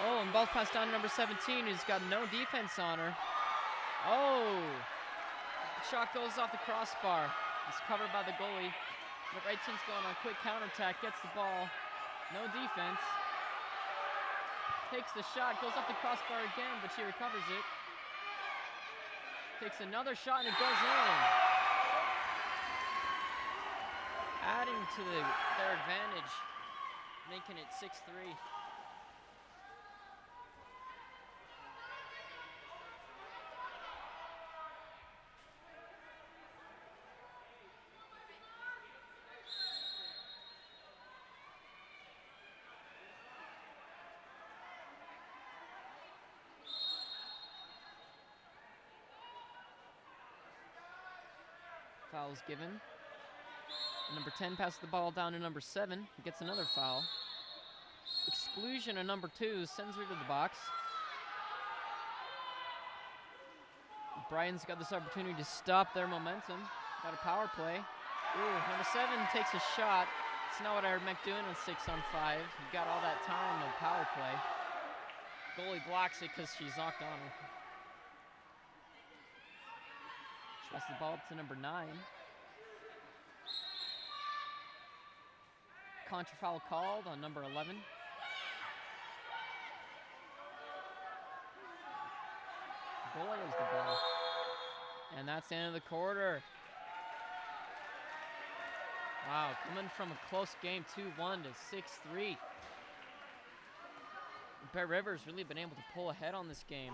Speaker 10: Oh, and ball's passed down to number 17, who's got no defense on her. Oh! The shot goes off the crossbar. It's covered by the goalie. Number 18's going on a quick counterattack, gets the ball. No defense. Takes the shot, goes off the crossbar again, but she recovers it. Takes another shot, and it goes in. Adding to their advantage, making it 6-3. Foul's given. Number 10 passes the ball down to number 7. He gets another foul. Exclusion on number 2 sends her to the box. Brian's got this opportunity to stop their momentum. Got a power play. Ooh, number 7 takes a shot. It's not what I remember doing on 6-on-5. He got all that time on power play. Goalie blocks it because she's knocked on her. Passes the ball up to number 9. Contra foul called on number 11. Goalie has the ball. And that's the end of the quarter. Wow, coming from a close game, 2-1 to 6-3. Bear River's really been able to pull ahead on this game.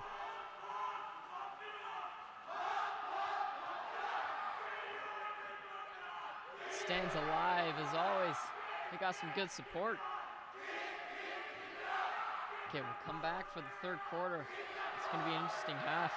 Speaker 10: Stands alive as always. They got some good support. Okay, we'll come back for the third quarter. It's going to be an interesting half.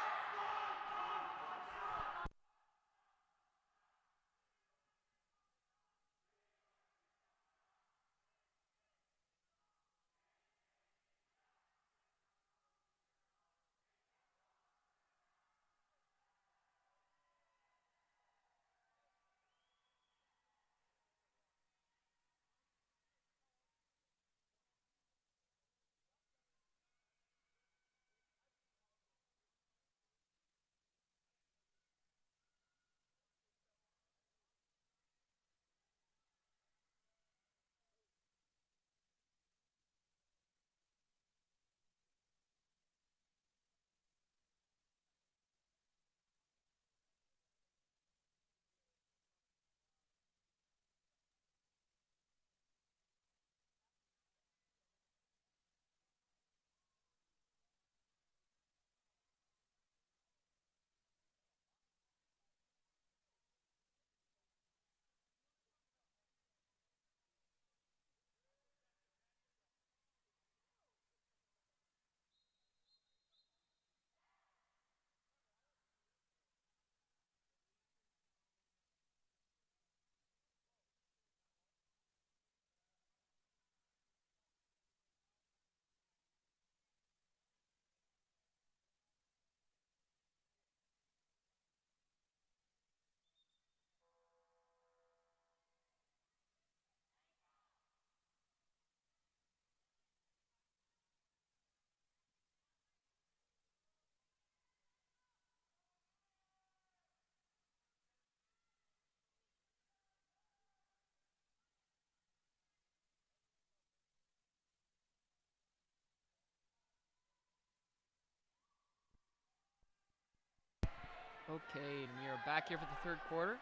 Speaker 10: Okay, and we are back here for the third quarter.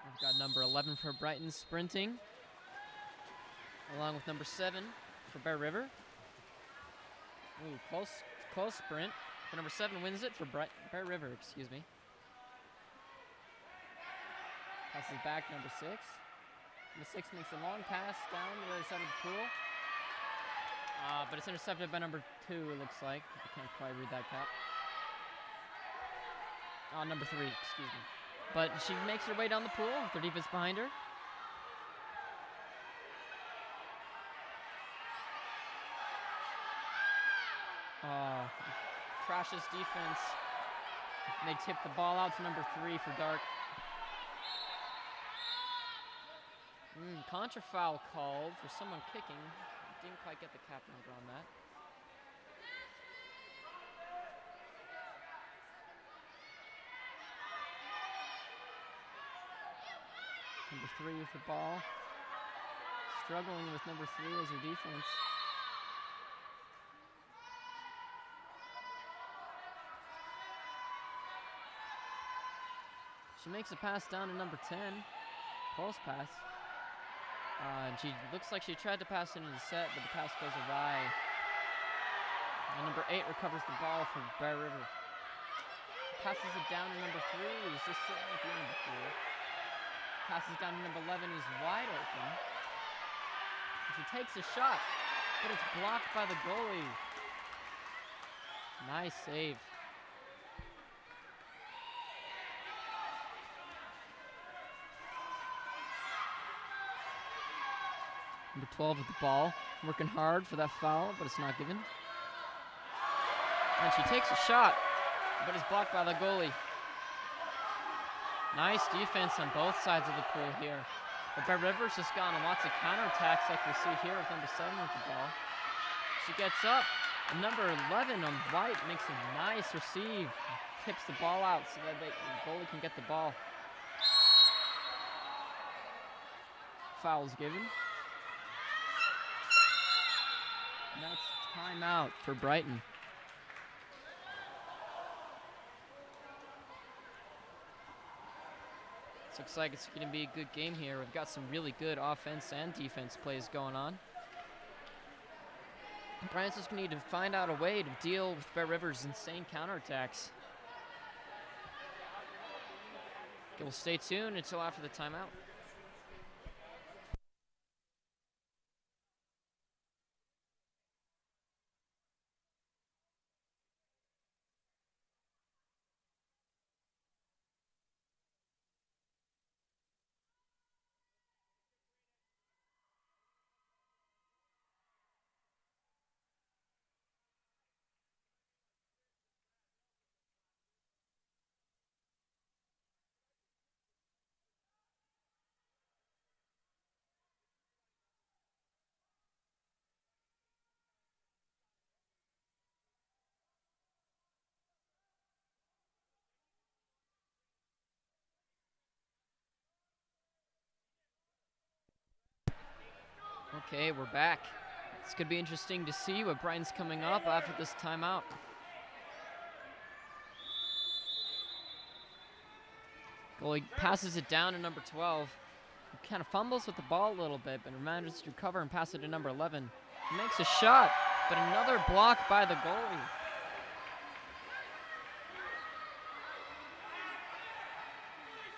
Speaker 10: We've got number 11 for Brighton sprinting, along with number 7 for Bear River. Ooh, close sprint. But number 7 wins it for Bear River, excuse me. Passes back number 6. Number 6 makes a long pass down the other side of the pool. But it's intercepted by number 2, it looks like. I can't quite read that cap. Number 3, excuse me. But she makes her way down the pool with her defense behind her. Trash's defense. They tip the ball out to number 3 for Dark. Contra foul called for someone kicking. Didn't quite get the cap number on that. Number 3 with the ball. Struggling with number 3 as her defense. She makes a pass down to number 10. Close pass. And she looks like she tried to pass into the set, but the pass goes awry. And number 8 recovers the ball for Bear River. Passes it down to number 3, who's just sitting at the end of the pool. Passes down to number 11, who's wide open. And she takes a shot, but it's blocked by the goalie. Nice save. Number 12 with the ball, working hard for that foul, but it's not given. And she takes a shot, but it's blocked by the goalie. Nice defense on both sides of the pool here. But Bear River's just gone on lots of counterattacks like we see here with number 7 with the ball. She gets up, and number 11 on White makes a nice receive. tips the ball out so that the goalie can get the ball. Foul's given. And that's timeout for Brighton. This looks like it's going to be a good game here. We've got some really good offense and defense plays going on. Brian's just going to need to find out a way to deal with Bear River's insane counterattacks. Okay, we'll stay tuned until after the timeout. Okay, we're back. It's going to be interesting to see what Brighton's coming up after this timeout. Goalie passes it down to number 12. He kind of fumbles with the ball a little bit, but manages to recover and pass it to number 11. He makes a shot, but another block by the goalie.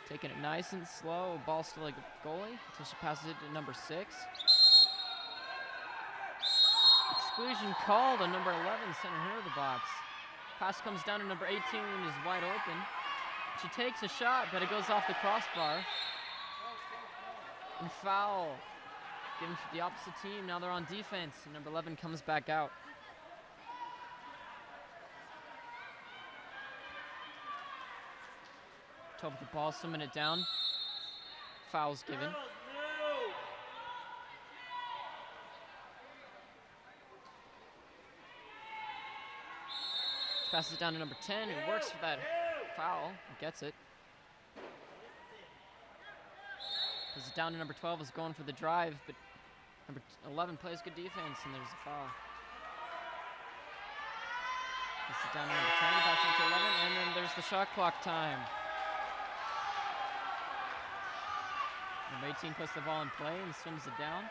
Speaker 10: Taking it nice and slow, ball still like a goalie until she passes it to number 6. Exclusion called on number 11, sending her to the box. Pass comes down to number 18 and is wide open. She takes a shot, but it goes off the crossbar. And foul. Given for the opposite team, now they're on defense, and number 11 comes back out. With the ball, swimming it down. Foul's given. Passes it down to number 10, who works for that foul, and gets it. Passes it down to number 12, is going for the drive, but number 11 plays good defense, and there's a foul. Passes it down to number 10, passes it to 11, and then there's the shot clock time. Number 18 puts the ball in play and swims it down.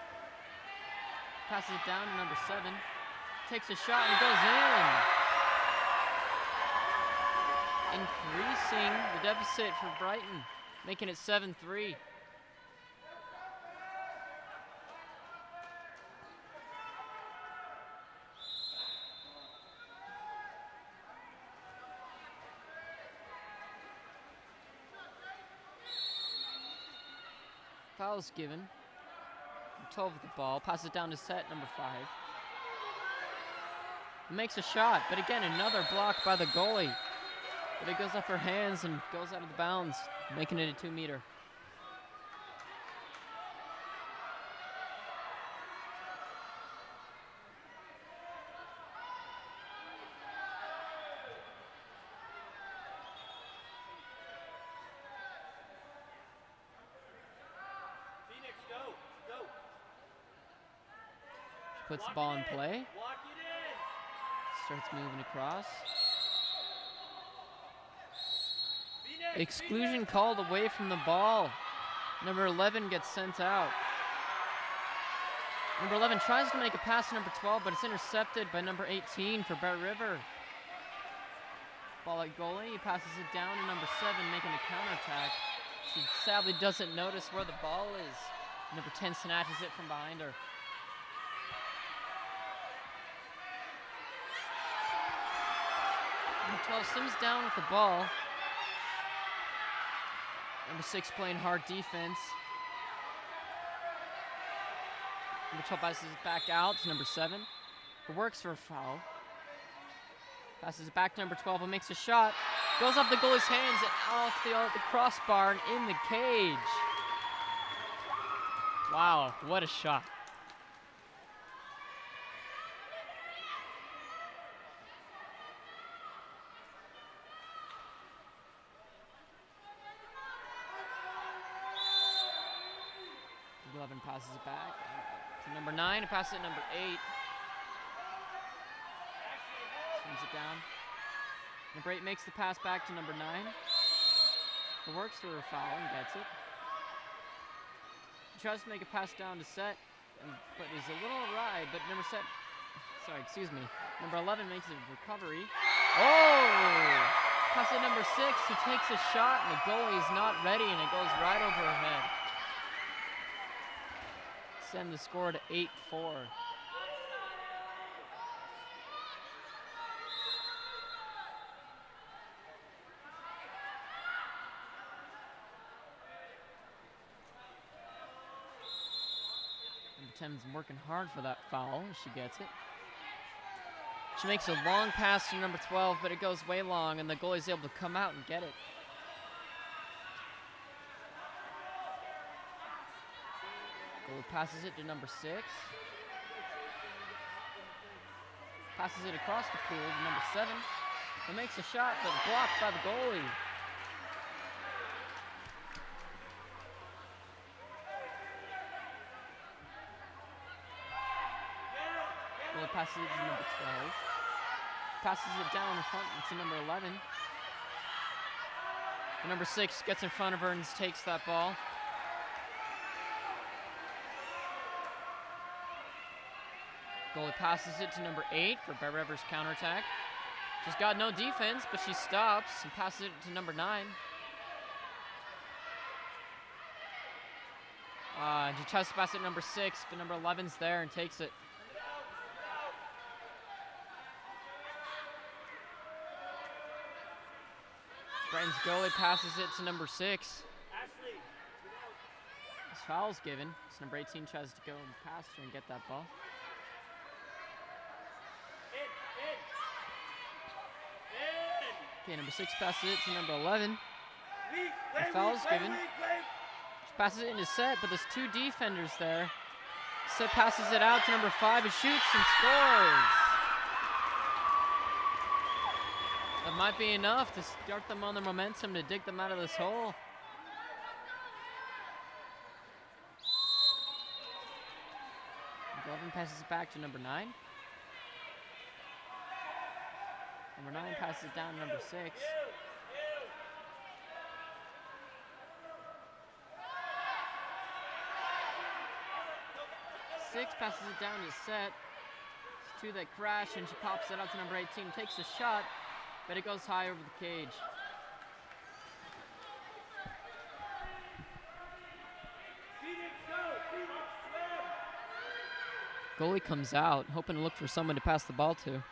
Speaker 10: Passes it down to number 7. Takes a shot and goes in. Increasing the deficit for Brighton, making it 7-3. Foul's given. 12 with the ball, passes it down to set number 5. Makes a shot, but again, another block by the goalie. But it goes off her hands and goes out of the bounds, making it a 2-meter. Puts the ball in play. Starts moving across. Exclusion called away from the ball. Number 11 gets sent out. Number 11 tries to make a pass to number 12, but it's intercepted by number 18 for Bear River. Ball at goalie, he passes it down to number 7, making a counterattack. She sadly doesn't notice where the ball is. Number 10 snatches it from behind her. Number 12 swims down with the ball. Number 6 playing hard defense. Number 12 passes it back out to number 7, who works for a foul. Passes it back to number 12, who makes a shot. Goes up the goalie's hands and off the crossbar and in the cage. Wow, what a shot. 11 passes it back to number 9. It passes it number 8. Sends it down. Number 8 makes the pass back to number 9. It works through a foul and gets it. He tries to make a pass down to Set, but is a little awry, but number 11 makes a recovery. Oh! Pass it number 6, who takes a shot, and the goalie is not ready, and it goes right over her head. Send the score to 8-4. Number 10's working hard for that foul. She gets it. She makes a long pass to number 12, but it goes way long, and the goalie's able to come out and get it. Goalie passes it to number 6. Passes it across the pool to number 7. It makes a shot, but blocked by the goalie. Goalie passes it to number 12. Passes it down in front to number 11. And number 6 gets in front of her and takes that ball. Goalie passes it to number 8 for Bear Rivers counterattack. She's got no defense, but she stops and passes it to number 9. And she tries to pass it to number 6, but number 11's there and takes it. Brighton's goalie passes it to number 6. This foul's given. So number 18 tries to go past her and get that ball. Okay, number 6 passes it to number 11. The foul's given. She passes it into Set, but there's 2 defenders there. Set passes it out to number 5 and shoots and scores. That might be enough to start them on the momentum to dig them out of this hole. Number 11 passes it back to number 9. Number 9 passes it down to number 6. Six passes it down to Set. It's 2 that crash, and she pops it out to number 18. Takes a shot, but it goes high over the cage. Goalie comes out, hoping to look for someone to pass the ball to.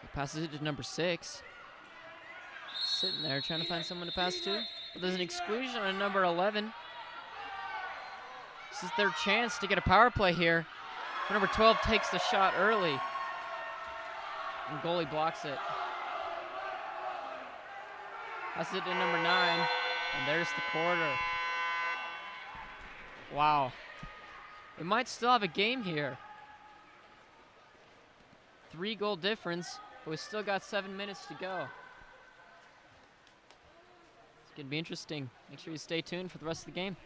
Speaker 10: He passes it to number 6. Sitting there trying to find someone to pass to. But there's an exclusion on number 11. This is their chance to get a power play here. Number 12 takes the shot early. And goalie blocks it. Passes it to number 9. And there's the quarter. Wow. We might still have a game here. 3-goal difference, but we still got 7 minutes to go. It's going to be interesting. Make sure you stay tuned for the rest of the game.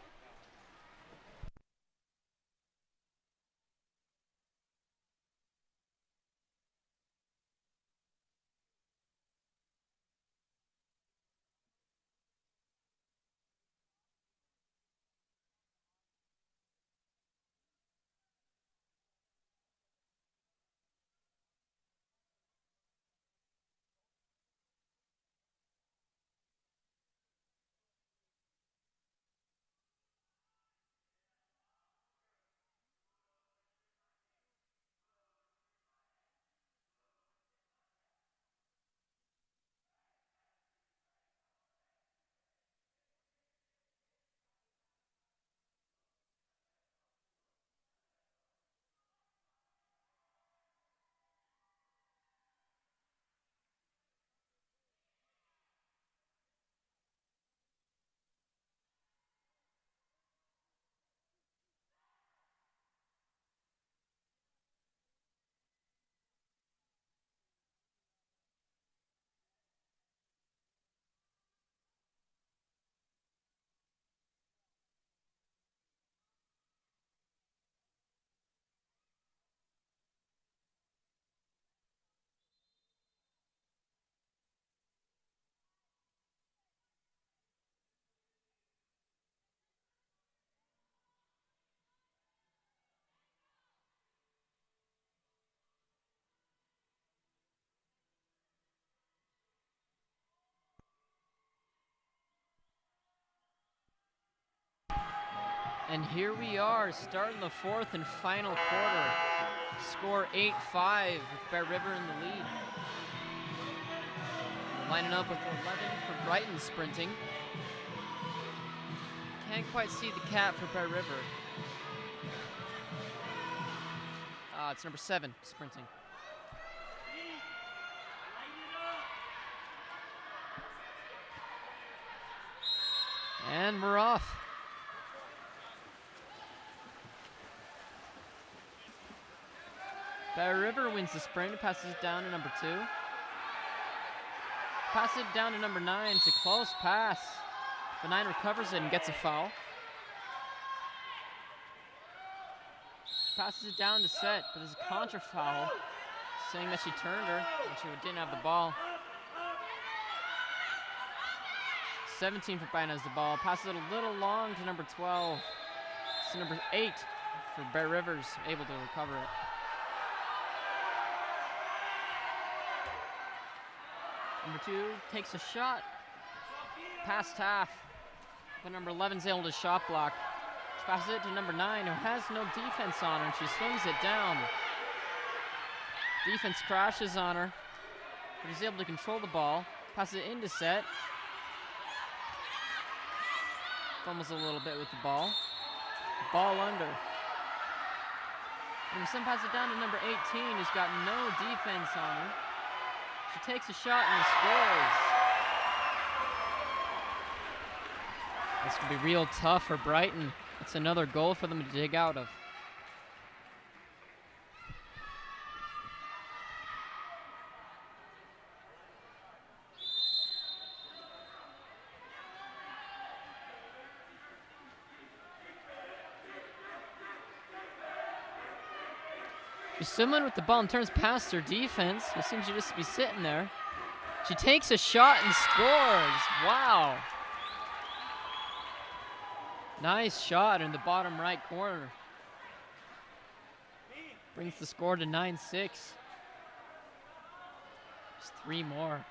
Speaker 10: And here we are, starting the fourth and final quarter. Score 8-5 with Bear River in the lead. Lining up with 11 for Brighton sprinting. Can't quite see the cat for Bear River. It's number 7 sprinting. And we're off. Bear River wins the sprint, passes it down to number 2. Passes it down to number 9. It's a close pass. The 9 recovers it and gets a foul. Passes it down to Set, but there's a contra foul saying that she turned her when she didn't have the ball. 17 for Brighton has the ball. Passes it a little long to number 12. So number 8 for Bear Rivers, able to recover it. Number 2 takes a shot. Past half. But number 11's able to shot block. She passes it to number 9, who has no defense on her, and she swings it down. Defense crashes on her, but she's able to control the ball. Passes it into Set. Fumbles a little bit with the ball. Ball under. Number 7 passes it down to number 18, who's got no defense on her. She takes a shot and scores. This could be real tough for Brighton. It's another goal for them to dig out of. She's someone with the ball and turns past her defense. It seems to just be sitting there. She takes a shot and scores. Wow. Nice shot in the bottom right corner. Brings the score to 9-6. Just 3 more.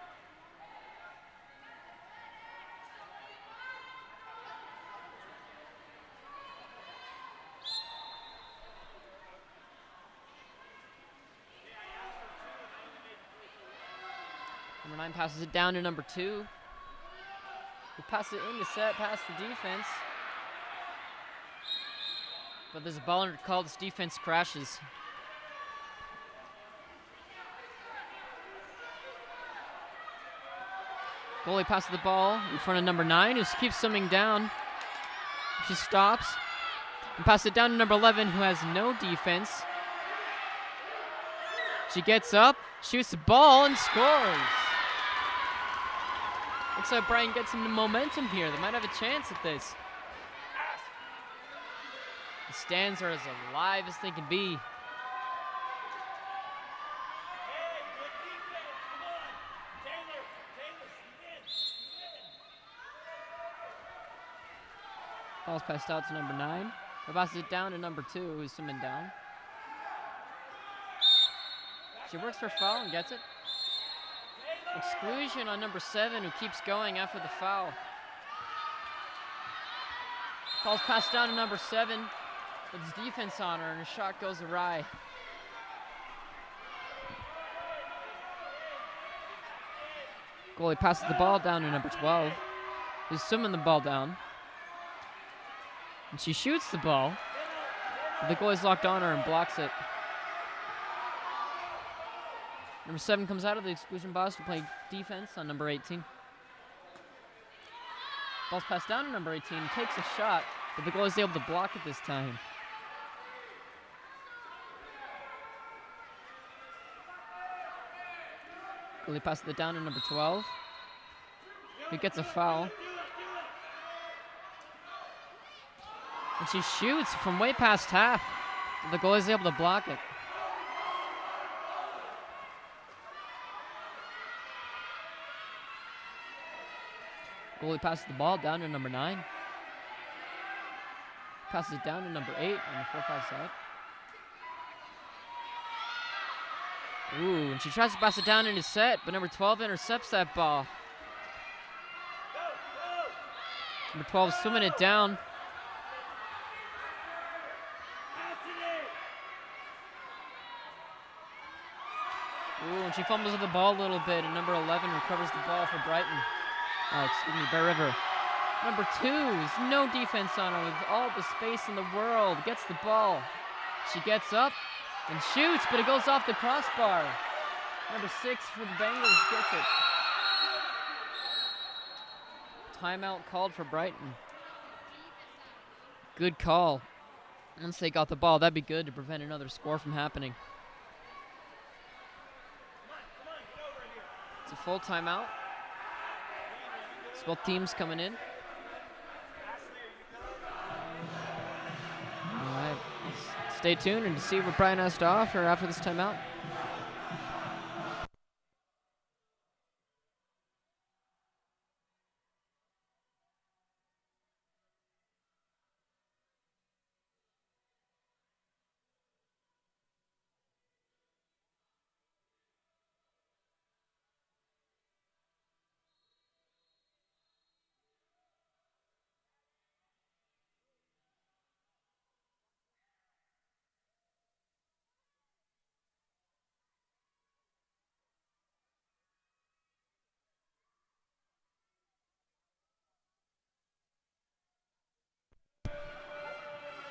Speaker 10: Number 9 passes it down to number 2. He passes it into Set, past the defense. But there's a ball under call. This defense crashes. Goalie passes the ball in front of number 9, who keeps swimming down. She stops and passes it down to number 11, who has no defense. She gets up, shoots the ball, and scores. Looks like Brighton gets some momentum here. They might have a chance at this. The stands are as alive as they can be. Ball's passed out to number 9. He passes it down to number 2, who's swimming down. She works for foul and gets it. Exclusion on number 7, who keeps going after the foul. Ball's passed down to number 7, with his defense on her, and her shot goes awry. Goalie passes the ball down to number 12, who's swimming the ball down. And she shoots the ball, but the goalie's locked on her and blocks it. Number 7 comes out of the exclusion box to play defense on number 18. Ball's passed down to number 18, takes a shot, but the goalie's able to block it this time. Goalie passes it down to number 12. He gets a foul. And she shoots from way past half. The goalie's able to block it. Goalie passes the ball down to number 9. Passes it down to number 8 on the 4-5 side. Ooh, and she tries to pass it down into Set, but number 12 intercepts that ball. Number 12 swimming it down. timeout. She fumbles with the ball a little bit, and number 11 recovers the ball for Brighton. Bear River. Number 2 is no defense on her with all the space in the world. Gets the ball. She gets up and shoots, but it goes off the crossbar. Number 6 for the Bengals gets it. Timeout called for Brighton. Good call. Once they got the ball, that'd be good to prevent another score from happening. It's a full timeout. So both teams coming in. All right, stay tuned and see what Brian has to offer after this timeout.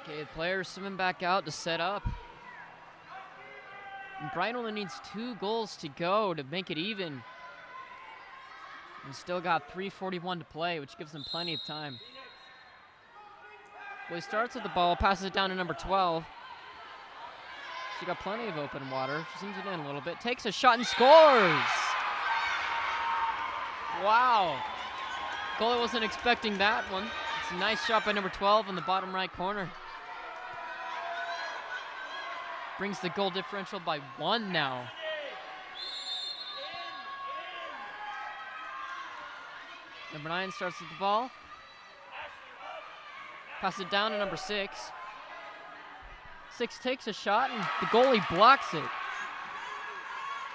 Speaker 10: Okay, the players swimming back out to set up. And Brighton only needs 2 goals to go to make it even. And still got 3:41 to play, which gives them plenty of time. Well, he starts with the ball, passes it down to number 12. She got plenty of open water. She zooms it in a little bit, takes a shot and scores! Wow. Goalie wasn't expecting that one. It's a nice shot by number 12 in the bottom right corner. Brings the goal differential by 1 now. Number 9 starts with the ball. Pass it down to number 6. 6 takes a shot and the goalie blocks it.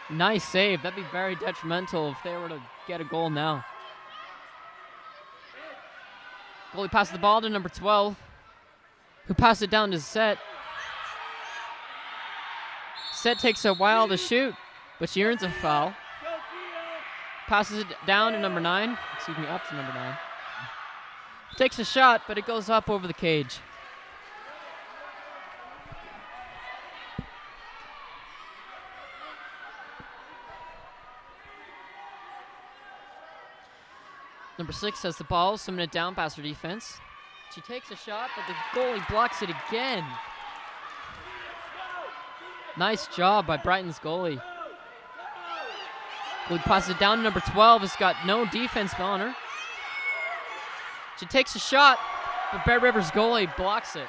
Speaker 10: Nice save. That'd be very detrimental if they were to get a goal now. Goalie passes the ball to number 12, who passed it down to Set. Set takes a while to shoot, but she earns a foul. Passes it down to number 9. Excuse me, up to number 9. Takes a shot, but it goes up over the cage. Number 6 has the ball, swimming it down past her defense. She takes a shot, but the goalie blocks it again. Nice job by Brighton's goalie. Goalie passes it down to number 12, has got no defense on her. She takes a shot, but Bear River's goalie blocks it.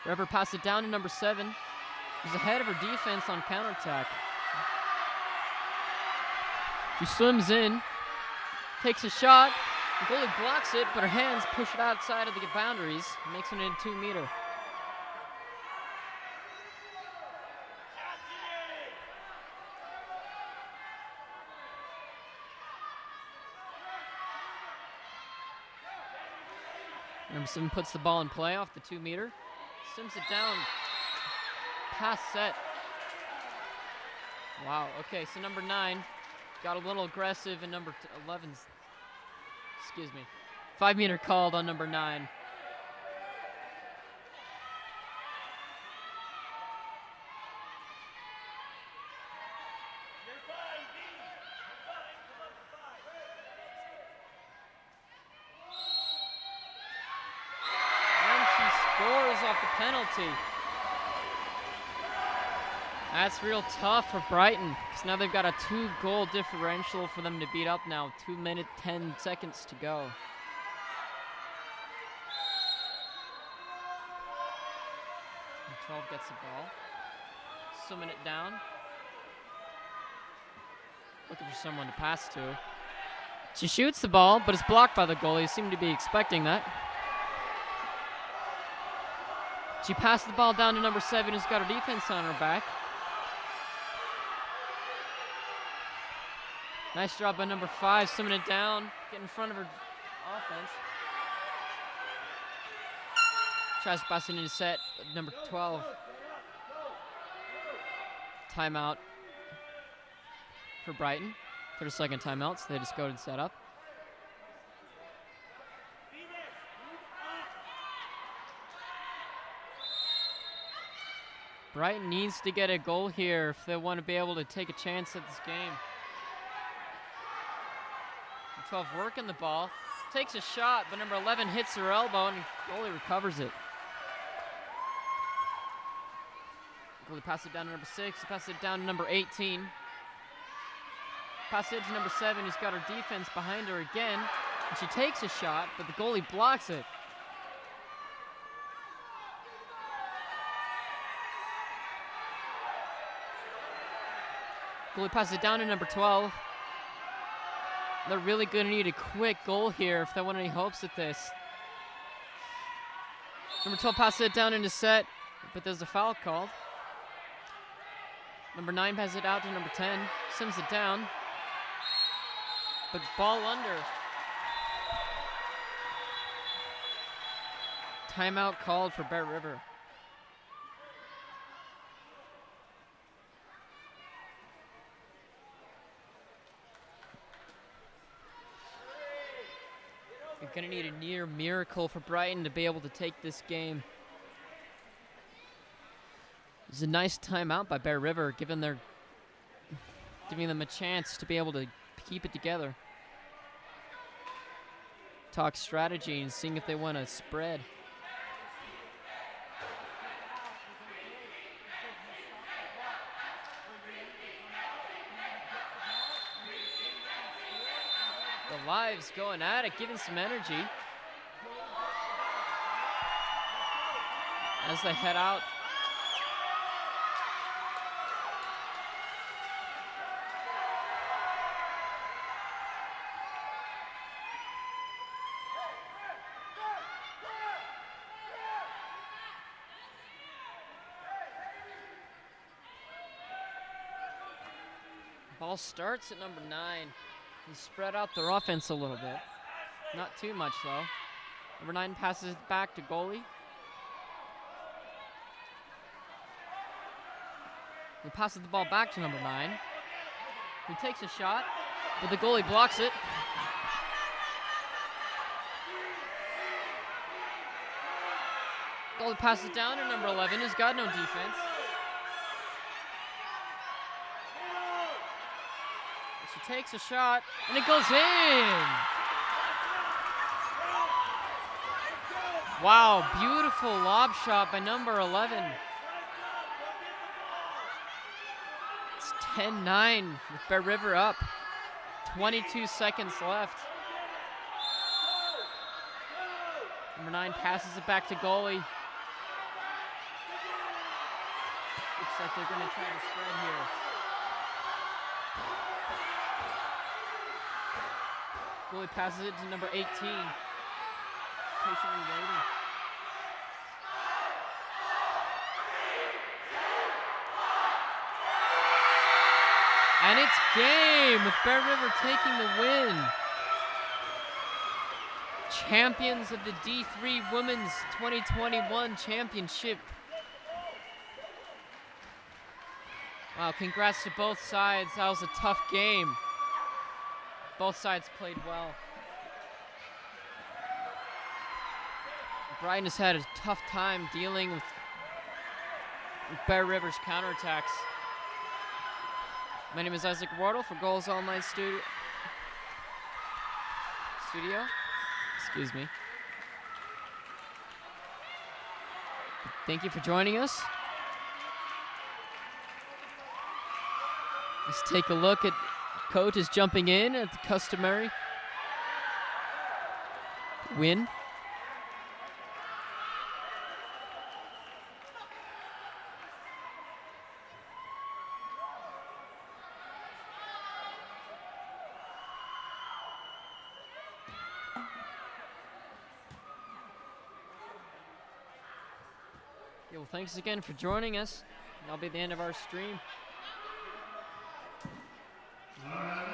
Speaker 10: River passes it down to number 7, who's ahead of her defense on counterattack. She swims in, takes a shot, the goalie blocks it, but her hands push it outside of the boundaries, makes it a 2-meter. Number 7 puts the ball in play off the 2-meter, sims it down, pass Set. Wow, okay, so number 9 got a little aggressive, and number 11's, 5-meter called on number 9. And she scores off the penalty. That's real tough for Brighton, because now they've got a 2-goal differential for them to beat up now. 2 minutes, 10 seconds to go. And 12 gets the ball. Swimming it down. Looking for someone to pass to. She shoots the ball, but it's blocked by the goalie. Seemed to be expecting that. She passed the ball down to number 7, who's got her defense on her back. Nice job by number 5, swimming it down, getting in front of her offense. Tries to pass it into set, number 12. Timeout for Brighton. 30-second timeout, so they just go and set up. Brighton needs to get a goal here if they want to be able to take a chance at this game. 12 working the ball, takes a shot, but number 11 hits her elbow and the goalie recovers it. Goalie passes it down to number 6, passes it down to number 18. Passes it to number 7, who's got her defense behind her again. And she takes a shot, but the goalie blocks it. Goalie passes it down to number 12. They're really going to need a quick goal here if they want any hopes at this. Number 12 passes it down into set, but there's a foul called. Number 9 passes it out to number 10, sims it down, but ball under. Timeout called for Bear River. You're going to need a near miracle for Brighton to be able to take this game. It's a nice timeout by Bear River, giving them a chance to be able to keep it together. Talk strategy and seeing if they want to spread. The Lives going at it, giving some energy as they head out. Ball starts at number 9. They spread out their offense a little bit. Not too much, though. Number 9 passes it back to goalie. He passes the ball back to number 9. He takes a shot, but the goalie blocks it. Goalie passes it down to number 11, who's got no defense. She takes a shot, and it goes in! Wow, beautiful lob shot by number 11. It's 10-9 with Bear River up. 22 seconds left. Number 9 passes it back to goalie. Looks like they're going to try to spread here. Goalie passes it to number 18. Patiently waiting. And it's game with Bear River taking the win. Champions of the D3 Women's 2021 Championship. Wow, congrats to both sides. That was a tough game. Both sides played well. Brighton has had a tough time dealing with Bear River's counterattacks. My name is Isaac Wardle for Goals Online Studio. Excuse me. Thank you for joining us. Let's take a look at Coach is jumping in at the customary win. Yeah, well, thanks again for joining us. That'll be the end of our stream.
Speaker 8: All right.